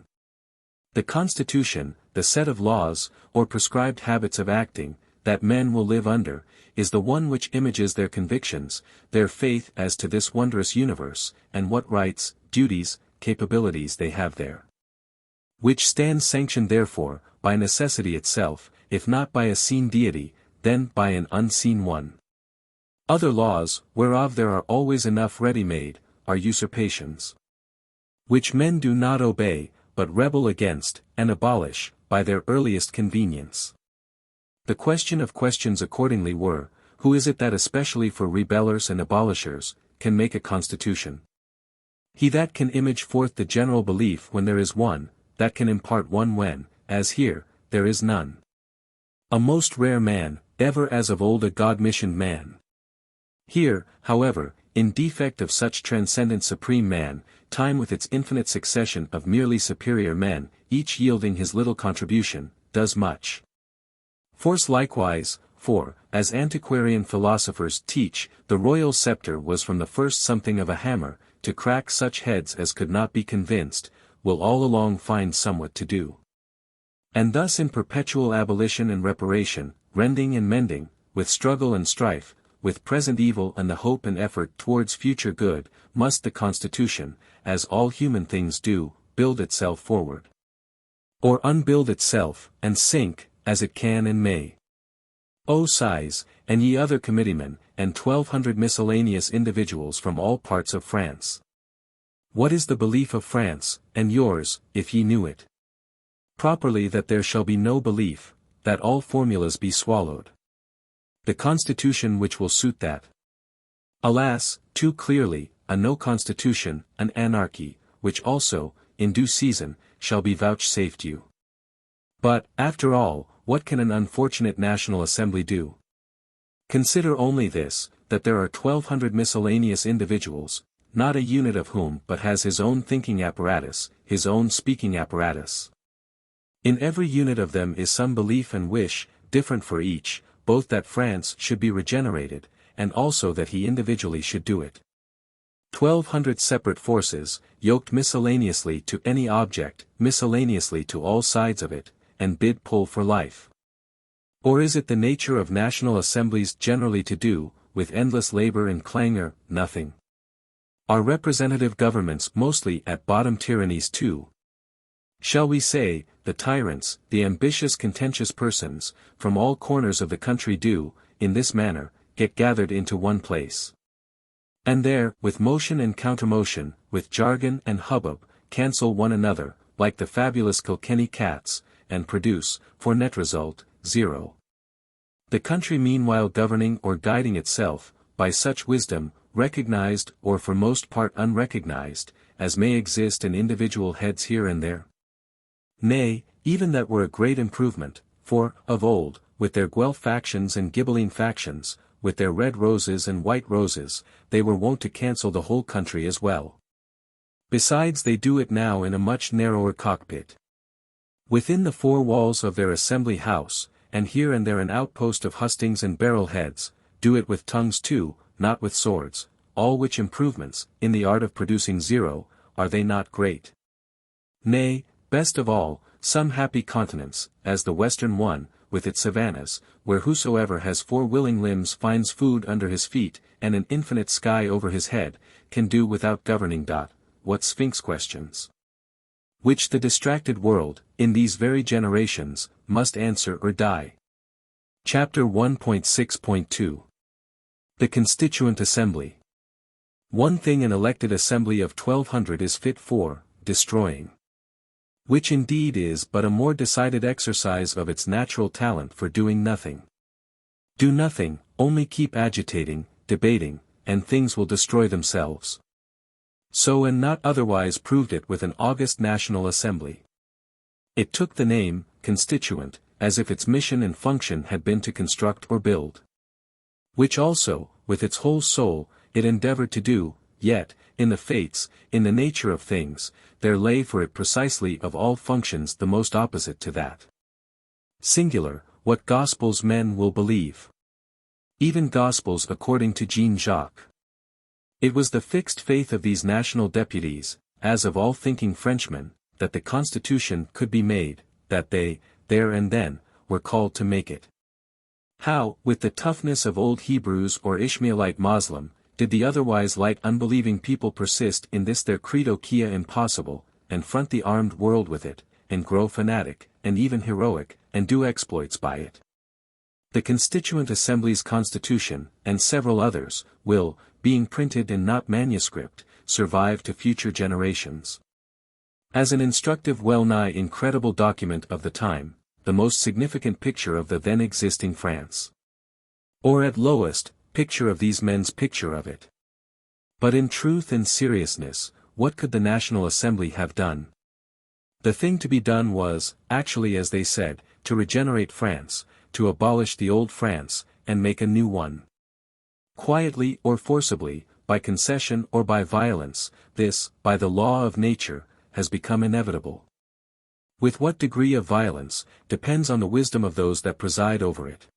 The constitution, the set of laws, or prescribed habits of acting, that men will live under, is the one which images their convictions, their faith as to this wondrous universe, and what rights, duties, capabilities they have there. Which stands sanctioned therefore, by necessity itself, if not by a seen deity, then by an unseen one. Other laws, whereof there are always enough ready-made, are usurpations, which men do not obey, but rebel against, and abolish, by their earliest convenience. The question of questions accordingly were, who is it that especially for rebellers and abolishers, can make a constitution? He that can image forth the general belief when there is one, that can impart one when, as here, there is none. A most rare man, ever as of old a God-missioned man. Here, however, in defect of such transcendent supreme man, time with its infinite succession of merely superior men, each yielding his little contribution, does much. Force likewise, for, as antiquarian philosophers teach, the royal scepter was from the first something of a hammer, to crack such heads as could not be convinced, will all along find somewhat to do. And thus in perpetual abolition and reparation, rending and mending, with struggle and strife, with present evil and the hope and effort towards future good, must the Constitution, as all human things do, build itself forward. Or unbuild itself, and sink, as it can and may. O sighs, and ye other committeemen, and 1,200 miscellaneous individuals from all parts of France. What is the belief of France, and yours, if ye knew it? Properly that there shall be no belief, that all formulas be swallowed. The constitution which will suit that. Alas, too clearly, a no constitution, an anarchy, which also, in due season, shall be vouchsafed you. But, after all, what can an unfortunate National Assembly do? Consider only this, that there are 1,200 miscellaneous individuals, not a unit of whom but has his own thinking apparatus, his own speaking apparatus. In every unit of them is some belief and wish, different for each, both that France should be regenerated, and also that he individually should do it. 1,200 separate forces, yoked miscellaneously to any object, miscellaneously to all sides of it, and bid pull for life. Or is it the nature of national assemblies generally to do, with endless labor and clangor, nothing? Are representative governments mostly at bottom tyrannies too? Shall we say, the tyrants, the ambitious contentious persons, from all corners of the country do, in this manner, get gathered into one place? And there, with motion and countermotion, with jargon and hubbub, cancel one another, like the fabulous Kilkenny cats, and produce, for net result, 0. The country meanwhile governing or guiding itself, by such wisdom, recognized or for most part unrecognized, as may exist in individual heads here and there. Nay, even that were a great improvement, for, of old, with their Guelph factions and Ghibelline factions, with their red roses and white roses, they were wont to cancel the whole country as well. Besides they do it now in a much narrower cockpit. Within the four walls of their assembly house, and here and there an outpost of hustings and barrel heads, do it with tongues too, not with swords, all which improvements, in the art of producing zero, are they not great? Nay, best of all, some happy continents, as the western one, with its savannas, where whosoever has 4 willing limbs finds food under his feet, and an infinite sky over his head, can do without governing. What Sphinx questions? Which the distracted world, in these very generations, must answer or die. Chapter 1.6.2 The Constituent Assembly. One thing an elected assembly of 1200 is fit for, destroying. Which indeed is but a more decided exercise of its natural talent for doing nothing. Do nothing, only keep agitating, debating, and things will destroy themselves. So and not otherwise proved it with an august National Assembly. It took the name, Constituent, as if its mission and function had been to construct or build. Which also, with its whole soul, it endeavored to do, yet, in the fates, in the nature of things, there lay for it precisely of all functions the most opposite to that. Singular, what gospels men will believe. Even gospels according to Jean-Jacques. It was the fixed faith of these national deputies, as of all thinking Frenchmen, that the Constitution could be made, that they, there and then, were called to make it. How, with the toughness of old Hebrews or Ishmaelite Moslem, did the otherwise light unbelieving people persist in this their credo quia impossible, and front the armed world with it, and grow fanatic, and even heroic, and do exploits by it? The Constituent Assembly's Constitution, and several others, will, being printed and not manuscript, survive to future generations. As an instructive well-nigh incredible document of the time, the most significant picture of the then existing France. Or at lowest, picture of these men's picture of it. But in truth and seriousness, what could the National Assembly have done? The thing to be done was, actually as they said, to regenerate France, to abolish the old France, and make a new one. Quietly or forcibly, by concession or by violence, this, by the law of nature, has become inevitable. With what degree of violence, depends on the wisdom of those that preside over it.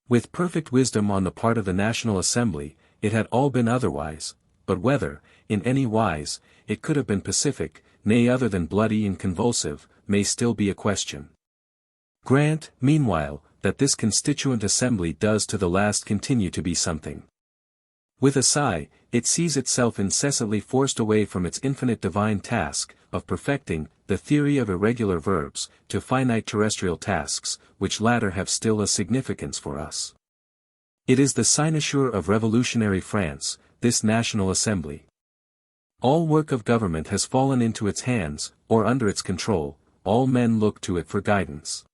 With perfect wisdom on the part of the National Assembly, it had all been otherwise, but whether, in any wise, it could have been pacific, nay other than bloody and convulsive, may still be a question. Grant, meanwhile, that this Constituent Assembly does to the last continue to be something. With a sigh, it sees itself incessantly forced away from its infinite divine task, of perfecting, the theory of irregular verbs, to finite terrestrial tasks, which latter have still a significance for us. It is the cynosure of revolutionary France, this National Assembly. All work of government has fallen into its hands, or under its control, all men look to it for guidance.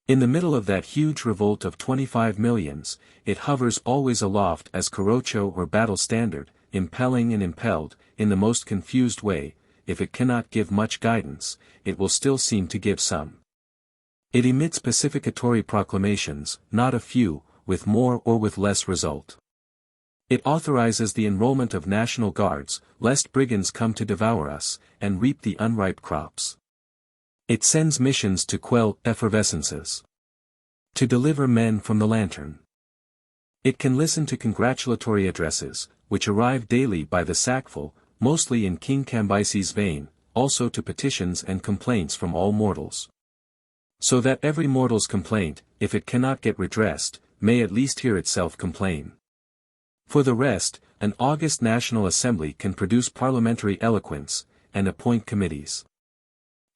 In the middle of that huge revolt of 25 millions, it hovers always aloft as Corocho or battle standard, impelling and impelled, in the most confused way. If it cannot give much guidance, it will still seem to give some. It emits pacificatory proclamations, not a few, with more or with less result. It authorizes the enrollment of National Guards, lest brigands come to devour us, and reap the unripe crops. It sends missions to quell effervescences. To deliver men from the lantern. It can listen to congratulatory addresses, which arrive daily by the sackful, mostly in King Cambyses' vein, also to petitions and complaints from all mortals. So that every mortal's complaint, if it cannot get redressed, may at least hear itself complain. For the rest, an august National Assembly can produce parliamentary eloquence, and appoint committees.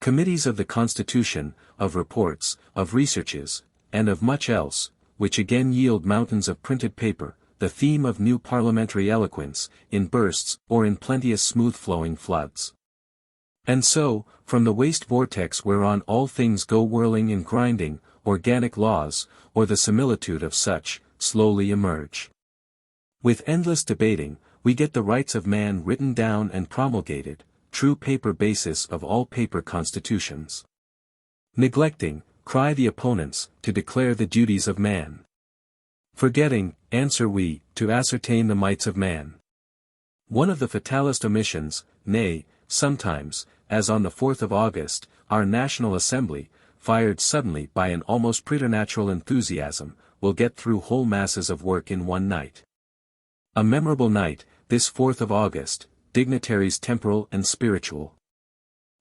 Committees of the Constitution, of reports, of researches, and of much else, which again yield mountains of printed paper, the theme of new parliamentary eloquence, in bursts or in plenteous smooth-flowing floods. And so, from the waste vortex whereon all things go whirling and grinding, organic laws, or the similitude of such, slowly emerge. With endless debating, we get the rights of man written down and promulgated, true paper basis of all paper constitutions. Neglecting, cry the opponents, to declare the duties of man. Forgetting, answer we, to ascertain the mights of man. One of the fatalist omissions, nay, sometimes, as on the 4th of August, our National Assembly, fired suddenly by an almost preternatural enthusiasm, will get through whole masses of work in one night. A memorable night, this 4th of August, dignitaries temporal and spiritual.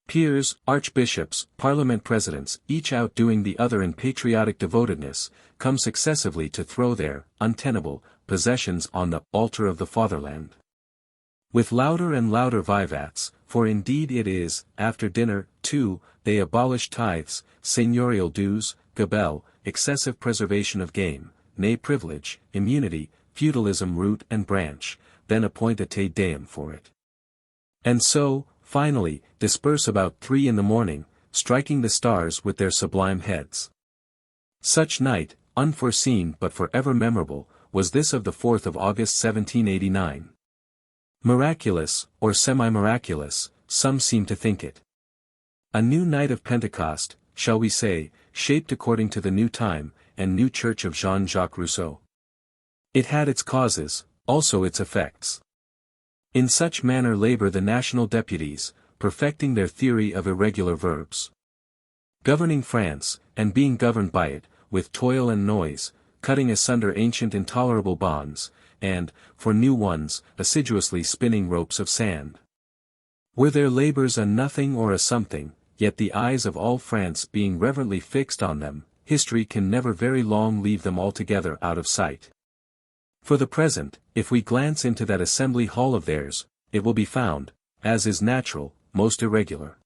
Peers, archbishops, parliament presidents, each outdoing the other in patriotic devotedness, come successively to throw their untenable possessions on the altar of the fatherland. With louder and louder vivats, for indeed it is, after dinner, too, they abolish tithes, seigneurial dues, gabelle, excessive preservation of game, nay privilege, immunity, feudalism root and branch, then appoint a Te Deum for it. And so, finally, disperse about 3 in the morning, striking the stars with their sublime heads. Such night, unforeseen but forever memorable, was this of the 4th of August 1789. Miraculous, or semi-miraculous, some seem to think it. A new night of Pentecost, shall we say, shaped according to the new time, and new church of Jean-Jacques Rousseau. It had its causes, also its effects. In such manner labor the national deputies, perfecting their theory of irregular verbs. Governing France, and being governed by it, with toil and noise, cutting asunder ancient intolerable bonds, and, for new ones, assiduously spinning ropes of sand. Were their labors a nothing or a something, yet the eyes of all France being reverently fixed on them, history can never very long leave them altogether out of sight. For the present, if we glance into that assembly hall of theirs, it will be found, as is natural, most irregular.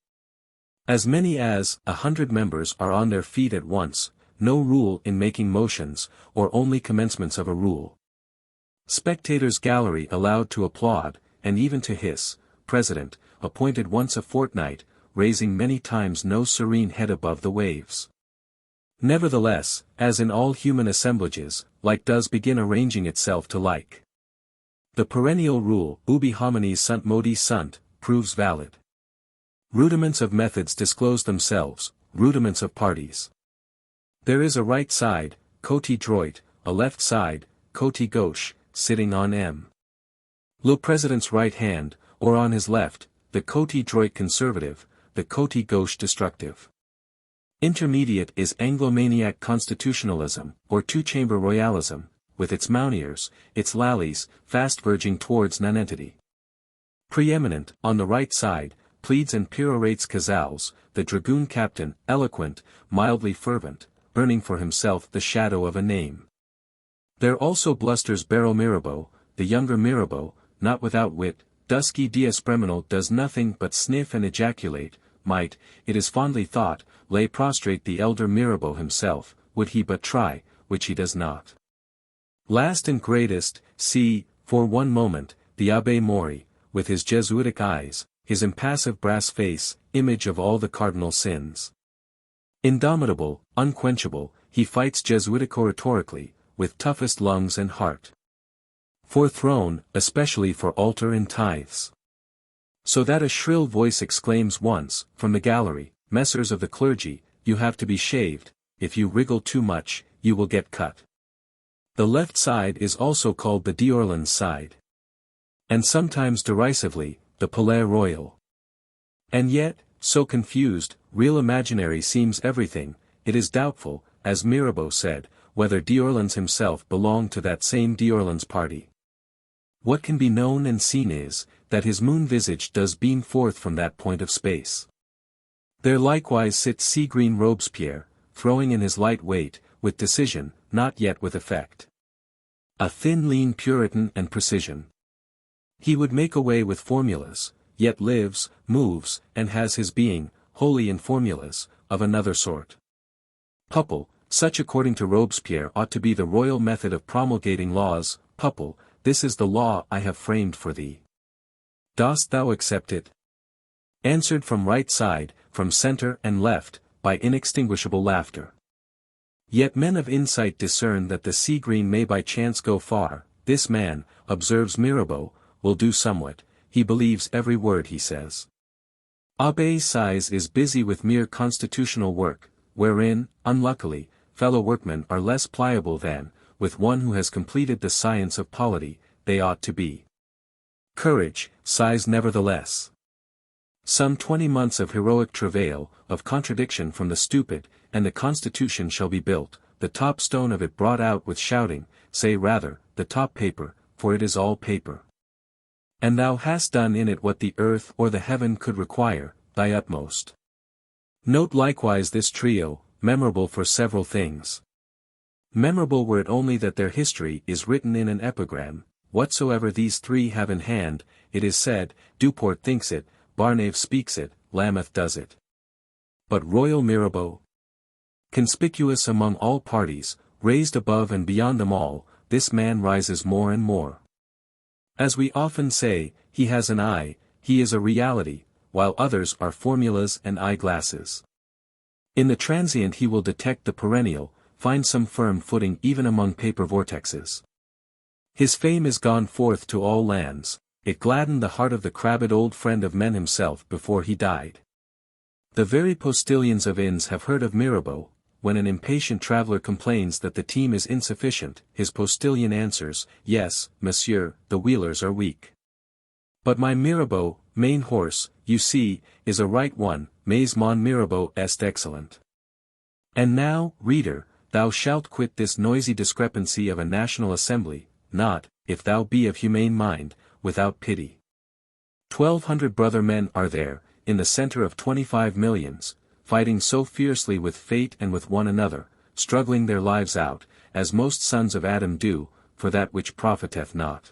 As many as 100 members are on their feet at once, no rule in making motions, or only commencements of a rule. Spectators' gallery allowed to applaud, and even to hiss, president, appointed once a fortnight, raising many times no serene head above the waves. Nevertheless, as in all human assemblages, like does begin arranging itself to like. The perennial rule, ubi homines sunt modi sunt, proves valid. Rudiments of methods disclose themselves, rudiments of parties. There is a right side, côté droit, a left side, côté gauche, sitting on M. Le President's right hand, or on his left, the côté droit conservative, the côté gauche destructive. Intermediate is Anglomaniac constitutionalism, or two-chamber royalism, with its mountaineers, its lallies, fast verging towards nonentity. Preeminent, on the right side, pleads and perorates Casals, the dragoon captain, eloquent, mildly fervent, earning for himself the shadow of a name. There also blusters Barrow Mirabeau, the younger Mirabeau, not without wit, dusky D'Espreminal does nothing but sniff and ejaculate, might, it is fondly thought, lay prostrate the elder Mirabeau himself, would he but try, which he does not. Last and greatest, see, for one moment, the Abbé Mori, with his Jesuitic eyes, his impassive brass face, image of all the cardinal sins. Indomitable, unquenchable, he fights Jesuitico-rhetorically, with toughest lungs and heart. For throne, especially for altar and tithes. So that a shrill voice exclaims once, from the gallery, Messers of the clergy, you have to be shaved, if you wriggle too much, you will get cut. The left side is also called the d'Orléans side. And sometimes derisively, the Palais Royal. And yet, so confused, real imaginary seems everything, it is doubtful, as Mirabeau said, whether d'Orléans himself belonged to that same d'Orléans party. What can be known and seen is, that his moon visage does beam forth from that point of space. There likewise sits sea-green Robespierre, throwing in his light weight, with decision, not yet with effect. A thin lean Puritan and precision. He would make away with formulas, yet lives, moves, and has his being, wholly in formulas, of another sort. Pupil, such according to Robespierre ought to be the royal method of promulgating laws, Pupil, this is the law I have framed for thee. Dost thou accept it? Answered from right side, from center and left, by inextinguishable laughter. Yet men of insight discern that the sea-green may by chance go far, this man, observes Mirabeau, will do somewhat, he believes every word he says. Abbé Size is busy with mere constitutional work, wherein, unluckily, fellow workmen are less pliable than, with one who has completed the science of polity, they ought to be. Courage, Size nevertheless. Some 20 months of heroic travail, of contradiction from the stupid, and the constitution shall be built, the top stone of it brought out with shouting, say rather, the top paper, for it is all paper. And thou hast done in it what the earth or the heaven could require, thy utmost. Note likewise this trio, memorable for several things. Memorable were it only that their history is written in an epigram. Whatsoever these three have in hand, it is said, Duport thinks it, Barnave speaks it, Lameth does it. But Royal Mirabeau, conspicuous among all parties, raised above and beyond them all, this man rises more and more. As we often say, he has an eye, he is a reality, while others are formulas and eyeglasses. In the transient he will detect the perennial, find some firm footing even among paper vortexes. His fame is gone forth to all lands, it gladdened the heart of the crabbed old friend of men himself before he died. The very postilions of inns have heard of Mirabeau. When an impatient traveller complains that the team is insufficient, his postilion answers, Yes, monsieur, the wheelers are weak. But my Mirabeau, main horse, you see, is a right one, mais mon Mirabeau est excellent. And now, reader, thou shalt quit this noisy discrepancy of a national assembly, not, if thou be of humane mind, without pity. 1,200 brother men are there, in the centre of 25 millions, fighting so fiercely with fate and with one another, struggling their lives out, as most sons of Adam do, for that which profiteth not.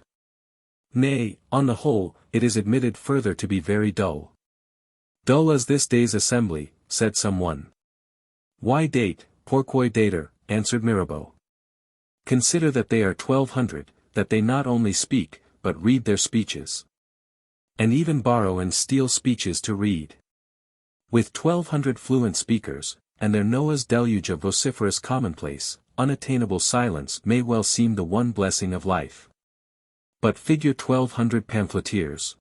Nay, on the whole, it is admitted further to be very dull. Dull as this day's assembly, said some one. Why date, pourquoi dater, answered Mirabeau. Consider that they are 1,200, that they not only speak, but read their speeches. And even borrow and steal speeches to read. With 1,200 fluent speakers, and their Noah's deluge of vociferous commonplace, unattainable silence may well seem the one blessing of life. But figure 1,200 pamphleteers,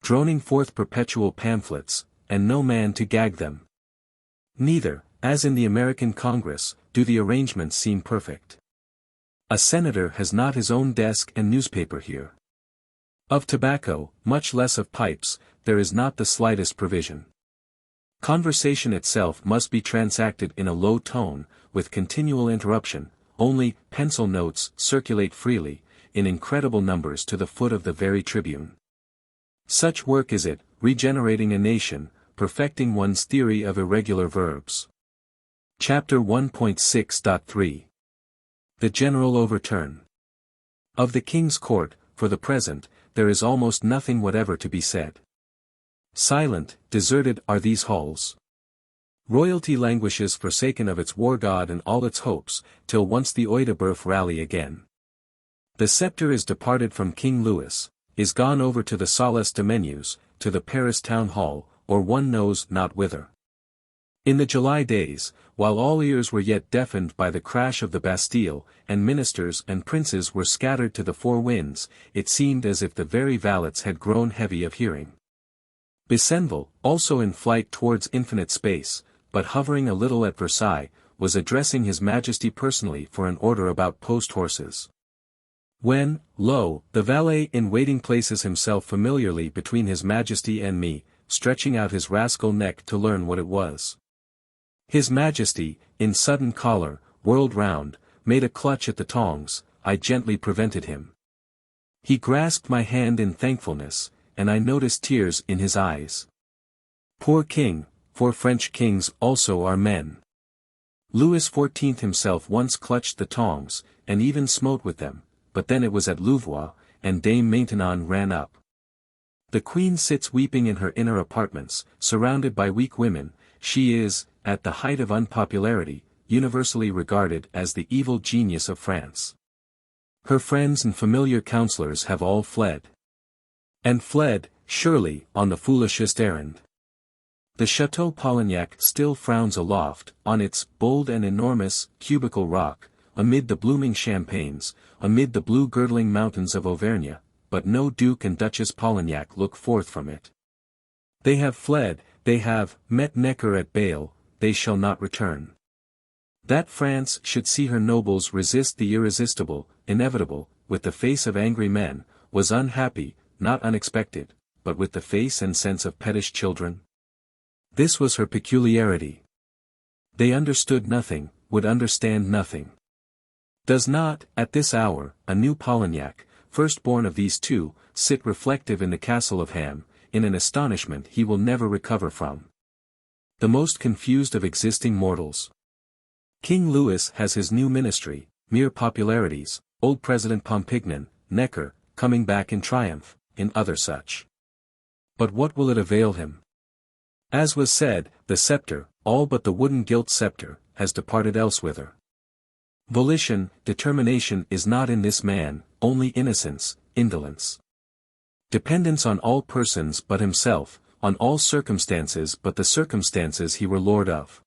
droning forth perpetual pamphlets, and no man to gag them. Neither, as in the American Congress, do the arrangements seem perfect. A senator has not his own desk and newspaper here. Of tobacco, much less of pipes, there is not the slightest provision. Conversation itself must be transacted in a low tone, with continual interruption, only pencil notes circulate freely, in incredible numbers to the foot of the very tribune. Such work is it, regenerating a nation, perfecting one's theory of irregular verbs. Chapter 1.6.3 The General Overturn. Of the King's Court, for the present, there is almost nothing whatever to be said. Silent, deserted are these halls. Royalty languishes forsaken of its war god and all its hopes, till once the Oeil de Boeuf rally again. The sceptre is departed from King Louis, is gone over to the Salle des Menus, to the Paris town hall, or one knows not whither. In the July days, while all ears were yet deafened by the crash of the Bastille, and ministers and princes were scattered to the four winds, it seemed as if the very valets had grown heavy of hearing. Besenval, also in flight towards infinite space, but hovering a little at Versailles, was addressing His Majesty personally for an order about post-horses. When, lo, the valet in waiting places himself familiarly between His Majesty and me, stretching out his rascal neck to learn what it was. His Majesty, in sudden choler, whirled round, made a clutch at the tongs, I gently prevented him. He grasped my hand in thankfulness, and I noticed tears in his eyes. Poor king, for French kings also are men. Louis XIV himself once clutched the tongs, and even smote with them, but then it was at Louvois, and Dame Maintenon ran up. The queen sits weeping in her inner apartments, surrounded by weak women. She is, at the height of unpopularity, universally regarded as the evil genius of France. Her friends and familiar counsellors have all fled. And fled, surely, on the foolishest errand. The Chateau Polignac still frowns aloft, on its bold and enormous, cubical rock, amid the blooming champagnes, amid the blue-girdling mountains of Auvergne, but no Duke and Duchess Polignac look forth from it. They have fled, they have met Necker at Bale, they shall not return. That France should see her nobles resist the irresistible, inevitable, with the face of angry men, was unhappy, not unexpected, but with the face and sense of pettish children? This was her peculiarity. They understood nothing, would understand nothing. Does not, at this hour, a new Polignac, firstborn of these two, sit reflective in the castle of Ham, in an astonishment he will never recover from? The most confused of existing mortals. King Louis has his new ministry, mere popularities, old President Pompignan, Necker, coming back in triumph, in other such. But what will it avail him? As was said, the scepter, all but the wooden gilt scepter, has departed elsewhither. Volition, determination is not in this man, only innocence, indolence. Dependence on all persons but himself, on all circumstances but the circumstances he were lord of.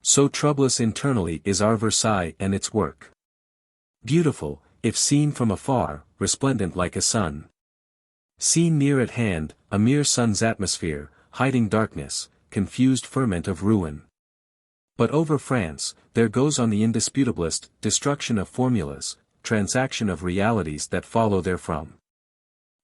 So troublous internally is our Versailles and its work. Beautiful, if seen from afar, resplendent like a sun. Seen near at hand, a mere sun's atmosphere, hiding darkness, confused ferment of ruin. But over France, there goes on the indisputablest destruction of formulas, transaction of realities that follow therefrom.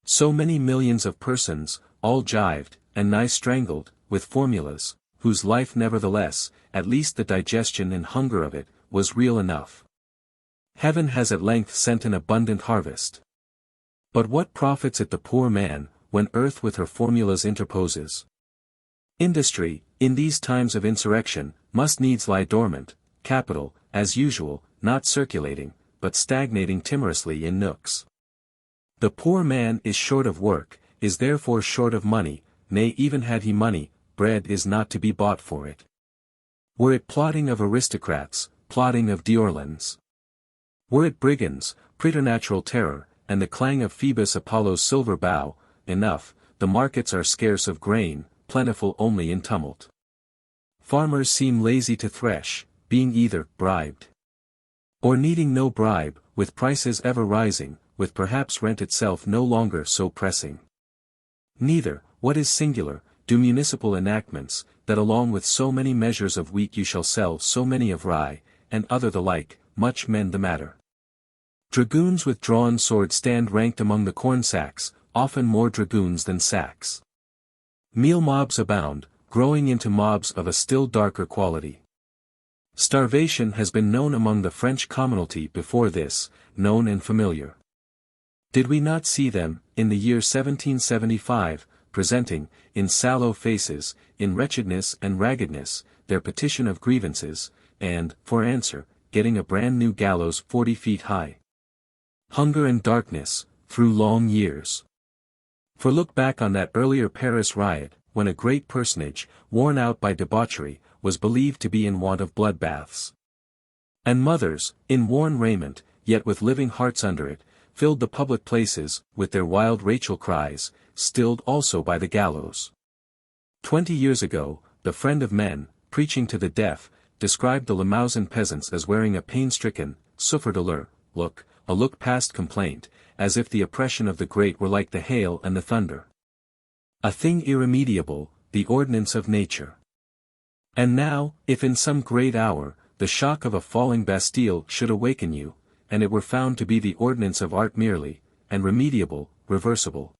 So many millions of persons, all gyved, and nigh strangled, with formulas, whose life nevertheless, at least the digestion and hunger of it, was real enough. Heaven has at length sent an abundant harvest. But what profits it the poor man, when earth with her formulas interposes? Industry, in these times of insurrection, must needs lie dormant, capital, as usual, not circulating, but stagnating timorously in nooks. The poor man is short of work, is therefore short of money, nay even had he money, bread is not to be bought for it. Were it plotting of aristocrats, plotting of d'Orleans. Were it brigands, preternatural terror, and the clang of Phoebus Apollo's silver bow, enough, the markets are scarce of grain, plentiful only in tumult. Farmers seem lazy to thresh, being either bribed or needing no bribe, with prices ever rising, with perhaps rent itself no longer so pressing. Neither, what is singular, do municipal enactments, that along with so many measures of wheat you shall sell so many of rye, and other the like, much mend the matter. Dragoons with drawn swords stand ranked among the corn sacks, often more dragoons than sacks. Meal mobs abound, growing into mobs of a still darker quality. Starvation has been known among the French commonalty before this, known and familiar. Did we not see them, in the year 1775, presenting, in sallow faces, in wretchedness and raggedness, their petition of grievances, and, for answer, getting a brand new gallows 40 feet high? Hunger and darkness, through long years. For look back on that earlier Paris riot, when a great personage, worn out by debauchery, was believed to be in want of bloodbaths. And mothers, in worn raiment, yet with living hearts under it, filled the public places, with their wild Rachel cries, stilled also by the gallows. 20 years ago, the friend of men, preaching to the deaf, described the Limousin peasants as wearing a pain-stricken, souffre douleur, look, a look past complaint, as if the oppression of the great were like the hail and the thunder. A thing irremediable, the ordinance of nature. And now, if in some great hour, the shock of a falling Bastille should awaken you, and it were found to be the ordinance of art merely, and remediable, reversible.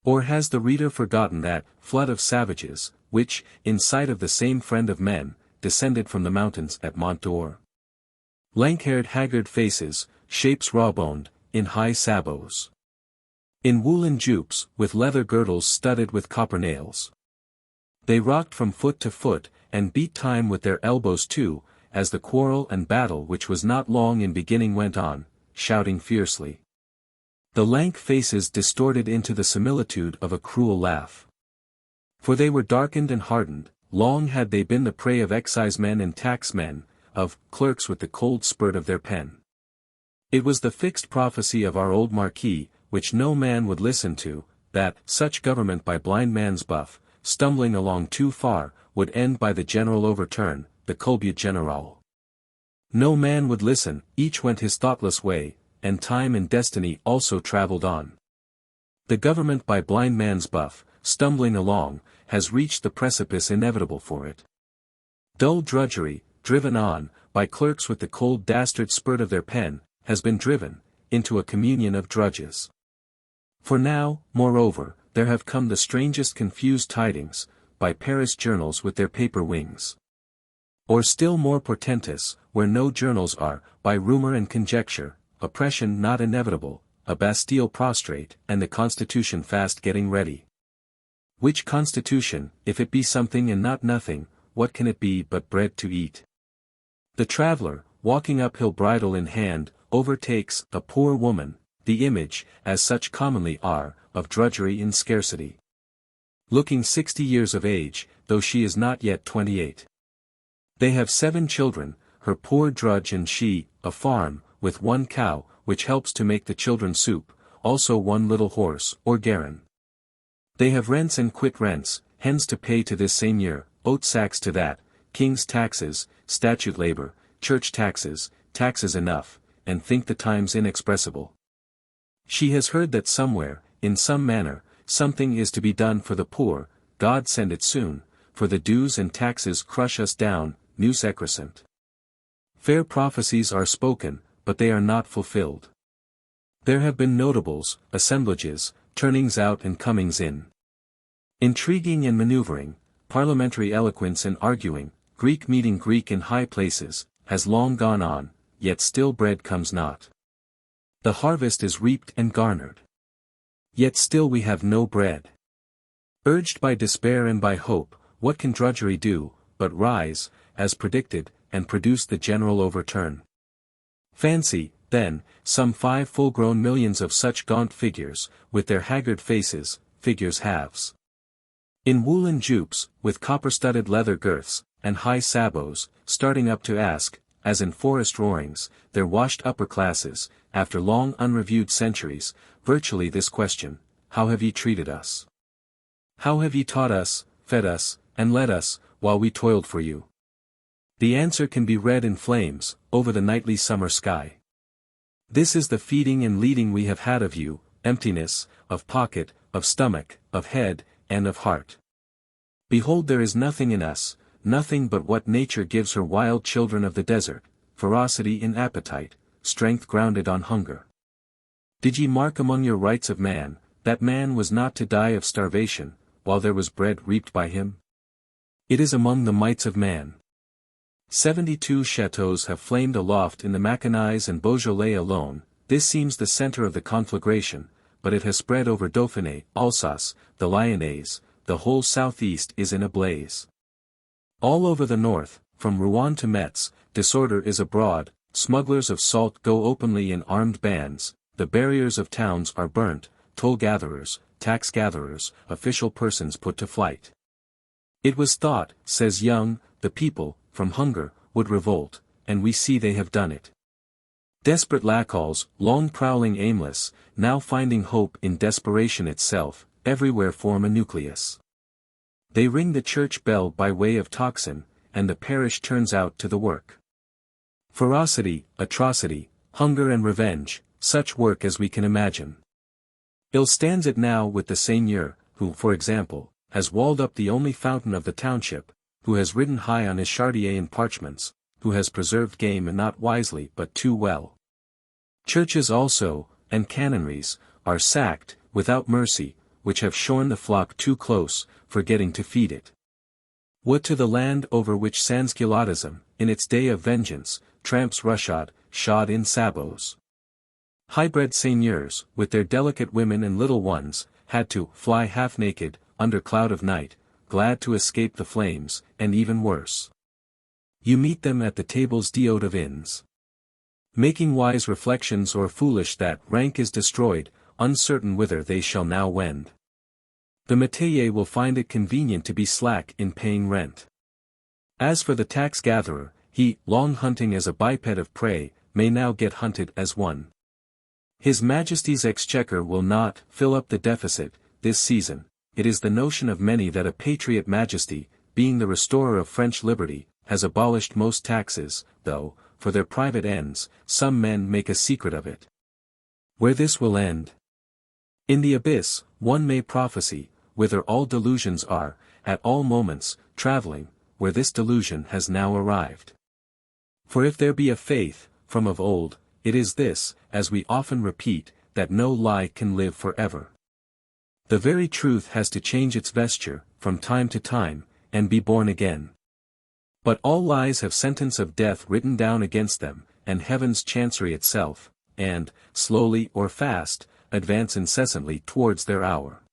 Or has the reader forgotten that flood of savages, which, in sight of the same friend of men, descended from the mountains at Mont d'Or? Lank-haired haggard faces, shapes raw-boned, in high sabots. In woolen jupes, with leather girdles studded with copper nails. They rocked from foot to foot, and beat time with their elbows too, as the quarrel and battle which was not long in beginning went on, shouting fiercely. The lank faces distorted into the similitude of a cruel laugh. For they were darkened and hardened, long had they been the prey of excisemen and taxmen, of clerks with the cold spurt of their pen. It was the fixed prophecy of our old Marquis, which no man would listen to, that such government by blind man's buff, stumbling along too far, would end by the general overturn, the culbut general. No man would listen, each went his thoughtless way, and time and destiny also travelled on. The government by blind man's buff, stumbling along, has reached the precipice inevitable for it. Dull drudgery, driven on, by clerks with the cold dastard spurt of their pen, has been driven, into a communion of drudges. For now, moreover, there have come the strangest confused tidings, by Paris journals with their paper wings. Or still more portentous, where no journals are, by rumor and conjecture, oppression not inevitable, a Bastille prostrate, and the Constitution fast getting ready. Which Constitution, if it be something and not nothing, what can it be but bread to eat? The traveller, walking uphill bridle in hand, overtakes a poor woman, the image, as such commonly are, of drudgery in scarcity. Looking 60 years of age, though she is not yet 28. They have 7 children, her poor drudge and she, a farm, with 1 cow, which helps to make the children soup, also 1 little horse, or garron. They have rents and quit rents, hens to pay to this same year, oat sacks to that, king's taxes, statute labor, church taxes, taxes enough, and think the times inexpressible. She has heard that somewhere, in some manner, something is to be done for the poor, God send it soon, for the dues and taxes crush us down, nous excrescent. Fair prophecies are spoken, but they are not fulfilled. There have been notables, assemblages, turnings out and comings in. Intriguing and maneuvering, parliamentary eloquence and arguing, Greek meeting Greek in high places, has long gone on, yet still bread comes not. The harvest is reaped and garnered. Yet still we have no bread. Urged by despair and by hope, what can drudgery do, but rise, as predicted, and produce the general overturn? Fancy, then, some 5 full-grown millions of such gaunt figures, with their haggard faces, figures halves. In woolen jupes, with copper-studded leather girths, and high sabots, starting up to ask, as in forest roarings, their washed upper classes, after long unreviewed centuries, virtually this question: how have ye treated us? How have ye taught us, fed us, and led us, while we toiled for you? The answer can be read in flames, over the nightly summer sky. This is the feeding and leading we have had of you, emptiness, of pocket, of stomach, of head, and of heart. Behold, there is nothing in us, nothing but what nature gives her wild children of the desert, ferocity in appetite, strength grounded on hunger. Did ye mark among your rights of man, that man was not to die of starvation, while there was bread reaped by him? It is among the mights of man. 72 chateaux have flamed aloft in the Maconnaise and Beaujolais alone. This seems the center of the conflagration, but it has spread over Dauphiné, Alsace, the Lyonnais, the whole southeast is in a blaze. All over the north, from Rouen to Metz, disorder is abroad, smugglers of salt go openly in armed bands, the barriers of towns are burnt, toll-gatherers, tax-gatherers, official persons put to flight. It was thought, says Young, the people, from hunger, would revolt, and we see they have done it. Desperate lacals, long prowling aimless, now finding hope in desperation itself, everywhere form a nucleus. They ring the church bell by way of tocsin, and the parish turns out to the work. Ferocity, atrocity, hunger and revenge, such work as we can imagine. Ill stands it now with the seigneur, who, for example, has walled up the only fountain of the township, who has ridden high on his Chartier and parchments, who has preserved game and not wisely but too well. Churches also, and canonries, are sacked, without mercy, which have shorn the flock too close, forgetting to feed it. What to the land over which Sansculottism, in its day of vengeance, tramps roughshod, shod in sabots? High-bred seigneurs, with their delicate women and little ones, had to fly half-naked, under cloud of night, glad to escape the flames, and even worse. You meet them at the tables d'hôte of inns, making wise reflections or foolish that rank is destroyed, uncertain whither they shall now wend. The métayer will find it convenient to be slack in paying rent. As for the tax-gatherer, he, long hunting as a biped of prey, may now get hunted as one. His Majesty's exchequer will not fill up the deficit, this season. It is the notion of many that a patriot majesty, being the restorer of French liberty, has abolished most taxes, though, for their private ends, some men make a secret of it. Where this will end? In the abyss, one may prophesy, whither all delusions are, at all moments, traveling, where this delusion has now arrived. For if there be a faith, from of old, it is this, as we often repeat, that no lie can live forever. The very truth has to change its vesture, from time to time, and be born again. But all lies have sentence of death written down against them, and heaven's chancery itself, and, slowly or fast, advance incessantly towards their hour.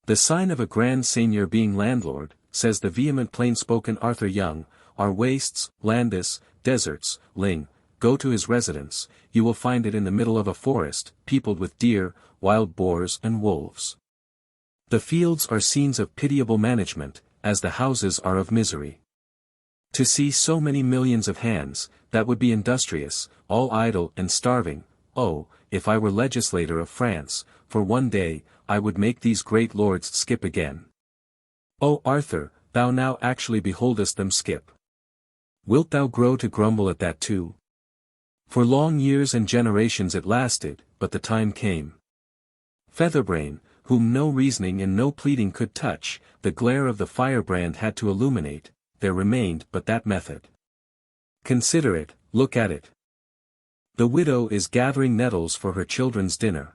The sign of a grand seigneur being landlord, says the vehement plain-spoken Arthur Young, are wastes, landis, deserts, ling. Go to his residence, you will find it in the middle of a forest, peopled with deer, wild boars and wolves. The fields are scenes of pitiable management, as the houses are of misery. To see so many millions of hands, that would be industrious, all idle and starving, oh, if I were legislator of France, for one day, I would make these great lords skip again. O Arthur, thou now actually beholdest them skip. Wilt thou grow to grumble at that too? For long years and generations it lasted, but the time came. Featherbrain, whom no reasoning and no pleading could touch, the glare of the firebrand had to illuminate, there remained but that method. Consider it, look at it. The widow is gathering nettles for her children's dinner.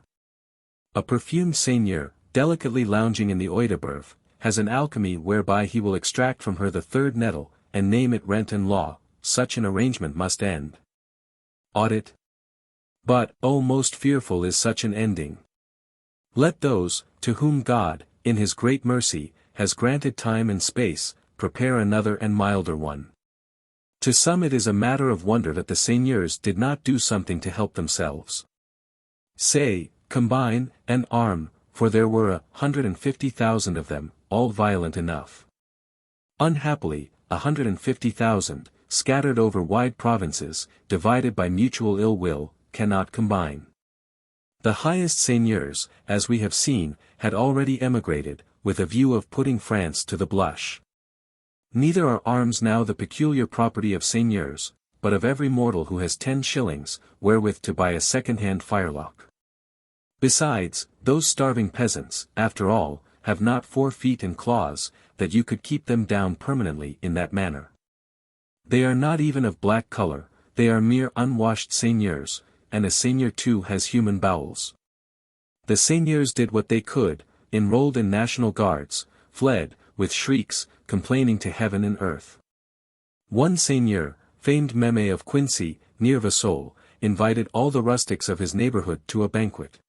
A perfumed seigneur, delicately lounging in the Oedeberf, has an alchemy whereby he will extract from her the third nettle, and name it rent and law. Such an arrangement must end. Ought it? But, oh, most fearful is such an ending. Let those, to whom God, in his great mercy, has granted time and space, prepare another and milder one. To some it is a matter of wonder that the seigneurs did not do something to help themselves. Say, combine, and arm, for there were 150,000 of them, all violent enough. Unhappily, 150,000, scattered over wide provinces, divided by mutual ill will, cannot combine. The highest seigneurs, as we have seen, had already emigrated, with a view of putting France to the blush. Neither are arms now the peculiar property of seigneurs, but of every mortal who has 10 shillings, wherewith to buy a second-hand firelock. Besides, those starving peasants, after all, have not 4 feet and claws, that you could keep them down permanently in that manner. They are not even of black color, they are mere unwashed seigneurs, and a seigneur too has human bowels. The seigneurs did what they could, enrolled in national guards, fled, with shrieks, complaining to heaven and earth. One seigneur, famed Meme of Quincy, near Vesoul, invited all the rustics of his neighborhood to a banquet.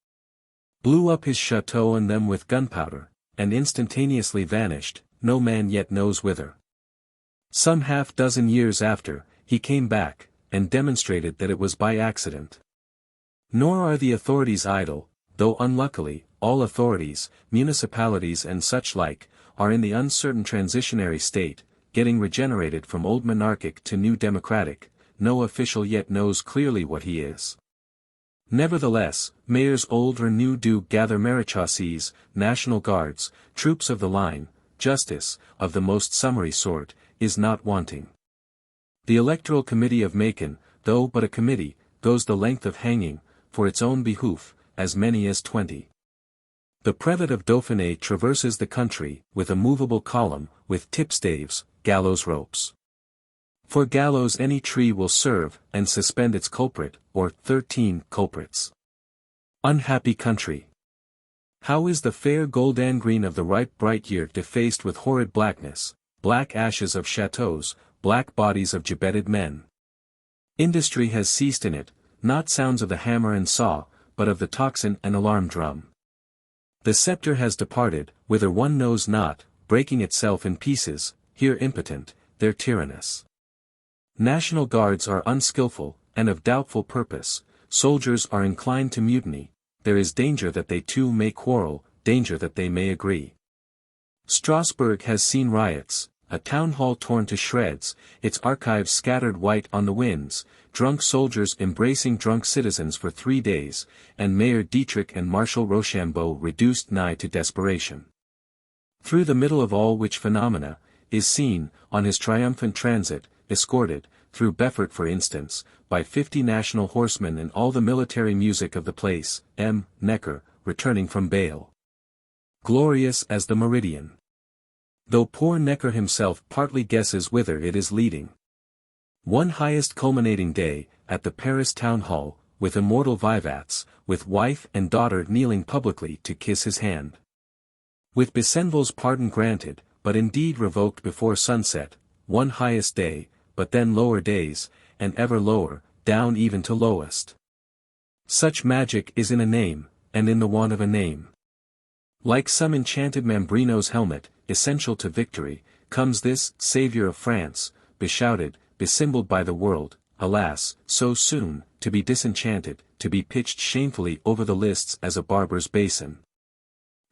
Blew up his chateau and them with gunpowder, and instantaneously vanished, no man yet knows whither. Some half-dozen years after, he came back, and demonstrated that it was by accident. Nor are the authorities idle, though unluckily, all authorities, municipalities and such like, are in the uncertain transitionary state, getting regenerated from old monarchic to new democratic. No official yet knows clearly what he is. Nevertheless, mayors old or new do gather marichaussées, national guards, troops of the line, justice, of the most summary sort, is not wanting. The electoral committee of Macon, though but a committee, goes the length of hanging, for its own behoof, as many as 20. The Prelate of Dauphiné traverses the country, with a movable column, with tipstaves, gallows ropes. For gallows any tree will serve, and suspend its culprit, or 13 culprits. Unhappy country! How is the fair golden green of the ripe bright year defaced with horrid blackness, black ashes of chateaux, black bodies of gibbeted men! Industry has ceased in it, not sounds of the hammer and saw, but of the tocsin and alarm drum. The scepter has departed, whither one knows not, breaking itself in pieces, here impotent, there tyrannous. National guards are unskilful, and of doubtful purpose, soldiers are inclined to mutiny, there is danger that they too may quarrel, danger that they may agree. Strasbourg has seen riots, a town hall torn to shreds, its archives scattered white on the winds, drunk soldiers embracing drunk citizens for 3 days, and Mayor Dietrich and Marshal Rochambeau reduced nigh to desperation. Through the middle of all which phenomena, is seen, on his triumphant transit, escorted, through Beaufort for instance, by 50 national horsemen and all the military music of the place, M. Necker, returning from Bale. Glorious as the meridian. Though poor Necker himself partly guesses whither it is leading. One highest culminating day, at the Paris town hall, with immortal vivats, with wife and daughter kneeling publicly to kiss his hand. With Besenval's pardon granted, but indeed revoked before sunset, one highest day, but then lower days, and ever lower, down even to lowest. Such magic is in a name, and in the want of a name. Like some enchanted Mambrino's helmet, essential to victory, comes this Saviour of France, beshouted, becymballed by the world, alas, so soon, to be disenchanted, to be pitched shamefully over the lists as a barber's basin.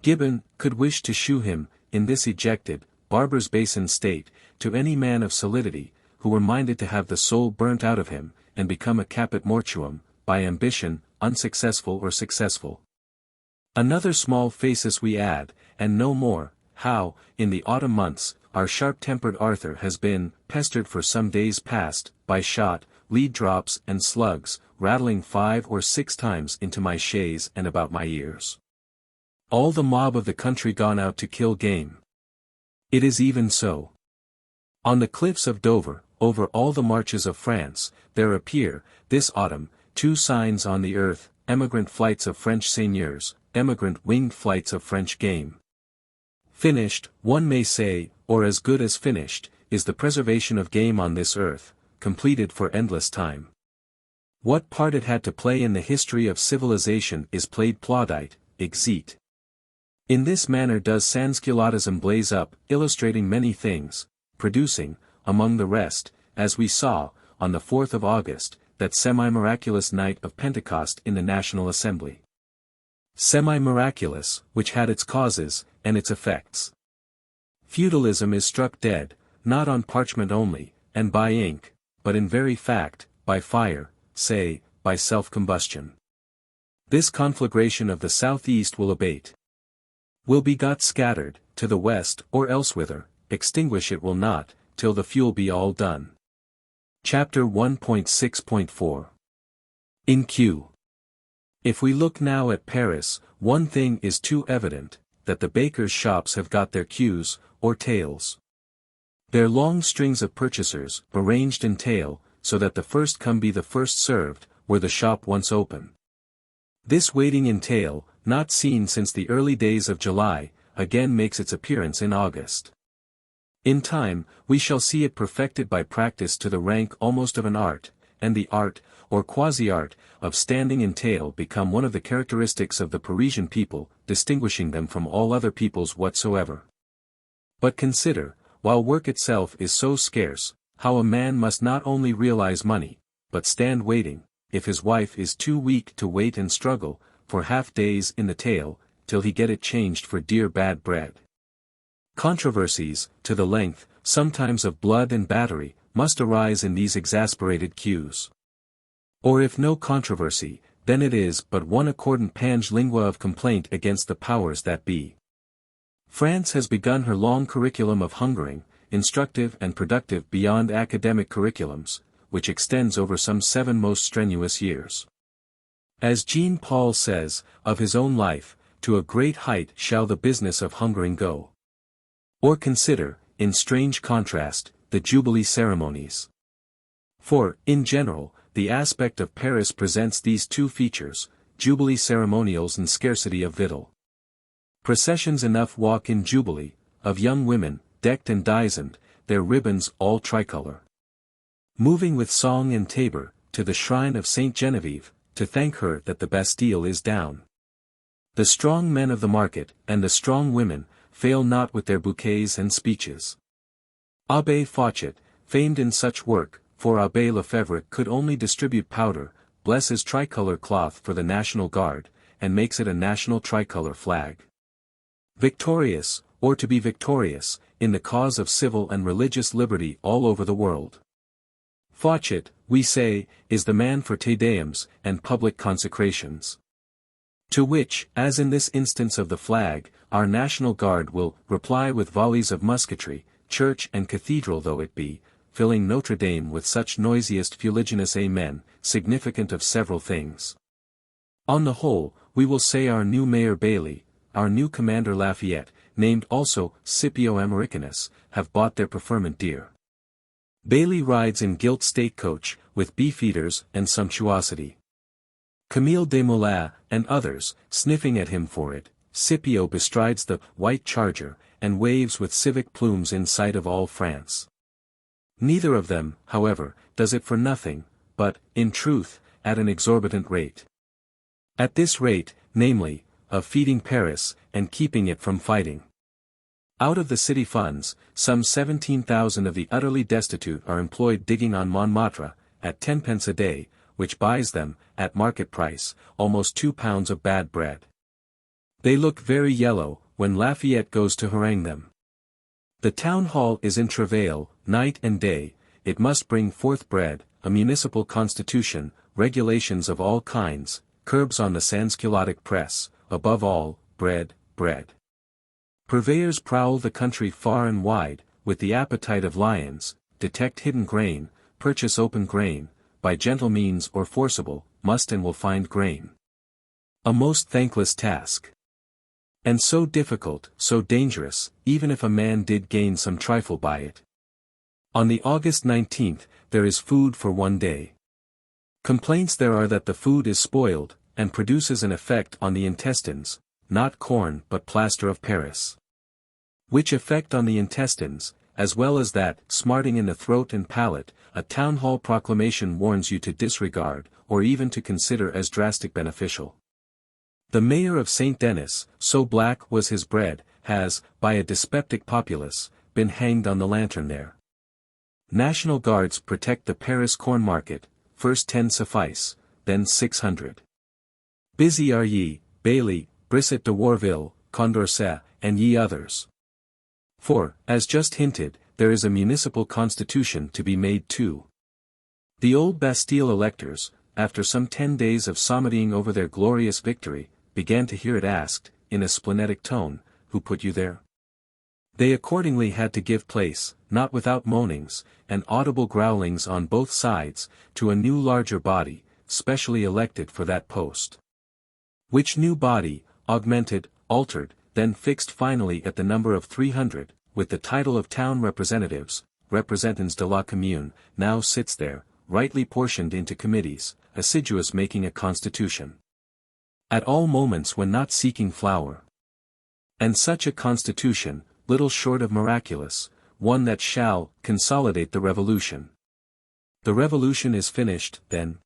Gibbon could wish to shew him, in this ejected, barber's basin state, to any man of solidity, who were minded to have the soul burnt out of him, and become a caput mortuum, by ambition, unsuccessful or successful. Another small phasis we add, and no more, how, in the autumn months, our sharp-tempered Arthur has been pestered for some days past, by shot, lead drops and slugs, rattling 5 or 6 times into my chaise and about my ears. All the mob of the country gone out to kill game. It is even so. On the cliffs of Dover, over all the marches of France, there appear, this autumn, 2 signs on the earth, emigrant flights of French seigneurs, emigrant winged flights of French game. Finished, one may say, or as good as finished, is the preservation of game on this earth, completed for endless time. What part it had to play in the history of civilization is played plaudite, exit. In this manner does Sansculottism blaze up, illustrating many things, producing, among the rest, as we saw, on the 4th of August, that semi-miraculous night of Pentecost in the National Assembly. Semi-miraculous, which had its causes, and its effects. Feudalism is struck dead, not on parchment only, and by ink, but in very fact, by fire, say, by self-combustion. This conflagration of the southeast will abate. Will be got scattered, to the west or elsewhither, extinguish it will not, till the fuel be all done. Chapter 1.6.4 In Q. If we look now at Paris, one thing is too evident, that the bakers' shops have got their queues, or tails. Their long strings of purchasers, arranged in tail, so that the first come be the first served, were the shop once open. This waiting in tail, not seen since the early days of July, again makes its appearance in August. In time, we shall see it perfected by practice to the rank almost of an art, and the art, or quasi-art, of standing in tail become one of the characteristics of the Parisian people, distinguishing them from all other peoples whatsoever. But consider, while work itself is so scarce, how a man must not only realize money, but stand waiting, if his wife is too weak to wait and struggle, for half days in the tail, till he get it changed for dear bad bread. Controversies, to the length, sometimes of blood and battery, must arise in these exasperated queues. Or if no controversy, then it is but one accordant pange lingua of complaint against the powers that be. France has begun her long curriculum of hungering, instructive and productive beyond academic curriculums, which extends over some 7 most strenuous years. As Jean-Paul says, of his own life, to a great height shall the business of hungering go. Or consider, in strange contrast, the Jubilee ceremonies. For, in general, the aspect of Paris presents these 2 features, Jubilee ceremonials and scarcity of victual. Processions enough walk in Jubilee, of young women, decked and dizened, their ribbons all tricolor. Moving with song and tabor, to the shrine of Saint Genevieve, to thank her that the Bastille is down. The strong men of the market, and the strong women, fail not with their bouquets and speeches. Abbé Fauchet, famed in such work, for Abbé Lefebvre could only distribute powder, blesses tricolor cloth for the National Guard, and makes it a national tricolor flag. Victorious, or to be victorious, in the cause of civil and religious liberty all over the world. Fauchet, we say, is the man for Te Deums, and public consecrations. To which, as in this instance of the flag, our National Guard will reply with volleys of musketry, church and cathedral though it be, filling Notre Dame with such noisiest fuliginous amen, significant of several things. On the whole, we will say our new Mayor Bailly, our new Commander Lafayette, named also Scipio Americanus, have bought their preferment dear. Bailly rides in gilt state coach, with beefeaters and sumptuosity. Camille Desmoulins, and others, sniffing at him for it, Scipio bestrides the white charger, and waves with civic plumes in sight of all France. Neither of them, however, does it for nothing, but, in truth, at an exorbitant rate. At this rate, namely, of feeding Paris, and keeping it from fighting. Out of the city funds, some 17,000 of the utterly destitute are employed digging on Montmartre, at 10 pence a day, which buys them, at market price, almost 2 pounds of bad bread. They look very yellow, when Lafayette goes to harangue them. The town hall is in travail, night and day, it must bring forth bread, a municipal constitution, regulations of all kinds, curbs on the sansculottic press, above all, bread, bread. Purveyors prowl the country far and wide, with the appetite of lions, detect hidden grain, purchase open grain, by gentle means or forcible, must and will find grain. A most thankless task. And so difficult, so dangerous, even if a man did gain some trifle by it. On the August 19th, there is food for one day. Complaints there are that the food is spoiled, and produces an effect on the intestines, not corn but plaster of Paris. Which effect on the intestines, as well as that, smarting in the throat and palate, a town hall proclamation warns you to disregard, or even to consider as drastic beneficial. The mayor of Saint Denis, so black was his bread, has, by a dyspeptic populace, been hanged on the lantern there. National Guards protect the Paris corn market, first 10 suffice, then 600. Busy are ye, Bailly, Brisset de Warville, Condorcet, and ye others. For, as just hinted, there is a municipal constitution to be made too. The old Bastille electors, after some 10 days of psalmodying over their glorious victory, began to hear it asked, in a splenetic tone, who put you there? They accordingly had to give place, not without moanings, and audible growlings on both sides, to a new larger body, specially elected for that post. Which new body, augmented, altered, then fixed finally at the number of 300, with the title of town representatives, representants de la commune, now sits there, rightly portioned into committees, assiduous making a constitution. At all moments when not seeking flour. And such a constitution, little short of miraculous, one that shall consolidate the revolution. The revolution is finished, then.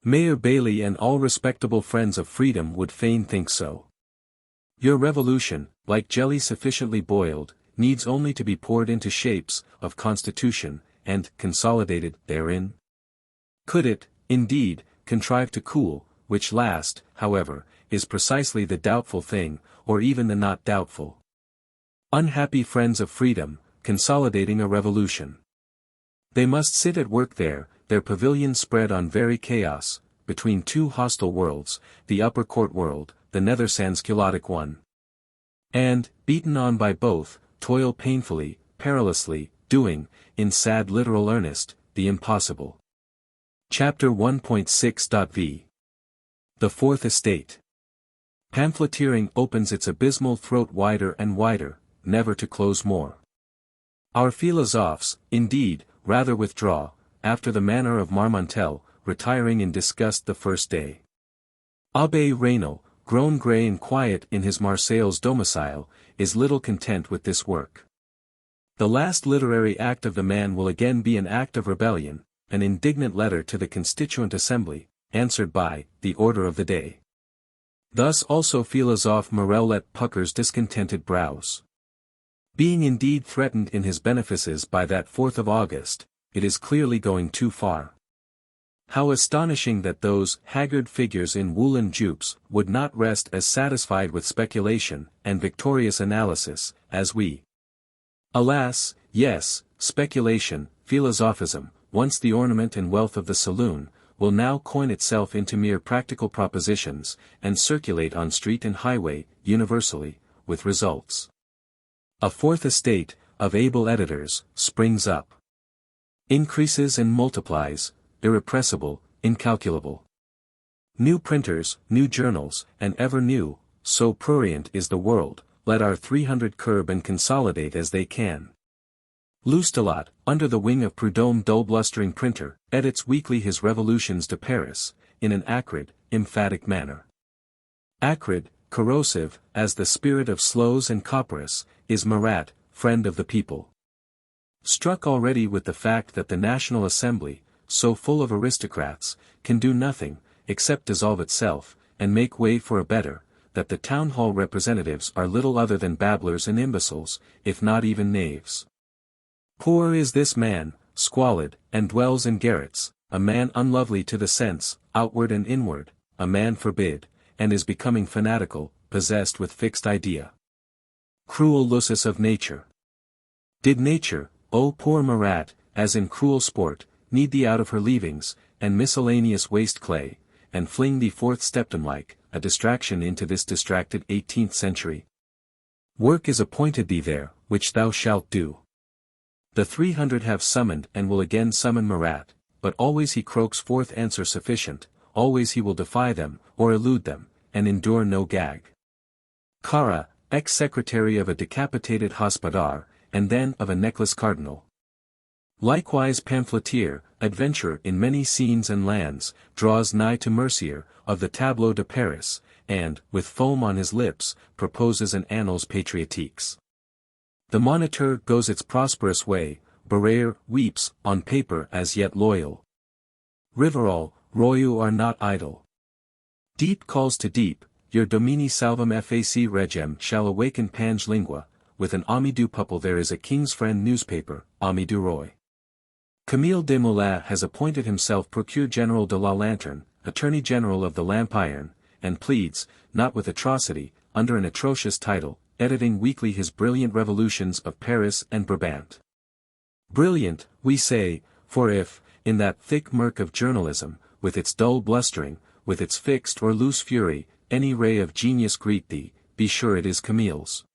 Mayor Bailly and all respectable friends of freedom would fain think so. Your revolution, like jelly sufficiently boiled, needs only to be poured into shapes of constitution, and consolidated therein. Could it, indeed, contrive to cool, which last, however, is precisely the doubtful thing, or even the not doubtful. Unhappy friends of freedom, consolidating a revolution. They must sit at work there, their pavilion spread on very chaos, between two hostile worlds, the upper court world, the nether sansculottic one. And, beaten on by both, toil painfully, perilously, doing, in sad literal earnest, the impossible. Chapter 1.6.v. The Fourth Estate. Pamphleteering opens its abysmal throat wider and wider, never to close more. Our philosophes, indeed, rather withdraw, after the manner of Marmontel, retiring in disgust the first day. Abbé Raynal, grown grey and quiet in his Marseilles domicile, is little content with this work. The last literary act of the man will again be an act of rebellion, an indignant letter to the Constituent Assembly, answered by, the order of the day. Thus also Philosophe Morellet puckers discontented brows. Being indeed threatened in his benefices by that 4th of August, it is clearly going too far. How astonishing that those haggard figures in woolen jupes would not rest as satisfied with speculation and victorious analysis, as we. Alas, yes, speculation, philosophism, once the ornament and wealth of the saloon, will now coin itself into mere practical propositions, and circulate on street and highway, universally, with results. A fourth estate, of able editors, springs up. Increases and multiplies, irrepressible, incalculable. New printers, new journals, and ever new, so prurient is the world, let our 300 curb and consolidate as they can. Loustalot, under the wing of Prudhomme dull-blustering printer, edits weekly his Revolutions de Paris, in an acrid, emphatic manner. Acrid, corrosive, as the spirit of sloes and copperas, is Marat, friend of the people. Struck already with the fact that the National Assembly, so full of aristocrats, can do nothing, except dissolve itself, and make way for a better, that the town hall representatives are little other than babblers and imbeciles, if not even knaves. Poor is this man, squalid, and dwells in garrets, a man unlovely to the sense, outward and inward, a man forbid, and is becoming fanatical, possessed with fixed idea. Cruel Lusus of nature. Did nature, O poor Marat, as in cruel sport, knead thee out of her leavings, and miscellaneous waste clay, and fling thee forth stepton-like, a distraction into this distracted 18th century? Work is appointed thee there, which thou shalt do. The 300 have summoned and will again summon Marat, but always he croaks forth answer sufficient, always he will defy them, or elude them, and endure no gag. Cara, ex-secretary of a decapitated hospodar, and then of a necklace cardinal. Likewise pamphleteer, adventurer in many scenes and lands, draws nigh to Mercier, of the Tableau de Paris, and, with foam on his lips, proposes an Annals Patriotiques. The Moniteur goes its prosperous way, Barrère weeps, on paper as yet loyal. Rivarol, Royou are not idle. Deep calls to deep, your Domini salvum fac regem shall awaken Pange lingua, with an Ami du Peuple there is a King's Friend newspaper, Ami du Roi. Camille Desmoulins has appointed himself Procureur General de la Lanterne, Attorney General of the Lampiron, and pleads, not with atrocity, under an atrocious title, editing weekly his brilliant revolutions of Paris and Brabant. Brilliant, we say, for if, in that thick murk of journalism, with its dull blustering, with its fixed or loose fury, any ray of genius greet thee, be sure it is Camille's.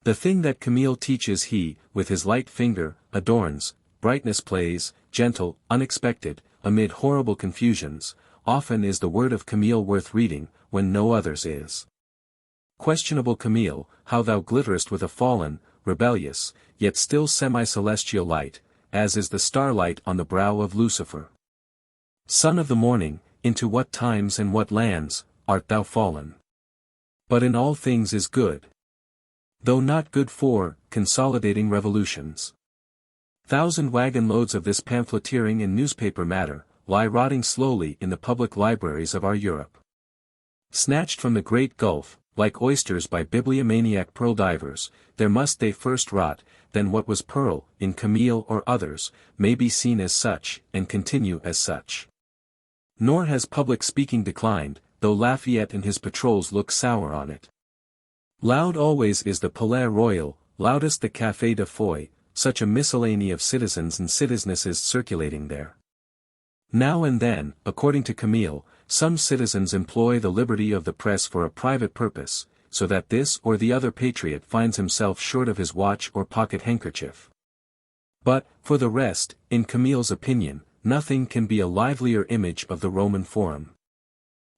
The thing that Camille teaches he, with his light finger, adorns, brightness plays, gentle, unexpected, amid horrible confusions, often is the word of Camille worth reading, when no others is. Questionable Camille, how thou glitterest with a fallen, rebellious, yet still semi-celestial light, as is the starlight on the brow of Lucifer. Son of the morning, into what times and what lands, art thou fallen? But in all things is good. Though not good for, consolidating revolutions. Thousand wagon loads of this pamphleteering and newspaper matter, lie rotting slowly in the public libraries of our Europe. Snatched from the great gulf, like oysters by bibliomaniac pearl divers, there must they first rot, then what was pearl, in Camille or others, may be seen as such, and continue as such. Nor has public speaking declined, though Lafayette and his patrols look sour on it. Loud always is the Palais Royal, loudest the Café de Foy, such a miscellany of citizens and citizenesses circulating there. Now and then, according to Camille, some citizens employ the liberty of the press for a private purpose, so that this or the other patriot finds himself short of his watch or pocket handkerchief. But, for the rest, in Camille's opinion, nothing can be a livelier image of the Roman Forum.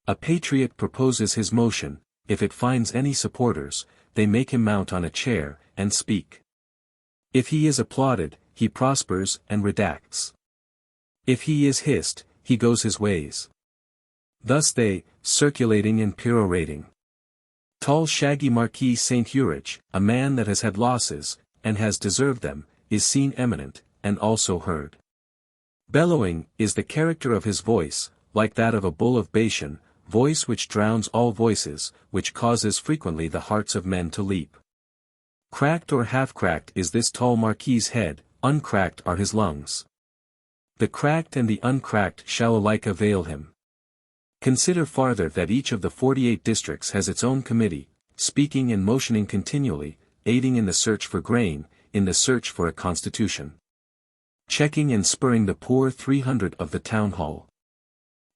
A patriot proposes his motion, if it finds any supporters, they make him mount on a chair, and speak. If he is applauded, he prospers and redacts. If he is hissed, he goes his ways. Thus they, circulating and perorating. Tall shaggy Marquis Saint-Urich, a man that has had losses, and has deserved them, is seen eminent, and also heard. Bellowing, is the character of his voice, like that of a bull of Bashan, voice which drowns all voices, which causes frequently the hearts of men to leap. Cracked or half-cracked is this tall Marquis's head, uncracked are his lungs. The cracked and the uncracked shall alike avail him. Consider farther that each of the 48 districts has its own committee, speaking and motioning continually, aiding in the search for grain, in the search for a constitution. Checking and spurring the poor 300 of the town hall.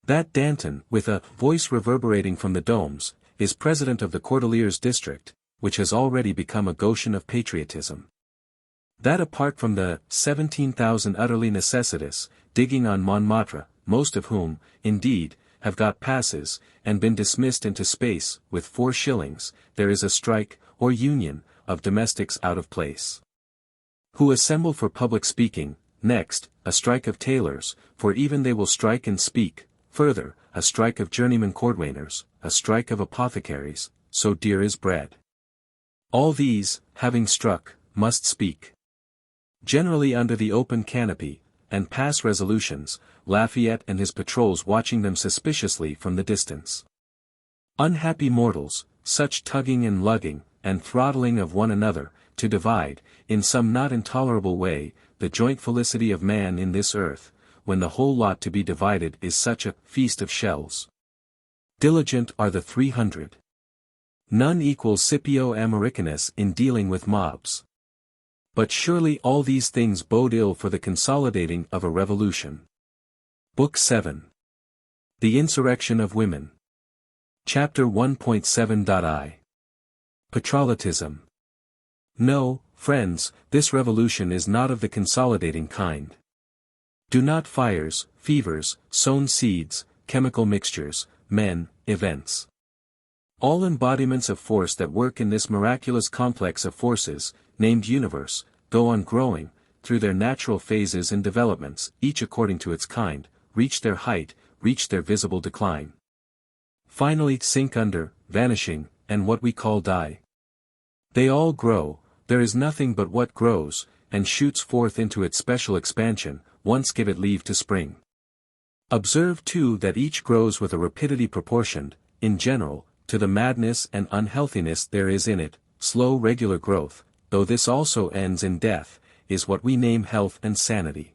That Danton, with a voice reverberating from the domes, is president of the Cordeliers district, which has already become a Goshen of patriotism. That apart from the 17,000 utterly necessitous, digging on Montmartre, most of whom, indeed, have got passes, and been dismissed into space, with 4 shillings, there is a strike, or union, of domestics out of place. Who assemble for public speaking, next, a strike of tailors, for even they will strike and speak, further, a strike of journeyman cordwainers, a strike of apothecaries, so dear is bread. All these, having struck, must speak. Generally under the open canopy, and pass resolutions, Lafayette and his patrols watching them suspiciously from the distance. Unhappy mortals, such tugging and lugging, and throttling of one another, to divide, in some not intolerable way, the joint felicity of man in this earth, when the whole lot to be divided is such a feast of shells. Diligent are the 300. None equals Scipio Americanus in dealing with mobs. But surely all these things bode ill for the consolidating of a revolution. Book 7. The Insurrection of Women. Chapter 1.7. Patriotism. No, friends, this revolution is not of the consolidating kind. Do not fires, fevers, sown seeds, chemical mixtures, men, events. All embodiments of force that work in this miraculous complex of forces, named universe, go on growing, through their natural phases and developments, each according to its kind, reach their height, reach their visible decline. Finally sink under, vanishing, and what we call die. They all grow, there is nothing but what grows, and shoots forth into its special expansion, once give it leave to spring. Observe too that each grows with a rapidity proportioned, in general, to the madness and unhealthiness there is in it. Slow regular growth, though this also ends in death, is what we name health and sanity.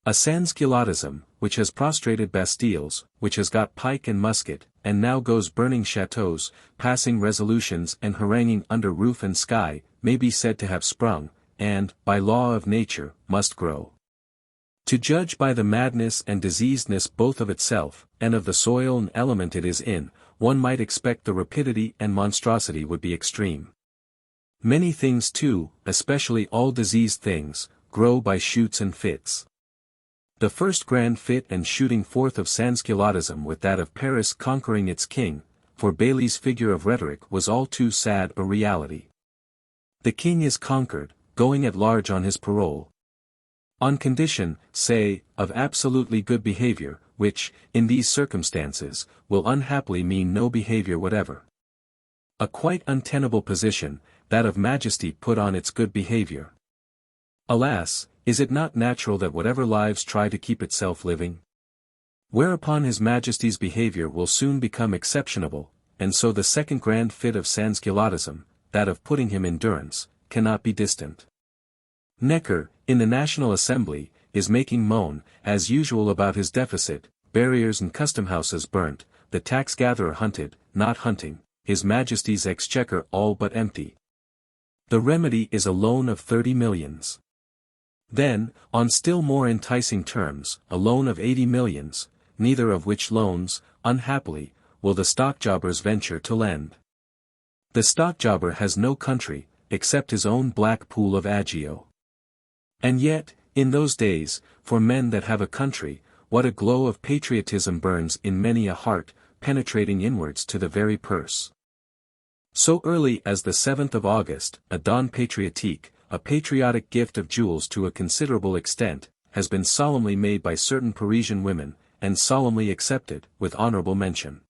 A sansculottism, which has prostrated Bastilles, which has got pike and musket, and now goes burning chateaux, passing resolutions and haranguing under roof and sky, may be said to have sprung, and, by law of nature, must grow. To judge by the madness and diseasedness both of itself, and of the soil and element it is in, one might expect the rapidity and monstrosity would be extreme. Many things too, especially all diseased things, grow by shoots and fits. The first grand fit and shooting forth of sansculottism with that of Paris conquering its king, for Bailey's figure of rhetoric was all too sad a reality. The king is conquered, going at large on his parole. On condition, say, of absolutely good behavior, which, in these circumstances, will unhappily mean no behavior whatever. A quite untenable position, that of majesty put on its good behavior. Alas, is it not natural that whatever lives try to keep itself living? Whereupon his majesty's behavior will soon become exceptionable, and so the second grand fit of sansculottism, that of putting him in durance, cannot be distant. Necker, in the National Assembly, is making moan, as usual about his deficit, barriers and custom-houses burnt, the tax-gatherer hunted, not hunting, his Majesty's exchequer all but empty. The remedy is a loan of 30 millions. Then, on still more enticing terms, a loan of 80 millions, neither of which loans, unhappily, will the stockjobbers venture to lend. The stockjobber has no country, except his own black pool of agio. And yet, in those days, for men that have a country, what a glow of patriotism burns in many a heart, penetrating inwards to the very purse. So early as the 7th of August, a don patriotique, a patriotic gift of jewels to a considerable extent, has been solemnly made by certain Parisian women, and solemnly accepted, with honorable mention.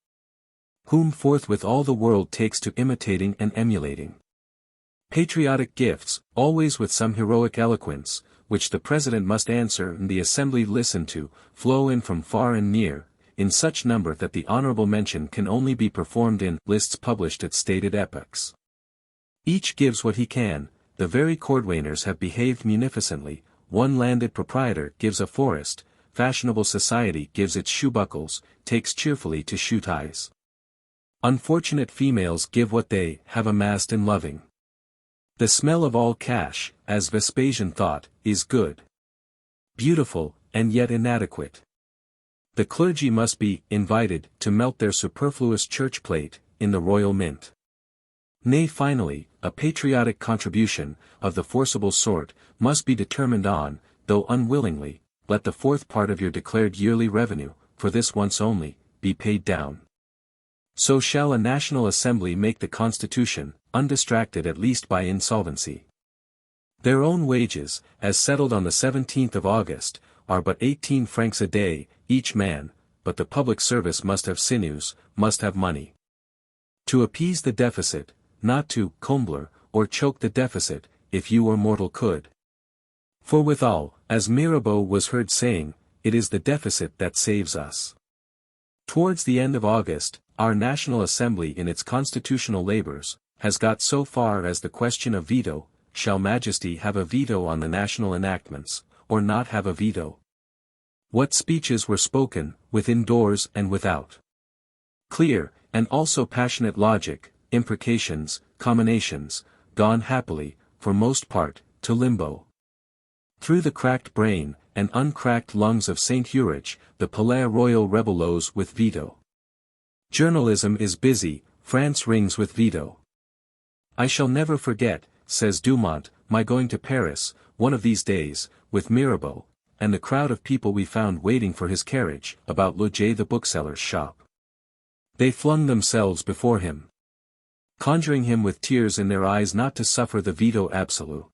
Whom forthwith all the world takes to imitating and emulating. Patriotic gifts, always with some heroic eloquence, which the President must answer and the Assembly listen to, flow in from far and near, in such number that the honorable mention can only be performed in lists published at stated epochs. Each gives what he can, the very cordwainers have behaved munificently, one landed proprietor gives a forest, fashionable society gives its shoe-buckles, takes cheerfully to shoe-ties. Unfortunate females give what they have amassed in loving. The smell of all cash, as Vespasian thought, is good. Beautiful, and yet inadequate. The clergy must be invited to melt their superfluous church plate, in the royal mint. Nay, finally, a patriotic contribution, of the forcible sort, must be determined on, though unwillingly, let the fourth part of your declared yearly revenue, for this once only, be paid down. So shall a National Assembly make the Constitution, undistracted at least by insolvency. Their own wages, as settled on the 17th of August, are but 18 francs a day, each man, but the public service must have sinews, must have money. To appease the deficit, not to combler, or choke the deficit, if you or mortal could. For withal, as Mirabeau was heard saying, it is the deficit that saves us. Towards the end of August, our National Assembly in its constitutional labors, has got so far as the question of veto, shall Majesty have a veto on the national enactments, or not have a veto? What speeches were spoken, within doors and without? Clear, and also passionate logic, imprecations, comminations, gone happily, for most part, to limbo. Through the cracked brain, and uncracked lungs of Saint Urich, the Palais Royal rebellows with veto. Journalism is busy, France rings with veto. I shall never forget, says Dumont, my going to Paris, one of these days, with Mirabeau, and the crowd of people we found waiting for his carriage, about Loger the bookseller's shop. They flung themselves before him, conjuring him with tears in their eyes not to suffer the veto absolute.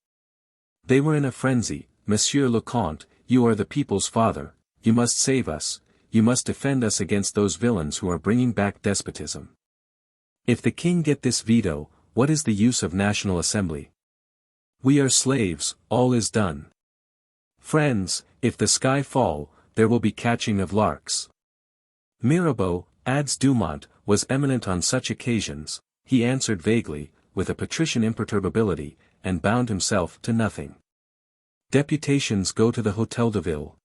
They were in a frenzy. Monsieur le Comte, you are the people's father, you must save us, you must defend us against those villains who are bringing back despotism. If the king get this veto, what is the use of National Assembly? We are slaves, all is done. Friends, if the sky fall, there will be catching of larks. Mirabeau, adds Dumont, was eminent on such occasions, he answered vaguely, with a patrician imperturbability, and bound himself to nothing. Deputations go to the Hôtel de Ville.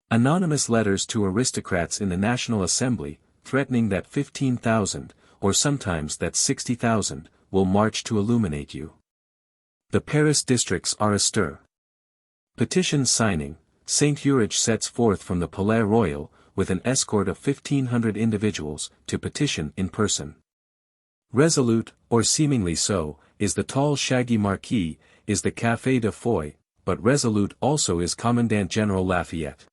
Anonymous letters to aristocrats in the National Assembly, threatening that 15,000, or sometimes that 60,000, will march to illuminate you. The Paris districts are astir. Petitions signing, Saint Urich sets forth from the Palais Royal, with an escort of 1,500 individuals, to petition in person. Resolute, or seemingly so, is the tall shaggy Marquis, is the Café de Foy, but resolute also is Commandant General Lafayette.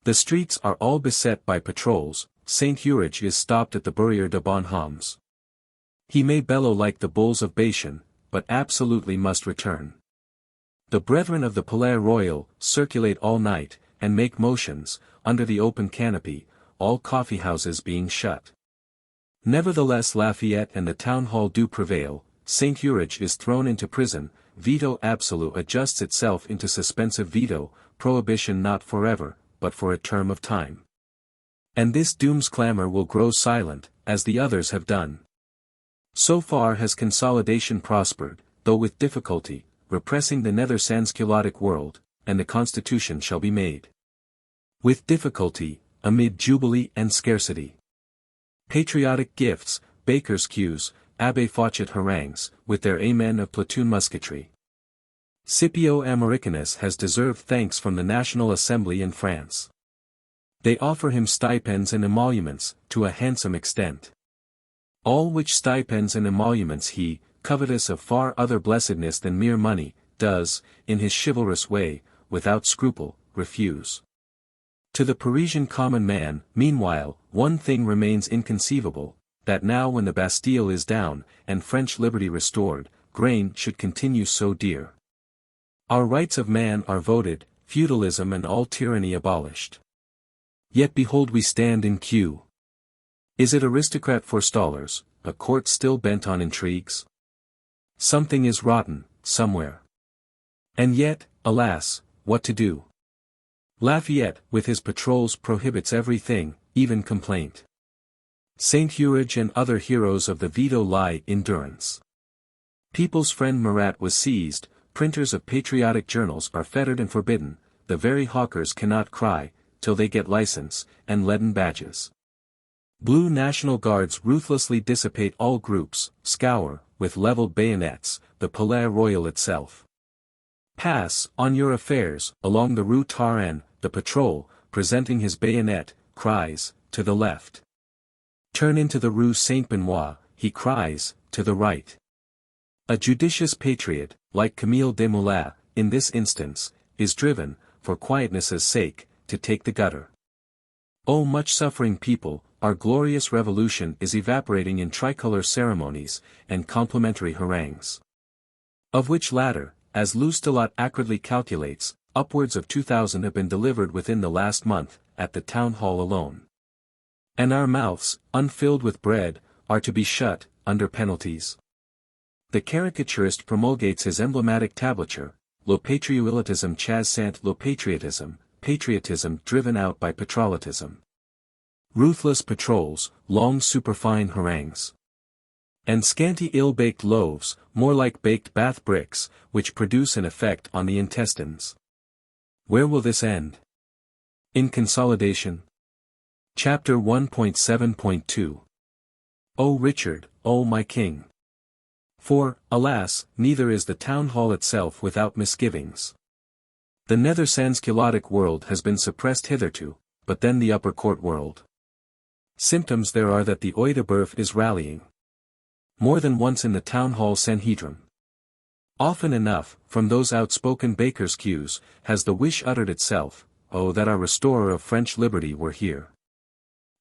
The streets are all beset by patrols, Saint Urich is stopped at the Barrière de Bonhommes. He may bellow like the bulls of Bashan, but absolutely must return. The brethren of the Palais Royal circulate all night, and make motions, under the open canopy, all coffee-houses being shut. Nevertheless Lafayette and the town hall do prevail, Saint Urich is thrown into prison, veto absolute adjusts itself into suspensive veto, prohibition not forever, but for a term of time. And this doom's clamor will grow silent, as the others have done. So far has consolidation prospered, though with difficulty, repressing the nether sansculottic world, and the constitution shall be made. With difficulty, amid jubilee and scarcity. Patriotic gifts, bakers' queues, Abbé Fauchet harangues, with their amen of platoon musketry. Scipio Americanus has deserved thanks from the National Assembly in France. They offer him stipends and emoluments, to a handsome extent. All which stipends and emoluments he, covetous of far other blessedness than mere money, does, in his chivalrous way, without scruple, refuse. To the Parisian common man, meanwhile, one thing remains inconceivable, that now when the Bastille is down, and French liberty restored, grain should continue so dear. Our rights of man are voted, feudalism and all tyranny abolished. Yet behold we stand in queue. Is it aristocrat forestallers, a court still bent on intrigues? Something is rotten, somewhere. And yet, alas, what to do? Lafayette, with his patrols prohibits everything, even complaint. Saint Urich and other heroes of the veto lie in durance. People's friend Marat was seized, printers of patriotic journals are fettered and forbidden, the very hawkers cannot cry, till they get license, and leaden badges. Blue National Guards ruthlessly dissipate all groups, scour, with leveled bayonets, the Palais Royal itself. Pass, on your affairs, along the Rue Taranne, the patrol, presenting his bayonet, cries, to the left. Turn into the Rue Saint-Benoît, he cries, to the right. A judicious patriot, like Camille Desmoulins, in this instance, is driven, for quietness' sake, to take the gutter. O much suffering people, our glorious revolution is evaporating in tricolor ceremonies, and complimentary harangues. Of which latter, as Loustalot accurately calculates, upwards of 2,000 have been delivered within the last month, at the town hall alone. And our mouths, unfilled with bread, are to be shut, under penalties. The caricaturist promulgates his emblematic tablature, "Lo patriuilitism chas sant lo patriotism, patriotism driven out by patriotism." Ruthless patrols, long superfine harangues. And scanty ill-baked loaves, more like baked bath bricks, which produce an effect on the intestines. Where will this end? In consolidation. Chapter 1.7.2. O Richard, O my king! For, alas, neither is the town hall itself without misgivings. The nether sansculotic world has been suppressed hitherto, but then the upper court world. Symptoms there are that the Audiobook is rallying. More than once in the town hall Sanhedrin. Often enough, from those outspoken bakers' queues, has the wish uttered itself, "Oh that our restorer of French liberty were here.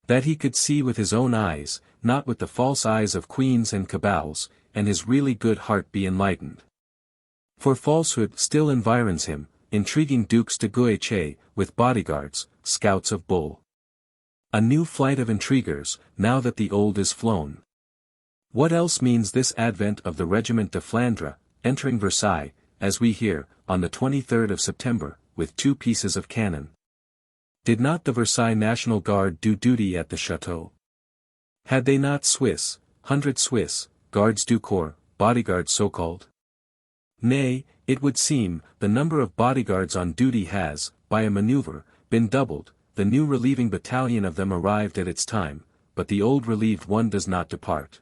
That he could see with his own eyes, not with the false eyes of queens and cabals, and his really good heart be enlightened." For falsehood still environs him, intriguing dukes de Guiche, with bodyguards, scouts of bull. A new flight of intriguers, now that the old is flown. What else means this advent of the Regiment de Flandre, entering Versailles, as we hear, on the 23rd of September, with 2 pieces of cannon? Did not the Versailles National Guard do duty at the chateau? Had they not 100 Swiss, gardes du corps, bodyguards so-called? Nay, it would seem, the number of bodyguards on duty has, by a maneuver, been doubled, the new relieving battalion of them arrived at its time, but the old relieved one does not depart.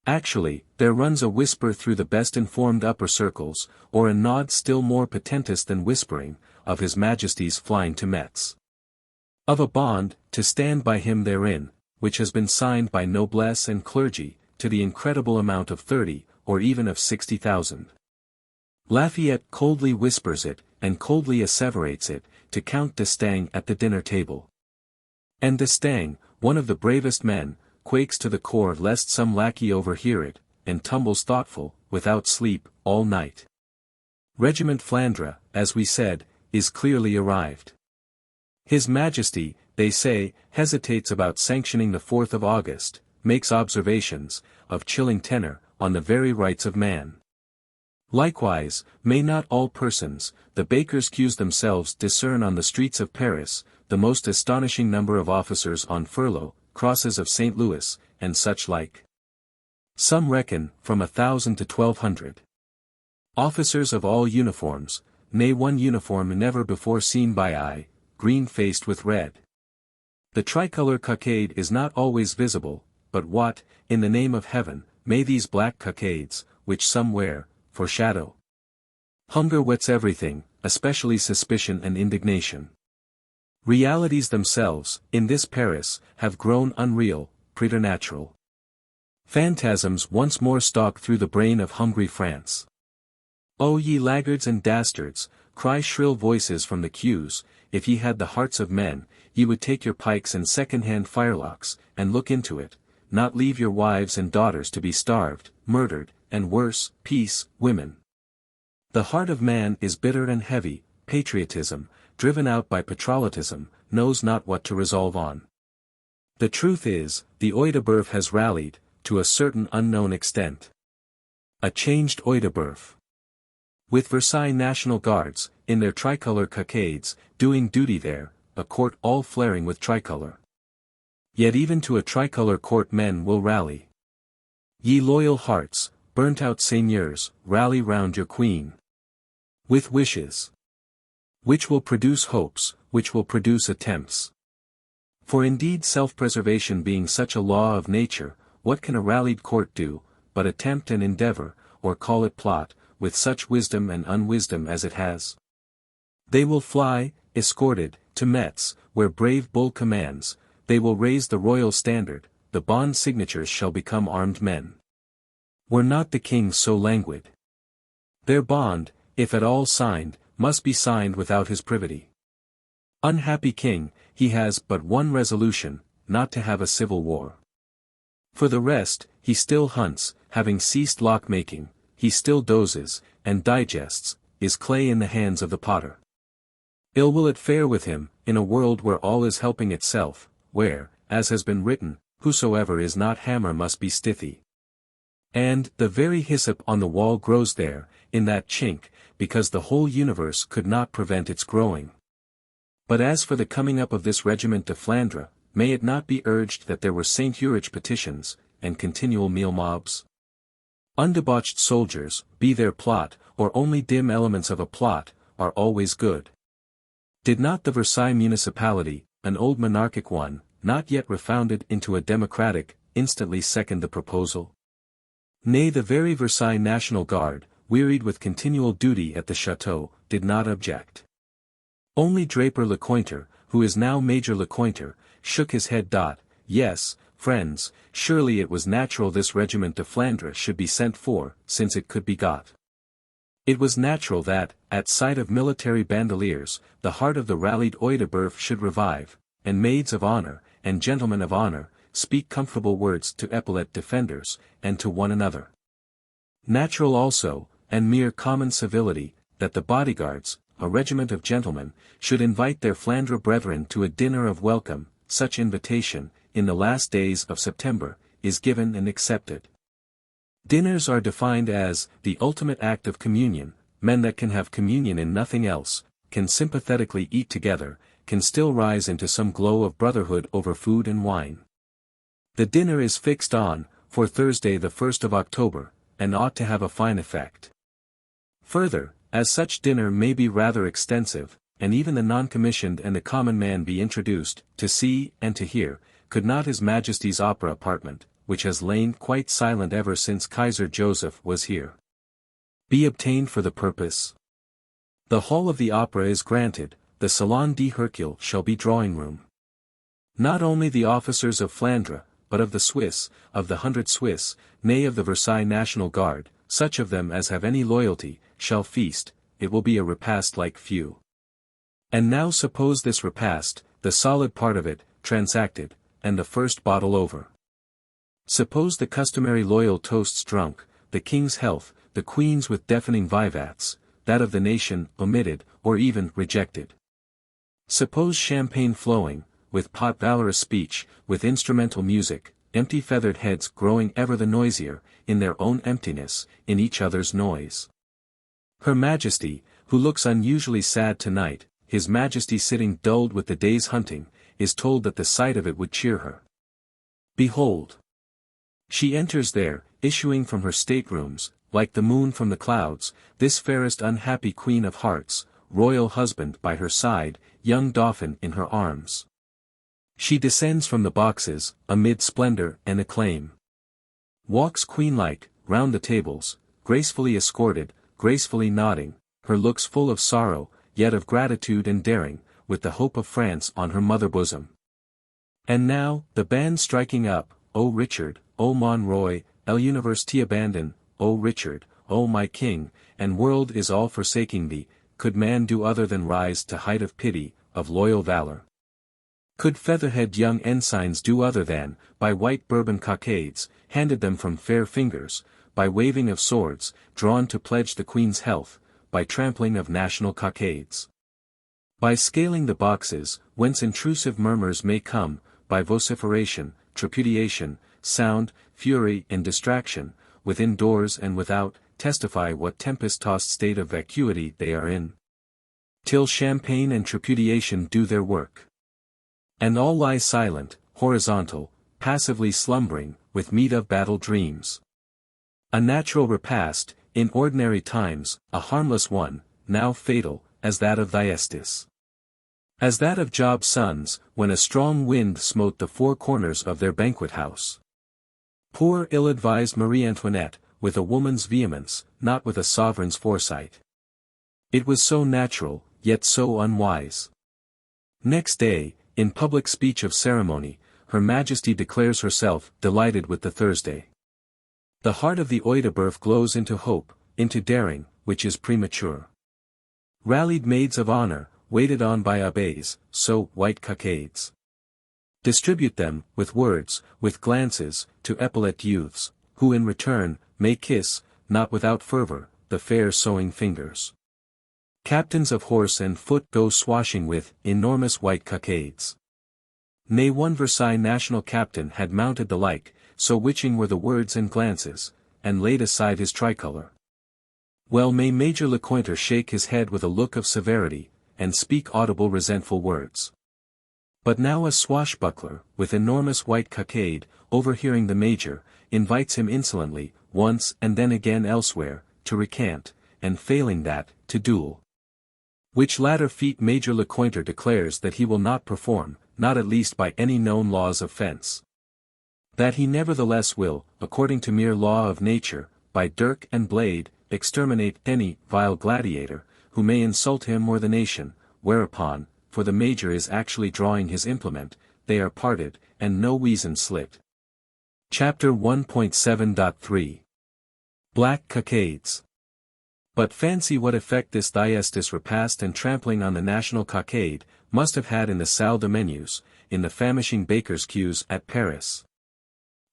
Actually, there runs a whisper through the best informed upper circles, or a nod still more portentous than whispering, of His Majesty's flying to Metz. Of a bond, to stand by him therein, which has been signed by noblesse and clergy, to the incredible amount of 30, or even of 60,000. Lafayette coldly whispers it, and coldly asseverates it, to Count d'Estaing at the dinner table. And d'Estaing, one of the bravest men, quakes to the core lest some lackey overhear it, and tumbles thoughtful, without sleep, all night. Regiment Flandre, as we said, is clearly arrived. His Majesty, they say, hesitates about sanctioning the 4th of August, makes observations, of chilling tenor, on the very rights of man. Likewise, may not all persons, the bakers' queues themselves discern on the streets of Paris, the most astonishing number of officers on furlough, crosses of St. Louis, and such like? Some reckon, from 1,000 to 1,200. Officers of all uniforms, nay one uniform never before seen by eye, green-faced with red. The tricolor cockade is not always visible, but what, in the name of heaven, may these black cockades, which some wear, foreshadow? Hunger whets everything, especially suspicion and indignation. Realities themselves, in this Paris, have grown unreal, preternatural. Phantasms once more stalk through the brain of hungry France. O ye laggards and dastards, cry shrill voices from the queues, if ye had the hearts of men, ye would take your pikes and second-hand firelocks, and look into it, not leave your wives and daughters to be starved, murdered, and worse, peace, women. The heart of man is bitter and heavy, patriotism, driven out by patriotism, knows not what to resolve on. The truth is, the Audiobook has rallied, to a certain unknown extent. A changed Audiobook. With Versailles National Guards, in their tricolor cockades, doing duty there, a court all flaring with tricolor. Yet even to a tricolor court men will rally. Ye loyal hearts, burnt-out seigneurs, rally round your queen. With wishes. Which will produce hopes, which will produce attempts. For indeed self-preservation being such a law of nature, what can a rallied court do, but attempt and endeavor, or call it plot, with such wisdom and unwisdom as it has? They will fly, escorted, to Metz, where brave Bull commands, they will raise the royal standard, the bond signatures shall become armed men. Were not the kings so languid? Their bond, if at all signed, must be signed without his privity. Unhappy king, he has but one resolution, not to have a civil war. For the rest, he still hunts, having ceased lock-making, he still dozes, and digests, is clay in the hands of the potter. Ill will it fare with him, in a world where all is helping itself, where, as has been written, whosoever is not hammer must be stithy. And the very hyssop on the wall grows there, in that chink, because the whole universe could not prevent its growing. But as for the coming up of this regiment de Flandre, may it not be urged that there were St. Urich petitions, and continual meal mobs? Undebauched soldiers, be their plot, or only dim elements of a plot, are always good. Did not the Versailles municipality, an old monarchic one, not yet refounded into a democratic, instantly second the proposal? Nay, the very Versailles National Guard, wearied with continual duty at the chateau, did not object. Only Draper Lecointre, who is now Major Lecointre, shook his head. Yes, friends, surely it was natural this regiment de Flandre should be sent for, since it could be got. It was natural that, at sight of military bandoliers, the heart of the rallied Oeil de Boeuf should revive, and maids of honor, and gentlemen of honor, speak comfortable words to epaulette defenders, and to one another. Natural also, and mere common civility, that the bodyguards, a regiment of gentlemen, should invite their Flandre brethren to a dinner of welcome. Such invitation, in the last days of September, is given and accepted. Dinners are defined as the ultimate act of communion. Men that can have communion in nothing else, can sympathetically eat together, can still rise into some glow of brotherhood over food and wine. The dinner is fixed on, for Thursday the 1st of October, and ought to have a fine effect. Further, as such dinner may be rather extensive, and even the non-commissioned and the common man be introduced, to see and to hear, could not His Majesty's opera apartment, which has lain quite silent ever since Kaiser Joseph was here, be obtained for the purpose? The hall of the opera is granted, the Salon d'Hercule shall be drawing room. Not only the officers of Flandre, but of the Swiss, of the 100 Swiss, nay of the Versailles National Guard, such of them as have any loyalty, shall feast. It will be a repast like few. And now suppose this repast, the solid part of it, transacted, and the first bottle over. Suppose the customary loyal toasts drunk, the king's health, the queen's with deafening vivats, that of the nation omitted, or even rejected. Suppose champagne flowing, with pot valorous speech, with instrumental music, empty feathered heads growing ever the noisier, in their own emptiness, in each other's noise. Her Majesty, who looks unusually sad tonight, His Majesty sitting dulled with the day's hunting, is told that the sight of it would cheer her. Behold! She enters there, issuing from her staterooms, like the moon from the clouds, this fairest unhappy queen of hearts, royal husband by her side, young dauphin in her arms. She descends from the boxes, amid splendor and acclaim. Walks queen-like, round the tables, gracefully escorted, gracefully nodding, her looks full of sorrow, yet of gratitude and daring, with the hope of France on her mother bosom. And now, the band striking up, O Richard, O mon roi, l'univers t'abandonne, O Richard, O my king, and world is all forsaking thee, could man do other than rise to height of pity, of loyal valor? Could featherhead young ensigns do other than, by white Bourbon cockades, handed them from fair fingers, by waving of swords, drawn to pledge the Queen's health, by trampling of national cockades? By scaling the boxes, whence intrusive murmurs may come, by vociferation, tripudiation, sound, fury and distraction, within doors and without, testify what tempest-tossed state of vacuity they are in. Till champagne and tripudiation do their work. And all lie silent, horizontal, passively slumbering, with meat of battle dreams. A natural repast, in ordinary times, a harmless one, now fatal, as that of Thyestes. As that of Job's sons, when a strong wind smote the four corners of their banquet house. Poor ill-advised Marie Antoinette, with a woman's vehemence, not with a sovereign's foresight. It was so natural, yet so unwise. Next day, in public speech of ceremony, Her Majesty declares herself delighted with the Thursday. The heart of the Oeil de Boeuf glows into hope, into daring, which is premature. Rallied maids of honor, waited on by abbés, so white cockades. Distribute them, with words, with glances, to epaulette youths, who in return, may kiss, not without fervor, the fair sewing fingers. Captains of horse and foot go swashing with enormous white cockades. Nay, one Versailles national captain had mounted the like, so witching were the words and glances, and laid aside his tricolour. Well may Major Lecointre shake his head with a look of severity, and speak audible resentful words. But now a swashbuckler, with enormous white cockade, overhearing the Major, invites him insolently, once and then again elsewhere, to recant, and failing that, to duel. Which latter feat Major Lecointre declares that he will not perform, not at least by any known laws of fence. That he nevertheless will, according to mere law of nature, by dirk and blade, exterminate any vile gladiator, who may insult him or the nation, whereupon, for the Major is actually drawing his implement, they are parted, and no weazen slit. Chapter 1.7.3 Black Cockades. But fancy what effect this digestis repast and trampling on the national cockade must have had in the salle de menus, in the famishing bakers' queues at Paris.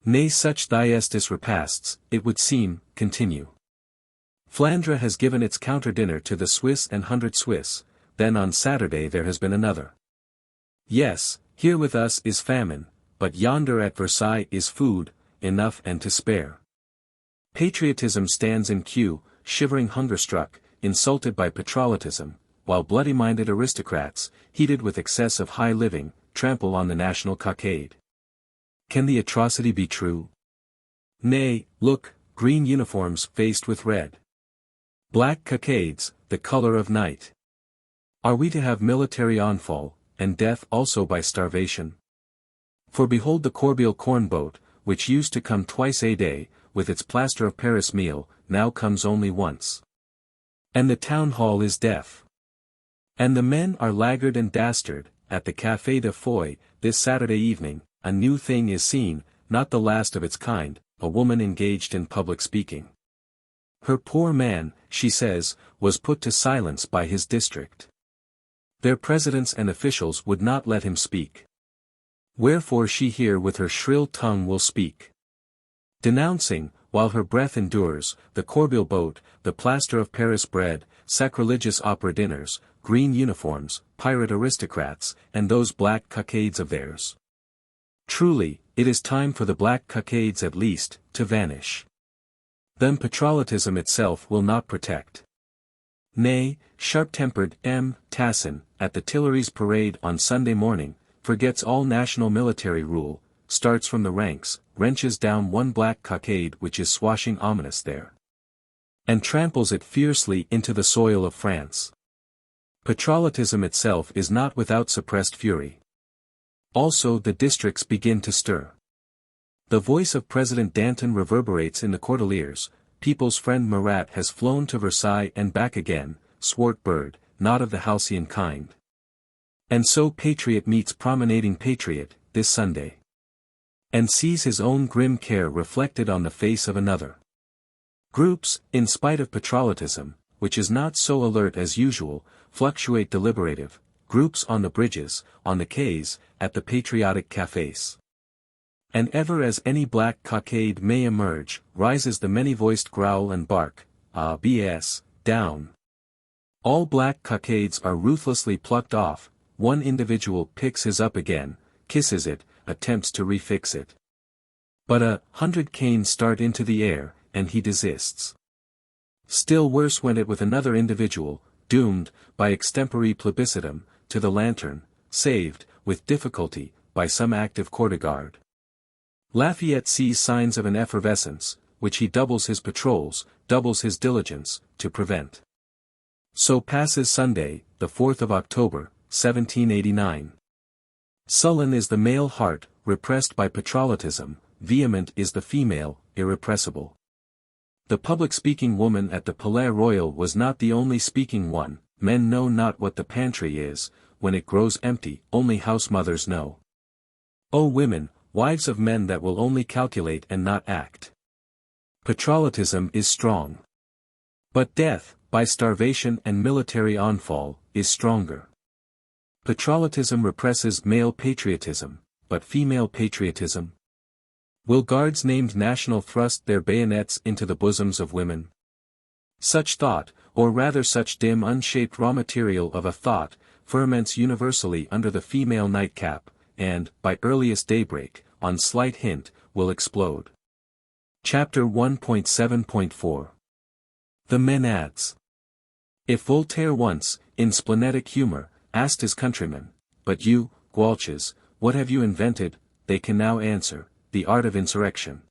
Nay, such digestis repasts, it would seem, continue. Flandre has given its counter-dinner to the Swiss and 100 Swiss, then on Saturday there has been another. Yes, here with us is famine, but yonder at Versailles is food, enough and to spare. Patriotism stands in queue, shivering hunger-struck, insulted by patriotism, while bloody-minded aristocrats, heated with excess of high living, trample on the national cockade. Can the atrocity be true? Nay, look, green uniforms faced with red. Black cockades, the color of night. Are we to have military onfall, and death also by starvation? For behold the Corbeil corn boat, which used to come twice a day, with its plaster of Paris meal, now comes only once. And the town hall is deaf. And the men are laggard and dastard. At the Café de Foy, this Saturday evening, a new thing is seen, not the last of its kind, a woman engaged in public speaking. Her poor man, she says, was put to silence by his district. Their presidents and officials would not let him speak. Wherefore she here with her shrill tongue will speak. Denouncing, while her breath endures, the Corbeil boat, the plaster of Paris bread, sacrilegious opera dinners, green uniforms, pirate aristocrats, and those black cockades of theirs. Truly, it is time for the black cockades at least, to vanish. Then patriotism itself will not protect. Nay, sharp-tempered M. Tassin, at the Tuileries parade on Sunday morning, forgets all national military rule, starts from the ranks, wrenches down one black cockade which is swashing ominous there, and tramples it fiercely into the soil of France. Patriotism itself is not without suppressed fury. Also the districts begin to stir. The voice of President Danton reverberates in the Cordeliers, people's friend Marat has flown to Versailles and back again, swart bird, not of the halcyon kind. And so patriot meets promenading patriot, this Sunday. And sees his own grim care reflected on the face of another. Groups, in spite of patriotism, which is not so alert as usual, fluctuate deliberative, groups on the bridges, on the quays, at the patriotic cafés. And ever as any black cockade may emerge, rises the many-voiced growl and bark, ah BS, down. All black cockades are ruthlessly plucked off, one individual picks his up again, kisses it, attempts to refix it. But 100 canes start into the air, and he desists. Still worse went it with another individual, doomed, by extempore plebiscitum, to the lantern, saved, with difficulty, by some active courtiguard. Lafayette sees signs of an effervescence, which he doubles his patrols, doubles his diligence, to prevent. So passes Sunday, the 4th of October, 1789. Sullen is the male heart, repressed by patriotism, vehement is the female, irrepressible. The public-speaking woman at the Palais Royal was not the only speaking one. Men know not what the pantry is, when it grows empty, only house-mothers know. O women, wives of men that will only calculate and not act. Patriotism is strong. But death, by starvation and military onfall, is stronger. Patriotism represses male patriotism, but female patriotism? Will guards named national thrust their bayonets into the bosoms of women? Such thought, or rather such dim unshaped raw material of a thought, ferments universally under the female nightcap, and, by earliest daybreak, on slight hint, will explode. Chapter 1.7.4 The Menades. If Voltaire once, in splenetic humor, asked his countrymen, "But you, Gualches, what have you invented?" they can now answer, "The art of insurrection."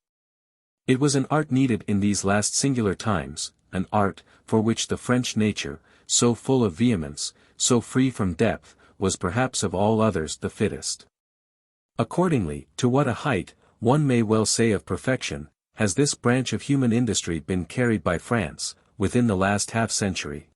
It was an art needed in these last singular times, an art, for which the French nature, so full of vehemence, so free from depth, was perhaps of all others the fittest. Accordingly, to what a height, one may well say of perfection, has this branch of human industry been carried by France, within the last half-century.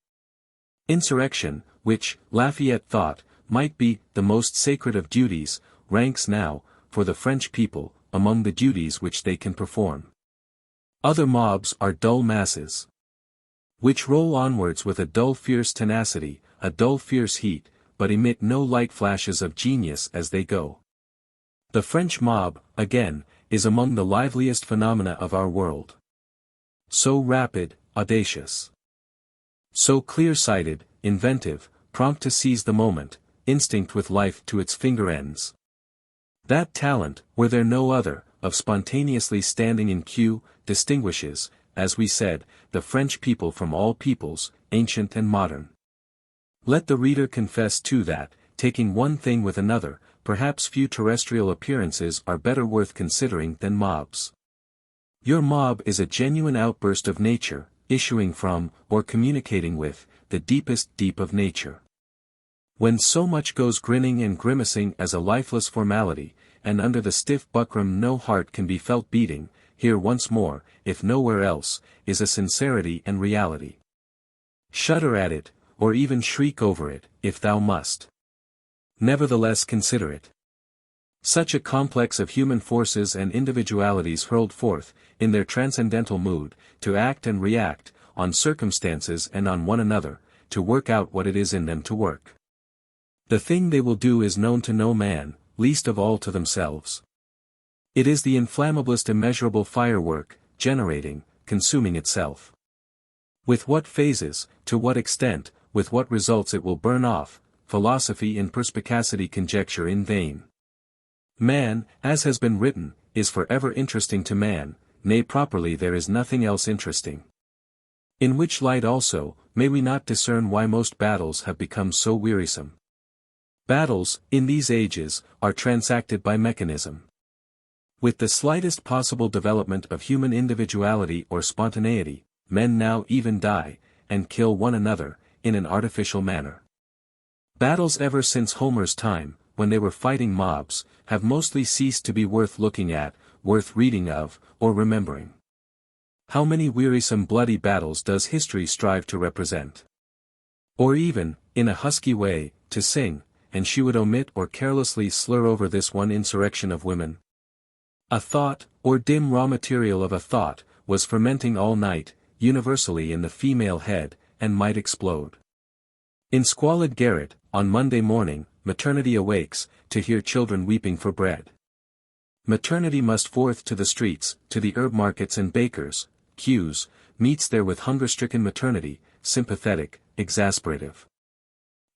Insurrection, which, Lafayette thought, might be the most sacred of duties, ranks now, for the French people, among the duties which they can perform. Other mobs are dull masses, which roll onwards with a dull fierce tenacity, a dull fierce heat, but emit no light flashes of genius as they go. The French mob, again, is among the liveliest phenomena of our world. So rapid, audacious, so clear-sighted, inventive, prompt to seize the moment, instinct with life to its finger ends. That talent, were there no other, of spontaneously standing in queue, distinguishes, as we said, the French people from all peoples, ancient and modern. Let the reader confess too that, taking one thing with another, perhaps few terrestrial appearances are better worth considering than mobs. Your mob is a genuine outburst of nature, issuing from, or communicating with, the deepest deep of nature. When so much goes grinning and grimacing as a lifeless formality, and under the stiff buckram no heart can be felt beating, here once more, if nowhere else, is a sincerity and reality. Shudder at it, or even shriek over it, if thou must. Nevertheless consider it. Such a complex of human forces and individualities hurled forth, in their transcendental mood, to act and react, on circumstances and on one another, to work out what it is in them to work. The thing they will do is known to no man, least of all to themselves. It is the inflammablest immeasurable firework, generating, consuming itself. With what phases, to what extent, with what results it will burn off, philosophy in perspicacity conjecture in vain. Man, as has been written, is forever interesting to man, nay properly there is nothing else interesting. In which light also, may we not discern why most battles have become so wearisome? Battles, in these ages, are transacted by mechanism. With the slightest possible development of human individuality or spontaneity, men now even die, and kill one another, in an artificial manner. Battles ever since Homer's time, when they were fighting mobs, have mostly ceased to be worth looking at, worth reading of, or remembering. How many wearisome bloody battles does history strive to represent? Or even, in a husky way, to sing, and she would omit or carelessly slur over this one insurrection of women. A thought, or dim raw material of a thought, was fermenting all night, universally in the female head, and might explode. In squalid garret, on Monday morning, maternity awakes, to hear children weeping for bread. Maternity must forth to the streets, to the herb markets and bakers' queues, meets there with hunger-stricken maternity, sympathetic, exasperative.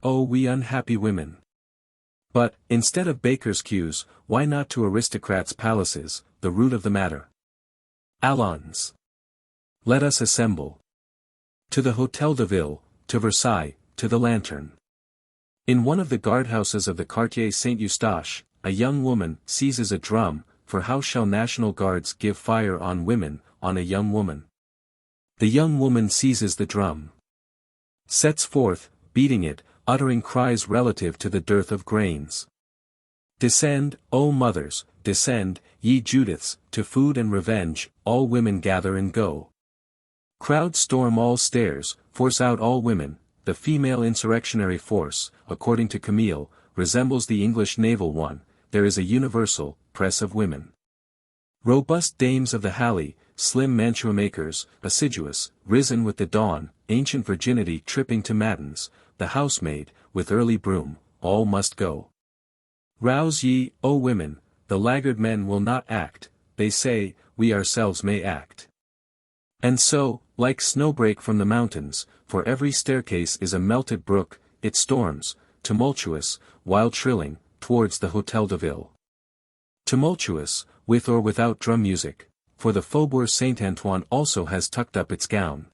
Oh, we unhappy women! But, instead of bakers' queues, why not to aristocrats' palaces, the root of the matter? Allons! Let us assemble. To the Hôtel de Ville, to Versailles, to the Lantern. In one of the guardhouses of the Quartier Saint-Eustache, a young woman seizes a drum, for how shall National Guards give fire on women, on a young woman? The young woman seizes the drum. Sets forth, beating it, uttering cries relative to the dearth of grains. Descend, O mothers, descend, ye Judiths, to food and revenge, all women gather and go. Crowds storm all stairs, force out all women. The female insurrectionary force, according to Camille, resembles the English naval one. There is a universal press of women. Robust dames of the Halle, slim mantua makers, assiduous, risen with the dawn, ancient virginity tripping to matins, the housemaid, with early broom, all must go. Rouse ye, O women, the laggard men will not act, they say, we ourselves may act. And so, like snowbreak from the mountains, for every staircase is a melted brook, it storms, tumultuous, wild shrilling, towards the Hôtel de Ville. Tumultuous, with or without drum music, for the Faubourg Saint-Antoine also has tucked up its gown.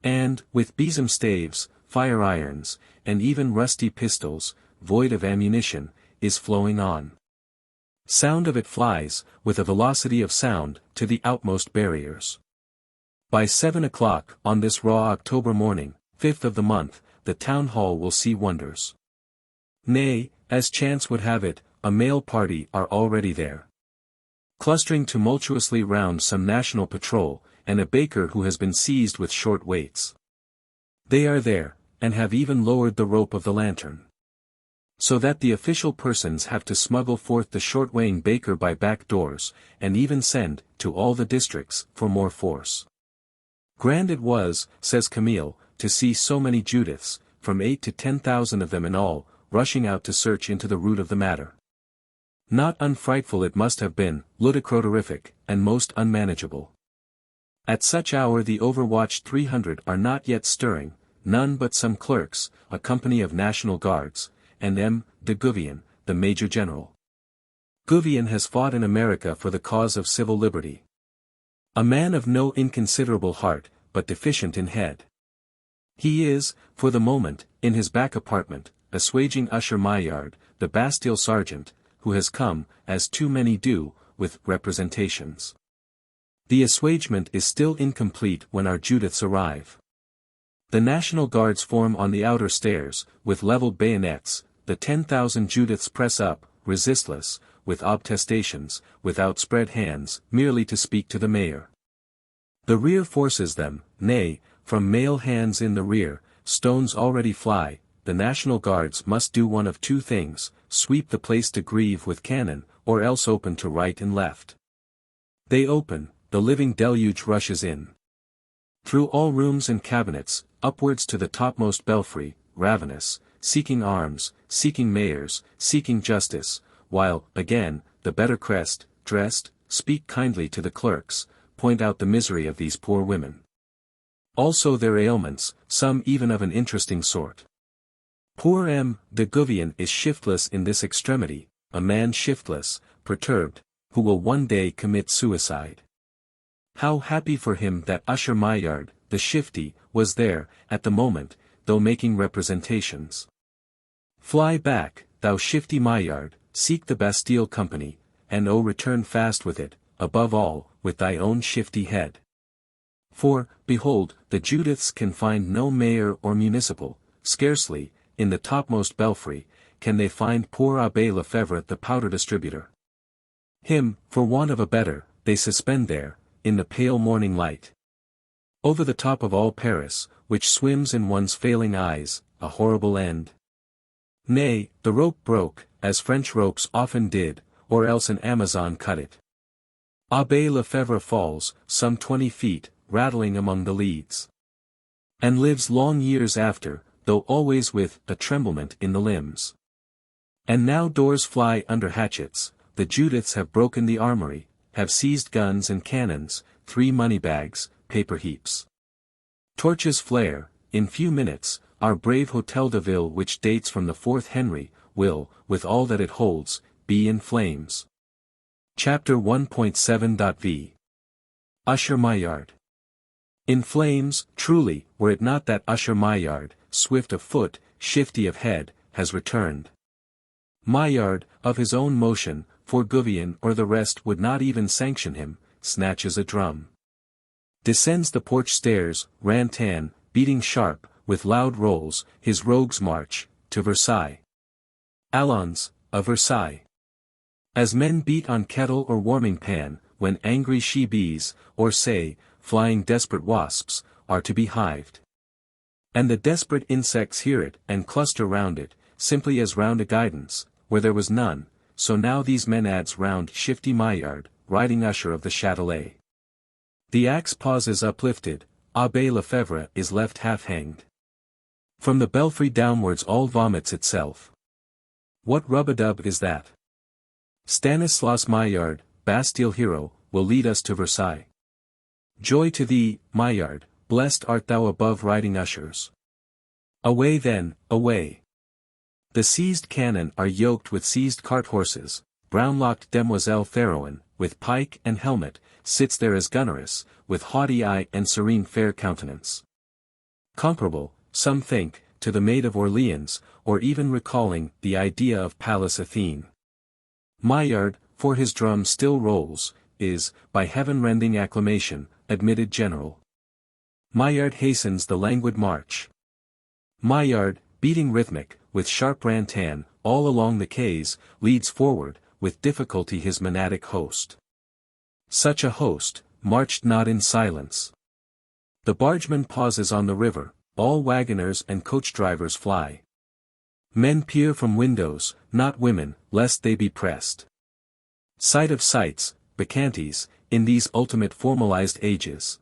And, with besom staves, fire irons, and even rusty pistols, void of ammunition, is flowing on. Sound of it flies, with a velocity of sound, to the outmost barriers. By 7 o'clock on this raw October morning, 5th of the month, the town hall will see wonders. Nay, as chance would have it, a mail party are already there. Clustering tumultuously round some national patrol, and a baker who has been seized with short weights. They are there, and have even lowered the rope of the lantern. So that the official persons have to smuggle forth the short-weighing baker by back doors, and even send, to all the districts, for more force. Grand it was, says Camille, to see so many Judiths, from 8 to 10,000 of them in all, rushing out to search into the root of the matter. Not unfrightful it must have been, ludicroterific, and most unmanageable. At such hour the overwatched 300 are not yet stirring, none but some clerks, a company of National Guards, and M. de Gouvion, the Major General. Gouvion has fought in America for the cause of civil liberty. A man of no inconsiderable heart, but deficient in head. He is, for the moment, in his back apartment, assuaging Usher Maillard, the Bastille sergeant, who has come, as too many do, with representations. The assuagement is still incomplete when our Judiths arrive. The National Guards form on the outer stairs, with levelled bayonets, the 10,000 Judiths press up, resistless, with obtestations, with outspread hands, merely to speak to the mayor. The rear forces them, nay, from male hands in the rear, stones already fly, the National Guards must do one of two things, sweep the place de Grève with cannon, or else open to right and left. They open, the living deluge rushes in. Through all rooms and cabinets, upwards to the topmost belfry, ravenous, seeking arms, seeking mayors, seeking justice, while, again, the better dressed, speak kindly to the clerks, point out the misery of these poor women. Also their ailments, some even of an interesting sort. Poor M. de Gouvion is shiftless in this extremity, a man shiftless, perturbed, who will one day commit suicide. How happy for him that Usher Maillard, the shifty, was there, at the moment, though making representations. Fly back, thou shifty Maillard, seek the Bastille company, and return fast with it, above all, with thy own shifty head. For, behold, the Judiths can find no mayor or municipal, scarcely, in the topmost belfry, can they find poor Abbé Lefebvre the powder distributor. Him, for want of a better, they suspend there, in the pale morning light. Over the top of all Paris, which swims in one's failing eyes, a horrible end. Nay, the rope broke, as French ropes often did, or else an Amazon cut it. Abbé Lefebvre falls, some 20 feet, rattling among the leads. And lives long years after, though always with a tremblement in the limbs. And now doors fly under hatchets, the Judiths have broken the armory, have seized guns and cannons, 3 money-bags, paper heaps. Torches flare, in few minutes, our brave Hôtel de Ville which dates from the 4th Henry, will, with all that it holds, be in flames. Chapter 1.7.v. Usher Maillard. In flames, truly, were it not that Usher Maillard, swift of foot, shifty of head, has returned. Maillard, of his own motion, for Gouvion or the rest would not even sanction him, snatches a drum. Descends the porch stairs, rantan, beating sharp, with loud rolls, his rogue's march, to Versailles. Allons, a Versailles. As men beat on kettle or warming pan, when angry she-bees, or say, flying desperate wasps, are to be hived. And the desperate insects hear it and cluster round it, simply as round a guidance, where there was none, so now these men adds round shifty Maillard, riding usher of the Châtelet. The axe pauses uplifted, Abbé Lefebvre is left half-hanged. From the belfry downwards all vomits itself. What rub-a-dub is that? Stanislas Maillard, Bastille hero, will lead us to Versailles. Joy to thee, Maillard, blessed art thou above riding ushers. Away then, away. The seized cannon are yoked with seized cart horses, brown-locked Demoiselle Theroin, with pike and helmet, sits there as gunneress, with haughty eye and serene fair countenance. Comparable, some think, to the Maid of Orleans, or even recalling the idea of Pallas Athene. Maillard, for his drum still rolls, is, by heaven-rending acclamation, admitted general. Maillard hastens the languid march. Maillard, beating rhythmic, with sharp rantan, all along the quays, leads forward, with difficulty his monadic host. Such a host, marched not in silence. The bargeman pauses on the river, all wagoners and coach-drivers fly. Men peer from windows, not women, lest they be pressed. Sight of sights, bacchantes, in these ultimate formalized ages.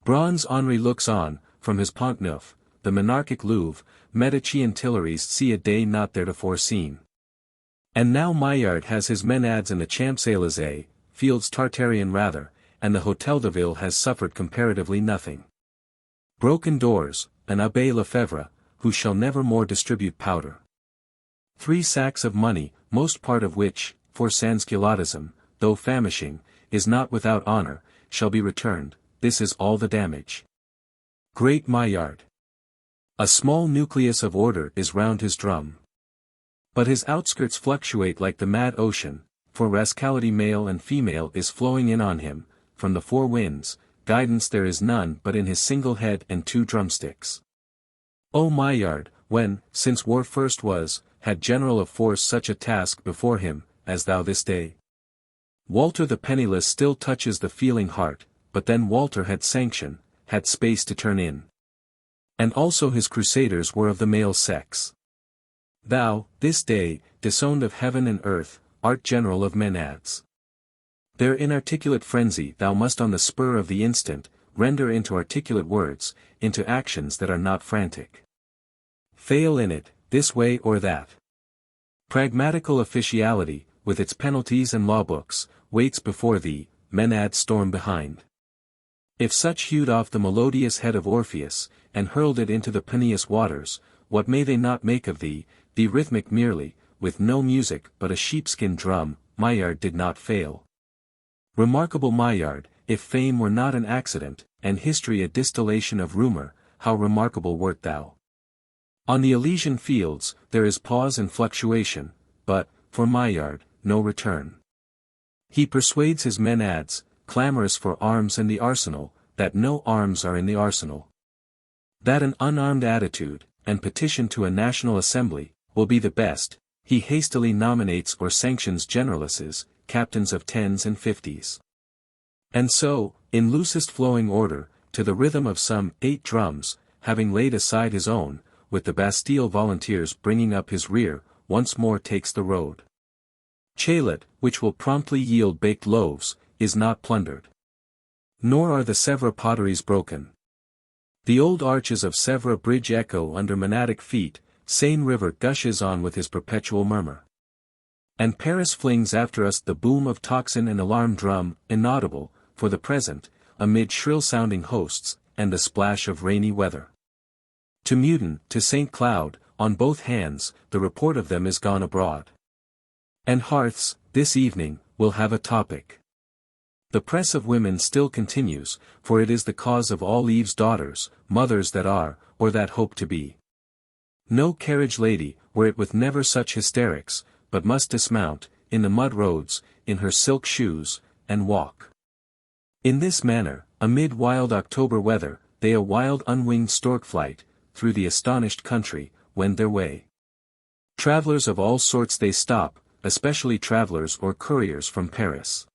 Bronze Henri looks on, from his Pont Neuf, the monarchic Louvre, Medici and Tuileries see a day not theretofore seen. And now Maillard has his Menades in the Champs-Élysées, Fields Tartarian rather, and the Hôtel de Ville has suffered comparatively nothing. Broken doors, an Abbé Lefebvre, who shall never more distribute powder. 3 sacks of money, most part of which, for sansculottism, though famishing, is not without honor, shall be returned, this is all the damage. Great Maillard. A small nucleus of order is round his drum. But his outskirts fluctuate like the mad ocean, for rascality male and female is flowing in on him, from the 4 winds, guidance there is none but in his single head and 2 drumsticks. O Maillard, when, since war first was, had general of force such a task before him, as thou this day? Walter the penniless still touches the feeling heart, but then Walter had sanction, had space to turn in. And also his crusaders were of the male sex. Thou, this day, disowned of heaven and earth, art general of Menades. Their inarticulate frenzy thou must on the spur of the instant, render into articulate words, into actions that are not frantic. Fail in it, this way or that. Pragmatical officiality, with its penalties and law-books, waits before thee, Menades storm behind. If such hewed off the melodious head of Orpheus, and hurled it into the Peneus waters, what may they not make of thee, thee rhythmic merely, with no music but a sheepskin drum? Maillard did not fail. Remarkable Maillard, if fame were not an accident, and history a distillation of rumor, how remarkable wert thou! On the Elysian fields, there is pause and fluctuation, but, for Maillard, no return. He persuades his Menades, clamorous for arms and the arsenal, that no arms are in the arsenal. That an unarmed attitude, and petition to a national assembly, will be the best. He hastily nominates or sanctions generalices, captains of 10s and 50s. And so, in loosest flowing order, to the rhythm of some 8 drums, having laid aside his own, with the Bastille volunteers bringing up his rear, once more takes the road. Chaillot, which will promptly yield baked loaves, is not plundered. Nor are the Sèvres potteries broken. The old arches of Sèvres bridge echo under monadic feet, Seine river gushes on with his perpetual murmur. And Paris flings after us the boom of tocsin and alarm drum, inaudible, for the present, amid shrill-sounding hosts, and the splash of rainy weather. To Meudon, to St. Cloud, on both hands, the report of them is gone abroad. And hearths, this evening, will have a topic. The press of women still continues, for it is the cause of all Eve's daughters, mothers that are, or that hope to be. No carriage lady, were it with never such hysterics, but must dismount, in the mud roads, in her silk shoes, and walk. In this manner, amid wild October weather, they a wild unwinged stork flight, through the astonished country, wend their way. Travellers of all sorts they stop, especially travellers or couriers from Paris.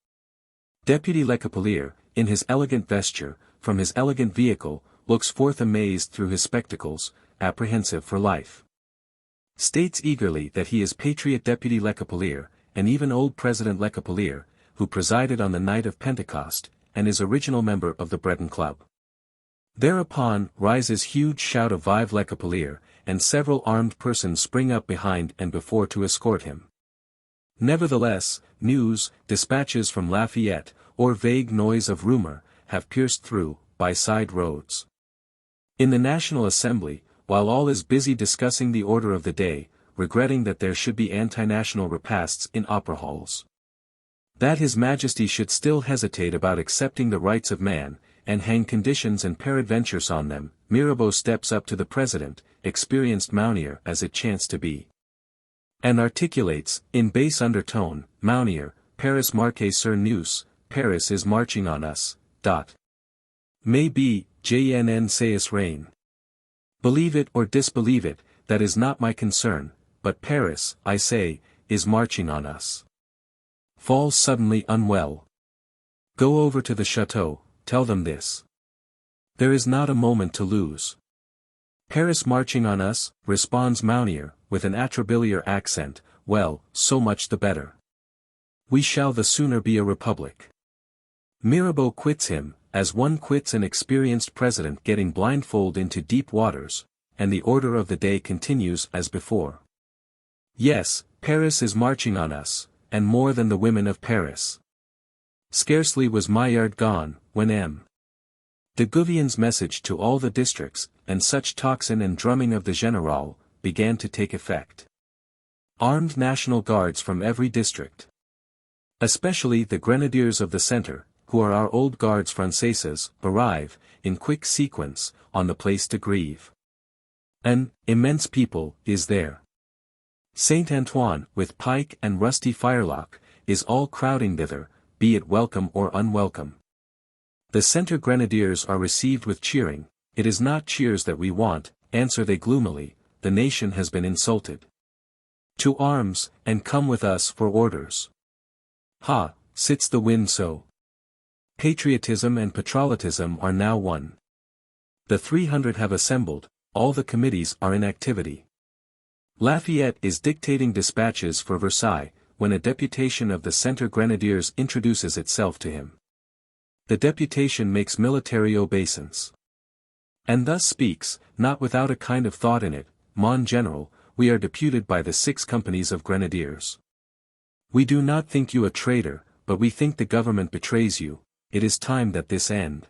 Deputy Lecapelier, in his elegant vesture, from his elegant vehicle, looks forth amazed through his spectacles, apprehensive for life. States eagerly that he is Patriot Deputy Lecapelier, and even old President Lecapelier, who presided on the night of Pentecost, and is original member of the Breton Club. Thereupon rises huge shout of Vive Lecapelier, and several armed persons spring up behind and before to escort him. Nevertheless, news, dispatches from Lafayette, or vague noise of rumor, have pierced through, by side roads. In the National Assembly, while all is busy discussing the order of the day, regretting that there should be anti-national repasts in opera halls. That His Majesty should still hesitate about accepting the rights of man, and hang conditions and peradventures on them. Mirabeau steps up to the President, experienced Mounier as it chanced to be, and articulates, in bass undertone, Mounier, Paris marche sur nous, Paris is marching on us. May be, j'en sais rien. Believe it or disbelieve it, that is not my concern, but Paris, I say, is marching on us. Falls suddenly unwell. Go over to the chateau, tell them this. There is not a moment to lose. Paris marching on us, responds Mounier, with an atrabiliar accent. Well, so much the better. We shall the sooner be a republic. Mirabeau quits him, as one quits an experienced president getting blindfold into deep waters, and the order of the day continues as before. Yes, Paris is marching on us, and more than the women of Paris. Scarcely was Maillard gone, when M. de Gouvien's message to all the districts, and such tocsin and drumming of the Général, began to take effect. Armed National Guards from every district, especially the Grenadiers of the Centre, who are our old Gardes Françaises, arrive, in quick sequence, on the Place de Grève. An immense people is there. Saint Antoine, with pike and rusty firelock, is all crowding thither, be it welcome or unwelcome. The Centre Grenadiers are received with cheering. It is not cheers that we want, answer they gloomily, the nation has been insulted. To arms, and come with us for orders. Ha, sits the wind so? Patriotism and patriotism are now one. The 300 have assembled, all the committees are in activity. Lafayette is dictating dispatches for Versailles, when a deputation of the Centre Grenadiers introduces itself to him. The deputation makes military obeisance, and thus speaks, not without a kind of thought in it. Mon General, we are deputed by the 6 companies of grenadiers. We do not think you a traitor, but we think the government betrays you. It is time that this end.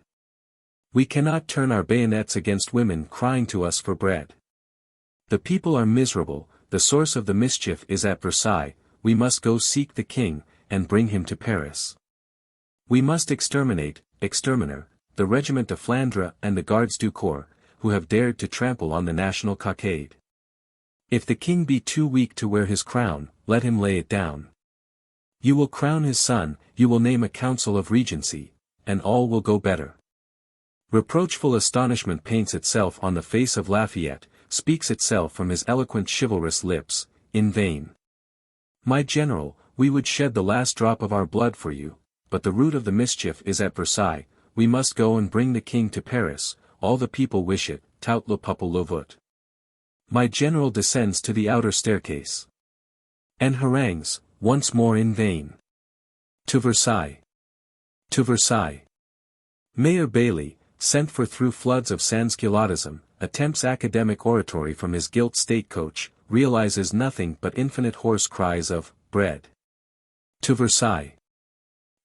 We cannot turn our bayonets against women crying to us for bread. The people are miserable, the source of the mischief is at Versailles. We must go seek the king, and bring him to Paris. We must exterminate, exterminer, the regiment de Flandre and the Gardes du Corps, who have dared to trample on the national cockade. If the king be too weak to wear his crown, let him lay it down. You will crown his son, you will name a council of regency, and all will go better. Reproachful astonishment paints itself on the face of Lafayette, speaks itself from his eloquent chivalrous lips, in vain. My general, we would shed the last drop of our blood for you, but the root of the mischief is at Versailles. We must go and bring the king to Paris, all the people wish it, tout le peuple le veut. My general descends to the outer staircase, and harangues, once more in vain. To Versailles. To Versailles. Mayor Bailey, sent for through floods of sansculottism, attempts academic oratory from his gilt state-coach, realizes nothing but infinite hoarse cries of, bread. To Versailles.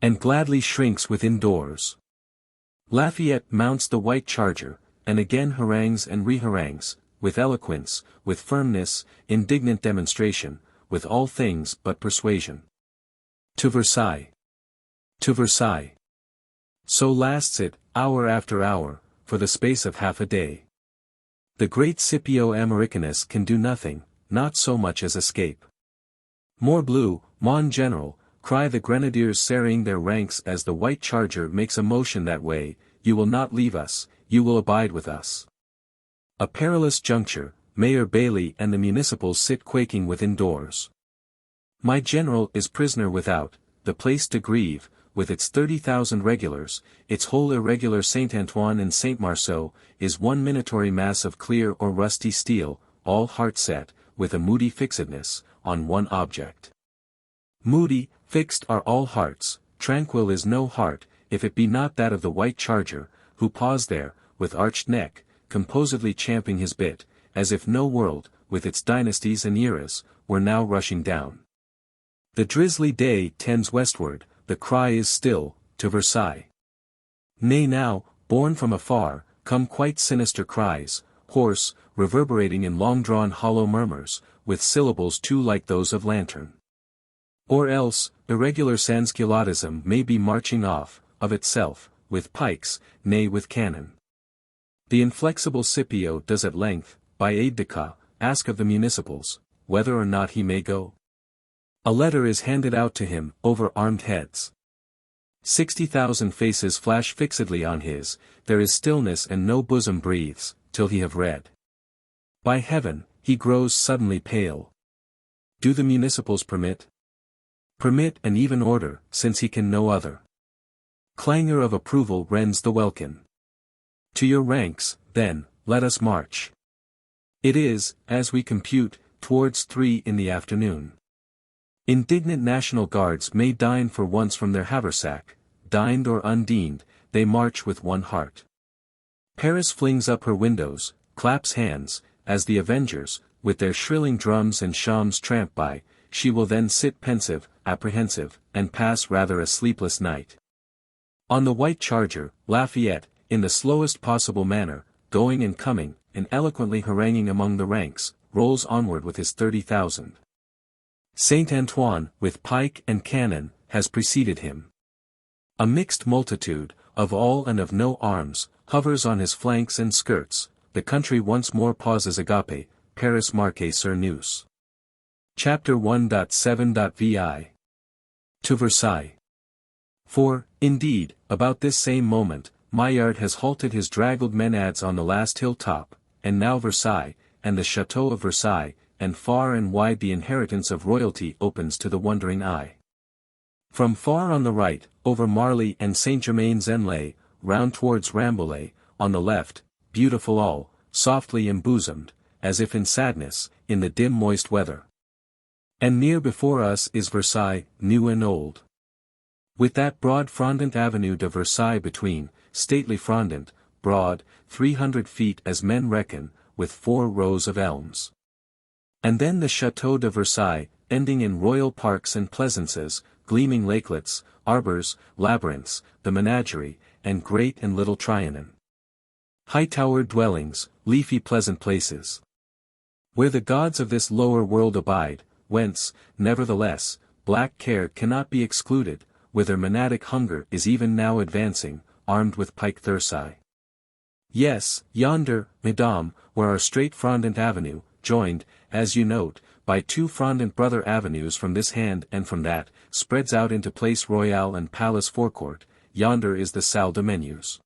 And gladly shrinks within doors. Lafayette mounts the white charger, and again harangues and reharangues, with eloquence, with firmness, indignant demonstration, with all things but persuasion. To Versailles. To Versailles. So lasts it, hour after hour, for the space of half a day. The great Scipio Americanus can do nothing, not so much as escape. Morbleu, mon general, cry the grenadiers serrying their ranks as the white charger makes a motion that way. You will not leave us, you will abide with us. A perilous juncture, Mayor Bailey and the municipals sit quaking within doors. My general is prisoner without, the Place de Grève, with its 30,000 regulars, its whole irregular Saint Antoine and Saint Marceau, is one minatory mass of clear or rusty steel, all heart set, with a moody fixedness, on one object. Moody, fixed are all hearts, tranquil is no heart, if it be not that of the white charger, who paused there, with arched neck, composedly champing his bit, as if no world, with its dynasties and eras, were now rushing down. The drizzly day tends westward, the cry is still, to Versailles. Nay now, borne from afar, come quite sinister cries, hoarse, reverberating in long-drawn hollow murmurs, with syllables too like those of lantern. Or else, irregular sansculottism may be marching off, of itself, with pikes, nay with cannon. The inflexible Scipio does at length, by aide-de-camp, ask of the municipals, whether or not he may go. A letter is handed out to him, over armed heads. 60,000 faces flash fixedly on his, there is stillness and no bosom breathes, till he have read. By heaven, he grows suddenly pale. Do the municipals permit? Permit and even order, since he can no other. Clangor of approval rends the welkin. To your ranks, then, let us march. It is, as we compute, towards 3 in the afternoon. Indignant National Guards may dine for once from their haversack, dined or undined, they march with one heart. Paris flings up her windows, claps hands, as the avengers, with their shrilling drums and shams tramp by, she will then sit pensive, apprehensive, and pass rather a sleepless night. On the white charger, Lafayette, in the slowest possible manner, going and coming, and eloquently haranguing among the ranks, rolls onward with his 30,000. Saint Antoine, with pike and cannon, has preceded him. A mixed multitude, of all and of no arms, hovers on his flanks and skirts, the country once more pauses agape, Paris marque sur nous. Chapter 1.7.vi. To Versailles. For, indeed, about this same moment, Maillard has halted his draggled menades on the last hill-top, and now Versailles, and the Château of Versailles, and far and wide the inheritance of royalty opens to the wondering eye. From far on the right, over Marly and Saint-Germain-en-Laye, round towards Rambouillet, on the left, beautiful all, softly embosomed, as if in sadness, in the dim moist weather. And near before us is Versailles, new and old. With that broad frondent avenue de Versailles between, stately frondent, broad, 300 feet as men reckon, with 4 rows of elms. And then the Château de Versailles, ending in royal parks and pleasaunces, gleaming lakelets, arbors, labyrinths, the menagerie, and great and little Trianon. High-towered dwellings, leafy pleasant places. Where the gods of this lower world abide, whence, nevertheless, black care cannot be excluded, whither monadic hunger is even now advancing, armed with pike thyrsi. Yes, yonder, mesdames, where our straight frondent avenue, joined, as you note, by 2 frondent brother avenues from this hand and from that, spreads out into Place Royale and Palace Forecourt, yonder is the Salle de Menus.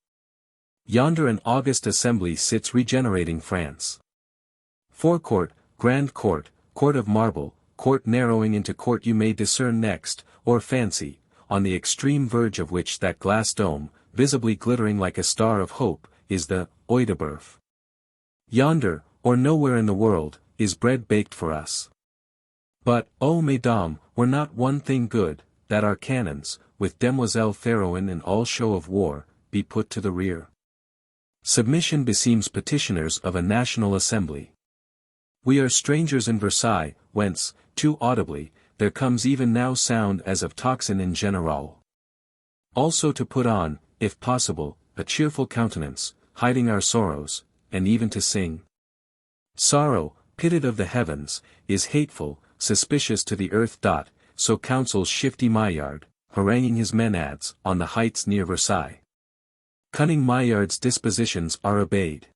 Yonder an august assembly sits regenerating France. Forecourt, Grand Court, Court of Marble, court narrowing into court you may discern next, or fancy, on the extreme verge of which that glass dome, visibly glittering like a star of hope, is the Œil de Bœuf. Yonder, or nowhere in the world, is bread baked for us. But, oh mesdames, were not one thing good, that our cannons, with Demoiselle Théroigne in all show of war, be put to the rear. Submission beseems petitioners of a national assembly. We are strangers in Versailles, whence, too audibly, there comes even now sound as of tocsin in general. Also to put on, if possible, a cheerful countenance, hiding our sorrows, and even to sing. Sorrow, pitted of the heavens, is hateful, suspicious to the earth. So counsels shifty Maillard, haranguing his menades, on the heights near Versailles. Cunning Maillard's dispositions are obeyed.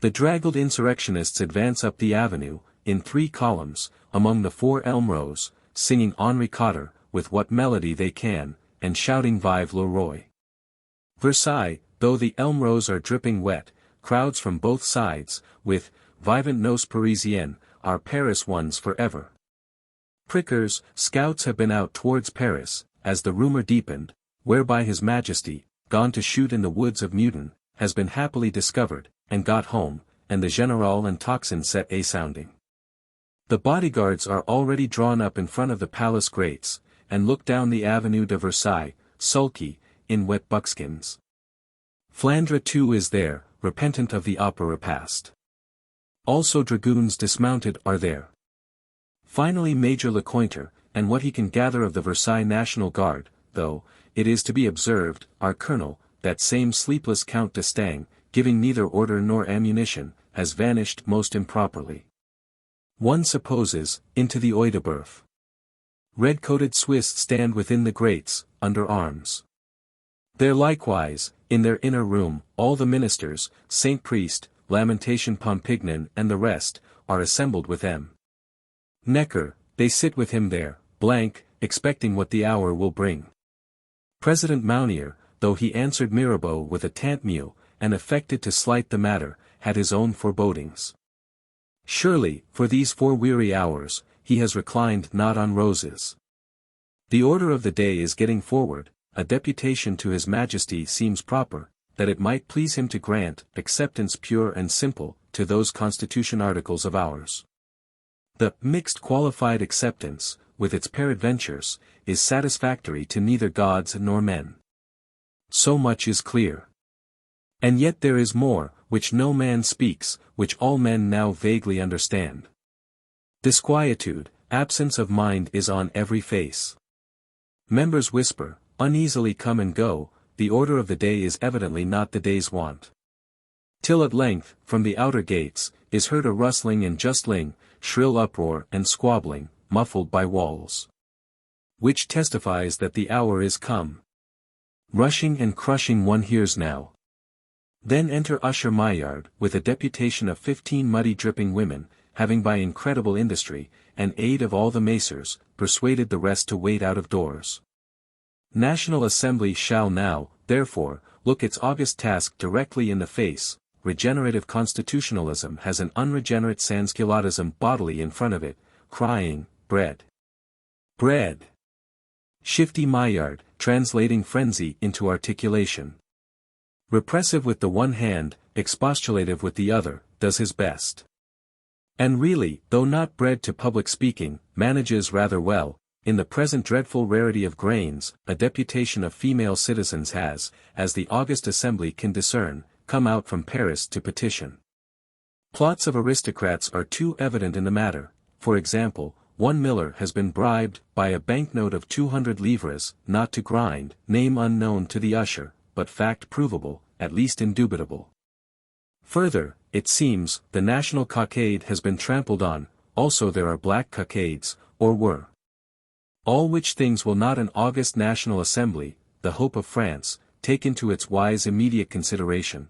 The draggled insurrectionists advance up the avenue, in 3 columns, among the 4 elm rows, singing Henri Cotter, with what melody they can, and shouting Vive le Roi. Versailles, though the elm rows are dripping wet, crowds from both sides, with Vivent nos Parisiennes, our Paris ones forever. Prickers, scouts have been out towards Paris, as the rumour deepened, whereby His Majesty, gone to shoot in the woods of Meudon, has been happily discovered, and got home, and the Général and tocsin set a-sounding. The bodyguards are already drawn up in front of the palace grates, and look down the Avenue de Versailles, sulky, in wet buckskins. Flandre too is there, repentant of the opera repast. Also dragoons dismounted are there. Finally Major Lecointre, and what he can gather of the Versailles National Guard, though, it is to be observed, our colonel, that same sleepless Count d'Estaing, giving neither order nor ammunition, has vanished most improperly. One supposes, into the Audiobook. Red-coated Swiss stand within the grates, under arms. There likewise, in their inner room, all the ministers, Saint Priest, Lamentation Pompignan and the rest, are assembled with M. Necker, they sit with him there, blank, expecting what the hour will bring. President Mounier, though he answered Mirabeau with a tant mieux, and affected to slight the matter, had his own forebodings. Surely, for these 4 weary hours, he has reclined not on roses. The order of the day is getting forward, a deputation to His Majesty seems proper, that it might please him to grant acceptance pure and simple, to those constitution articles of ours. The mixed qualified acceptance, with its peradventures, is satisfactory to neither gods nor men. So much is clear. And yet there is more, which no man speaks, which all men now vaguely understand. Disquietude, absence of mind is on every face. Members whisper, uneasily come and go, the order of the day is evidently not the day's wont. Till at length, from the outer gates, is heard a rustling and justling, shrill uproar and squabbling, muffled by walls. Which testifies that the hour is come. Rushing and crushing one hears now. Then enter Usher Maillard, with a deputation of 15 muddy dripping women, having by incredible industry, and aid of all the macers, persuaded the rest to wait out of doors. National Assembly shall now, therefore, look its august task directly in the face. Regenerative constitutionalism has an unregenerate sansculottism bodily in front of it, crying, bread. Bread. Shifty Maillard, translating frenzy into articulation. Repressive with the one hand, expostulative with the other, does his best. And really, though not bred to public speaking, manages rather well. In the present dreadful rarity of grains, a deputation of female citizens has, as the august assembly can discern, come out from Paris to petition. Plots of aristocrats are too evident in the matter. For example, one miller has been bribed, by a banknote of 200 livres, not to grind, name unknown to the usher, but fact provable, at least indubitable. Further, it seems, the national cockade has been trampled on, also there are black cockades, or were. All which things will not an august National Assembly, the hope of France, take into its wise immediate consideration.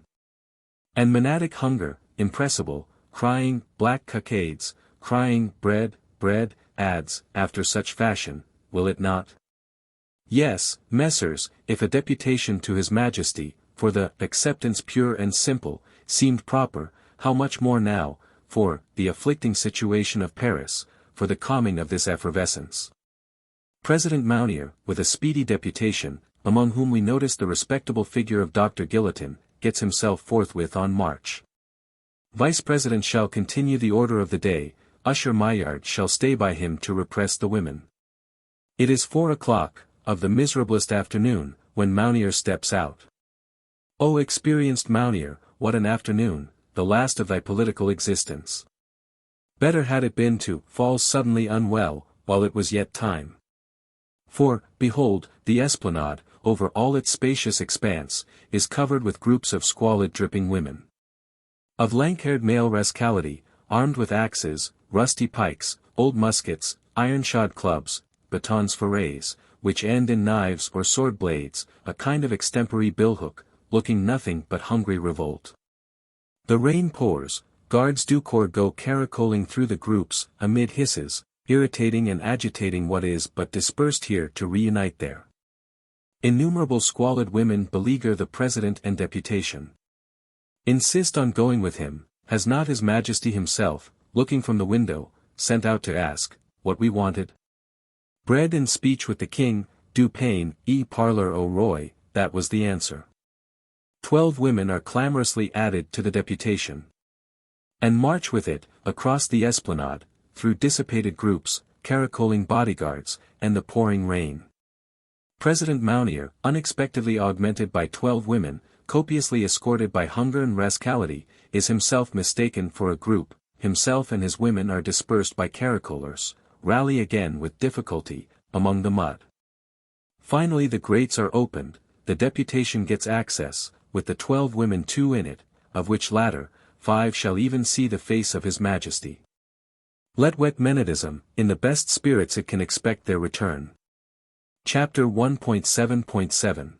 And monadic hunger, impressible, crying, black cockades, crying, bread, bread, adds, after such fashion, will it not? Yes, messers, if a deputation to His Majesty, for the acceptance pure and simple, seemed proper, how much more now, for the afflicting situation of Paris, for the calming of this effervescence. President Mounier, with a speedy deputation, among whom we notice the respectable figure of Dr. Guillotin, gets himself forthwith on march. Vice-President shall continue the order of the day, Usher Maillard shall stay by him to repress the women. It is 4 o'clock, of the miserablest afternoon, when Mounier steps out. O experienced Mounier, what an afternoon, the last of thy political existence. Better had it been to fall suddenly unwell, while it was yet time. For, behold, the esplanade, over all its spacious expanse, is covered with groups of squalid dripping women. Of lank-haired male rascality, armed with axes, rusty pikes, old muskets, iron-shod clubs, batons fourrés, which end in knives or sword blades, a kind of extempore billhook, looking nothing but hungry revolt. The rain pours, guards du corps go caracoling through the groups, amid hisses, irritating and agitating what is but dispersed here to reunite there. Innumerable squalid women beleaguer the president and deputation. Insist on going with him, has not His Majesty himself, looking from the window, sent out to ask, what we wanted? Bread and speech with the king, du pain, parlor au roi, that was the answer. 12 women are clamorously added to the deputation. And march with it, across the esplanade, through dissipated groups, caracoling bodyguards, and the pouring rain. President Mounier, unexpectedly augmented by 12 women, copiously escorted by hunger and rascality, is himself mistaken for a group, himself and his women are dispersed by caracolers, rally again with difficulty, among the mud. Finally the grates are opened, the deputation gets access, with the 12 women 2 in it, of which latter, 5 shall even see the face of His Majesty. Let wet menadism, in the best spirits it can expect their return. Chapter 1.7.7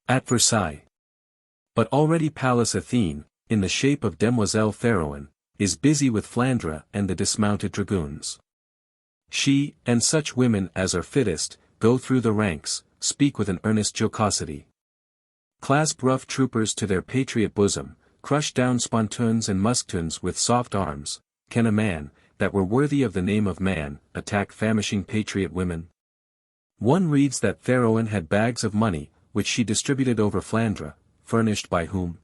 At Versailles. But already Pallas Athene, in the shape of Demoiselle Théroigne, is busy with Flandre and the dismounted dragoons. She, and such women as are fittest, go through the ranks, speak with an earnest jocosity. Clasp rough troopers to their patriot bosom, crush down spontoons and musketoons with soft arms. Can a man, that were worthy of the name of man, attack famishing patriot women? One reads that Théroigne had bags of money, which she distributed over Flandre, furnished by whom?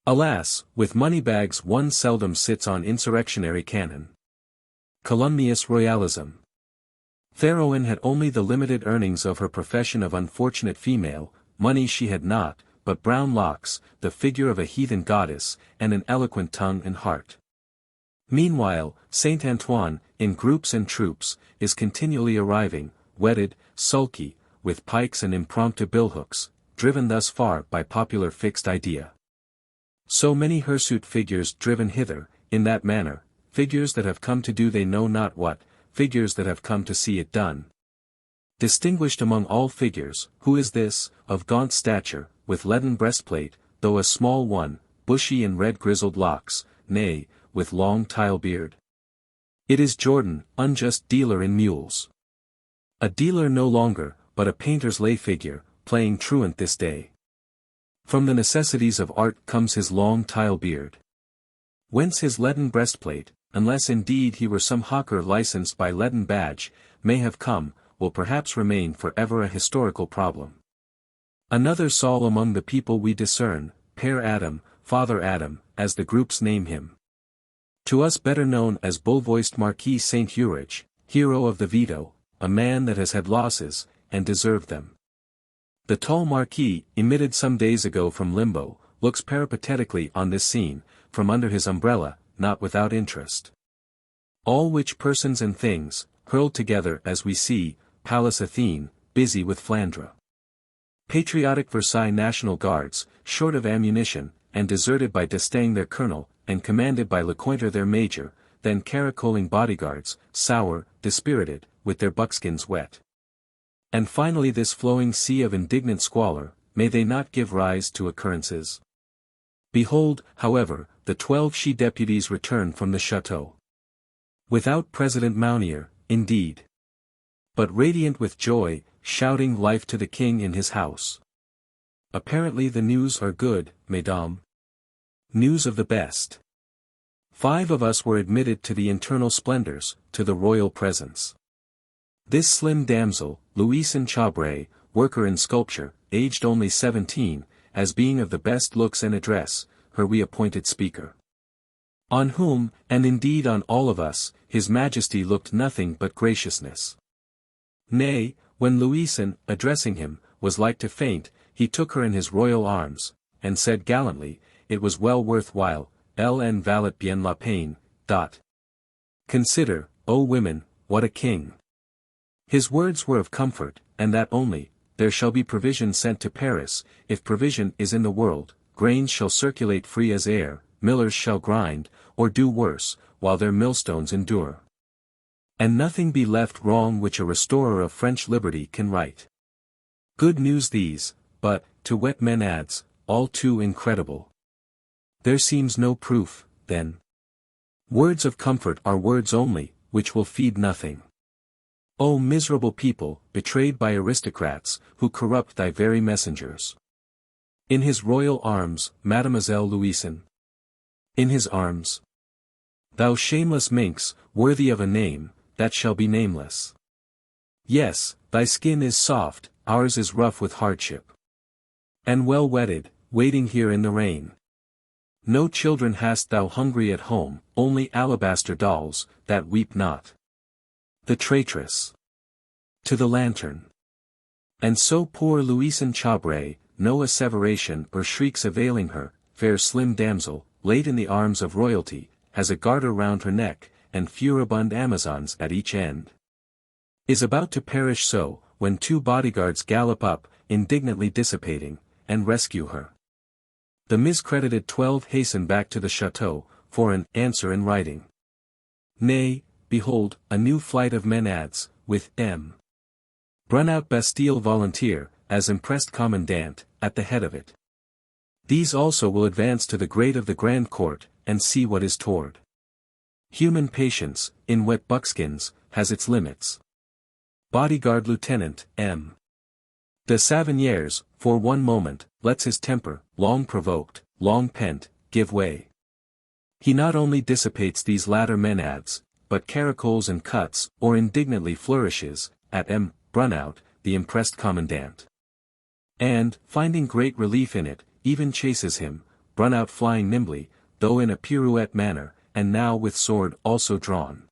Alas, with money bags one seldom sits on insurrectionary cannon. Calumnious royalism. Théroigne had only the limited earnings of her profession of unfortunate female, money she had not, but brown locks, the figure of a heathen goddess, and an eloquent tongue and heart. Meanwhile, Saint Antoine, in groups and troops, is continually arriving, wedded, sulky, with pikes and impromptu billhooks, driven thus far by popular fixed idea. So many hirsute figures driven hither, in that manner, figures that have come to do they know not what, figures that have come to see it done. Distinguished among all figures, who is this, of gaunt stature, with leaden breastplate, though a small one, bushy and red grizzled locks, nay, with long tile beard? It is Jordan, unjust dealer in mules. A dealer no longer, but a painter's lay figure, playing truant this day. From the necessities of art comes his long tile beard. Whence his leaden breastplate, unless indeed he were some hawker licensed by leaden badge, may have come, will perhaps remain for ever a historical problem. Another Saul among the people we discern, Père Adam, Father Adam, as the groups name him. To us better known as bull-voiced Marquis Saint Urich, hero of the veto, a man that has had losses, and deserved them. The tall Marquis, emitted some days ago from limbo, looks peripatetically on this scene, from under his umbrella, not without interest. All which persons and things, hurled together as we see, Pallas Athene, busy with Flandre. Patriotic Versailles National Guards, short of ammunition, and deserted by D'Estaing their colonel, and commanded by Lecointre their major, then caracoling bodyguards, sour, dispirited, with their buckskins wet. And finally this flowing sea of indignant squalor, may they not give rise to occurrences? Behold, however, the 12 she-deputies return from the château. Without President Mounier, indeed. But radiant with joy, shouting life to the king in his house. Apparently the news are good, mesdames. News of the best. 5 of us were admitted to the internal splendors, to the royal presence. This slim damsel, Louison Chabray, worker in sculpture, aged only 17, as being of the best looks and address, her we appointed speaker. On whom, and indeed on all of us, his majesty looked nothing but graciousness. Nay, when Louison, addressing him, was like to faint, he took her in his royal arms, and said gallantly, it was well worth while, elle en valait bien la peine. Consider, O women, what a king. His words were of comfort, and that only, there shall be provision sent to Paris, if provision is in the world, grains shall circulate free as air, millers shall grind, or do worse, while their millstones endure. And nothing be left wrong which a restorer of French liberty can right. Good news these, but, to wet men adds, all too incredible. There seems no proof, then. Words of comfort are words only, which will feed nothing. O miserable people, betrayed by aristocrats, who corrupt thy very messengers. In his royal arms, Mademoiselle Louison. In his arms. Thou shameless minx, worthy of a name, that shall be nameless. Yes, thy skin is soft, ours is rough with hardship. And well wetted, waiting here in the rain. No children hast thou hungry at home, only alabaster dolls, that weep not. The traitress. To the lantern. And so poor Louison Chabray, no asseveration or shrieks availing her, fair slim damsel, laid in the arms of royalty, has a garter round her neck, and furibund Amazons at each end. Is about to perish so, when 2 bodyguards gallop up, indignantly dissipating, and rescue her. The miscredited 12 hasten back to the chateau, for an answer in writing. Nay, behold, a new flight of men adds, with M. Brunout Bastille volunteer, as impressed commandant, at the head of it. These also will advance to the grate of the Grand Court, and see what is toward. Human patience, in wet buckskins, has its limits. Bodyguard Lieutenant, M. de Savigny's, for one moment, lets his temper, long provoked, long pent, give way. He not only dissipates these latter menades, but caracoles and cuts, or indignantly flourishes, at M. Brunout, the impressed commandant. And, finding great relief in it, even chases him, Brunout flying nimbly, though in a pirouette manner, and now with sword also drawn.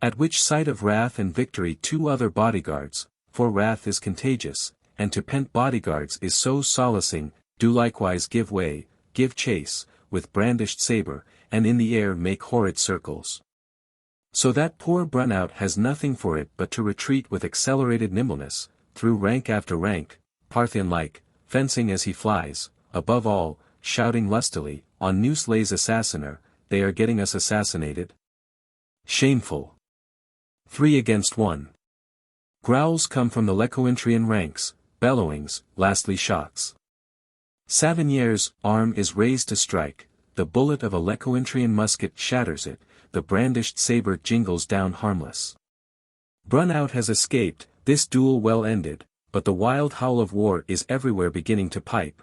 At which sight of wrath and victory two other bodyguards, for wrath is contagious, and to pent bodyguards is so solacing, do likewise give way, give chase, with brandished sabre, and in the air make horrid circles. So that poor Brunout has nothing for it but to retreat with accelerated nimbleness, through rank after rank, Parthian-like, fencing as he flies, above all, shouting lustily, on Noose lays assassiner, they are getting us assassinated. Shameful. 3 against 1. Growls come from the Lecointrian ranks, bellowings, lastly shots. Savigny's arm is raised to strike, the bullet of a Lecointrian musket shatters it, the brandished sabre jingles down harmless. Brunout has escaped, this duel well ended, but the wild howl of war is everywhere beginning to pipe.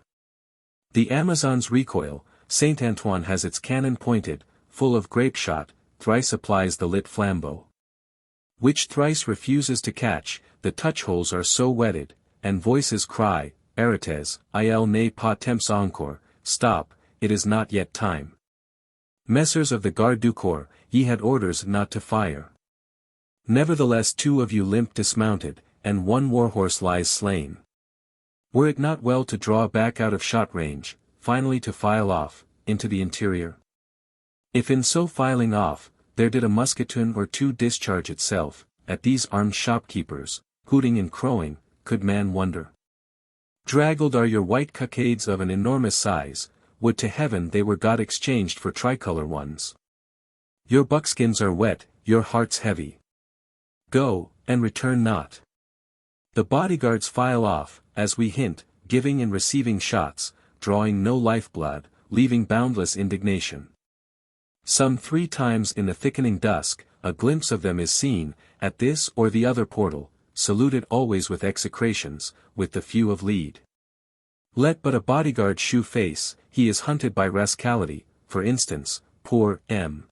The Amazons recoil, Saint Antoine has its cannon pointed, full of grape shot, thrice applies the lit flambeau. Which thrice refuses to catch, the touch-holes are so wetted, and voices cry, Arrêtez, il n'est pas temps encore, stop, it is not yet time. Messrs of the Garde du Corps, ye had orders not to fire. Nevertheless 2 of you limp dismounted, and 1 warhorse lies slain. Were it not well to draw back out of shot range, finally to file off, into the interior? If in so filing off, there did a musketoon or 2 discharge itself, at these armed shopkeepers, hooting and crowing, could man wonder? Draggled are your white cockades of an enormous size, would to heaven they were got exchanged for tricolor ones. Your buckskins are wet, your hearts heavy. Go, and return not. The bodyguards file off, as we hint, giving and receiving shots, drawing no lifeblood, leaving boundless indignation. Some 3 times in the thickening dusk, a glimpse of them is seen, at this or the other portal, saluted always with execrations, with the few of lead. Let but a bodyguard shew face, he is hunted by rascality, for instance, poor M.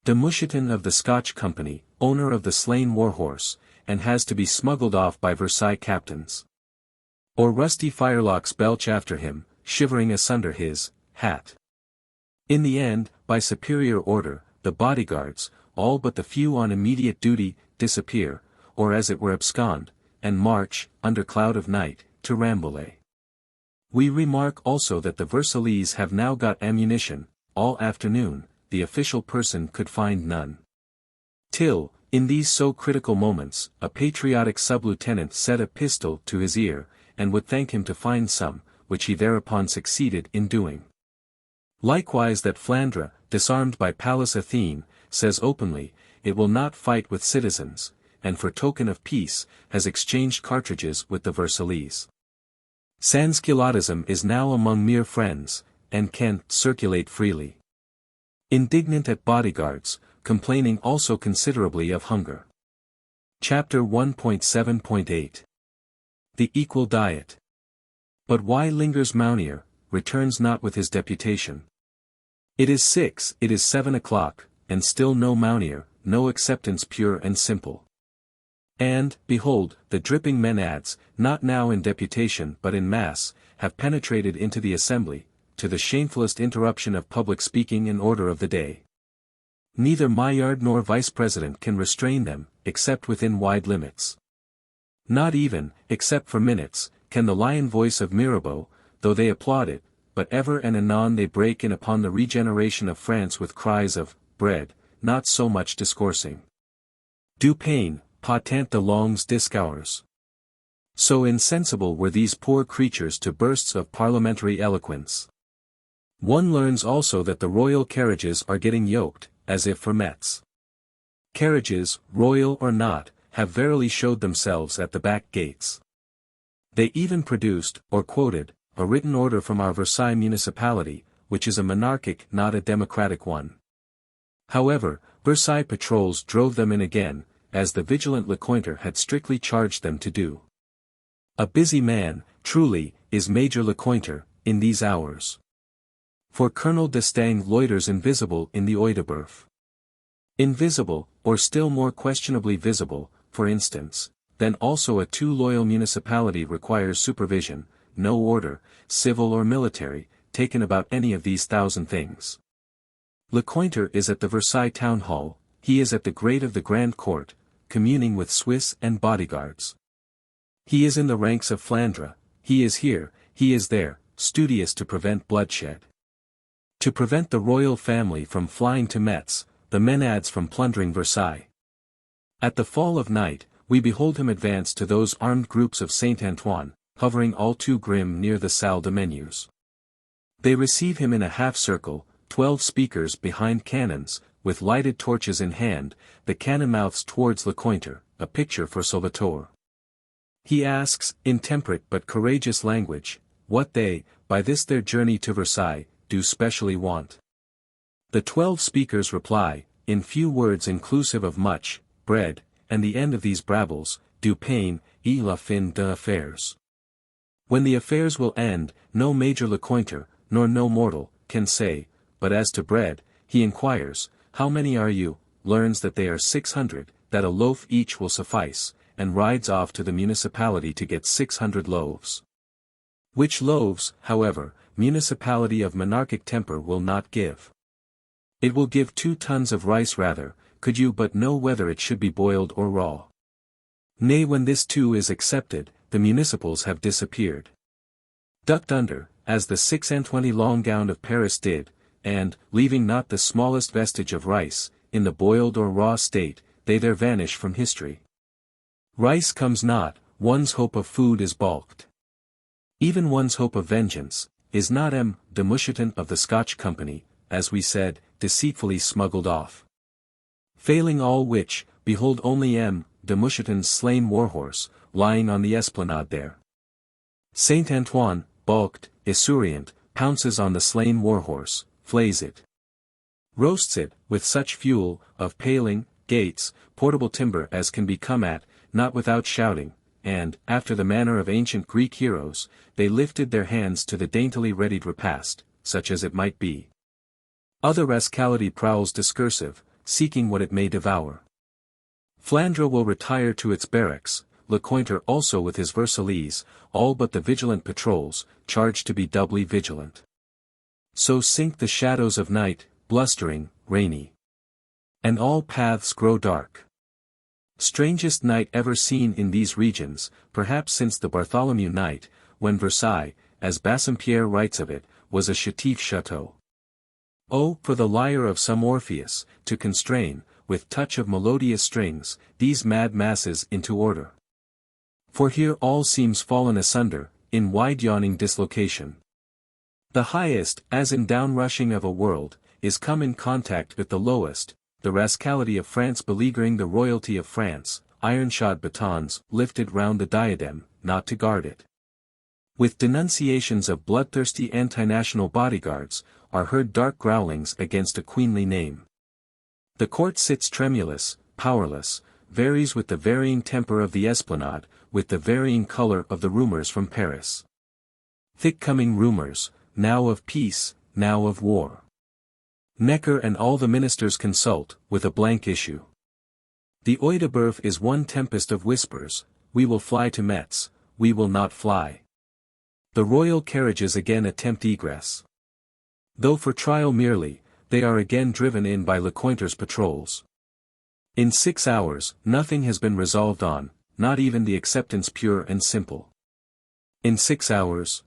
de Musheton of the Scotch Company, owner of the slain warhorse, and has to be smuggled off by Versailles captains. Or rusty firelocks belch after him, shivering asunder his hat. In the end, by superior order, the bodyguards, all but the few on immediate duty, disappear, or as it were abscond, and march, under cloud of night, to Rambouillet. We remark also that the Versaillese have now got ammunition, all afternoon, the official person could find none. Till, in these so critical moments, a patriotic sub-lieutenant set a pistol to his ear, and would thank him to find some, which he thereupon succeeded in doing. Likewise that Flandre, disarmed by Pallas Athene, says openly, it will not fight with citizens, and for token of peace, has exchanged cartridges with the Versaillese. Sansculottism is now among mere friends, and can circulate freely. Indignant at bodyguards, complaining also considerably of hunger. Chapter 1.7.8 The Equal Diet. But why lingers Mounier, returns not with his deputation? It is 6, it is 7 o'clock, and still no Mounier, no acceptance pure and simple. And, behold, the dripping menades, not now in deputation but in mass, have penetrated into the assembly, to the shamefullest interruption of public speaking and order of the day. Neither Maillard nor vice-president can restrain them, except within wide limits. Not even, except for minutes, can the lion voice of Mirabeau, though they applaud it, but ever and anon they break in upon the regeneration of France with cries of, bread, not so much discoursing. Du pain, patent de longs discours. So insensible were these poor creatures to bursts of parliamentary eloquence. One learns also that the royal carriages are getting yoked, as if for Metz. Carriages, royal or not, have verily showed themselves at the back gates. They even produced, or quoted, a written order from our Versailles municipality, which is a monarchic not a democratic one. However, Versailles patrols drove them in again, as the vigilant Lecointre had strictly charged them to do. A busy man, truly, is Major Lecointre, in these hours. For Colonel d'Estaing loiters invisible in the Audiobook. Invisible, or still more questionably visible, for instance, then also a too loyal municipality requires supervision, no order, civil or military, taken about any of these thousand things. Lecointre is at the Versailles town hall, he is at the grate of the Grand Court, communing with Swiss and bodyguards. He is in the ranks of Flandre, he is here, he is there, studious to prevent bloodshed. To prevent the royal family from flying to Metz, the Menades from plundering Versailles. At the fall of night, we behold him advance to those armed groups of Saint Antoine, hovering all too grim near the Salle de Menus. They receive him in a half-circle, 12 speakers behind cannons, with lighted torches in hand, the cannon mouths towards Lecointre, a picture for Salvator. He asks, in temperate but courageous language, what they, by this their journey to Versailles, do specially want. The 12 speakers reply, in few words inclusive of much, bread, and the end of these brabbles, du pain, et la fin des affaires. When the affairs will end, no Major Lecointre, nor no mortal, can say, but as to bread, he inquires, how many are you, learns that they are 600, that a loaf each will suffice, and rides off to the municipality to get 600 loaves. Which loaves, however, municipality of monarchic temper will not give. It will give 2 tons of rice rather, could you but know whether it should be boiled or raw. Nay, when this too is accepted, the municipals have disappeared. Ducked under, as the 620 long gown of Paris did, and, leaving not the smallest vestige of rice, in the boiled or raw state, they there vanish from history. Rice comes not, one's hope of food is balked. Even one's hope of vengeance, is not de Muscheton of the Scotch Company, as we said, deceitfully smuggled off. Failing all which, behold only de Muscheton's slain warhorse, lying on the esplanade there. Saint Antoine, balked, esurient, pounces on the slain warhorse, flays it. Roasts it, with such fuel, of paling, gates, portable timber as can be come at, not without shouting, and, after the manner of ancient Greek heroes, they lifted their hands to the daintily readied repast, such as it might be. Other rascality prowls discursive, seeking what it may devour. Flandre will retire to its barracks, Lecointre also with his Versaillese, all but the vigilant patrols, charged to be doubly vigilant. So sink the shadows of night, blustering, rainy. And all paths grow dark. Strangest night ever seen in these regions, perhaps since the Bartholomew night, when Versailles, as Bassompierre writes of it, was a chétif château. Oh, for the lyre of some Orpheus, to constrain, with touch of melodious strings, these mad masses into order. For here all seems fallen asunder, in wide-yawning dislocation. The highest, as in downrushing of a world, is come in contact with the lowest, the rascality of France beleaguering the royalty of France, iron-shod batons lifted round the diadem, not to guard it. With denunciations of bloodthirsty anti-national bodyguards, are heard dark growlings against a queenly name. The court sits tremulous, powerless, varies with the varying temper of the esplanade, with the varying color of the rumors from Paris. Thick-coming rumors, now of peace, now of war. Necker and all the ministers consult, with a blank issue. The Œil de Bœuf is one tempest of whispers, we will fly to Metz, we will not fly. The royal carriages again attempt egress. Though for trial merely, they are again driven in by Lecointre's patrols. In 6 hours, nothing has been resolved on, not even the acceptance pure and simple. In 6 hours.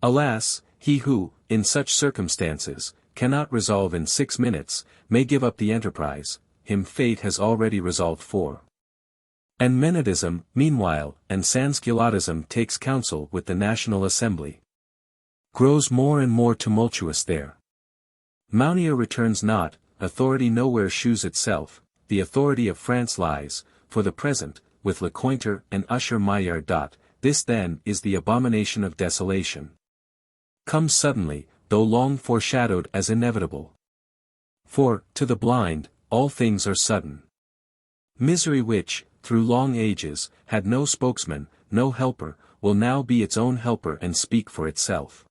Alas, he who, in such circumstances, cannot resolve in 6 minutes, may give up the enterprise, him fate has already resolved for. And Menadism, meanwhile, and Sansculottism takes counsel with the National Assembly. Grows more and more tumultuous there. Mounier returns not, authority nowhere shews itself, the authority of France lies, for the present, with Lecointre and Usher Maillard. This then is the abomination of desolation. Comes suddenly, though long foreshadowed as inevitable. For, to the blind, all things are sudden. Misery which, through long ages, had no spokesman, no helper, will now be its own helper and speak for itself.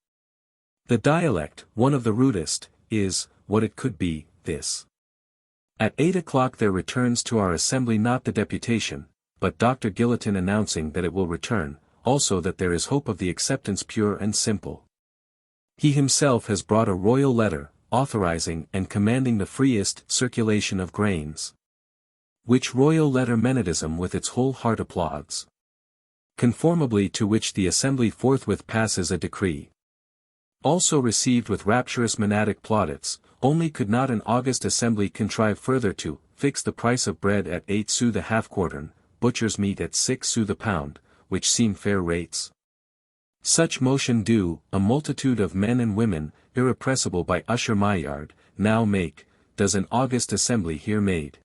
The dialect, one of the rudest, is, what it could be, this. At 8 o'clock there returns to our assembly not the deputation, but Dr. Guillotin announcing that it will return, also that there is hope of the acceptance pure and simple. He himself has brought a royal letter, authorizing and commanding the freest circulation of grains. Which royal letter Menadism with its whole heart applauds. Conformably to which the assembly forthwith passes a decree. Also received with rapturous monadic plaudits, only could not an august assembly contrive further to fix the price of bread at 8 sous the half-quartern, butcher's meat at 6 sous the pound, which seem fair rates. Such motion do, a multitude of men and women, irrepressible by Usher Maillard, now make, does an august assembly here made.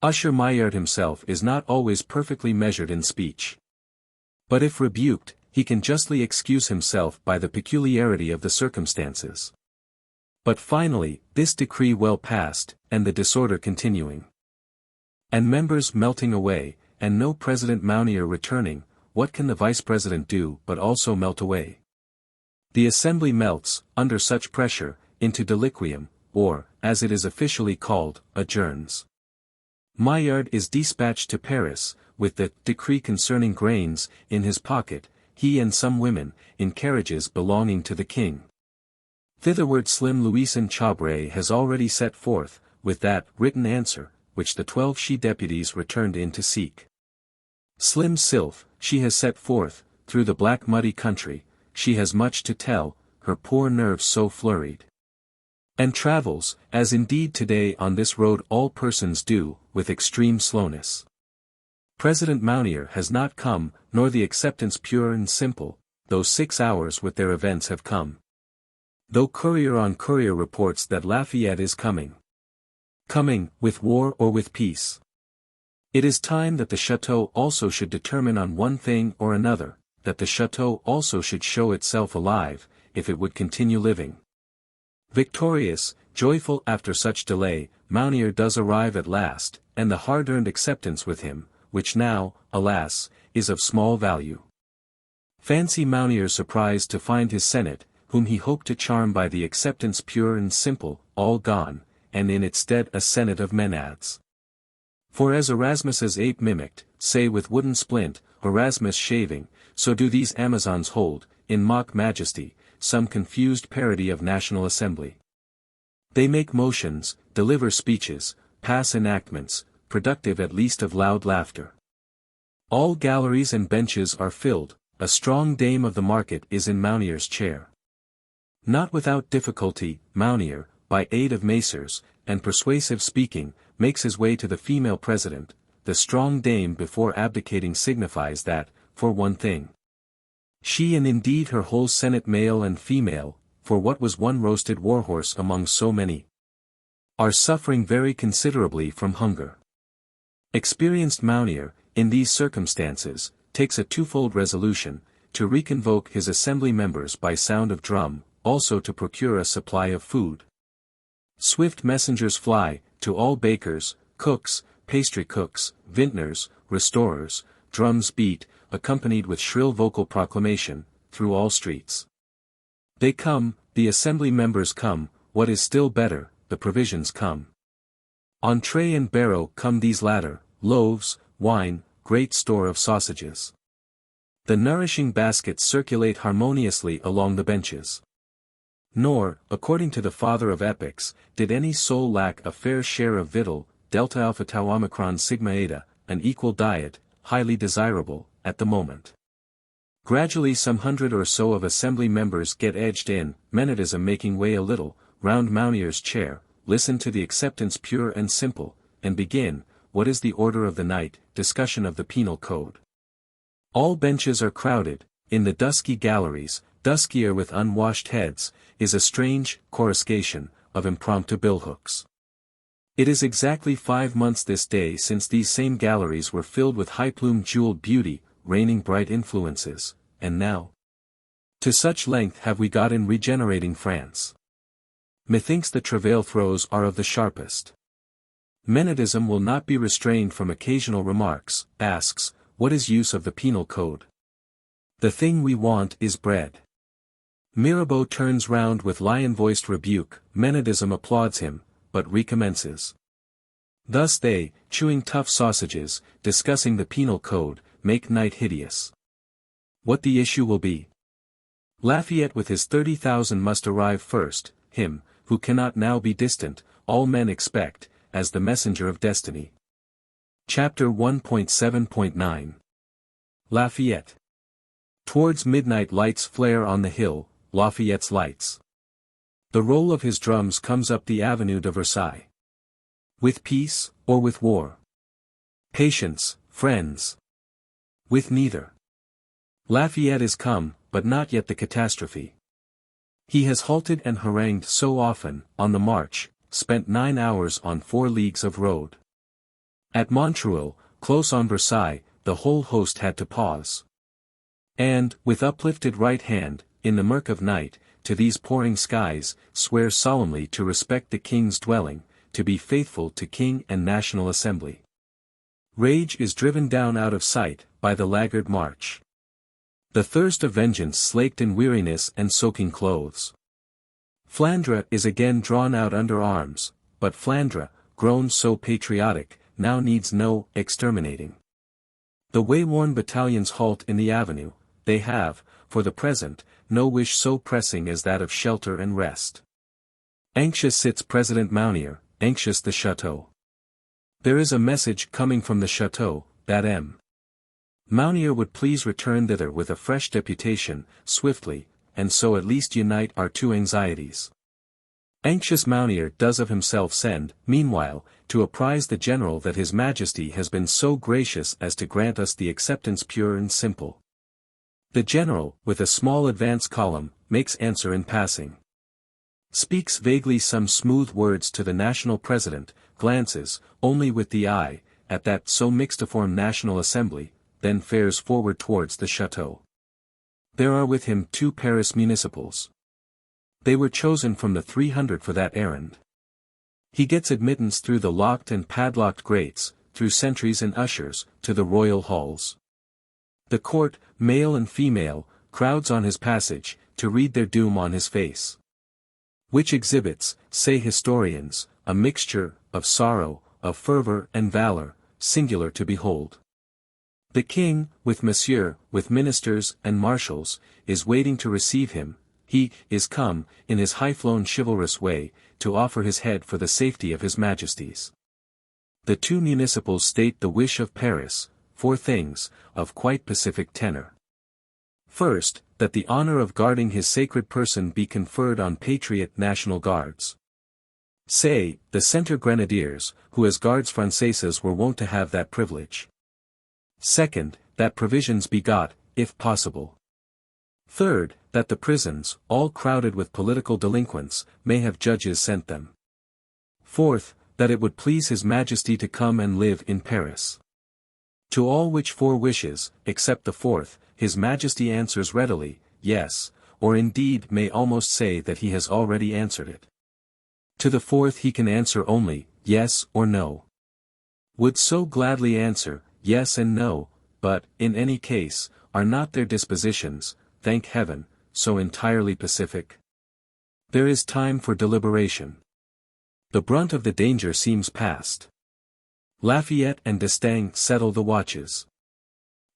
Usher Maillard himself is not always perfectly measured in speech. But if rebuked, he can justly excuse himself by the peculiarity of the circumstances. But finally, this decree well passed, and the disorder continuing. And members melting away, and no President Mounier returning, what can the Vice-President do but also melt away? The Assembly melts, under such pressure, into deliquium, or, as it is officially called, adjourns. Maillard is dispatched to Paris, with the decree concerning grains, in his pocket, he and some women, in carriages belonging to the king. Thitherward slim Louison Chabray has already set forth, with that written answer, which the 12 she-deputies returned in to seek. Slim Sylph, she has set forth, through the black muddy country, she has much to tell, her poor nerves so flurried. And travels, as indeed today on this road all persons do, with extreme slowness. President Mounier has not come, nor the acceptance pure and simple, though 6 hours with their events have come. Though courier on courier reports that Lafayette is coming. Coming, with war or with peace. It is time that the chateau also should determine on one thing or another, that the chateau also should show itself alive, if it would continue living. Victorious, joyful after such delay, Mounier does arrive at last, and the hard-earned acceptance with him, which now, alas, is of small value. Fancy Mounier's surprise to find his Senate, whom he hoped to charm by the acceptance pure and simple, all gone, and in its stead a Senate of Menads. For as Erasmus's ape mimicked, say with wooden splint, Erasmus shaving, so do these Amazons hold, in mock majesty, some confused parody of National Assembly. They make motions, deliver speeches, pass enactments, productive at least of loud laughter. All galleries and benches are filled, a strong dame of the market is in Mounier's chair. Not without difficulty, Mounier, by aid of macers, and persuasive speaking, makes his way to the female president. The strong dame before abdicating signifies that, for one thing, she and indeed her whole Senate male and female, for what was one roasted warhorse among so many, are suffering very considerably from hunger. Experienced Mounier, in these circumstances, takes a twofold resolution, to reconvoke his assembly members by sound of drum, also to procure a supply of food. Swift messengers fly, to all bakers, cooks, pastry cooks, vintners, restorers, drums beat, accompanied with shrill vocal proclamation, through all streets. They come, the assembly members come, what is still better, the provisions come. On tray and barrow come these latter, loaves, wine, great store of sausages. The nourishing baskets circulate harmoniously along the benches. Nor, according to the father of epics, did any soul lack a fair share of victual, delta alpha tau omicron sigma eta, an equal diet, highly desirable, at the moment. Gradually some 100 or so of assembly members get edged in, Menadism making way a little, round Mounier's chair, listen to the acceptance pure and simple, and begin, what is the order of the night, discussion of the penal code. All benches are crowded, in the dusky galleries, duskier with unwashed heads, is a strange coruscation of impromptu billhooks. It is exactly 5 months this day since these same galleries were filled with high-plumed jeweled beauty, raining bright influences, and now, to such length have we got in regenerating France. Methinks the travail throes are of the sharpest. Menadism will not be restrained from occasional remarks, asks, what is use of the penal code? The thing we want is bread. Mirabeau turns round with lion-voiced rebuke, Menadism applauds him, but recommences. Thus they, chewing tough sausages, discussing the penal code, make night hideous. What the issue will be? Lafayette with his 30,000 must arrive first, him, who cannot now be distant, all men expect, as the messenger of destiny. Chapter 1.7.9 Lafayette. Towards midnight lights flare on the hill, Lafayette's lights. The roll of his drums comes up the avenue de Versailles. With peace, or with war? Patience, friends. With neither. Lafayette is come, but not yet the catastrophe. He has halted and harangued so often, on the march, spent 9 hours on 4 leagues of road. At Montreuil, close on Versailles, the whole host had to pause. And, with uplifted right hand, in the murk of night, to these pouring skies, swear solemnly to respect the king's dwelling, to be faithful to king and national assembly. Rage is driven down out of sight, by the laggard march. The thirst of vengeance slaked in weariness and soaking clothes. Flandre is again drawn out under arms, but Flandre, grown so patriotic, now needs no exterminating. The way-worn battalions halt in the avenue, they have, for the present, no wish so pressing as that of shelter and rest. Anxious sits President Mounier, anxious the chateau. There is a message coming from the chateau, that M. Mounier would please return thither with a fresh deputation, swiftly, and so at least unite our two anxieties. Anxious Mounier does of himself send, meanwhile, to apprise the general that his majesty has been so gracious as to grant us the acceptance pure and simple. The general, with a small advance column, makes answer in passing. Speaks vaguely some smooth words to the national president, glances, only with the eye, at that so mixtiform National Assembly, then fares forward towards the chateau. There are with him 2 Paris municipals. They were chosen from the 300 for that errand. He gets admittance through the locked and padlocked grates, through sentries and ushers, to the royal halls. The court, male and female, crowds on his passage, to read their doom on his face. Which exhibits, say historians, a mixture, of sorrow, of fervor and valor, singular to behold. The king, with monsieur, with ministers and marshals, is waiting to receive him. He is come, in his high-flown chivalrous way, to offer his head for the safety of his majesties. The 2 municipals state the wish of Paris, 4 things, of quite pacific tenor. First, that the honor of guarding his sacred person be conferred on patriot National Guards. Say, the Centre Grenadiers, who as Gardes Françaises were wont to have that privilege. Second, that provisions be got, if possible. Third, that the prisons, all crowded with political delinquents, may have judges sent them. Fourth, that it would please his majesty to come and live in Paris. To all which 4 wishes, except the 4th, his majesty answers readily, yes, or indeed may almost say that he has already answered it. To the 4th he can answer only, yes or no. Would so gladly answer, yes and no, but, in any case, are not their dispositions, thank heaven, so entirely pacific? There is time for deliberation. The brunt of the danger seems past. Lafayette and D'Estaing settle the watches.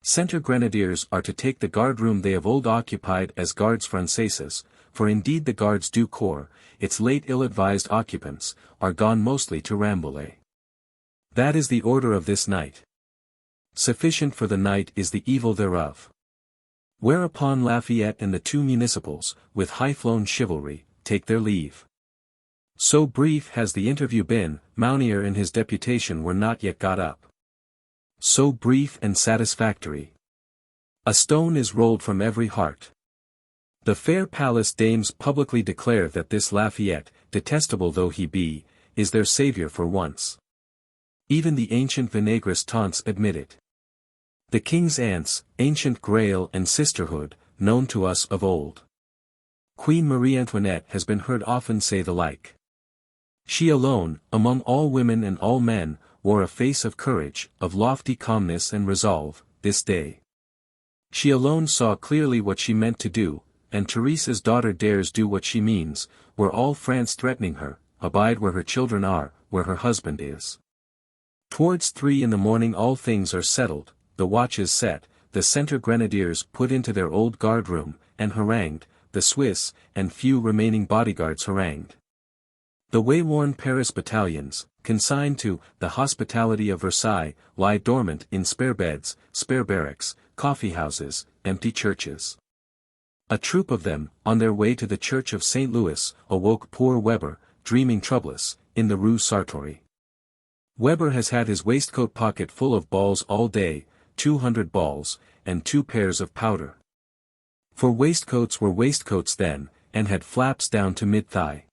Centre Grenadiers are to take the guard-room they of old occupied as Gardes Françaises, for indeed the Gardes du Corps, its late ill-advised occupants, are gone mostly to Rambouillet. That is the order of this night. Sufficient for the night is the evil thereof. Whereupon Lafayette and the 2 municipals, with high-flown chivalry, take their leave. So brief has the interview been, Mounier and his deputation were not yet got up. So brief and satisfactory. A stone is rolled from every heart. The fair palace dames publicly declare that this Lafayette, detestable though he be, is their savior for once. Even the ancient vinaigrist taunts admit it. The king's aunts, ancient grail and sisterhood, known to us of old. Queen Marie Antoinette has been heard often say the like. She alone, among all women and all men, wore a face of courage, of lofty calmness and resolve, this day. She alone saw clearly what she meant to do, and Teresa's daughter dares do what she means, were all France threatening her, abide where her children are, where her husband is. Towards 3 in the morning all things are settled, the watch is set, the centre grenadiers put into their old guard-room, and harangued, the Swiss, and few remaining bodyguards harangued. The way-worn Paris battalions, consigned to the hospitality of Versailles, lie dormant in spare beds, spare barracks, coffee-houses, empty churches. A troop of them, on their way to the church of St. Louis, awoke poor Weber, dreaming troublous, in the Rue Sartory. Weber has had his waistcoat pocket full of balls all day, 200 balls, and 2 pairs of powder. For waistcoats were waistcoats then, and had flaps down to mid-thigh.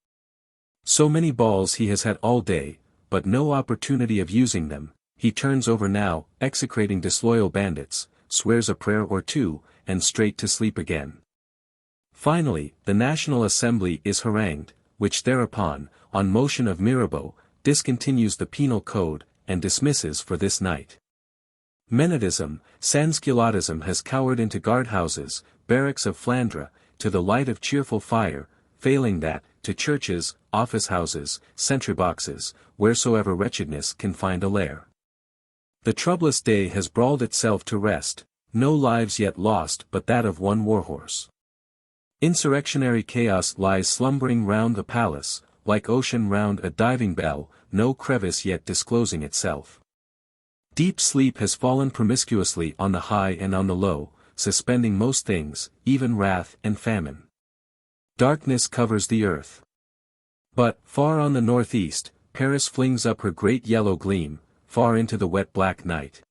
So many balls he has had all day, but no opportunity of using them. He turns over now, execrating disloyal bandits, swears a prayer or two, and straight to sleep again. Finally, the National Assembly is harangued, which thereupon, on motion of Mirabeau, discontinues the penal code, and dismisses for this night. Menadism, sansculottism has cowered into guardhouses, barracks of Flandre, to the light of cheerful fire, failing that, to churches, office-houses, sentry-boxes, wheresoever wretchedness can find a lair. The troublous day has brawled itself to rest, no lives yet lost but that of one warhorse. Insurrectionary chaos lies slumbering round the palace, like ocean round a diving bell, no crevice yet disclosing itself. Deep sleep has fallen promiscuously on the high and on the low, suspending most things, even wrath and famine. Darkness covers the earth. But, far on the northeast, Paris flings up her great yellow gleam, far into the wet black night.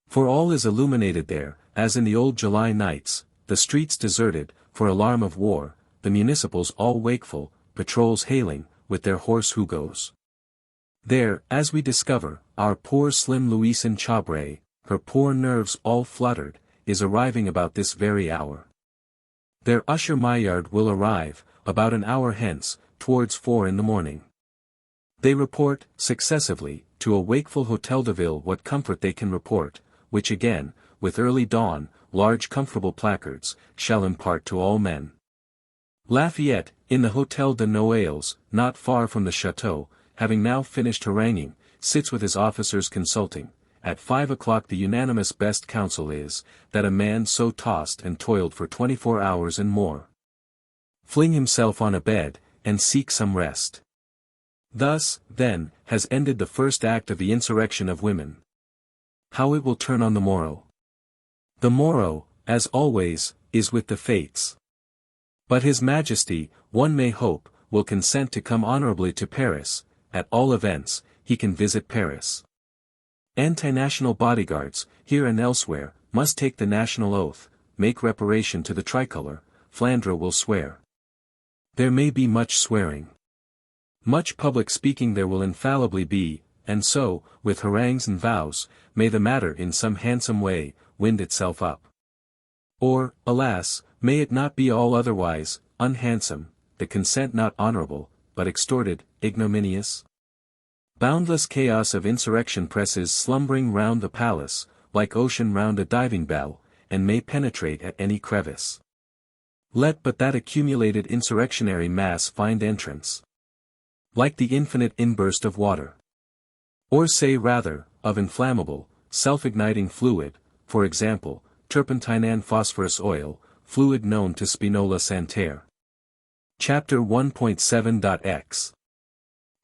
For all is illuminated there, as in the old July nights, the streets deserted, for alarm of war, the municipals all wakeful, patrols hailing, with their hoarse hugos. There, as we discover, our poor slim Louison Chabray, her poor nerves all fluttered, is arriving about this very hour. Their usher Maillard will arrive, about an hour hence, towards 4 in the morning. They report, successively, to a wakeful Hôtel de Ville what comfort they can report, which again, with early dawn, large comfortable placards, shall impart to all men. Lafayette, in the Hôtel de Noailles, not far from the chateau, having now finished haranguing, sits with his officers consulting. At 5 o'clock the unanimous best counsel is, that a man so tossed and toiled for 24 hours and more fling himself on a bed, and seek some rest. Thus, then, has ended the first act of the insurrection of women. How it will turn on the morrow. The morrow, as always, is with the fates. But His Majesty, one may hope, will consent to come honorably to Paris. At all events, he can visit Paris. Anti-national bodyguards, here and elsewhere, must take the national oath, make reparation to the tricolour, Flandre will swear. There may be much swearing. Much public speaking there will infallibly be, and so, with harangues and vows, may the matter in some handsome way, wind itself up. Or, alas, may it not be all otherwise, unhandsome, the consent not honourable, but extorted, ignominious? Boundless chaos of insurrection presses slumbering round the palace, like ocean round a diving bell, and may penetrate at any crevice. Let but that accumulated insurrectionary mass find entrance. Like the infinite inburst of water. Or say rather, of inflammable, self-igniting fluid, for example, turpentine and phosphorus oil, fluid known to Spinola Santerre. Chapter 1.7.x.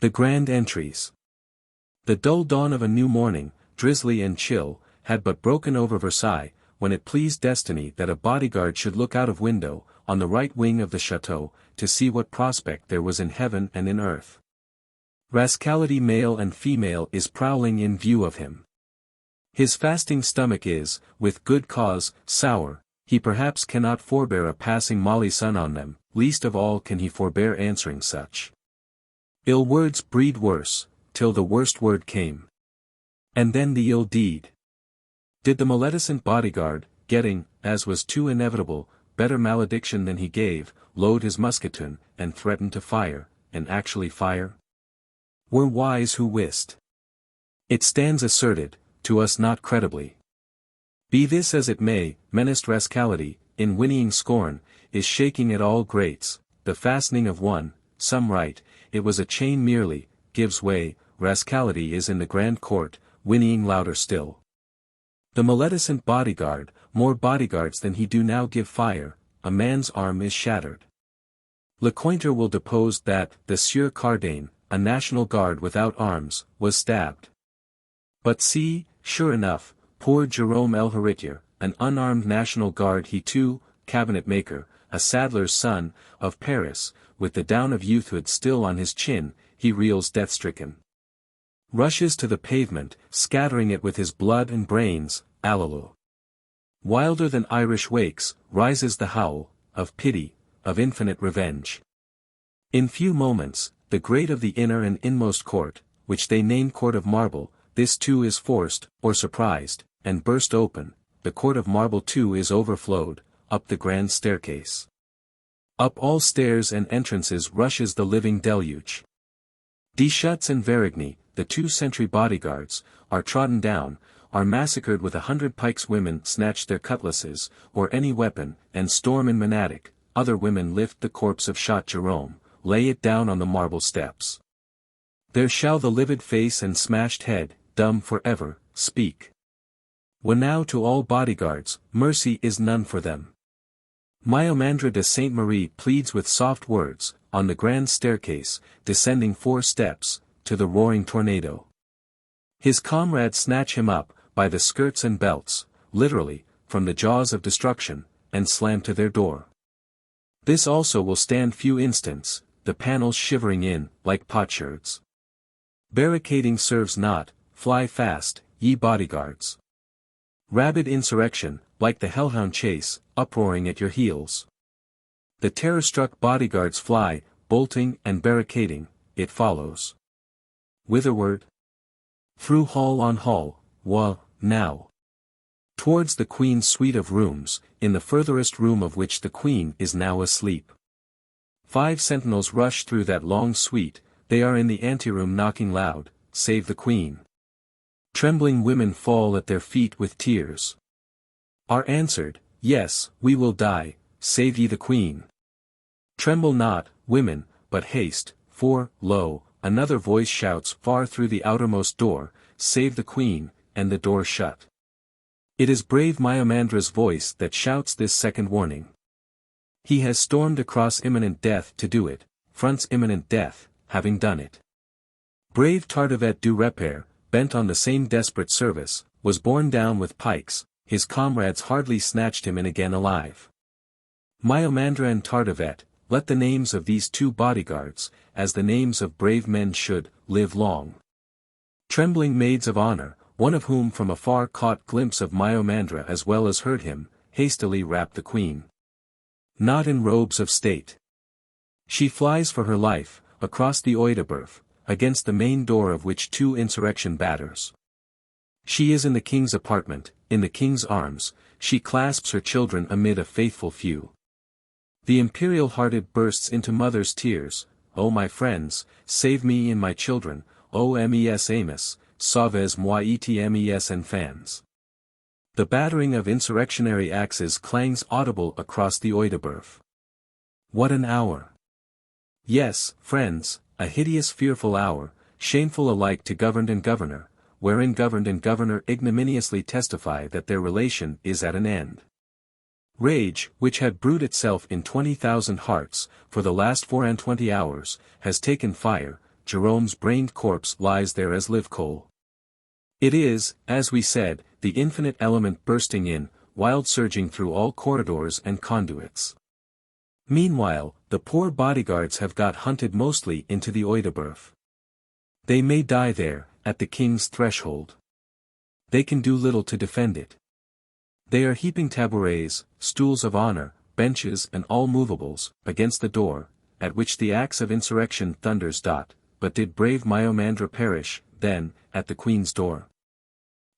The Grand Entries. The dull dawn of a new morning, drizzly and chill, had but broken over Versailles, when it pleased destiny that a bodyguard should look out of window, on the right wing of the chateau, to see what prospect there was in heaven and in earth. Rascality male and female is prowling in view of him. His fasting stomach is, with good cause, sour, he perhaps cannot forbear a passing molly sun on them, least of all can he forbear answering such. Ill words breed worse, till the worst word came. And then the ill deed. Did the maledicent bodyguard, getting, as was too inevitable, better malediction than he gave, load his musketoon, and threaten to fire, and actually fire? Were wise who wist. It stands asserted, to us not credibly. Be this as it may, menaced rascality, in whinnying scorn, is shaking at all grates, the fastening of one, some write, it was a chain merely, gives way, rascality is in the grand court, whinnying louder still. The maledicent bodyguard, more bodyguards than he do now give fire, a man's arm is shattered. Lecointre will depose that the Sieur Cardane, a national guard without arms, was stabbed. But see, sure enough, poor Jerome El Héritier, an unarmed national guard he too, cabinet maker, a saddler's son, of Paris, with the down of youthhood still on his chin, he reels death-stricken. Rushes to the pavement, scattering it with his blood and brains, Alleloo. Wilder than Irish wakes, rises the howl, of pity, of infinite revenge. In few moments, the grate of the inner and inmost court, which they name court of marble, this too is forced, or surprised, and burst open, the court of marble too is overflowed, up the grand staircase. Up all stairs and entrances rushes the living deluge. Deschutes and Varigny, the 2 sentry bodyguards, are trodden down, are massacred with 100 pikes. Women snatch their cutlasses, or any weapon, and storm in Monadic. Other women lift the corpse of shot Jerome, lay it down on the marble steps. There shall the livid face and smashed head, dumb for ever, speak. When now to all bodyguards, mercy is none for them. Mailmandre de Sainte Marie pleads with soft words, on the grand staircase, descending 4 steps, to the roaring tornado. His comrades snatch him up, by the skirts and belts, literally, from the jaws of destruction, and slam to their door. This also will stand few instants, the panels shivering in, like potsherds. Barricading serves not, fly fast, ye bodyguards. Rabid insurrection, like the hellhound chase, uproaring at your heels. The terror-struck bodyguards fly, bolting and barricading, it follows. Whitherward? Through hall on hall, now. Towards the Queen's suite of rooms, in the furthest room of which the Queen is now asleep. 5 sentinels rush through that long suite, they are in the anteroom knocking loud, save the Queen. Trembling women fall at their feet with tears. Are answered, yes, we will die, save ye the Queen. Tremble not, women, but haste, for, lo, another voice shouts far through the outermost door, save the Queen, and the door shut. It is brave Mailmandre's voice that shouts this second warning. He has stormed across imminent death to do it, fronts imminent death, having done it. Brave Tardivet du Repaire, bent on the same desperate service, was borne down with pikes, his comrades hardly snatched him in again alive. Mailmandre and Tardivet, let the names of these 2 bodyguards, as the names of brave men should, live long. Trembling maids of honor, one of whom from afar caught glimpse of Mailmandre as well as heard him, hastily wrap the Queen. Not in robes of state. She flies for her life, across the Oedeberf, against the main door of which 2 insurrection batters. She is in the King's apartment, in the King's arms, she clasps her children amid a faithful few. The imperial-hearted bursts into mother's tears, O my friends, save me and my children, O mes amis, sauvez moi et mes enfants. The battering of insurrectionary axes clangs audible across the Oedeberf. What an hour! Yes, friends, a hideous fearful hour, shameful alike to governed and governor, wherein governed and governor ignominiously testify that their relation is at an end. Rage, which had brewed itself in 20,000 hearts, for the last 24 hours, has taken fire, Jerome's brained corpse lies there as live coal. It is, as we said, the infinite element bursting in, wild surging through all corridors and conduits. Meanwhile, the poor bodyguards have got hunted mostly into the Oedeberf. They may die there, at the King's threshold. They can do little to defend it. They are heaping tabourets, stools of honor, benches and all movables, against the door, at which the axe of insurrection thunders. but did brave Myomandra perish, then, at the queen's door?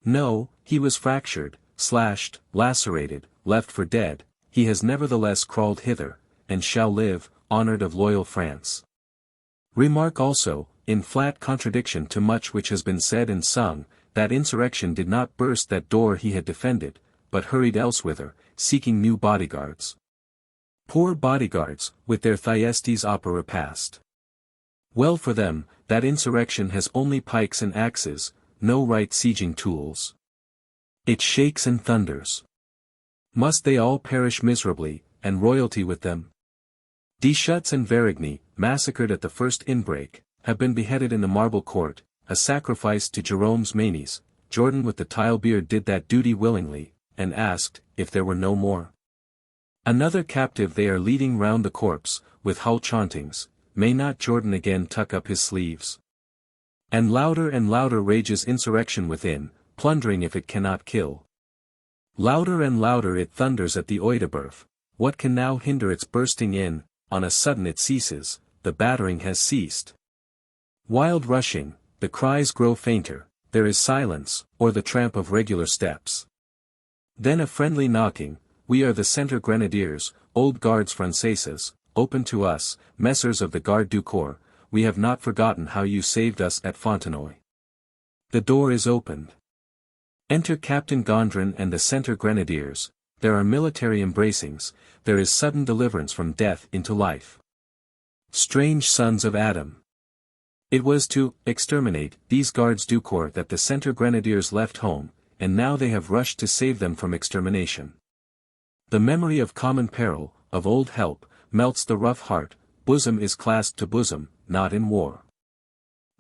No, he was fractured, slashed, lacerated, left for dead, he has nevertheless crawled hither, and shall live, honored of loyal France. Remark also, in flat contradiction to much which has been said and sung, that insurrection did not burst that door he had defended, but hurried elsewhither, seeking new bodyguards. Poor bodyguards, with their Thyestes opera past. Well for them, that insurrection has only pikes and axes, no right sieging tools. It shakes and thunders. Must they all perish miserably, and royalty with them? Deschutes and Varigny, massacred at the first inbreak, have been beheaded in the marble court, a sacrifice to Jerome's manes. Jordan with the tile beard did that duty willingly, and asked, if there were no more. Another captive they are leading round the corpse, with Hull chauntings, may not Jordan again tuck up his sleeves? And louder rages insurrection within, plundering if it cannot kill. Louder and louder it thunders at the Oedeberf, what can now hinder its bursting in? On a sudden it ceases, the battering has ceased. Wild rushing, the cries grow fainter, there is silence, or the tramp of regular steps. Then a friendly knocking, we are the Centre Grenadiers, old Guards Franceses, open to us, messers of the Garde du Corps, we have not forgotten how you saved us at Fontenoy. The door is opened. Enter Captain Gondrin and the Centre Grenadiers, there are military embracings, there is sudden deliverance from death into life. Strange sons of Adam! It was to exterminate these Gardes du Corps that the Centre Grenadiers left home, and now they have rushed to save them from extermination. The memory of common peril, of old help, melts the rough heart, bosom is clasped to bosom, not in war.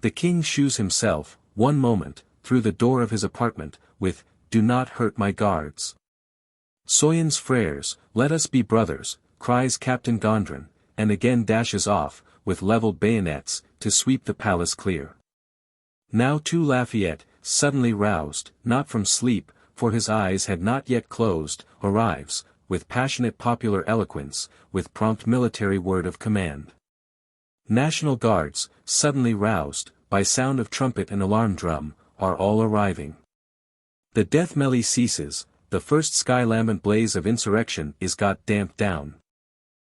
The king shews himself, one moment, through the door of his apartment, with, "Do not hurt my guards. Soyons frères, let us be brothers," cries Captain Gondrin, and again dashes off, with levelled bayonets, to sweep the palace clear. Now too Lafayette, suddenly roused, not from sleep, for his eyes had not yet closed, arrives, with passionate popular eloquence, with prompt military word of command. National Guards, suddenly roused, by sound of trumpet and alarm drum, are all arriving. The death melee ceases, the first sky lambent blaze of insurrection is got damped down.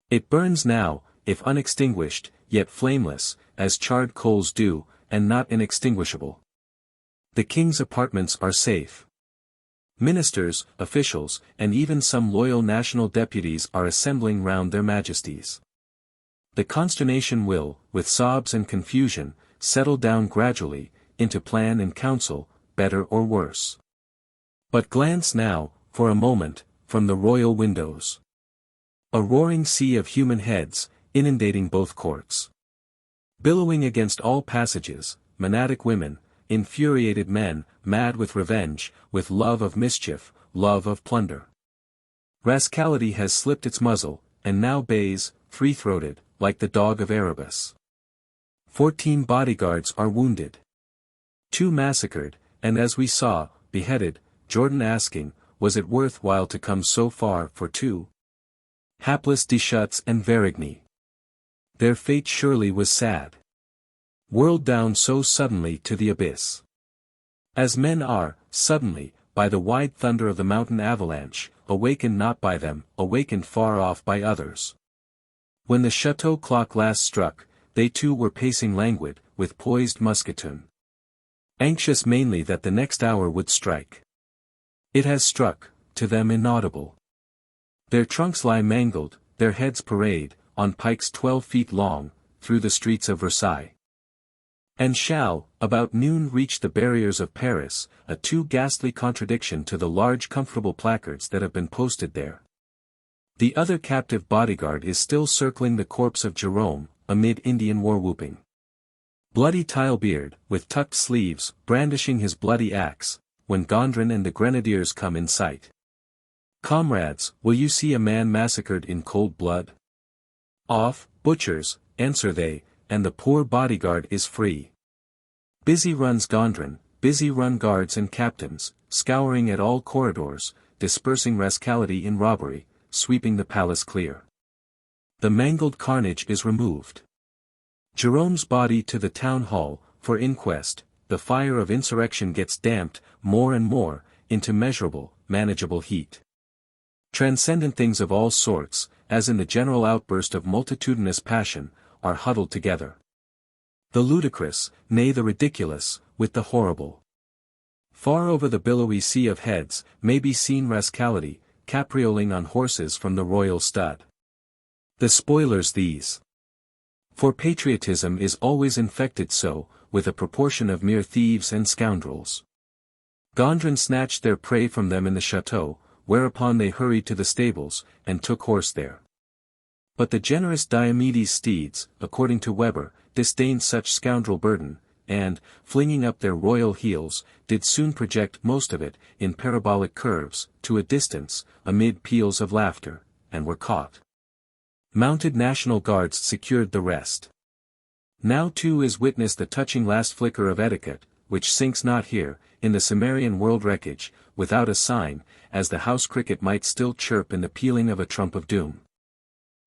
It burns now, if unextinguished, yet flameless, as charred coals do, and not inextinguishable. The king's apartments are safe. Ministers, officials, and even some loyal national deputies are assembling round their majesties. The consternation will, with sobs and confusion, settle down gradually, into plan and counsel, better or worse. But glance now, for a moment, from the royal windows. A roaring sea of human heads, inundating both courts. Billowing against all passages, monadic women, infuriated men, mad with revenge, with love of mischief, love of plunder. Rascality has slipped its muzzle, and now bays, free-throated, like the dog of Erebus. 14 bodyguards are wounded. 2 massacred, and as we saw, beheaded, Jordan asking, was it worth while to come so far for 2? Hapless Deschutes and Varigny. Their fate surely was sad. Whirled down so suddenly to the abyss. As men are, suddenly, by the wide thunder of the mountain avalanche, awakened not by them, awakened far off by others. When the chateau clock last struck, they too were pacing languid, with poised musketoon. Anxious mainly that the next hour would strike. It has struck, to them inaudible. Their trunks lie mangled, their heads parade, on pikes 12 feet long, through the streets of Versailles. And shall, about noon reach the barriers of Paris, a too ghastly contradiction to the large comfortable placards that have been posted there. The other captive bodyguard is still circling the corpse of Jerome, amid Indian war-whooping. Bloody Tilebeard, with tucked sleeves, brandishing his bloody axe, when Gondrin and the grenadiers come in sight. Comrades, will you see a man massacred in cold blood? Off, butchers, answer they, and the poor bodyguard is free. Busy runs Gondrin, busy run guards and captains, scouring at all corridors, dispersing rascality in robbery, sweeping the palace clear. The mangled carnage is removed. Jerome's body to the town hall, for inquest, the fire of insurrection gets damped, more and more, into measurable, manageable heat. Transcendent things of all sorts, as in the general outburst of multitudinous passion, are huddled together. The ludicrous, nay the ridiculous, with the horrible. Far over the billowy sea of heads, may be seen rascality, caprioling on horses from the royal stud. The spoilers these. For patriotism is always infected so, with a proportion of mere thieves and scoundrels. Gondrin snatched their prey from them in the chateau, whereupon they hurried to the stables, and took horse there. But the generous Diomedes' steeds, according to Weber, disdained such scoundrel burden, and, flinging up their royal heels, did soon project most of it, in parabolic curves, to a distance, amid peals of laughter, and were caught. Mounted National Guards secured the rest. Now too is witnessed the touching last flicker of etiquette, which sinks not here, in the Cimmerian world wreckage, without a sign, as the house cricket might still chirp in the pealing of a trump of doom.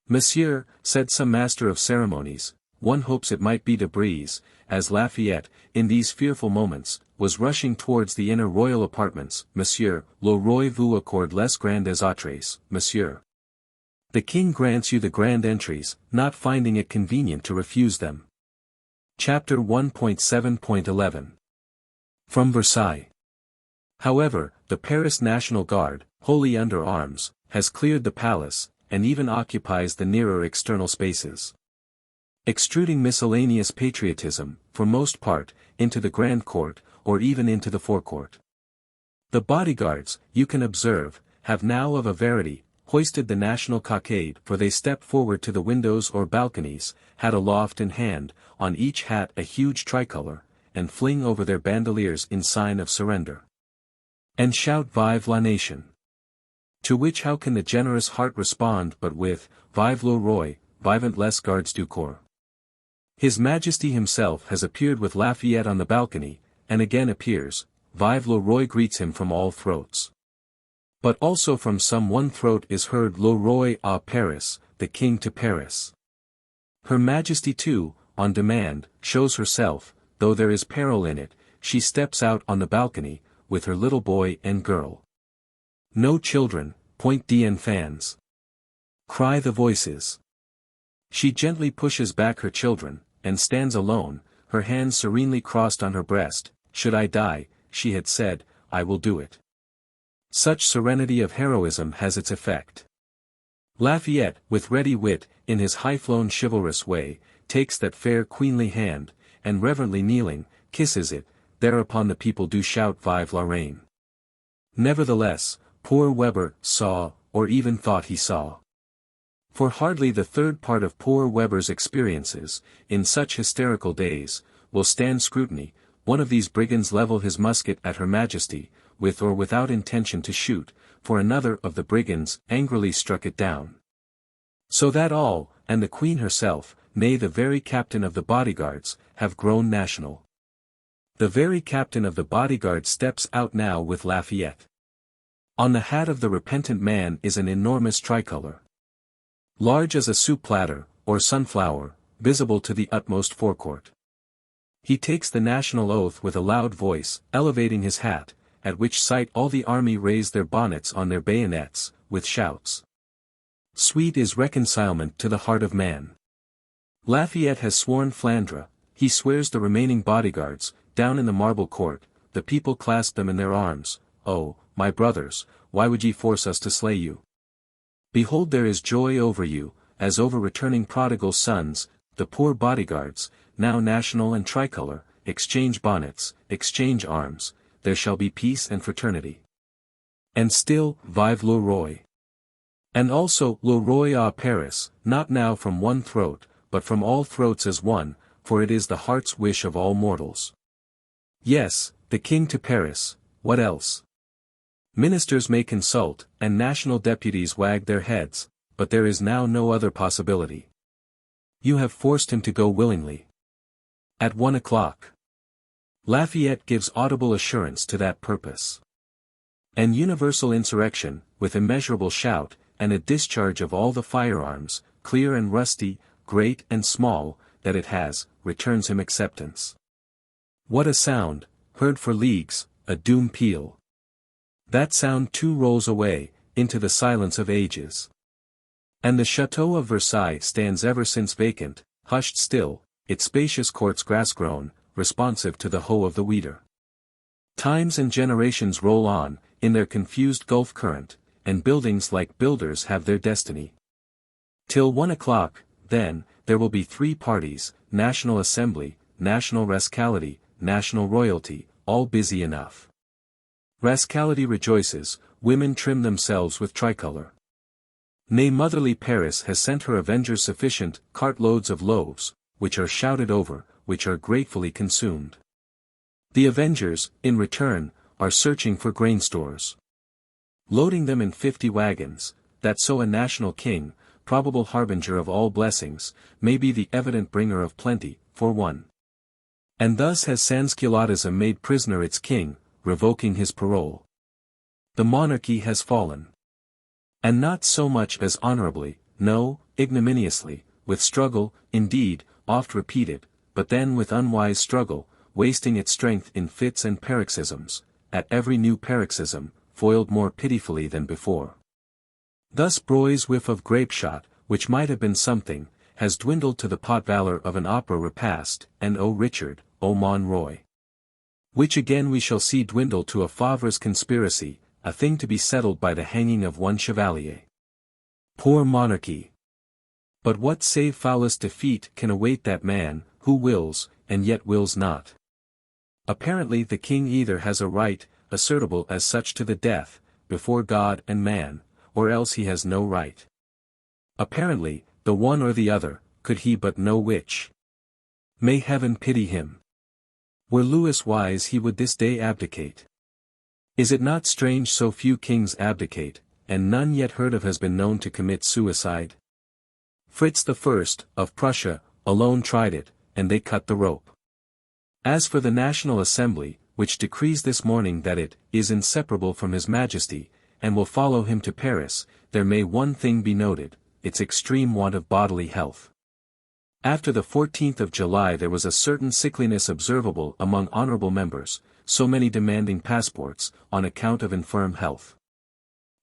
Monsieur, said some master of ceremonies, one hopes it might be de Brise, as Lafayette, in these fearful moments, was rushing towards the inner royal apartments. Monsieur, le roi vous accorde les grandes entrées, monsieur. The king grants you the grand entries, not finding it convenient to refuse them. Chapter 1.7.11 From Versailles. However, the Paris National Guard, wholly under arms, has cleared the palace, and even occupies the nearer external spaces. Extruding miscellaneous patriotism, for most part, into the Grand Court, or even into the forecourt. The bodyguards, you can observe, have now of a verity, hoisted the national cockade, for they step forward to the windows or balconies, hat aloft in hand, on each hat a huge tricolor, and fling over their bandoliers in sign of surrender. And shout Vive la nation! To which how can the generous heart respond but with, Vive le roi, vivent les gardes du corps. His Majesty himself has appeared with Lafayette on the balcony, and again appears, Vive le roi greets him from all throats. But also from some one throat is heard Le Roi à Paris, the King to Paris. Her Majesty too, on demand, shows herself, though there is peril in it, she steps out on the balcony, with her little boy and girl. No children, point d'enfants. Cry the voices. She gently pushes back her children, and stands alone, her hands serenely crossed on her breast. Should I die, she had said, I will do it. Such serenity of heroism has its effect. Lafayette, with ready wit, in his high-flown chivalrous way, takes that fair queenly hand, and reverently kneeling, kisses it. Thereupon the people do shout Vive la reine. Nevertheless, poor Weber saw, or even thought he saw. For hardly the third part of poor Weber's experiences, in such hysterical days, will stand scrutiny. One of these brigands level his musket at Her Majesty, with or without intention to shoot, for another of the brigands angrily struck it down. So that all, and the Queen herself, nay the very captain of the bodyguards, have grown national. The very captain of the bodyguard steps out now with Lafayette. On the hat of the repentant man is an enormous tricolor. Large as a soup platter, or sunflower, visible to the utmost forecourt. He takes the national oath with a loud voice, elevating his hat, at which sight all the army raise their bonnets on their bayonets, with shouts. Sweet is reconcilement to the heart of man. Lafayette has sworn Flandre, he swears the remaining bodyguards, down in the marble court, the people clasp them in their arms. Oh, my brothers, why would ye force us to slay you? Behold there is joy over you, as over returning prodigal sons. The poor bodyguards, now national and tricolor, exchange bonnets, exchange arms, there shall be peace and fraternity. And still, Vive le Roi. And also, Le Roi à Paris, not now from one throat, but from all throats as one, for it is the heart's wish of all mortals. Yes, the King to Paris, what else? Ministers may consult, and national deputies wag their heads, but there is now no other possibility. You have forced him to go willingly. At 1 o'clock. Lafayette gives audible assurance to that purpose. An universal insurrection, with immeasurable shout, and a discharge of all the firearms, clear and rusty, great and small, that it has, returns him acceptance. What a sound, heard for leagues, a doom peal. That sound too rolls away, into the silence of ages. And the chateau of Versailles stands ever since vacant, hushed still, its spacious courts grass-grown, responsive to the hoe of the weeder. Times and generations roll on, in their confused gulf current, and buildings like builders have their destiny. Till 1 o'clock, then, there will be 3 parties, National Assembly, National Rascality, National Royalty, all busy enough. Rascality rejoices, women trim themselves with tricolor. Nay, motherly Paris has sent her avengers sufficient cartloads of loaves, which are shouted over, which are gratefully consumed. The avengers, in return, are searching for grain stores. Loading them in 50 wagons, that so a national king, probable harbinger of all blessings, may be the evident bringer of plenty, for one. And thus has Sansculottism made prisoner its king, revoking his parole. The monarchy has fallen. And not so much as honorably, no, ignominiously, with struggle, indeed, oft repeated, but then with unwise struggle, wasting its strength in fits and paroxysms, at every new paroxysm, foiled more pitifully than before. Thus Broy's whiff of grape-shot, which might have been something, has dwindled to the pot-valor of an opera repast, and O Richard, O Monroy. Which again we shall see dwindle to a Favre's conspiracy, a thing to be settled by the hanging of one chevalier. Poor monarchy! But what save foulest defeat can await that man, who wills, and yet wills not? Apparently the king either has a right, assertable as such to the death, before God and man, or else he has no right. Apparently, the one or the other, could he but know which. May heaven pity him. Were Louis wise he would this day abdicate. Is it not strange so few kings abdicate, and none yet heard of has been known to commit suicide? Fritz I, of Prussia, alone tried it, and they cut the rope. As for the National Assembly, which decrees this morning that it is inseparable from His Majesty, and will follow him to Paris, there may one thing be noted, its extreme want of bodily health. After the 14th of July there was a certain sickliness observable among honorable members, so many demanding passports, on account of infirm health.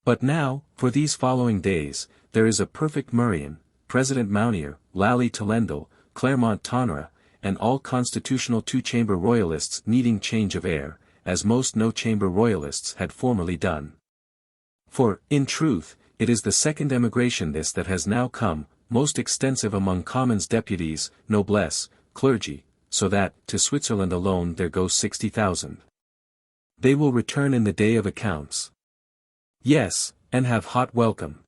But now, for these following days, there is a perfect murrian, President Mounier, Lally Tollendal, Clermont Tonnerre, and all constitutional two-chamber royalists needing change of air, as most no-chamber royalists had formerly done. For, in truth, it is the second emigration this that has now come, most extensive among commons deputies, noblesse, clergy, so that, to Switzerland alone there go 60,000. They will return in the day of accounts. Yes, and have hot welcome.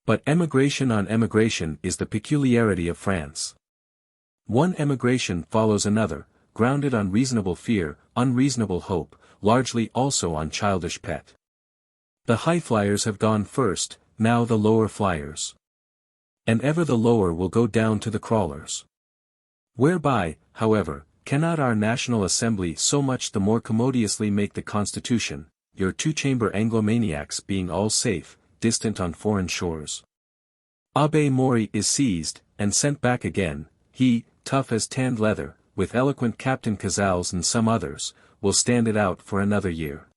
But emigration on emigration is the peculiarity of France. One emigration follows another, grounded on reasonable fear, unreasonable hope, largely also on childish pet. The high flyers have gone first, now the lower flyers. And ever the lower will go down to the crawlers. Whereby, however, cannot our National Assembly so much the more commodiously make the Constitution, your two-chamber Anglomaniacs being all safe, distant on foreign shores. Abbé Maury is seized, and sent back again, he, tough as tanned leather, with eloquent Captain Cazals and some others, will stand it out for another year.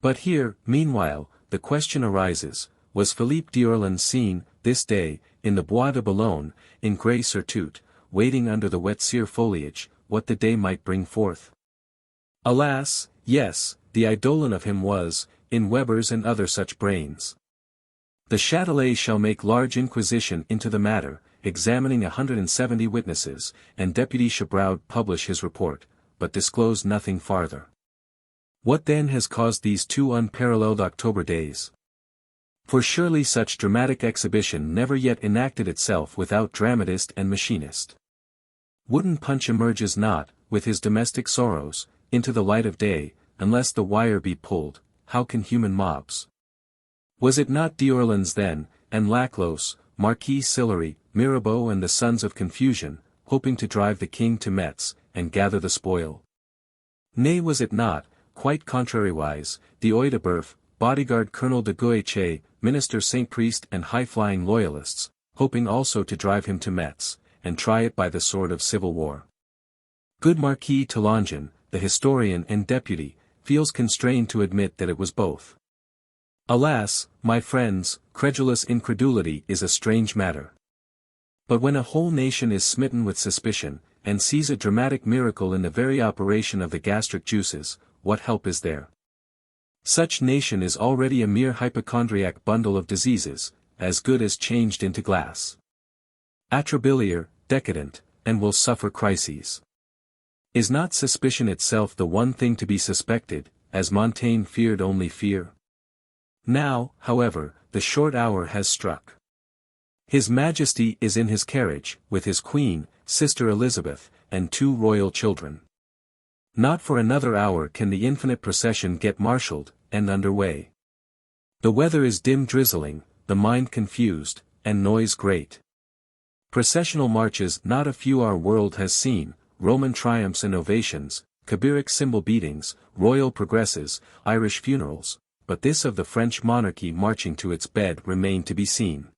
But here, meanwhile, the question arises, was Philippe d'Orléans seen, this day, in the Bois de Boulogne, in grey surtout, waiting under the wet sere foliage, what the day might bring forth? Alas, yes, the eidolon of him was, in Weber's and other such brains. The Châtelet shall make large inquisition into the matter, examining 170 witnesses, and Deputy Chabraud publish his report, but disclose nothing farther. What then has caused these two unparalleled October days? For surely such dramatic exhibition never yet enacted itself without dramatist and machinist. Wooden Punch emerges not, with his domestic sorrows, into the light of day, unless the wire be pulled. How can human mobs? Was it not d'Orléans then, and Laclos, Marquis Sillery, Mirabeau and the sons of confusion, hoping to drive the king to Metz, and gather the spoil? Nay, was it not, quite contrariwise, d'Oie de Boeuf, bodyguard Colonel de Guéchet, minister Saint-Priest and high-flying loyalists, hoping also to drive him to Metz, and try it by the sword of civil war. Good Marquis Toulongen, the historian and deputy, feels constrained to admit that it was both. Alas, my friends, credulous incredulity is a strange matter. But when a whole nation is smitten with suspicion, and sees a dramatic miracle in the very operation of the gastric juices, what help is there? Such nation is already a mere hypochondriac bundle of diseases, as good as changed into glass. Atrabiliar, decadent, and will suffer crises. Is not suspicion itself the one thing to be suspected, as Montaigne feared only fear? Now, however, the short hour has struck. His Majesty is in his carriage, with his Queen, Sister Elizabeth, and 2 royal children. Not for another hour can the infinite procession get marshalled, and under way. The weather is dim drizzling, the mind confused, and noise great. Processional marches not a few our world has seen, Roman triumphs and ovations, Kabiric cymbal beatings, royal progresses, Irish funerals, but this of the French monarchy marching to its bed remained to be seen.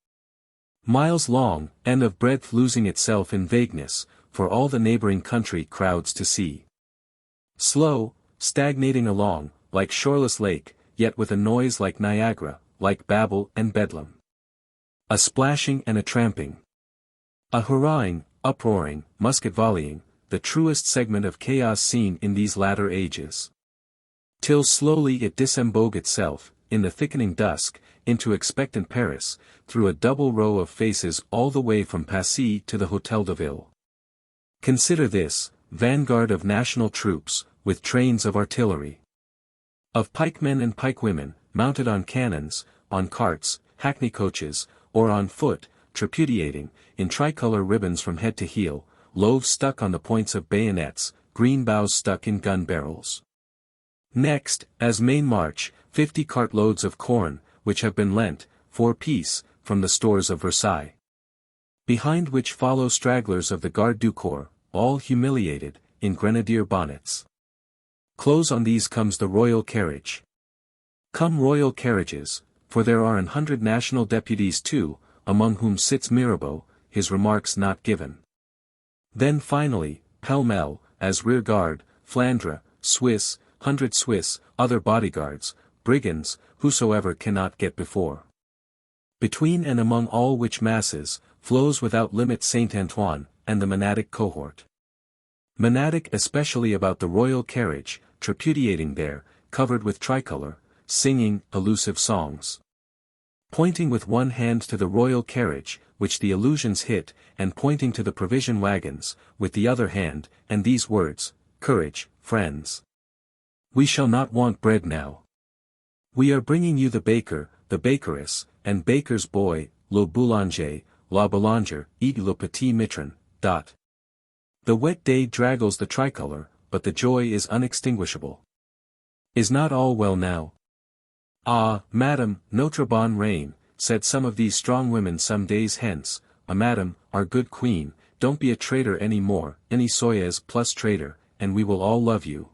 Miles long, and of breadth losing itself in vagueness, for all the neighboring country crowds to see. Slow, stagnating along, like shoreless lake, yet with a noise like Niagara, like Babel and Bedlam. A splashing and a tramping. A hurrahing, uproaring, musket volleying, the truest segment of chaos seen in these latter ages. Till slowly it disembogue itself, in the thickening dusk, into expectant Paris, through a double row of faces all the way from Passy to the Hôtel de Ville. Consider this, vanguard of national troops, with trains of artillery. Of pikemen and pikewomen, mounted on cannons, on carts, hackney coaches, or on foot, tripudiating, in tricolour ribbons from head to heel, loaves stuck on the points of bayonets, green boughs stuck in gun barrels. Next, as main march, 50 cartloads of corn, which have been lent, for peace, from the stores of Versailles. Behind which follow stragglers of the Garde du Corps, all humiliated, in grenadier bonnets. Close on these comes the royal carriage. Come royal carriages, for there are 100 national deputies too, among whom sits Mirabeau, his remarks not given. Then finally, pell-mell, as rear guard, Flandre, Swiss, 100 Swiss, other bodyguards, brigands, whosoever cannot get before. Between and among all which masses, flows without limit Saint Antoine, and the monadic cohort. Monadic especially about the royal carriage, tripudiating there, covered with tricolour, singing elusive songs. Pointing with one hand to the royal carriage, which the illusions hit, and pointing to the provision wagons, with the other hand, and these words, "Courage, friends. We shall not want bread now. We are bringing you the baker, the bakeress, and baker's boy, le boulanger, la boulanger, et le petit mitron." The wet day draggles the tricolour, but the joy is unextinguishable. Is not all well now? Ah, madam, notre bonne reine, said some of these strong women some days hence, madam, our good queen, don't be a traitor any more, any soyez plus traitor, and we will all love you.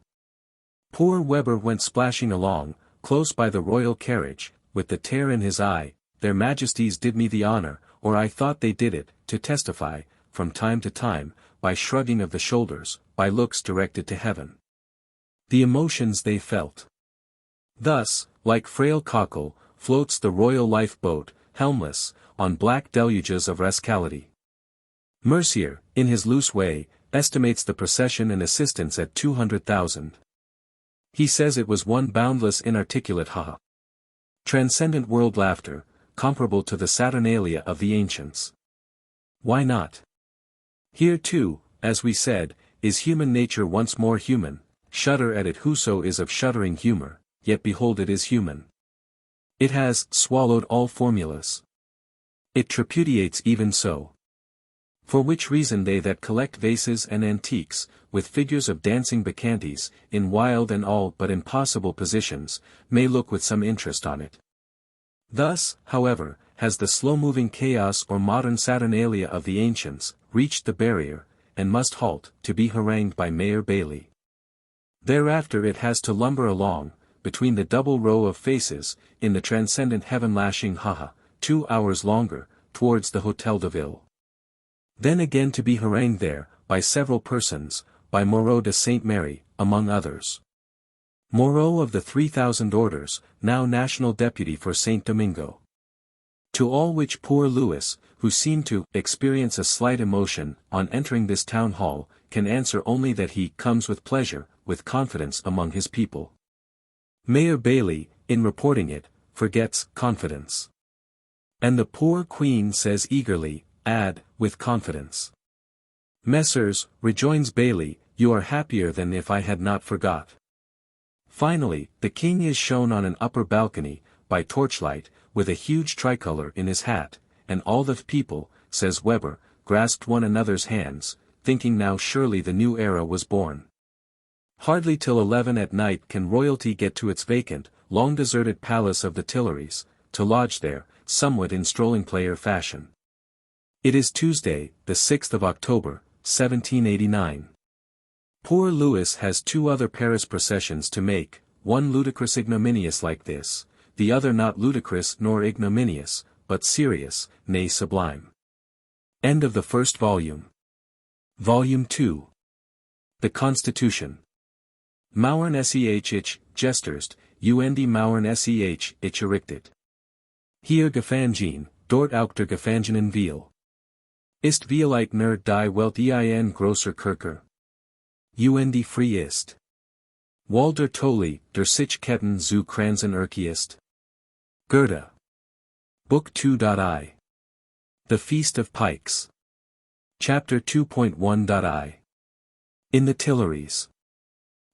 Poor Weber went splashing along, close by the royal carriage, with the tear in his eye. Their majesties did me the honor, or I thought they did it, to testify, from time to time, by shrugging of the shoulders, by looks directed to heaven. The emotions they felt. Thus, like frail cockle, floats the royal lifeboat, helmless, on black deluges of rascality. Mercier, in his loose way, estimates the procession and assistants at 200,000. He says it was one boundless inarticulate ha-ha. Transcendent world laughter, comparable to the Saturnalia of the ancients. Why not? Here too, as we said, is human nature once more human, shudder at it whoso is of shuddering humour, yet behold it is human. It has swallowed all formulas. It tripudiates even so. For which reason they that collect vases and antiques, with figures of dancing bacchantes, in wild and all but impossible positions, may look with some interest on it. Thus, however, has the slow-moving chaos or modern Saturnalia of the ancients, reached the barrier, and must halt, to be harangued by Mayor Bailey. Thereafter it has to lumber along, between the double row of faces, in the transcendent heaven-lashing ha-ha, 2 hours longer, towards the Hôtel de Ville. Then again to be harangued there, by several persons, by Moreau de Saint Mary, among others. Moreau of the 3,000 orders, now national deputy for Saint Domingo. To all which poor Louis, who seemed to experience a slight emotion on entering this town hall, can answer only that he comes with pleasure, with confidence among his people. Mayor Bailey, in reporting it, forgets confidence. And the poor Queen says eagerly, add, with confidence. Messrs, rejoins Bailey, you are happier than if I had not forgot. Finally, the king is shown on an upper balcony, by torchlight, with a huge tricolor in his hat, and all the people, says Weber, grasped one another's hands, thinking now surely the new era was born. Hardly till 11 at night can royalty get to its vacant, long-deserted palace of the Tuileries, to lodge there, somewhat in strolling player fashion. It is Tuesday, the 6th of October, 1789. Poor Louis has 2 other Paris processions to make, one ludicrous ignominious like this, the other not ludicrous nor ignominious, but serious, nay sublime. End of the first volume. Volume 2. The Constitution. Mauern seh ich, gesterst, und Mauern seh ich errichtet. Hier Gefangene, dort auch der Gefangenen viel. Ist vielleicht nur die Welt ein grosser Kerker. Und free ist. Walder Tolli, der sich Ketten zu Kranzen ist. Goethe. Book 2.I. The Feast of Pikes. Chapter 2.1.I. In the Tuileries.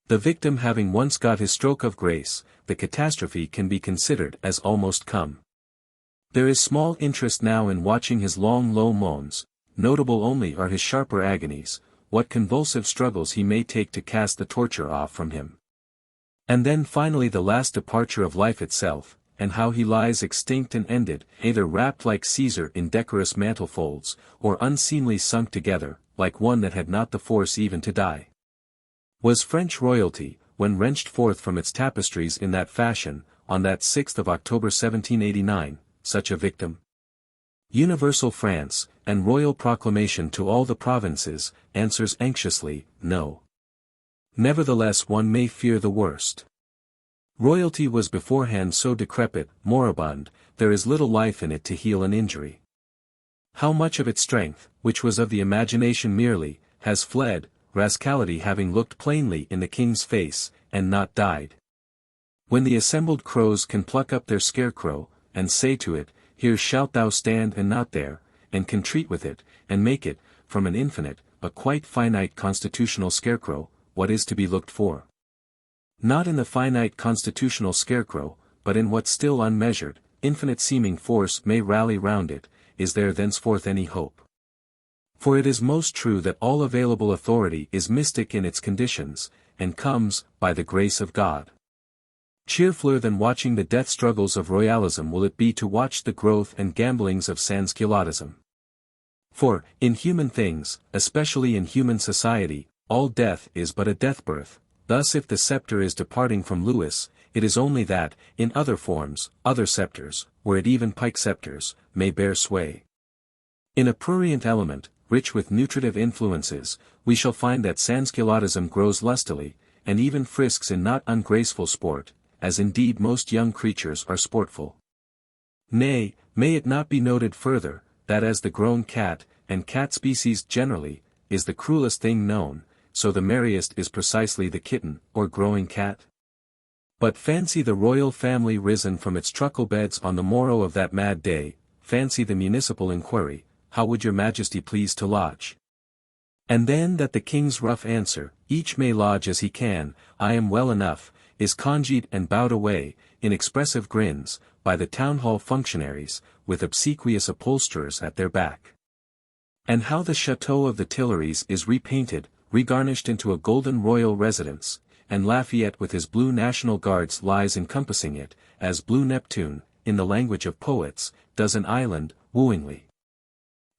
The victim having once got his stroke of grace, the catastrophe can be considered as almost come. There is small interest now in watching his long low moans, notable only are his sharper agonies, what convulsive struggles he may take to cast the torture off from him. And then finally the last departure of life itself, and how he lies extinct and ended, either wrapped like Caesar in decorous mantle folds, or unseemly sunk together, like one that had not the force even to die. Was French royalty, when wrenched forth from its tapestries in that fashion, on that 6th of October 1789, such a victim? Universal France, and royal proclamation to all the provinces, answers anxiously, no. Nevertheless one may fear the worst. Royalty was beforehand so decrepit, moribund, there is little life in it to heal an injury. How much of its strength, which was of the imagination merely, has fled, rascality having looked plainly in the king's face, and not died. When the assembled crows can pluck up their scarecrow, and say to it, here shalt thou stand and not there, and can treat with it, and make it, from an infinite, a quite finite constitutional scarecrow, what is to be looked for? Not in the finite constitutional scarecrow, but in what still unmeasured, infinite seeming force may rally round it, is there thenceforth any hope? For it is most true that all available authority is mystic in its conditions, and comes, by the grace of God. Cheerfuller than watching the death struggles of royalism will it be to watch the growth and gamblings of sansculottism. For, in human things, especially in human society, all death is but a death-birth. Thus if the scepter is departing from Louis, it is only that, in other forms, other scepters, were it even pike scepters, may bear sway. In a prurient element, rich with nutritive influences, we shall find that sansculottism grows lustily, and even frisks in not ungraceful sport, as indeed most young creatures are sportful. Nay, may it not be noted further, that as the grown cat, and cat species generally, is the cruelest thing known, so the merriest is precisely the kitten, or growing cat? But fancy the royal family risen from its truckle beds on the morrow of that mad day, fancy the municipal inquiry, how would your majesty please to lodge? And then that the king's rough answer, each may lodge as he can, I am well enough, is congeed and bowed away, in expressive grins, by the town hall functionaries, with obsequious upholsterers at their back. And how the chateau of the Tuileries is repainted, regarnished into a golden royal residence, and Lafayette with his blue National Guards lies encompassing it, as blue Neptune, in the language of poets, does an island, wooingly.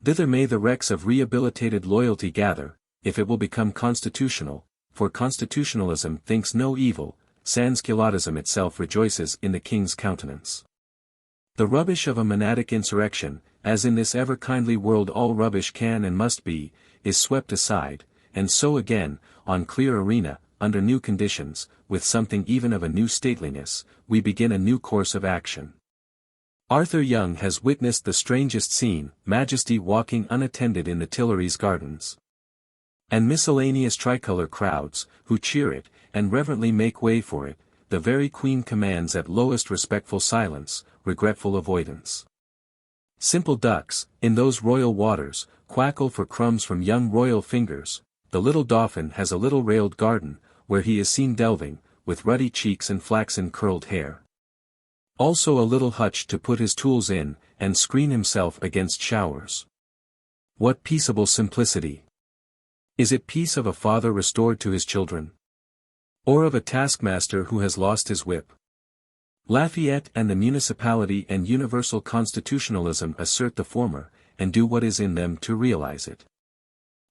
Thither may the wrecks of rehabilitated loyalty gather, if it will become constitutional, for constitutionalism thinks no evil, sansculottism itself rejoices in the king's countenance. The rubbish of a monadic insurrection, as in this ever-kindly world all rubbish can and must be, is swept aside, and so again, on clear arena, under new conditions, with something even of a new stateliness, we begin a new course of action. Arthur Young has witnessed the strangest scene, Majesty walking unattended in the Tuileries gardens. And miscellaneous tricolour crowds, who cheer it, and reverently make way for it, the very Queen commands at lowest respectful silence, regretful avoidance. Simple ducks, in those royal waters, quackle for crumbs from young royal fingers. The little dauphin has a little railed garden, where he is seen delving, with ruddy cheeks and flaxen curled hair. Also a little hutch to put his tools in, and screen himself against showers. What peaceable simplicity! Is it peace of a father restored to his children? Or of a taskmaster who has lost his whip? Lafayette and the municipality and universal constitutionalism assert the former, and do what is in them to realize it.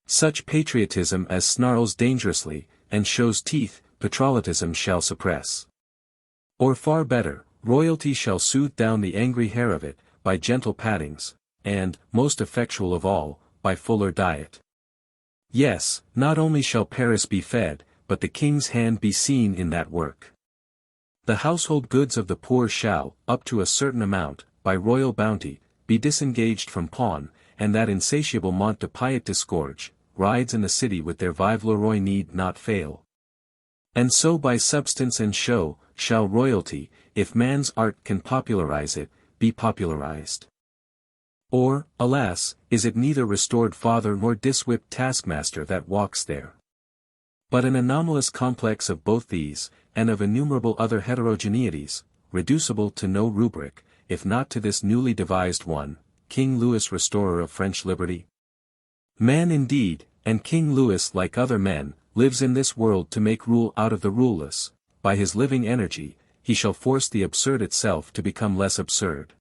Such patriotism as snarls dangerously, and shows teeth, patriotism shall suppress. Or far better, royalty shall soothe down the angry hair of it, by gentle pattings, and, most effectual of all, by fuller diet. Yes, not only shall Paris be fed, but the king's hand be seen in that work. The household goods of the poor shall, up to a certain amount, by royal bounty, be disengaged from pawn, and that insatiable Mont de Piet disgorge, rides in the city with their Vive le Roi need not fail. And so by substance and show, shall royalty, if man's art can popularize it, be popularized. Or, alas, is it neither restored father nor diswhipped taskmaster that walks there? But an anomalous complex of both these, and of innumerable other heterogeneities, reducible to no rubric, if not to this newly devised one, King Louis restorer of French liberty? Man indeed, and King Louis like other men, lives in this world to make rule out of the ruleless. By his living energy, he shall force the absurd itself to become less absurd.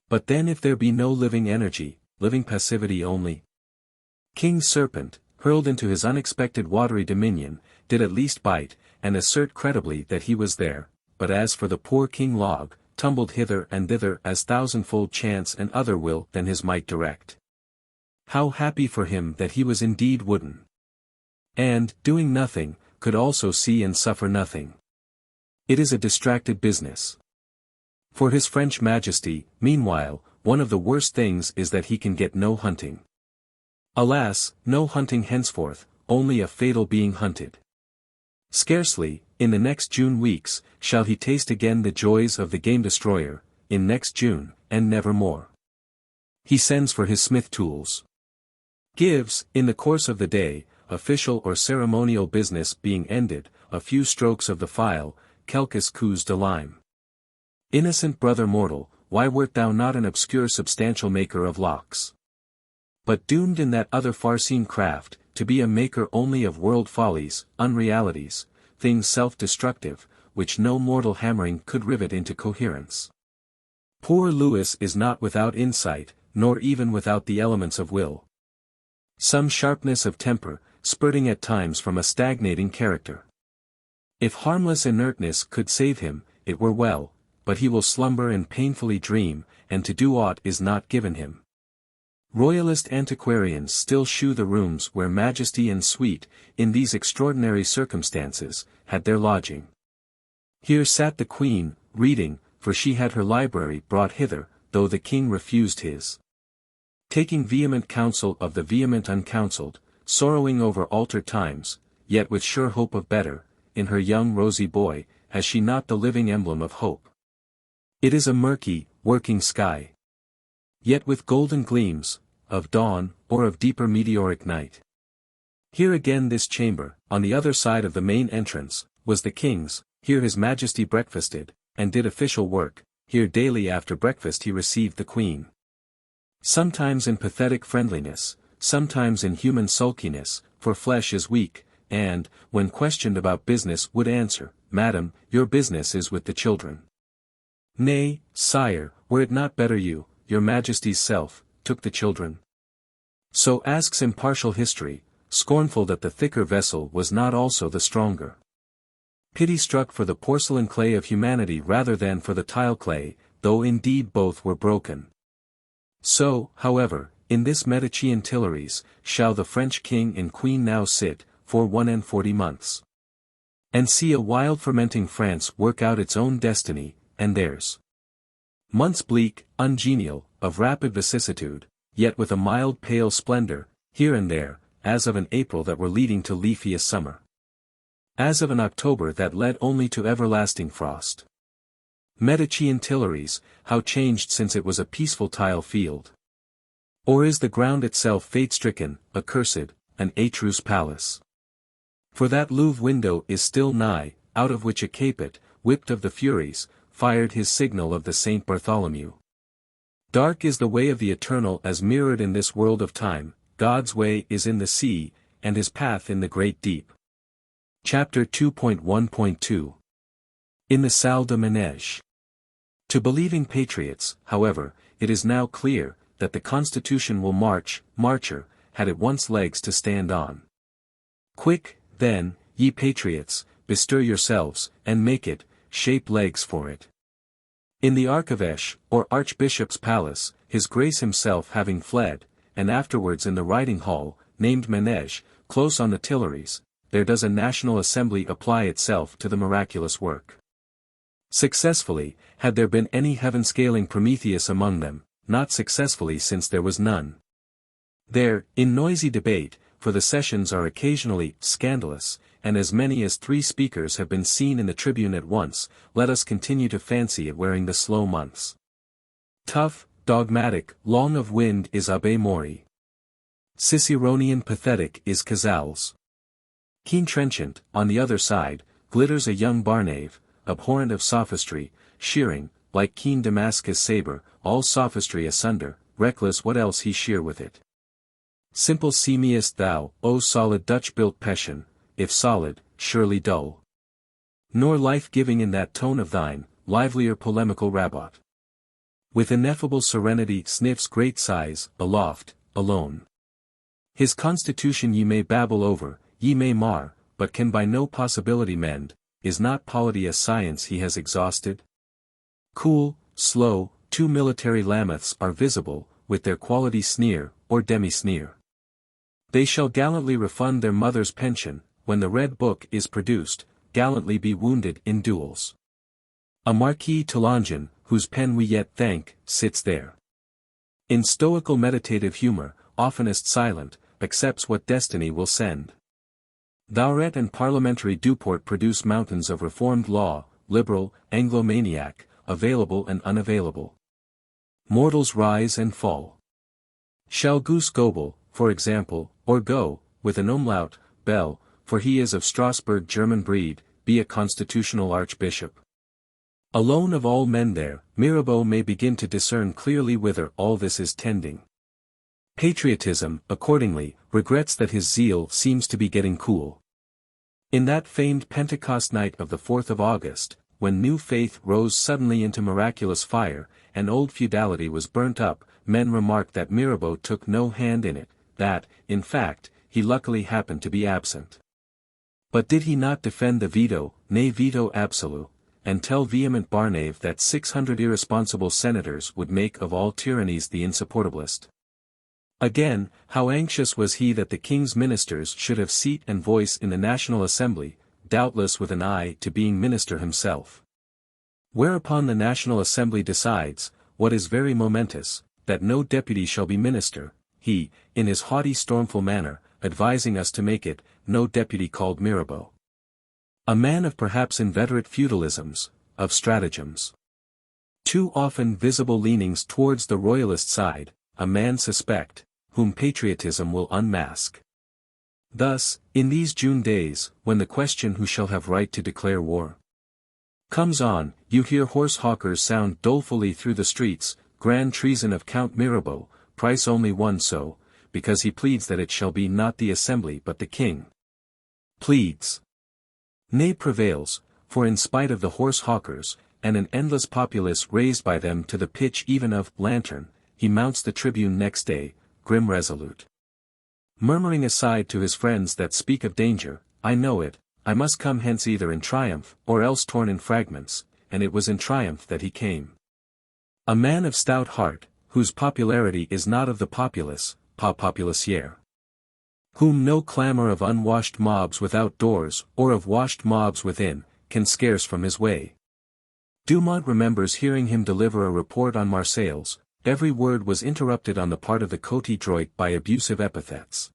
But then if there be no living energy, living passivity only? King Serpent, hurled into his unexpected watery dominion, did at least bite, and assert credibly that he was there, but as for the poor King Log, tumbled hither and thither as thousandfold chance and other will than his might direct. How happy for him that he was indeed wooden! And, doing nothing, could also see and suffer nothing. It is a distracted business. For his French Majesty, meanwhile, one of the worst things is that he can get no hunting. Alas, no hunting henceforth, only a fatal being hunted. Scarcely, in the next June weeks, shall he taste again the joys of the game destroyer, in next June, and never more. He sends for his smith tools. Gives, in the course of the day, official or ceremonial business being ended, a few strokes of the file, quelques coups de lime. Innocent brother mortal, why wert thou not an obscure substantial maker of locks? But doomed in that other far-seen craft, to be a maker only of world follies, unrealities, things self-destructive, which no mortal hammering could rivet into coherence. Poor Louis is not without insight, nor even without the elements of will. Some sharpness of temper, spurting at times from a stagnating character. If harmless inertness could save him, it were well, but he will slumber and painfully dream, and to do aught is not given him. Royalist antiquarians still shew the rooms where Majesty and Suite, in these extraordinary circumstances, had their lodging. Here sat the Queen, reading, for she had her library brought hither, though the King refused his. Taking vehement counsel of the vehement uncounselled, sorrowing over altered times, yet with sure hope of better, in her young rosy boy, has she not the living emblem of hope? It is a murky, working sky. Yet with golden gleams, of dawn, or of deeper meteoric night. Here again this chamber, on the other side of the main entrance, was the King's, here his Majesty breakfasted, and did official work, here daily after breakfast he received the Queen. Sometimes in pathetic friendliness, sometimes in human sulkiness, for flesh is weak, and, when questioned about business would answer, Madam, your business is with the children. Nay, sire, were it not better you, your Majesty's self, took the children? So asks impartial history, scornful that the thicker vessel was not also the stronger. Pity struck for the porcelain clay of humanity rather than for the tile clay, though indeed both were broken. So, however, in this Medicean Tuileries, shall the French king and queen now sit, for 41 months. And see a wild fermenting France work out its own destiny, and theirs. Months bleak, ungenial, of rapid vicissitude, yet with a mild pale splendor, here and there, as of an April that were leading to leafiest summer. As of an October that led only to everlasting frost. Medicean Tuileries, how changed since it was a peaceful tile field. Or is the ground itself fate-stricken, accursed, an atruse palace? For that Louvre window is still nigh, out of which a capet, whipped of the Furies, fired his signal of the Saint Bartholomew. Dark is the way of the eternal as mirrored in this world of time, God's way is in the sea, and his path in the great deep. Chapter 2.1.2 In the Salle de Manège. To believing patriots, however, it is now clear, that the Constitution will marcher, had it once legs to stand on. Quick, then, ye patriots, bestir yourselves, and make it, shape legs for it. In the Archevêche, or Archbishop's palace, his grace himself having fled, and afterwards in the riding hall, named Manège, close on the Tuileries, there does a National Assembly apply itself to the miraculous work. Successfully, had there been any heaven-scaling Prometheus among them, not successfully since there was none. There, in noisy debate, for the sessions are occasionally scandalous, and as many as 3 speakers have been seen in the tribune at once, let us continue to fancy it wearing the slow months. Tough, dogmatic, long of wind is Abbé Mori. Ciceronian pathetic is Cazal's. Keen trenchant, on the other side, glitters a young Barnave, abhorrent of sophistry, shearing, like keen Damascus sabre, all sophistry asunder, reckless what else he shear with it. Simple seemest thou, O solid Dutch-built Passion, if solid, surely dull. Nor life-giving in that tone of thine, livelier polemical rabot. With ineffable serenity sniffs great sighs, aloft, alone. His constitution ye may babble over, ye may mar, but can by no possibility mend, is not polity a science he has exhausted? Cool, slow, 2 military Lameths are visible, with their quality sneer, or demi-sneer. They shall gallantly refund their mother's pension, when the Red Book is produced, gallantly be wounded in duels. A Marquis Toulongen, whose pen we yet thank, sits there. In stoical meditative humor, oftenest silent, accepts what destiny will send. Thouret and parliamentary Duport produce mountains of reformed law, liberal, Anglomaniac, available and unavailable. Mortals rise and fall. Shall Goose Gobel, for example, or go, with an umlaut, Bell, for he is of Strasbourg German breed, be a constitutional archbishop? Alone of all men there, Mirabeau may begin to discern clearly whither all this is tending. Patriotism, accordingly, regrets that his zeal seems to be getting cool. In that famed Pentecost night of the 4th of August, when new faith rose suddenly into miraculous fire, and old feudality was burnt up, men remarked that Mirabeau took no hand in it, that, in fact, he luckily happened to be absent. But did he not defend the veto, nay veto absolu, and tell vehement Barnave that 600 irresponsible senators would make of all tyrannies the insupportablest? Again, how anxious was he that the king's ministers should have seat and voice in the National Assembly, doubtless with an eye to being minister himself. Whereupon the National Assembly decides, what is very momentous, that no deputy shall be minister, he, in his haughty stormful manner, advising us to make it, no deputy called Mirabeau. A man of perhaps inveterate feudalisms, of stratagems. Too often visible leanings towards the royalist side, a man suspect, whom patriotism will unmask. Thus, in these June days, when the question who shall have right to declare war comes on, you hear horse hawkers sound dolefully through the streets, grand treason of Count Mirabeau, price only 1 so, because he pleads that it shall be not the assembly but the king. Pleads. Nay prevails, for in spite of the horse hawkers, and an endless populace raised by them to the pitch even of lantern, he mounts the tribune next day, grim resolute. Murmuring aside to his friends that speak of danger, I know it, I must come hence either in triumph, or else torn in fragments, and it was in triumph that he came. A man of stout heart, whose popularity is not of the populace, populacière. Whom no clamor of unwashed mobs without doors, or of washed mobs within, can scarce from his way. Dumont remembers hearing him deliver a report on Marseilles. Every word was interrupted on the part of the Côte droit by abusive epithets.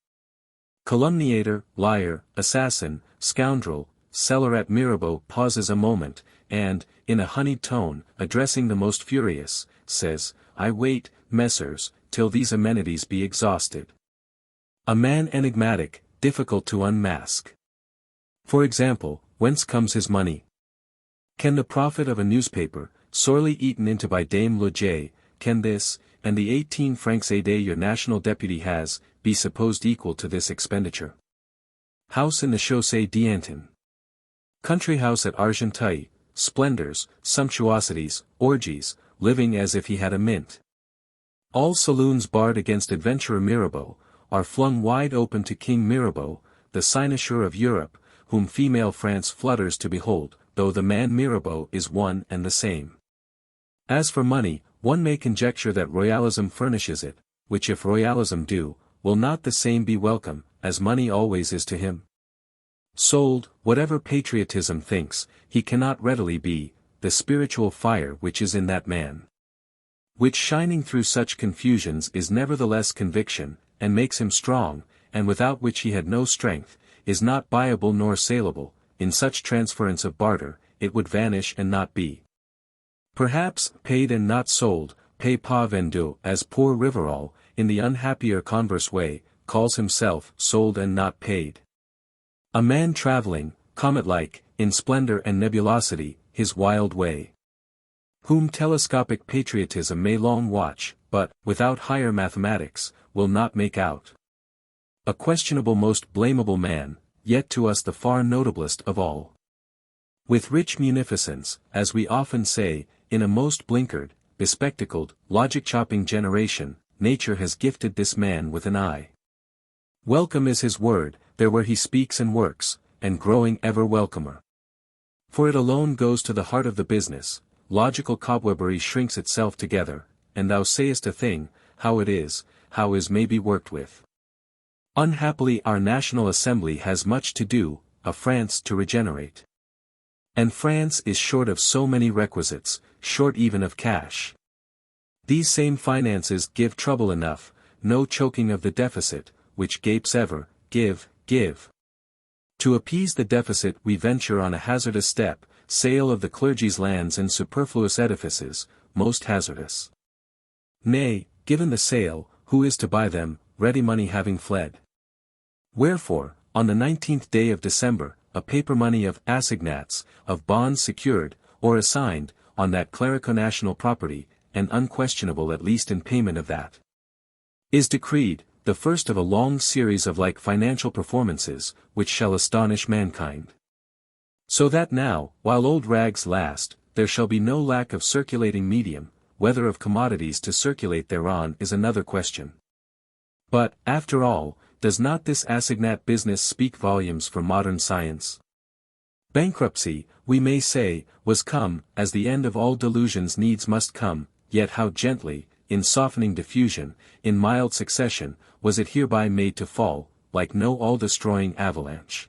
Calumniator, liar, assassin, scoundrel. Cellaret Mirabeau pauses a moment, and, in a honeyed tone, addressing the most furious, says, I wait, messers, till these amenities be exhausted. A man enigmatic, difficult to unmask. For example, whence comes his money? Can the profit of a newspaper, sorely eaten into by Dame Loget, can this, and the 18 francs a day your national deputy has, be supposed equal to this expenditure? House in the Chaussée d'Antin. Country house at Argenteuil, splendors, sumptuosities, orgies, living as if he had a mint. All saloons barred against adventurer Mirabeau, are flung wide open to King Mirabeau, the cynosure of Europe, whom female France flutters to behold, though the man Mirabeau is one and the same. As for money, one may conjecture that royalism furnishes it, which if royalism do, will not the same be welcome, as money always is to him? Sold, whatever patriotism thinks, he cannot readily be, the spiritual fire which is in that man. Which shining through such confusions is nevertheless conviction, and makes him strong, and without which he had no strength, is not buyable nor saleable, in such transference of barter, it would vanish and not be. Perhaps, paid and not sold, paix pas vendu, as poor Rivarol, in the unhappier converse way, calls himself sold and not paid. A man travelling, comet-like, in splendor and nebulosity, his wild way. Whom telescopic patriotism may long watch, but, without higher mathematics, will not make out. A questionable most blamable man, yet to us the far notablest of all. With rich munificence, as we often say, in a most blinkered, bespectacled, logic-chopping generation, nature has gifted this man with an eye. Welcome is his word, there where he speaks and works, and growing ever welcomer. For it alone goes to the heart of the business, logical cobwebbery shrinks itself together, and thou sayest a thing, how is may be worked with. Unhappily our National Assembly has much to do, a France to regenerate. And France is short of so many requisites, short even of cash. These same finances give trouble enough, no choking of the deficit, which gapes ever, give. To appease the deficit we venture on a hazardous step, sale of the clergy's lands and superfluous edifices, most hazardous. Nay, given the sale, who is to buy them, ready money having fled? Wherefore, on the 19th day of December, a paper money of assignats, of bonds secured, or assigned, on that clerico-national property, and unquestionable at least in payment of that, is decreed, the first of a long series of like financial performances, which shall astonish mankind. So that now, while old rags last, there shall be no lack of circulating medium, whether of commodities to circulate thereon is another question. But, after all, does not this assignat business speak volumes for modern science? Bankruptcy, we may say, was come, as the end of all delusions needs must come, yet how gently, in softening diffusion, in mild succession, was it hereby made to fall, like no all-destroying avalanche.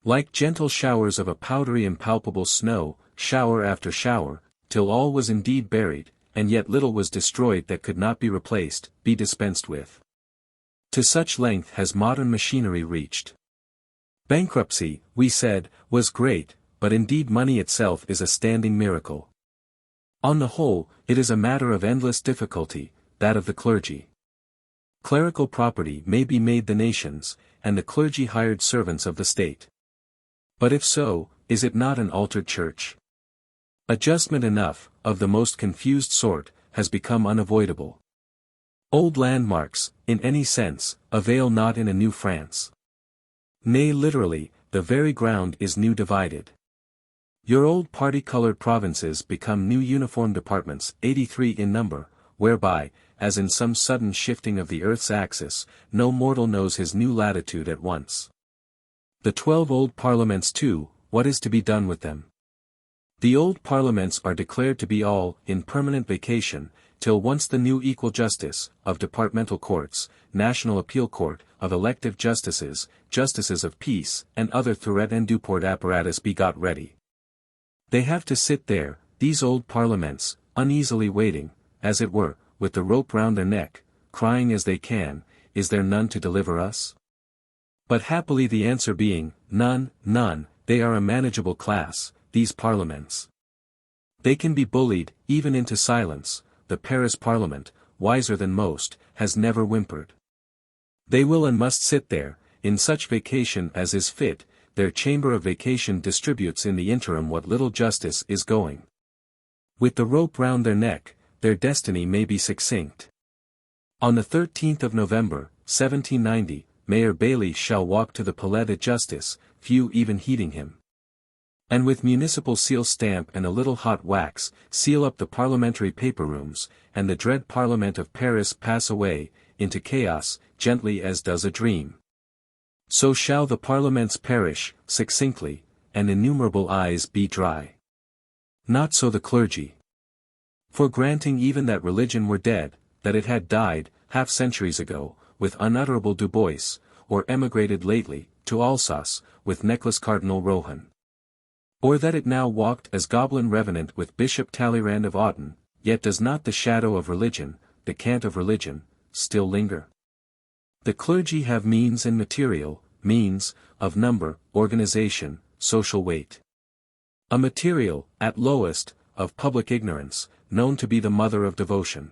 Like gentle showers of a powdery impalpable snow, shower after shower, till all was indeed buried, and yet little was destroyed that could not be replaced, be dispensed with. To such length has modern machinery reached. Bankruptcy, we said, was great, but indeed money itself is a standing miracle. On the whole, it is a matter of endless difficulty, that of the clergy. Clerical property may be made the nation's, and the clergy hired servants of the state. But if so, is it not an altered church? Adjustment enough, of the most confused sort, has become unavoidable. Old landmarks, in any sense, avail not in a new France. Nay, literally, the very ground is new divided. Your old party-colored provinces become new uniform departments, 83 in number, whereby, as in some sudden shifting of the earth's axis, no mortal knows his new latitude at once. The 12 old parliaments too, what is to be done with them? The old parliaments are declared to be all in permanent vacation, till once the new equal justice, of departmental courts, national appeal court, of elective justices, justices of peace, and other threat and duport apparatus be got ready. They have to sit there, these old parliaments, uneasily waiting, as it were, with the rope round their neck, crying as they can, is there none to deliver us? But happily the answer being, none, none, they are a manageable class, these parliaments. They can be bullied, even into silence. The Paris Parliament, wiser than most, has never whimpered. They will and must sit there, in such vacation as is fit. Their chamber of vacation distributes in the interim what little justice is going. With the rope round their neck, their destiny may be succinct. On the 13th of November, 1790, Mayor Bailey shall walk to the Palais de Justice, few even heeding him. And with municipal seal stamp and a little hot wax, seal up the parliamentary paper rooms, and the dread Parliament of Paris pass away, into chaos, gently as does a dream. So shall the parliaments perish, succinctly, and innumerable eyes be dry. Not so the clergy. For granting even that religion were dead, that it had died, half centuries ago, with unutterable Du Bois, or emigrated lately, to Alsace, with necklace Cardinal Rohan. Or that it now walked as goblin revenant with Bishop Talleyrand of Autun, yet does not the shadow of religion, the cant of religion, still linger? The clergy have means and material, means, of number, organization, social weight. A material, at lowest, of public ignorance, known to be the mother of devotion.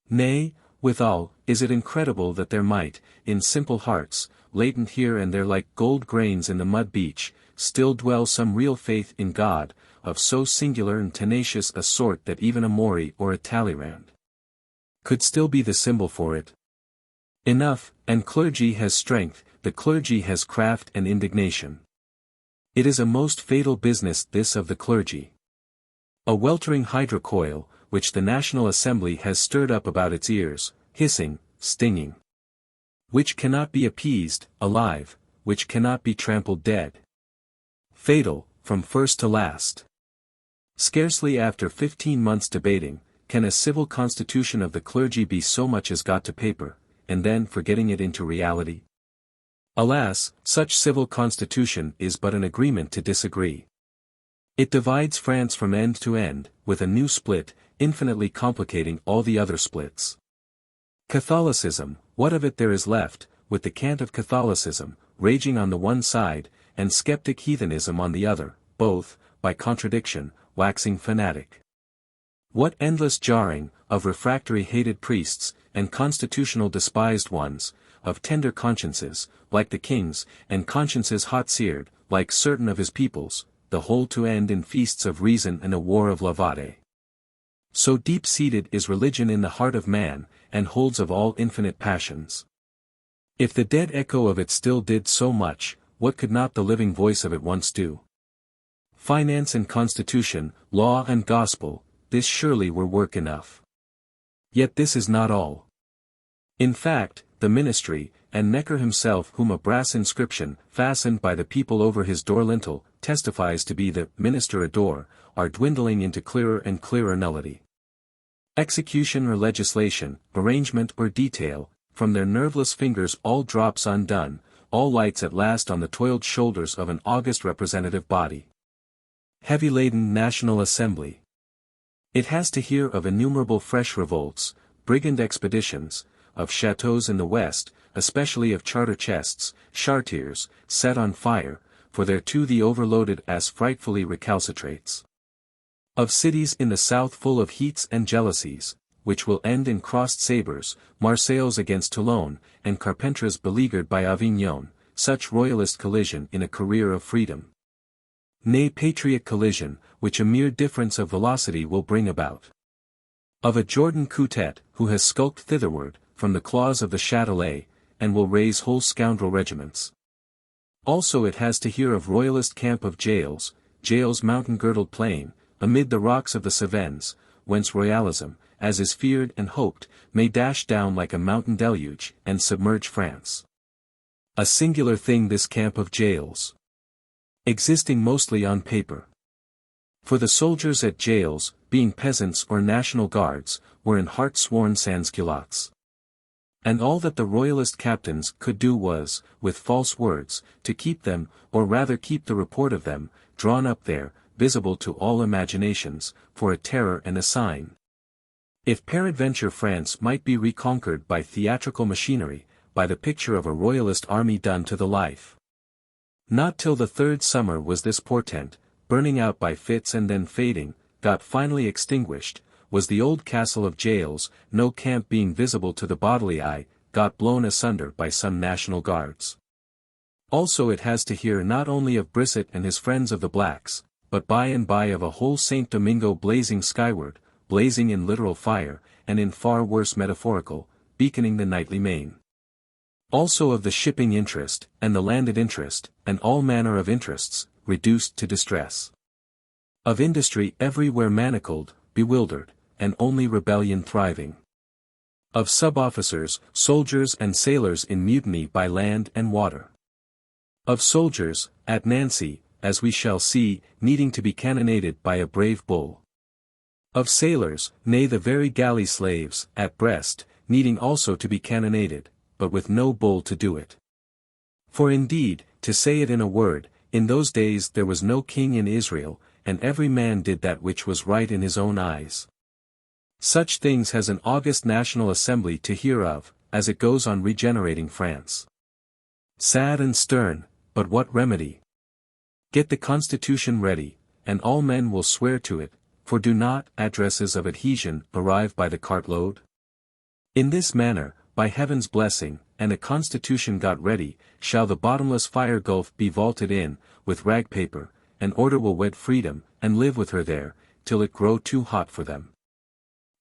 Nay, withal, is it incredible that there might, in simple hearts, latent here and there like gold grains in the mud beach, still dwell some real faith in God, of so singular and tenacious a sort that even a Maury or a Talleyrand could still be the symbol for it. Enough, and clergy has strength, the clergy has craft and indignation. It is a most fatal business this of the clergy. A weltering hydrocoil, which the National Assembly has stirred up about its ears, hissing, stinging. Which cannot be appeased, alive, which cannot be trampled dead. Fatal, from first to last. Scarcely after 15 months debating, can a civil constitution of the clergy be so much as got to paper, and then forgetting it into reality? Alas, such civil constitution is but an agreement to disagree. It divides France from end to end, with a new split, infinitely complicating all the other splits. Catholicism, what of it there is left, with the cant of Catholicism, raging on the one side, and skeptic heathenism on the other, both, by contradiction, waxing fanatic. What endless jarring, of refractory hated priests, and constitutional despised ones, of tender consciences, like the king's, and consciences hot-seared, like certain of his people's, the whole to end in feasts of reason and a war of levade. So deep-seated is religion in the heart of man, and holds of all infinite passions. If the dead echo of it still did so much, what could not the living voice of it once do? Finance and constitution, law and gospel, this surely were work enough. Yet this is not all. In fact, the ministry, and Necker himself whom a brass inscription, fastened by the people over his door lintel, testifies to be the minister adore, are dwindling into clearer and clearer nullity. Execution or legislation, arrangement or detail, from their nerveless fingers all drops undone, all lights at last on the toiled shoulders of an august representative body. Heavy-laden National Assembly. It has to hear of innumerable fresh revolts, brigand expeditions, of chateaux in the West, especially of charter chests, chartiers, set on fire, for thereto the overloaded as frightfully recalcitrates. Of cities in the South full of heats and jealousies, which will end in crossed sabres, Marseilles against Toulon, and Carpentra's beleaguered by Avignon, such royalist collision in a career of freedom. Nay, patriot collision, which a mere difference of velocity will bring about. Of a Jordan Coutet, who has skulked thitherward, from the claws of the Châtelet, and will raise whole scoundrel regiments. Also it has to hear of royalist camp of jails, jails mountain-girdled plain, amid the rocks of the Cevennes, whence royalism, as is feared and hoped, may dash down like a mountain deluge, and submerge France. A singular thing this camp of jails. Existing mostly on paper. For the soldiers at jails, being peasants or national guards, were in heart-sworn sansculottes. And all that the royalist captains could do was, with false words, to keep them, or rather keep the report of them, drawn up there, visible to all imaginations, for a terror and a sign. If peradventure France might be reconquered by theatrical machinery, by the picture of a royalist army done to the life. Not till the third summer was this portent, burning out by fits and then fading, got finally extinguished, was the old castle of jails, no camp being visible to the bodily eye, got blown asunder by some national guards. Also it has to hear not only of Brisset and his friends of the blacks, but by and by of a whole Saint Domingo blazing skyward, blazing in literal fire, and in far worse metaphorical, beaconing the nightly main. Also of the shipping interest, and the landed interest, and all manner of interests, reduced to distress. Of industry everywhere manacled, bewildered, and only rebellion thriving. Of sub-officers, soldiers and sailors in mutiny by land and water. Of soldiers, at Nancy, as we shall see, needing to be cannonaded by a brave bull. Of sailors, nay the very galley slaves, at Brest, needing also to be cannonaded, but with no bull to do it. For indeed, to say it in a word, in those days there was no king in Israel, and every man did that which was right in his own eyes. Such things has an august National Assembly to hear of, as it goes on regenerating France. Sad and stern, but what remedy? Get the Constitution ready, and all men will swear to it, for do not addresses of adhesion arrive by the cartload? In this manner, by heaven's blessing, and a Constitution got ready, shall the bottomless fire gulf be vaulted in, with rag paper, and order will wed freedom, and live with her there, till it grow too hot for them.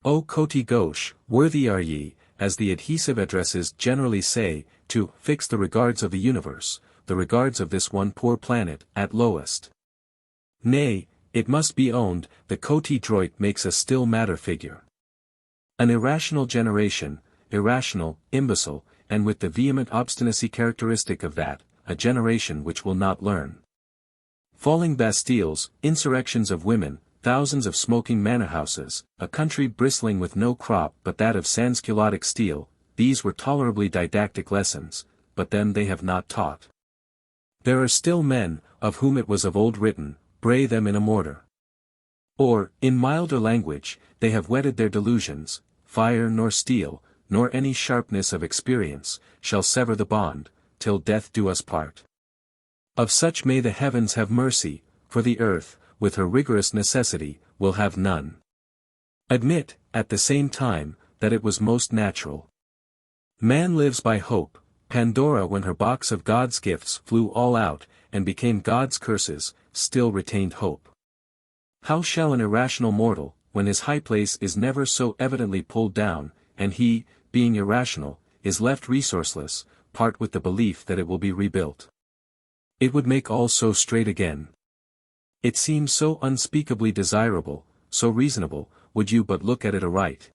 O Côte Gauche, worthy are ye, as the adhesive addresses generally say, to fix the regards of the universe, the regards of this one poor planet, at lowest. Nay, it must be owned, the Côte Droit makes a still madder figure. An irrational generation, irrational, imbecile, and with the vehement obstinacy characteristic of that, a generation which will not learn. Falling Bastilles, insurrections of women, thousands of smoking manor-houses, a country bristling with no crop but that of sansculottic steel, these were tolerably didactic lessons, but them they have not taught. There are still men, of whom it was of old written, bray them in a mortar. Or, in milder language, they have whetted their delusions, fire nor steel, nor any sharpness of experience, shall sever the bond, till death do us part. Of such may the heavens have mercy, for the earth, with her rigorous necessity, will have none. Admit, at the same time, that it was most natural. Man lives by hope. Pandora, when her box of God's gifts flew all out, and became God's curses, still retained hope. How shall an irrational mortal, when his high place is never so evidently pulled down, and he, being irrational, is left resourceless, part with the belief that it will be rebuilt? It would make all so straight again. It seems so unspeakably desirable, so reasonable, would you but look at it aright.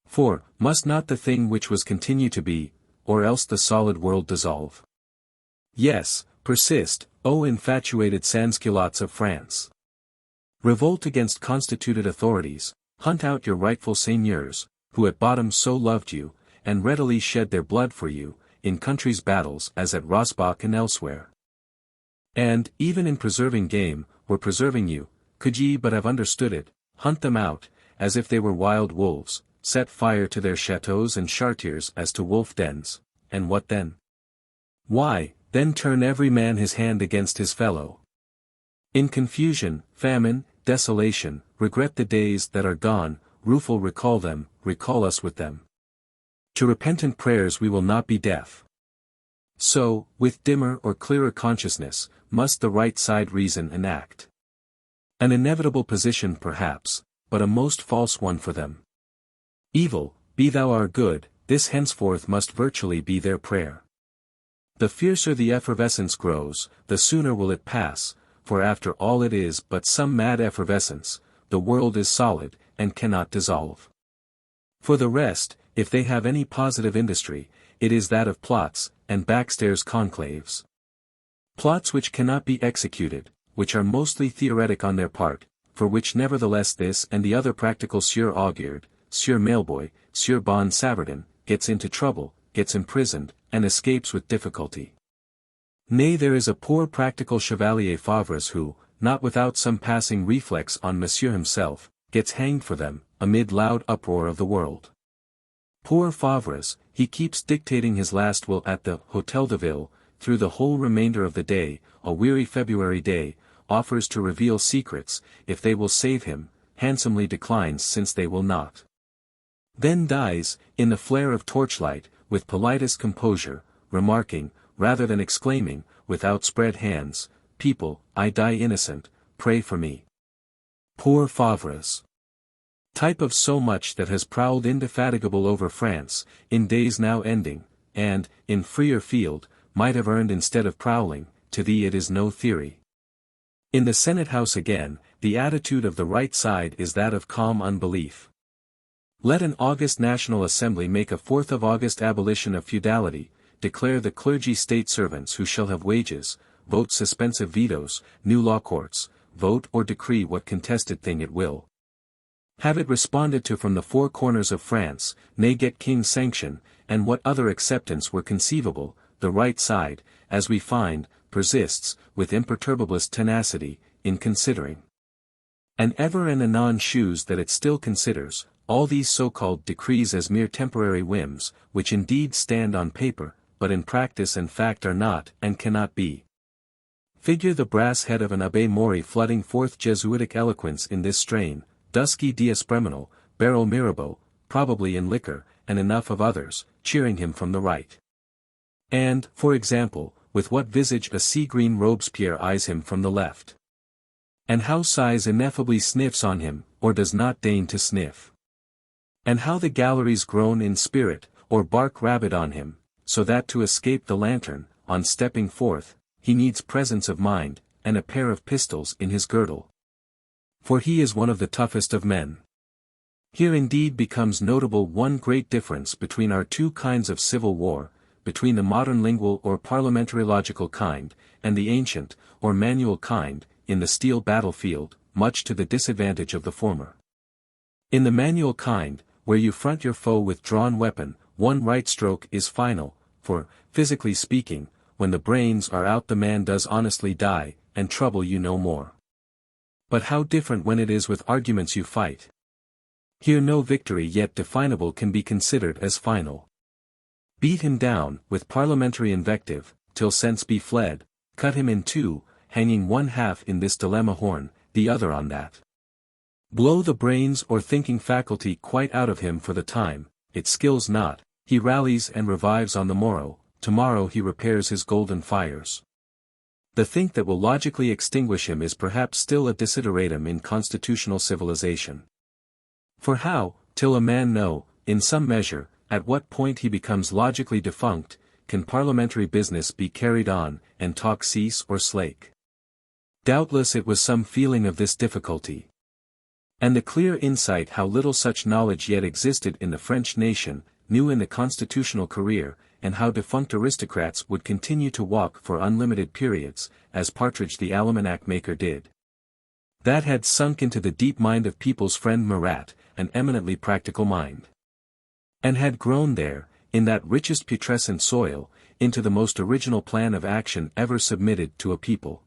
For, must not the thing which was continue to be, or else the solid world dissolve? Yes, persist, O infatuated sansculottes of France. Revolt against constituted authorities, hunt out your rightful seigneurs, who at bottom so loved you, and readily shed their blood for you, in country's battles as at Rossbach and elsewhere. And, even in preserving game, were preserving you, could ye but have understood it, hunt them out, as if they were wild wolves, set fire to their chateaux and chartiers as to wolf dens, and what then? Why, then turn every man his hand against his fellow. In confusion, famine, desolation, regret the days that are gone, rueful recall them, recall us with them. To repentant prayers we will not be deaf. So, with dimmer or clearer consciousness, must the right side reason and act. An inevitable position perhaps, but a most false one for them. Evil, be thou our good, this henceforth must virtually be their prayer. The fiercer the effervescence grows, the sooner will it pass, for after all it is but some mad effervescence, the world is solid, and cannot dissolve. For the rest, if they have any positive industry, it is that of plots, and backstairs conclaves. Plots which cannot be executed, which are mostly theoretic on their part, for which nevertheless this and the other practical Sieur Auguard, Sieur Mailboy, Sieur Bon Savardin, gets into trouble, gets imprisoned, and escapes with difficulty. Nay, there is a poor practical Chevalier Favres who, not without some passing reflex on Monsieur himself, gets hanged for them, amid loud uproar of the world. Poor Favres, he keeps dictating his last will at the Hôtel de Ville, through the whole remainder of the day, a weary February day, offers to reveal secrets, if they will save him, handsomely declines since they will not. Then dies, in the flare of torchlight, with politest composure, remarking, rather than exclaiming, with outspread hands, "People, I die innocent, pray for me." Poor Favres! Type of so much that has prowled indefatigable over France, in days now ending, and, in freer field, might have earned instead of prowling, to thee it is no theory. In the Senate House again, the attitude of the right side is that of calm unbelief. Let an August National Assembly make a 4th of August abolition of feudality, declare the clergy state servants who shall have wages, vote suspensive vetoes, new law courts, vote or decree what contested thing it will. Have it responded to from the four corners of France, nay get King's sanction, and what other acceptance were conceivable, the right side, as we find, persists, with imperturbablest tenacity, in considering. And ever and anon shews that it still considers, all these so-called decrees as mere temporary whims, which indeed stand on paper, but in practice and fact are not and cannot be. Figure the brass head of an Abbé Mori flooding forth Jesuitic eloquence in this strain, dusky D'Espreminal, Beryl Mirabeau, probably in liquor, and enough of others, cheering him from the right. And, for example, with what visage a sea-green Robespierre eyes him from the left. And how sighs ineffably sniffs on him, or does not deign to sniff. And how the galleries groan in spirit, or bark rabid on him, so that to escape the lantern, on stepping forth, he needs presence of mind, and a pair of pistols in his girdle. For he is one of the toughest of men. Here indeed becomes notable one great difference between our two kinds of civil war, between the modern lingual or parliamentary logical kind, and the ancient, or manual kind, in the steel battlefield, much to the disadvantage of the former. In the manual kind, where you front your foe with drawn weapon, one right stroke is final, for, physically speaking, when the brains are out the man does honestly die, and trouble you no more. But how different when it is with arguments you fight. Here no victory yet definable can be considered as final. Beat him down, with parliamentary invective, till sense be fled, cut him in two, hanging one half in this dilemma horn, the other on that. Blow the brains or thinking faculty quite out of him for the time, it skills not, he rallies and revives on the morrow, tomorrow he repairs his golden fires. The think that will logically extinguish him is perhaps still a desideratum in constitutional civilization. For how, till a man know, in some measure, at what point he becomes logically defunct, can parliamentary business be carried on, and talk cease or slake? Doubtless it was some feeling of this difficulty. And the clear insight how little such knowledge yet existed in the French nation, new in the constitutional career, and how defunct aristocrats would continue to walk for unlimited periods, as Partridge the almanac maker did. That had sunk into the deep mind of people's friend Marat, an eminently practical mind. And had grown there, in that richest putrescent soil, into the most original plan of action ever submitted to a people.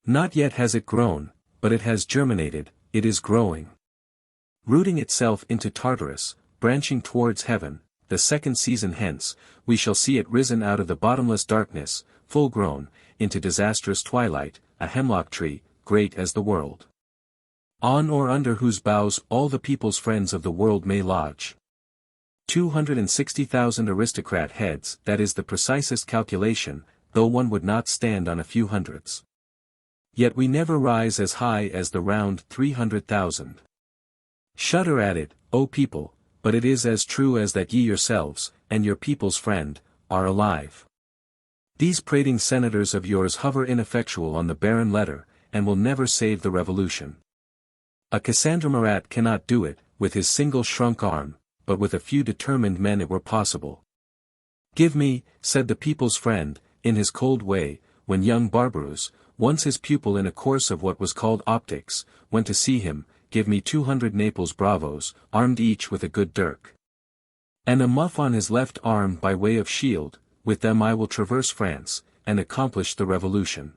Not yet has it grown, but it has germinated, it is growing. Rooting itself into Tartarus, branching towards heaven, the second season hence, we shall see it risen out of the bottomless darkness, full grown, into disastrous twilight, a hemlock tree, great as the world. On or under whose boughs all the people's friends of the world may lodge. 260,000 aristocrat heads, that is the precisest calculation, though one would not stand on a few hundreds. Yet we never rise as high as the round 300,000. Shudder at it, O people, but it is as true as that ye yourselves, and your people's friend, are alive. These prating senators of yours hover ineffectual on the barren letter, and will never save the revolution. A Cassandra Marat cannot do it, with his single shrunk arm, but with a few determined men it were possible. Give me, said the people's friend, in his cold way, when young Barberousse, once his pupil in a course of what was called optics, went to see him, give me 200 Naples bravos, armed each with a good dirk. And a muff on his left arm by way of shield, with them I will traverse France, and accomplish the revolution.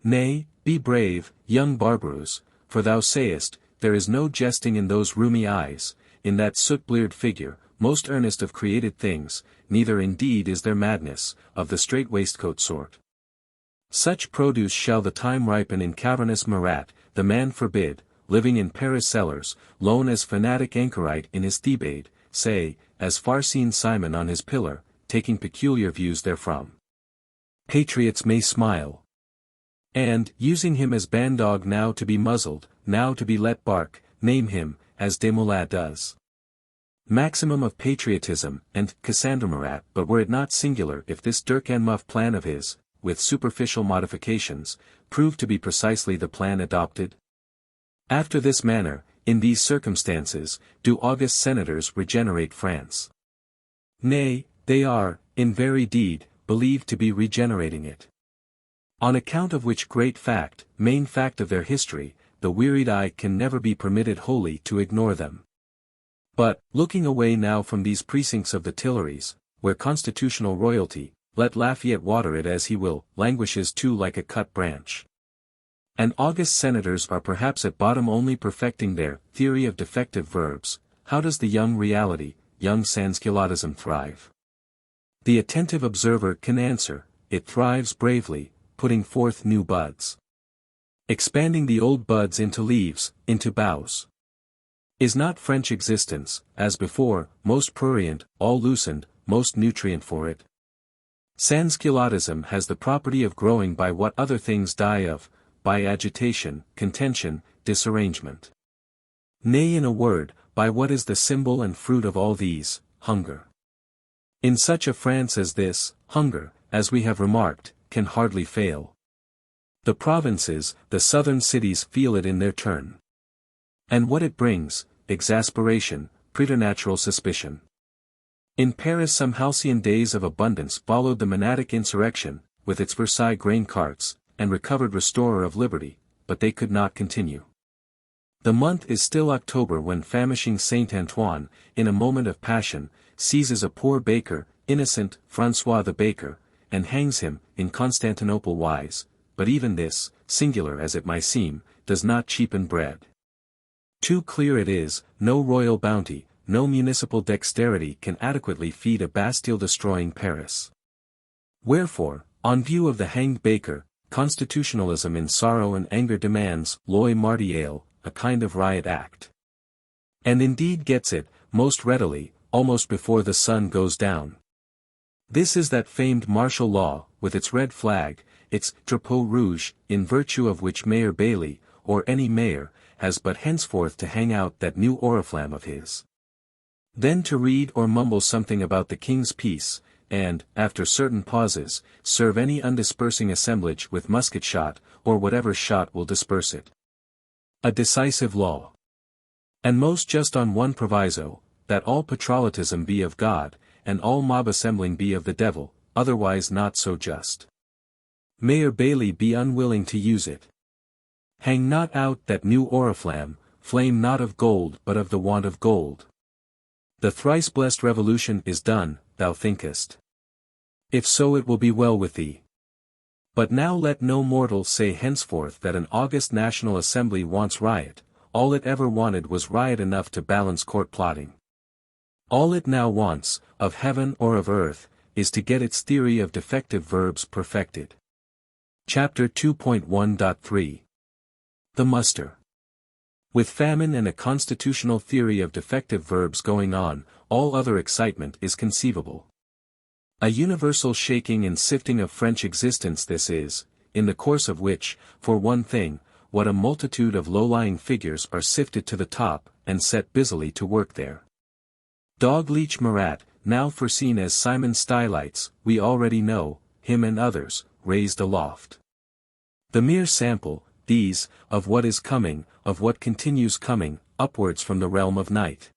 Nay, be brave, young Barbarous, for thou sayest, there is no jesting in those rheumy eyes, in that soot-bleared figure, most earnest of created things, neither indeed is there madness, of the strait waistcoat sort. Such produce shall the time ripen in cavernous Marat, the man forbid, living in Paris cellars, lone as fanatic anchorite in his Thebaid, say, as far-seen Simon on his pillar, taking peculiar views therefrom. Patriots may smile. And, using him as bandog now to be muzzled, now to be let bark, name him, as Desmoulins does. Maximum of patriotism, and Cassandra Marat, but were it not singular if this dirk and muff plan of his, with superficial modifications, proved to be precisely the plan adopted? After this manner, in these circumstances, do august senators regenerate France. Nay, they are, in very deed, believed to be regenerating it. On account of which great fact, main fact of their history, the wearied eye can never be permitted wholly to ignore them. But, looking away now from these precincts of the Tuileries, where constitutional royalty, let Lafayette water it as he will, languishes too like a cut branch. And august senators are perhaps at bottom only perfecting their theory of defective verbs. How does the young reality, young sansculottism thrive? The attentive observer can answer, it thrives bravely, putting forth new buds. Expanding the old buds into leaves, into boughs. Is not French existence, as before, most prurient, all loosened, most nutrient for it? Sansculottism has the property of growing by what other things die of, by agitation, contention, disarrangement. Nay, in a word, by what is the symbol and fruit of all these, hunger. In such a France as this, hunger, as we have remarked, can hardly fail. The provinces, the southern cities feel it in their turn. And what it brings, exasperation, preternatural suspicion. In Paris some halcyon days of abundance followed the monadic insurrection, with its Versailles grain carts, and recovered restorer of liberty, but they could not continue. The month is still October when famishing Saint Antoine, in a moment of passion, seizes a poor baker, innocent, François the baker, and hangs him, in Constantinople wise, but even this, singular as it might seem, does not cheapen bread. Too clear it is, no royal bounty, no municipal dexterity can adequately feed a Bastille-destroying Paris. Wherefore, on view of the hanged baker, constitutionalism in sorrow and anger demands, loi martiale, a kind of riot act. And indeed gets it, most readily, almost before the sun goes down. This is that famed martial law, with its red flag, its drapeau rouge, in virtue of which Mayor Bailey, or any mayor, has but henceforth to hang out that new oriflamme of his. Then to read or mumble something about the king's peace, and, after certain pauses, serve any undispersing assemblage with musket shot, or whatever shot will disperse it. A decisive law. And most just on one proviso, that all patrollotism be of God, and all mob assembling be of the devil, otherwise not so just. Mayor Bailey be unwilling to use it. Hang not out that new oriflamme, flame not of gold but of the want of gold. The thrice blessed revolution is done, thou thinkest. If so it will be well with thee. But now let no mortal say henceforth that an august National Assembly wants riot, all it ever wanted was riot enough to balance court plotting. All it now wants, of heaven or of earth, is to get its theory of defective verbs perfected. Chapter 2.1.3 The Muster. With famine and a constitutional theory of defective verbs going on, all other excitement is conceivable. A universal shaking and sifting of French existence this is, in the course of which, for one thing, what a multitude of low-lying figures are sifted to the top, and set busily to work there. Dog-leech Marat, now foreseen as Simon Stylites, we already know, him and others, raised aloft. The mere sample, these, of what is coming, of what continues coming, upwards from the realm of night.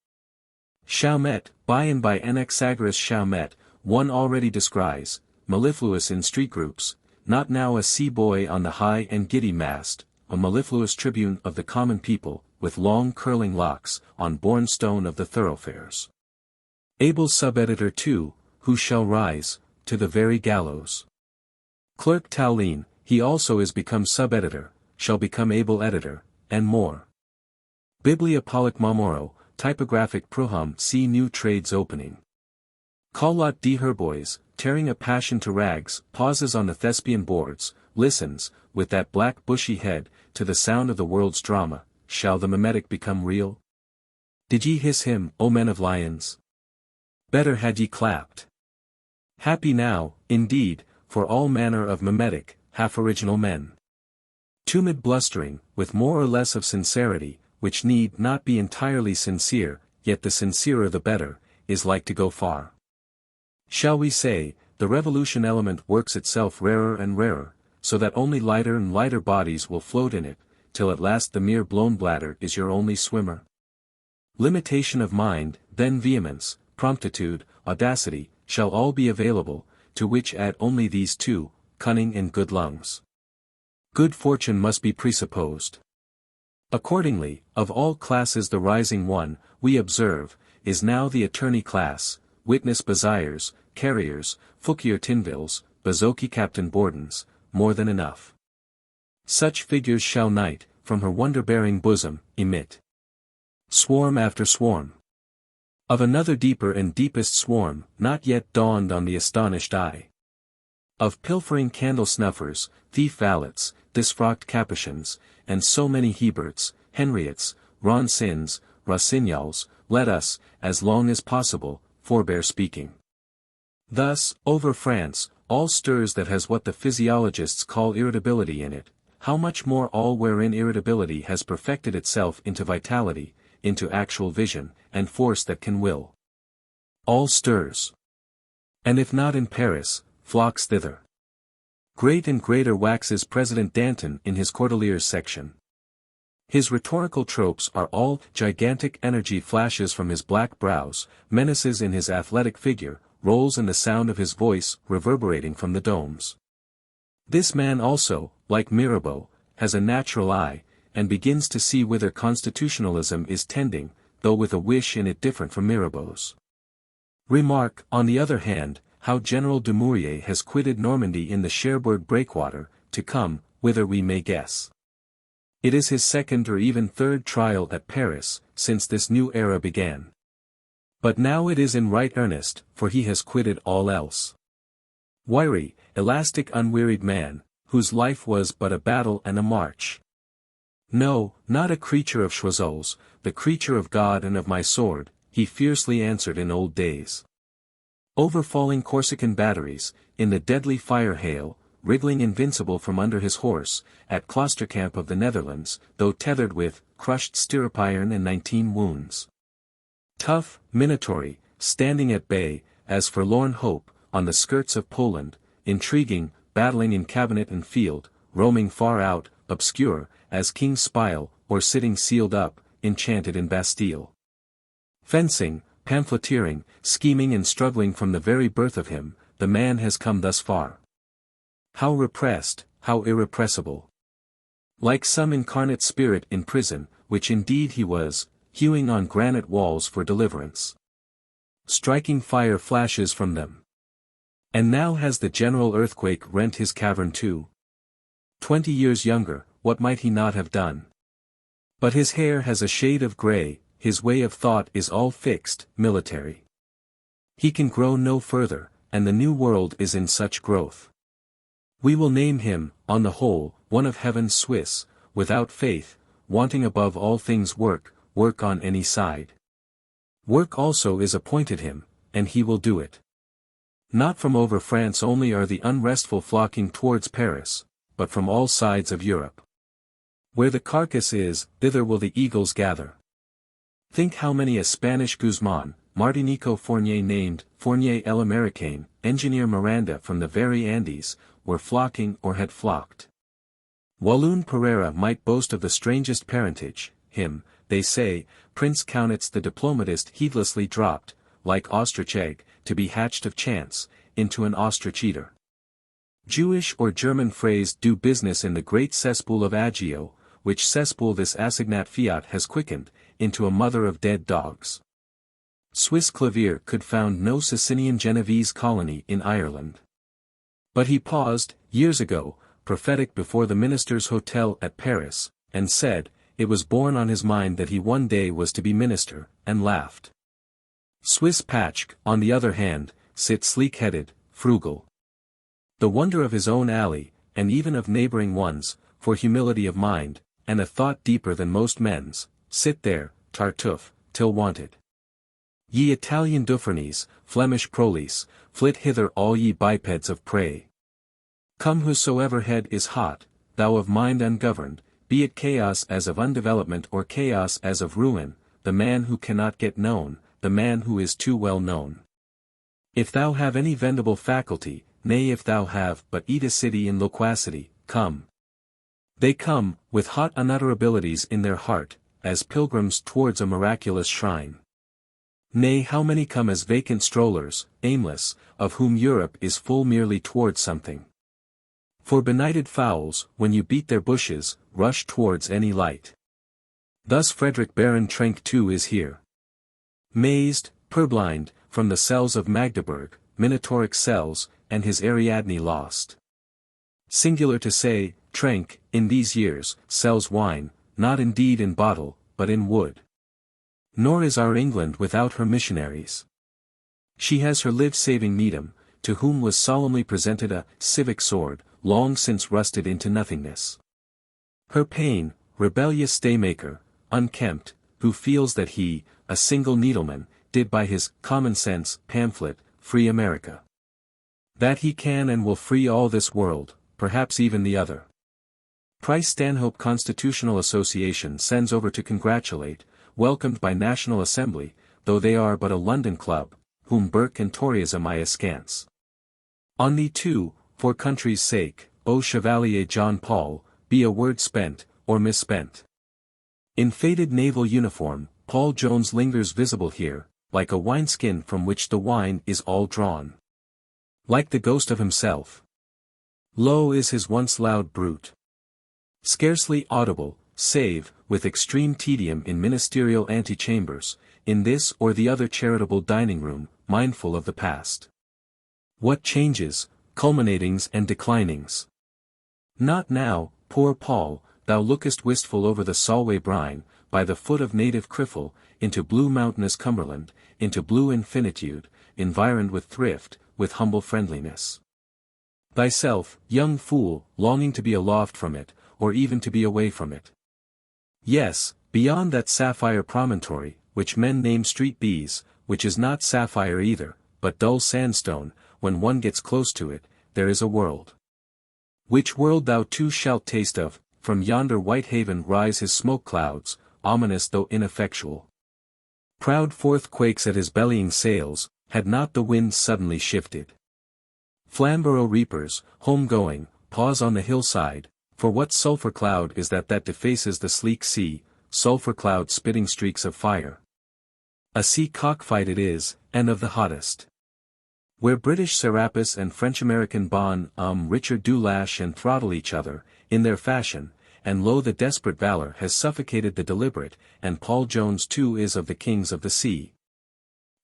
Chaumet, by Anaxagoras Chaumet, one already descries, mellifluous in street groups, not now a sea boy on the high and giddy mast, a mellifluous tribune of the common people, with long curling locks, on born stone of the thoroughfares. Able sub-editor too, who shall rise, to the very gallows. Clerk Tauline, he also is become sub-editor, shall become able editor, and more. Bibliopolic Mamoro, typographic Prohum see new trades opening. Callot D. Herboys, tearing a passion to rags, pauses on the thespian boards, listens, with that black bushy head, to the sound of the world's drama. Shall the mimetic become real? Did ye hiss him, O men of lions? Better had ye clapped. Happy now, indeed, for all manner of mimetic, half-original men. Tumid blustering, with more or less of sincerity, which need not be entirely sincere, yet the sincerer the better, is like to go far. Shall we say, the revolution element works itself rarer and rarer, so that only lighter and lighter bodies will float in it, till at last the mere blown bladder is your only swimmer? Limitation of mind, then vehemence, promptitude, audacity, shall all be available, to which add only these two, cunning and good lungs. Good fortune must be presupposed. Accordingly, of all classes the rising one, we observe, is now the attorney class, witness Bazires, carriers, Fouquier Tinvilles, Bazoki Captain Bordens, more than enough. Such figures shall night, from her wonder-bearing bosom, emit swarm after swarm. Of another deeper and deepest swarm, not yet dawned on the astonished eye. Of pilfering candle-snuffers, thief-valets, disfrocked Capuchins, and so many Heberts, Henriettes, Ronsins, Rossignals, let us, as long as possible, forbear speaking. Thus, over France, all stirs that has what the physiologists call irritability in it, how much more all wherein irritability has perfected itself into vitality, into actual vision, and force that can will. All stirs. And if not in Paris, flocks thither. Great and greater waxes President Danton in his Cordeliers section. His rhetorical tropes are all gigantic energy flashes from his black brows, menaces in his athletic figure, rolls in the sound of his voice reverberating from the domes. This man also, like Mirabeau, has a natural eye, and begins to see whither constitutionalism is tending, though with a wish in it different from Mirabeau's. Remark, on the other hand, how General Dumouriez has quitted Normandy in the Cherbourg breakwater, to come, whither we may guess. It is his second or even third trial at Paris, since this new era began. But now it is in right earnest, for he has quitted all else. Wiry, elastic unwearied man, whose life was but a battle and a march. No, not a creature of Choiseul's, the creature of God and of my sword, he fiercely answered in old days. Over falling Corsican batteries, in the deadly fire hail, wriggling invincible from under his horse, at Klosterkamp of the Netherlands, though tethered with, crushed stirrup iron and 19 wounds. Tough, minatory, standing at bay, as forlorn hope, on the skirts of Poland, intriguing, battling in cabinet and field, roaming far out, obscure, as King Spile, or sitting sealed up, enchanted in Bastille. Fencing, pamphleteering, scheming and struggling from the very birth of him, the man has come thus far. How repressed, how irrepressible. Like some incarnate spirit in prison, which indeed he was, hewing on granite walls for deliverance. Striking fire flashes from them. And now has the general earthquake rent his cavern too. 20 years younger, what might he not have done? But his hair has a shade of grey, his way of thought is all fixed, military. He can grow no further, and the new world is in such growth. We will name him, on the whole, one of heaven's Swiss, without faith, wanting above all things work on any side. Work also is appointed him, and he will do it. Not from over France only are the unrestful flocking towards Paris, but from all sides of Europe. Where the carcass is, thither will the eagles gather. Think how many a Spanish Guzman, Martinico Fournier named, Fournier el Americain, engineer Miranda from the very Andes, were flocking or had flocked. Walloon Pereira might boast of the strangest parentage, him, they say, Prince Kaunitz the diplomatist heedlessly dropped, like ostrich egg, to be hatched of chance, into an ostrich eater. Jewish or German phrase do business in the great cesspool of Agio, which cesspool this assignat fiat has quickened, into a mother of dead dogs. Swiss clavier could found no Socinian Genevese colony in Ireland. But he paused, years ago, prophetic before the minister's hotel at Paris, and said, it was borne on his mind that he one day was to be minister, and laughed. Swiss Patch, on the other hand, sit sleek-headed, frugal. The wonder of his own alley, and even of neighboring ones, for humility of mind, and a thought deeper than most men's, sit there, Tartuffe, till wanted. Ye Italian Duffernies, Flemish Proles, flit hither all ye bipeds of prey. Come whosoever head is hot, thou of mind ungoverned, be it chaos as of undevelopment or chaos as of ruin, the man who cannot get known, the man who is too well known. If thou have any vendible faculty, nay if thou have but edicity in loquacity, come. They come, with hot unutterabilities in their heart, as pilgrims towards a miraculous shrine. Nay how many come as vacant strollers, aimless, of whom Europe is full merely towards something. For benighted fowls, when you beat their bushes, rush towards any light. Thus Frederick Baron Trenck too is here. Mazed, purblind, from the cells of Magdeburg, minotauric cells, and his Ariadne lost. Singular to say, Trenck, in these years, sells wine, not indeed in bottle, but in wood. Nor is our England without her missionaries. She has her life-saving Needham, to whom was solemnly presented a civic sword, long since rusted into nothingness. Her Paine, rebellious staymaker, unkempt, who feels that he, a single needleman, did by his common sense pamphlet, free America. That he can and will free all this world, perhaps even the other. Price Stanhope Constitutional Association sends over to congratulate, welcomed by National Assembly, though they are but a London club, whom Burke and Toryism I askance. On thee too, for country's sake, O Chevalier John Paul, be a word spent, or misspent. In faded naval uniform, Paul Jones lingers visible here, like a wineskin from which the wine is all drawn. Like the ghost of himself. Low is his once loud brute. Scarcely audible, save, with extreme tedium in ministerial antechambers, in this or the other charitable dining-room, mindful of the past. What changes, culminatings and declinings! Not now, poor Paul, thou lookest wistful over the Solway brine, by the foot of native Criffel, into blue mountainous Cumberland, into blue infinitude, environed with thrift, with humble friendliness. Thyself, young fool, longing to be aloft from it, or even to be away from it. Yes, beyond that sapphire promontory, which men name Street Bees, which is not sapphire either, but dull sandstone, when one gets close to it, there is a world. Which world thou too shalt taste of, from yonder white haven rise his smoke clouds, ominous though ineffectual. Proud Forth quakes at his bellying sails, had not the wind suddenly shifted. Flamborough reapers, home-going, pause on the hillside, for what sulphur cloud is that defaces the sleek sea, sulphur cloud spitting streaks of fire? A sea cockfight it is, and of the hottest. Where British Serapis and French-American Richard do lash and throttle each other, in their fashion, and lo the desperate valor has suffocated the deliberate, and Paul Jones too is of the kings of the sea.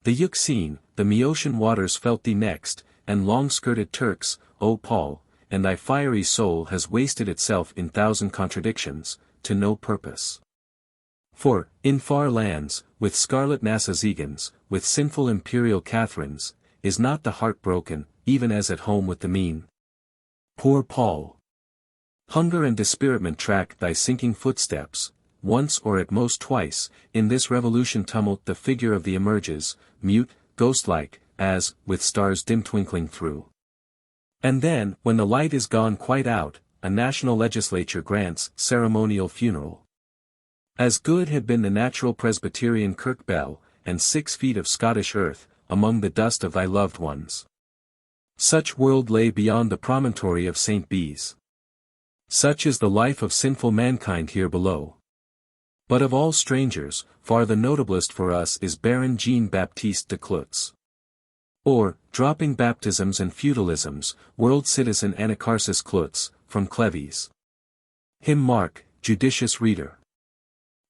The Euxine, the Meotian waters felt thee next, and long-skirted Turks, O Paul, and thy fiery soul has wasted itself in thousand contradictions, to no purpose. For, in far lands, with scarlet Nassazegans, with sinful imperial Catherines, is not the heart broken, even as at home with the mean? Poor Paul! Hunger and dispiritment track thy sinking footsteps, once or at most twice, in this revolution tumult the figure of thee emerges, mute, ghost-like, as, with stars dim twinkling through. And then, when the light is gone quite out, a national legislature grants ceremonial funeral. As good had been the natural Presbyterian kirk bell, and 6 feet of Scottish earth, among the dust of thy loved ones. Such world lay beyond the promontory of St. Bees. Such is the life of sinful mankind here below. But of all strangers, far the notablest for us is Baron Jean-Baptiste de Cloots. Or, dropping baptisms and feudalisms, world citizen Anacharsis Klutz, from Cleves. Him mark, judicious reader.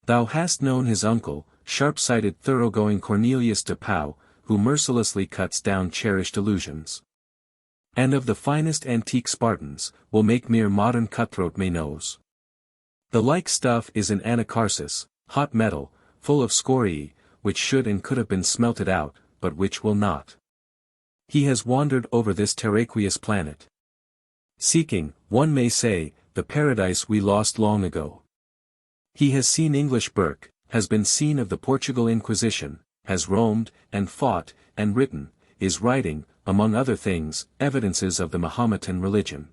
Thou hast known his uncle, sharp-sighted thoroughgoing Cornelius de Pau, who mercilessly cuts down cherished illusions. And of the finest antique Spartans, will make mere modern cutthroat Menos. The like stuff is in Anacharsis, hot metal, full of scoriae, which should and could have been smelted out, but which will not. He has wandered over this terraqueous planet, seeking, one may say, the paradise we lost long ago. He has seen English Burke, has been seen of the Portugal Inquisition, has roamed, and fought, and written, is writing, among other things, evidences of the Mahometan religion.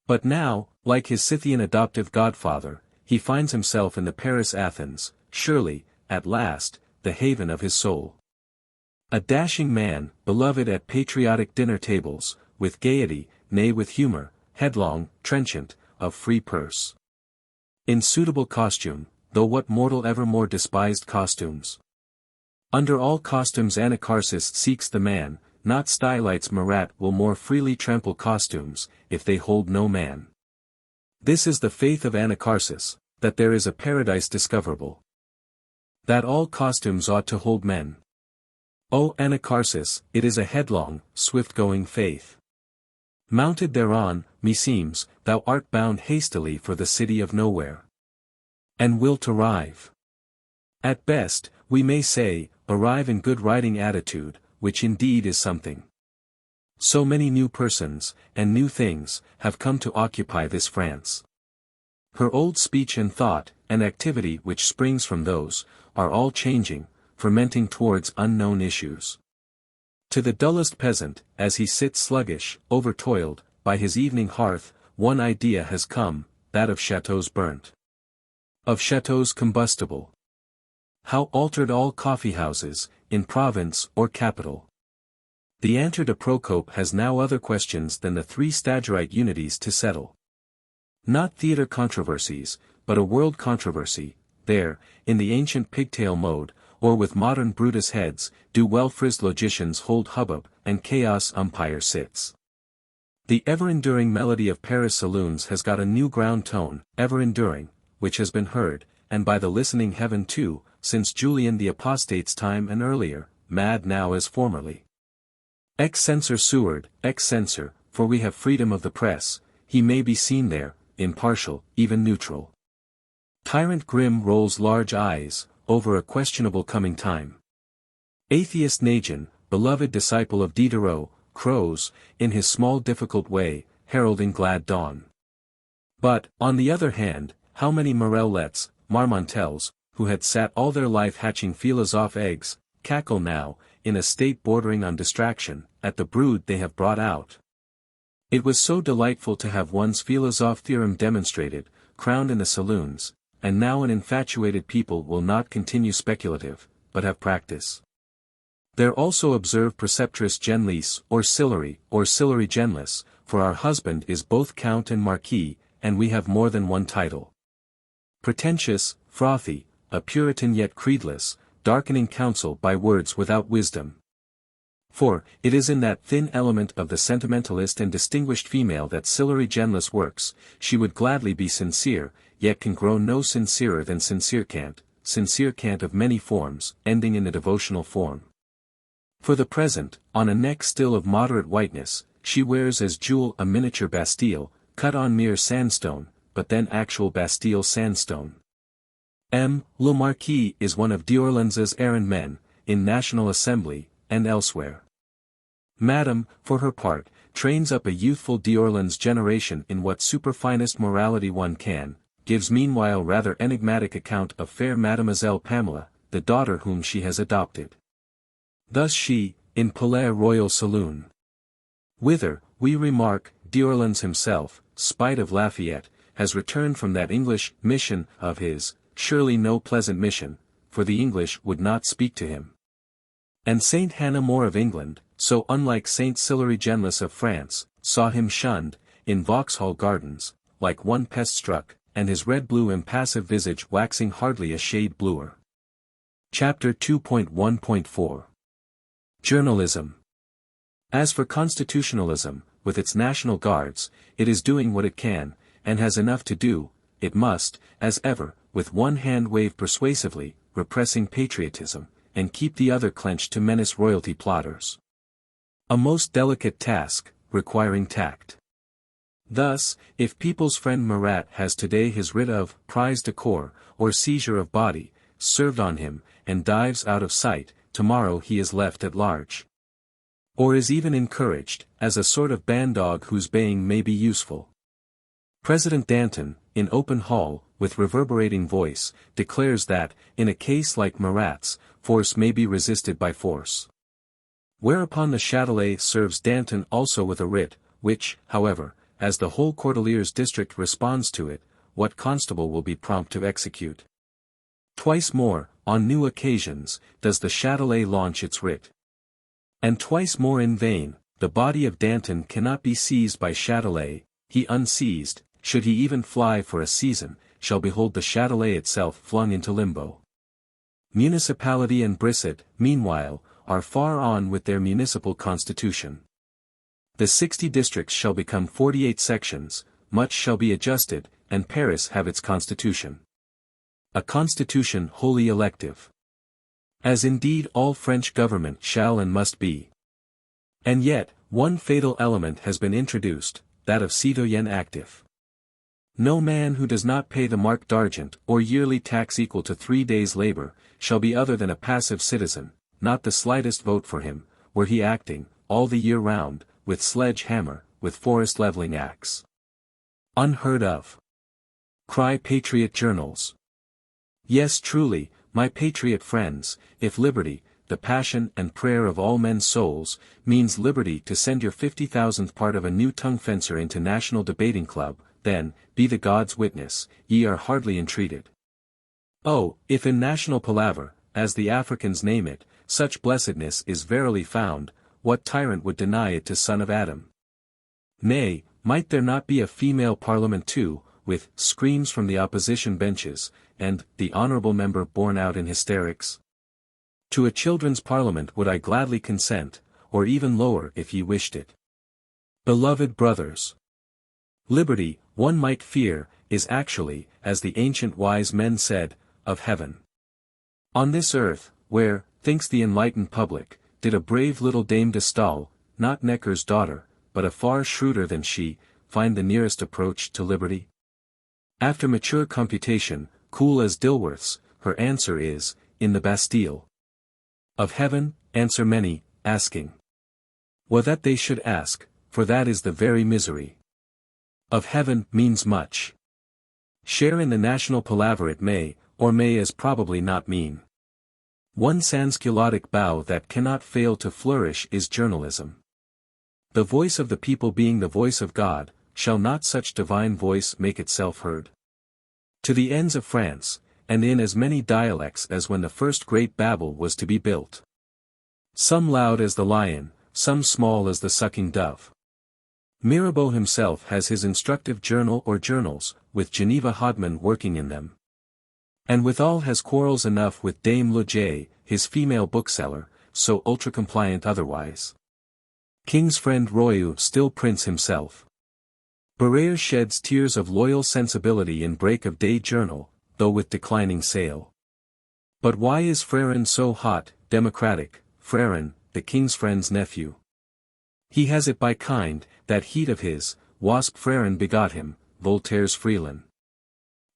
But now, like his Scythian adoptive godfather, he finds himself in the Paris Athens, surely, at last, the haven of his soul. A dashing man, beloved at patriotic dinner tables, with gaiety, nay with humor, headlong, trenchant, of free purse. In suitable costume, though what mortal ever more despised costumes? Under all costumes Anacharsis seeks the man, not stylites Marat will more freely trample costumes, if they hold no man. This is the faith of Anacharsis, that there is a paradise discoverable. That all costumes ought to hold men. O Anacharsis, it is a headlong, swift-going faith. Mounted thereon, meseems, thou art bound hastily for the city of nowhere. And wilt arrive. At best, we may say, arrive in good riding attitude, which indeed is something. So many new persons, and new things, have come to occupy this France. Her old speech and thought, and activity which springs from those, are all changing, fermenting towards unknown issues. To the dullest peasant, as he sits sluggish, overtoiled, by his evening hearth, one idea has come, that of chateaux burnt. Of chateaux combustible. How altered all coffee-houses, in province or capital. The answer to Procope has now other questions than the three Stagirite unities to settle. Not theatre controversies, but a world controversy, there, in the ancient pigtail mode, or with modern Brutus heads, do well-frizzed logicians hold hubbub, and chaos umpire sits. The ever-enduring melody of Paris saloons has got a new ground tone, ever-enduring, which has been heard, and by the listening heaven too, since Julian the Apostate's time and earlier, mad now as formerly. Ex censor Seward, ex censor, for we have freedom of the press, he may be seen there, impartial, even neutral. Tyrant grim rolls large eyes, over a questionable coming time. Atheist Nagin, beloved disciple of Diderot, crows, in his small difficult way, heralding glad dawn. But, on the other hand, how many Morellets, Marmontels, who had sat all their life hatching philosophe eggs, cackle now, in a state bordering on distraction, at the brood they have brought out. It was so delightful to have one's philosophe theorem demonstrated, crowned in the saloons, and now an infatuated people will not continue speculative, but have practice. There also observe preceptress Genlis, or Sillery Genlis, for our husband is both count and marquis, and we have more than one title. Pretentious, frothy, a Puritan yet creedless, darkening counsel by words without wisdom. For, it is in that thin element of the sentimentalist and distinguished female that Sillery Genlis works, she would gladly be sincere, yet can grow no sincerer than sincere cant of many forms, ending in a devotional form. For the present, on a neck still of moderate whiteness, she wears as jewel a miniature Bastille, cut on mere sandstone, but then actual Bastille sandstone. Le Marquis is one of d'Orléans's errand men, in National Assembly, and elsewhere. Madame, for her part, trains up a youthful d'Orléans generation in what superfinest morality one can, gives meanwhile rather enigmatic account of fair Mademoiselle Pamela, the daughter whom she has adopted. Thus she, in Palais Royal Saloon. Whither, we remark, d'Orléans himself, spite of Lafayette, has returned from that English mission of his, surely no pleasant mission, for the English would not speak to him. And Saint Hannah More of England, so unlike Saint Sillery Genlis of France, saw him shunned, in Vauxhall Gardens, like one pest-struck, and his red-blue impassive visage waxing hardly a shade bluer. Chapter 2.1.4 Journalism. As for constitutionalism, with its national guards, it is doing what it can, and has enough to do. It must, as ever, with one hand wave persuasively, repressing patriotism, and keep the other clenched to menace royalty plotters. A most delicate task, requiring tact. Thus, if People's Friend Marat has today his writ of prise de corps, or seizure of body, served on him, and dives out of sight, tomorrow he is left at large. Or is even encouraged, as a sort of bandog whose baying may be useful. President Danton, in open hall, with reverberating voice, declares that, in a case like Marat's, force may be resisted by force. Whereupon the Châtelet serves Danton also with a writ, which, however, as the whole Cordeliers district responds to it, what constable will be prompt to execute? Twice more, on new occasions, does the Châtelet launch its writ. And twice more in vain, the body of Danton cannot be seized by Châtelet. He unseized, should he even fly for a season, shall behold the Châtelet itself flung into limbo. Municipality and Brissot, meanwhile, are far on with their municipal constitution. The 60 districts shall become 48 sections, much shall be adjusted, and Paris have its constitution. A constitution wholly elective. As indeed all French government shall and must be. And yet, one fatal element has been introduced, that of citoyen actif. No man who does not pay the marc d'argent or yearly tax equal to 3 days' labor, shall be other than a passive citizen, not the slightest vote for him, were he acting, all the year round, with sledge-hammer, with forest-leveling axe. Unheard of. Cry patriot journals. Yes truly, my patriot friends, if liberty, the passion and prayer of all men's souls, means liberty to send your 50,000th part of a new tongue fencer into National Debating Club, then, be the gods witness, ye are hardly entreated. Oh, if in national palaver, as the Africans name it, such blessedness is verily found, what tyrant would deny it to son of Adam? Nay, might there not be a female parliament too, with screams from the opposition benches, and the honourable member borne out in hysterics? To a children's parliament would I gladly consent, or even lower if ye wished it. Beloved brothers, liberty, one might fear, is actually, as the ancient wise men said, of heaven. On this earth, where, thinks the enlightened public, did a brave little Dame de Stael, not Necker's daughter, but a far shrewder than she, find the nearest approach to liberty? After mature computation, cool as Dilworth's, her answer is, in the Bastille. Of heaven, answer many, asking. Well that they should ask, for that is the very misery. Of heaven means much. Share in the national palaver it may, or may as probably not mean. One sansculottic bough that cannot fail to flourish is journalism. The voice of the people being the voice of God, shall not such divine voice make itself heard? To the ends of France, and in as many dialects as when the first great Babel was to be built. Some loud as the lion, some small as the sucking dove. Mirabeau himself has his instructive journal or journals, with Geneva Hodman working in them. And withal has quarrels enough with Dame Leger, his female bookseller, so ultra-compliant otherwise. King's friend Royou still prints himself. Barrère sheds tears of loyal sensibility in Break of Day journal, though with declining sale. But why is Fréron so hot, democratic, Fréron, the king's friend's nephew? He has it by kind, that heat of his, wasp Fréron begot him, Voltaire's Freelan.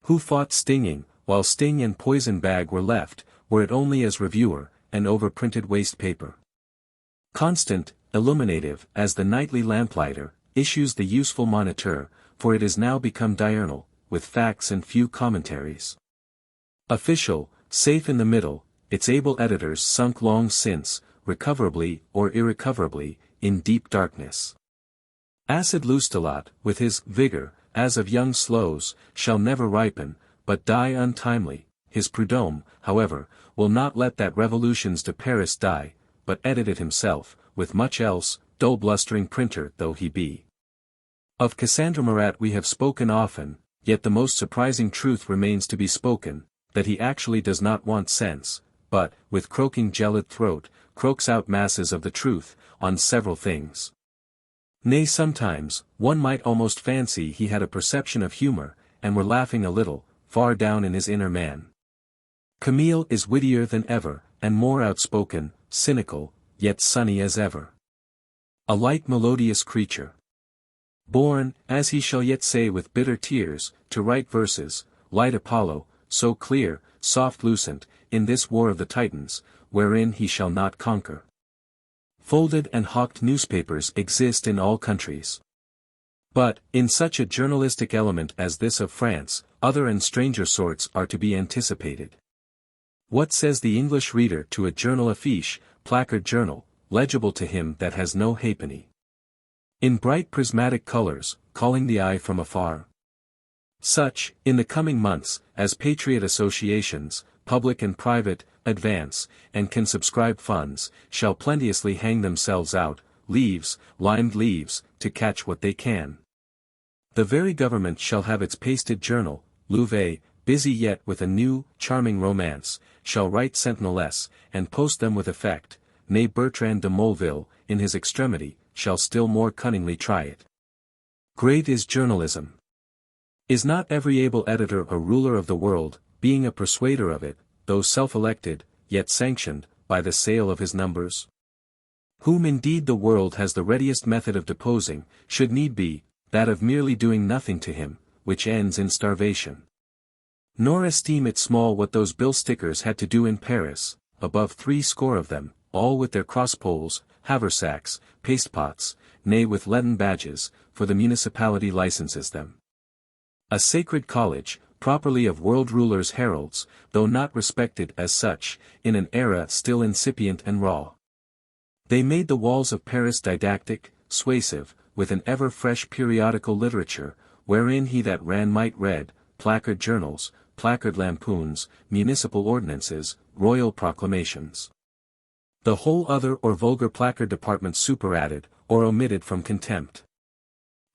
Who fought stinging, while sting and poison bag were left, were it only as reviewer, and overprinted waste paper. Constant, illuminative, as the nightly lamplighter, issues the useful Moniteur, for it is now become diurnal, with facts and few commentaries. Official, safe in the middle, its able editors sunk long since, recoverably or irrecoverably, in deep darkness. Acid Loustalot, with his vigour, as of young sloes, shall never ripen, but die untimely. His Prud'homme, however, will not let that Revolutions de Paris die, but edit it himself, with much else, dull blustering printer though he be. Of Cassandra Marat we have spoken often, yet the most surprising truth remains to be spoken, that he actually does not want sense, but, with croaking gelid throat, croaks out masses of the truth, on several things. Nay, sometimes, one might almost fancy he had a perception of humor, and were laughing a little, far down in his inner man. Camille is wittier than ever, and more outspoken, cynical, yet sunny as ever. A light melodious creature. Born, as he shall yet say with bitter tears, to write verses, light Apollo, so clear, soft lucent, in this war of the Titans, wherein he shall not conquer. Folded and hawked newspapers exist in all countries. But, in such a journalistic element as this of France, other and stranger sorts are to be anticipated. What says the English reader to a journal affiche, placard journal, legible to him that has no halfpenny? In bright prismatic colors, calling the eye from afar. Such, in the coming months, as patriot associations, public and private, advance, and can subscribe funds, shall plenteously hang themselves out, leaves, lined leaves, to catch what they can. The very government shall have its pasted journal, Louvet, busy yet with a new, charming romance, shall write sentineless, and post them with effect, nay Bertrand de Molleville, in his extremity, shall still more cunningly try it. Great is journalism. Is not every able editor a ruler of the world, being a persuader of it, though self-elected, yet sanctioned, by the sale of his numbers? Whom indeed the world has the readiest method of deposing, should need be, that of merely doing nothing to him, which ends in starvation. Nor esteem it small what those bill stickers had to do in Paris, above 60 of them, all with their cross-poles, haversacks, pastepots, nay with leaden badges, for the municipality licenses them. A sacred college, properly of world rulers' heralds, though not respected as such, in an era still incipient and raw. They made the walls of Paris didactic, suasive, with an ever-fresh periodical literature, wherein he that ran might read, placard journals, placard lampoons, municipal ordinances, royal proclamations. The whole other or vulgar placard department superadded, or omitted from contempt.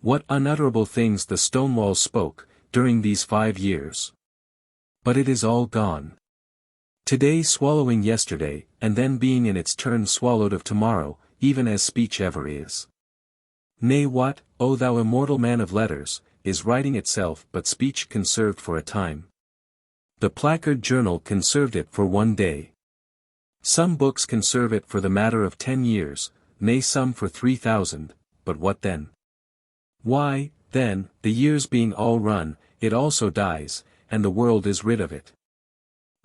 What unutterable things the stone walls spoke, during these 5 years. But it is all gone. Today swallowing yesterday, and then being in its turn swallowed of tomorrow, even as speech ever is. Nay, what, O thou immortal man of letters, is writing itself but speech conserved for a time? The placard journal conserved it for 1 day. Some books conserve it for the matter of 10 years, nay some for 3,000, but what then? Why, then, the years being all run, it also dies, and the world is rid of it.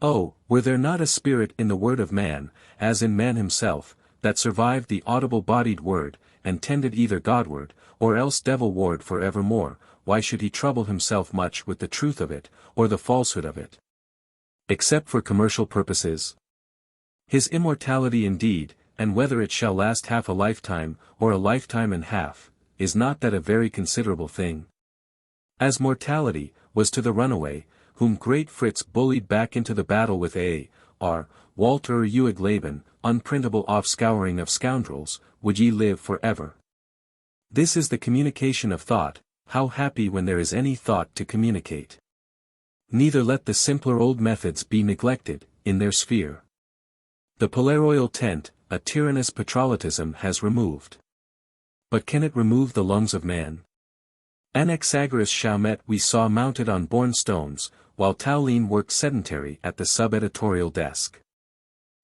Oh, were there not a spirit in the word of man, as in man himself, that survived the audible-bodied word, and tended either Godward, or else devilward for evermore, why should he trouble himself much with the truth of it, or the falsehood of it? Except for commercial purposes. His immortality indeed, and whether it shall last half a lifetime, or a lifetime and half, is not that a very considerable thing? As mortality, was to the runaway, whom great Fritz bullied back into the battle with A.R. Walter Ueglaben, unprintable offscouring of scoundrels, would ye live for ever? This is the communication of thought, how happy when there is any thought to communicate. Neither let the simpler old methods be neglected, in their sphere. The polaroidal tent, a tyrannous patrollotism has removed. But can it remove the lungs of man? Anaxagoras Chaumet we saw mounted on born stones, while Tauline worked sedentary at the sub-editorial desk.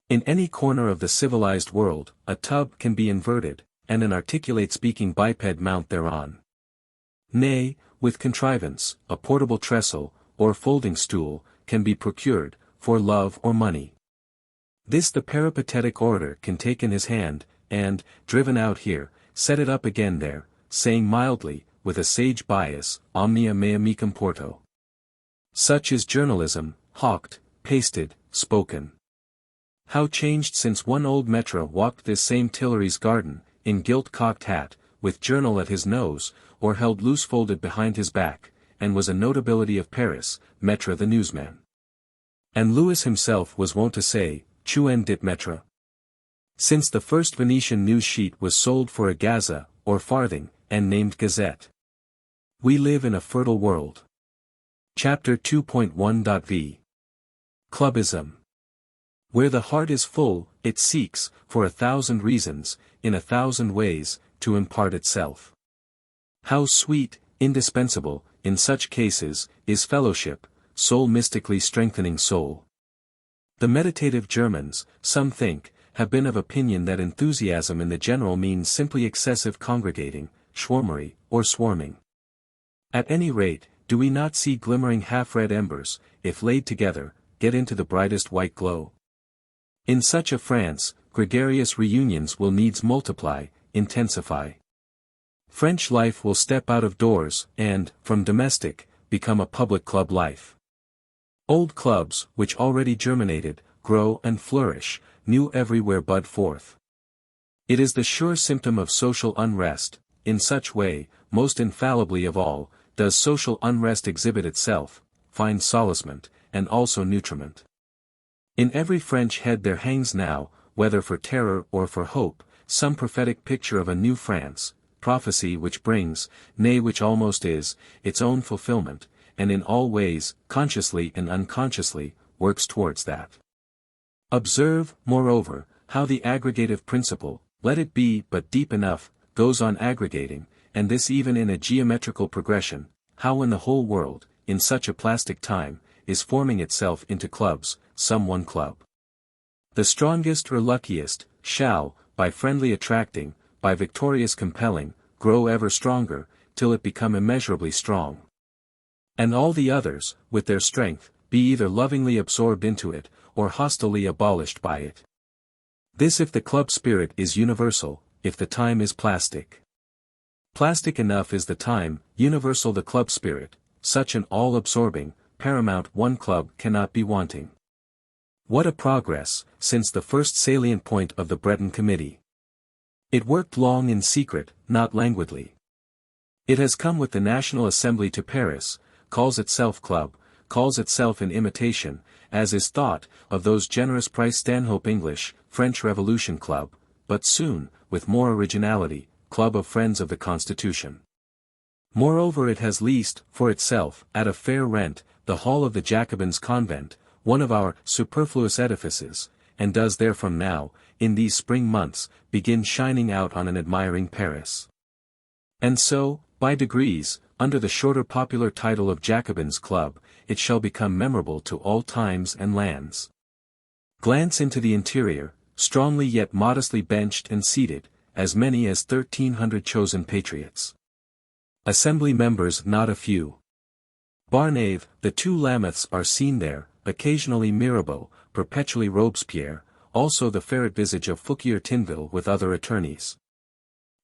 In any corner of the civilized world, a tub can be inverted, and an articulate speaking biped mount thereon. Nay, with contrivance, a portable trestle, or folding stool, can be procured, for love or money. This the peripatetic orator can take in his hand, and, driven out here, set it up again there, saying mildly, with a sage bias, omnia mea mecum porto. Such is journalism, hawked, pasted, spoken. How changed since one old maître walked this same Tuileries garden, in gilt cocked hat, with journal at his nose, or held loose folded behind his back, and was a notability of Paris, maître the newsman. And Louis himself was wont to say, Chuen dit maître. Since the first Venetian news sheet was sold for a gaza, or farthing, and named Gazette. We live in a fertile world. Chapter 2.1.v. Clubism. Where the heart is full, it seeks, for 1,000 reasons, in 1,000 ways, to impart itself. How sweet, indispensable, in such cases, is fellowship, soul mystically strengthening soul. The meditative Germans, some think, have been of opinion that enthusiasm in the general means simply excessive congregating, schwärmerei, or swarming. At any rate, do we not see glimmering half-red embers, if laid together, get into the brightest white glow? In such a France, gregarious reunions will needs multiply, intensify. French life will step out of doors, and, from domestic, become a public club life. Old clubs, which already germinated, grow and flourish, new everywhere bud forth. It is the sure symptom of social unrest. In such way, most infallibly of all, does social unrest exhibit itself, find solacement, and also nutriment. In every French head there hangs now, whether for terror or for hope, some prophetic picture of a new France, prophecy which brings, nay which almost is, its own fulfillment, and in all ways, consciously and unconsciously, works towards that. Observe, moreover, how the aggregative principle, let it be but deep enough, goes on aggregating, and this even in a geometrical progression, how when the whole world, in such a plastic time, is forming itself into clubs, some one club. The strongest or luckiest, shall, by friendly attracting, by victorious compelling, grow ever stronger, till it become immeasurably strong. And all the others, with their strength, be either lovingly absorbed into it, or hostilely abolished by it. This if the club spirit is universal, if the time is plastic. Plastic enough is the time, universal the club spirit, such an all-absorbing, paramount one club cannot be wanting. What a progress, since the first salient point of the Breton Committee. It worked long in secret, not languidly. It has come with the National Assembly to Paris, calls itself club, calls itself in imitation, as is thought, of those generous price Stanhope English, French Revolution Club, but soon, with more originality, Club of Friends of the Constitution. Moreover it has leased, for itself, at a fair rent, the hall of the Jacobins' convent, one of our superfluous edifices, and does therefrom now, in these spring months, begin shining out on an admiring Paris. And so, by degrees, under the shorter popular title of Jacobins' Club, it shall become memorable to all times and lands. Glance into the interior, strongly yet modestly benched and seated, as many as 1,300 chosen patriots. Assembly members not a few. Barnave, the two Lameths are seen there, occasionally Mirabeau, perpetually Robespierre, also the ferret visage of Fouquier Tinville with other attorneys.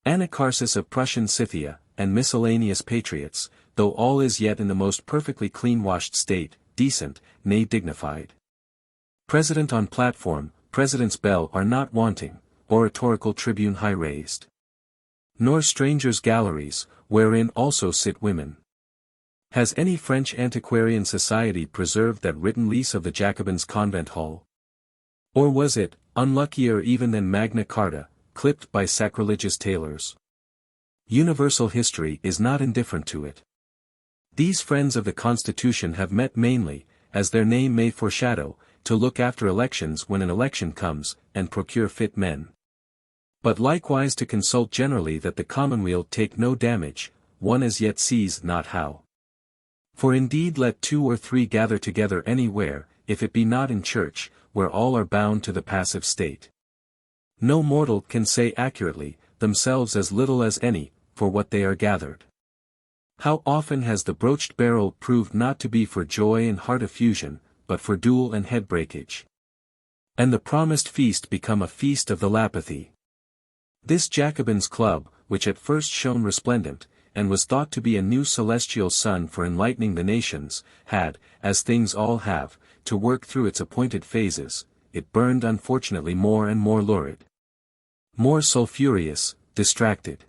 Anacharsis of Prussian Scythia, and miscellaneous patriots, though all is yet in the most perfectly clean-washed state, decent, nay dignified. President on platform, President's bell are not wanting, oratorical tribune high-raised. Nor strangers' galleries, wherein also sit women. Has any French antiquarian society preserved that written lease of the Jacobins' convent hall? Or was it, unluckier even than Magna Carta, clipped by sacrilegious tailors? Universal history is not indifferent to it. These friends of the Constitution have met mainly, as their name may foreshadow, to look after elections when an election comes, and procure fit men. But likewise to consult generally that the commonweal take no damage, one as yet sees not how. For indeed let 2 or 3 gather together anywhere, if it be not in church, where all are bound to the passive state. No mortal can say accurately, themselves as little as any, for what they are gathered. How often has the broached barrel proved not to be for joy and heart effusion, but for duel and head breakage? And the promised feast become a feast of the Lapithae. This Jacobins' Club, which at first shone resplendent, and was thought to be a new celestial sun for enlightening the nations, had, as things all have, to work through its appointed phases. It burned unfortunately more and more lurid, more sulphureous, distracted,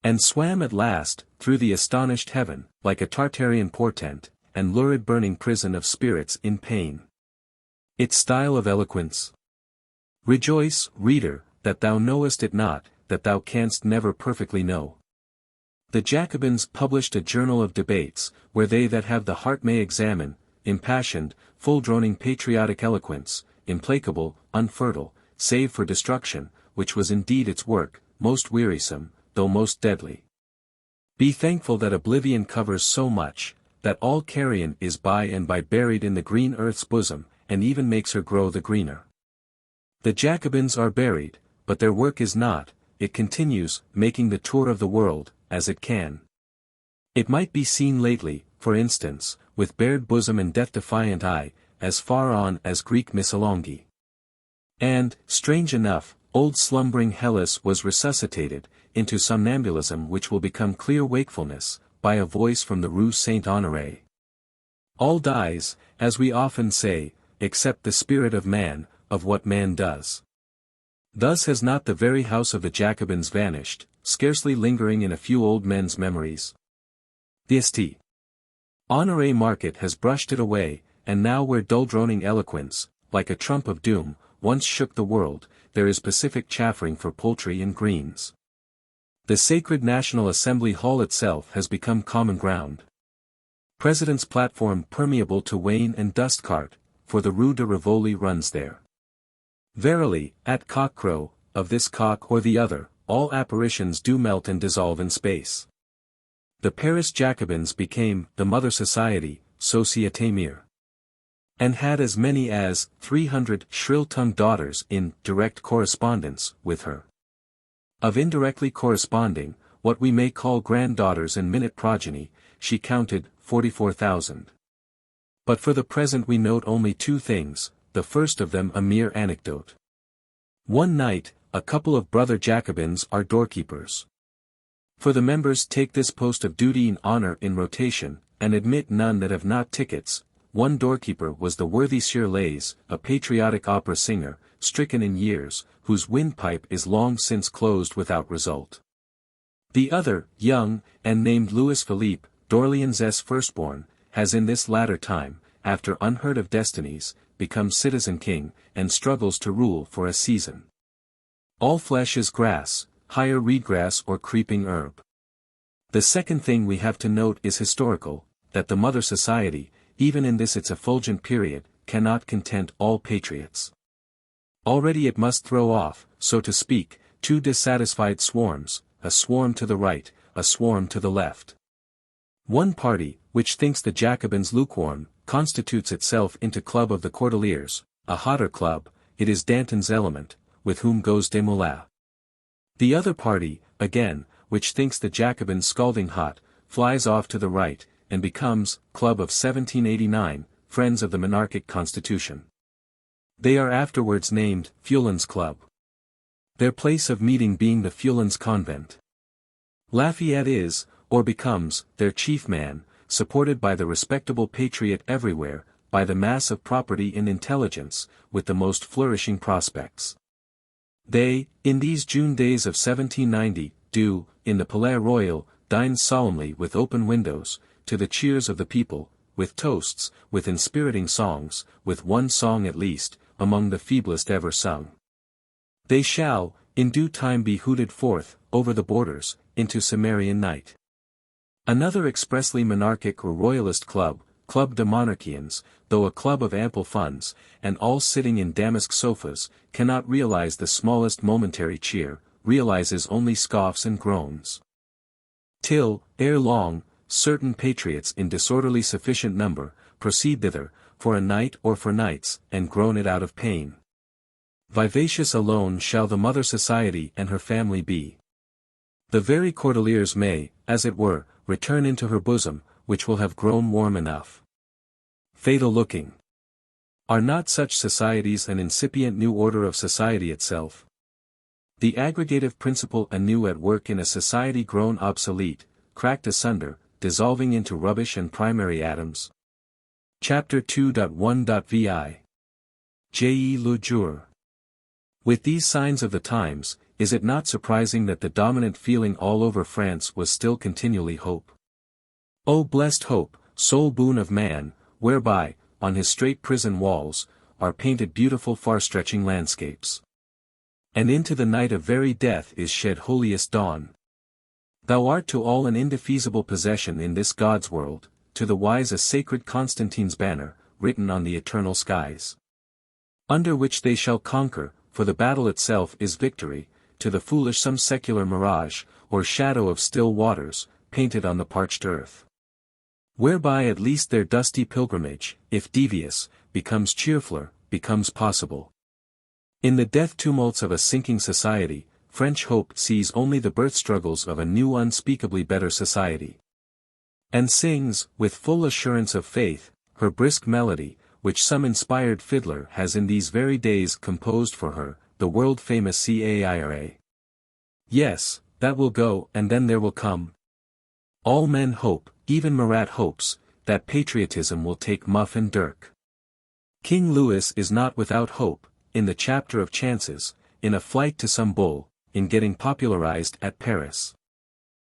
and swam at last, through the astonished heaven, like a Tartarian portent, and lurid burning prison of spirits in pain. Its style of eloquence. Rejoice, reader, that thou knowest it not, that thou canst never perfectly know. The Jacobins published a journal of debates, where they that have the heart may examine, impassioned, full-droning patriotic eloquence, implacable, unfertile, save for destruction, which was indeed its work, most wearisome, though most deadly. Be thankful that oblivion covers so much, that all carrion is by and by buried in the green earth's bosom, and even makes her grow the greener. The Jacobins are buried, but their work is not, it continues, making the tour of the world, as it can. It might be seen lately, for instance, with bared bosom and death-defiant eye, as far on as Greek Missolonghi. And, strange enough, old slumbering Hellas was resuscitated, into somnambulism which will become clear wakefulness, by a voice from the Rue Saint-Honoré. All dies, as we often say, except the spirit of man, of what man does. Thus has not the very house of the Jacobins vanished, scarcely lingering in a few old men's memories. The St. Honoré market has brushed it away, and now where dull-droning eloquence, like a trump of doom, once shook the world, there is pacific chaffering for poultry and greens. The sacred National Assembly Hall itself has become common ground. President's platform permeable to wain and dust cart, for the Rue de Rivoli runs there. Verily, at cockcrow, of this cock or the other, all apparitions do melt and dissolve in space. The Paris Jacobins became the Mother Society, Société Mère, and had as many as 300 shrill-tongued daughters in direct correspondence with her. Of indirectly corresponding, what we may call granddaughters and minute progeny, she counted 44,000. But for the present we note only two things, the first of them a mere anecdote. One night, a couple of brother Jacobins are doorkeepers. For the members take this post of duty and honor in rotation, and admit none that have not tickets. One doorkeeper was the worthy Sieur Lays, a patriotic opera singer, stricken in years, whose windpipe is long since closed without result. The other, young, and named Louis Philippe, d'Orléans' firstborn, has in this latter time, after unheard of destinies, become citizen king, and struggles to rule for a season. All flesh is grass, higher reed-grass or creeping herb. The second thing we have to note is historical, that the Mother Society, even in this its effulgent period, cannot content all patriots. Already it must throw off, so to speak, two dissatisfied swarms, a swarm to the right, a swarm to the left. One party, which thinks the Jacobins lukewarm, constitutes itself into Club of the Cordeliers, a hotter club, it is Danton's element, with whom goes Desmoulins. The other party, again, which thinks the Jacobins scalding hot, flies off to the right, and becomes Club of 1789, Friends of the Monarchic Constitution. They are afterwards named Feuillant's Club. Their place of meeting being the Feuillant's Convent. Lafayette is, or becomes, their chief man, supported by the respectable patriot everywhere, by the mass of property and intelligence, with the most flourishing prospects. They, in these June days of 1790, do, in the Palais Royal, dine solemnly with open windows, to the cheers of the people, with toasts, with inspiriting songs, with one song at least, among the feeblest ever sung. They shall, in due time be hooted forth, over the borders, into Cimmerian night. Another expressly monarchic or royalist club, Club de Monarchians, though a club of ample funds, and all sitting in damask sofas, cannot realize the smallest momentary cheer, realizes only scoffs and groans. Till, ere long, certain patriots in disorderly sufficient number, proceed thither, for a night or for nights, and groan it out of pain. Vivacious alone shall the Mother Society and her family be. The very Cordeliers may, as it were, return into her bosom, which will have grown warm enough. Fatal looking. Are not such societies an incipient new order of society itself? The aggregative principle anew at work in a society grown obsolete, cracked asunder, dissolving into rubbish and primary atoms. Chapter 2.1.vi. J. Le Jour. With these signs of the times, is it not surprising that the dominant feeling all over France was still continually hope? O blessed hope, sole boon of man, whereby, on his strait prison walls, are painted beautiful far-stretching landscapes. And into the night of very death is shed holiest dawn. Thou art to all an indefeasible possession in this God's world, to the wise a sacred Constantine's banner, written on the eternal skies. Under which they shall conquer, for the battle itself is victory, to the foolish some secular mirage, or shadow of still waters, painted on the parched earth. Whereby at least their dusty pilgrimage, if devious, becomes cheerfuller, becomes possible. In the death tumults of a sinking society, French hope sees only the birth struggles of a new unspeakably better society. And sings, with full assurance of faith, her brisk melody, which some inspired fiddler has in these very days composed for her, the world-famous Caira. Yes, that will go, and then there will come. All men hope, even Marat hopes, that patriotism will take Muff and Dirk. King Louis is not without hope, in the chapter of chances, in a flight to some bull, in getting popularized at Paris.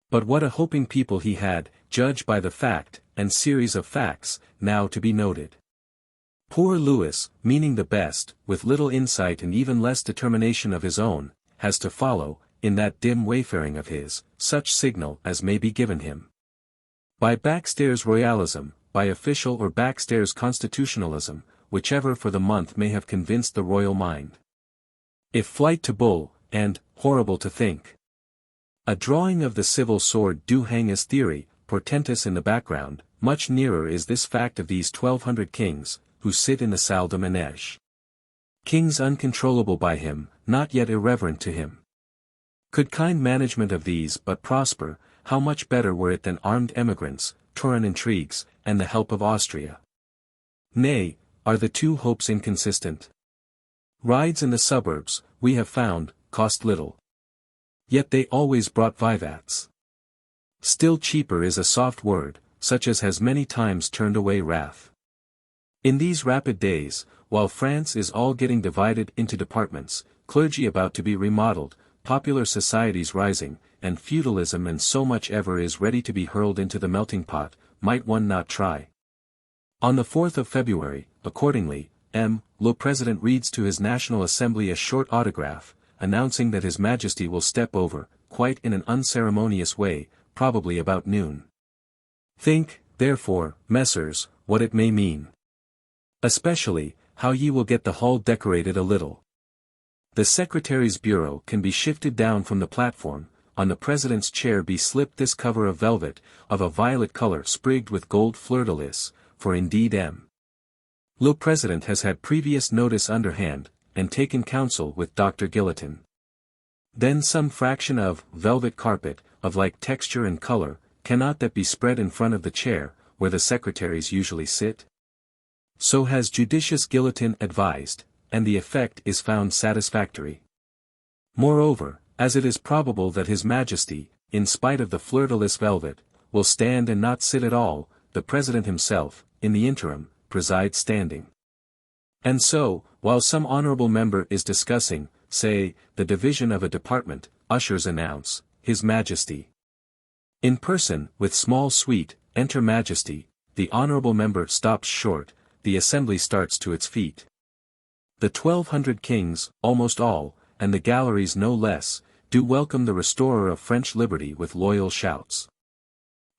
But what a hoping people he had, judged by the fact, and series of facts, now to be noted. Poor Louis, meaning the best, with little insight and even less determination of his own, has to follow, in that dim wayfaring of his, such signal as may be given him. By backstairs royalism, by official or backstairs constitutionalism, whichever for the month may have convinced the royal mind. If flight to bull, and, horrible to think, a drawing of the civil sword do hang as theory, portentous in the background, much nearer is this fact of these 1200 kings, who sit in the salle de manège. Kings uncontrollable by him, not yet irreverent to him. Could kind management of these but prosper, how much better were it than armed emigrants, Turin intrigues, and the help of Austria. Nay, are the two hopes inconsistent? Rides in the suburbs, we have found, cost little. Yet they always brought vivats. Still cheaper is a soft word, such as has many times turned away wrath. In these rapid days, while France is all getting divided into departments, clergy about to be remodeled, popular societies rising, and feudalism and so much ever is ready to be hurled into the melting pot, might one not try? On the 4th of February, accordingly, Le President reads to his National Assembly a short autograph, announcing that His Majesty will step over, quite in an unceremonious way, probably about noon. Think, therefore, messers, what it may mean. Especially, how ye will get the hall decorated a little. The Secretary's bureau can be shifted down from the platform, on the President's chair be slipped this cover of velvet, of a violet color sprigged with gold fleur-de-lis, for indeed Le President has had previous notice underhand, and taken counsel with Dr. Guillotin. Then some fraction of velvet carpet, of like texture and color, cannot that be spread in front of the chair, where the secretaries usually sit? So has judicious Guillotin advised, and the effect is found satisfactory. Moreover, as it is probable that His Majesty, in spite of the fleur-de-lis velvet, will stand and not sit at all, the President himself, in the interim, presides standing. And so, while some honorable member is discussing, say, the division of a department, ushers announce, His Majesty. In person, with small suite, enter Majesty, the honorable member stops short, the assembly starts to its feet. The 1200 kings, almost all, and the galleries no less, do welcome the restorer of French liberty with loyal shouts.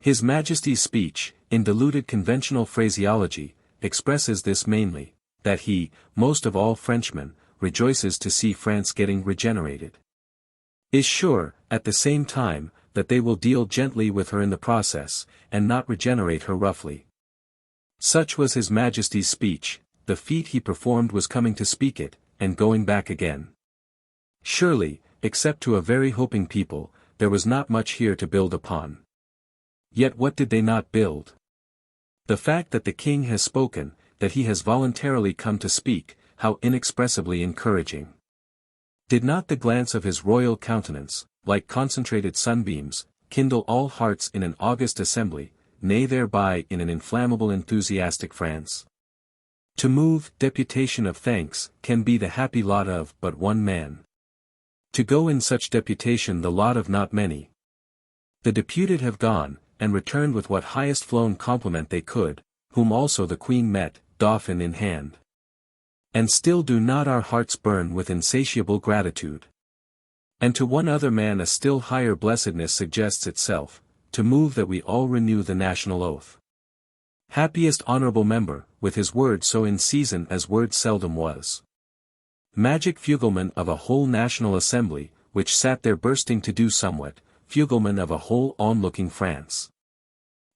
His Majesty's speech, in diluted conventional phraseology, expresses this mainly, that he, most of all Frenchmen, rejoices to see France getting regenerated. Is sure, at the same time, that they will deal gently with her in the process, and not regenerate her roughly. Such was His Majesty's speech, the feat he performed was coming to speak it, and going back again. Surely, except to a very hoping people, there was not much here to build upon. Yet what did they not build? The fact that the king has spoken, that he has voluntarily come to speak, how inexpressibly encouraging. Did not the glance of his royal countenance, like concentrated sunbeams, kindle all hearts in an august assembly, nay thereby in an inflammable enthusiastic France? To move deputation of thanks can be the happy lot of but one man. To go in such deputation the lot of not many. The deputed have gone, and returned with what highest flown compliment they could, whom also the Queen met, dauphin in hand. And still do not our hearts burn with insatiable gratitude? And to one other man a still higher blessedness suggests itself, to move that we all renew the national oath. Happiest honorable member, with his word so in season as word seldom was. Magic fugleman of a whole national assembly, which sat there bursting to do somewhat, fugleman of a whole onlooking France.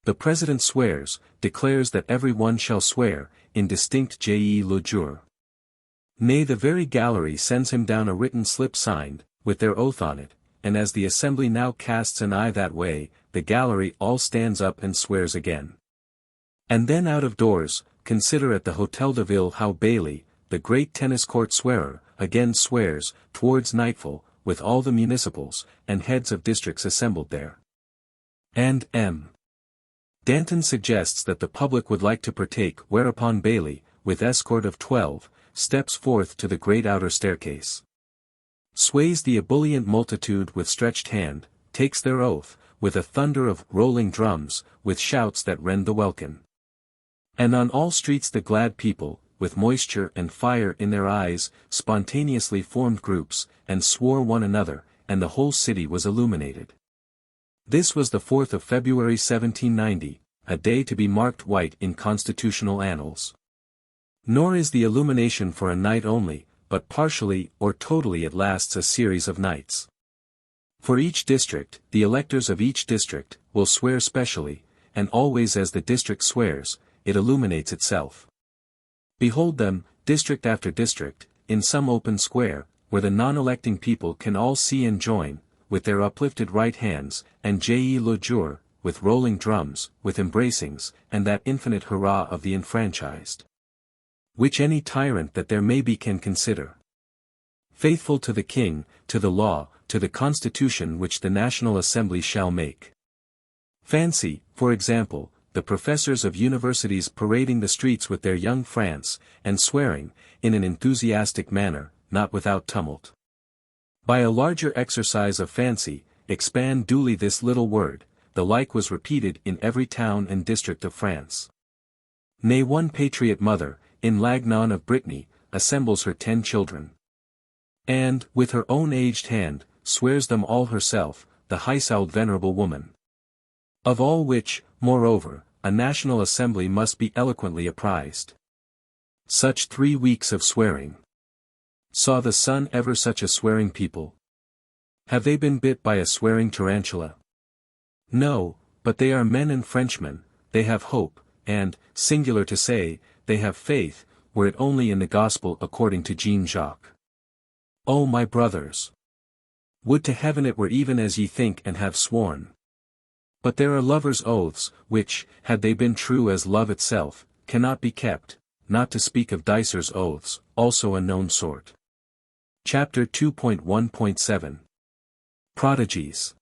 The president swears, declares that every one shall swear, in distinct je le jure. Nay, the very gallery sends him down a written slip signed, with their oath on it, and as the assembly now casts an eye that way, the gallery all stands up and swears again. And then out of doors, consider at the Hôtel de Ville how Bailly, the great tennis court swearer, again swears, towards nightfall, with all the municipals, and heads of districts assembled there. And M. Danton suggests that the public would like to partake, whereupon Bailly, with escort of 12, steps forth to the great outer staircase. Sways the ebullient multitude with stretched hand, takes their oath, with a thunder of rolling drums, with shouts that rend the welkin. And on all streets the glad people, with moisture and fire in their eyes, spontaneously formed groups, and swore one another, and the whole city was illuminated. This was the 4th of February 1790, a day to be marked white in constitutional annals. Nor is the illumination for a night only, but partially or totally it lasts a series of nights. For each district, the electors of each district, will swear specially, and always as the district swears, it illuminates itself. Behold them, district after district, in some open square, where the non-electing people can all see and join, with their uplifted right hands, and je le jure, with rolling drums, with embracings, and that infinite hurrah of the enfranchised, which any tyrant that there may be can consider faithful to the king, to the law, to the constitution which the National Assembly shall make. Fancy, for example, the professors of universities parading the streets with their young France, and swearing, in an enthusiastic manner, not without tumult. By a larger exercise of fancy, expand duly this little word, the like was repeated in every town and district of France. Nay, one patriot mother, in Lagnon of Brittany, assembles her 10 children. And, with her own aged hand, swears them all herself, the high-souled venerable woman. Of all which, moreover, a national assembly must be eloquently apprised. Such 3 weeks of swearing. Saw the sun ever such a swearing people? Have they been bit by a swearing tarantula? No, but they are men and Frenchmen, they have hope, and, singular to say, they have faith, were it only in the gospel according to Jean-Jacques. O my brothers! Would to heaven it were even as ye think and have sworn. But there are lovers' oaths, which, had they been true as love itself, cannot be kept, not to speak of dicers' oaths, also a known sort. Chapter 2.1.7 Prodigies.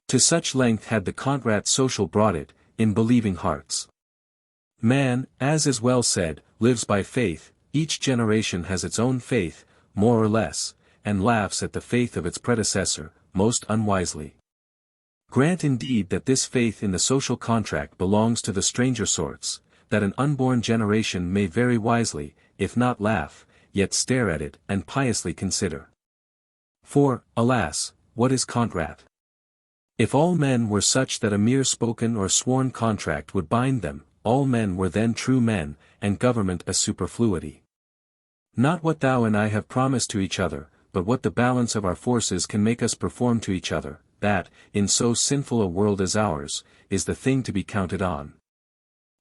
To such length had the Contrat Social brought it, in believing hearts. Man, as is well said, lives by faith, each generation has its own faith, more or less, and laughs at the faith of its predecessor, most unwisely. Grant indeed that this faith in the social contract belongs to the stranger sorts, that an unborn generation may very wisely, if not laugh, yet stare at it and piously consider. For, alas, what is contract? If all men were such that a mere spoken or sworn contract would bind them, all men were then true men, and government a superfluity. Not what thou and I have promised to each other, but what the balance of our forces can make us perform to each other, that, in so sinful a world as ours, is the thing to be counted on.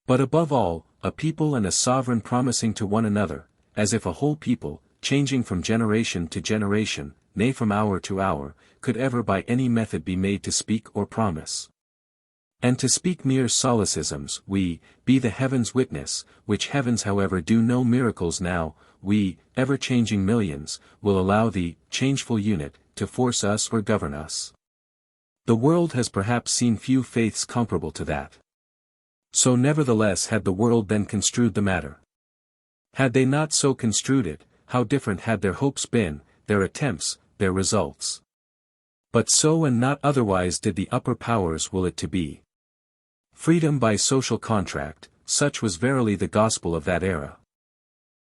But above all, a people and a sovereign promising to one another, as if a whole people, changing from generation to generation, nay from hour to hour, could ever by any method be made to speak or promise. And to speak mere solecisms, we, be the heavens witness, which heavens however do no miracles now, we, ever-changing millions, will allow the changeful unit, to force us or govern us. The world has perhaps seen few faiths comparable to that. So nevertheless had the world then construed the matter. Had they not so construed it, how different had their hopes been, their attempts, their results. But so and not otherwise did the upper powers will it to be. Freedom by social contract, such was verily the gospel of that era.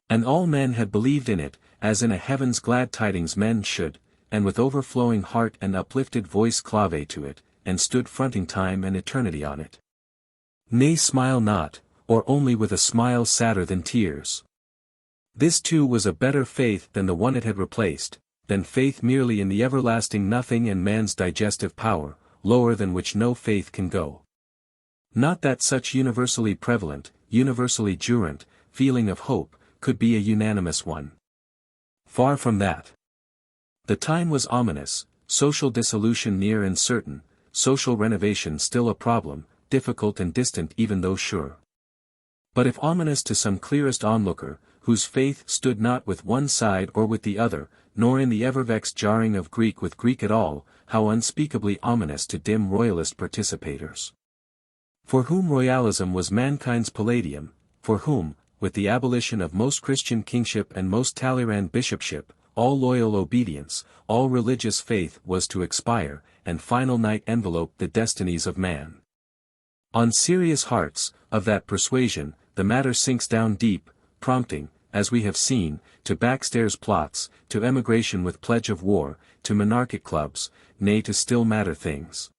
And all men had believed in it, as in a heaven's glad tidings men should, and with overflowing heart and uplifted voice clave to it, and stood fronting time and eternity on it. Nay, smile not, or only with a smile sadder than tears. This too was a better faith than the one it had replaced, than faith merely in the everlasting nothing and man's digestive power, lower than which no faith can go. Not that such universally prevalent, universally durant, feeling of hope, could be a unanimous one. Far from that. The time was ominous, social dissolution near and certain, social renovation still a problem, difficult and distant even though sure. But if ominous to some clearest onlooker, whose faith stood not with one side or with the other, nor in the ever-vexed jarring of Greek with Greek at all, how unspeakably ominous to dim royalist participators. For whom royalism was mankind's palladium, for whom, with the abolition of most Christian kingship and most Talleyrand bishopship, all loyal obedience, all religious faith was to expire, and final night envelope the destinies of man. On serious hearts, of that persuasion, the matter sinks down deep, prompting, as we have seen, to backstairs plots, to emigration with pledge of war, to monarchic clubs, nay to still madder things.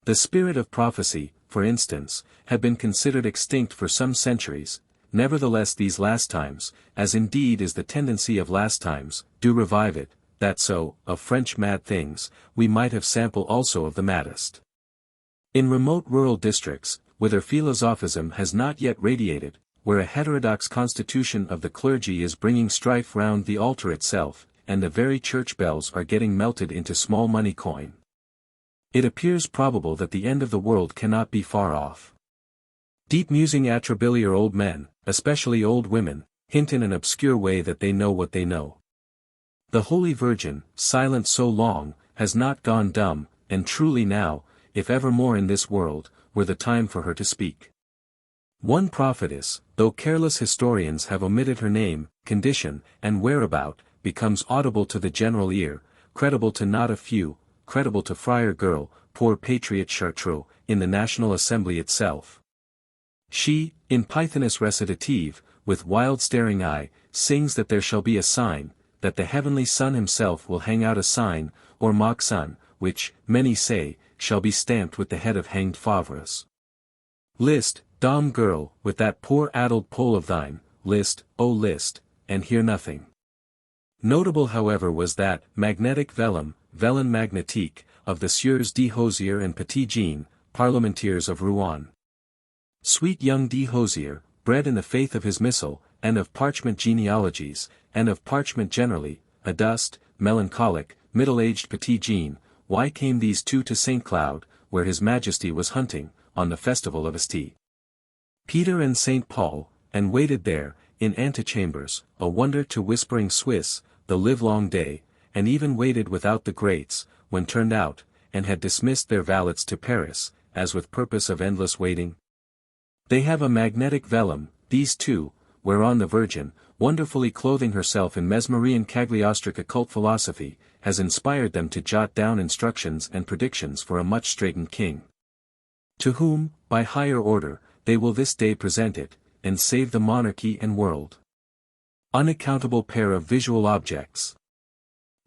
The spirit of prophecy, for instance, had been considered extinct for some centuries, nevertheless these last times, as indeed is the tendency of last times, do revive it, that so, of French mad things, we might have sample also of the maddest. In remote rural districts, whither philosophism has not yet radiated, where a heterodox constitution of the clergy is bringing strife round the altar itself, and the very church bells are getting melted into small money coin. It appears probable that the end of the world cannot be far off. Deep musing atrabiliar old men, especially old women, hint in an obscure way that they know what they know. The Holy Virgin, silent so long, has not gone dumb, and truly now, if ever more in this world, were the time for her to speak. One prophetess, though careless historians have omitted her name, condition, and whereabout, becomes audible to the general ear, credible to not a few, credible to Friar Girl, poor patriot Chartreux, in the National Assembly itself. She, in Pythoness recitative, with wild staring eye, sings that there shall be a sign, that the heavenly Son himself will hang out a sign, or mock sun, which, many say, shall be stamped with the head of hanged Favres. List, Dom girl, with that poor addled pole of thine, list, oh list, and hear nothing. Notable however was that magnetic vellum, vellon magnétique, of the Sieurs de Hosier and Petit Jean, parlementaires of Rouen. Sweet young de Hosier, bred in the faith of his missal, and of parchment genealogies, and of parchment generally, adust, melancholic, middle-aged Petit Jean, why came these two to St. Cloud, where his Majesty was hunting, on the festival of St. Peter and St. Paul, and waited there, in antechambers, a wonder to whispering Swiss, the livelong day, and even waited without the grates, when turned out, and had dismissed their valets to Paris, as with purpose of endless waiting? They have a magnetic vellum, these two, whereon the Virgin, wonderfully clothing herself in Mesmerian Cagliostric occult philosophy, has inspired them to jot down instructions and predictions for a much straitened king. To whom, by higher order, they will this day present it, and save the monarchy and world. Unaccountable pair of visual objects.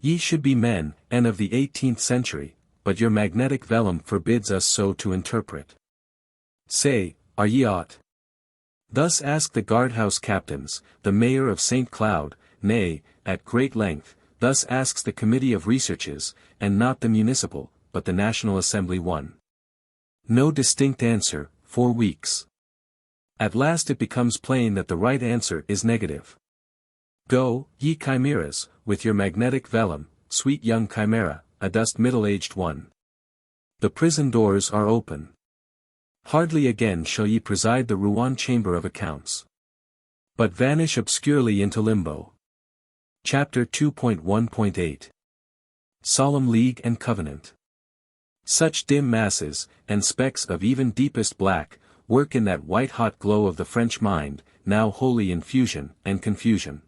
Ye should be men, and of the 18th century, but your magnetic vellum forbids us so to interpret. Say, are ye aught? Thus ask the guardhouse captains, the mayor of St. Cloud, nay, at great length, thus asks the Committee of Researches, and not the municipal, but the National Assembly one. No distinct answer, 4 weeks. At last it becomes plain that the right answer is negative. Go, ye chimeras, with your magnetic vellum, sweet young chimera, adust middle-aged one. The prison doors are open. Hardly again shall ye preside the Rouen Chamber of Accounts. But vanish obscurely into limbo. Chapter 2.1.8 Solemn League and Covenant. Such dim masses, and specks of even deepest black, work in that white-hot glow of the French mind, now wholly in fusion and confusion.